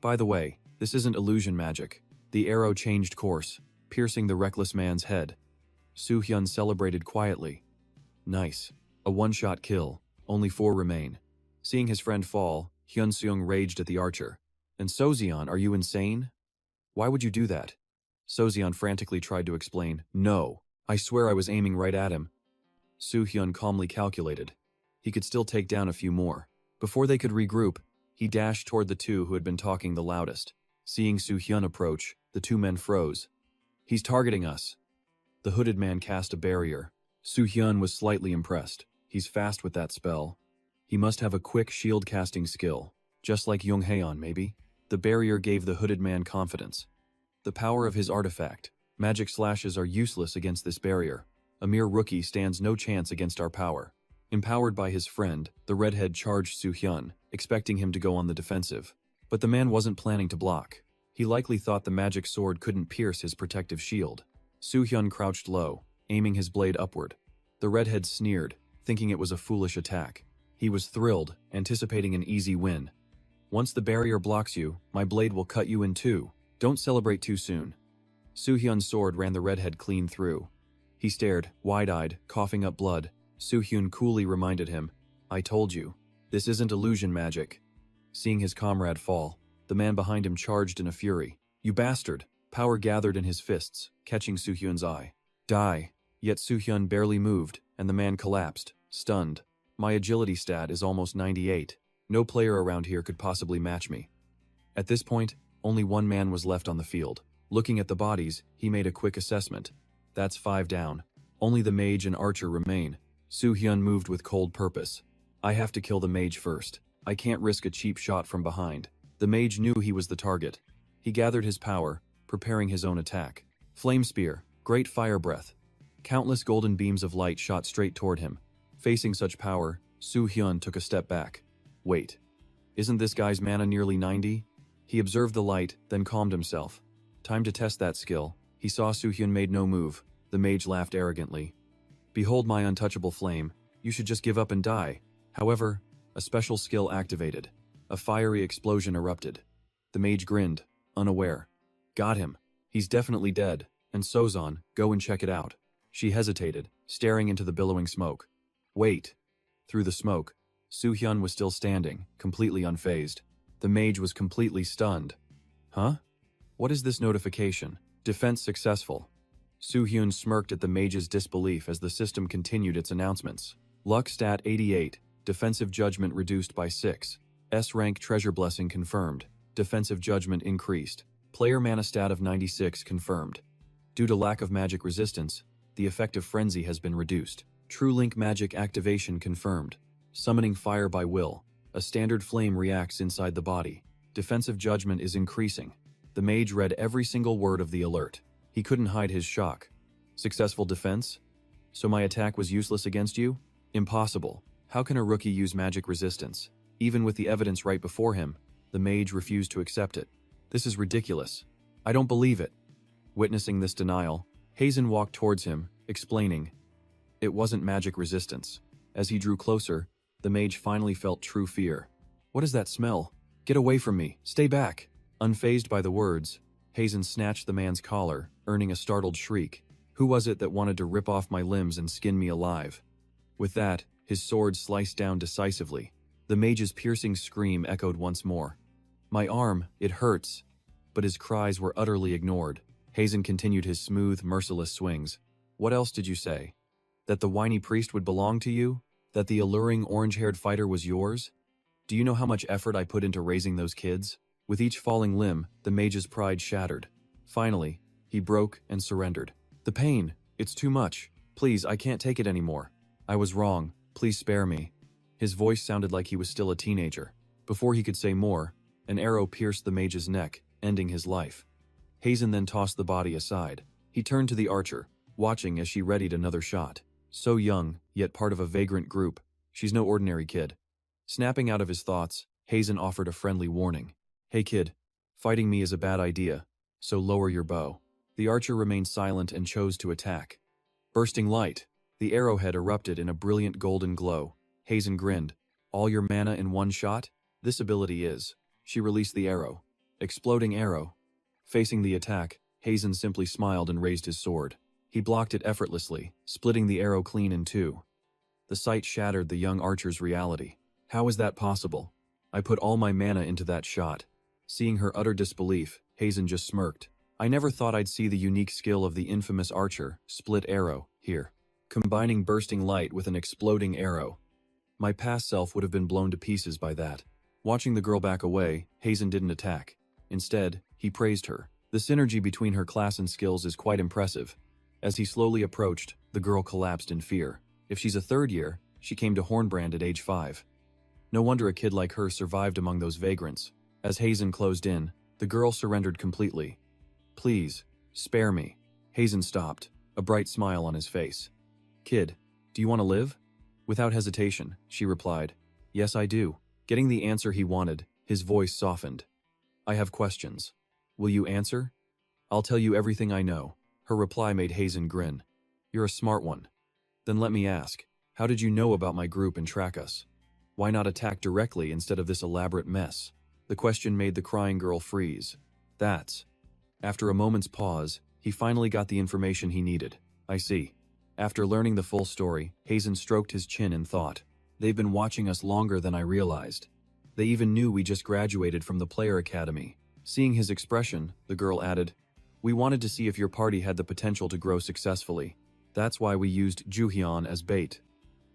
"By the way, this isn't illusion magic." The arrow changed course, piercing the reckless man's head. Soo-hyun celebrated quietly. "Nice. A one-shot kill. Only 4 remain." Seeing his friend fall, Hyun-seung raged at the archer. "And Sozeon, are you insane? Why would you do that?" Sozeon frantically tried to explain. "No, I swear I was aiming right at him." Soo-hyun calmly calculated. He could still take down a few more. Before they could regroup, he dashed toward the 2 who had been talking the loudest. Seeing Soo-hyun approach, the 2 men froze. "He's targeting us." The hooded man cast a barrier. Soo-hyun was slightly impressed. He's fast with that spell. He must have a quick shield casting skill, just like Jung-haeon maybe. The barrier gave the hooded man confidence. The power of his artifact. Magic slashes are useless against this barrier. A mere rookie stands no chance against our power. Empowered by his friend, the redhead charged Soo-hyun, expecting him to go on the defensive. But the man wasn't planning to block. He likely thought the magic sword couldn't pierce his protective shield. Soo-hyun crouched low, aiming his blade upward. The redhead sneered, thinking it was a foolish attack. He was thrilled, anticipating an easy win. "Once the barrier blocks you, my blade will cut you in 2. Don't celebrate too soon. Soo-hyun's sword ran the redhead clean through. He stared, wide-eyed, coughing up blood. Soo-hyun coolly reminded him, I told you. This isn't illusion magic. Seeing his comrade fall, the man behind him charged in a fury. You bastard! Power gathered in his fists, catching Soo-hyun's eye. Die! Yet Soo-hyun barely moved, and the man collapsed, stunned. My agility stat is almost 98. No player around here could possibly match me. At this point, only one man was left on the field. Looking at the bodies, he made a quick assessment. That's 5 down. Only the mage and archer remain. Soo-hyun moved with cold purpose. I have to kill the mage first. I can't risk a cheap shot from behind. The mage knew he was the target. He gathered his power, preparing his own attack. Flame spear, great fire breath. Countless golden beams of light shot straight toward him. Facing such power, Soo-hyun took a step back. Wait. Isn't this guy's mana nearly 90? He observed the light, then calmed himself. Time to test that skill. He saw Soo-hyun made no move. The mage laughed arrogantly. Behold my untouchable flame. You should just give up and die. However, a special skill activated. A fiery explosion erupted. The mage grinned, unaware. Got him. He's definitely dead. And Sozon, go and check it out. She hesitated, staring into the billowing smoke. Wait. Through the smoke, Soo-hyun was still standing, completely unfazed. The mage was completely stunned. Huh? What is this notification? Defense successful. Soo-hyun smirked at the mage's disbelief as the system continued its announcements. Luck stat 88. Defensive judgment reduced by 6. S-rank treasure blessing confirmed. Defensive judgment increased. Player mana stat of 96 confirmed. Due to lack of magic resistance, the effective frenzy has been reduced. True link magic activation confirmed. Summoning fire by will. A standard flame reacts inside the body. Defensive judgment is increasing. The mage read every single word of the alert. He couldn't hide his shock. Successful defense? So my attack was useless against you? Impossible. How can a rookie use magic resistance? Even with the evidence right before him, the mage refused to accept it. This is ridiculous. I don't believe it. Witnessing this denial, Hazen walked towards him, explaining. It wasn't magic resistance. As he drew closer, the mage finally felt true fear. What is that smell? Get away from me. Stay back. Unfazed by the words, Hazen snatched the man's collar, earning a startled shriek. Who was it that wanted to rip off my limbs and skin me alive? With that, his sword sliced down decisively. The mage's piercing scream echoed once more. My arm, it hurts. But his cries were utterly ignored. Hazen continued his smooth, merciless swings. What else did you say? That the whiny priest would belong to you? That the alluring orange-haired fighter was yours? Do you know how much effort I put into raising those kids? With each falling limb, the mage's pride shattered. Finally, he broke and surrendered. The pain, it's too much. Please, I can't take it anymore. I was wrong. Please spare me. His voice sounded like he was still a teenager. Before he could say more, an arrow pierced the mage's neck, ending his life. Hazen then tossed the body aside. He turned to the archer, watching as she readied another shot. So young, yet part of a vagrant group. She's no ordinary kid. Snapping out of his thoughts, Hazen offered a friendly warning. Hey kid, fighting me is a bad idea, so lower your bow. The archer remained silent and chose to attack. Bursting light. The arrowhead erupted in a brilliant golden glow. Hazen grinned. All your mana in one shot? This ability is. She released the arrow. Exploding arrow. Facing the attack, Hazen simply smiled and raised his sword. He blocked it effortlessly, splitting the arrow clean in two. The sight shattered the young archer's reality. How is that possible? I put all my mana into that shot. Seeing her utter disbelief, Hazen just smirked. I never thought I'd see the unique skill of the infamous archer, split arrow, here. Combining bursting light with an exploding arrow. My past self would have been blown to pieces by that. Watching the girl back away, Hazen didn't attack. Instead, he praised her. The synergy between her class and skills is quite impressive. As he slowly approached, the girl collapsed in fear. If she's a third year, she came to Hornbrand at age 5. No wonder a kid like her survived among those vagrants. As Hazen closed in, the girl surrendered completely. Please, spare me. Hazen stopped, a bright smile on his face. Kid, do you want to live? Without hesitation, she replied. Yes, I do. Getting the answer he wanted, his voice softened. I have questions. Will you answer? I'll tell you everything I know. Her reply made Hazen grin. You're a smart one. Then let me ask, how did you know about my group and track us? Why not attack directly instead of this elaborate mess? The question made the crying girl freeze. That's After a moment's pause, he finally got the information he needed. I see. After learning the full story, Hazen stroked his chin in thought. They've been watching us longer than I realized. They even knew we just graduated from the player academy. Seeing his expression, the girl added, "We wanted to see if your party had the potential to grow successfully. That's why we used Juhyun as bait."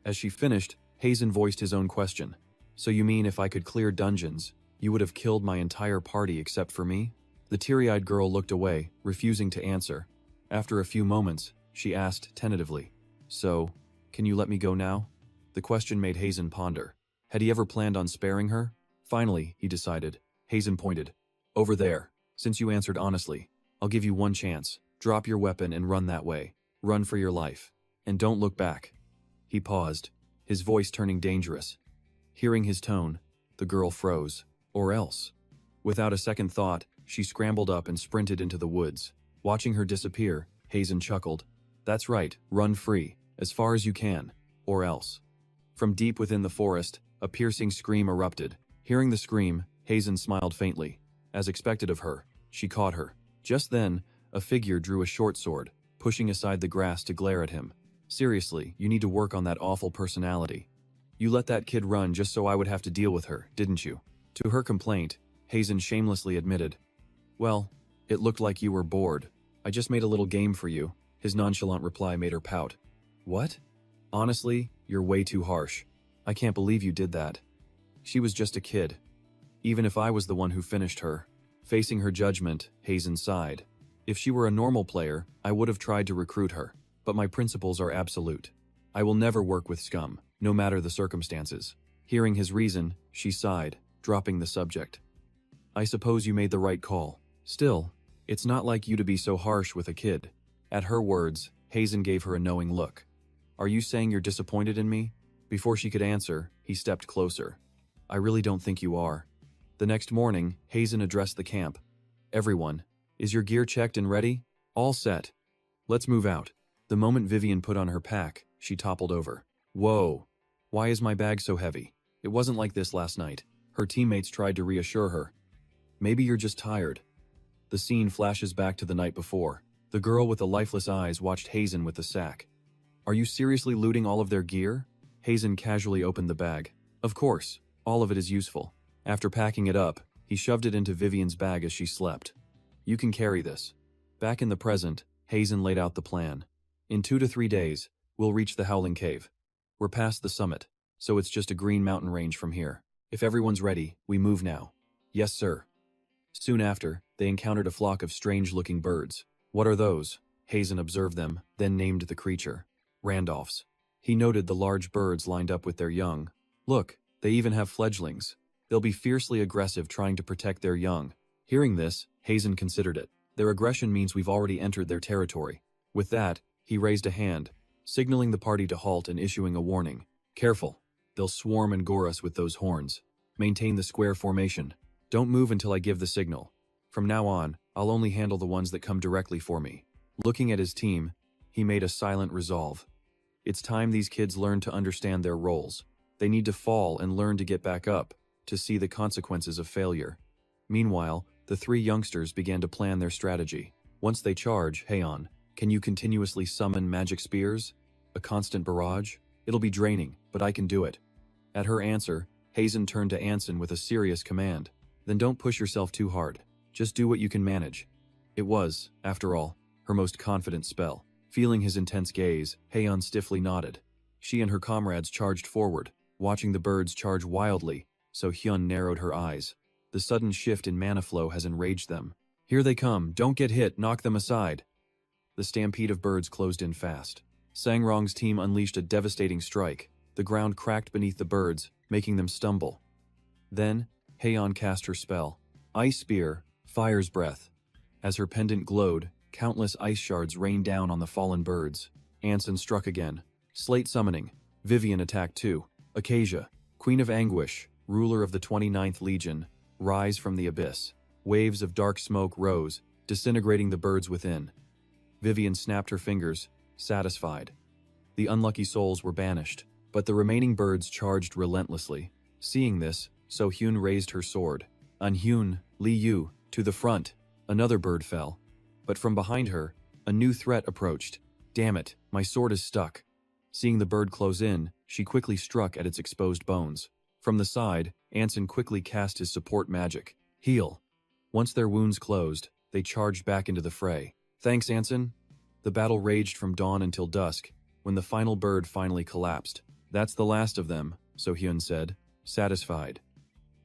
As she finished, Hazen voiced his own question. "So you mean if I could clear dungeons, you would have killed my entire party except for me?" The teary-eyed girl looked away, refusing to answer. After a few moments, she asked tentatively, "So, can you let me go now?" The question made Hazen ponder. Had he ever planned on sparing her? Finally, he decided. Hazen pointed. "Over there. Since you answered honestly, I'll give you one chance. Drop your weapon and run that way. Run for your life. And don't look back." He paused, his voice turning dangerous. Hearing his tone, the girl froze. Or else. Without a second thought, she scrambled up and sprinted into the woods. Watching her disappear, Hazen chuckled. "That's right, run free, as far as you can. Or else." From deep within the forest, a piercing scream erupted. Hearing the scream, Hazen smiled faintly. As expected of her, she caught her. Just then, a figure drew a short sword, pushing aside the grass to glare at him. "Seriously, you need to work on that awful personality. You let that kid run just so I would have to deal with her, didn't you?" To her complaint, Hazen shamelessly admitted, "Well, it looked like you were bored. I just made a little game for you." His nonchalant reply made her pout. "What? Honestly, you're way too harsh. I can't believe you did that. She was just a kid. Even if I was the one who finished her." Facing her judgment, Hazen sighed. "If she were a normal player, I would have tried to recruit her. But my principles are absolute. I will never work with scum, no matter the circumstances." Hearing his reason, she sighed, dropping the subject. "I suppose you made the right call. Still, it's not like you to be so harsh with a kid." At her words, Hazen gave her a knowing look. "Are you saying you're disappointed in me?" Before she could answer, he stepped closer. "I really don't think you are." The next morning, Hazen addressed the camp. "Everyone, is your gear checked and ready? All set. Let's move out." The moment Vivian put on her pack, she toppled over. "Whoa! Why is my bag so heavy? It wasn't like this last night." Her teammates tried to reassure her. "Maybe you're just tired." The scene flashes back to the night before. The girl with the lifeless eyes watched Hazen with the sack. "Are you seriously looting all of their gear?" Hazen casually opened the bag. "Of course, all of it is useful." After packing it up, he shoved it into Vivian's bag as she slept. "You can carry this." Back in the present, Hazen laid out the plan. "In 2 to 3 days, we'll reach the Howling Cave. We're past the summit, so it's just a green mountain range from here. If everyone's ready, we move now." "Yes, sir." Soon after, they encountered a flock of strange-looking birds. "What are those?" Hazen observed them, then named the creature. "Randolphs." He noted the large birds lined up with their young. "Look, they even have fledglings. They'll be fiercely aggressive trying to protect their young." Hearing this, Hazen considered it. Their aggression means we've already entered their territory. With that, he raised a hand, signaling the party to halt and issuing a warning. "Careful. They'll swarm and gore us with those horns. Maintain the square formation. Don't move until I give the signal. From now on, I'll only handle the ones that come directly for me." Looking at his team, he made a silent resolve. It's time these kids learned to understand their roles. They need to fall and learn to get back up, to see the consequences of failure. Meanwhile, the 3 youngsters began to plan their strategy. Once they charge, Heian, can you continuously summon magic spears? A constant barrage? It'll be draining, but I can do it. At her answer, Hazen turned to Anson with a serious command. "Then don't push yourself too hard. Just do what you can manage." It was, after all, her most confident spell. Feeling his intense gaze, Heian stiffly nodded. She and her comrades charged forward, watching the birds charge wildly, so Hyun narrowed her eyes. The sudden shift in mana flow has enraged them. "Here they come, don't get hit, knock them aside." The stampede of birds closed in fast. Sangrong's team unleashed a devastating strike. The ground cracked beneath the birds, making them stumble. Then, Heian cast her spell. Ice Spear, Fire's Breath. As her pendant glowed, countless ice shards rained down on the fallen birds. Anson struck again. Slate Summoning. Vivian attacked too. Acacia, Queen of Anguish, ruler of the 29th Legion, rise from the abyss. Waves of dark smoke rose, disintegrating the birds within. Vivian snapped her fingers, satisfied. The unlucky souls were banished, but the remaining birds charged relentlessly. Seeing this, So-hyun raised her sword. An-hyun, Li-yu, to the front. Another bird fell. But from behind her, a new threat approached. Damn it, my sword is stuck. Seeing the bird close in, she quickly struck at its exposed bones. From the side, Anson quickly cast his support magic. Heal. Once their wounds closed, they charged back into the fray. Thanks, Anson. The battle raged from dawn until dusk, when the final bird finally collapsed. That's the last of them, So-hyun said, satisfied.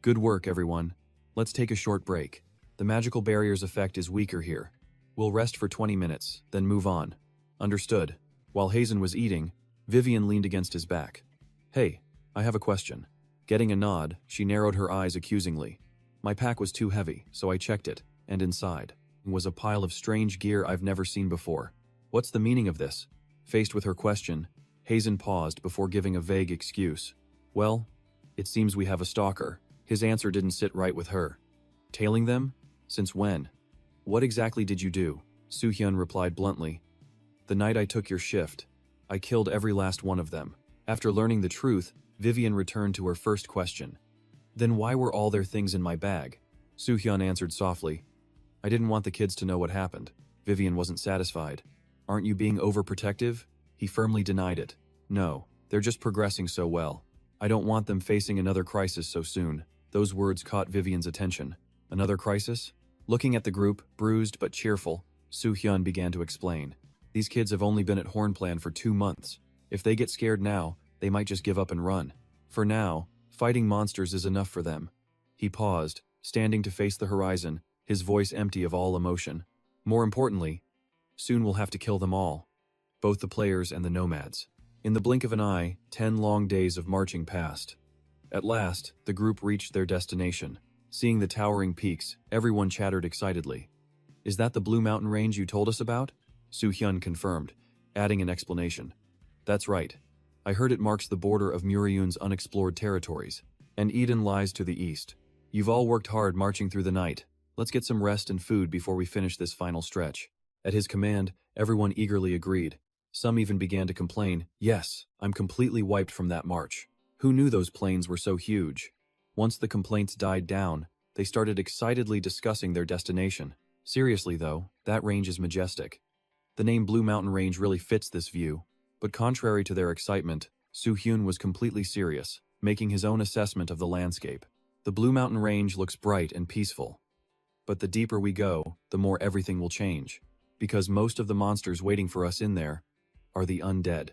Good work, everyone. Let's take a short break. The magical barrier's effect is weaker here. We'll rest for 20 minutes, then move on. Understood. While Hazen was eating, Vivian leaned against his back. Hey, I have a question. Getting a nod, she narrowed her eyes accusingly. My pack was too heavy, so I checked it, and inside was a pile of strange gear I've never seen before. What's the meaning of this? Faced with her question, Hazen paused before giving a vague excuse. Well, it seems we have a stalker. His answer didn't sit right with her. Tailing them? Since when? What exactly did you do? So-hyun replied bluntly. The night I took your shift, I killed every last one of them. After learning the truth, Vivian returned to her first question. Then why were all their things in my bag? So-hyun answered softly. I didn't want the kids to know what happened. Vivian wasn't satisfied. Aren't you being overprotective? He firmly denied it. No, they're just progressing so well. I don't want them facing another crisis so soon. Those words caught Vivian's attention. Another crisis? Looking at the group, bruised but cheerful, So-hyun began to explain. These kids have only been at Hornplan for 2 months. If they get scared now, they might just give up and run. For now, fighting monsters is enough for them. He paused, standing to face the horizon, his voice empty of all emotion. More importantly, soon we'll have to kill them all. Both the players and the nomads. In the blink of an eye, 10 long days of marching passed. At last, the group reached their destination. Seeing the towering peaks, everyone chattered excitedly. Is that the Blue Mountain Range you told us about? So-hyun confirmed, adding an explanation. That's right. I heard it marks the border of Muriun's unexplored territories, and Eden lies to the east. You've all worked hard marching through the night. Let's get some rest and food before we finish this final stretch. At his command, everyone eagerly agreed. Some even began to complain, yes, I'm completely wiped from that march. Who knew those plains were so huge? Once the complaints died down, they started excitedly discussing their destination. Seriously though, that range is majestic. The name Blue Mountain Range really fits this view. But contrary to their excitement, So-hyun was completely serious, making his own assessment of the landscape. The Blue Mountain Range looks bright and peaceful. But the deeper we go, the more everything will change. Because most of the monsters waiting for us in there are the undead.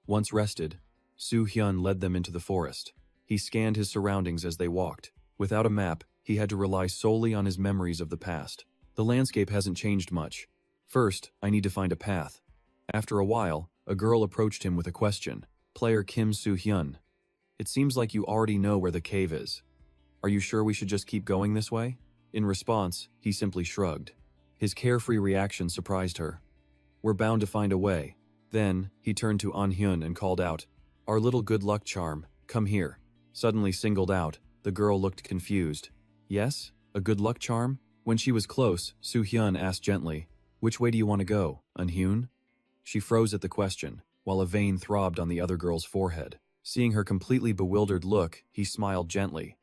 Once rested, So-hyun led them into the forest. He scanned his surroundings as they walked. Without a map, he had to rely solely on his memories of the past. The landscape hasn't changed much. First, I need to find a path. After a while, a girl approached him with a question. Player Kim So-hyun. It seems like you already know where the cave is. Are you sure we should just keep going this way? In response, he simply shrugged. His carefree reaction surprised her. We're bound to find a way. Then, he turned to An-hyun and called out, Our little good luck charm, come here. Suddenly singled out, the girl looked confused. Yes? A good luck charm? When she was close, So-hyun asked gently, Which way do you want to go, An-hyun? She froze at the question, while a vein throbbed on the other girl's forehead. Seeing her completely bewildered look, he smiled gently.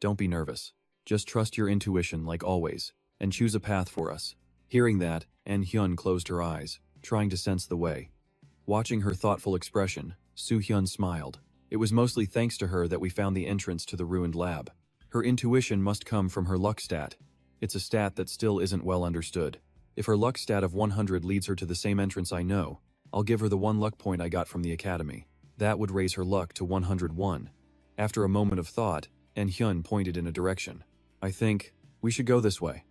Don't be nervous. Just trust your intuition like always, and choose a path for us. Hearing that, An-hyun closed her eyes, trying to sense the way. Watching her thoughtful expression, So-hyun smiled. It was mostly thanks to her that we found the entrance to the ruined lab. Her intuition must come from her luck stat. It's a stat that still isn't well understood. If her luck stat of 100 leads her to the same entrance I know, I'll give her the 1 luck point I got from the academy. That would raise her luck to 101. After a moment of thought, An-hyun pointed in a direction. I think we should go this way.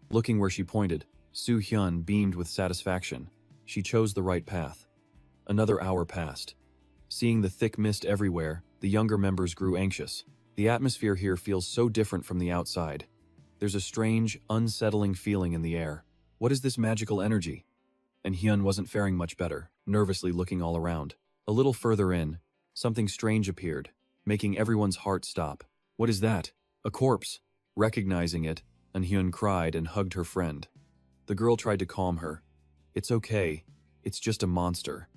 Looking where she pointed, So-hyun beamed with satisfaction. She chose the right path. Another hour passed. Seeing the thick mist everywhere, the younger members grew anxious. The atmosphere here feels so different from the outside. There's a strange, unsettling feeling in the air. What is this magical energy? An-hyun wasn't faring much better, nervously looking all around. A little further in, something strange appeared, making everyone's heart stop. What is that? A corpse. Recognizing it, An-hyun cried and hugged her friend. The girl tried to calm her. It's okay. It's just a monster.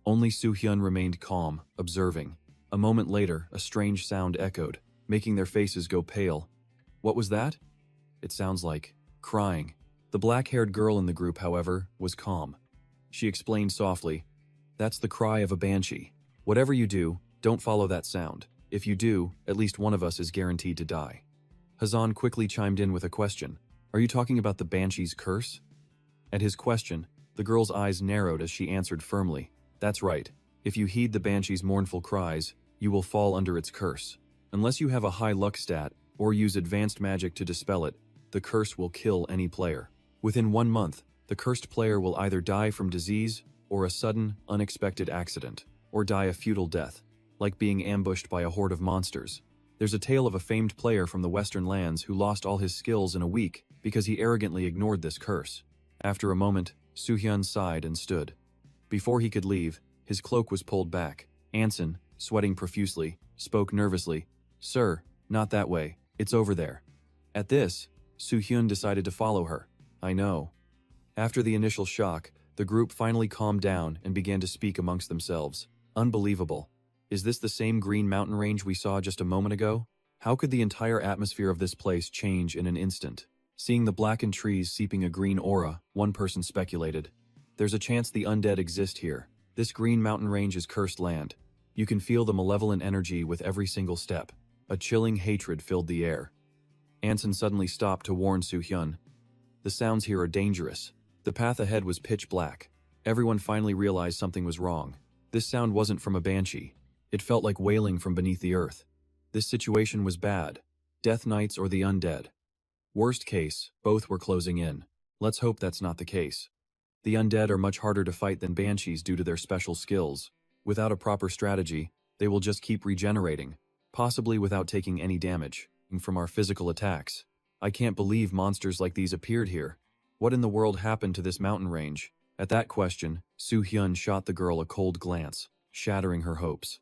Only So-hyun remained calm, observing. A moment later, a strange sound echoed, making their faces go pale. What was that? It sounds like crying. The black-haired girl in the group, however, was calm. She explained softly, "That's the cry of a banshee. Whatever you do, don't follow that sound. If you do, at least one of us is guaranteed to die." Hazan quickly chimed in with a question. "Are you talking about the banshee's curse?" At his question, the girl's eyes narrowed as she answered firmly, "That's right. If you heed the banshee's mournful cries, you will fall under its curse. Unless you have a high luck stat or use advanced magic to dispel it, the curse will kill any player. Within 1 month, the cursed player will either die from disease or a sudden, unexpected accident, or die a futile death, like being ambushed by a horde of monsters. There's a tale of a famed player from the Western lands who lost all his skills in a week because he arrogantly ignored this curse." After a moment, Soo-hyun sighed and stood. Before he could leave, his cloak was pulled back. Anson, sweating profusely, spoke nervously, "Sir, not that way. It's over there." At this, Soo-hyun decided to follow her. "I know." After the initial shock, the group finally calmed down and began to speak amongst themselves. "Unbelievable. Is this the same green mountain range we saw just a moment ago? How could the entire atmosphere of this place change in an instant?" Seeing the blackened trees seeping a green aura, one person speculated, "There's a chance the undead exist here. This green mountain range is cursed land. You can feel the malevolent energy with every single step." A chilling hatred filled the air. Anson suddenly stopped to warn Soo-hyun. "The sounds here are dangerous." The path ahead was pitch black. Everyone finally realized something was wrong. This sound wasn't from a banshee. It felt like wailing from beneath the earth. This situation was bad. Death Knights or the undead. Worst case, both were closing in. Let's hope that's not the case. The undead are much harder to fight than banshees due to their special skills. Without a proper strategy, they will just keep regenerating, possibly without taking any damage from our physical attacks. I can't believe monsters like these appeared here. What in the world happened to this mountain range? At that question, Soo-hyun shot the girl a cold glance, shattering her hopes.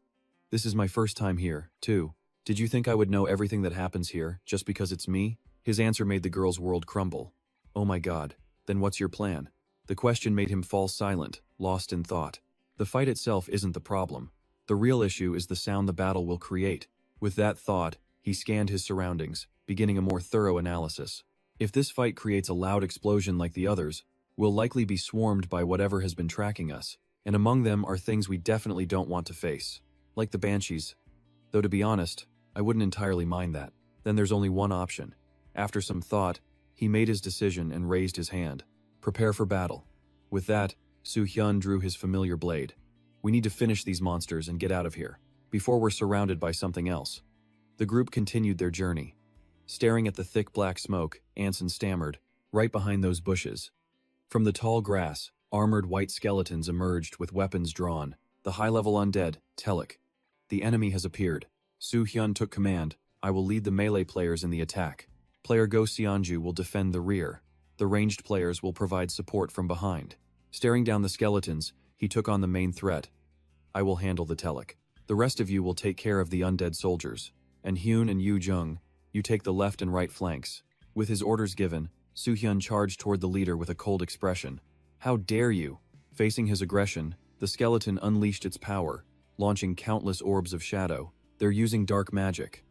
"This is my first time here, too. Did you think I would know everything that happens here, just because it's me?" His answer made the girl's world crumble. "Oh my god, then what's your plan?" The question made him fall silent, lost in thought. The fight itself isn't the problem. The real issue is the sound the battle will create. With that thought, he scanned his surroundings, beginning a more thorough analysis. If this fight creates a loud explosion like the others, we'll likely be swarmed by whatever has been tracking us, and among them are things we definitely don't want to face. Like the banshees. Though to be honest, I wouldn't entirely mind that. Then there's only one option. After some thought, he made his decision and raised his hand. "Prepare for battle." With that, Soo-hyun drew his familiar blade. "We need to finish these monsters and get out of here, before we're surrounded by something else." The group continued their journey. Staring at the thick black smoke, Anson stammered, "Right behind those bushes." From the tall grass, armored white skeletons emerged with weapons drawn. The high-level undead, Telik. "The enemy has appeared." Soo-hyun took command. "I will lead the melee players in the attack. Player Go Seonju will defend the rear. The ranged players will provide support from behind." Staring down the skeletons, he took on the main threat. "I will handle the Telik. The rest of you will take care of the undead soldiers. And Hyun and Yu Jung, you take the left and right flanks." With his orders given, Soo-hyun charged toward the leader with a cold expression. "How dare you?" Facing his aggression, the skeleton unleashed its power, launching countless orbs of shadow. "They're using dark magic.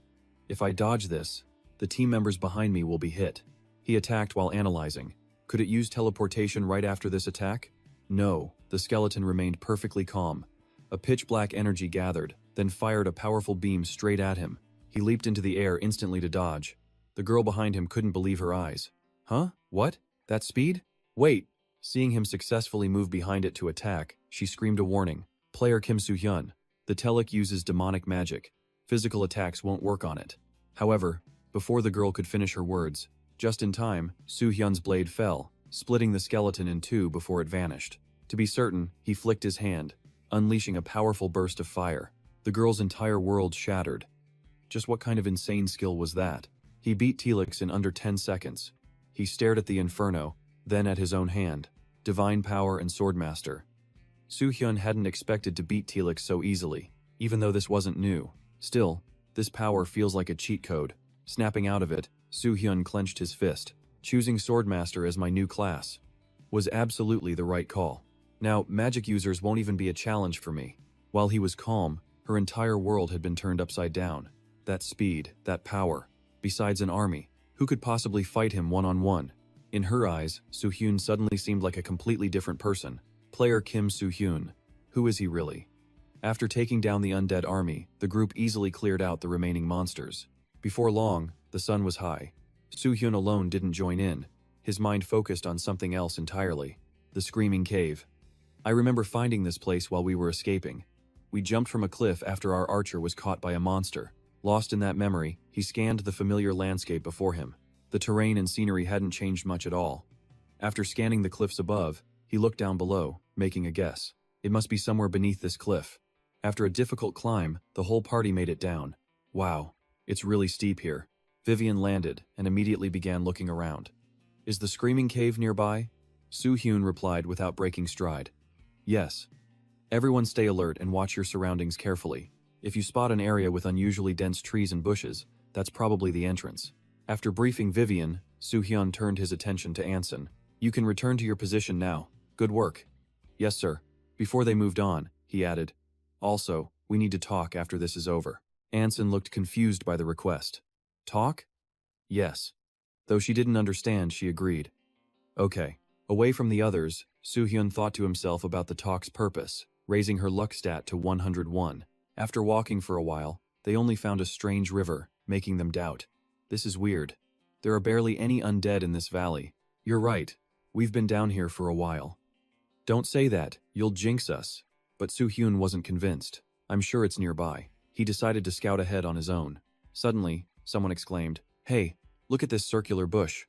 If I dodge this, the team members behind me will be hit." He attacked while analyzing. Could it use teleportation right after this attack? No, the skeleton remained perfectly calm. A pitch-black energy gathered, then fired a powerful beam straight at him. He leaped into the air instantly to dodge. The girl behind him couldn't believe her eyes. "Huh? What? That speed? Wait!" Seeing him successfully move behind it to attack, she screamed a warning. "Player Kim Soo-hyun, the Telik uses demonic magic. Physical attacks won't work on it." However, before the girl could finish her words, just in time, Soo-hyun's blade fell, splitting the skeleton in two before it vanished. To be certain, he flicked his hand, unleashing a powerful burst of fire. The girl's entire world shattered. Just what kind of insane skill was that? He beat Telix in under 10 seconds. He stared at the inferno, then at his own hand. Divine power and swordmaster. Soo-hyun hadn't expected to beat Telix so easily, even though this wasn't new. Still, this power feels like a cheat code. Snapping out of it, Soo-hyun clenched his fist. Choosing swordmaster as my new class was absolutely the right call. Now, magic users won't even be a challenge for me. While he was calm, her entire world had been turned upside down. That speed, that power. Besides an army, who could possibly fight him one-on-one? In her eyes, Soo-hyun suddenly seemed like a completely different person. Player Kim Soo-hyun. Who is he really? After taking down the undead army, the group easily cleared out the remaining monsters. Before long, the sun was high. Soo-hyun alone didn't join in. His mind focused on something else entirely. The Screaming Cave. I remember finding this place while we were escaping. We jumped from a cliff after our archer was caught by a monster. Lost in that memory, he scanned the familiar landscape before him. The terrain and scenery hadn't changed much at all. After scanning the cliffs above, he looked down below, making a guess. It must be somewhere beneath this cliff. After a difficult climb, the whole party made it down. Wow, it's really steep here. Vivian landed and immediately began looking around. Is the Screaming Cave nearby? Soo-hyun replied without breaking stride. Yes. Everyone stay alert and watch your surroundings carefully. If you spot an area with unusually dense trees and bushes, that's probably the entrance. After briefing Vivian, Soo-hyun turned his attention to Anson. You can return to your position now. Good work. Yes, sir. Before they moved on, he added, also, we need to talk after this is over. Anson looked confused by the request. Talk? Yes. Though she didn't understand, she agreed. Okay. Away from the others, Soo-hyun thought to himself about the talk's purpose, raising her luck stat to 101. After walking for a while, they only found a strange river, making them doubt. This is weird. There are barely any undead in this valley. You're right. We've been down here for a while. Don't say that. You'll jinx us. But Soo-hyun wasn't convinced. I'm sure it's nearby. He decided to scout ahead on his own. Suddenly, someone exclaimed, Hey, look at this circular bush.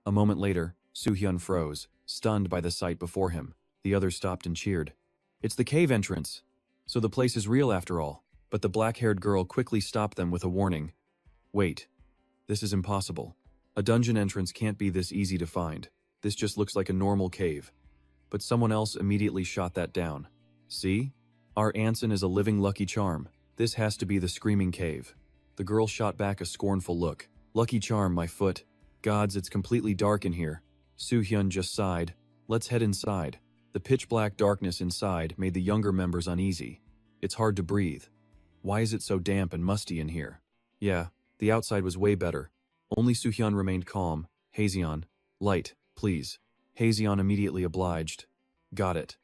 A moment later, Soo-hyun froze, stunned by the sight before him. The others stopped and cheered. It's the cave entrance. So the place is real after all. But the black-haired girl quickly stopped them with a warning. Wait. This is impossible. A dungeon entrance can't be this easy to find. This just looks like a normal cave. But someone else immediately shot that down. See? Our Anson is a living Lucky Charm. This has to be the Screaming Cave. The girl shot back a scornful look. Lucky Charm, my foot. Gods, it's completely dark in here. Soo-hyun just sighed. Let's head inside. The pitch-black darkness inside made the younger members uneasy. It's hard to breathe. Why is it so damp and musty in here? Yeah, the outside was way better. Only Soo-hyun remained calm. Haezeon, light, please. Haezeon immediately obliged. Got it.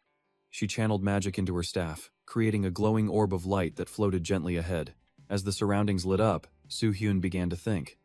She channeled magic into her staff, creating a glowing orb of light that floated gently ahead. As the surroundings lit up, Soo-hyun began to think.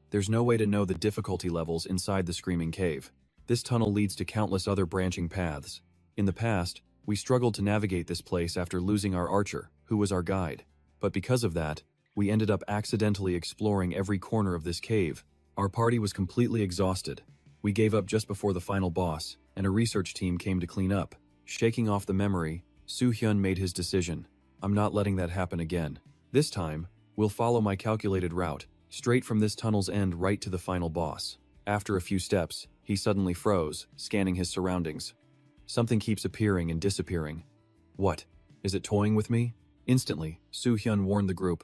There's no way to know the difficulty levels inside the Screaming Cave. This tunnel leads to countless other branching paths. In the past, we struggled to navigate this place after losing our archer, who was our guide. But because of that, we ended up accidentally exploring every corner of this cave. Our party was completely exhausted. We gave up just before the final boss, and a research team came to clean up. Shaking off the memory, Soo-hyun made his decision. I'm not letting that happen again. This time, we'll follow my calculated route, straight from this tunnel's end right to the final boss. After a few steps, he suddenly froze, scanning his surroundings. Something keeps appearing and disappearing. What? Is it toying with me? Instantly, Soo-hyun warned the group.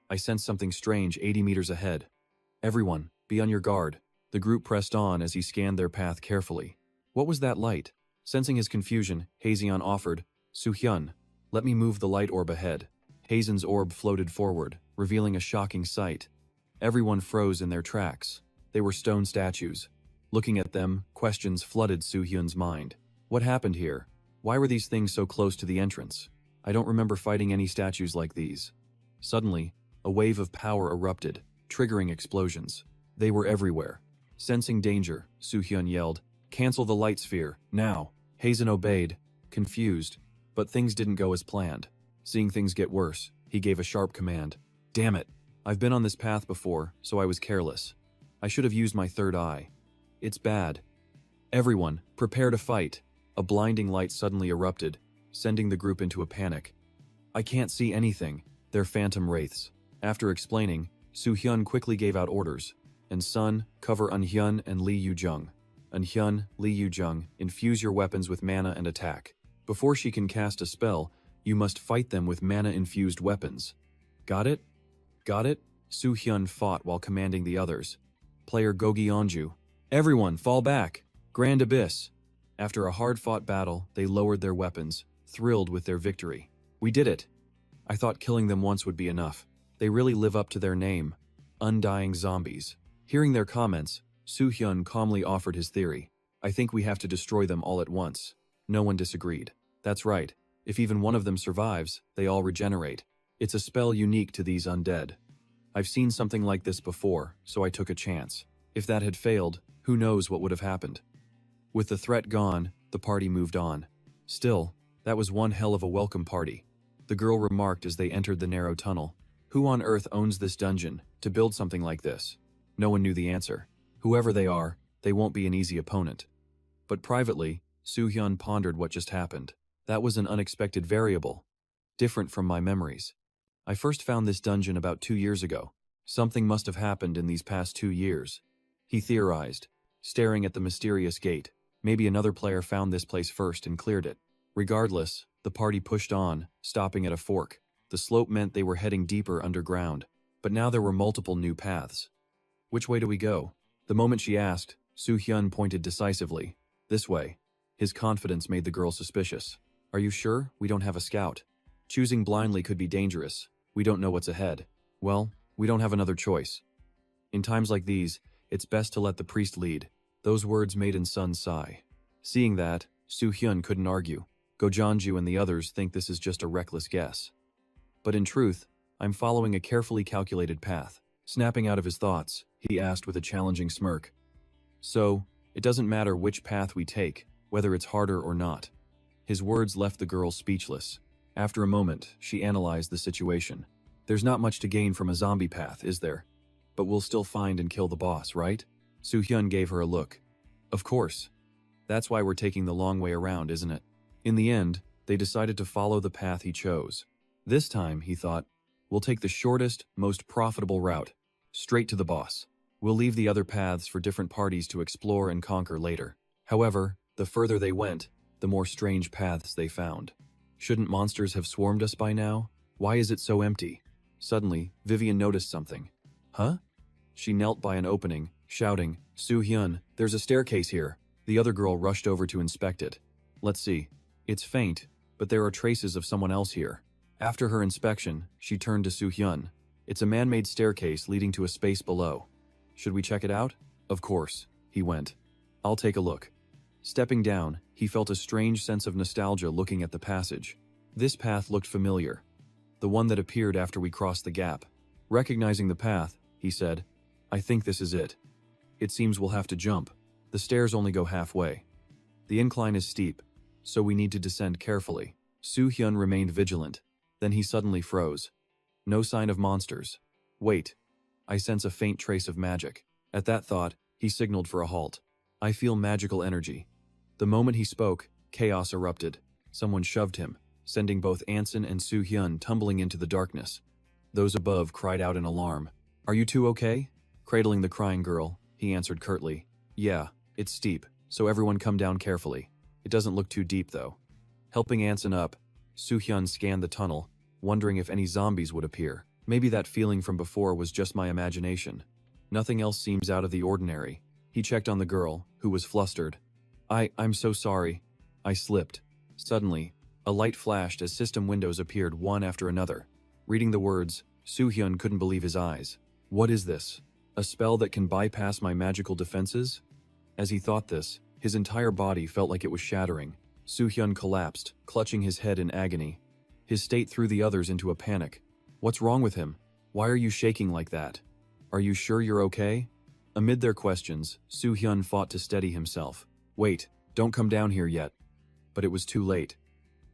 I sensed something strange 80 meters ahead. Everyone, be on your guard. The group pressed on as he scanned their path carefully. What was that light? Sensing his confusion, Haezeon offered, Soo-hyun, let me move the light orb ahead. Hazen's orb floated forward, revealing a shocking sight. Everyone froze in their tracks. They were stone statues. Looking at them, questions flooded Soo-hyun's mind. What happened here? Why were these things so close to the entrance? I don't remember fighting any statues like these. Suddenly, a wave of power erupted, triggering explosions. They were everywhere. Sensing danger, Soo-hyun yelled, Cancel the light sphere, now. Hazen obeyed, confused, but things didn't go as planned. Seeing things get worse, he gave a sharp command. Damn it. I've been on this path before, so I was careless. I should have used my third eye. It's bad. Everyone, prepare to fight. A blinding light suddenly erupted, sending the group into a panic. I can't see anything. They're phantom wraiths. After explaining, Soo-hyun quickly gave out orders. And Sun, cover Eunhyun and Lee Yu-jung. Eunhyun, Lee Yu-jung, infuse your weapons with mana and attack. Before she can cast a spell, you must fight them with mana-infused weapons. Got it? Got it? Soo-hyun fought while commanding the others. Player Go Gyeonju. Everyone, fall back! Grand Abyss! After a hard-fought battle, they lowered their weapons, thrilled with their victory. We did it! I thought killing them once would be enough. They really live up to their name. Undying zombies. Hearing their comments, Soo-hyun calmly offered his theory. I think we have to destroy them all at once. No one disagreed. That's right. If even one of them survives, they all regenerate. It's a spell unique to these undead. I've seen something like this before, so I took a chance. If that had failed, who knows what would have happened. With the threat gone, the party moved on. Still, that was one hell of a welcome party. The girl remarked as they entered the narrow tunnel. Who on earth owns this dungeon to build something like this? No one knew the answer. Whoever they are, they won't be an easy opponent. But privately, Soo-hyun pondered what just happened. That was an unexpected variable. Different from my memories. I first found this dungeon about 2 years ago. Something must have happened in these past 2 years. He theorized, staring at the mysterious gate. Maybe another player found this place first and cleared it. Regardless, the party pushed on, stopping at a fork. The slope meant they were heading deeper underground. But now there were multiple new paths. Which way do we go? The moment she asked, Soo-hyun pointed decisively. This way. His confidence made the girl suspicious. Are you sure? We don't have a scout. Choosing blindly could be dangerous. We don't know what's ahead. Well, we don't have another choice. In times like these, it's best to let the priest lead. Those words made Sun sigh. Seeing that, Soo-hyun couldn't argue. Go-jeonju and the others think this is just a reckless guess. But in truth, I'm following a carefully calculated path. Snapping out of his thoughts, he asked with a challenging smirk. So, it doesn't matter which path we take, whether it's harder or not. His words left the girl speechless. After a moment, she analyzed the situation. There's not much to gain from a zombie path, is there? But we'll still find and kill the boss, right? Soo-hyun gave her a look. Of course. That's why we're taking the long way around, isn't it? In the end, they decided to follow the path he chose. This time, he thought, we'll take the shortest, most profitable route. Straight to the boss. We'll leave the other paths for different parties to explore and conquer later. However, the further they went, the more strange paths they found. Shouldn't monsters have swarmed us by now? Why is it so empty? Suddenly, Vivian noticed something. Huh? She knelt by an opening, shouting, Soo-hyun, there's a staircase here. The other girl rushed over to inspect it. Let's see. It's faint, but there are traces of someone else here. After her inspection, she turned to Soo-hyun. It's a man-made staircase leading to a space below. Should we check it out? Of course, he went. I'll take a look. Stepping down, he felt a strange sense of nostalgia looking at the passage. This path looked familiar. The one that appeared after we crossed the gap. Recognizing the path, he said, I think this is it. It seems we'll have to jump. The stairs only go halfway. The incline is steep, so we need to descend carefully. Soo-hyun remained vigilant. Then he suddenly froze. No sign of monsters. Wait. I sense a faint trace of magic. At that thought, he signaled for a halt. I feel magical energy. The moment he spoke, chaos erupted. Someone shoved him, sending both Anson and Soo-hyun tumbling into the darkness. Those above cried out in alarm. Are you two okay? Cradling the crying girl, he answered curtly. Yeah, it's steep, so everyone come down carefully. It doesn't look too deep though. Helping Anson up, Soo-hyun scanned the tunnel, wondering if any zombies would appear. Maybe that feeling from before was just my imagination. Nothing else seems out of the ordinary. He checked on the girl, who was flustered. I'm so sorry. I slipped. Suddenly, a light flashed as system windows appeared one after another. Reading the words, Soo-hyun couldn't believe his eyes. What is this? A spell that can bypass my magical defenses? As he thought this, his entire body felt like it was shattering. Soo-hyun collapsed, clutching his head in agony. His state threw the others into a panic. What's wrong with him? Why are you shaking like that? Are you sure you're okay? Amid their questions, Soo-hyun fought to steady himself. Wait, don't come down here yet. But it was too late.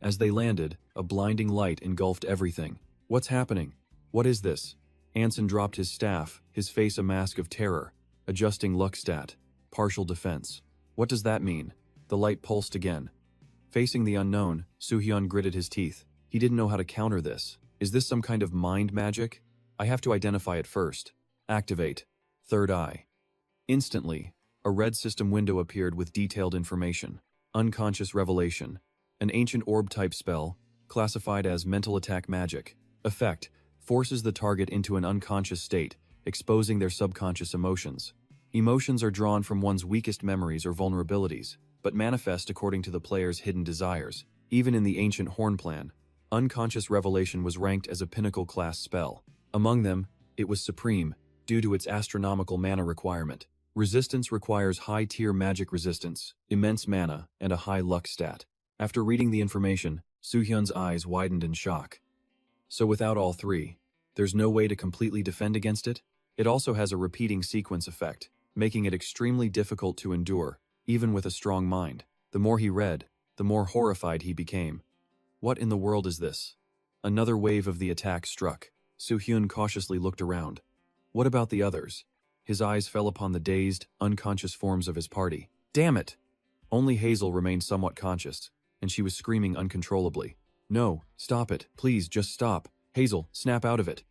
As they landed, a blinding light engulfed everything. What's happening? What is this? Anson dropped his staff, his face a mask of terror. Adjusting luck stat. Partial defense. What does that mean? The light pulsed again. Facing the unknown, Soo-hyun gritted his teeth. He didn't know how to counter this. Is this some kind of mind magic? I have to identify it first. Activate. Third eye. Instantly, a red system window appeared with detailed information. Unconscious revelation. An ancient orb-type spell, classified as mental attack magic. Effect. Forces the target into an unconscious state, exposing their subconscious emotions. Emotions are drawn from one's weakest memories or vulnerabilities, but manifest according to the player's hidden desires. Even in the ancient Horn plan, unconscious revelation was ranked as a pinnacle class spell. Among them, it was supreme, due to its astronomical mana requirement. Resistance requires high-tier magic resistance, immense mana, and a high luck stat. After reading the information, Soo-hyun's eyes widened in shock. So without all three, there's no way to completely defend against it? It also has a repeating sequence effect, making it extremely difficult to endure, even with a strong mind. The more he read, the more horrified he became. What in the world is this? Another wave of the attack struck. Soo-hyun cautiously looked around. What about the others? His eyes fell upon the dazed, unconscious forms of his party. Damn it! Only Hazel remained somewhat conscious, and she was screaming uncontrollably. No, stop it, please just stop. Hazel, snap out of it.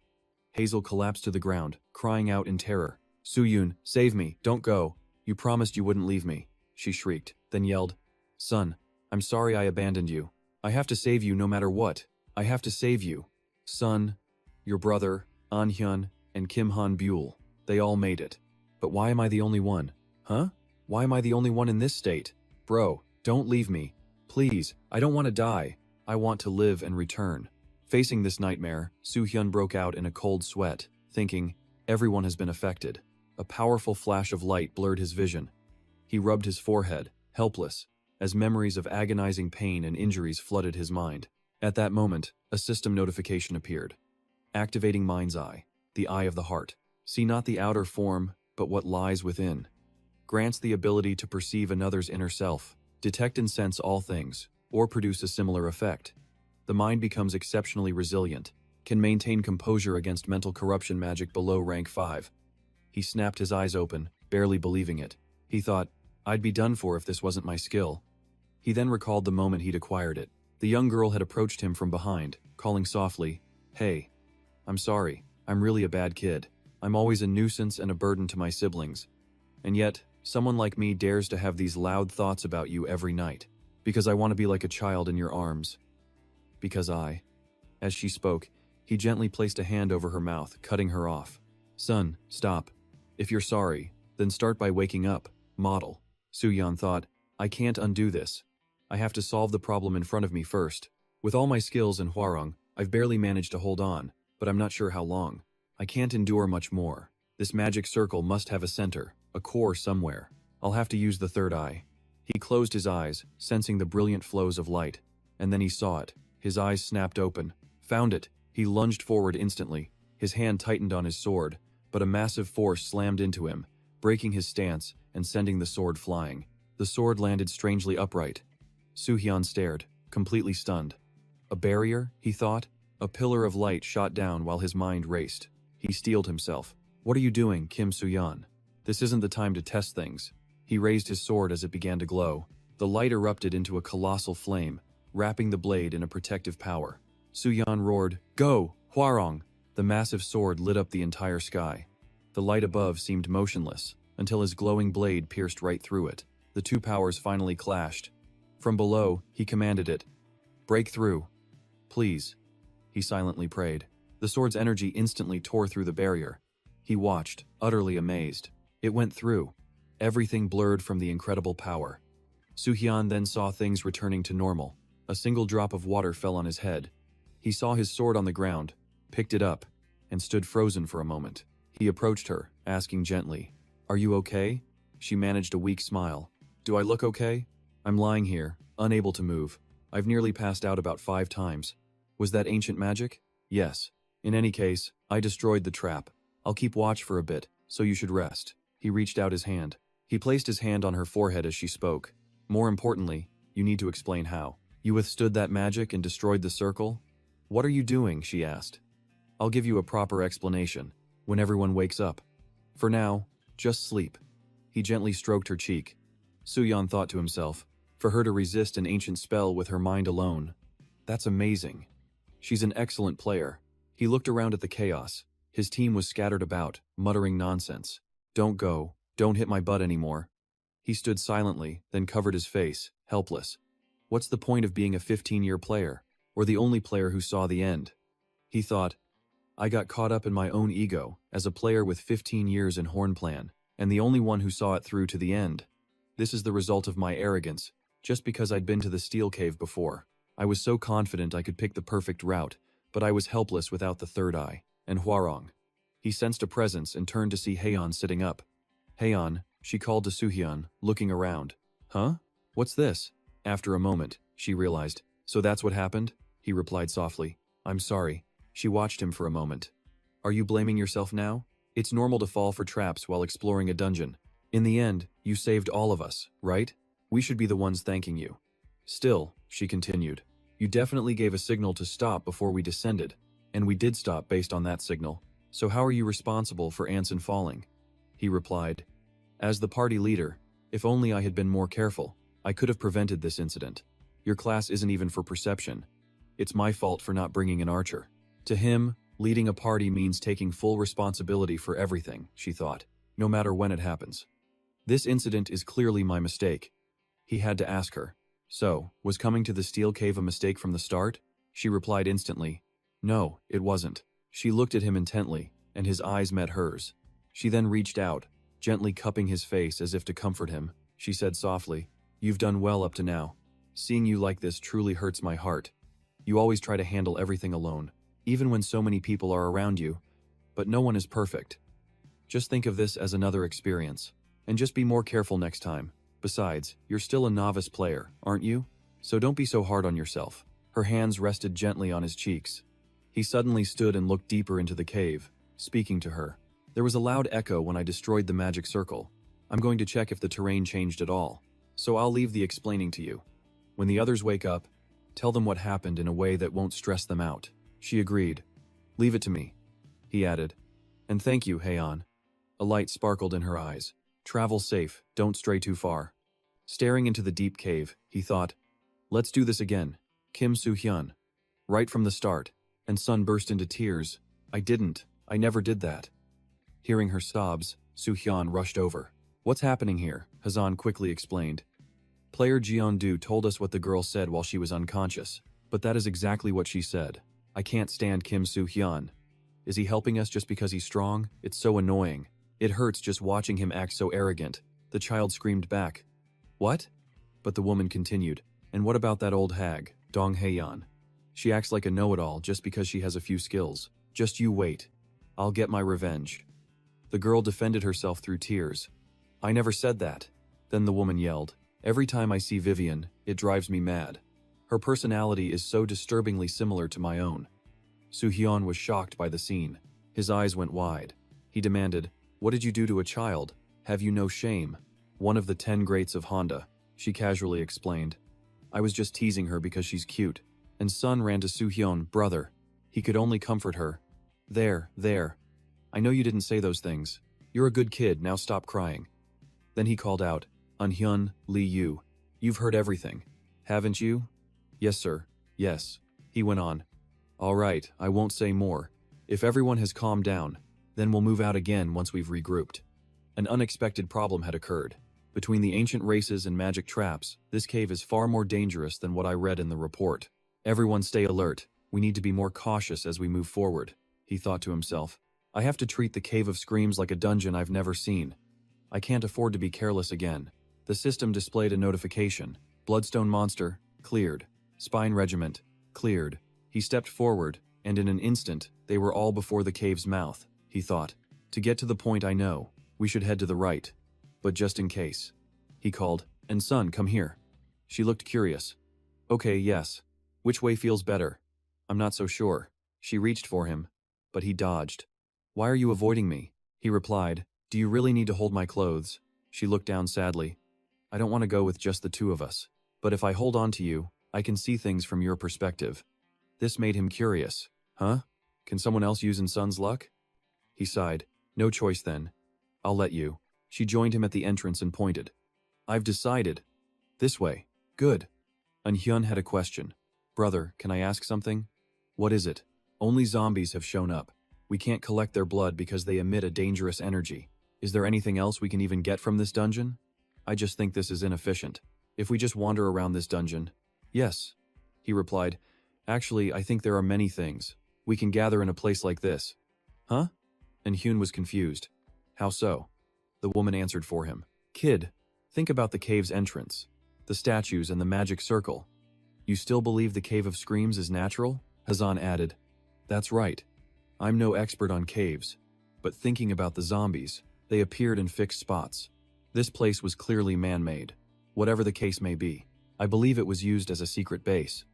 Hazel collapsed to the ground, crying out in terror. Soo-hyun, save me, don't go. You promised you wouldn't leave me, she shrieked, then yelled. Son, I'm sorry I abandoned you. I have to save you no matter what. I have to save you. Son, your brother, An-hyun, and Kim Han-byul. They all made it. But why am I the only one? Huh? Why am I the only one in this state? Bro, don't leave me. Please, I don't want to die. I want to live and return. Facing this nightmare, Soo-hyun broke out in a cold sweat, thinking, everyone has been affected. A powerful flash of light blurred his vision. He rubbed his forehead, helpless, as memories of agonizing pain and injuries flooded his mind. At that moment, a system notification appeared. Activating Mind's Eye, the eye of the heart. See not the outer form, but what lies within. Grants the ability to perceive another's inner self, detect and sense all things, or produce a similar effect. The mind becomes exceptionally resilient, can maintain composure against mental corruption magic below rank 5. He snapped his eyes open, barely believing it. He thought, I'd be done for if this wasn't my skill. He then recalled the moment he'd acquired it. The young girl had approached him from behind, calling softly, Hey, I'm sorry, I'm really a bad kid. I'm always a nuisance and a burden to my siblings. And yet, someone like me dares to have these loud thoughts about you every night. Because I want to be like a child in your arms. Because I. As she spoke, he gently placed a hand over her mouth, cutting her off. Son, stop. If you're sorry, then start by waking up, model. Soo-hyun thought, I can't undo this. I have to solve the problem in front of me first. With all my skills in Hwarang, I've barely managed to hold on, but I'm not sure how long. I can't endure much more. This magic circle must have a center, a core somewhere. I'll have to use the third eye. He closed his eyes, sensing the brilliant flows of light. And then he saw it. His eyes snapped open. Found it. He lunged forward instantly. His hand tightened on his sword, but a massive force slammed into him, breaking his stance and sending the sword flying. The sword landed strangely upright. Soo-hyun stared, completely stunned. A barrier, he thought? A pillar of light shot down while his mind raced. He steeled himself. What are you doing, Kim Soo-hyun? This isn't the time to test things. He raised his sword as it began to glow. The light erupted into a colossal flame, wrapping the blade in a protective power. Soo-hyun roared, Go, Hwarang! The massive sword lit up the entire sky. The light above seemed motionless, until his glowing blade pierced right through it. The two powers finally clashed. From below, he commanded it, Break through. Please. He silently prayed. The sword's energy instantly tore through the barrier. He watched, utterly amazed. It went through. Everything blurred from the incredible power. Soo-hyun then saw things returning to normal. A single drop of water fell on his head. He saw his sword on the ground, picked it up, and stood frozen for a moment. He approached her, asking gently, Are you okay? She managed a weak smile. Do I look okay? I'm lying here, unable to move. I've nearly passed out about 5 times. Was that ancient magic? Yes. In any case, I destroyed the trap. I'll keep watch for a bit, so you should rest. He reached out his hand. He placed his hand on her forehead as she spoke. More importantly, you need to explain how. You withstood that magic and destroyed the circle? What are you doing? She asked. I'll give you a proper explanation when everyone wakes up. For now, just sleep. He gently stroked her cheek. Soo-hyun thought to himself, for her to resist an ancient spell with her mind alone. That's amazing. She's an excellent player. He looked around at the chaos. His team was scattered about, muttering nonsense. Don't go. Don't hit my butt anymore. He stood silently, then covered his face, helpless. What's the point of being a 15-year player, or the only player who saw the end? He thought, I got caught up in my own ego, as a player with 15 years in Hornplan, and the only one who saw it through to the end. This is the result of my arrogance, just because I'd been to the Steel Cave before. I was so confident I could pick the perfect route, but I was helpless without the third eye, and Hwarang. He sensed a presence and turned to see Haeon sitting up. Haeon, She called to Suhyun, looking around. Huh? What's this? After a moment, she realized. So that's what happened? He replied softly. I'm sorry. She watched him for a moment. Are you blaming yourself now? It's normal to fall for traps while exploring a dungeon. In the end, you saved all of us, right? We should be the ones thanking you. Still, she continued, you definitely gave a signal to stop before we descended, and we did stop based on that signal. So how are you responsible for Anson falling? He replied, as the party leader, if only I had been more careful, I could have prevented this incident. Your class isn't even for perception. It's my fault for not bringing an archer. To him, leading a party means taking full responsibility for everything, she thought, no matter when it happens. This incident is clearly my mistake. He had to ask her. So, was coming to the steel cave a mistake from the start? She replied instantly. No, it wasn't. She looked at him intently, and his eyes met hers. She then reached out, gently cupping his face as if to comfort him. She said softly, you've done well up to now. Seeing you like this truly hurts my heart. You always try to handle everything alone, even when so many people are around you. But no one is perfect. Just think of this as another experience, and just be more careful next time. Besides, you're still a novice player, aren't you? So don't be so hard on yourself. Her hands rested gently on his cheeks. He suddenly stood and looked deeper into the cave, speaking to her. There was a loud echo when I destroyed the magic circle. I'm going to check if the terrain changed at all, so I'll leave the explaining to you. When the others wake up, tell them what happened in a way that won't stress them out. She agreed. Leave it to me, he added. And thank you, Haeyeon. A light sparkled in her eyes. Travel safe, don't stray too far. Staring into the deep cave, he thought, let's do this again. Kim Soo-hyun. Right from the start. And Sun burst into tears. I never did that. Hearing her sobs, Soo-hyun rushed over. What's happening here? Hazan quickly explained. Player Jeon-do told us what the girl said while she was unconscious, but that is exactly what she said. I can't stand Kim Soo-hyun. Is he helping us just because he's strong? It's so annoying. It hurts just watching him act so arrogant. The child screamed back. What? But the woman continued. And what about that old hag, Dong Haeyeon? She acts like a know-it-all just because she has a few skills. Just you wait. I'll get my revenge. The girl defended herself through tears. I never said that. Then the woman yelled. Every time I see Vivian, it drives me mad. Her personality is so disturbingly similar to my own. Soo-hyun was shocked by the scene. His eyes went wide. He demanded, what did you do to a child? Have you no shame? One of the 10 greats of Honda, she casually explained. I was just teasing her because she's cute. And Sun ran to Soo-hyun, brother. He could only comfort her. There. I know you didn't say those things. You're a good kid, now stop crying. Then he called out, Unhyun, Lee Yu. You've heard everything, haven't you? Yes, sir. Yes. He went on. All right, I won't say more. If everyone has calmed down, then we'll move out again once we've regrouped. An unexpected problem had occurred. Between the ancient races and magic traps, this cave is far more dangerous than what I read in the report. Everyone stay alert. We need to be more cautious as we move forward, he thought to himself. I have to treat the Cave of Screams like a dungeon I've never seen. I can't afford to be careless again. The system displayed a notification. Bloodstone Monster, cleared. Spine Regiment, cleared. He stepped forward, and in an instant, they were all before the cave's mouth, he thought. To get to the point I know, we should head to the right. But just in case. He called, and Sun, come here. She looked curious. Okay, yes. Which way feels better? I'm not so sure. She reached for him, but he dodged. Why are you avoiding me? He replied, do you really need to hold my clothes? She looked down sadly. I don't want to go with just the two of us. But if I hold on to you, I can see things from your perspective. This made him curious. Huh? Can someone else use in Sun's luck? He sighed. No choice then. I'll let you. She joined him at the entrance and pointed. I've decided. This way. Good. Unhyun had a question. Brother, can I ask something? What is it? Only zombies have shown up. We can't collect their blood because they emit a dangerous energy. Is there anything else we can even get from this dungeon? I just think this is inefficient. If we just wander around this dungeon. Yes, he replied. Actually, I think there are many things. We can gather in a place like this. Huh? And Hyun was confused. How so? The woman answered for him. Kid, think about the cave's entrance, the statues and the magic circle. You still believe the Cave of Screams is natural? Hazan added. That's right. I'm no expert on caves, but thinking about the zombies, they appeared in fixed spots. This place was clearly man-made. Whatever the case may be, I believe it was used as a secret base.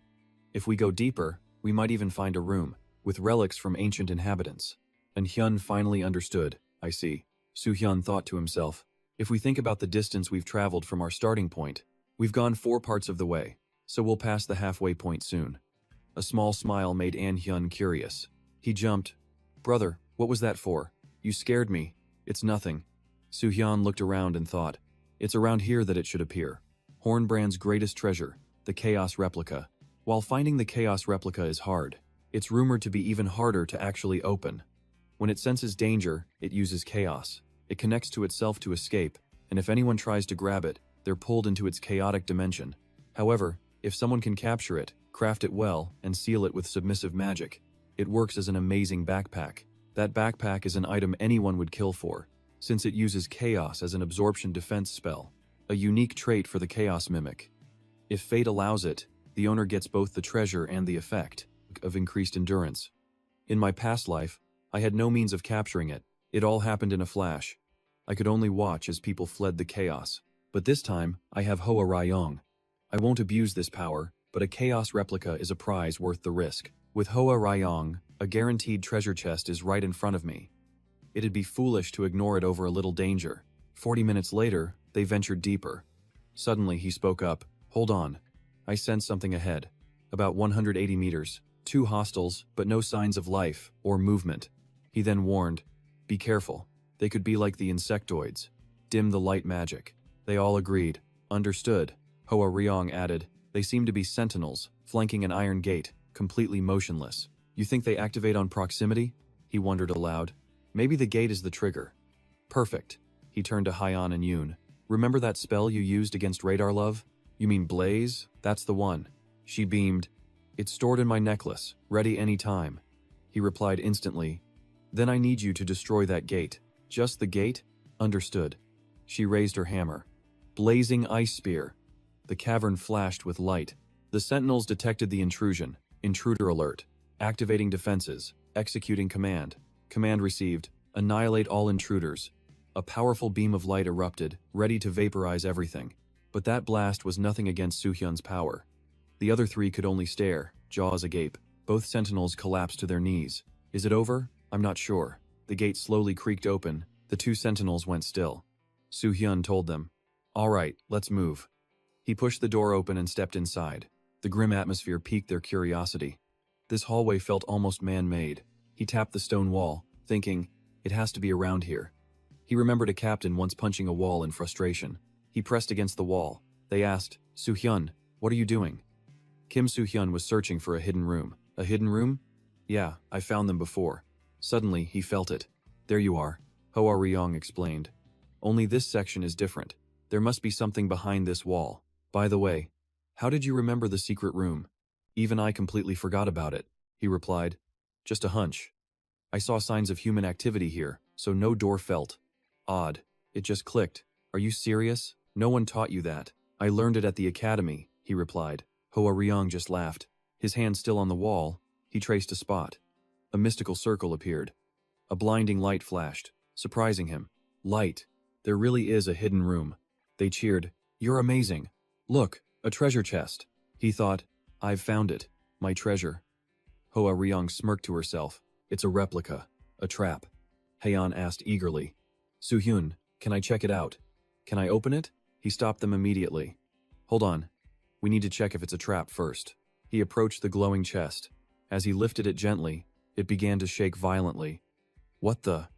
If we go deeper, we might even find a room with relics from ancient inhabitants. And Hyun finally understood. I see. Soo-hyun thought to himself. If we think about the distance we've traveled from our starting point, we've gone 4 parts of the way, so we'll pass the halfway point soon. A small smile made Hyun curious. He jumped. Brother, what was that for? You scared me. It's nothing. Soo-hyun looked around and thought. It's around here that it should appear. Hornbrand's greatest treasure, the Chaos Replica. While finding the Chaos Replica is hard, it's rumored to be even harder to actually open. When it senses danger, it uses chaos. It connects to itself to escape, and if anyone tries to grab it, they're pulled into its chaotic dimension. However, if someone can capture it, craft it well, and seal it with submissive magic, it works as an amazing backpack. That backpack is an item anyone would kill for, since it uses chaos as an absorption defense spell, a unique trait for the chaos mimic. If fate allows it, the owner gets both the treasure and the effect of increased endurance. In my past life, I had no means of capturing it. It all happened in a flash. I could only watch as people fled the chaos. But this time, I have Hoa Ryong. I won't abuse this power, but a chaos replica is a prize worth the risk. With Hoa Ryong, a guaranteed treasure chest is right in front of me. It'd be foolish to ignore it over a little danger. 40 minutes later, they ventured deeper. Suddenly, he spoke up. Hold on. I sense something ahead. About 180 meters. 2 hostels, but no signs of life or movement. He then warned, be careful. They could be like the insectoids. Dim the light magic. They all agreed. Understood. Hoa Ryong added, they seem to be sentinels, flanking an iron gate, completely motionless. You think they activate on proximity? He wondered aloud. Maybe the gate is the trigger. Perfect. He turned to Hyeon and Yoon. Remember that spell you used against Radar Love? You mean Blaze? That's the one. She beamed. It's stored in my necklace, ready any time. He replied instantly. Then I need you to destroy that gate. Just the gate? Understood. She raised her hammer. Blazing ice spear. The cavern flashed with light. The sentinels detected the intrusion. Intruder alert. Activating defenses. Executing command. Command received. Annihilate all intruders. A powerful beam of light erupted, ready to vaporize everything. But that blast was nothing against Soo-hyun's power. The other 3 could only stare, jaws agape. Both sentinels collapsed to their knees. Is it over? I'm not sure. The gate slowly creaked open. The 2 sentinels went still. Soo-hyun told them, all right, let's move. He pushed the door open and stepped inside. The grim atmosphere piqued their curiosity. This hallway felt almost man-made. He tapped the stone wall, thinking, it has to be around here. He remembered a captain once punching a wall in frustration. He pressed against the wall. They asked, Soo-hyun, what are you doing? Kim Soo-hyun was searching for a hidden room. A hidden room? Yeah, I found them before. Suddenly, he felt it. There you are, Hoa Ryong explained. Only this section is different. There must be something behind this wall. By the way, how did you remember the secret room? Even I completely forgot about it, he replied. Just a hunch. I saw signs of human activity here, so no door felt. Odd. It just clicked. Are you serious? No one taught you that. I learned it at the academy, he replied. Hoa Ryong just laughed. His hand still on the wall, he traced a spot. A mystical circle appeared. A blinding light flashed, surprising him. Light. There really is a hidden room. They cheered. You're amazing. Look, a treasure chest. He thought, I've found it. My treasure. Hoa Ryong smirked to herself. It's a replica. A trap. Haeyeon asked eagerly. Soo-hyun, can I check it out? Can I open it? He stopped them immediately. Hold on. We need to check if it's a trap first. He approached the glowing chest. As he lifted it gently, it began to shake violently. What the?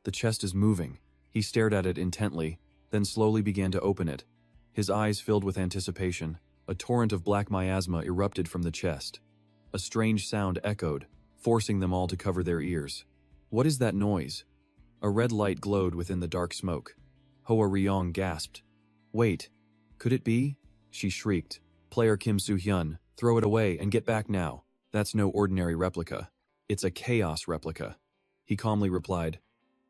The chest is moving. He stared at it intently, then slowly began to open it. His eyes filled with anticipation. A torrent of black miasma erupted from the chest. A strange sound echoed, forcing them all to cover their ears. What is that noise? A red light glowed within the dark smoke. Hoa Ryong gasped. Wait, could it be? She shrieked. Player Kim Soo-hyun, throw it away and get back now. That's no ordinary replica. It's a chaos replica. He calmly replied.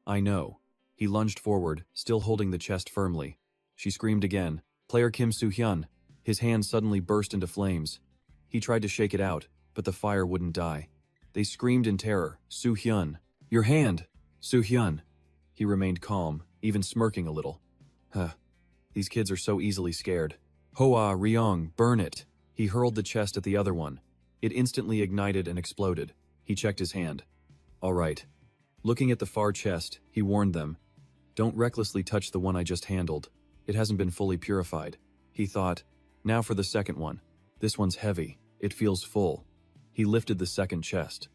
I know. He lunged forward, still holding the chest firmly. She screamed again. Player Kim Soo-hyun. His hand suddenly burst into flames. He tried to shake it out, but the fire wouldn't die. They screamed in terror. Soo-hyun. Your hand! Soo-hyun. He remained calm, even smirking a little. Huh. These kids are so easily scared. Hoa, Ryong, burn it! He hurled the chest at the other one. It instantly ignited and exploded. He checked his hand. All right. Looking at the far chest, he warned them. Don't recklessly touch the one I just handled. It hasn't been fully purified. He thought, now for the second one. This one's heavy. It feels full. He lifted the second chest.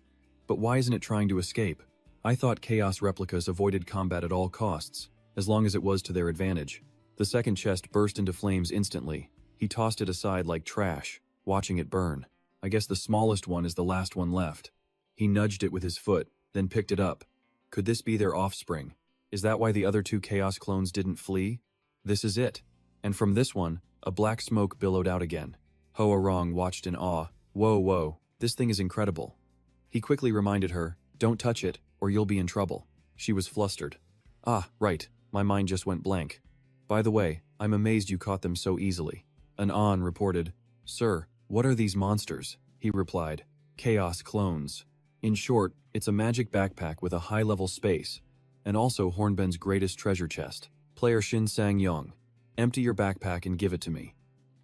But why isn't it trying to escape? I thought Chaos replicas avoided combat at all costs, as long as it was to their advantage. The second chest burst into flames instantly. He tossed it aside like trash, watching it burn. I guess the smallest one is the last one left. He nudged it with his foot, then picked it up. Could this be their offspring? Is that why the other two Chaos clones didn't flee? This is it. And from this one, a black smoke billowed out again. Hoa Rong watched in awe. Whoa, this thing is incredible. He quickly reminded her, don't touch it, or you'll be in trouble. She was flustered. Ah, right, my mind just went blank. By the way, I'm amazed you caught them so easily. An An reported, Sir, what are these monsters? He replied, Chaos clones. In short, it's a magic backpack with a high-level space, and also Hornben's greatest treasure chest. Player Shin Sang-yong, empty your backpack and give it to me.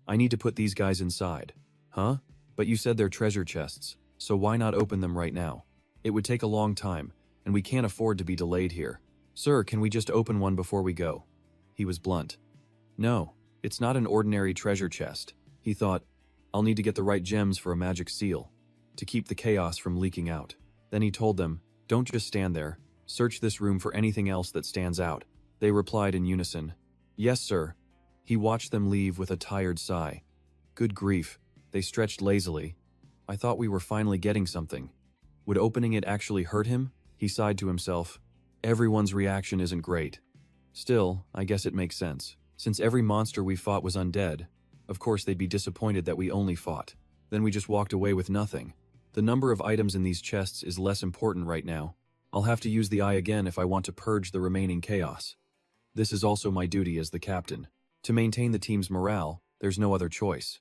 I need to put these guys inside. Huh? But you said they're treasure chests, so why not open them right now? It would take a long time, and we can't afford to be delayed here. Sir, can we just open one before we go? He was blunt. No, it's not an ordinary treasure chest. He thought, I'll need to get the right gems for a magic seal, to keep the chaos from leaking out. Then he told them, don't just stand there, search this room for anything else that stands out. They replied in unison, yes, sir. He watched them leave with a tired sigh. Good grief, they stretched lazily. I thought we were finally getting something. Would opening it actually hurt him? He sighed to himself. Everyone's reaction isn't great. Still, I guess it makes sense. Since every monster we fought was undead, of course they'd be disappointed that we only fought. Then we just walked away with nothing. The number of items in these chests is less important right now. I'll have to use the eye again if I want to purge the remaining chaos. This is also my duty as the captain. To maintain the team's morale, there's no other choice.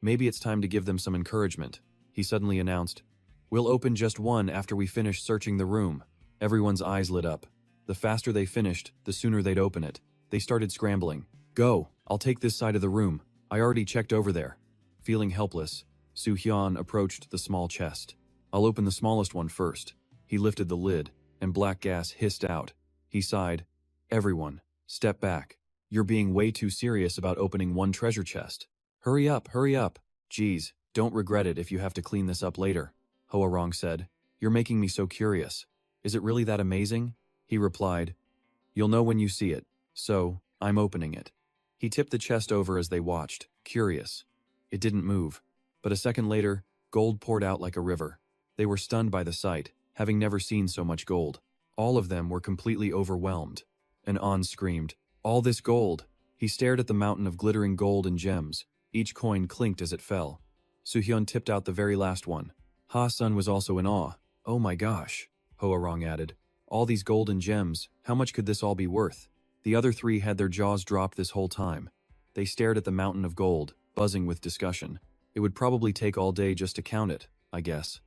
Maybe it's time to give them some encouragement. He suddenly announced, we'll open just one after we finish searching the room. Everyone's eyes lit up. The faster they finished, the sooner they'd open it. They started scrambling. Go, I'll take this side of the room. I already checked over there. Feeling helpless, Soo-hyun approached the small chest. I'll open the smallest one first. He lifted the lid, and black gas hissed out. He sighed. Everyone, step back. You're being way too serious about opening one treasure chest. Hurry up, hurry up. Geez, don't regret it if you have to clean this up later. Hoa Rong said. You're making me so curious. Is it really that amazing? He replied. You'll know when you see it. So, I'm opening it. He tipped the chest over as they watched, curious. It didn't move. But a second later, gold poured out like a river. They were stunned by the sight, having never seen so much gold. All of them were completely overwhelmed. An An screamed, all this gold! He stared at the mountain of glittering gold and gems. Each coin clinked as it fell. Soo-hyun tipped out the very last one. Ha-sun was also in awe. Oh my gosh, Hoa Rong added. All these gold and gems, how much could this all be worth? The other three had their jaws dropped this whole time. They stared at the mountain of gold, buzzing with discussion. It would probably take all day just to count it, I guess.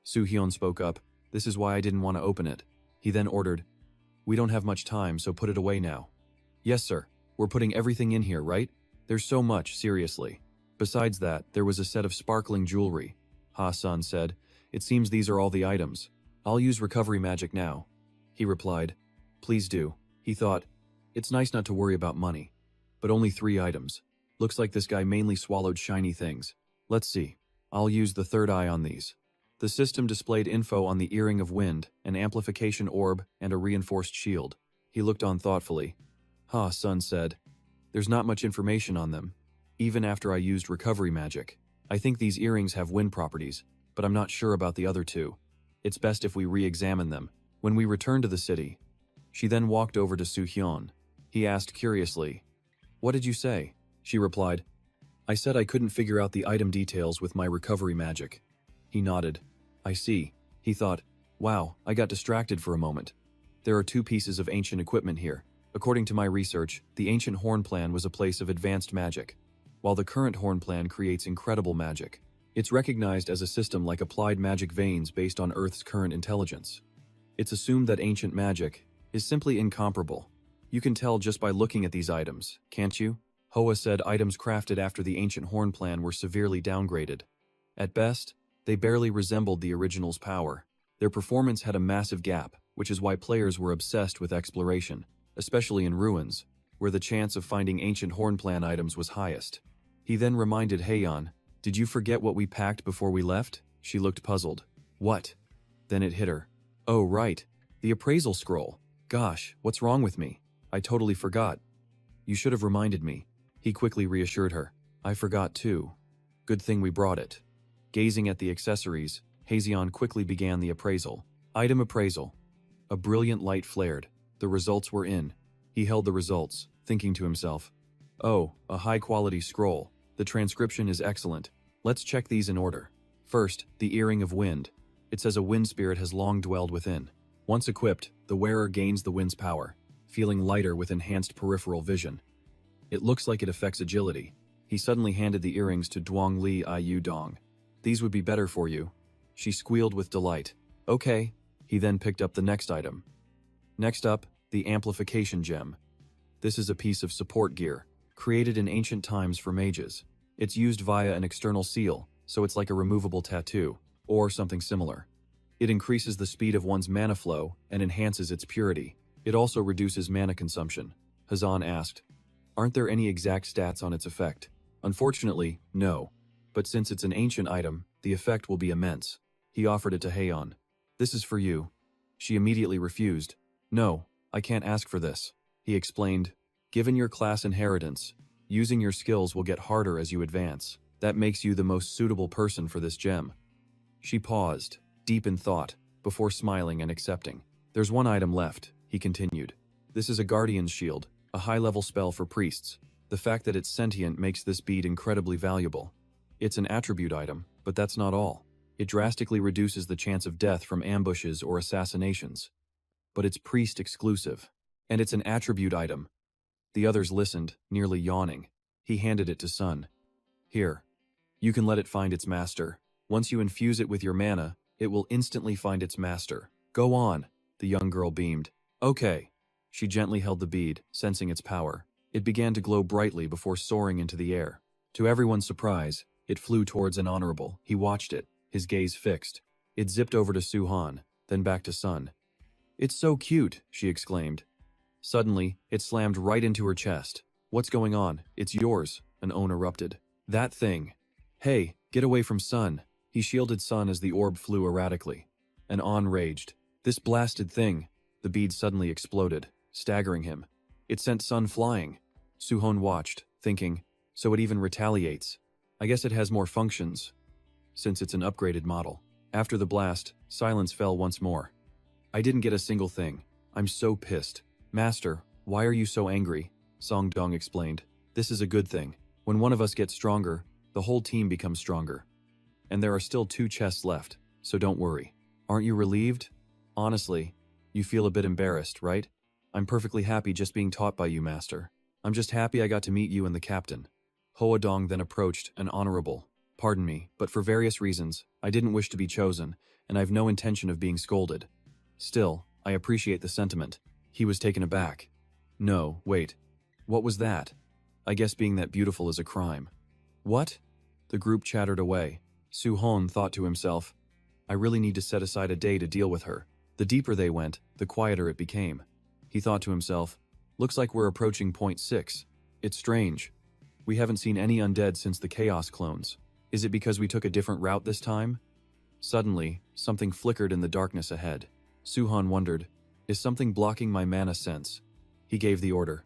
Soo-hyun spoke up. This is why I didn't want to open it. He then ordered, we don't have much time, so put it away now. Yes, sir. We're putting everything in here, right? There's so much, seriously. Besides that, there was a set of sparkling jewelry. Ha-sun said, it seems these are all the items. I'll use recovery magic now. He replied, please do. He thought, it's nice not to worry about money. But only 3 items. Looks like this guy mainly swallowed shiny things. Let's see. I'll use the third eye on these. The system displayed info on the earring of wind, an amplification orb, and a reinforced shield. He looked on thoughtfully. Ha-sun said, there's not much information on them. Even after I used recovery magic. I think these earrings have wind properties, but I'm not sure about the other 2. It's best if we re-examine them. When we return to the city. She then walked over to Soo-hyun. He asked curiously, what did you say? She replied, I said I couldn't figure out the item details with my recovery magic. He nodded. I see. He thought, wow, I got distracted for a moment. There are 2 pieces of ancient equipment here. According to my research, the ancient horn plan was a place of advanced magic, while the current horn plan creates incredible magic. It's recognized as a system like applied magic veins based on Earth's current intelligence. It's assumed that ancient magic is simply incomparable. You can tell just by looking at these items, can't you? Hoa said items crafted after the ancient horn plan were severely downgraded. At best, they barely resembled the original's power. Their performance had a massive gap, which is why players were obsessed with exploration, especially in ruins, where the chance of finding ancient horn plan items was highest. He then reminded Heian, "Did you forget what we packed before we left?" She looked puzzled. "What?" Then it hit her. "Oh, right. The appraisal scroll. Gosh, what's wrong with me? I totally forgot." "You should have reminded me." He quickly reassured her. "I forgot too. Good thing we brought it." Gazing at the accessories, Heian quickly began the appraisal. Item appraisal. A brilliant light flared. The results were in. He held the results, thinking to himself, "Oh, a high-quality scroll. The transcription is excellent. Let's check these in order." First, the Earring of Wind. It says a wind spirit has long dwelled within. Once equipped, the wearer gains the wind's power, feeling lighter with enhanced peripheral vision. It looks like it affects agility. He suddenly handed the earrings to Duong Li Iu Dong. "These would be better for you." She squealed with delight. "Okay." He then picked up the next item. Next up, the Amplification Gem. This is a piece of support gear, created in ancient times for mages. It's used via an external seal, so it's like a removable tattoo, or something similar. It increases the speed of one's mana flow and enhances its purity. It also reduces mana consumption. Hazan asked, "Aren't there any exact stats on its effect?" "Unfortunately, no. But since it's an ancient item, the effect will be immense." He offered it to Heian. "This is for you." She immediately refused. "No, I can't ask for this." He explained, "Given your class inheritance, using your skills will get harder as you advance. That makes you the most suitable person for this gem." She paused, deep in thought, before smiling and accepting. "There's one item left," he continued. "This is a Guardian's Shield, a high-level spell for priests. The fact that it's sentient makes this bead incredibly valuable. It's an attribute item, but that's not all. It drastically reduces the chance of death from ambushes or assassinations. But it's priest exclusive. And it's an attribute item." The others listened, nearly yawning. He handed it to Sun. "Here. You can let it find its master. Once you infuse it with your mana, it will instantly find its master. Go on." The young girl beamed. "Okay." She gently held the bead, sensing its power. It began to glow brightly before soaring into the air. To everyone's surprise, it flew towards an honorable. He watched it, his gaze fixed. It zipped over to Suhan, then back to Sun. "It's so cute," she exclaimed. Suddenly, it slammed right into her chest. "What's going on? It's yours," an Own erupted. "That thing." "Hey, get away from Sun." He shielded Sun as the orb flew erratically. An On raged. "This blasted thing." The bead suddenly exploded, staggering him. It sent Sun flying. Suhon watched, thinking, so it even retaliates. I guess it has more functions, since it's an upgraded model. After the blast, silence fell once more. "I didn't get a single thing. I'm so pissed." "Master, why are you so angry?" Song Dong explained. "This is a good thing. When one of us gets stronger, the whole team becomes stronger. And there are still 2 chests left, so don't worry." "Aren't you relieved?" "Honestly, you feel a bit embarrassed, right?" "I'm perfectly happy just being taught by you, Master. I'm just happy I got to meet you and the captain." Hoa Dong then approached an honorable. "Pardon me, but for various reasons, I didn't wish to be chosen, and I've no intention of being scolded. Still, I appreciate the sentiment." He was taken aback. "No, wait. What was that? I guess being that beautiful is a crime." "What?" The group chattered away. Suhon thought to himself, "I really need to set aside a day to deal with her." The deeper they went, the quieter it became. He thought to himself, "Looks like we're approaching point 6. It's strange. We haven't seen any undead since the Chaos clones. Is it because we took a different route this time?" Suddenly, something flickered in the darkness ahead. Suhan wondered, "Is something blocking my mana sense?" He gave the order.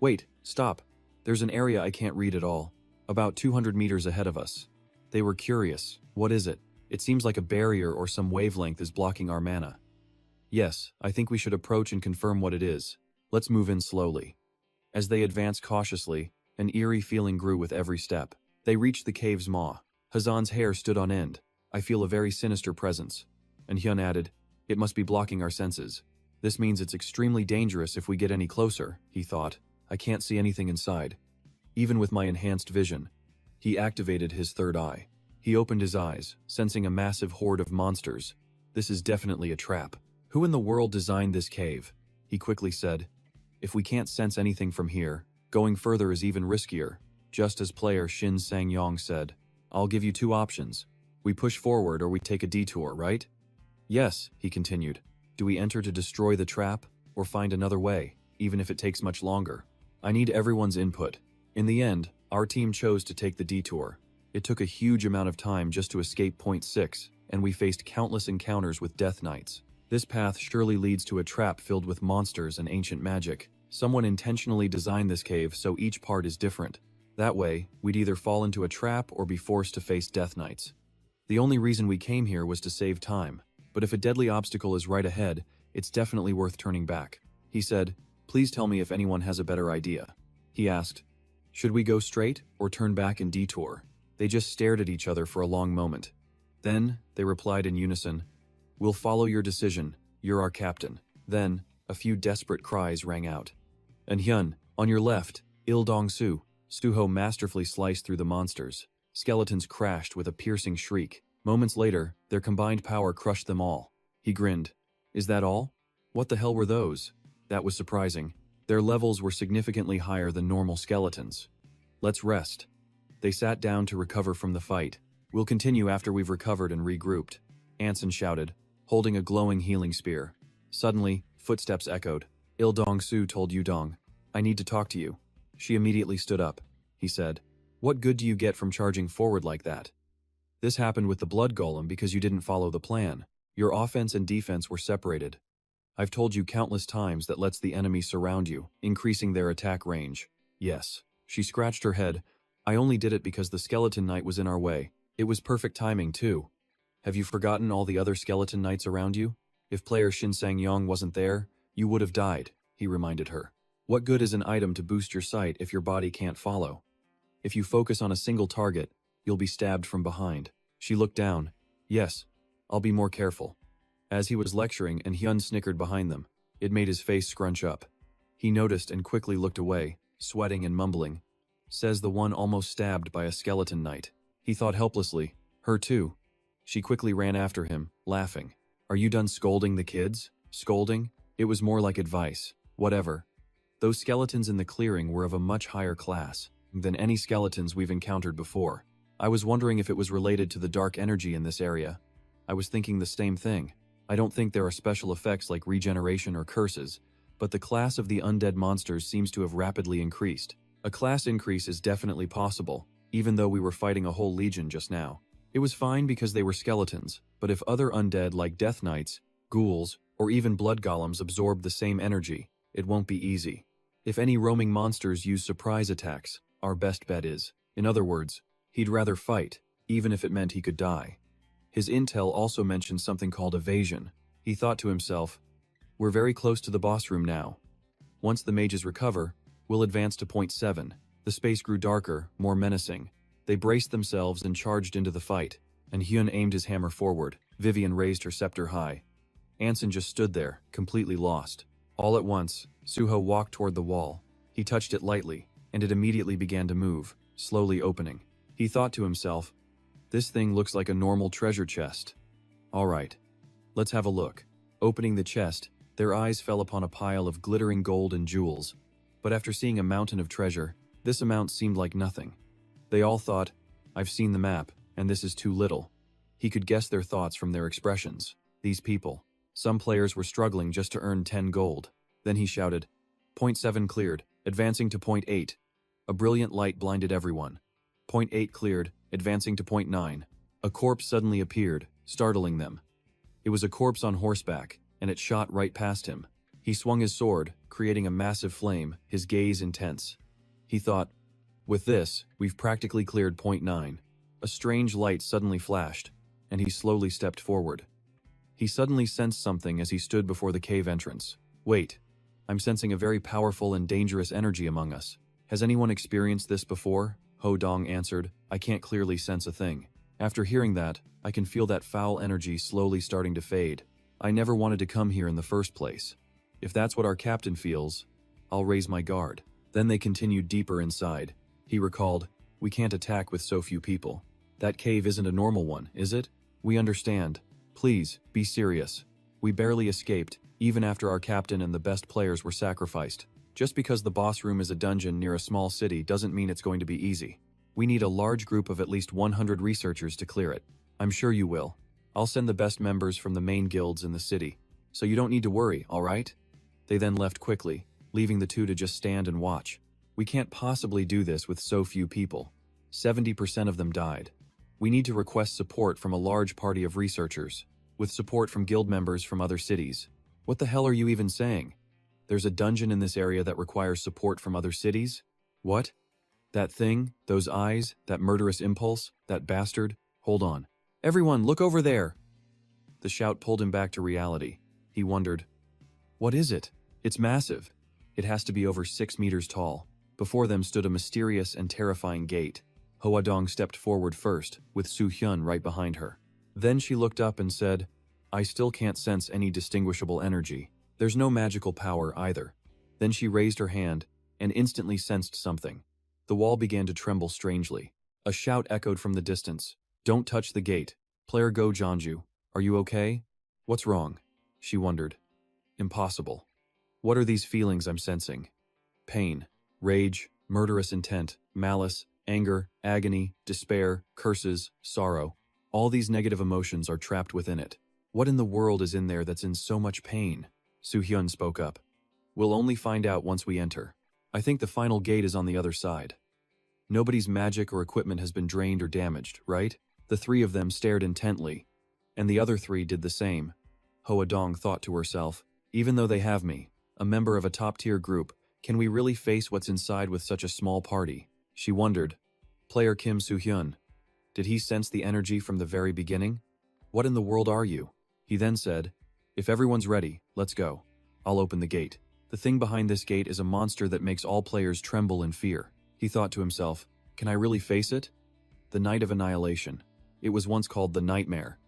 "Wait, stop. There's an area I can't read at all. About 200 meters ahead of us." They were curious. "What is it?" "It seems like a barrier or some wavelength is blocking our mana." "Yes, I think we should approach and confirm what it is. Let's move in slowly." As they advanced cautiously, an eerie feeling grew with every step. They reached the cave's maw. Hazan's hair stood on end. "I feel a very sinister presence." And Hyun added, "It must be blocking our senses. This means it's extremely dangerous if we get any closer," he thought. "I can't see anything inside. Even with my enhanced vision." He activated his third eye. He opened his eyes, sensing a massive horde of monsters. "This is definitely a trap. Who in the world designed this cave?" he quickly said. If we can't sense anything from here, going further is even riskier. Just as player Shin Sang-yong said, I'll give you two options. We push forward or we take a detour, right? Yes, he continued. Do we enter to destroy the trap, or find another way, even if it takes much longer? I need everyone's input. In the end, our team chose to take the detour. It took a huge amount of time just to escape Point 6, and we faced countless encounters with Death Knights. This path surely leads to a trap filled with monsters and ancient magic. Someone intentionally designed this cave so each part is different. That way, we'd either fall into a trap or be forced to face Death Knights. The only reason we came here was to save time, but if a deadly obstacle is right ahead, it's definitely worth turning back. He said, please tell me if anyone has a better idea. He asked, should we go straight or turn back and detour? They just stared at each other for a long moment. Then, they replied in unison, we'll follow your decision, you're our captain. Then, a few desperate cries rang out. And Hyun, on your left, Il Dong-soo. Suho masterfully sliced through the monsters. Skeletons crashed with a piercing shriek. Moments later, their combined power crushed them all. He grinned. Is that all? What the hell were those? That was surprising. Their levels were significantly higher than normal skeletons. Let's rest. They sat down to recover from the fight. We'll continue after we've recovered and regrouped. Anson shouted, holding a glowing healing spear. Suddenly, footsteps echoed. Il Dong-soo told Yudong, I need to talk to you. She immediately stood up. He said, what good do you get from charging forward like that? This happened with the blood golem because you didn't follow the plan. Your offense and defense were separated. I've told you countless times that lets the enemy surround you, increasing their attack range. Yes. She scratched her head. I only did it because the skeleton knight was in our way. It was perfect timing too. Have you forgotten all the other skeleton knights around you? If player Shin Sang-yong wasn't there, you would have died, he reminded her. What good is an item to boost your sight if your body can't follow? If you focus on a single target, you'll be stabbed from behind. She looked down. Yes, I'll be more careful. As he was lecturing and Hyun snickered behind them, it made his face scrunch up. He noticed and quickly looked away, sweating and mumbling. Says the one almost stabbed by a skeleton knight. He thought helplessly, her too. She quickly ran after him, laughing. Are you done scolding the kids? Scolding? It was more like advice. Whatever. Those skeletons in the clearing were of a much higher class than any skeletons we've encountered before. I was wondering if it was related to the dark energy in this area. I was thinking the same thing. I don't think there are special effects like regeneration or curses, but the class of the undead monsters seems to have rapidly increased. A class increase is definitely possible, even though we were fighting a whole legion just now. It was fine because they were skeletons, but if other undead like Death Knights, ghouls, or even blood golems absorb the same energy, it won't be easy. If any roaming monsters use surprise attacks, our best bet is, in other words, he'd rather fight, even if it meant he could die. His intel also mentioned something called evasion. He thought to himself, we're very close to the boss room now. Once the mages recover, we'll advance to Point 7. The space grew darker, more menacing. They braced themselves and charged into the fight, and Hyun aimed his hammer forward. Vivian raised her scepter high. Anson just stood there, completely lost. All at once, Suho walked toward the wall. He touched it lightly, and it immediately began to move, slowly opening. He thought to himself, this thing looks like a normal treasure chest. All right, let's have a look. Opening the chest, their eyes fell upon a pile of glittering gold and jewels. But after seeing a mountain of treasure, this amount seemed like nothing. They all thought, I've seen the map, and this is too little. He could guess their thoughts from their expressions. These people. Some players were struggling just to earn 10 gold. Then he shouted, Point 7 cleared, advancing to Point 8. A brilliant light blinded everyone. Point 8 cleared, advancing to Point 9. A corpse suddenly appeared, startling them. It was a corpse on horseback, and it shot right past him. He swung his sword, creating a massive flame, his gaze intense. He thought, with this, we've practically cleared Point 9. A strange light suddenly flashed, and he slowly stepped forward. He suddenly sensed something as he stood before the cave entrance. Wait, I'm sensing a very powerful and dangerous energy among us. Has anyone experienced this before? Ho Dong answered, I can't clearly sense a thing. After hearing that, I can feel that foul energy slowly starting to fade. I never wanted to come here in the first place. If that's what our captain feels, I'll raise my guard. Then they continued deeper inside. He recalled, we can't attack with so few people. That cave isn't a normal one, is it? We understand. Please, be serious. We barely escaped, even after our captain and the best players were sacrificed. Just because the boss room is a dungeon near a small city doesn't mean it's going to be easy. We need a large group of at least 100 researchers to clear it. I'm sure you will. I'll send the best members from the main guilds in the city, so you don't need to worry, all right? They then left quickly, leaving the two to just stand and watch. We can't possibly do this with so few people. 70% of them died. We need to request support from a large party of researchers, with support from guild members from other cities. What the hell are you even saying? There's a dungeon in this area that requires support from other cities? What? That thing, those eyes, that murderous impulse, that bastard? Hold on. Everyone, look over there! The shout pulled him back to reality. He wondered, what is it? It's massive. It has to be over 6 meters tall. Before them stood a mysterious and terrifying gate. Hoadong stepped forward first, with Su Hyun right behind her. Then she looked up and said, I still can't sense any distinguishable energy. There's no magical power either. Then she raised her hand and instantly sensed something. The wall began to tremble strangely. A shout echoed from the distance. Don't touch the gate. Player Go Jeonju, are you okay? What's wrong? She wondered. Impossible. What are these feelings I'm sensing? Pain, rage, murderous intent, malice, anger, agony, despair, curses, sorrow. All these negative emotions are trapped within it. What in the world is in there that's in so much pain? Su Hyun spoke up. We'll only find out once we enter. I think the final gate is on the other side. Nobody's magic or equipment has been drained or damaged, right? The three of them stared intently, and the other three did the same. Hoadong thought to herself, even though they have me, a member of a top-tier group, can we really face what's inside with such a small party? She wondered. Player Kim Soo-hyun. Did he sense the energy from the very beginning? What in the world are you? He then said, if everyone's ready, let's go. I'll open the gate. The thing behind this gate is a monster that makes all players tremble in fear. He thought to himself, can I really face it? The Night of Annihilation. It was once called the Nightmare.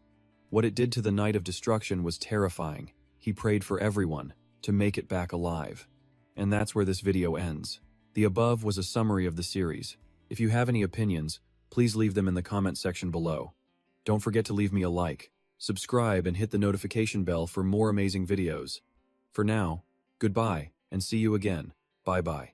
What it did to the Night of Destruction was terrifying. He prayed for everyone to make it back alive. And that's where this video ends. The above was a summary of the series. If you have any opinions, please leave them in the comment section below. Don't forget to leave me a like, subscribe, and hit the notification bell for more amazing videos. For now, goodbye, and see you again. Bye-bye.